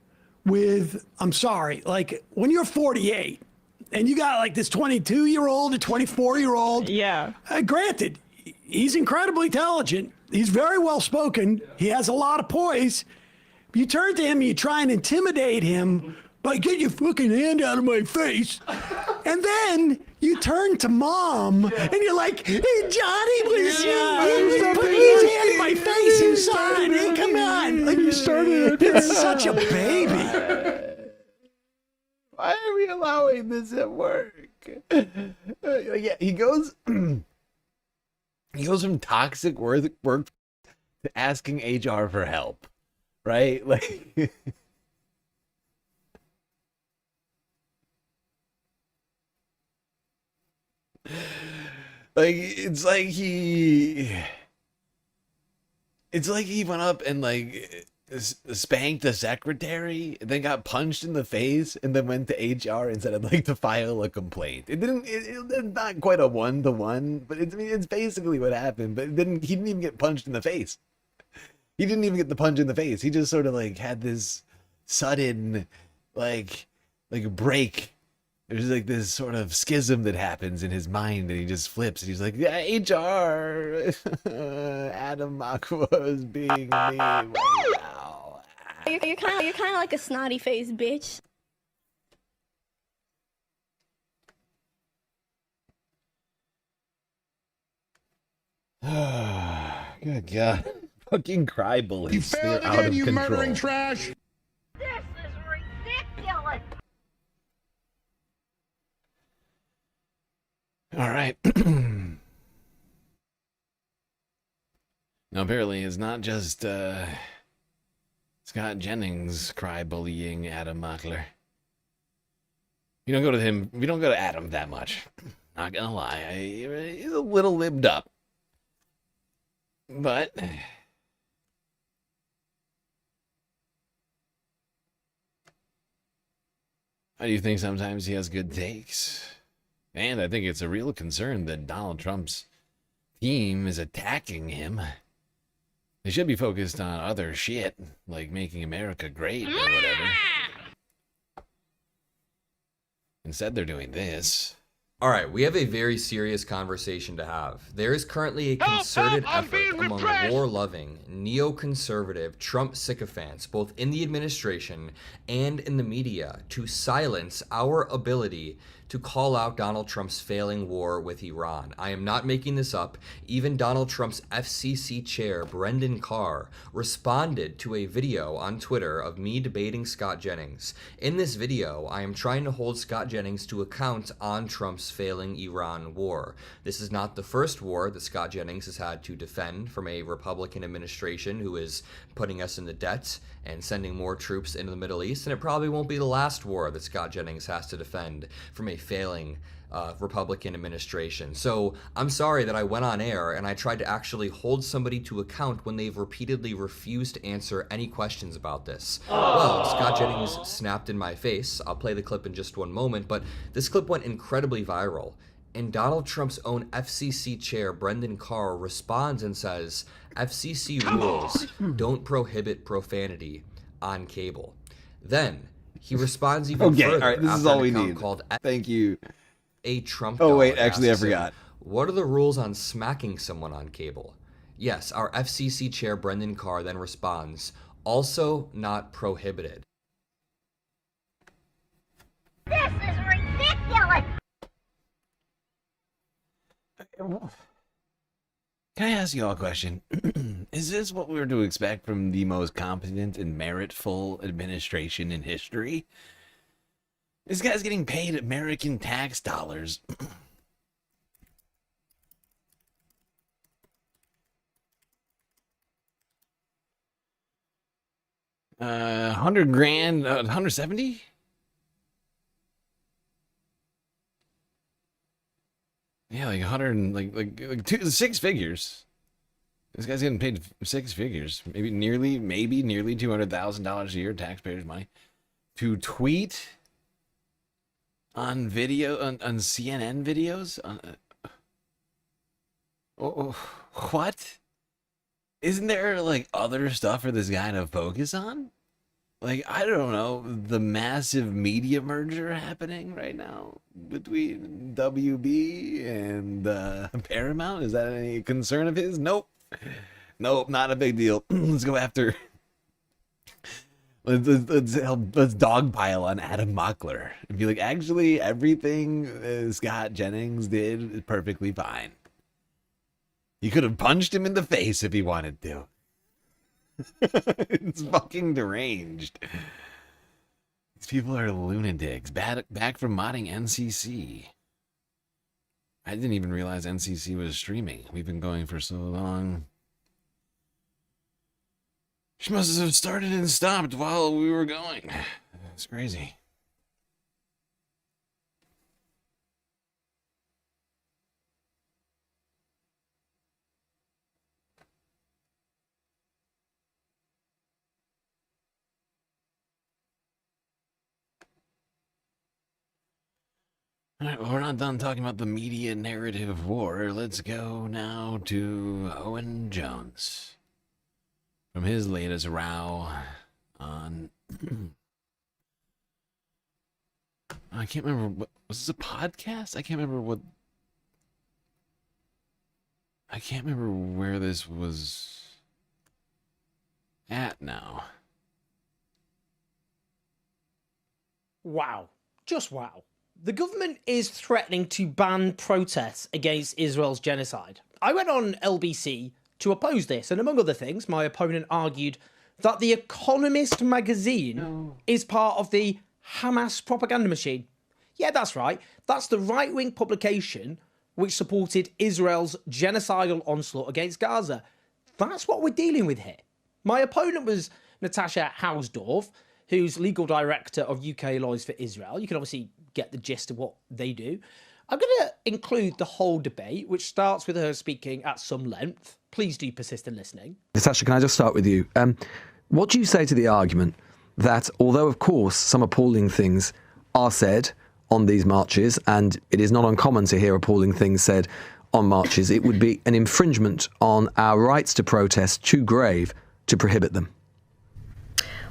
with, I'm sorry, like when you're 48 and you got like this 22-year-old, a 24-year-old. Yeah. Granted, he's incredibly intelligent. He's very well spoken. He has a lot of poise. You turn to him, you try and intimidate him by get your fucking hand out of my face. And then you turn to mom and you're like, hey, Johnny, he put his hand in my face inside. Hey, come on. Like, you started. It's such a baby. Why are we allowing this at work? Yeah, he goes from toxic work to asking HR for help, right? Like, it's like he went up and like spanked a secretary, and then got punched in the face, and then went to HR and said, "I'd like to file a complaint." It's not quite a one-to-one, but it's basically what happened. But he didn't even get punched in the face. He didn't even get the punch in the face. He just sort of like had this sudden like break. There's like this sort of schism that happens in his mind, and he just flips. And he's like, "Yeah, HR, Adam Aqua is being mean right now." You're kind of like a snotty faced bitch. Good God. Fucking cry bullies. You failed They're out again, of you control. murdering trash. This is ridiculous. All right. Now, apparently, it's not just Scott Jennings cry bullying Adam Mockler. You don't go to him. We don't go to Adam that much. Not gonna lie, he's a little libbed up. But I do think sometimes he has good takes. And I think it's a real concern that Donald Trump's team is attacking him. They should be focused on other shit, like making America great or whatever. Instead, they're doing this. All right, we have a very serious conversation to have. There is currently a concerted effort among war-loving, neoconservative Trump sycophants, both in the administration and in the media, to silence our ability to call out Donald Trump's failing war with Iran. I am not making this up. Even Donald Trump's FCC chair, Brendan Carr, responded to a video on Twitter of me debating Scott Jennings. In this video, I am trying to hold Scott Jennings to account on Trump's failing Iran war. This is not the first war that Scott Jennings has had to defend from a Republican administration who is putting us into debt and sending more troops into the Middle East, and it probably won't be the last war that Scott Jennings has to defend from a failing Republican administration. So I'm sorry that I went on air and I tried to actually hold somebody to account when they've repeatedly refused to answer any questions about this. Well, Scott Jennings snapped in my face. I'll play the clip in just one moment, but this clip went incredibly viral. And Donald Trump's own FCC chair, Brendan Carr, responds and says, FCC rules don't prohibit profanity on cable. Then he responds even further. All right, this is after all an we account need. Called Thank you. A Trump. Oh, wait, dog actually, I asks him, forgot. what are the rules on smacking someone on cable? Yes, our FCC chair, Brendan Carr, then responds, also not prohibited. This is ridiculous. Can I ask you all a question? Is this what we were to expect from the most competent and meritful administration in history? This guy's getting paid American tax dollars. $100,000, 170? Yeah, like 100 and like six figures. This guy's getting paid six figures, maybe nearly $200,000 a year, taxpayers' money, to tweet on video on CNN videos. What? Isn't there like other stuff for this guy to focus on? Like, I don't know, the massive media merger happening right now between WB and Paramount. Is that any concern of his? Nope. Nope, not a big deal. Let's go after. Let's dogpile on Adam Mockler and be like, actually, everything Scott Jennings did is perfectly fine. You could have punched him in the face if he wanted to. It's fucking deranged. These people are lunatics. Back from modding NCC. I didn't even realize NCC was streaming. We've been going for so long. She must have started and stopped while we were going. It's crazy. All right, well, we're not done talking about the media narrative of war. Let's go now to Owen Jones. From his latest row on... I can't remember, what was this a podcast? I can't remember where this was at now. Wow. Just wow. The government is threatening to ban protests against Israel's genocide. I went on LBC to oppose this, and among other things, my opponent argued that The Economist magazine is part of the Hamas propaganda machine. Yeah, that's right. That's the right-wing publication which supported Israel's genocidal onslaught against Gaza. That's what we're dealing with here. My opponent was Natasha Hausdorff, who's legal director of UK Lawyers for Israel. You can obviously get the gist of what they do. I'm going to include the whole debate, which starts with her speaking at some length. Please do persist in listening. Natasha, can I just start with you? What do you say to the argument that although, of course, some appalling things are said on these marches, and it is not uncommon to hear appalling things said on marches, it would be an infringement on our rights to protest too grave to prohibit them?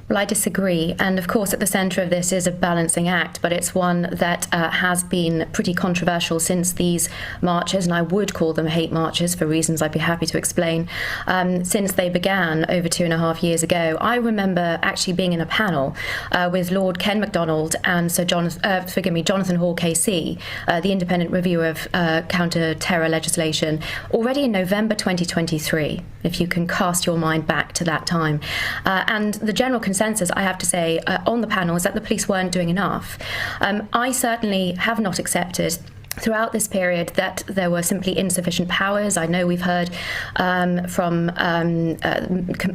Well, I disagree. And of course, at the centre of this is a balancing act, but it's one that has been pretty controversial since these marches, and I would call them hate marches for reasons I'd be happy to explain, since they began over 2.5 years ago. I remember actually being in a panel with Lord Ken MacDonald and Jonathan Hall KC, the independent reviewer of counter-terror legislation, already in November 2023, if you can cast your mind back to that time. And the general consensus, I have to say, on the panel is that the police weren't doing enough. I certainly have not accepted throughout this period that there were simply insufficient powers. I know we've heard from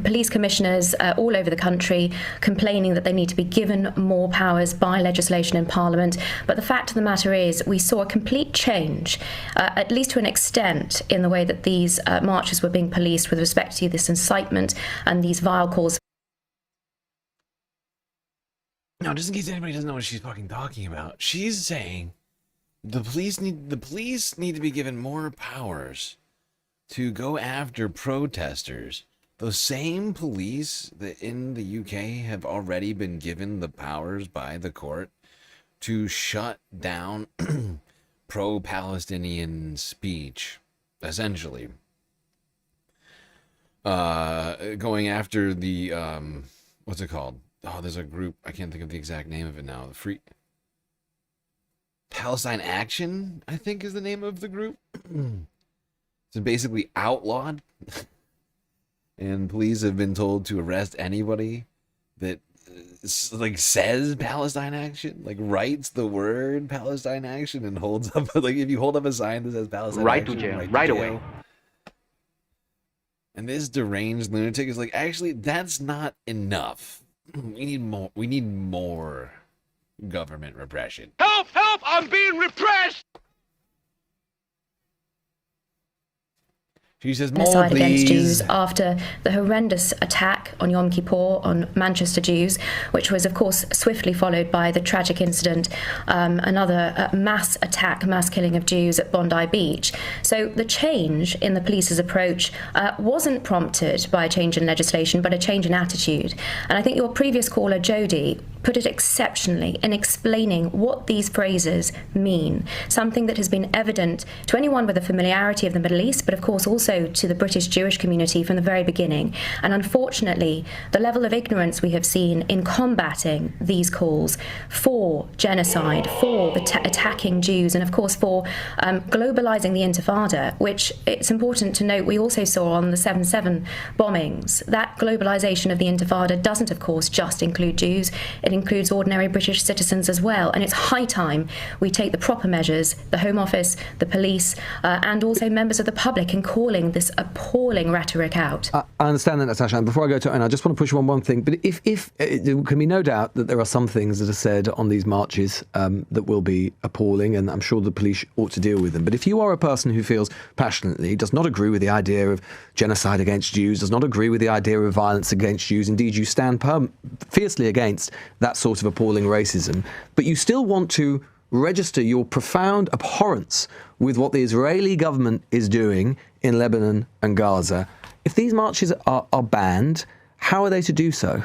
police commissioners all over the country complaining that they need to be given more powers by legislation in Parliament. But the fact of the matter is we saw a complete change, at least to an extent, in the way that these marches were being policed with respect to this incitement and these vile calls. Now, just in case anybody doesn't know what she's fucking talking about, she's saying the police need to be given more powers to go after protesters. Those same police that in the UK have already been given the powers by the court to shut down pro-Palestinian speech, essentially. Going after the what's it called? Oh, there's a group, I can't think of the exact name of it now. The Free Palestine Action, I think, is the name of the group. So basically outlawed. And police have been told to arrest anybody that like says Palestine Action, like writes the word Palestine Action and holds up, like if you hold up a sign that says Palestine Action, right away. And this deranged lunatic is like, actually, that's not enough. We need more. We need more government repression. Help! Help! I'm being repressed! She says more, Genocide against please. Jews after the horrendous attack on Yom Kippur on Manchester Jews, which was, of course, swiftly followed by the tragic incident, another mass attack, mass killing of Jews at Bondi Beach. So the change in the police's approach wasn't prompted by a change in legislation, but a change in attitude. And I think your previous caller, Jodie, put it exceptionally in explaining what these phrases mean, something that has been evident to anyone with a familiarity of the Middle East, but of course also to the British Jewish community from the very beginning. And unfortunately, the level of ignorance we have seen in combating these calls for genocide, for attacking Jews, and of course for globalizing the Intifada, which it's important to note we also saw on the 7/7 bombings. That globalization of the Intifada doesn't, of course, just include Jews. It includes ordinary British citizens as well. And it's high time we take the proper measures, the Home Office, the police, and also members of the public in calling this appalling rhetoric out. I understand that, Natasha. And before I go to, and I just want to push you on one thing, but if there can be no doubt that there are some things that are said on these marches that will be appalling, and I'm sure the police ought to deal with them. But if you are a person who feels passionately, does not agree with the idea of genocide against Jews, does not agree with the idea of violence against Jews, indeed you stand fiercely against that sort of appalling racism, but you still want to register your profound abhorrence with what the Israeli government is doing in Lebanon and Gaza. If these marches are banned, how are they to do so?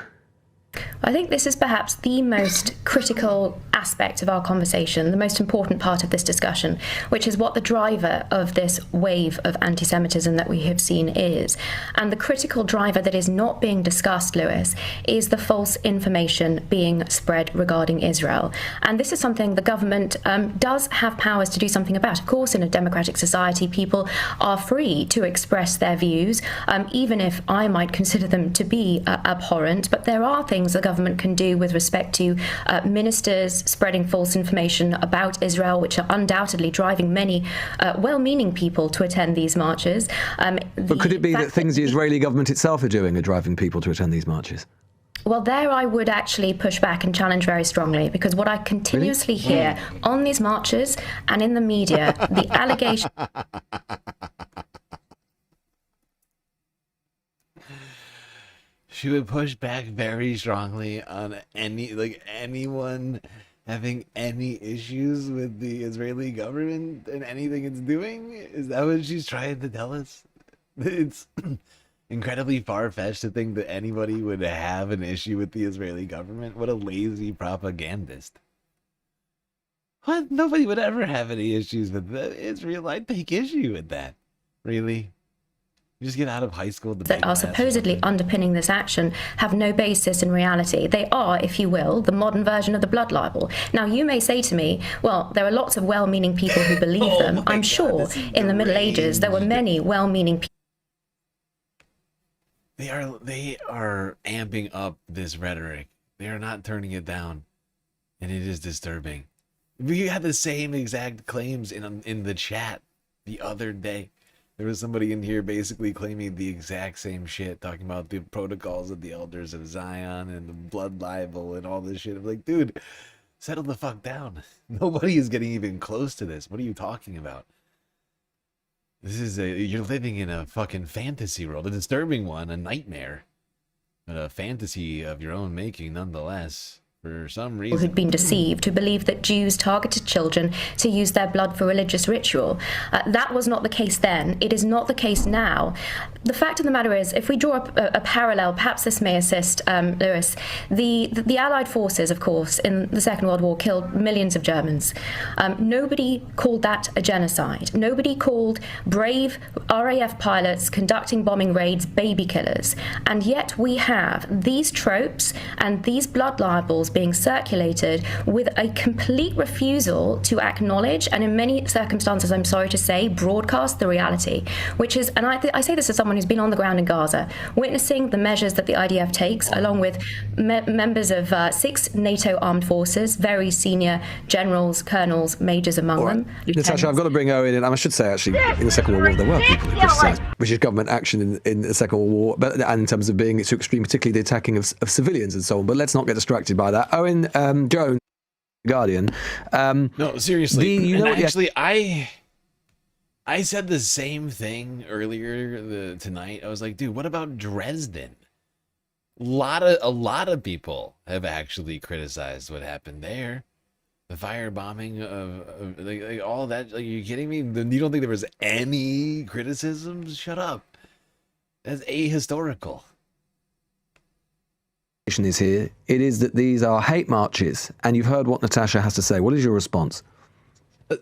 I think this is perhaps the most critical aspect of our conversation, the most important part of this discussion, which is what the driver of this wave of anti-Semitism that we have seen is. And the critical driver that is not being discussed, Lewis, is the false information being spread regarding Israel. And this is something the government does have powers to do something about. Of course, in a democratic society, people are free to express their views, even if I might consider them to be abhorrent. But there are things the government can do with respect to ministers spreading false information about Israel, which are undoubtedly driving many well-meaning people to attend these marches. But could it be that things the Israeli government itself are doing are driving people to attend these marches? Well, there I would actually push back and challenge very strongly, because what I continuously hear on these marches and in the media, the allegation... She would push back very strongly on anyone having any issues with the Israeli government and anything it's doing. Is that what she's trying to tell us? It's incredibly far-fetched to think that anybody would have an issue with the Israeli government. What a lazy propagandist. What? Nobody would ever have any issues with Israel. I'd take issue with that. Really? You just get out of high school that are supposedly underpinning this action have no basis in reality. They are, if you will, the modern version of the blood libel. Now, you may say to me, well, there are lots of well-meaning people who believe them. I'm sure in the Middle Ages there were many well-meaning people. They are amping up this rhetoric. They are not turning it down. And it is disturbing. We had the same exact claims in the chat the other day. There was somebody in here basically claiming the exact same shit, talking about the protocols of the elders of Zion and the blood libel and all this shit. I'm like, dude, settle the fuck down. Nobody is getting even close to this. What are you talking about? This is you're living in a fucking fantasy world, a disturbing one, a nightmare, but a fantasy of your own making nonetheless. For some reason, who'd been deceived, who believed that Jews targeted children to use their blood for religious ritual. That was not the case then. It is not the case now. The fact of the matter is, if we draw up a parallel, perhaps this may assist Lewis, the Allied forces, of course, in the Second World War killed millions of Germans. Nobody called that a genocide. Nobody called brave RAF pilots conducting bombing raids baby killers. And yet we have these tropes and these blood libels being circulated with a complete refusal to acknowledge, and in many circumstances, I'm sorry to say, broadcast the reality, which is, and I say this as someone who's been on the ground in Gaza, witnessing the measures that the IDF takes, along with members of 6 NATO armed forces, very senior generals, colonels, majors among them. Natasha, I've got to bring Owen in. I should say, actually, in the Second World War, there were people who criticised British government action in the Second World War, but, and in terms of being too extreme, particularly the attacking of civilians and so on. But let's not get distracted by that. Owen Jones, Guardian. No, seriously. You know, actually, I said the same thing earlier tonight. I was like, dude, what about Dresden? A lot of people have actually criticized what happened there. The firebombing of like all that. Like, are you kidding me? You don't think there was any criticisms? Shut up. That's ahistorical. Is here. It is that these are hate marches, and you've heard what Natasha has to say. What is your response?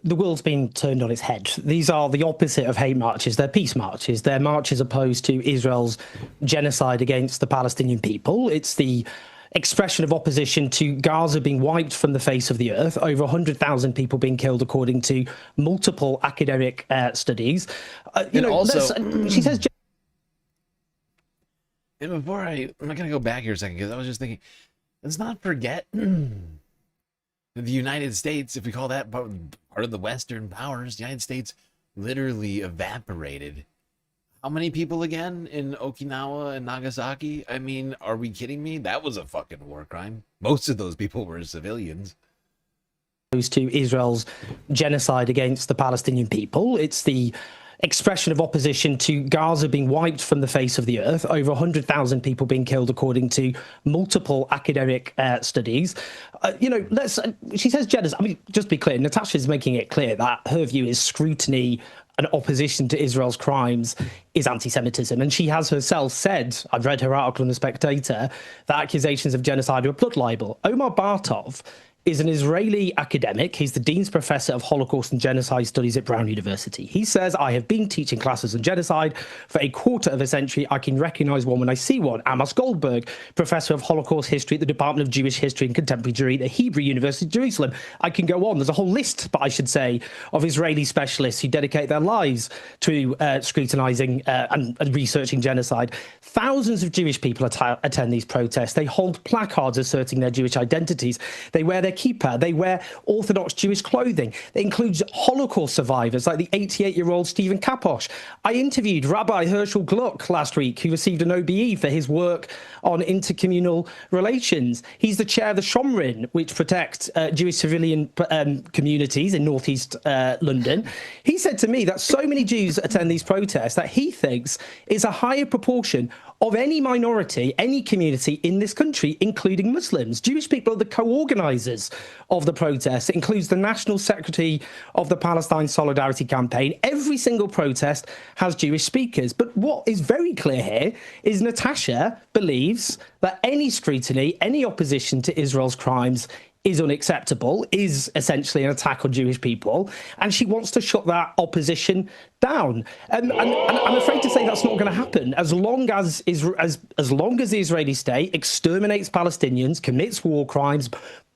The world's been turned on its head. These are the opposite of hate marches. They're peace marches. They're marches opposed to Israel's genocide against the Palestinian people. It's the expression of opposition to Gaza being wiped from the face of the earth, over 100,000 people being killed according to multiple academic studies. She says... And before I'm not going to go back here a second, because I was just thinking, let's not forget the United States, if we call that part of the Western powers, the United States literally evaporated. How many people again in Okinawa and Nagasaki? I mean, are we kidding me? That was a fucking war crime. Most of those people were civilians. To Israel's genocide against the Palestinian people. It's the expression of opposition to Gaza being wiped from the face of the earth, over 100,000 people being killed according to multiple academic studies. She says genocide. I mean, just to be clear, Natasha's making it clear that her view is scrutiny and opposition to Israel's crimes is anti-Semitism. And she has herself said, I've read her article in The Spectator, that accusations of genocide are blood libel. Omar Bartov is an Israeli academic. He's the Dean's Professor of Holocaust and Genocide Studies at Brown University. He says, I have been teaching classes on genocide for a quarter of a century. I can recognize one when I see one. Amos Goldberg, Professor of Holocaust History at the Department of Jewish History and Contemporary Jewry at the Hebrew University of Jerusalem. I can go on. There's a whole list, but I should say, of Israeli specialists who dedicate their lives to scrutinizing and researching genocide. Thousands of Jewish people attend these protests. They hold placards asserting their Jewish identities. They wear their kippah. They wear Orthodox Jewish clothing. It includes Holocaust survivors like the 88-year-old Stephen Kaposh. I interviewed Rabbi Herschel Gluck last week, who received an OBE for his work on intercommunal relations. He's the chair of the Shomrin, which protects Jewish civilian communities in northeast London. He said to me that so many Jews attend these protests that he thinks is a higher proportion of any minority, any community in this country, including Muslims. Jewish people are the co-organisers of the protest. It includes the National Secretary of the Palestine Solidarity Campaign. Every single protest has Jewish speakers. But what is very clear here is Natasha believes that any scrutiny, any opposition to Israel's crimes is unacceptable, is essentially an attack on Jewish people, and she wants to shut that opposition down. And I'm afraid to say that's not going to happen. As long as the Israeli state exterminates Palestinians, commits war crimes,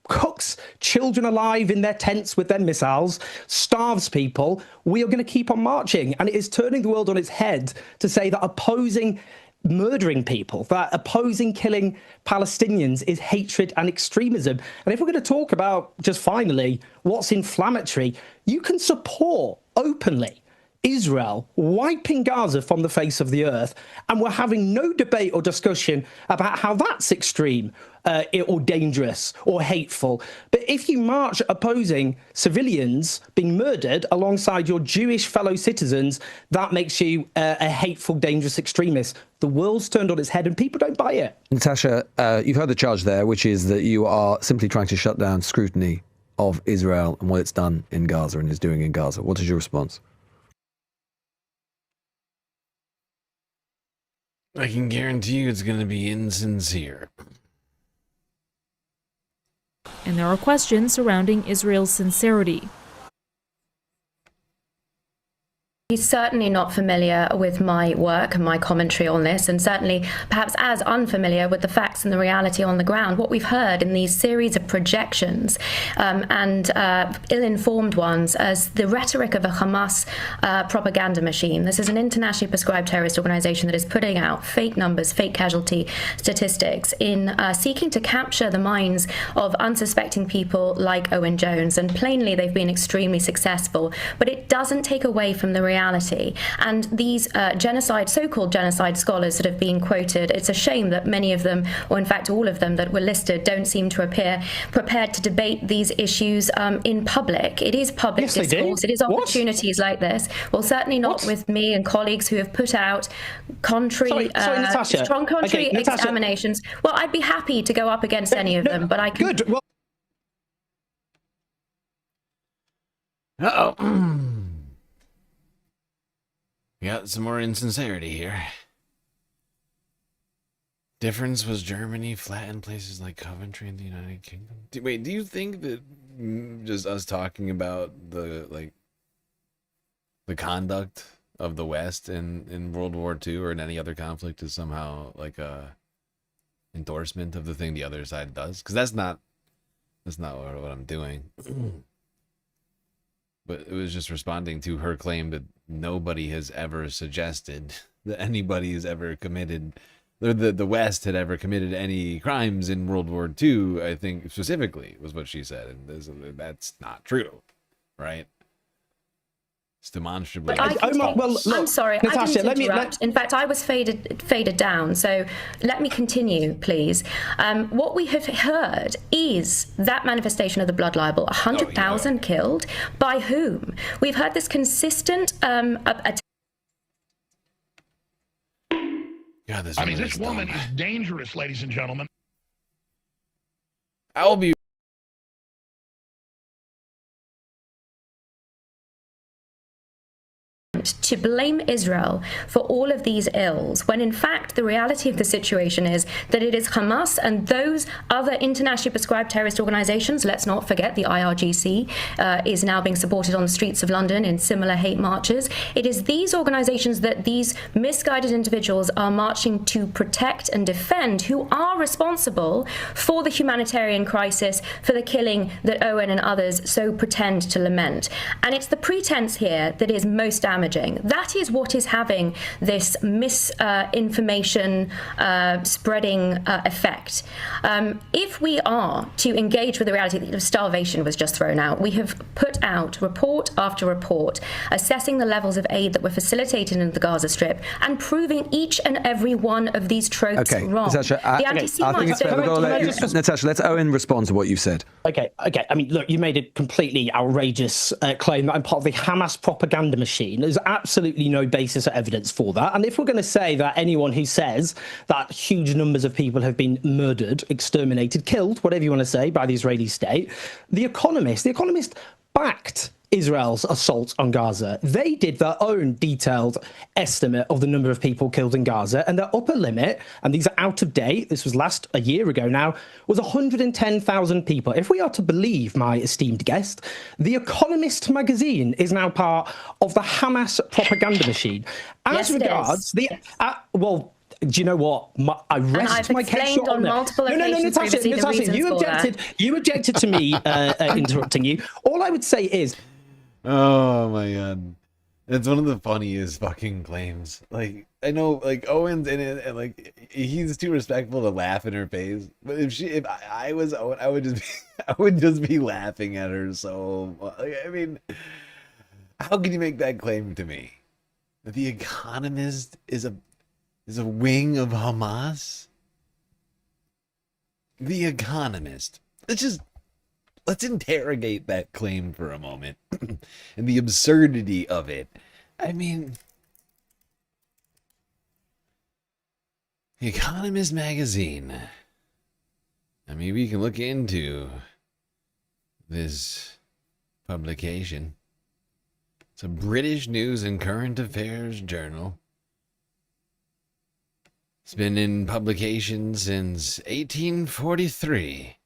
cooks children alive in their tents with their missiles, starves people, we are going to keep on marching. And it is turning the world on its head to say that opposing murdering people, that opposing killing Palestinians is hatred and extremism. And if we're going to talk about, just finally, what's inflammatory, you can support openly Israel wiping Gaza from the face of the earth, and we're having no debate or discussion about how that's extreme or dangerous or hateful. But if you march opposing civilians being murdered alongside your Jewish fellow citizens, that makes you a hateful, dangerous extremist. The world's turned on its head and people don't buy it. Natasha, you've heard the charge there, which is that you are simply trying to shut down scrutiny of Israel and what it's done in Gaza and is doing in Gaza. What is your response? I can guarantee you it's going to be insincere. And there are questions surrounding Israel's sincerity. He's certainly not familiar with my work and my commentary on this, and certainly perhaps as unfamiliar with the facts and the reality on the ground. What we've heard in these series of projections and ill-informed ones as the rhetoric of a Hamas propaganda machine. This is an internationally prescribed terrorist organization that is putting out fake numbers, fake casualty statistics in seeking to capture the minds of unsuspecting people like Owen Jones. And plainly, they've been extremely successful, but it doesn't take away from the reality. And these so-called genocide scholars that have been quoted, it's a shame that many of them, or in fact all of them that were listed, don't seem to appear prepared to debate these issues in public. It is public discourse. It is opportunities like this. Well, certainly not with me and colleagues who have put out contrary, strong contrary examinations. Well, I'd be happy to go up against any of them, but I can... Good. Well, uh-oh. Got some more insincerity here. Difference was Germany flattened places like Coventry in the United Kingdom. Wait, do you think that just us talking about the conduct of the West in World War II or in any other conflict is somehow like a endorsement of the thing the other side does? Because that's not what I'm doing. But it was just responding to her claim that nobody has ever suggested that anybody has ever committed, the West had ever committed any crimes in World War II, I think specifically was what she said. And that's not true, right? It's demonstrably. I'm sorry, Natasha, I didn't interrupt. In fact, I was faded down. So let me continue, please. What we have heard is that manifestation of the blood libel, 100,000 killed. By whom? We've heard this consistent God, this woman is dangerous, ladies and gentlemen. I will be. To blame Israel for all of these ills, when in fact the reality of the situation is that it is Hamas and those other internationally prescribed terrorist organizations. Let's not forget the IRGC is now being supported on the streets of London in similar hate marches. It is these organizations that these misguided individuals are marching to protect and defend, who are responsible for the humanitarian crisis, for the killing that Owen and others so pretend to lament. And it's the pretense here that is most damaging. That is what is having this misinformation spreading effect. If we are to engage with the reality that starvation was just thrown out, we have put out report after report assessing the levels of aid that were facilitated in the Gaza Strip and proving each and every one of these tropes wrong. Natasha, I think it's fair. Natasha, let's Owen respond to what you've said. Okay. I mean, look, you made a completely outrageous claim that I'm part of the Hamas propaganda machine. There's absolutely no basis or evidence for that. And if we're going to say that anyone who says that huge numbers of people have been murdered, exterminated, killed, whatever you want to say, by the Israeli state, The Economist backed Israel's assault on Gaza. They did their own detailed estimate of the number of people killed in Gaza, and their upper limit, and these are out of date, this was a year ago now, was 110,000 people. If we are to believe my esteemed guest, The Economist magazine is now part of the Hamas propaganda machine. As regards the do you know what? I rest my case on multiple occasions. Natasha, you objected to me interrupting you. All I would say is, oh my God, it's one of the funniest fucking claims. Like, I know, like Owen's in it, and like he's too respectful to laugh in her face. But if I was Owen, I would just be, I would just be laughing at her. So like, I mean, how can you make that claim to me? That The Economist is a wing of Hamas? The Economist. Let's interrogate that claim for a moment and the absurdity of it. I mean, The Economist magazine. I mean, we can look into this publication. It's a British news and current affairs journal. It's been in publication since 1843.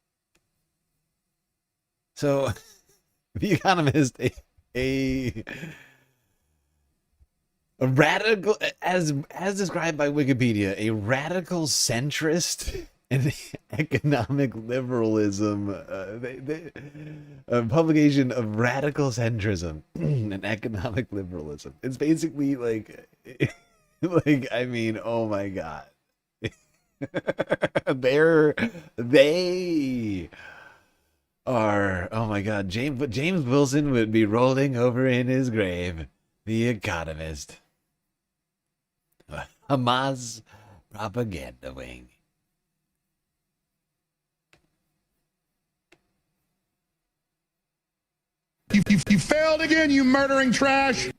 So, The Economist, a radical, as described by Wikipedia, a radical centrist and economic liberalism, a publication of radical centrism and economic liberalism. It's basically like, I mean, oh my God. They are, oh my God, James Wilson would be rolling over in his grave. The Economist. Hamas propaganda wing. You failed again, you murdering trash.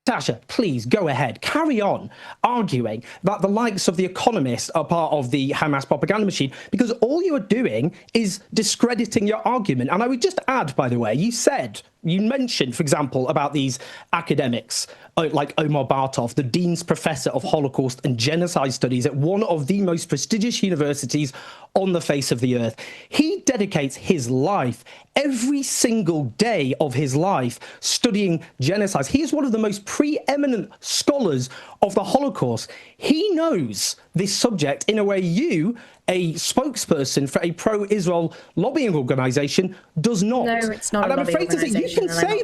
Natasha, please go ahead. Carry on arguing that the likes of The Economist are part of the Hamas propaganda machine, because all you are doing is discrediting your argument. And I would just add, by the way, you mentioned, for example, about these academics like Omar Bartov, the Dean's Professor of Holocaust and Genocide Studies at one of the most prestigious universities on the face of the earth. He dedicates his life, every single day of his life, studying genocides. He is one of the most preeminent scholars of the Holocaust. He knows this subject in a way you, a spokesperson for a pro-Israel lobbying organization, does not. No, it's not. And I'm afraid to say, you can say,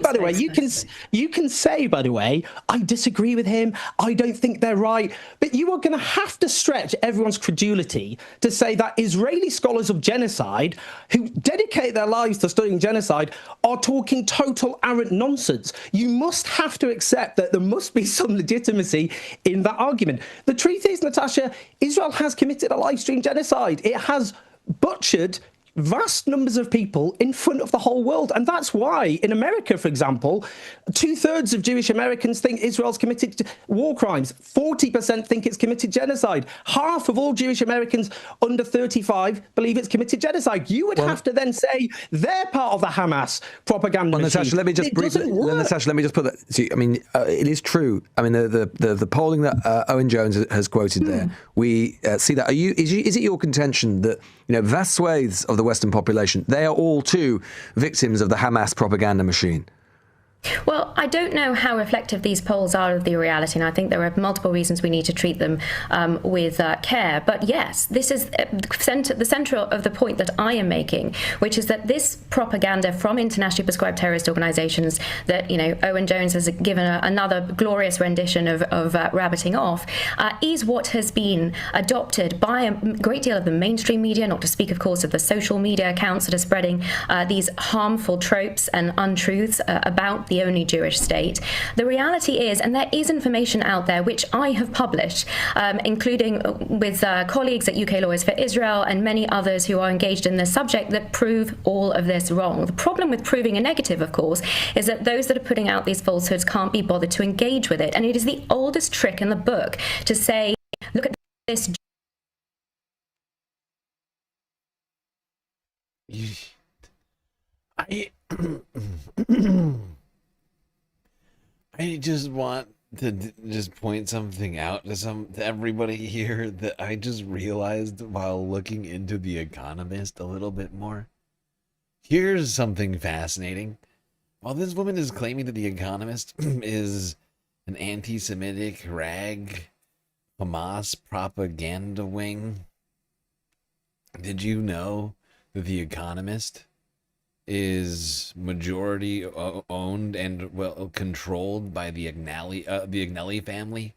by the way, I disagree with him. I don't think they're right. But you are going to have to stretch everyone's credulity to say that Israeli scholars of genocide who dedicate their lives to studying genocide are talking total arrant nonsense. You must have to accept that there must be some legitimacy in that argument. The truth is, Natasha, Israel has committed a live stream genocide. It has butchered vast numbers of people in front of the whole world. And that's why in America, for example, 2/3 of Jewish Americans think Israel's committed war crimes. 40% think it's committed genocide. Half of all Jewish Americans under 35 believe it's committed genocide. You would have to then say they're part of the Hamas propaganda machine. Natasha, let me just put that. See, I mean, it is true. I mean, the polling that Owen Jones has quoted there, we see that. Is it your contention that vast swathes of the Western population, they are all too victims of the Hamas propaganda machine? Well, I don't know how reflective these polls are of the reality, and I think there are multiple reasons we need to treat them with care. But yes, this is the centre of the point that I am making, which is that this propaganda from internationally prescribed terrorist organisations that Owen Jones has given another glorious rendition of rabbiting off is what has been adopted by a great deal of the mainstream media, not to speak, of course, of the social media accounts that are spreading these harmful tropes and untruths about the only Jewish state. The reality is, and there is information out there which I have published, including with colleagues at UK Lawyers for Israel and many others who are engaged in this subject, that prove all of this wrong. The problem with proving a negative, of course, is that those that are putting out these falsehoods can't be bothered to engage with it. And it is the oldest trick in the book to say, look at this. I just want to just point something out to everybody here that I just realized while looking into The Economist a little bit more. Here's something fascinating. While this woman is claiming that The Economist is an anti-Semitic rag Hamas propaganda wing, did you know that The Economist is majority owned and well controlled by the Agnelli family.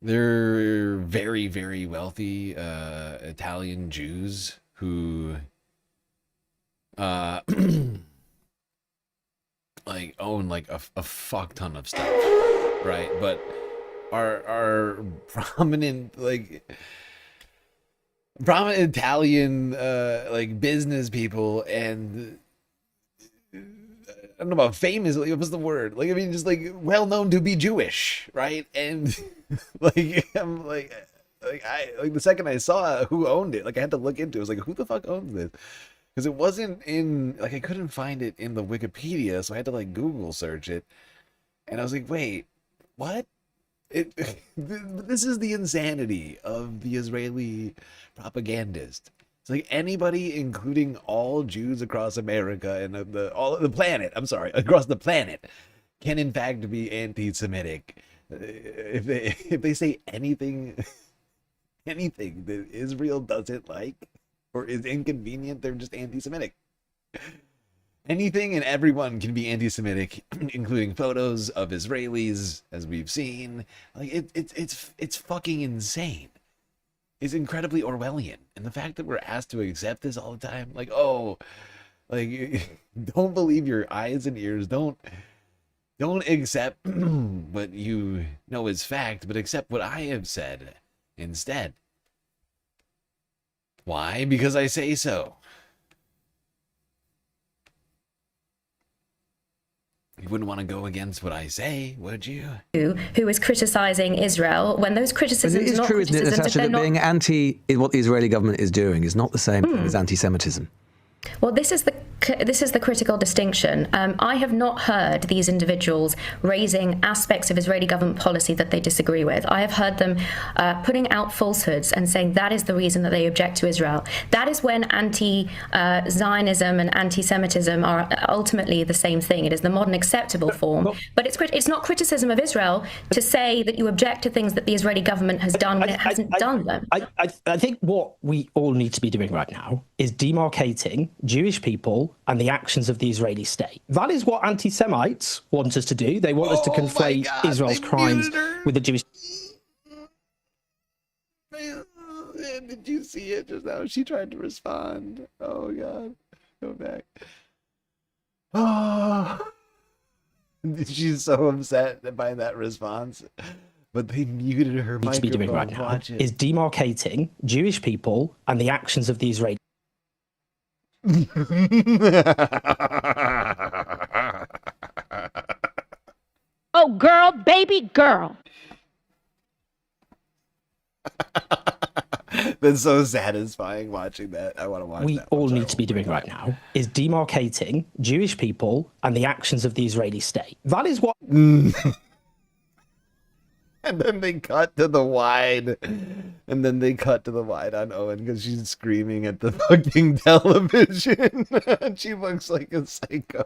They're very, very wealthy Italian Jews who like own like a fuck ton of stuff, right? But are prominent Italian like business people, and I don't know about famous, like, what's the word? Like, I mean, just like well known to be Jewish, right? And like I'm like the second I saw who owned it, like I had to look into it. I was like, who the fuck owns this? Because it wasn't in, like, I couldn't find it in the Wikipedia, so I had to like Google search it, and I was like, wait, what? This is the insanity of the Israeli propagandist. It's like anybody, including all Jews across America and all the planet, I'm sorry, across the planet, can in fact be anti-Semitic. If they say anything that Israel doesn't like or is inconvenient, they're just anti-Semitic. Anything and everyone can be anti-Semitic, including photos of Israelis, as we've seen. Like it's fucking insane. It's incredibly Orwellian, and the fact that we're asked to accept this all the time, like, oh, like, don't believe your eyes and ears. Don't accept what you know is fact, but accept what I have said instead. Why? Because I say so. You wouldn't want to go against what I say, would you? Who is criticizing Israel when those criticisms it is are not true, isn't it, criticisms, Natasha, that being anti what the Israeli government is doing is not the same thing as anti-Semitism. Well, this is the critical distinction. I have not heard these individuals raising aspects of Israeli government policy that they disagree with. I have heard them putting out falsehoods and saying that is the reason that they object to Israel. That is when anti-Zionism and anti-Semitism are ultimately the same thing. It is the modern acceptable form. But it's not criticism of Israel to say that you object to things that the Israeli government has done when it hasn't done them. I think what we all need to be doing right now is demarcating Jewish people and the actions of the Israeli state. That is what anti-Semites want us to do. They want us to conflate Israel's crimes with the Jewish. Did you see it just now? She tried to respond. Oh God, go back. Oh, she's so upset by that response. But they muted her microphone. To be doing right now is demarcating Jewish people and the actions of the Israeli. Oh, girl, baby girl. That's so satisfying watching that. I want to watch We that. all need to be doing right now is demarcating Jewish people and the actions of the Israeli state. That is what. And then they cut to the wide. And then they cut to the wide on Owen because she's screaming at the fucking television. And she looks like a psycho.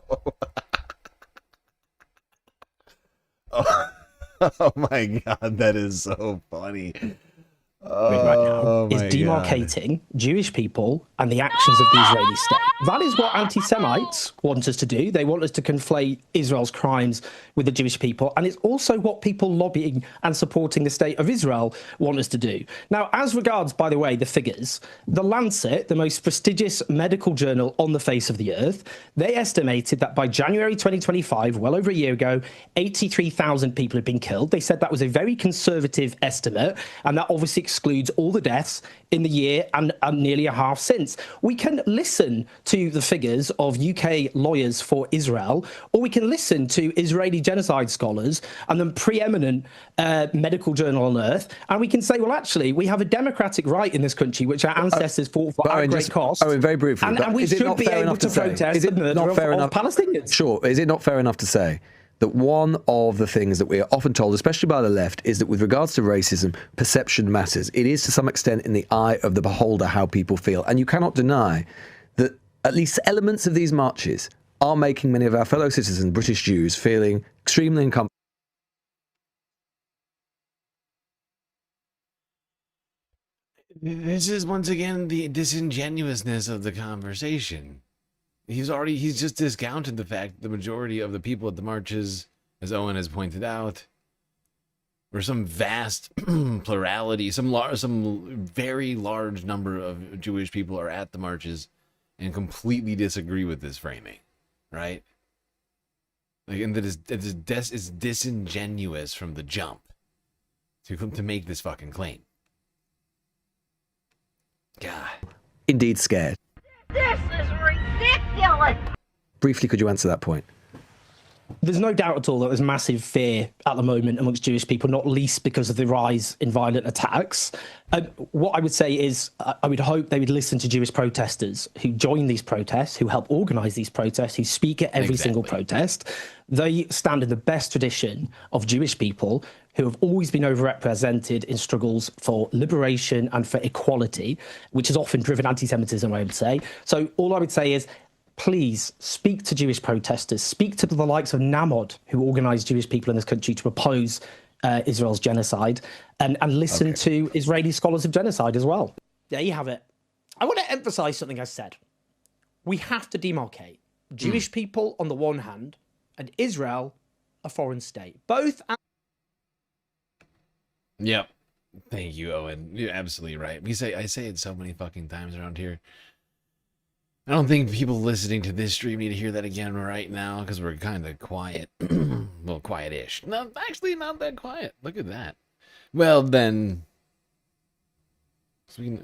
Oh my God, that is so funny. Right now is demarcating Jewish people and the actions of the Israeli state. That is what anti-Semites want us to do. They want us to conflate Israel's crimes with the Jewish people, and it's also what people lobbying and supporting the state of Israel want us to do. Now, as regards, by the way, the figures, The Lancet, the most prestigious medical journal on the face of the earth, they estimated that by January 2025, well over a year ago, 83,000 people had been killed. They said that was a very conservative estimate, and that obviously excludes all the deaths in the year and nearly a half since. We can listen to the figures of UK lawyers for Israel, or we can listen to Israeli genocide scholars and the preeminent medical journal on earth, and we can say, well, actually, we have a democratic right in this country, which our ancestors fought for at great cost. Very briefly, and we should be able to protest the murder of Palestinians. Sure. Is it not fair enough to say that one of the things that we are often told, especially by the left, is that with regards to racism, perception matters. It is to some extent in the eye of the beholder how people feel. And you cannot deny that at least elements of these marches are making many of our fellow citizens, British Jews, feeling extremely uncomfortable. This is once again the disingenuousness of the conversation. he's just discounted the fact that the majority of the people at the marches, as Owen has pointed out, or some vast plurality, some very large number of Jewish people are at the marches and completely disagree with this framing, right? Like, and that it's disingenuous from the jump to make this fucking claim. God. Indeed scared. This is ridiculous! Briefly, could you answer that point? There's no doubt at all that there's massive fear at the moment amongst Jewish people, not least because of the rise in violent attacks. What I would say is I would hope they would listen to Jewish protesters who join these protests, who help organise these protests, who speak at every single protest. They stand in the best tradition of Jewish people who have always been overrepresented in struggles for liberation and for equality, which has often driven anti-Semitism, I would say. So all I would say is, please speak to Jewish protesters, speak to the likes of Namod, who organised Jewish people in this country to oppose Israel's genocide, and listen to Israeli scholars of genocide as well. There you have it. I want to emphasise something I said. We have to demarcate Jewish people on the one hand and Israel, a foreign state. Both. Yep. Thank you, Owen. You're absolutely right. I say it so many fucking times around here. I don't think people listening to this stream need to hear that again right now because we're kind of quiet. Well, quiet-ish. No, actually not that quiet. Look at that. Well, then... We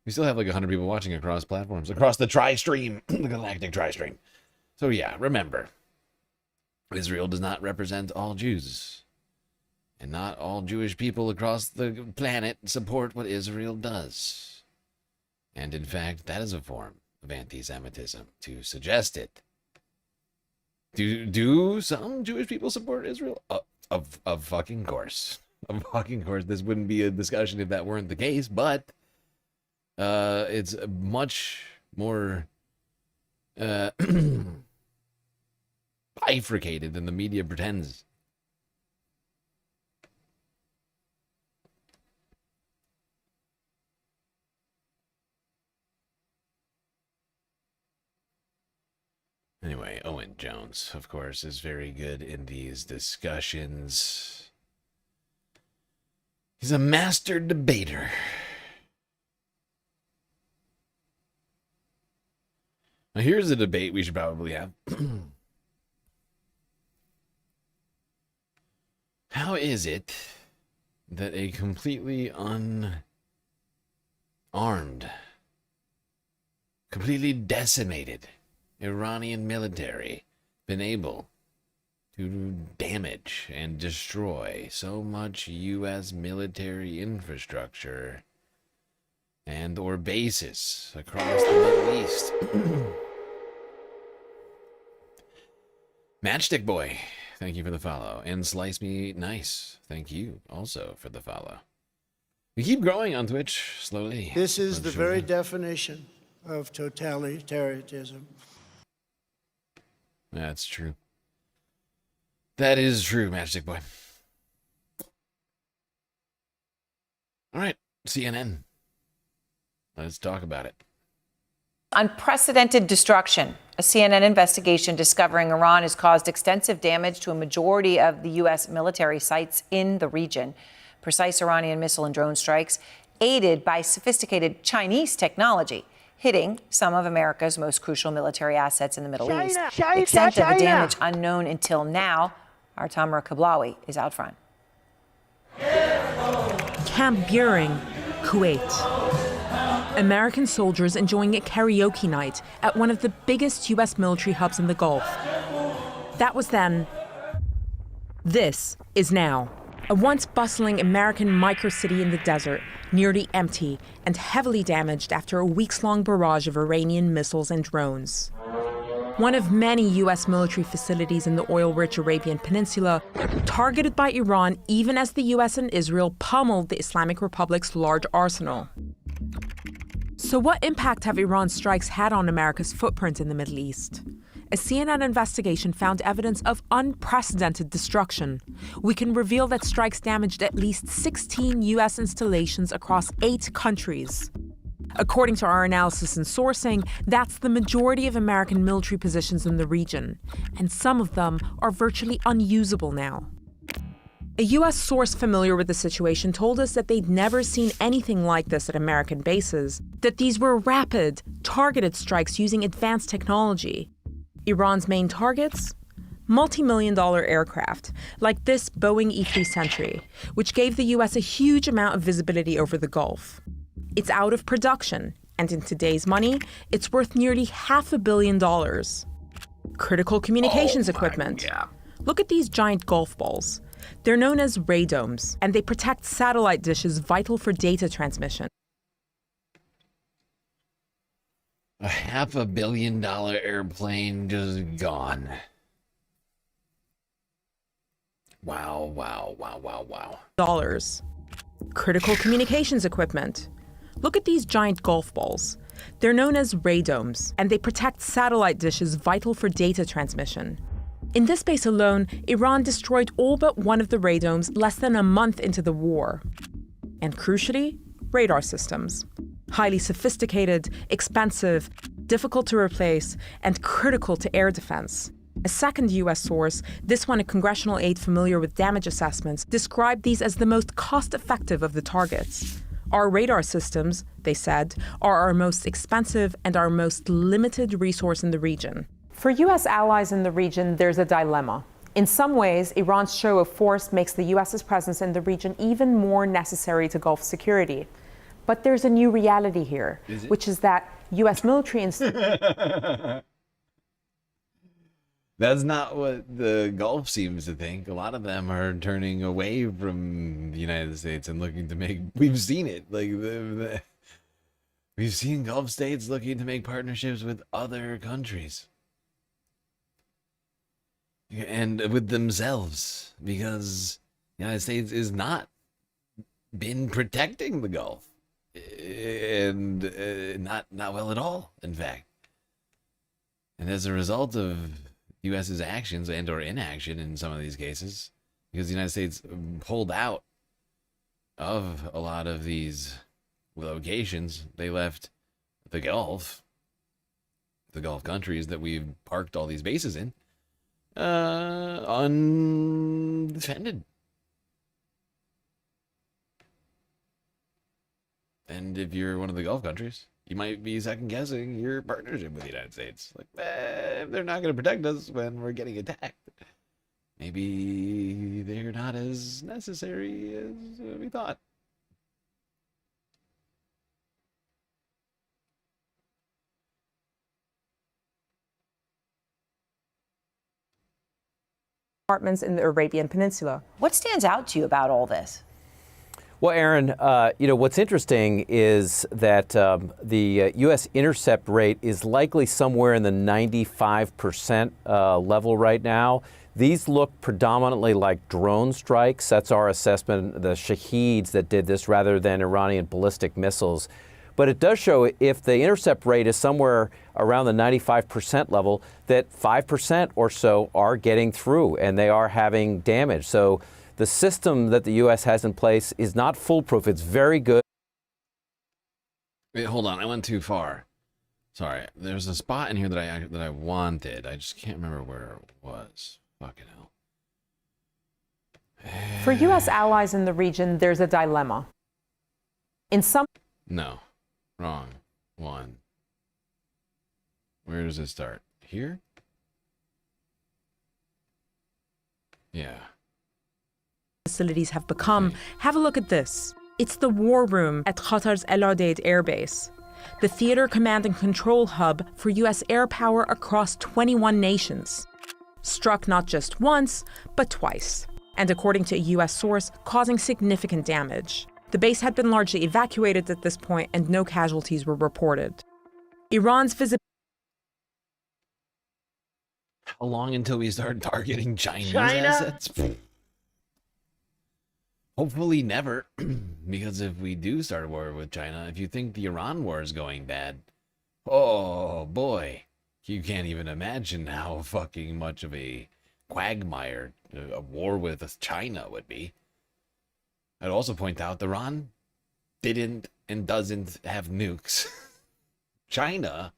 still have like 100 people watching across platforms. Across the tri-stream. The Galactic tri-stream. So yeah, remember. Israel does not represent all Jews. And not all Jewish people across the planet support what Israel does. And in fact, that is a form of anti-Semitism to suggest it. Do some Jewish people support Israel? Of fucking course. Of fucking course. This wouldn't be a discussion if that weren't the case, but it's much more bifurcated than the media pretends. Anyway, Owen Jones, of course, is very good in these discussions. He's a master debater. Now, here's a debate we should probably have. How is it that a completely unarmed, completely decimated Iranian military been able to damage and destroy so much U.S. military infrastructure and or bases across the Middle East? Matchstick Boy, thank you for the follow. And Slice Me Nice, thank you also for the follow. We keep growing on Twitch slowly. This is the very definition of totalitarianism. That's true. That is true, Matchstick Boy. All right, CNN. Let's talk about it. Unprecedented destruction. A CNN investigation discovering Iran has caused extensive damage to a majority of the U.S. military sites in the region. Precise Iranian missile and drone strikes, aided by sophisticated Chinese technology, hitting some of America's most crucial military assets in the Middle East. The extent of the damage unknown until now. Our Tamara Kablawi is out front. Camp Buring, Kuwait. American soldiers enjoying a karaoke night at one of the biggest U.S. military hubs in the Gulf. That was then. This is now. A once bustling American microcity in the desert, nearly empty and heavily damaged after a weeks-long barrage of Iranian missiles and drones. One of many U.S. military facilities in the oil-rich Arabian Peninsula, targeted by Iran even as the U.S. and Israel pummeled the Islamic Republic's large arsenal. So what impact have Iran's strikes had on America's footprint in the Middle East? A CNN investigation found evidence of unprecedented destruction. We can reveal that strikes damaged at least 16 U.S. installations across 8 countries. According to our analysis and sourcing, that's the majority of American military positions in the region, and some of them are virtually unusable now. A U.S. source familiar with the situation told us that they'd never seen anything like this at American bases, that these were rapid, targeted strikes using advanced technology. Iran's main targets? Multi-million-dollar aircraft, like this Boeing E-3 Sentry, which gave the U.S. a huge amount of visibility over the Gulf. It's out of production, and in today's money, it's worth nearly $500 million. Critical communications equipment. Look at these giant golf balls. They're known as radomes, and they protect satellite dishes vital for data transmission. A $500 million airplane just gone. Wow, wow, wow, wow, wow. Dollars. Critical communications equipment. Look at these giant golf balls. They're known as radomes, and they protect satellite dishes vital for data transmission. In this base alone, Iran destroyed all but one of the radomes less than a month into the war. And crucially, radar systems. Highly sophisticated, expensive, difficult to replace, and critical to air defense. A second U.S. source, this one a congressional aide familiar with damage assessments, described these as the most cost-effective of the targets. Our radar systems, they said, are our most expensive and our most limited resource in the region. For U.S. allies in the region, there's a dilemma. In some ways, Iran's show of force makes the U.S.'s presence in the region even more necessary to Gulf security. But there's a new reality here, which is that U.S. military... That's not what the Gulf seems to think. A lot of them are turning away from the United States and looking to make... We've seen it. We've seen Gulf states looking to make partnerships with other countries. And with themselves, because the United States is not been protecting the Gulf, and not well at all, in fact. And as a result of U.S.'s actions and or inaction in some of these cases, because the United States pulled out of a lot of these locations, they left the Gulf countries that we've parked all these bases in, undefended. And if you're one of the Gulf countries, you might be second guessing your partnership with the United States. Like, if they're not going to protect us when we're getting attacked, maybe they're not as necessary as we thought. Apartments in the Arabian Peninsula. What stands out to you about all this? Well, Aaron, what's interesting is that the U.S. intercept rate is likely somewhere in the 95% level right now. These look predominantly like drone strikes. That's our assessment, the Shaheeds that did this rather than Iranian ballistic missiles. But it does show if the intercept rate is somewhere around the 95% level, that 5% or so are getting through and they are having damage. So the system that the U.S. has in place is not foolproof. It's very good. Wait, hold on. I went too far. Sorry. There's a spot in here that I wanted. I just can't remember where it was. Fucking hell. For U.S. allies in the region, there's a dilemma. In some... No. Wrong one. Where does it start? Here? Yeah. Facilities have become. Have a look at this. It's the war room at Qatar's El Udeid Air Base, the theater command and control hub for U.S. air power across 21 nations. Struck not just once, but twice, and according to a U.S. source, causing significant damage. The base had been largely evacuated at this point, and no casualties were reported. Iran's visibility. How long until we start targeting Chinese assets? Hopefully never, because if we do start a war with China, if you think the Iran war is going bad, oh boy, you can't even imagine how fucking much of a quagmire a war with China would be. I'd also point out Iran didn't and doesn't have nukes. China,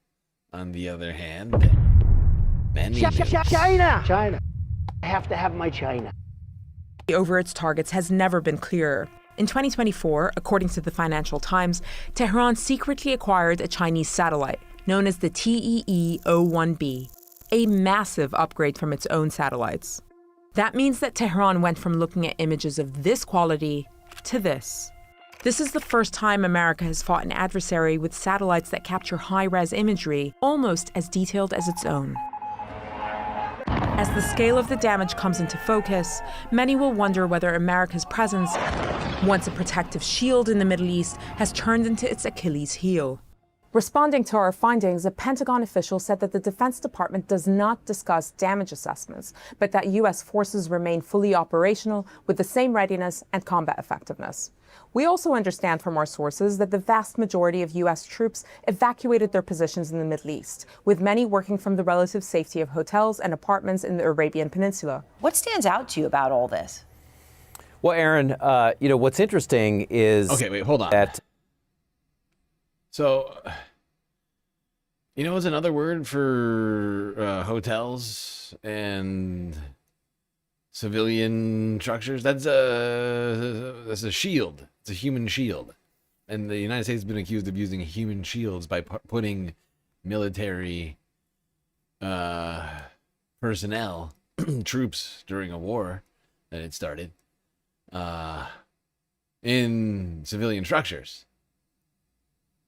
on the other hand, many nukes. China. I have to have my China. Over its targets has never been clearer. In 2024, according to the Financial Times, Tehran secretly acquired a Chinese satellite known as the TEE-01B, a massive upgrade from its own satellites. That means that Tehran went from looking at images of this quality to this. This is the first time America has fought an adversary with satellites that capture high-res imagery almost as detailed as its own. As the scale of the damage comes into focus, many will wonder whether America's presence, once a protective shield in the Middle East, has turned into its Achilles heel. Responding to our findings, a Pentagon official said that the Defense Department does not discuss damage assessments, but that U.S. forces remain fully operational with the same readiness and combat effectiveness. We also understand from our sources that the vast majority of U.S. troops evacuated their positions in the Middle East, with many working from the relative safety of hotels and apartments in the Arabian Peninsula. What stands out to you about all this? Well, Aaron, what's interesting is Okay, wait, hold on. So, what's another word for hotels and civilian structures? That's a shield. It's a human shield. And the United States has been accused of using human shields by putting military personnel, troops during a war that it started, in civilian structures.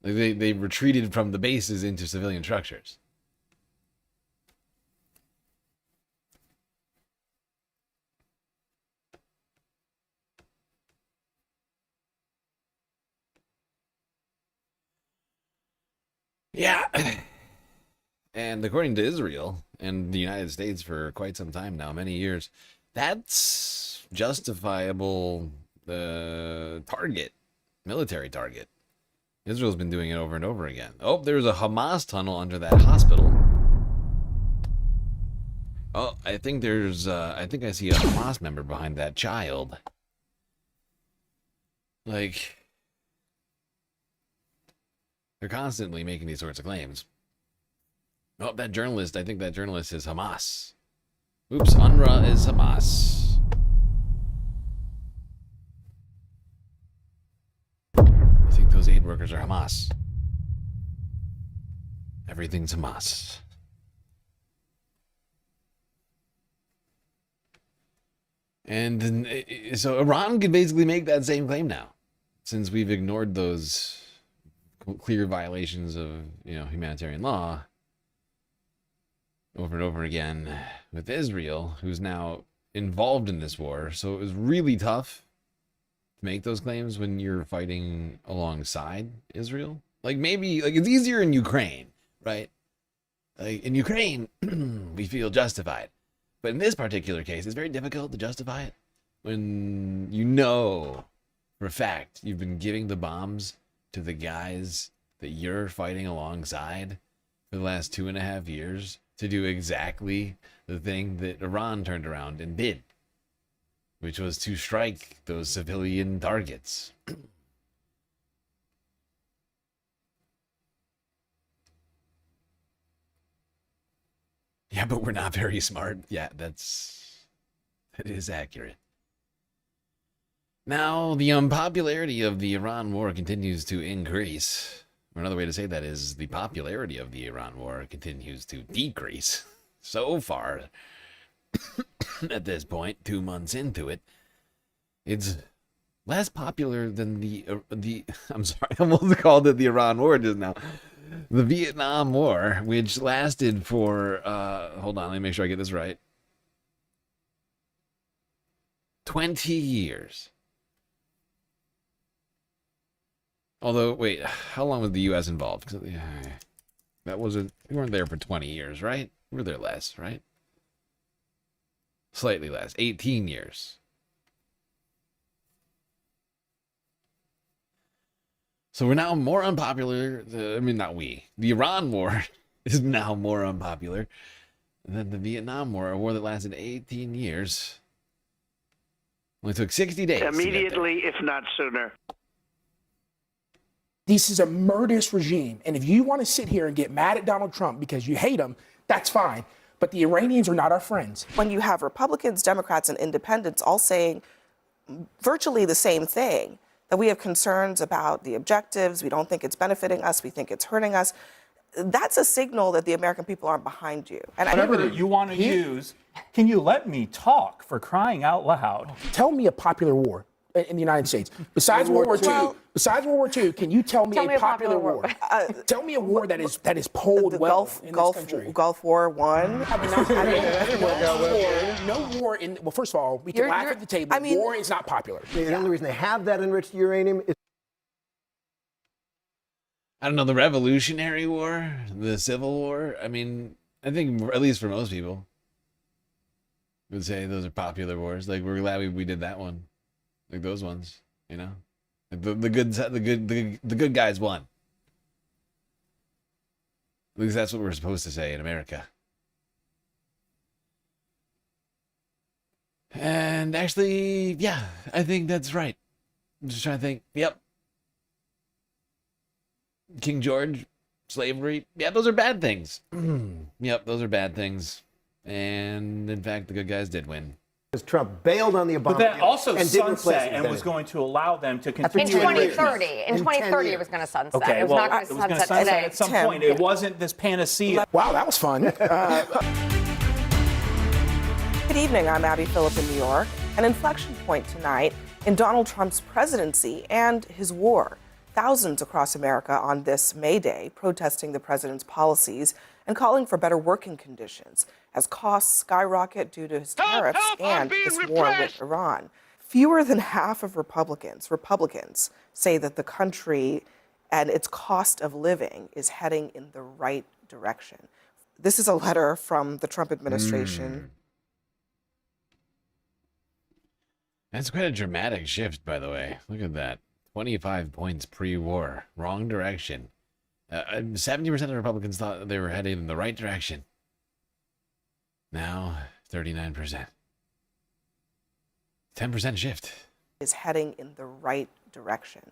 Like they retreated from the bases into civilian structures. Yeah. And according to Israel and the United States for quite some time now, many years, that's justifiable target, military target. Israel's been doing it over and over again. Oh, there's a Hamas tunnel under that hospital. Oh, I think I see a Hamas member behind that child. Like, they're constantly making these sorts of claims. Oh, I think that journalist is Hamas. Oops, UNRWA is Hamas. I think those aid workers are Hamas. Everything's Hamas. And so Iran can basically make that same claim now, since we've ignored those clear violations of, humanitarian law over and over again with Israel, who's now involved in this war. So it was really tough to make those claims when you're fighting alongside Israel. Like, maybe, it's easier in Ukraine, right? Like, in Ukraine, we feel justified. But in this particular case, it's very difficult to justify it when you know for a fact you've been giving the bombs to the guys that you're fighting alongside for the last 2.5 years to do exactly the thing that Iran turned around and did, which was to strike those civilian targets. Yeah, but we're not very smart. Yeah, that is accurate. Now, the unpopularity of the Iran war continues to increase. Or another way to say that is the popularity of the Iran war continues to decrease. So far, at this point, 2 months into it, it's less popular than the I'm sorry, I almost called it the Iran war just now. The Vietnam War, which lasted for, hold on, let me make sure I get this right. 20 years. Although, wait, how long was the U.S. involved? That wasn't, we weren't there for 20 years, right? We were there less, right? Slightly less, 18 years. So we're now more unpopular. The Iran war is now more unpopular than the Vietnam War, a war that lasted 18 years. Only took 60 days. Immediately, if not sooner. This is a murderous regime. And if you want to sit here and get mad at Donald Trump because you hate him, that's fine. But the Iranians are not our friends. When you have Republicans, Democrats, and independents all saying virtually the same thing, that we have concerns about the objectives, we don't think it's benefiting us, we think it's hurting us, that's a signal that the American people aren't behind you. And whatever you want to use, can you let me talk, for crying out loud? Tell me a popular war in the United States. Besides World War II, can you tell me a popular war? Tell me a war that is polled well in this country. Gulf War I. No war in, well, first of all, we can laugh at the table. War is not popular. The only reason they have that enriched uranium is I don't know, the Revolutionary War, the Civil War. I mean, I think, at least for most people, would say those are popular wars. Like, we're glad we did that one. Like those ones, you know? Like the good guys won. At least that's what we're supposed to say in America. And actually, yeah, I think that's right. I'm just trying to think. Yep. King George, slavery. Yeah, those are bad things. Yep, those are bad things. And in fact, the good guys did win. because Trump bailed on the Obama But that deal also and didn't replace sunset it and with was anything. going to allow them to In continue. 2030. In 2030, it was going to sunset. Okay, it was well, not going it to was going to sunset sunset today. at some point. It wasn't this panacea. Wow, that was fun. Good evening, I'm Abby Phillip in New York. An inflection point tonight in Donald Trump's presidency and his war. Thousands across America on this May Day protesting the president's policies and calling for better working conditions as costs skyrocket due to his tariffs and his war with Iran. Fewer than half of Republicans say that the country and its cost of living is heading in the right direction. This is a letter from the Trump administration. That's quite a dramatic shift, by the way. Look at that. 25 points pre-war. Wrong direction. 70% of Republicans thought they were heading in the right direction. Now, 39%. 10% shift. Is heading in the right direction.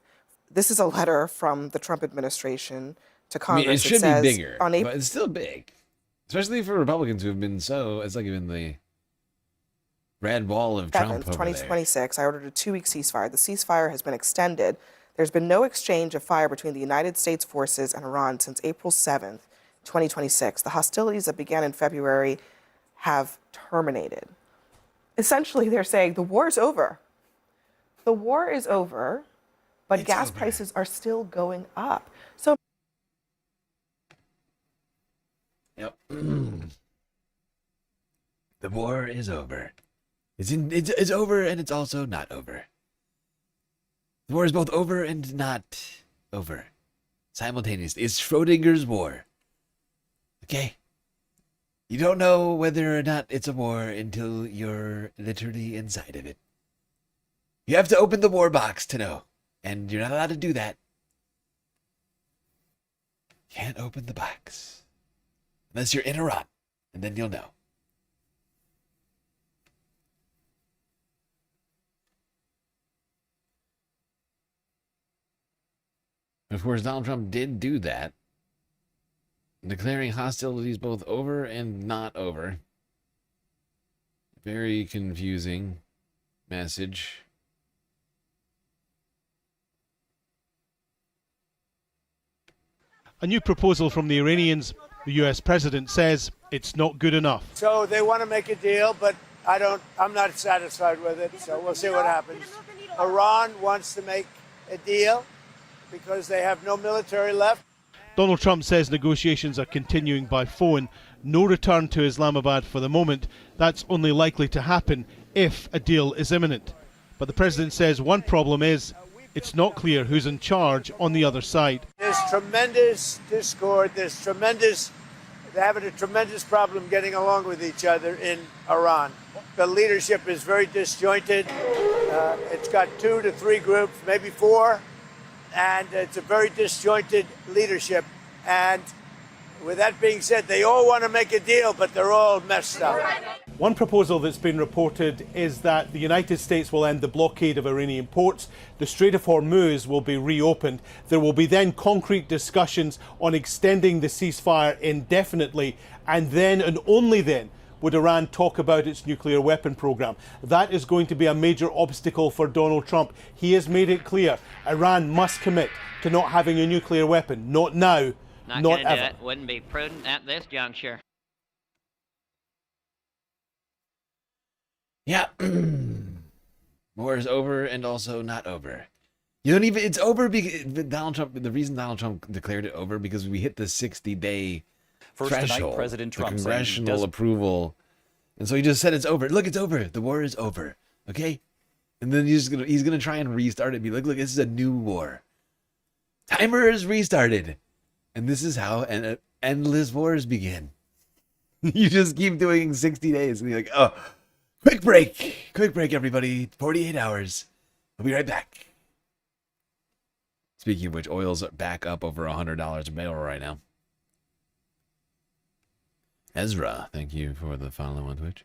This is a letter from the Trump administration to Congress. I mean, it should says, be bigger, on but it's still big. Especially for Republicans who have been so, it's like even the red wall of Trump over 2026, I ordered a 2-week ceasefire. The ceasefire has been extended. There's been no exchange of fire between the United States forces and Iran since April 7th, 2026. The hostilities that began in February have terminated. Essentially, they're saying the war is over. The war is over, but gas prices are still going up. So, Yep. The war is over. It's over, and it's also not over. The war is both over and not over. Simultaneously. It's Schrodinger's war. Okay? You don't know whether or not it's a war until you're literally inside of it. You have to open the war box to know. And you're not allowed to do that. Can't open the box. Unless you're in Iran. And then you'll know. Of course, Donald Trump did do that, declaring hostilities both over and not over. Very confusing message. A new proposal from the Iranians, the US president says it's not good enough. So they want to make a deal, but I'm not satisfied with it, so we'll see what happens. Iran wants to make a deal because they have no military left. Donald Trump says negotiations are continuing by phone. No return to Islamabad for the moment. That's only likely to happen if a deal is imminent. But the president says one problem is it's not clear who's in charge on the other side. There's tremendous discord. They're having a tremendous problem getting along with each other in Iran. The leadership is very disjointed. It's got 2 to 3 groups, maybe 4. And it's a very disjointed leadership. And With that being said, they all want to make a deal, but they're all messed up. One proposal that's been reported is that the United States will end the blockade of Iranian ports. The Strait of Hormuz will be reopened. There will be then concrete discussions on extending the ceasefire indefinitely, and then and only then would Iran talk about its nuclear weapon program. That is going to be a major obstacle for Donald Trump. He has made it clear Iran must commit to not having a nuclear weapon. Not now, not gonna ever. do it. Wouldn't be prudent at this juncture. Yeah. War is over and also not over. You don't even, it's over because Donald Trump, the reason Donald Trump declared it over because we hit the 60-day threshold, tonight, President Trump the saying he congressional does- approval. And so he just said it's over. Look, it's over. The war is over. Okay? And then he's gonna try and restart it and be like, look, this is a new war. Timer is restarted. And this is how endless wars begin. You just keep doing 60 days and you're like, oh, quick break, everybody. 48 hours. I'll be right back. Speaking of which, oil's back up over $100 a barrel right now. Ezra, thank you for the follow on Twitch.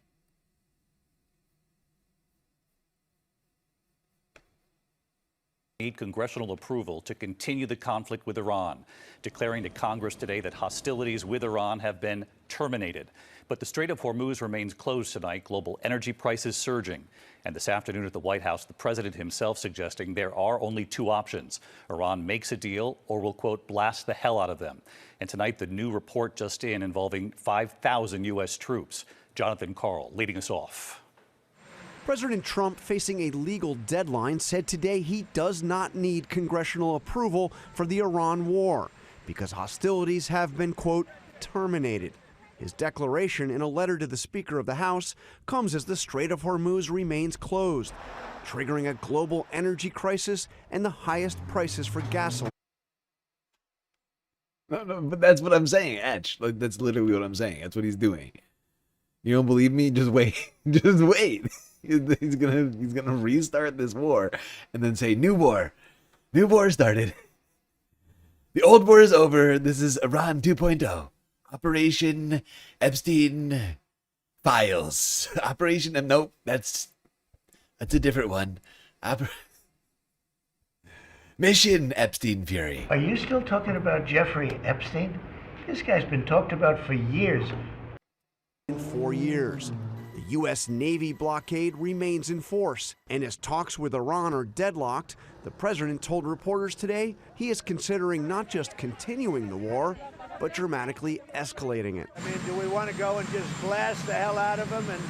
Need congressional approval to continue the conflict with Iran, declaring to Congress today that hostilities with Iran have been terminated. But the Strait of Hormuz remains closed tonight, global energy prices surging. And this afternoon at the White House, the president himself suggesting there are only two options. Iran makes a deal or will, quote, blast the hell out of them. And tonight, the new report just in involving 5,000 U.S. troops. Jonathan Karl leading us off. President Trump, facing a legal deadline, said today he does not need congressional approval for the Iran war because hostilities have been, quote, terminated. His declaration in a letter to the Speaker of the House comes as the Strait of Hormuz remains closed, triggering a global energy crisis and the highest prices for gasoline. No, but that's what I'm saying, Etch. Like, that's literally what I'm saying. That's what he's doing. You don't believe me? Just wait. Just wait. He's gonna restart this war and then say, new war. New war started. The old war is over. This is Iran 2.0. Operation Epstein Files. Operation, nope, that's a different one. Mission Epstein Fury. Are you still talking about Jeffrey Epstein? This guy's been talked about for years. In 4 years, the U.S. Navy blockade remains in force, and as talks with Iran are deadlocked, the president told reporters today he is considering not just continuing the war, but dramatically escalating it. I mean, do we want to go and just blast the hell out of him and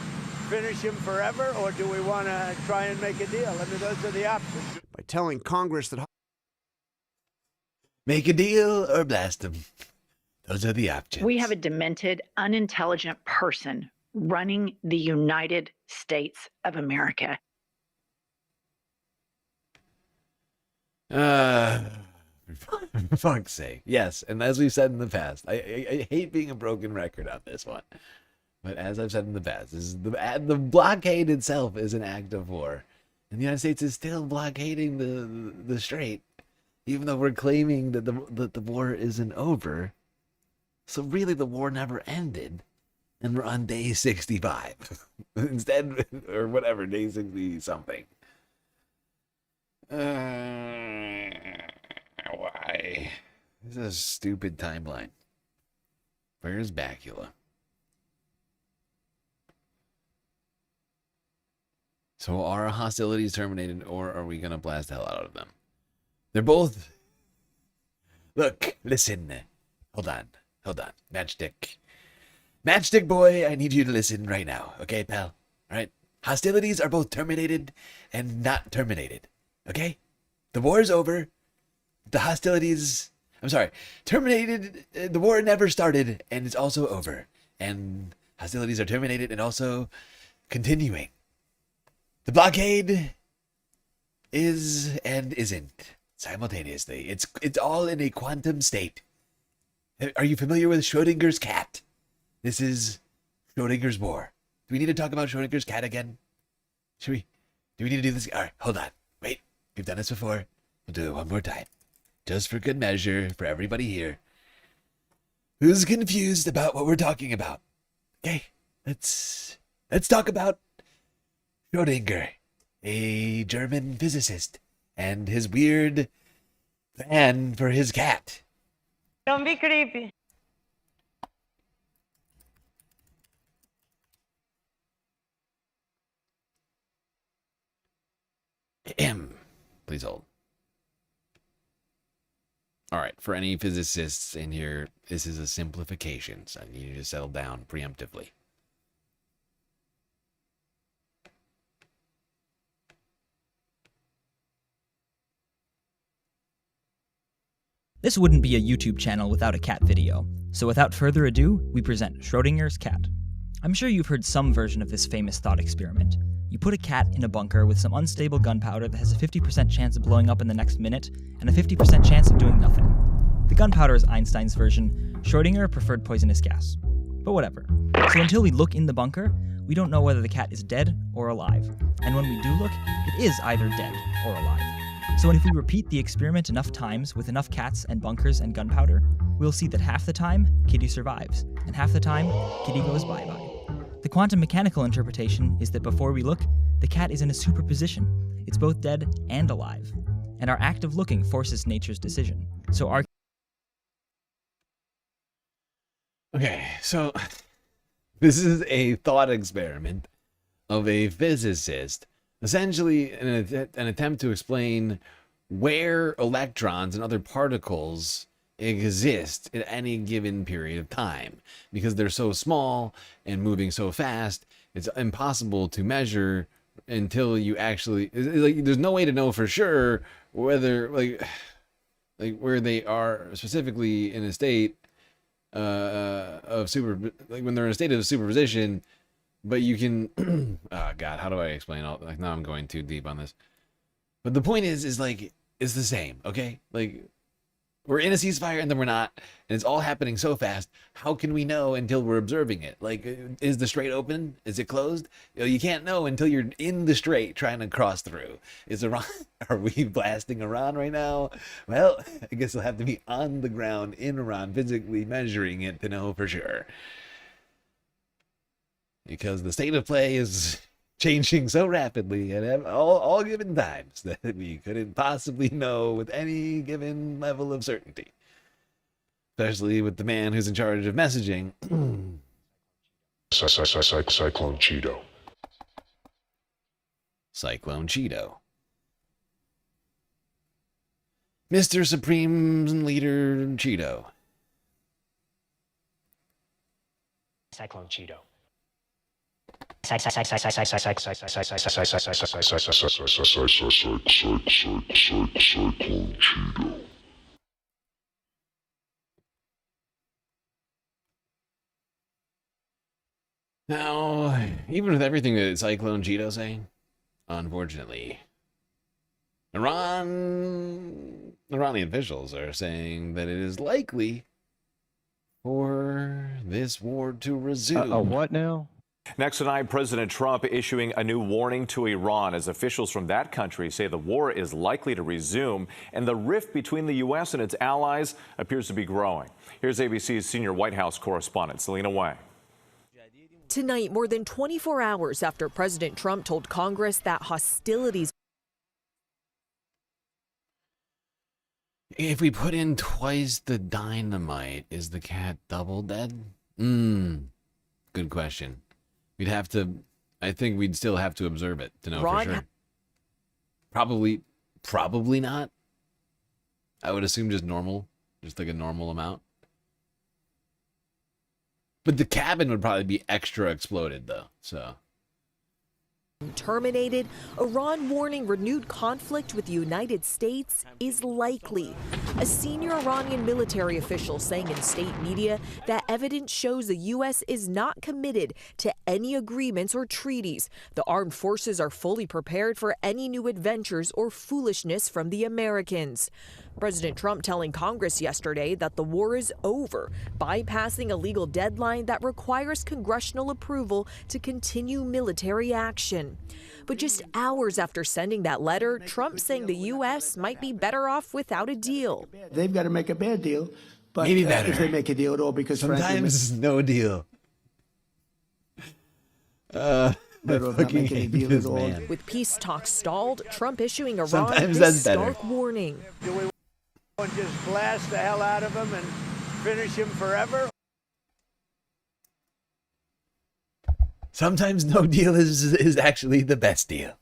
finish him forever, or do we want to try and make a deal? I mean, those are the options. By telling Congress that make a deal or blast him. Those are the options. We have a demented, unintelligent person running the United States of America. For fuck's sake. Yes, and as we've said in the past, I hate being a broken record on this one. But as I've said in the past, this is the blockade itself is an act of war. And the United States is still blockading the strait, even though we're claiming that the war isn't over. So really the war never ended. And we're on day 65. Instead, or whatever, day 60 something. Why? This is a stupid timeline. Where's Bacula? So are hostilities terminated, or are we going to blast the hell out of them? They're both... Look, listen. Hold on. Matchstick. Matchstick boy, I need you to listen right now. Okay, pal? All right? Hostilities are both terminated and not terminated. Okay? The war is over. The hostilities... I'm sorry. Terminated... The war never started, and it's also over. And hostilities are terminated and also continuing. The blockade is and isn't simultaneously. It's all in a quantum state. Are you familiar with Schrodinger's cat? This is Schrodinger's war. Do we need to talk about Schrodinger's cat again? Do we need to do this? All right, hold on. Wait, we've done this before. We'll do it one more time. Just for good measure for everybody here. who's confused about what we're talking about. Okay, let's talk about Schrödinger, a German physicist, and his weird plan for his cat. Don't be creepy. Please hold. All right, for any physicists in here, this is a simplification, so you need to settle down preemptively. This wouldn't be a YouTube channel without a cat video, so without further ado, we present Schrödinger's cat. I'm sure you've heard some version of this famous thought experiment. You put a cat in a bunker with some unstable gunpowder that has a 50% chance of blowing up in the next minute, and a 50% chance of doing nothing. The gunpowder is Einstein's version. Schrödinger preferred poisonous gas. But whatever. So until we look in the bunker, we don't know whether the cat is dead or alive. And when we do look, it is either dead or alive. So if we repeat the experiment enough times with enough cats and bunkers and gunpowder, we'll see that half the time, Kitty survives, and half the time, Kitty goes bye-bye. The quantum mechanical interpretation is that before we look, the cat is in a superposition. It's both dead and alive. And our act of looking forces nature's decision. So our... Okay, so this is a thought experiment of a physicist, essentially an attempt to explain where electrons and other particles exist at any given period of time. Because they're so small and moving so fast, it's impossible to measure until you actually, like, there's no way to know for sure whether, like where they are specifically in a state of when they're in a state of superposition. But you can, oh God, how do I explain all, like, now I'm going too deep on this. But the point is like, it's the same, okay? Like, we're in a ceasefire and then we're not, and it's all happening so fast. How can we know until we're observing it? Like, is the strait open? Is it closed? You know, you can't know until you're in the strait trying to cross through. Is Iran, are we blasting Iran right now? Well, I guess we'll have to be on the ground in Iran, physically measuring it to know for sure. Because the state of play is changing so rapidly at all given times that we couldn't possibly know with any given level of certainty. Especially with the man who's in charge of messaging. Cyclone Cheeto. Cyclone Cheeto. Mr. Supreme Leader Cheeto. Cyclone Cheeto. Now, even with everything that Cyclone Cheeto's saying, unfortunately, Iranian officials are saying that it is likely for this war to resume. What now? Next tonight, President Trump issuing a new warning to Iran as officials from that country say the war is likely to resume and the rift between the U.S. and its allies appears to be growing. Here's ABC's senior White House correspondent, Selena Wang. Tonight, more than 24 hours after President Trump told Congress that hostilities. If we put in twice the dynamite, is the cat double dead? Good question. We'd have to, I think we'd still have to observe it to know for sure. Probably not. I would assume just normal, just like a normal amount. But the cabin would probably be extra exploded though, so. Terminated, Iran warning renewed conflict with the United States is likely. A senior Iranian military official saying in state media that evidence shows the U.S. is not committed to any agreements or treaties. The armed forces are fully prepared for any new adventures or foolishness from the Americans. President Trump telling Congress yesterday that the war is over, bypassing a legal deadline that requires congressional approval to continue military action. But just hours after sending that letter, Trump saying the U.S. might be better off without a deal. They've got to make a bad deal But Maybe better. if they make a deal, it'll because Sometimes no deal. Better not fucking make any hate deal this at all. man. With peace talks stalled, Trump issuing Iran Sometimes this that's better. stark warning. Do we want to just blast the hell out of him and finish him forever? Sometimes no deal is actually the best deal.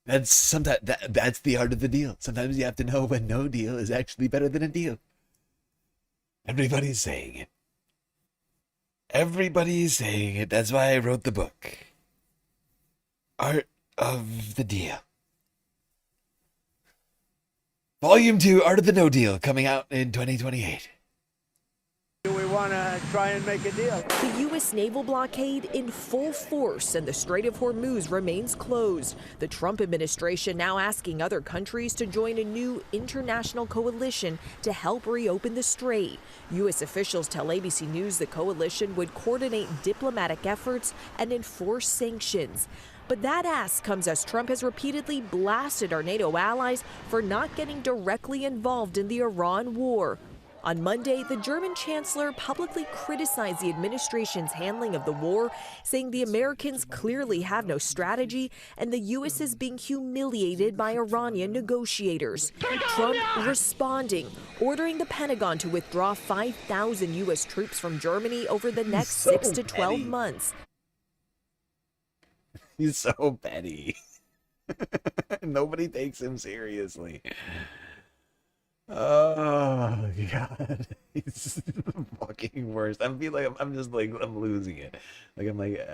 That's that's the art of the deal. Sometimes you have to know when no deal is actually better than a deal. Everybody's saying it. Everybody's saying it. That's why I wrote the book. Art of the Deal. Volume 2, Art of the No Deal, coming out in 2028. Do we want to try and make a deal? The U.S. naval blockade in full force and the Strait of Hormuz remains closed. The Trump administration now asking other countries to join a new international coalition to help reopen the strait. U.S. officials tell ABC News the coalition would coordinate diplomatic efforts and enforce sanctions. But that ask comes as Trump has repeatedly blasted our NATO allies for not getting directly involved in the Iran war. On Monday, the German chancellor publicly criticized the administration's handling of the war, saying the Americans clearly have no strategy and the U.S. is being humiliated by Iranian negotiators. Trump responding, ordering the Pentagon to withdraw 5,000 U.S. troops from Germany over the next 6 to 12 months. He's so petty. Nobody takes him seriously. Oh God, he's the fucking worst. I feel like I'm just like I'm losing it. Like I'm like,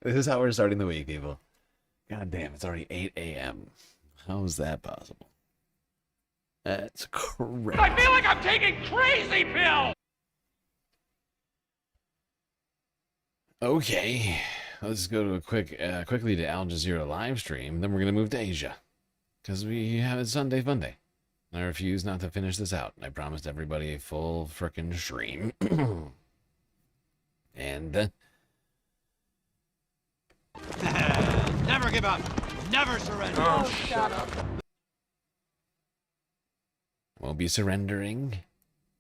this is how we're starting the week, people. God damn, it's already 8 a.m. How is that possible? That's crazy. I feel like I'm taking crazy pills. Okay, let's go to a quickly to Al Jazeera live stream. Then we're gonna move to Asia because we have a Sunday Funday. I refuse not to finish this out. I promised everybody a full frickin' stream. And Never give up. Never surrender. Oh, shut up. Won't be surrendering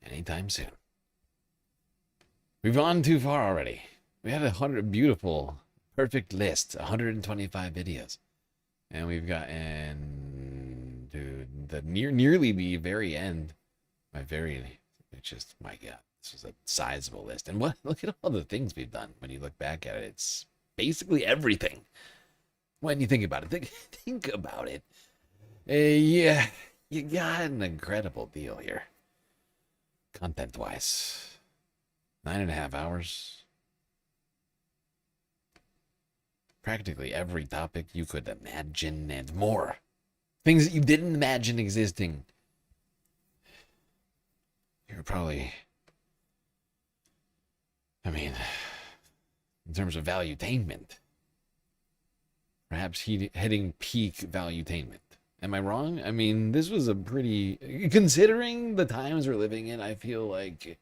anytime soon. We've gone too far already. We had 100 beautiful, perfect list, 125 videos. And we've gotten to the nearly the very end. It's just, my God, this is a sizable list. And look at all the things we've done. When you look back at it, it's basically everything. When you think about it, think about it. Yeah, you got an incredible deal here. Content-wise. 9.5 hours. Practically every topic you could imagine and more. Things that you didn't imagine existing. You're probably, I mean, in terms of valuetainment, perhaps hitting peak valuetainment. Am I wrong? I mean, this was a pretty, considering the times we're living in, I feel like,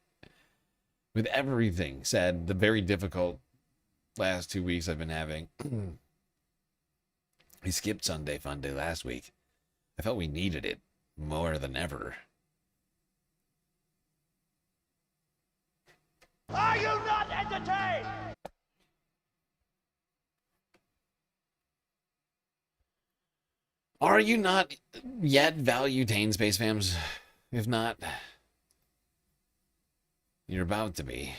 with everything said, the very difficult last 2 weeks I've been having. We skipped Sunday Funday last week. I felt we needed it more than ever. Are you not entertained? Are you not yet valuetained, Space Fams? If not, you're about to be.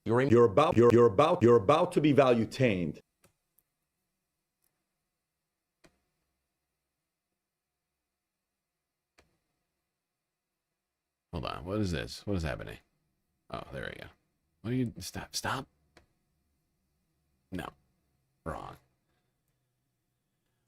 You're about to be valuetained. Hold on. What is this? What is happening? Oh, there we go. What do you stop? No. Wrong.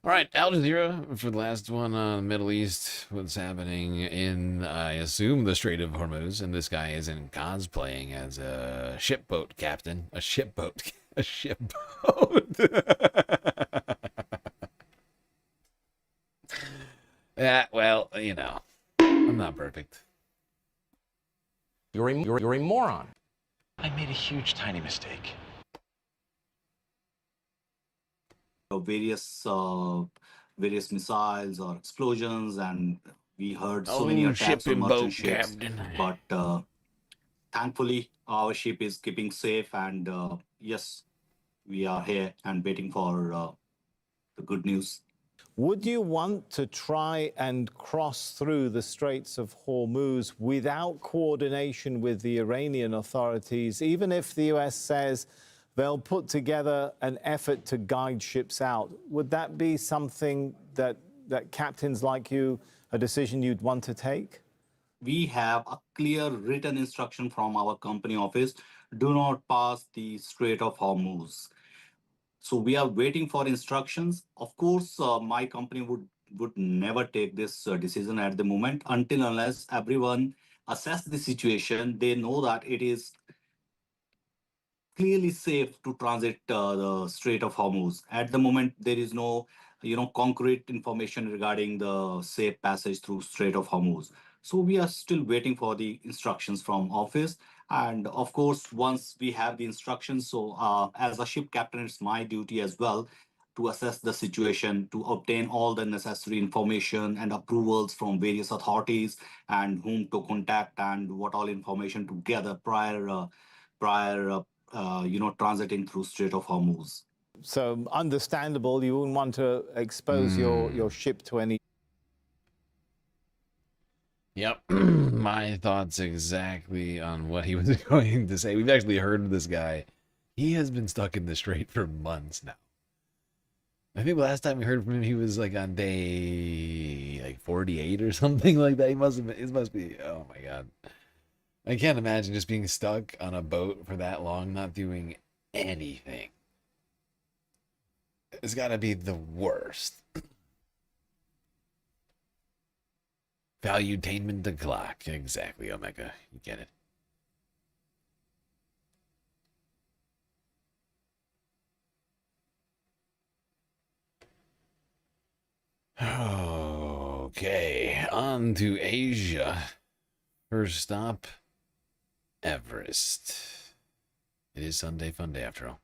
All right, Al Jazeera for the last one on the Middle East. What's happening in, I assume, the Strait of Hormuz, and this guy is in cosplaying as a shipboat captain. A shipboat. A shipboat. Yeah, well, you know, I'm not perfect. You're a moron. I made a huge, tiny mistake. Various missiles or explosions, and we heard so many attacks on merchant ships. But thankfully, our ship is keeping safe, and yes, we are here and waiting for the good news. Would you want to try and cross through the Straits of Hormuz without coordination with the Iranian authorities, even if the US says they'll put together an effort to guide ships out? Would that be something that captains like you, a decision you'd want to take? We have a clear written instruction from our company office: do not pass the Strait of Hormuz. So we are waiting for instructions. Of course, my company would never take this decision at the moment until unless everyone assess the situation. They know that it is clearly safe to transit the Strait of Hormuz. At the moment, there is no, concrete information regarding the safe passage through Strait of Hormuz. So we are still waiting for the instructions from office. And of course, once we have the instructions, so as a ship captain, it's my duty as well to assess the situation, to obtain all the necessary information and approvals from various authorities, and whom to contact and what all information to gather prior transiting through Strait of Hormuz. So understandable, you wouldn't want to expose your ship to any... Yep, my thoughts exactly on what he was going to say. We've actually heard of this guy. He has been stuck in the strait for months now. I think the last time we heard from him, he was like on day like 48 or something like that. He must have been, it must be, oh my God. I can't imagine just being stuck on a boat for that long, not doing anything. It's got to be the worst. Valuetainment the clock. Exactly, Omega. You get it. Okay, on to Asia. First stop, Everest. It is Sunday fun day after all.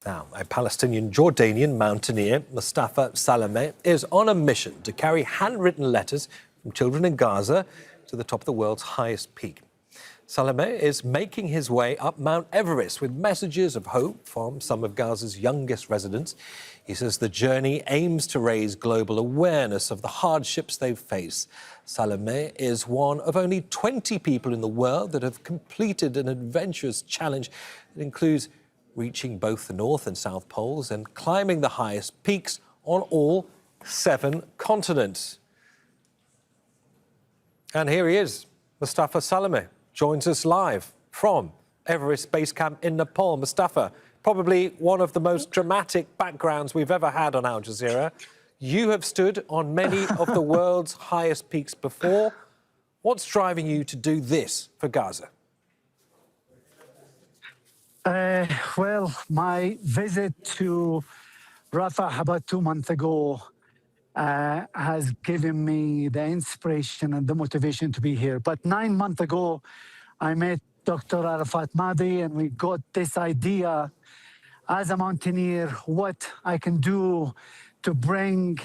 Now, a Palestinian Jordanian mountaineer, Mustafa Salameh, is on a mission to carry handwritten letters from children in Gaza to the top of the world's highest peak. Salameh is making his way up Mount Everest with messages of hope from some of Gaza's youngest residents. He says the journey aims to raise global awareness of the hardships they face. Salameh is one of only 20 people in the world that have completed an adventurous challenge that includes reaching both the North and South Poles and climbing the highest peaks on all 7 continents. And here he is, Mustafa Salameh, joins us live from Everest Base Camp in Nepal. Mustafa, probably one of the most dramatic backgrounds we've ever had on Al Jazeera. You have stood on many of the world's highest peaks before. What's driving you to do this for Gaza? Well, my visit to Rafah about 2 months ago has given me the inspiration and the motivation to be here. But 9 months ago, I met Dr. Arafat Mahdi, and we got this idea as a mountaineer what I can do to bring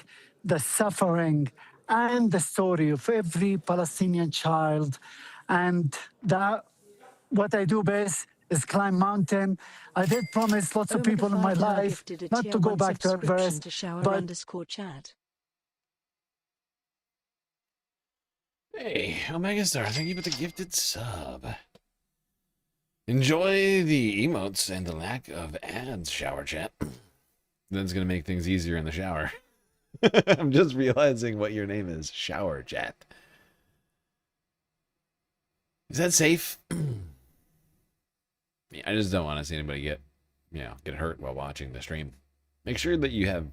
the suffering and the story of every Palestinian child. And that what I do best is climb mountain. I did promise lots of people in my life not to go back to Everest, but Hey, Omega Star, thank you for the gifted sub. Enjoy the emotes and the lack of ads, shower chat. That's gonna make things easier in the shower. I'm just realizing what your name is, shower chat. Is that safe? Yeah, I just don't want to see anybody get hurt while watching the stream. Make sure that you have,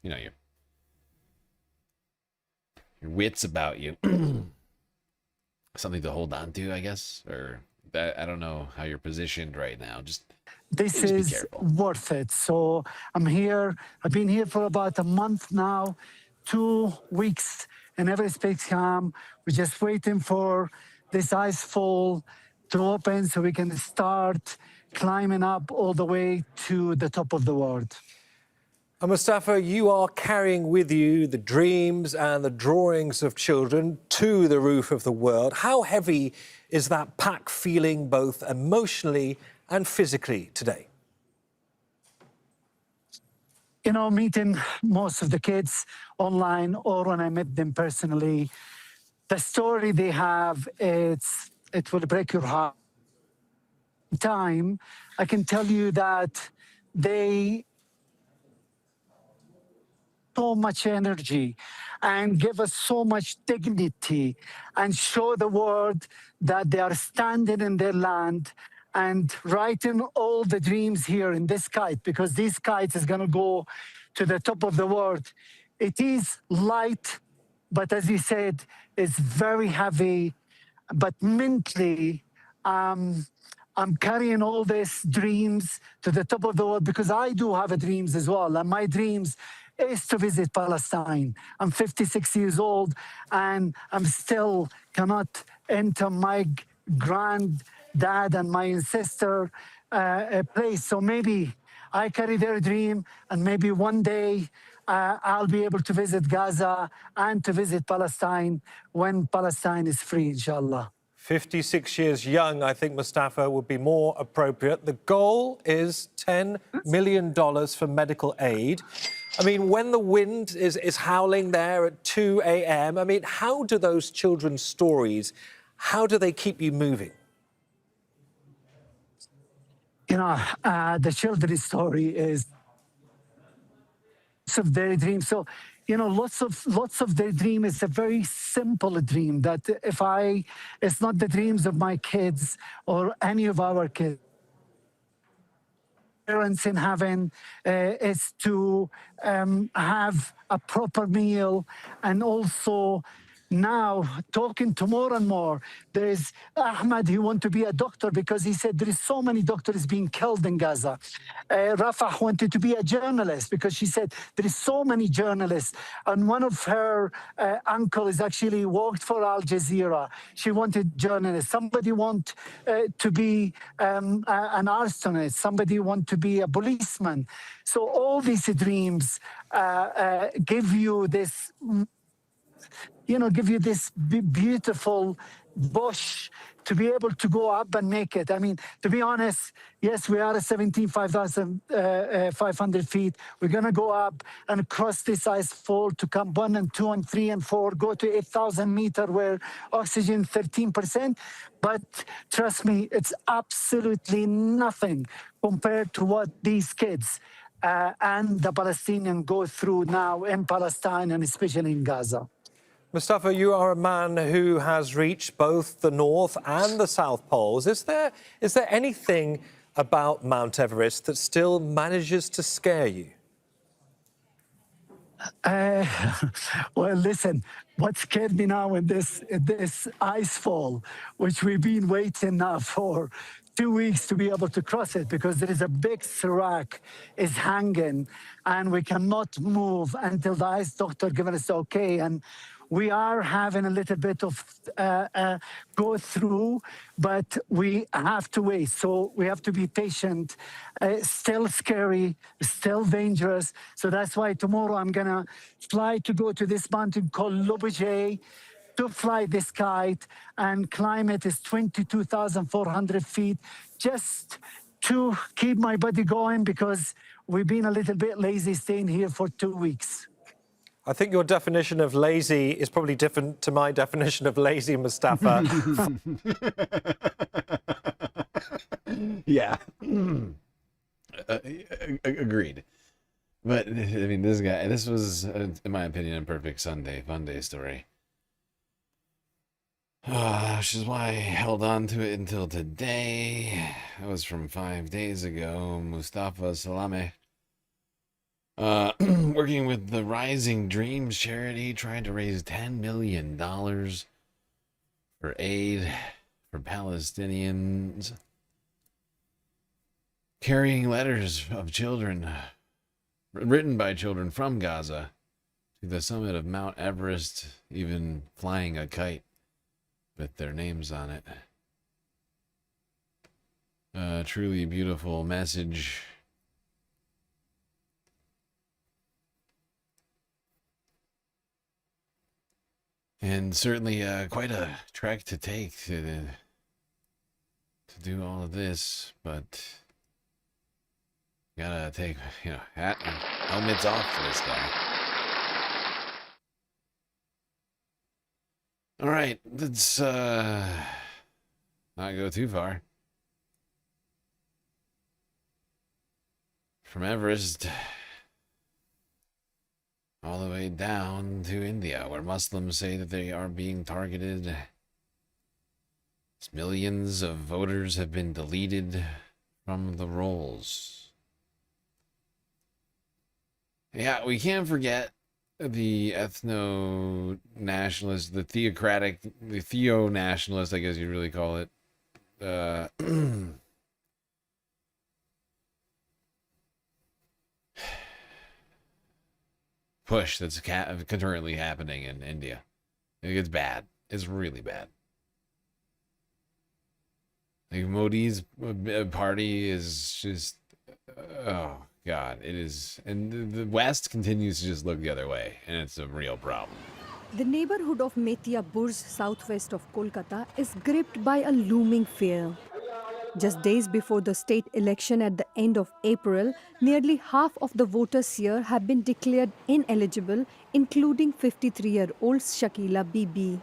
your wits about you. Something to hold on to, I guess, or that I don't know how you're positioned right now. Just this is worth it. So I'm here. I've been here for about a month now, 2 weeks in Everest Base Camp. We're just waiting for this ice fall to open so we can start climbing up all the way to the top of the world. And Mustafa, you are carrying with you the dreams and the drawings of children to the roof of the world. How heavy is that pack feeling both emotionally and physically today? You know, meeting most of the kids online or when I met them personally, the story they have, it will break your heart. Time, I can tell you that they so much energy and give us so much dignity and show the world that they are standing in their land and writing all the dreams here in this kite, because this kite is going to go to the top of the world. It is light, but as you said, it's very heavy. But mentally, I'm carrying all these dreams to the top of the world because I do have dreams as well. And my dreams is to visit Palestine. I'm 56 years old and I'm still cannot enter my granddad and my ancestor place. So maybe I carry their dream and maybe one day I'll be able to visit Gaza and to visit Palestine when Palestine is free, inshallah. 56 years young, I think, Mustafa, would be more appropriate. The goal is $10 million for medical aid. I mean, when the wind is howling there at 2 a.m., I mean, how do those children's stories, how do they keep you moving? You know, the children's story is of their dream. So, you know, lots of their dream is a very simple dream that it's not the dreams of my kids or any of our kids. Parents in heaven is to have a proper meal, and also now talking to more and more. There is Ahmed, he wants to be a doctor because he said there is so many doctors being killed in Gaza. Rafah wanted to be a journalist because she said there is so many journalists. And one of her uncles actually worked for Al Jazeera. She wanted journalists. Somebody want to be an arsonist. Somebody want to be a policeman. So all these dreams give you this, give you this beautiful bush to be able to go up and make it. I mean, to be honest, yes, we are at 17,500 feet. We're going to go up and cross this ice fall to come 1 and 2 and 3 and 4, go to 8,000 meters where oxygen 13%. But trust me, it's absolutely nothing compared to what these kids and the Palestinians go through now in Palestine and especially in Gaza. Mustafa, you are a man who has reached both the North and the South Poles. Is there anything about Mount Everest that still manages to scare you? Well, listen, what scared me now in this ice fall, which we've been waiting now for 2 weeks to be able to cross it, because there is a big serac is hanging and we cannot move until the ice doctor given us okay. And we are having a little bit of go through, but we have to wait. So we have to be patient. Still scary, still dangerous. So that's why tomorrow I'm gonna fly to go to this mountain called Wobegon to fly this kite, and climb it is 22,400 feet, just to keep my body going, because we've been a little bit lazy staying here for 2 weeks. I think your definition of lazy is probably different to my definition of lazy, Mustafa. Yeah. Agreed. But, I mean, this was, in my opinion, a perfect FUNDAY story. Which is why I held on to it until today. That was from 5 days ago. Mustafa Salame. Working with the Rising Dreams charity, trying to raise $10 million for aid for Palestinians. Carrying letters of children, written by children from Gaza, to the summit of Mount Everest, even flying a kite with their names on it. truly beautiful message. And certainly quite a trek to take to do all of this, but gotta take, hat and helmets off for this guy. All right, let's not go too far. From Everest all the way down to India, where Muslims say that they are being targeted. Millions of voters have been deleted from the rolls. Yeah, we can't forget the ethno-nationalist, the theo-nationalist, I guess you'd really call it, push that's currently happening in India. It's bad. It's really bad. Like Modi's party is just, oh God, it is. And the West continues to just look the other way, and it's a real problem. The neighborhood of Metia Burj, southwest of Kolkata, is gripped by a looming fear. Just days before the state election at the end of April, nearly half of the voters here have been declared ineligible, including 53-year-old Shakila Bibi.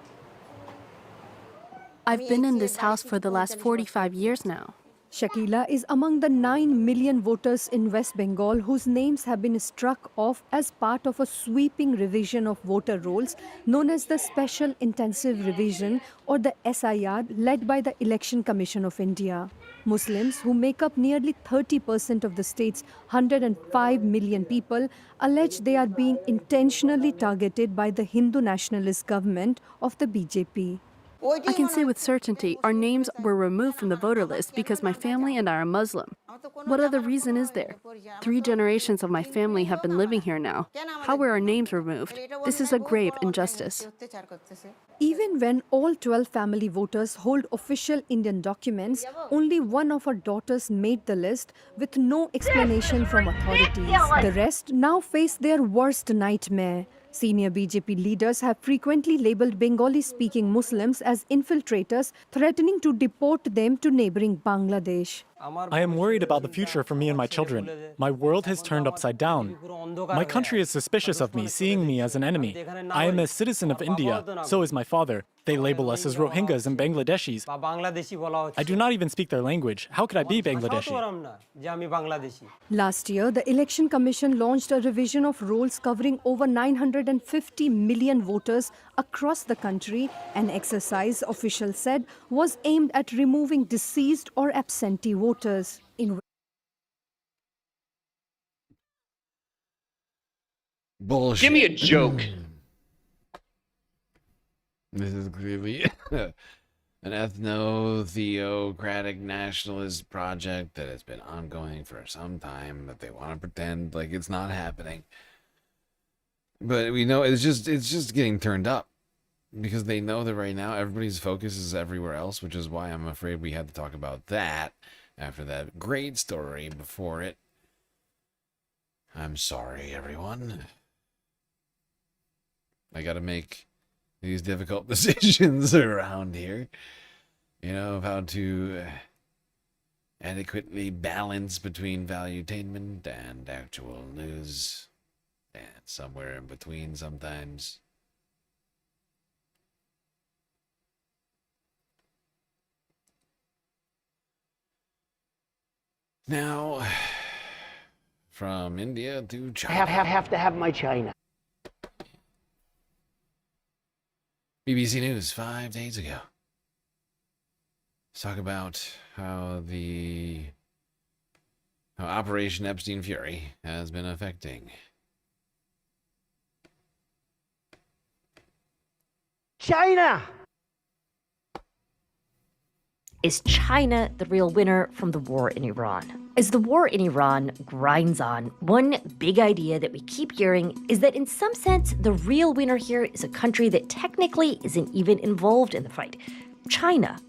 I've been in this house for the last 45 years now. Shakila is among the 9 million voters in West Bengal whose names have been struck off as part of a sweeping revision of voter rolls known as the Special Intensive Revision, or the SIR, led by the Election Commission of India. Muslims, who make up nearly 30% of the state's 105 million people, allege they are being intentionally targeted by the Hindu nationalist government of the BJP. I can say with certainty our names were removed from the voter list because my family and I are Muslim. What other reason is there? 3 generations of my family have been living here now. How were our names removed? This is a grave injustice. Even when all 12 family voters hold official Indian documents, only one of our daughters made the list with no explanation from authorities. The rest now face their worst nightmare. Senior BJP leaders have frequently labeled Bengali-speaking Muslims as infiltrators, threatening to deport them to neighboring Bangladesh. I am worried about the future for me and my children. My world has turned upside down. My country is suspicious of me, seeing me as an enemy. I am a citizen of India, so is my father. They label us as Rohingyas and Bangladeshis. I do not even speak their language. How could I be Bangladeshi? Last year, the Election Commission launched a revision of rolls covering over 950 million voters across the country. An exercise, officials said, was aimed at removing deceased or absentee voters. Bullshit. Give me a joke. This is clearly an ethno-theocratic nationalist project that has been ongoing for some time, that they want to pretend like it's not happening. But we know it's just getting turned up, because they know that right now everybody's focus is everywhere else, which is why I'm afraid we had to talk about that after that great story before it. I'm sorry, everyone. I gotta make these difficult decisions around here, of how to adequately balance between valuetainment and actual news, and somewhere in between sometimes. Now, from India to China. I have to have my China. BBC News 5 days ago. Let's talk about how Operation Epstein Fury has been affecting China! Is China the real winner from the war in Iran? As the war in Iran grinds on, one big idea that we keep hearing is that in some sense, the real winner here is a country that technically isn't even involved in the fight, China.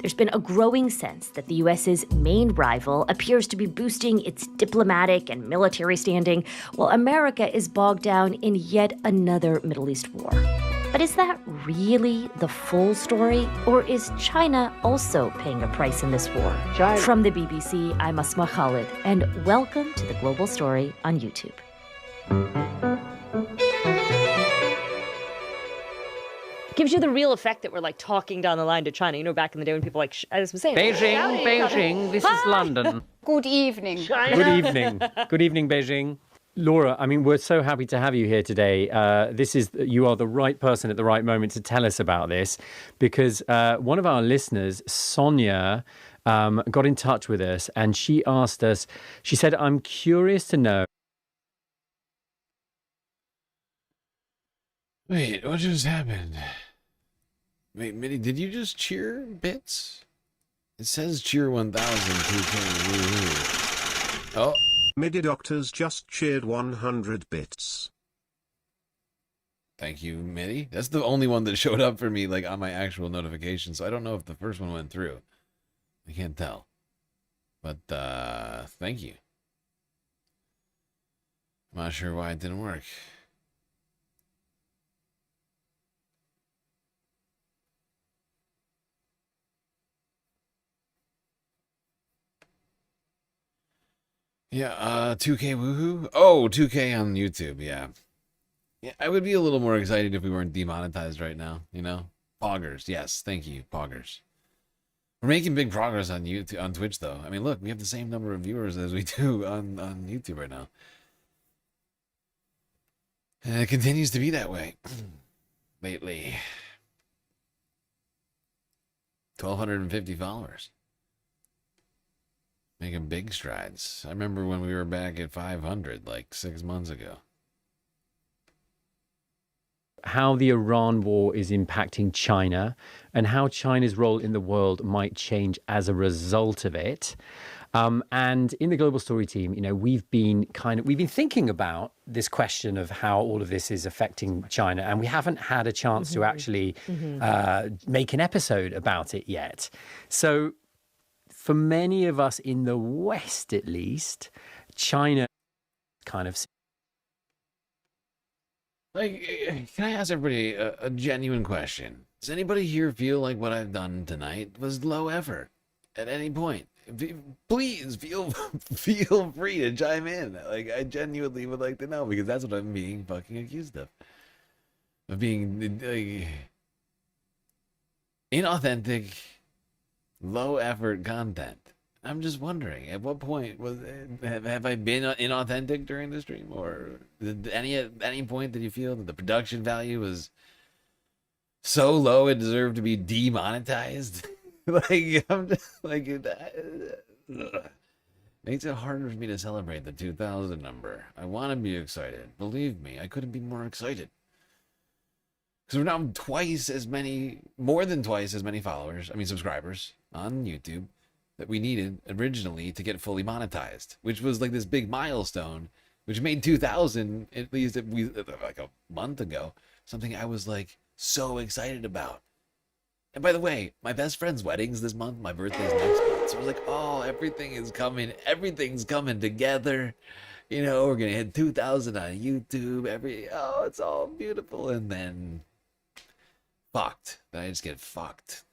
There's been a growing sense that the US's main rival appears to be boosting its diplomatic and military standing, while America is bogged down in yet another Middle East war. But is that really the full story? Or is China also paying a price in this war? From the BBC, I'm Asma Khalid, and welcome to The Global Story on YouTube. Gives you the real effect that we're like talking down the line to China. You know, back in the day when people like, I was saying, Beijing, this is London. Good evening. China. Good evening. Good evening, Beijing. Laura, I mean, we're so happy to have you here today. You are the right person at the right moment to tell us about this, because one of our listeners, Sonia, got in touch with us and she asked us, she said, I'm curious to know. Wait, what just happened? Wait, Mitty, did you just cheer bits? It says cheer 1000 2K. Oh. MIDI Doctors just cheered 100 bits. Thank you, Mitty. That's the only one that showed up for me, like, on my actual notification, so I don't know if the first one went through. I can't tell. But, thank you. I'm not sure why it didn't work. Yeah, 2K woohoo? Oh, 2K on YouTube, yeah. Yeah, I would be a little more excited if we weren't demonetized right now, you know? Poggers, yes, thank you, Poggers. We're making big progress on YouTube, on Twitch, though. I mean, look, we have the same number of viewers as we do on YouTube right now. And it continues to be that way. Lately. 1,250 followers. Making big strides. I remember when we were back at 500, like 6 months ago. How the Iran war is impacting China and how China's role in the world might change as a result of it. And in the Global Story team, you know, we've been thinking about this question of how all of this is affecting China, and we haven't had a chance to actually make an episode about it yet. So for many of us in the West, at least, China kind of... Like, can I ask everybody a genuine question? Does anybody here feel like what I've done tonight was low effort at any point? Please feel free to chime in. Like, I genuinely would like to know, because that's what I'm being fucking accused of. Of being, like, inauthentic, low effort content. I'm just wondering, at what point have I been inauthentic during the stream, or at any point did you feel that the production value was so low it deserved to be demonetized? Like, I'm just like, makes it harder for me to celebrate the 2,000 number. I want to be excited. Believe me, I couldn't be more excited. Because we're now more than twice as many subscribers on YouTube that we needed originally to get fully monetized, which was like this big milestone, which made 2,000, at least like a month ago, something I was like so excited about. And by the way, my best friend's wedding's this month, my birthday's next month, so I was like, oh, everything's coming together. You know, we're gonna hit 2,000 on YouTube, it's all beautiful, and then fucked. Then I just get fucked.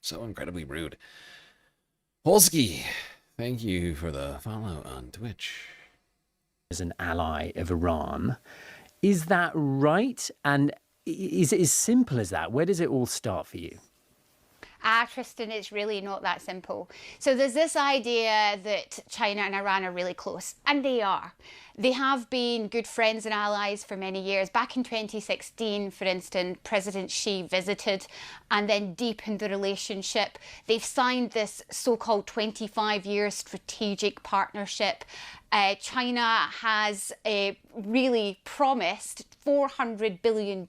So incredibly rude. Polsky, thank you for the follow on Twitch. As an ally of Iran, is that right? And is it as simple as that? Where does it all start for you? Tristan, it's really not that simple. So there's this idea that China and Iran are really close, and they are. They have been good friends and allies for many years. Back in 2016, for instance, President Xi visited and then deepened the relationship. They've signed this so-called 25-year strategic partnership. China has really promised $400 billion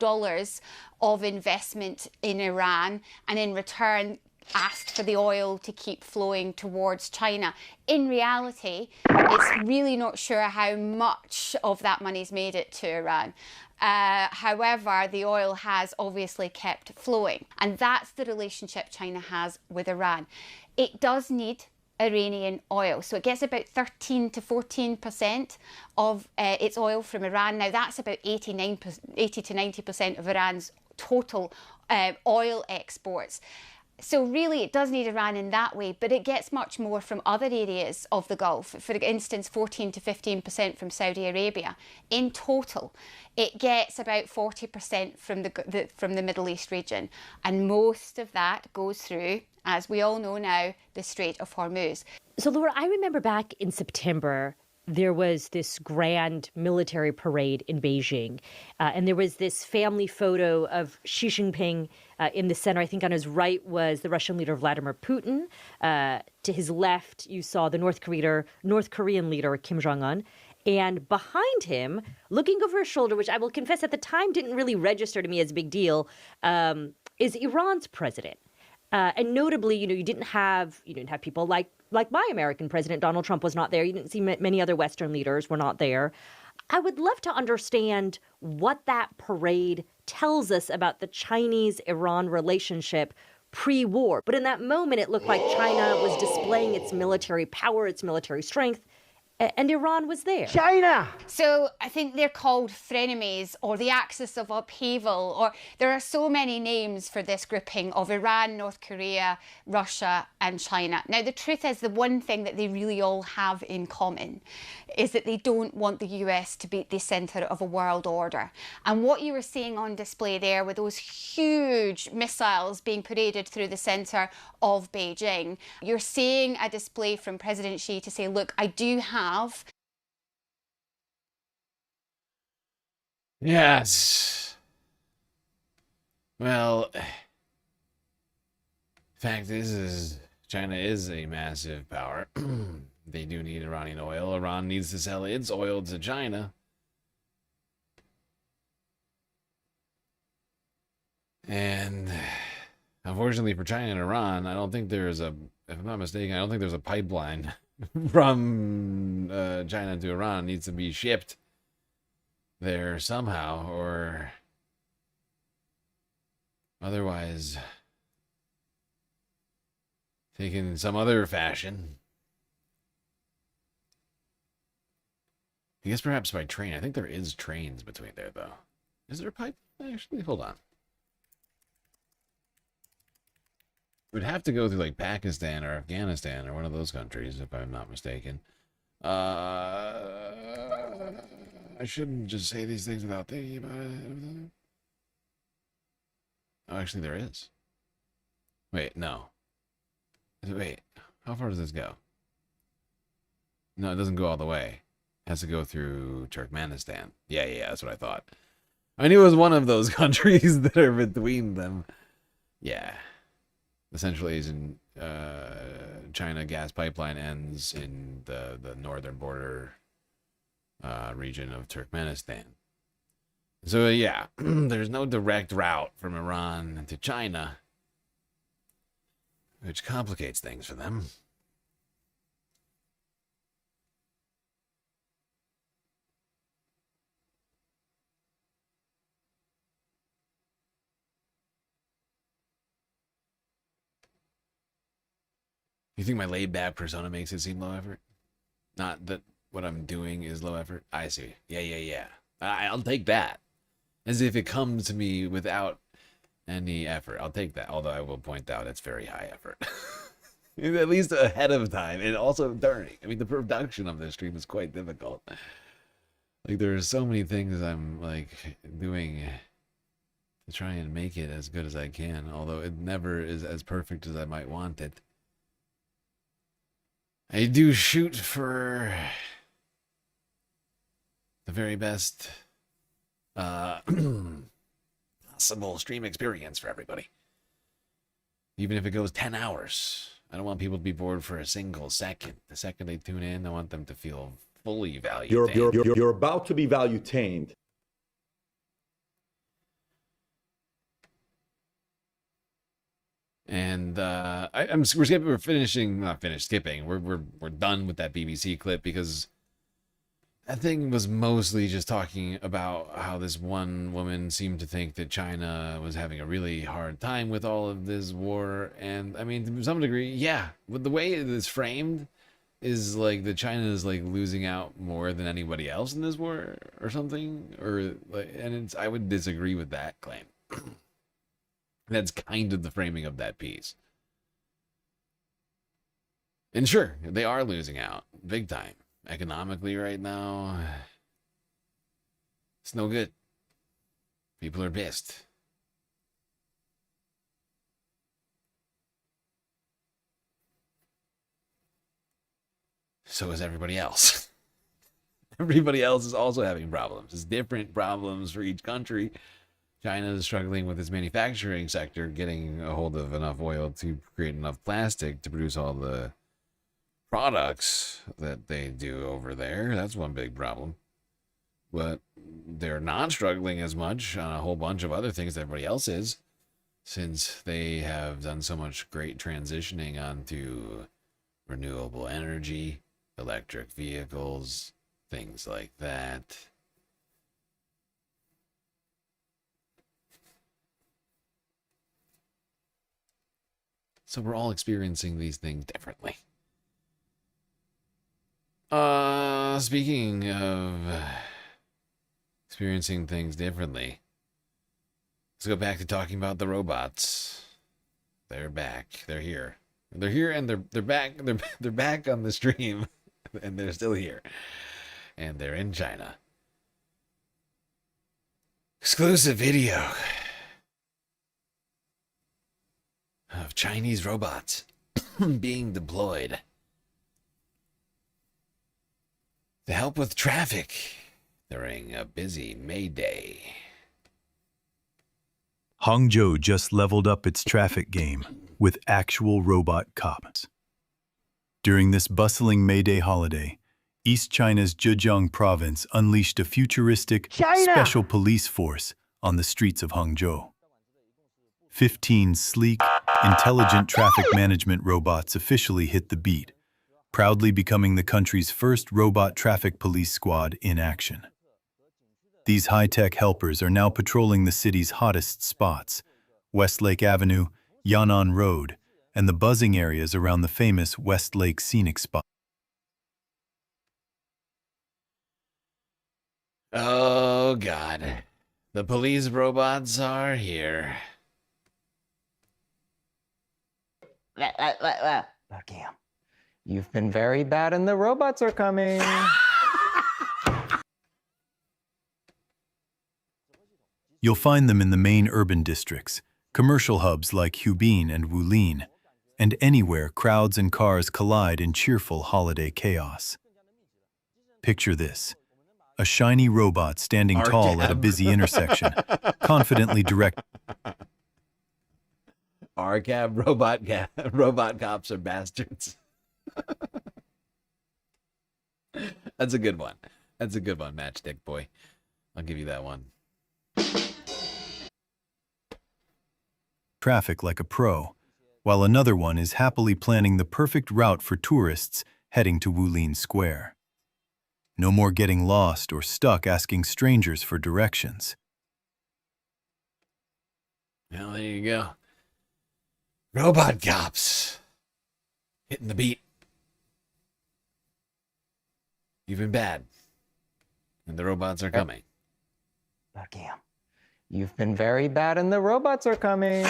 of investment in Iran, and in return asked for the oil to keep flowing towards China. In reality, it's really not sure how much of that money's made it to Iran. However, the oil has obviously kept flowing. And that's the relationship China has with Iran. It does need Iranian oil. So it gets about 13 to 14% of its oil from Iran. Now that's about 80 to 90% of Iran's total oil exports. So really it does need Iran in that way, but it gets much more from other areas of the Gulf. For instance, 14 to 15% from Saudi Arabia. In total, it gets about 40% from the Middle East region. And most of that goes through, as we all know now, the Strait of Hormuz. So, Laura, I remember back in September, there was this grand military parade in Beijing, and there was this family photo of Xi Jinping in the center. I think on his right was the Russian leader Vladimir Putin. To his left, you saw the North Korean leader Kim Jong-un. And behind him, looking over his shoulder, which I will confess at the time didn't really register to me as a big deal, is Iran's president. And notably, you didn't have people like my American president, Donald Trump, was not there. You didn't see many other Western leaders were not there. I would love to understand what that parade tells us about the Chinese-Iran relationship pre-war. But in that moment, it looked like China was displaying its military power, its military strength, and Iran was there. China! So I think they're called frenemies, or the axis of upheaval, or there are so many names for this grouping of Iran, North Korea, Russia and China. Now the truth is, the one thing that they really all have in common is that they don't want the US to be the centre of a world order. And what you were seeing on display there with those huge missiles being paraded through the centre of Beijing, you're seeing a display from President Xi to say, look, I do have... Yes. Well, fact is China is a massive power. They do need Iranian oil. Iran needs to sell its oil to China. And unfortunately for China and Iran, I don't think there's a, if I'm not mistaken, I don't think there's a pipeline from China to Iran. It needs to be shipped there somehow, or otherwise taken in some other fashion. I guess perhaps by train. I think there is trains between there, though. Is there a pipe? Actually, hold on. It would have to go through, like, Pakistan or Afghanistan or one of those countries, if I'm not mistaken. I shouldn't just say these things without thinking about it. Oh, actually, there is. Wait, no. Wait, how far does this go? No, it doesn't go all the way. It has to go through Turkmenistan. Yeah, that's what I thought. I knew it was one of those countries that are between them. Yeah. The Central Asian China gas pipeline ends in the northern border region of Turkmenistan. So, yeah, there's no direct route from Iran to China, which complicates things for them. You think my laid-back persona makes it seem low effort? Not that what I'm doing is low effort? I see. Yeah. I'll take that. As if it comes to me without any effort. I'll take that. Although I will point out it's very high effort. At least ahead of time. And also during. I mean, the production of this stream is quite difficult. Like, there are so many things I'm, like, doing to try and make it as good as I can. Although it never is as perfect as I might want it. I do shoot for the very best possible stream experience for everybody. Even if it goes 10 hours. I don't want people to be bored for a single second. The second they tune in, I want them to feel fully valued. You're about to be value-tained. And we're finishing, not finished, skipping. We're done with that BBC clip because That thing was mostly just talking about how this one woman seemed to think that China was having a really hard time with all of this war. And I mean, to some degree, yeah, but the way it is framed is like that China is like losing out more than anybody else in this war or something. Or like, and it's, I would disagree with that claim. That's kind of the framing of that piece. And sure, they are losing out big time. Economically right now, it's no good. People are pissed. So is everybody else. Everybody else is also having problems. It's different problems for each country. China is struggling with its manufacturing sector, getting a hold of enough oil to create enough plastic to produce all the products that they do over there. That's one big problem. But they're not struggling as much on a whole bunch of other things that everybody else is, since they have done so much great transitioning onto renewable energy, electric vehicles, things like that. So we're all experiencing these things differently. Speaking of experiencing things differently, let's go back to talking about the robots. They're back. They're here. They're here, and they're back. They're back on the stream, and they're still here, and they're in China. Exclusive video of Chinese robots being deployed to help with traffic during a busy May Day. Hangzhou just leveled up its traffic game with actual robot cops. During this bustling May Day holiday, East China's Zhejiang province unleashed a futuristic special police force on the streets of Hangzhou. 15 sleek, intelligent traffic management robots officially hit the beat, proudly becoming the country's first robot traffic police squad in action. These high-tech helpers are now patrolling the city's hottest spots, Westlake Avenue, Yan'an Road, and the buzzing areas around the famous Westlake Scenic Spot. Oh, God. The police robots are here. Look, Cam. You've been very bad and the robots are coming. You'll find them in the main urban districts, commercial hubs like Hubin and Wulin, and anywhere crowds and cars collide in cheerful holiday chaos. Picture this: a shiny robot standing tall at a busy intersection, confidently directing. RCAB robot cops are bastards. That's a good one. That's a good one, Matchstick Boy. I'll give you that one. Traffic like a pro, while another one is happily planning the perfect route for tourists heading to Wulin Square. No more getting lost or stuck asking strangers for directions. Well, there you go. Robot cops. Hitting the beat. You've been bad. And the robots are coming. Look, Cam. You've been very bad and the robots are coming.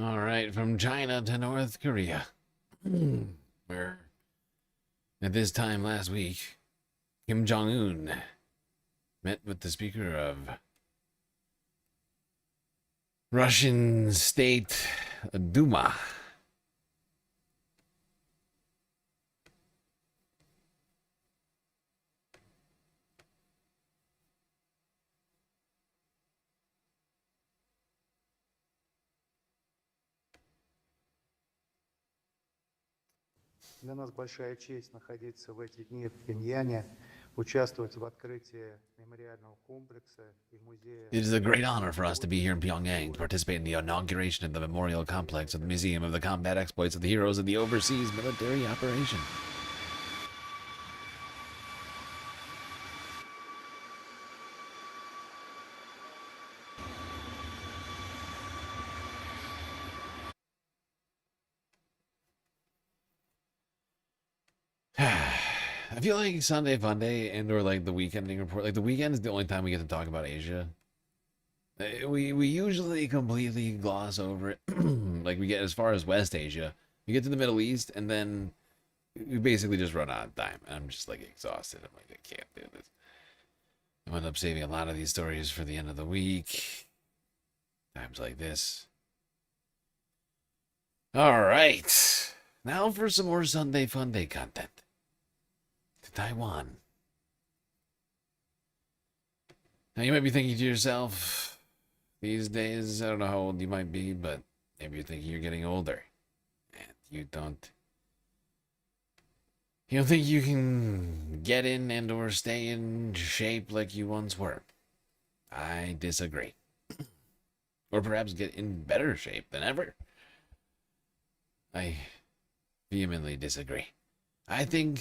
All right, from China to North Korea, where at this time last week, Kim Jong-un met with the Speaker of Russian State Duma. Для нас большая честь находиться в эти дни в Пхеньяне, участвовать в открытии мемориального комплекса и музея. It is a great honor for us to be here in Pyongyang to participate in the inauguration of the memorial complex of the Museum of the Combat Exploits of the Heroes of the Overseas Military Operation. I feel like Sunday Funday and or like the weekending report, like the weekend is the only time we get to talk about Asia. We usually completely gloss over it. Like we get as far as West Asia, we get to the Middle East, and then we basically just run out of time. And I'm just like exhausted. I'm like, I can't do this. I end up saving a lot of these stories for the end of the week. Times like this. All right, now for some more Sunday Funday content. To Taiwan. Now you might be thinking to yourself, these days, I don't know how old you might be, but maybe you're thinking you're getting older. And you don't think you can get in and or stay in shape like you once were. I disagree. Or perhaps get in better shape than ever. I vehemently disagree. I think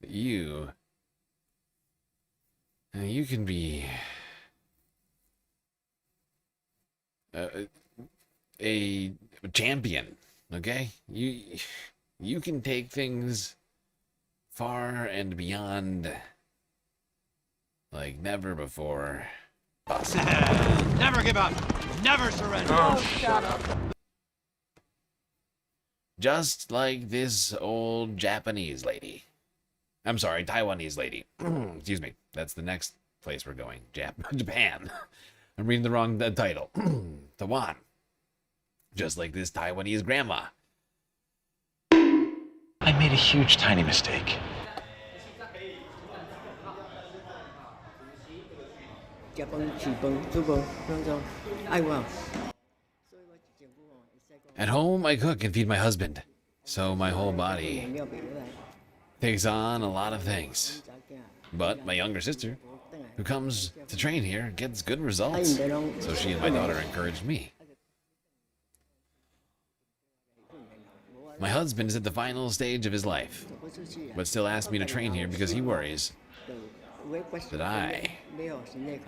that you can be a champion, okay? You can take things far and beyond like never before possible. Never give up. Never surrender. Oh, shut up. Just like this old Japanese lady. I'm sorry, Taiwanese lady. Excuse me. That's the next place we're going. Japan. I'm reading the wrong title. Taiwan. Just like this Taiwanese grandma. I made a huge, tiny mistake. At home, I cook and feed my husband. So my whole body takes on a lot of things. But my younger sister, who comes to train here, gets good results. So she and my daughter encouraged me. My husband is at the final stage of his life, but still asks me to train here because he worries that I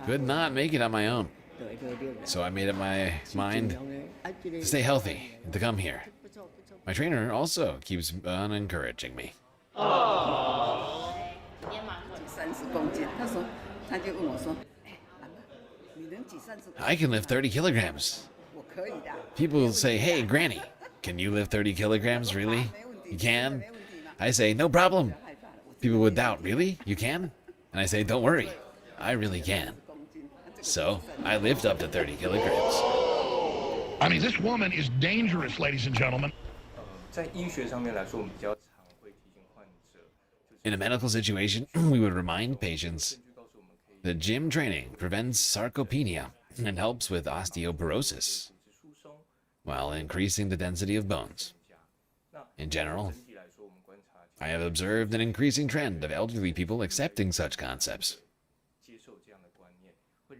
could not make it on my own. So I made up my mind to stay healthy and to come here. My trainer also keeps on encouraging me. I can lift 30 kilograms. People will say, hey, Granny, can you lift 30 kilograms? Really? You can? I say, no problem. People would doubt, really? You can? And I say, don't worry, I really can. So I lift up to 30 kilograms. I mean, this woman is dangerous, ladies and gentlemen. In a medical situation, we would remind patients that gym training prevents sarcopenia and helps with osteoporosis, while increasing the density of bones. In general, I have observed an increasing trend of elderly people accepting such concepts.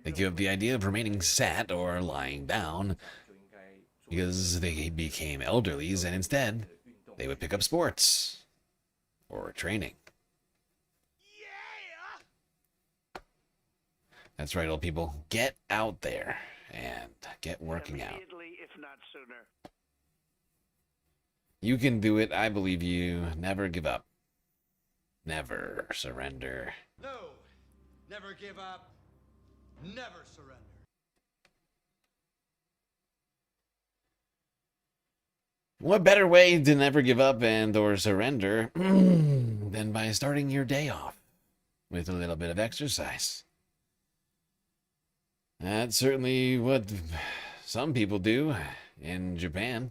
They give up the idea of remaining sat or lying down because they became elderlies, and instead, they would pick up sports or training. That's right, old people. Get out there and get working out. If not sooner. You can do it. I believe you. Never give up. Never surrender. No. Never give up. Never surrender. What better way to never give up and or surrender than by starting your day off with a little bit of exercise? That's certainly what some people do in Japan.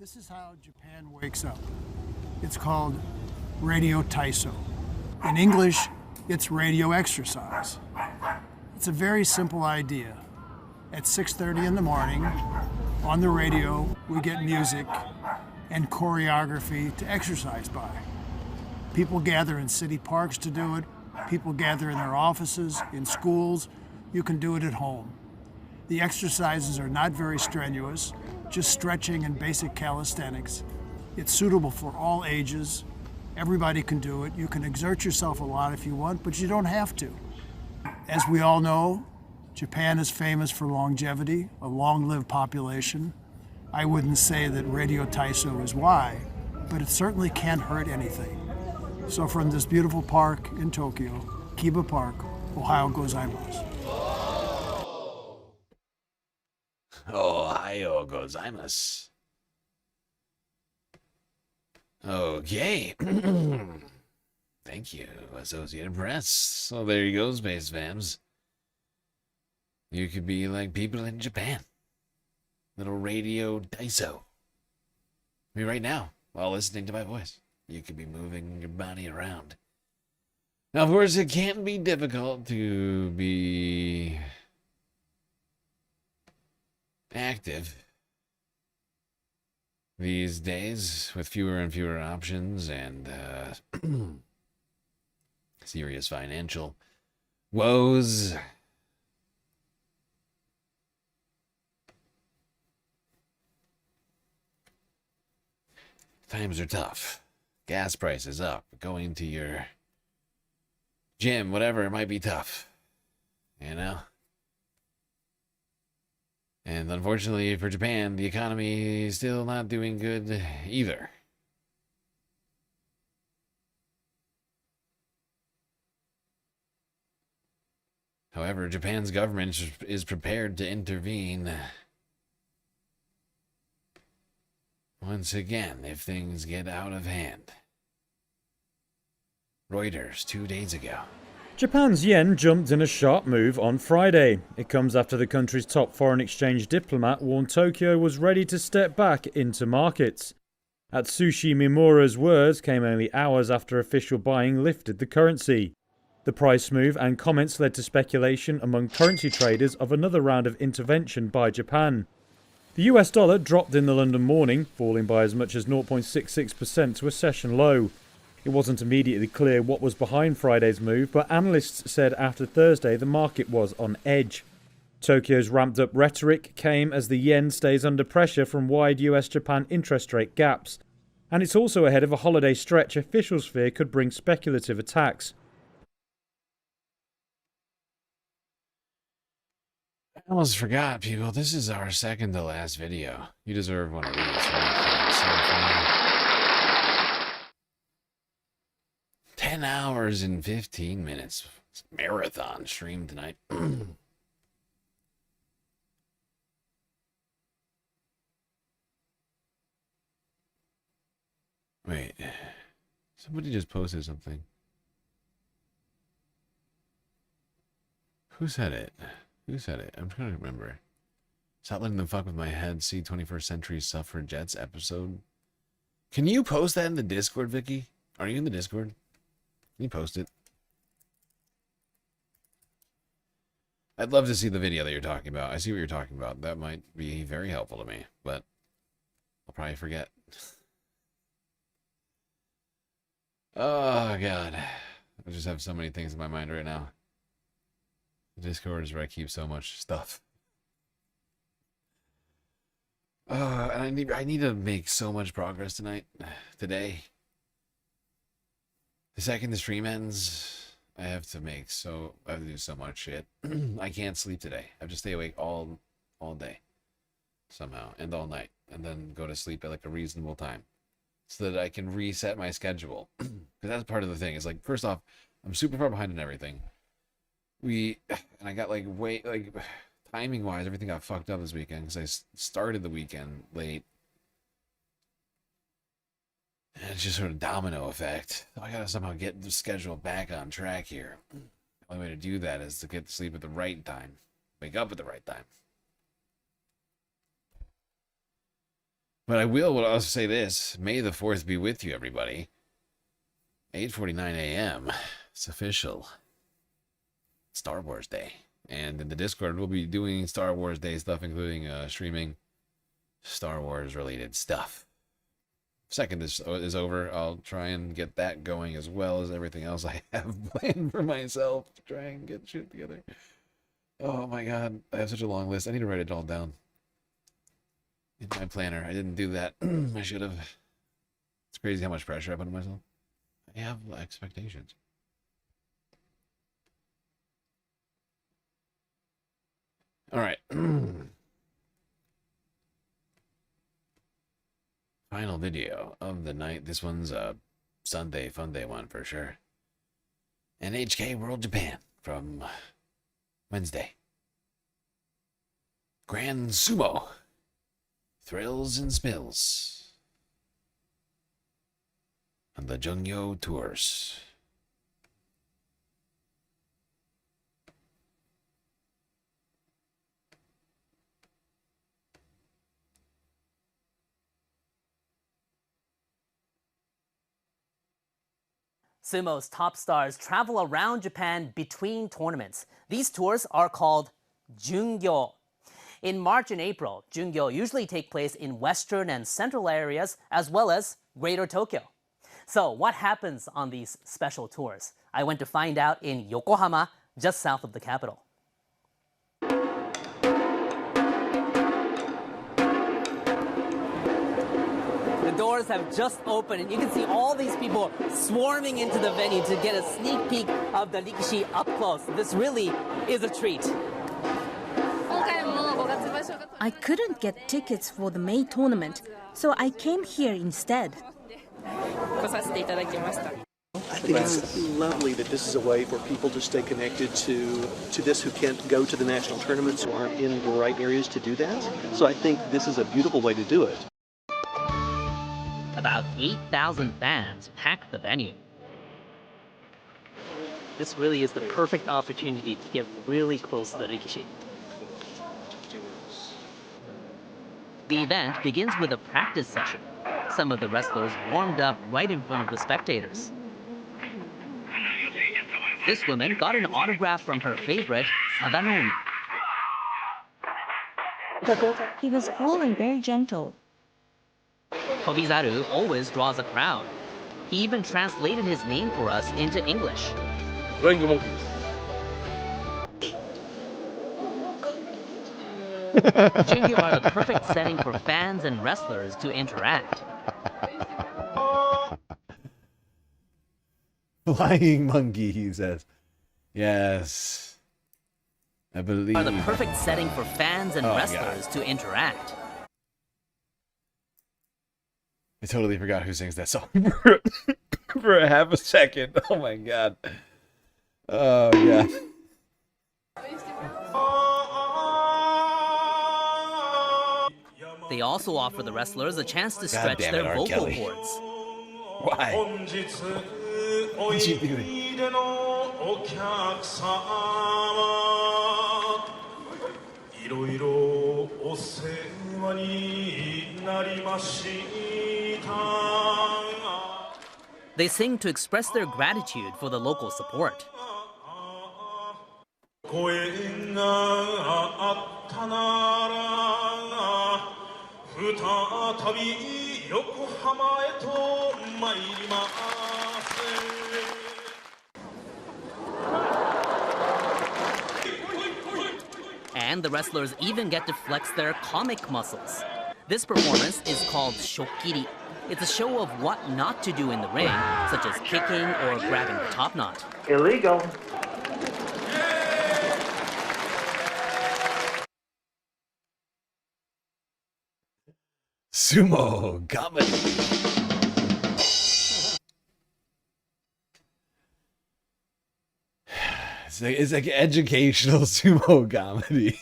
This is how Japan wakes up. It's called radio taiso. In English, it's radio exercise. It's a very simple idea. at 6:30 in the morning. On the radio, we get music and choreography to exercise by. People gather in city parks to do it. People gather in their offices, in schools. You can do it at home. The exercises are not very strenuous, just stretching and basic calisthenics. It's suitable for all ages. Everybody can do it. You can exert yourself a lot if you want, but you don't have to. As we all know, Japan is famous for longevity, a long-lived population. I wouldn't say that Radio Taiso is why, but it certainly can't hurt anything. So from this beautiful park in Tokyo, Kiba Park, Ohio gozaimasu. Ohio gozaimasu. Okay. Thank you, Associated Press. So there you go, Space Fams. You could be like people in Japan. Little Radio Daiso. I mean, right now, while listening to my voice, you could be moving your body around. Now, of course, it can be difficult to be active these days with fewer and fewer options and serious financial woes. Times are tough. Gas prices up. Going to your gym, whatever, it might be tough. You know? And unfortunately for Japan, the economy is still not doing good either. However, Japan's government is prepared to intervene once again if things get out of hand. Reuters 2 days ago. Japan's yen jumped in a sharp move on Friday. It comes after the country's top foreign exchange diplomat warned Tokyo was ready to step back into markets. Atsushi Mimura's words came only hours after official buying lifted the currency. The price move and comments led to speculation among currency traders of another round of intervention by Japan. The US dollar dropped in the London morning, falling by as much as 0.66% to a session low. It wasn't immediately clear what was behind Friday's move, but analysts said after Thursday the market was on edge. Tokyo's ramped up rhetoric came as the yen stays under pressure from wide US-Japan interest rate gaps. And it's also ahead of a holiday stretch officials fear could bring speculative attacks. I almost forgot, people. This is our second to last video. You deserve one of these. 10 hours and 15 minutes. It's a marathon stream tonight. Wait. Somebody just posted something. Who said it? Who said it? I'm trying to remember. Stop letting them fuck with my head. See 21st Century Suffragettes episode. Can you post that in the Discord, Vicky? Are you in the Discord? Can you post it? I'd love to see the video that you're talking about. I see what you're talking about. That might be very helpful to me, but I'll probably forget. Oh, God. I just have so many things in my mind right now. The Discord is where I keep so much stuff. And I need to make so much progress today. The second the stream ends, I have to do so much shit. I can't sleep today. I have to stay awake all day somehow and all night, and then go to sleep at like a reasonable time so that I can reset my schedule. Because that's part of the thing. Is like, first off, I'm super far behind in everything. And I got timing wise, everything got fucked up this weekend because I started the weekend late. And it's just sort of domino effect. I gotta somehow get the schedule back on track here. The only way to do that is to get to sleep at the right time. Wake up at the right time. But I'll also say this. May the 4th be with you, everybody. 8:49 a.m. It's official. Star Wars Day. And in the Discord, we'll be doing Star Wars Day stuff, including streaming Star Wars related stuff. Second is over. I'll try and get that going as well as everything else I have planned for myself to try and get shit together. Oh my god, I have such a long list. I need to write it all down in my planner. I didn't do that. I should have. It's crazy how much pressure I put on myself. I have expectations. All right. Final video of the night. This one's a Sunday FUNDAY one for sure. NHK World Japan from Wednesday. Grand Sumo. Thrills and spills. On the Jungyo tours. Sumo's top stars travel around Japan between tournaments. These tours are called Jungyo. In March and April, Jungyo usually take place in western and central areas as well as Greater Tokyo. So what happens on these special tours? I went to find out in Yokohama, just south of the capital. The doors have just opened and you can see all these people swarming into the venue to get a sneak peek of the Rikishi up close. This really is a treat. I couldn't get tickets for the May tournament, so I came here instead. I think it's lovely that this is a way for people to stay connected to this who can't go to the national tournaments, who aren't in the right areas to do that. So I think this is a beautiful way to do it. About 8,000 fans packed the venue. This really is the perfect opportunity to get really close to the Rikishi. The event begins with a practice session. Some of the wrestlers warmed up right in front of the spectators. This woman got an autograph from her favorite, Sadanomi. He was cool and very gentle. Kobizaru always draws a crowd. He even translated his name for us into English. Jungyo are the perfect setting for fans and wrestlers to interact. Flying monkey, he says. Yes. I believe. Are the perfect setting for fans and wrestlers to interact. I totally forgot who sings that song for a half a second. Oh my god. Oh yeah. They also offer the wrestlers a chance to stretch their vocal cords. Why? What's she doing? They sing to express their gratitude for the local support. And the wrestlers even get to flex their comic muscles. This performance is called shokiri. It's a show of what not to do in the ring, such as kicking or grabbing the top knot. Illegal. Sumo comedy. It's like educational sumo comedy.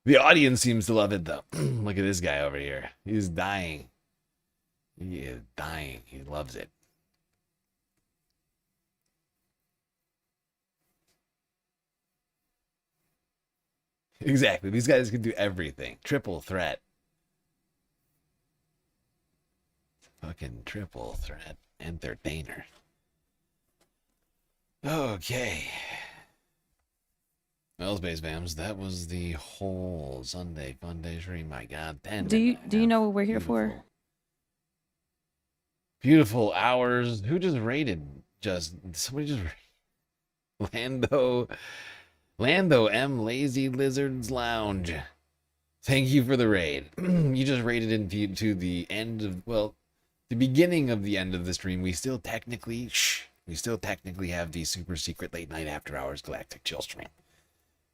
The audience seems to love it though. Look at this guy over here. He's dying. He is dying. He loves it. Exactly. These guys can do everything. Triple threat. Fucking triple threat entertainer. Okay. Well, Space Vams, that was the whole Sunday FUNDAY stream. My God, 10. Do you know what we're here for? Beautiful hours. Who just raided? Somebody just Lando M Lazy Lizards Lounge. Thank you for the raid. You just raided into the end of, well, the beginning of the end of the stream. We still technically have the super secret late night after hours Galactic chill stream,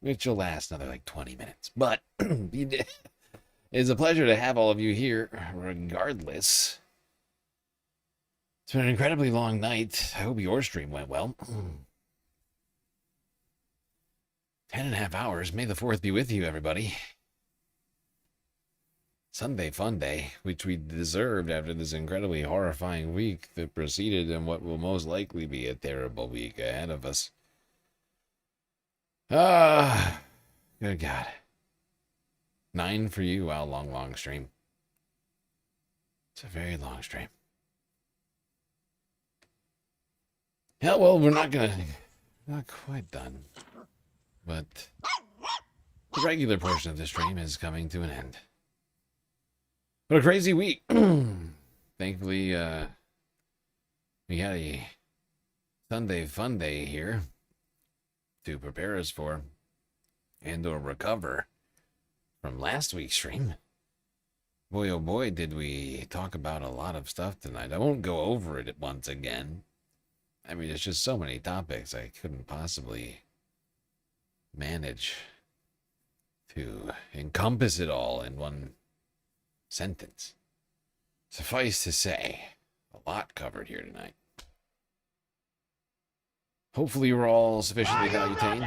which will last another like 20 minutes. But it's a pleasure to have all of you here regardless. It's been an incredibly long night. I hope your stream went well. 10.5 hours. May the 4th be with you, everybody. Sunday FUNDAY, which we deserved after this incredibly horrifying week that preceded and what will most likely be a terrible week ahead of us. Good God. 9 for you. Wow, long stream. It's a very long stream. Yeah, well, we're not quite done. But the regular portion of the stream is coming to an end. What a crazy week. Thankfully, we had a Sunday FUNDAY here to prepare us for and or recover from last week's stream. Boy, oh boy, did we talk about a lot of stuff tonight. I won't go over it once again. I mean, it's just so many topics I couldn't possibly manage to encompass it all in one sentence. Suffice to say, a lot covered here tonight. Hopefully you're all sufficiently value-tained.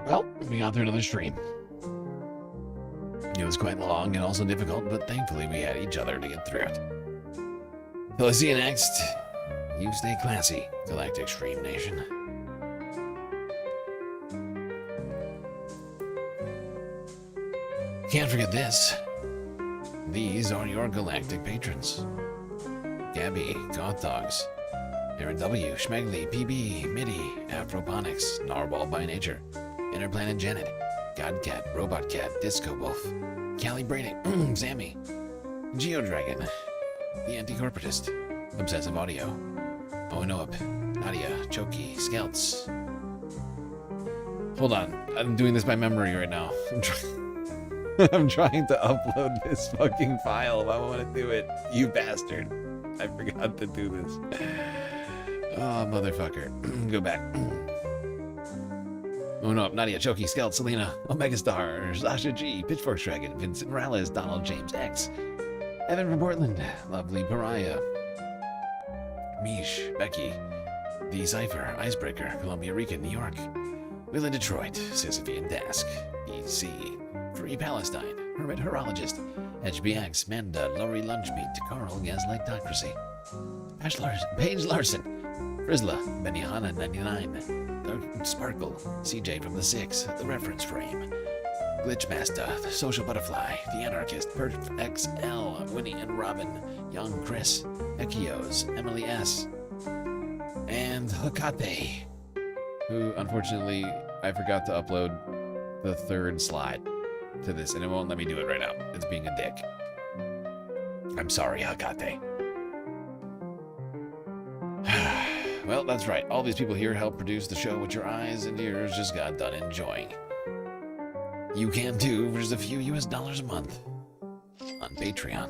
Well, we got through another stream. It was quite long and also difficult, but thankfully we had each other to get through it. Till I see you next, you stay classy, Galactic Stream Nation. Can't forget this. These are your Galactic patrons. Gabby, Goth Dogs, Aaron W, Schmegley, PB, Midi, Afroponics, Narwhal by Nature, Interplanet Janet, Godcat, Robot Cat, Disco Wolf, Callie Brady, Sammy, Geodragon, The Anti-Corporatist, Obsessive Audio, Owen Oap, Nadia, Choki, Scouts. Hold on, I'm doing this by memory right now. I'm trying to upload this fucking file if I want to do it. You bastard. I forgot to do this. Oh, motherfucker. Go back. Oh no, Nadia, Choki, Skelt, Selena, Omega Star, Sasha G, Pitchfork Dragon, Vincent Morales, Donald James X, Evan from Portland, Lovely Pariah, Mish, Becky, D Cypher, Icebreaker, Columbia Rica, New York, Willa Detroit, Sisyphean Dask, EC, Free Palestine, Hermit Horologist, HBX, Manda, Lori Lunchmeat, Carl, Gaslightocracy, Paige Larson, Frizzla, Benihana 99, Dark Sparkle, CJ from the 6, The Reference Frame, Glitchmaster, The Social Butterfly, The Anarchist, Perf XL, Winnie and Robin, Young Chris, Echios, Emily S, and Hakate, who unfortunately I forgot to upload the third slide to this, and it won't let me do it right now. It's being a dick. I'm sorry, Hakate. Well, that's right. All these people here help produce the show which your eyes and ears just got done enjoying. You can too for just a few US dollars a month on Patreon.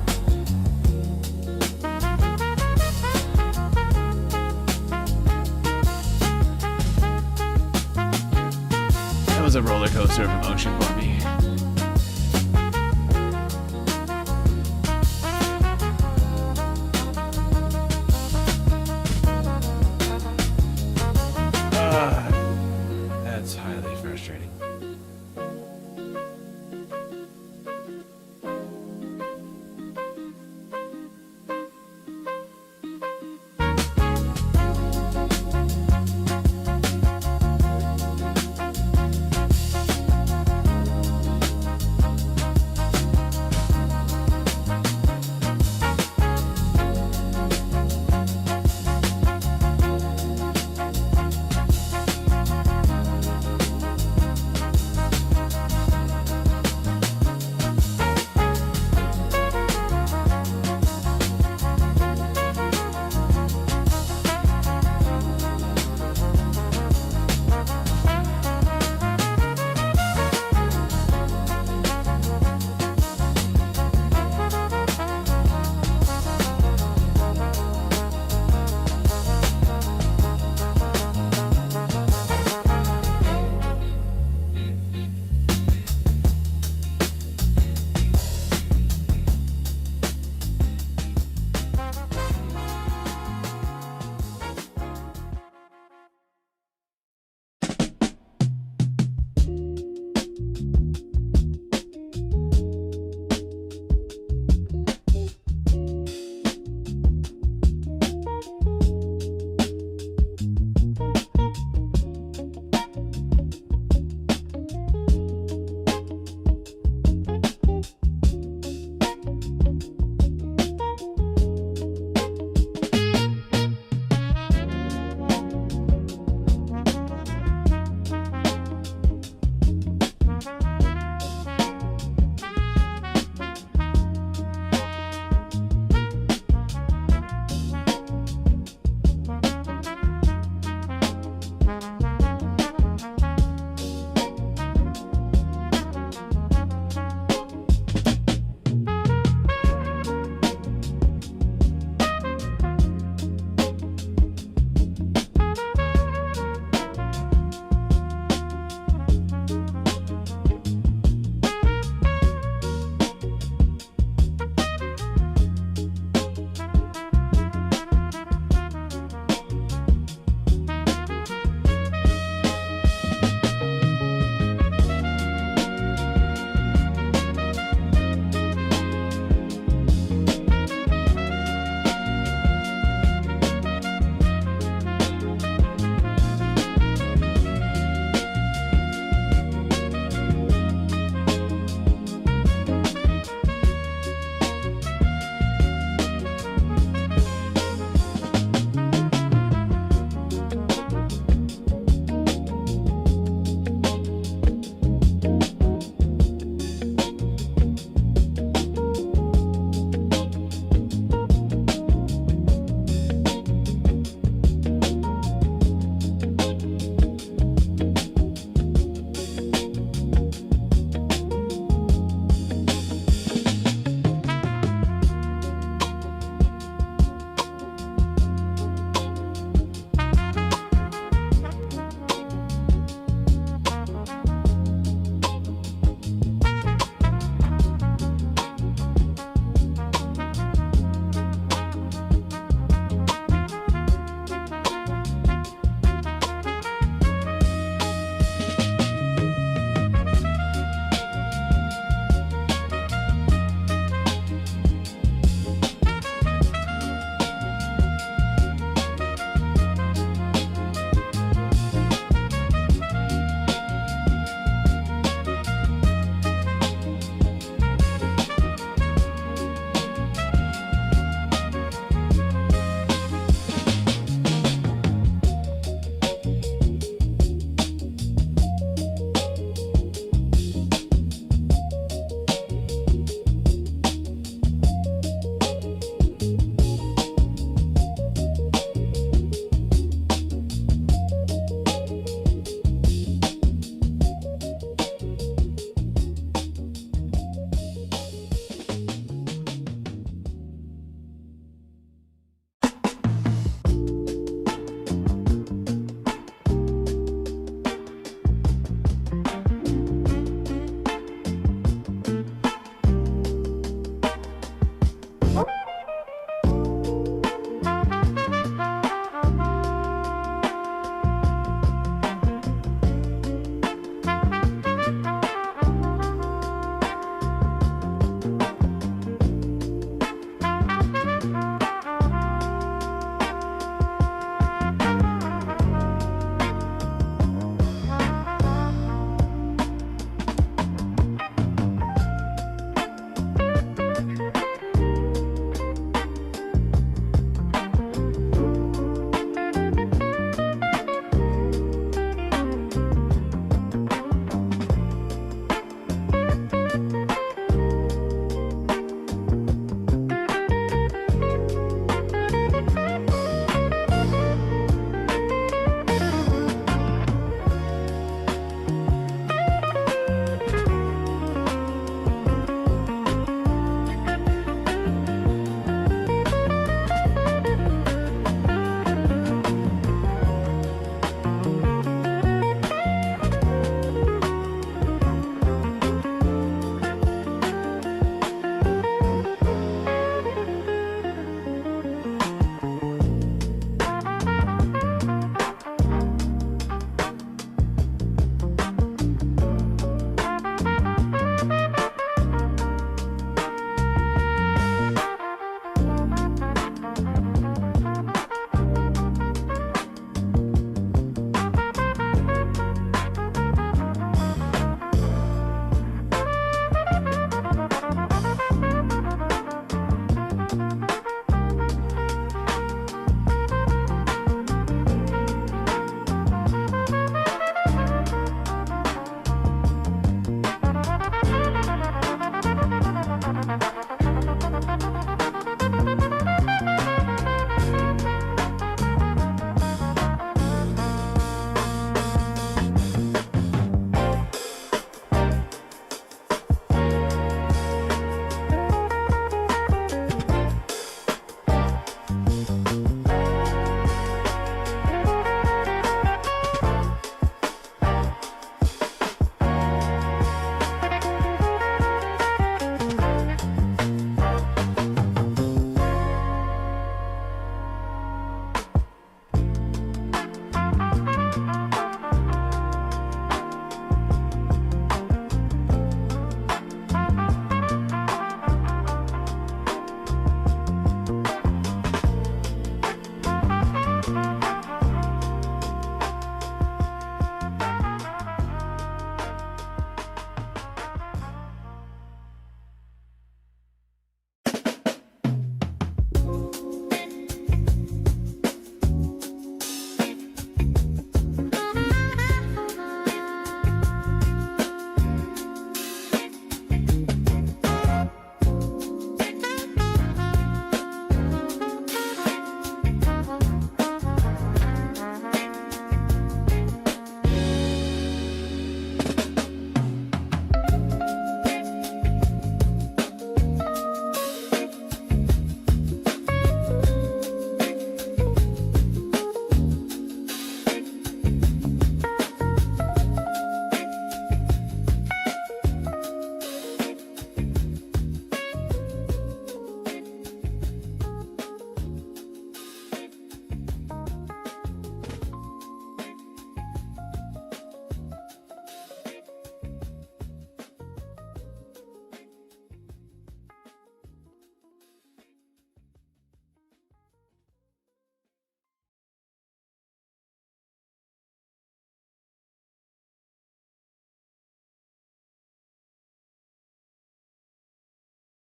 was a roller coaster of emotion for me.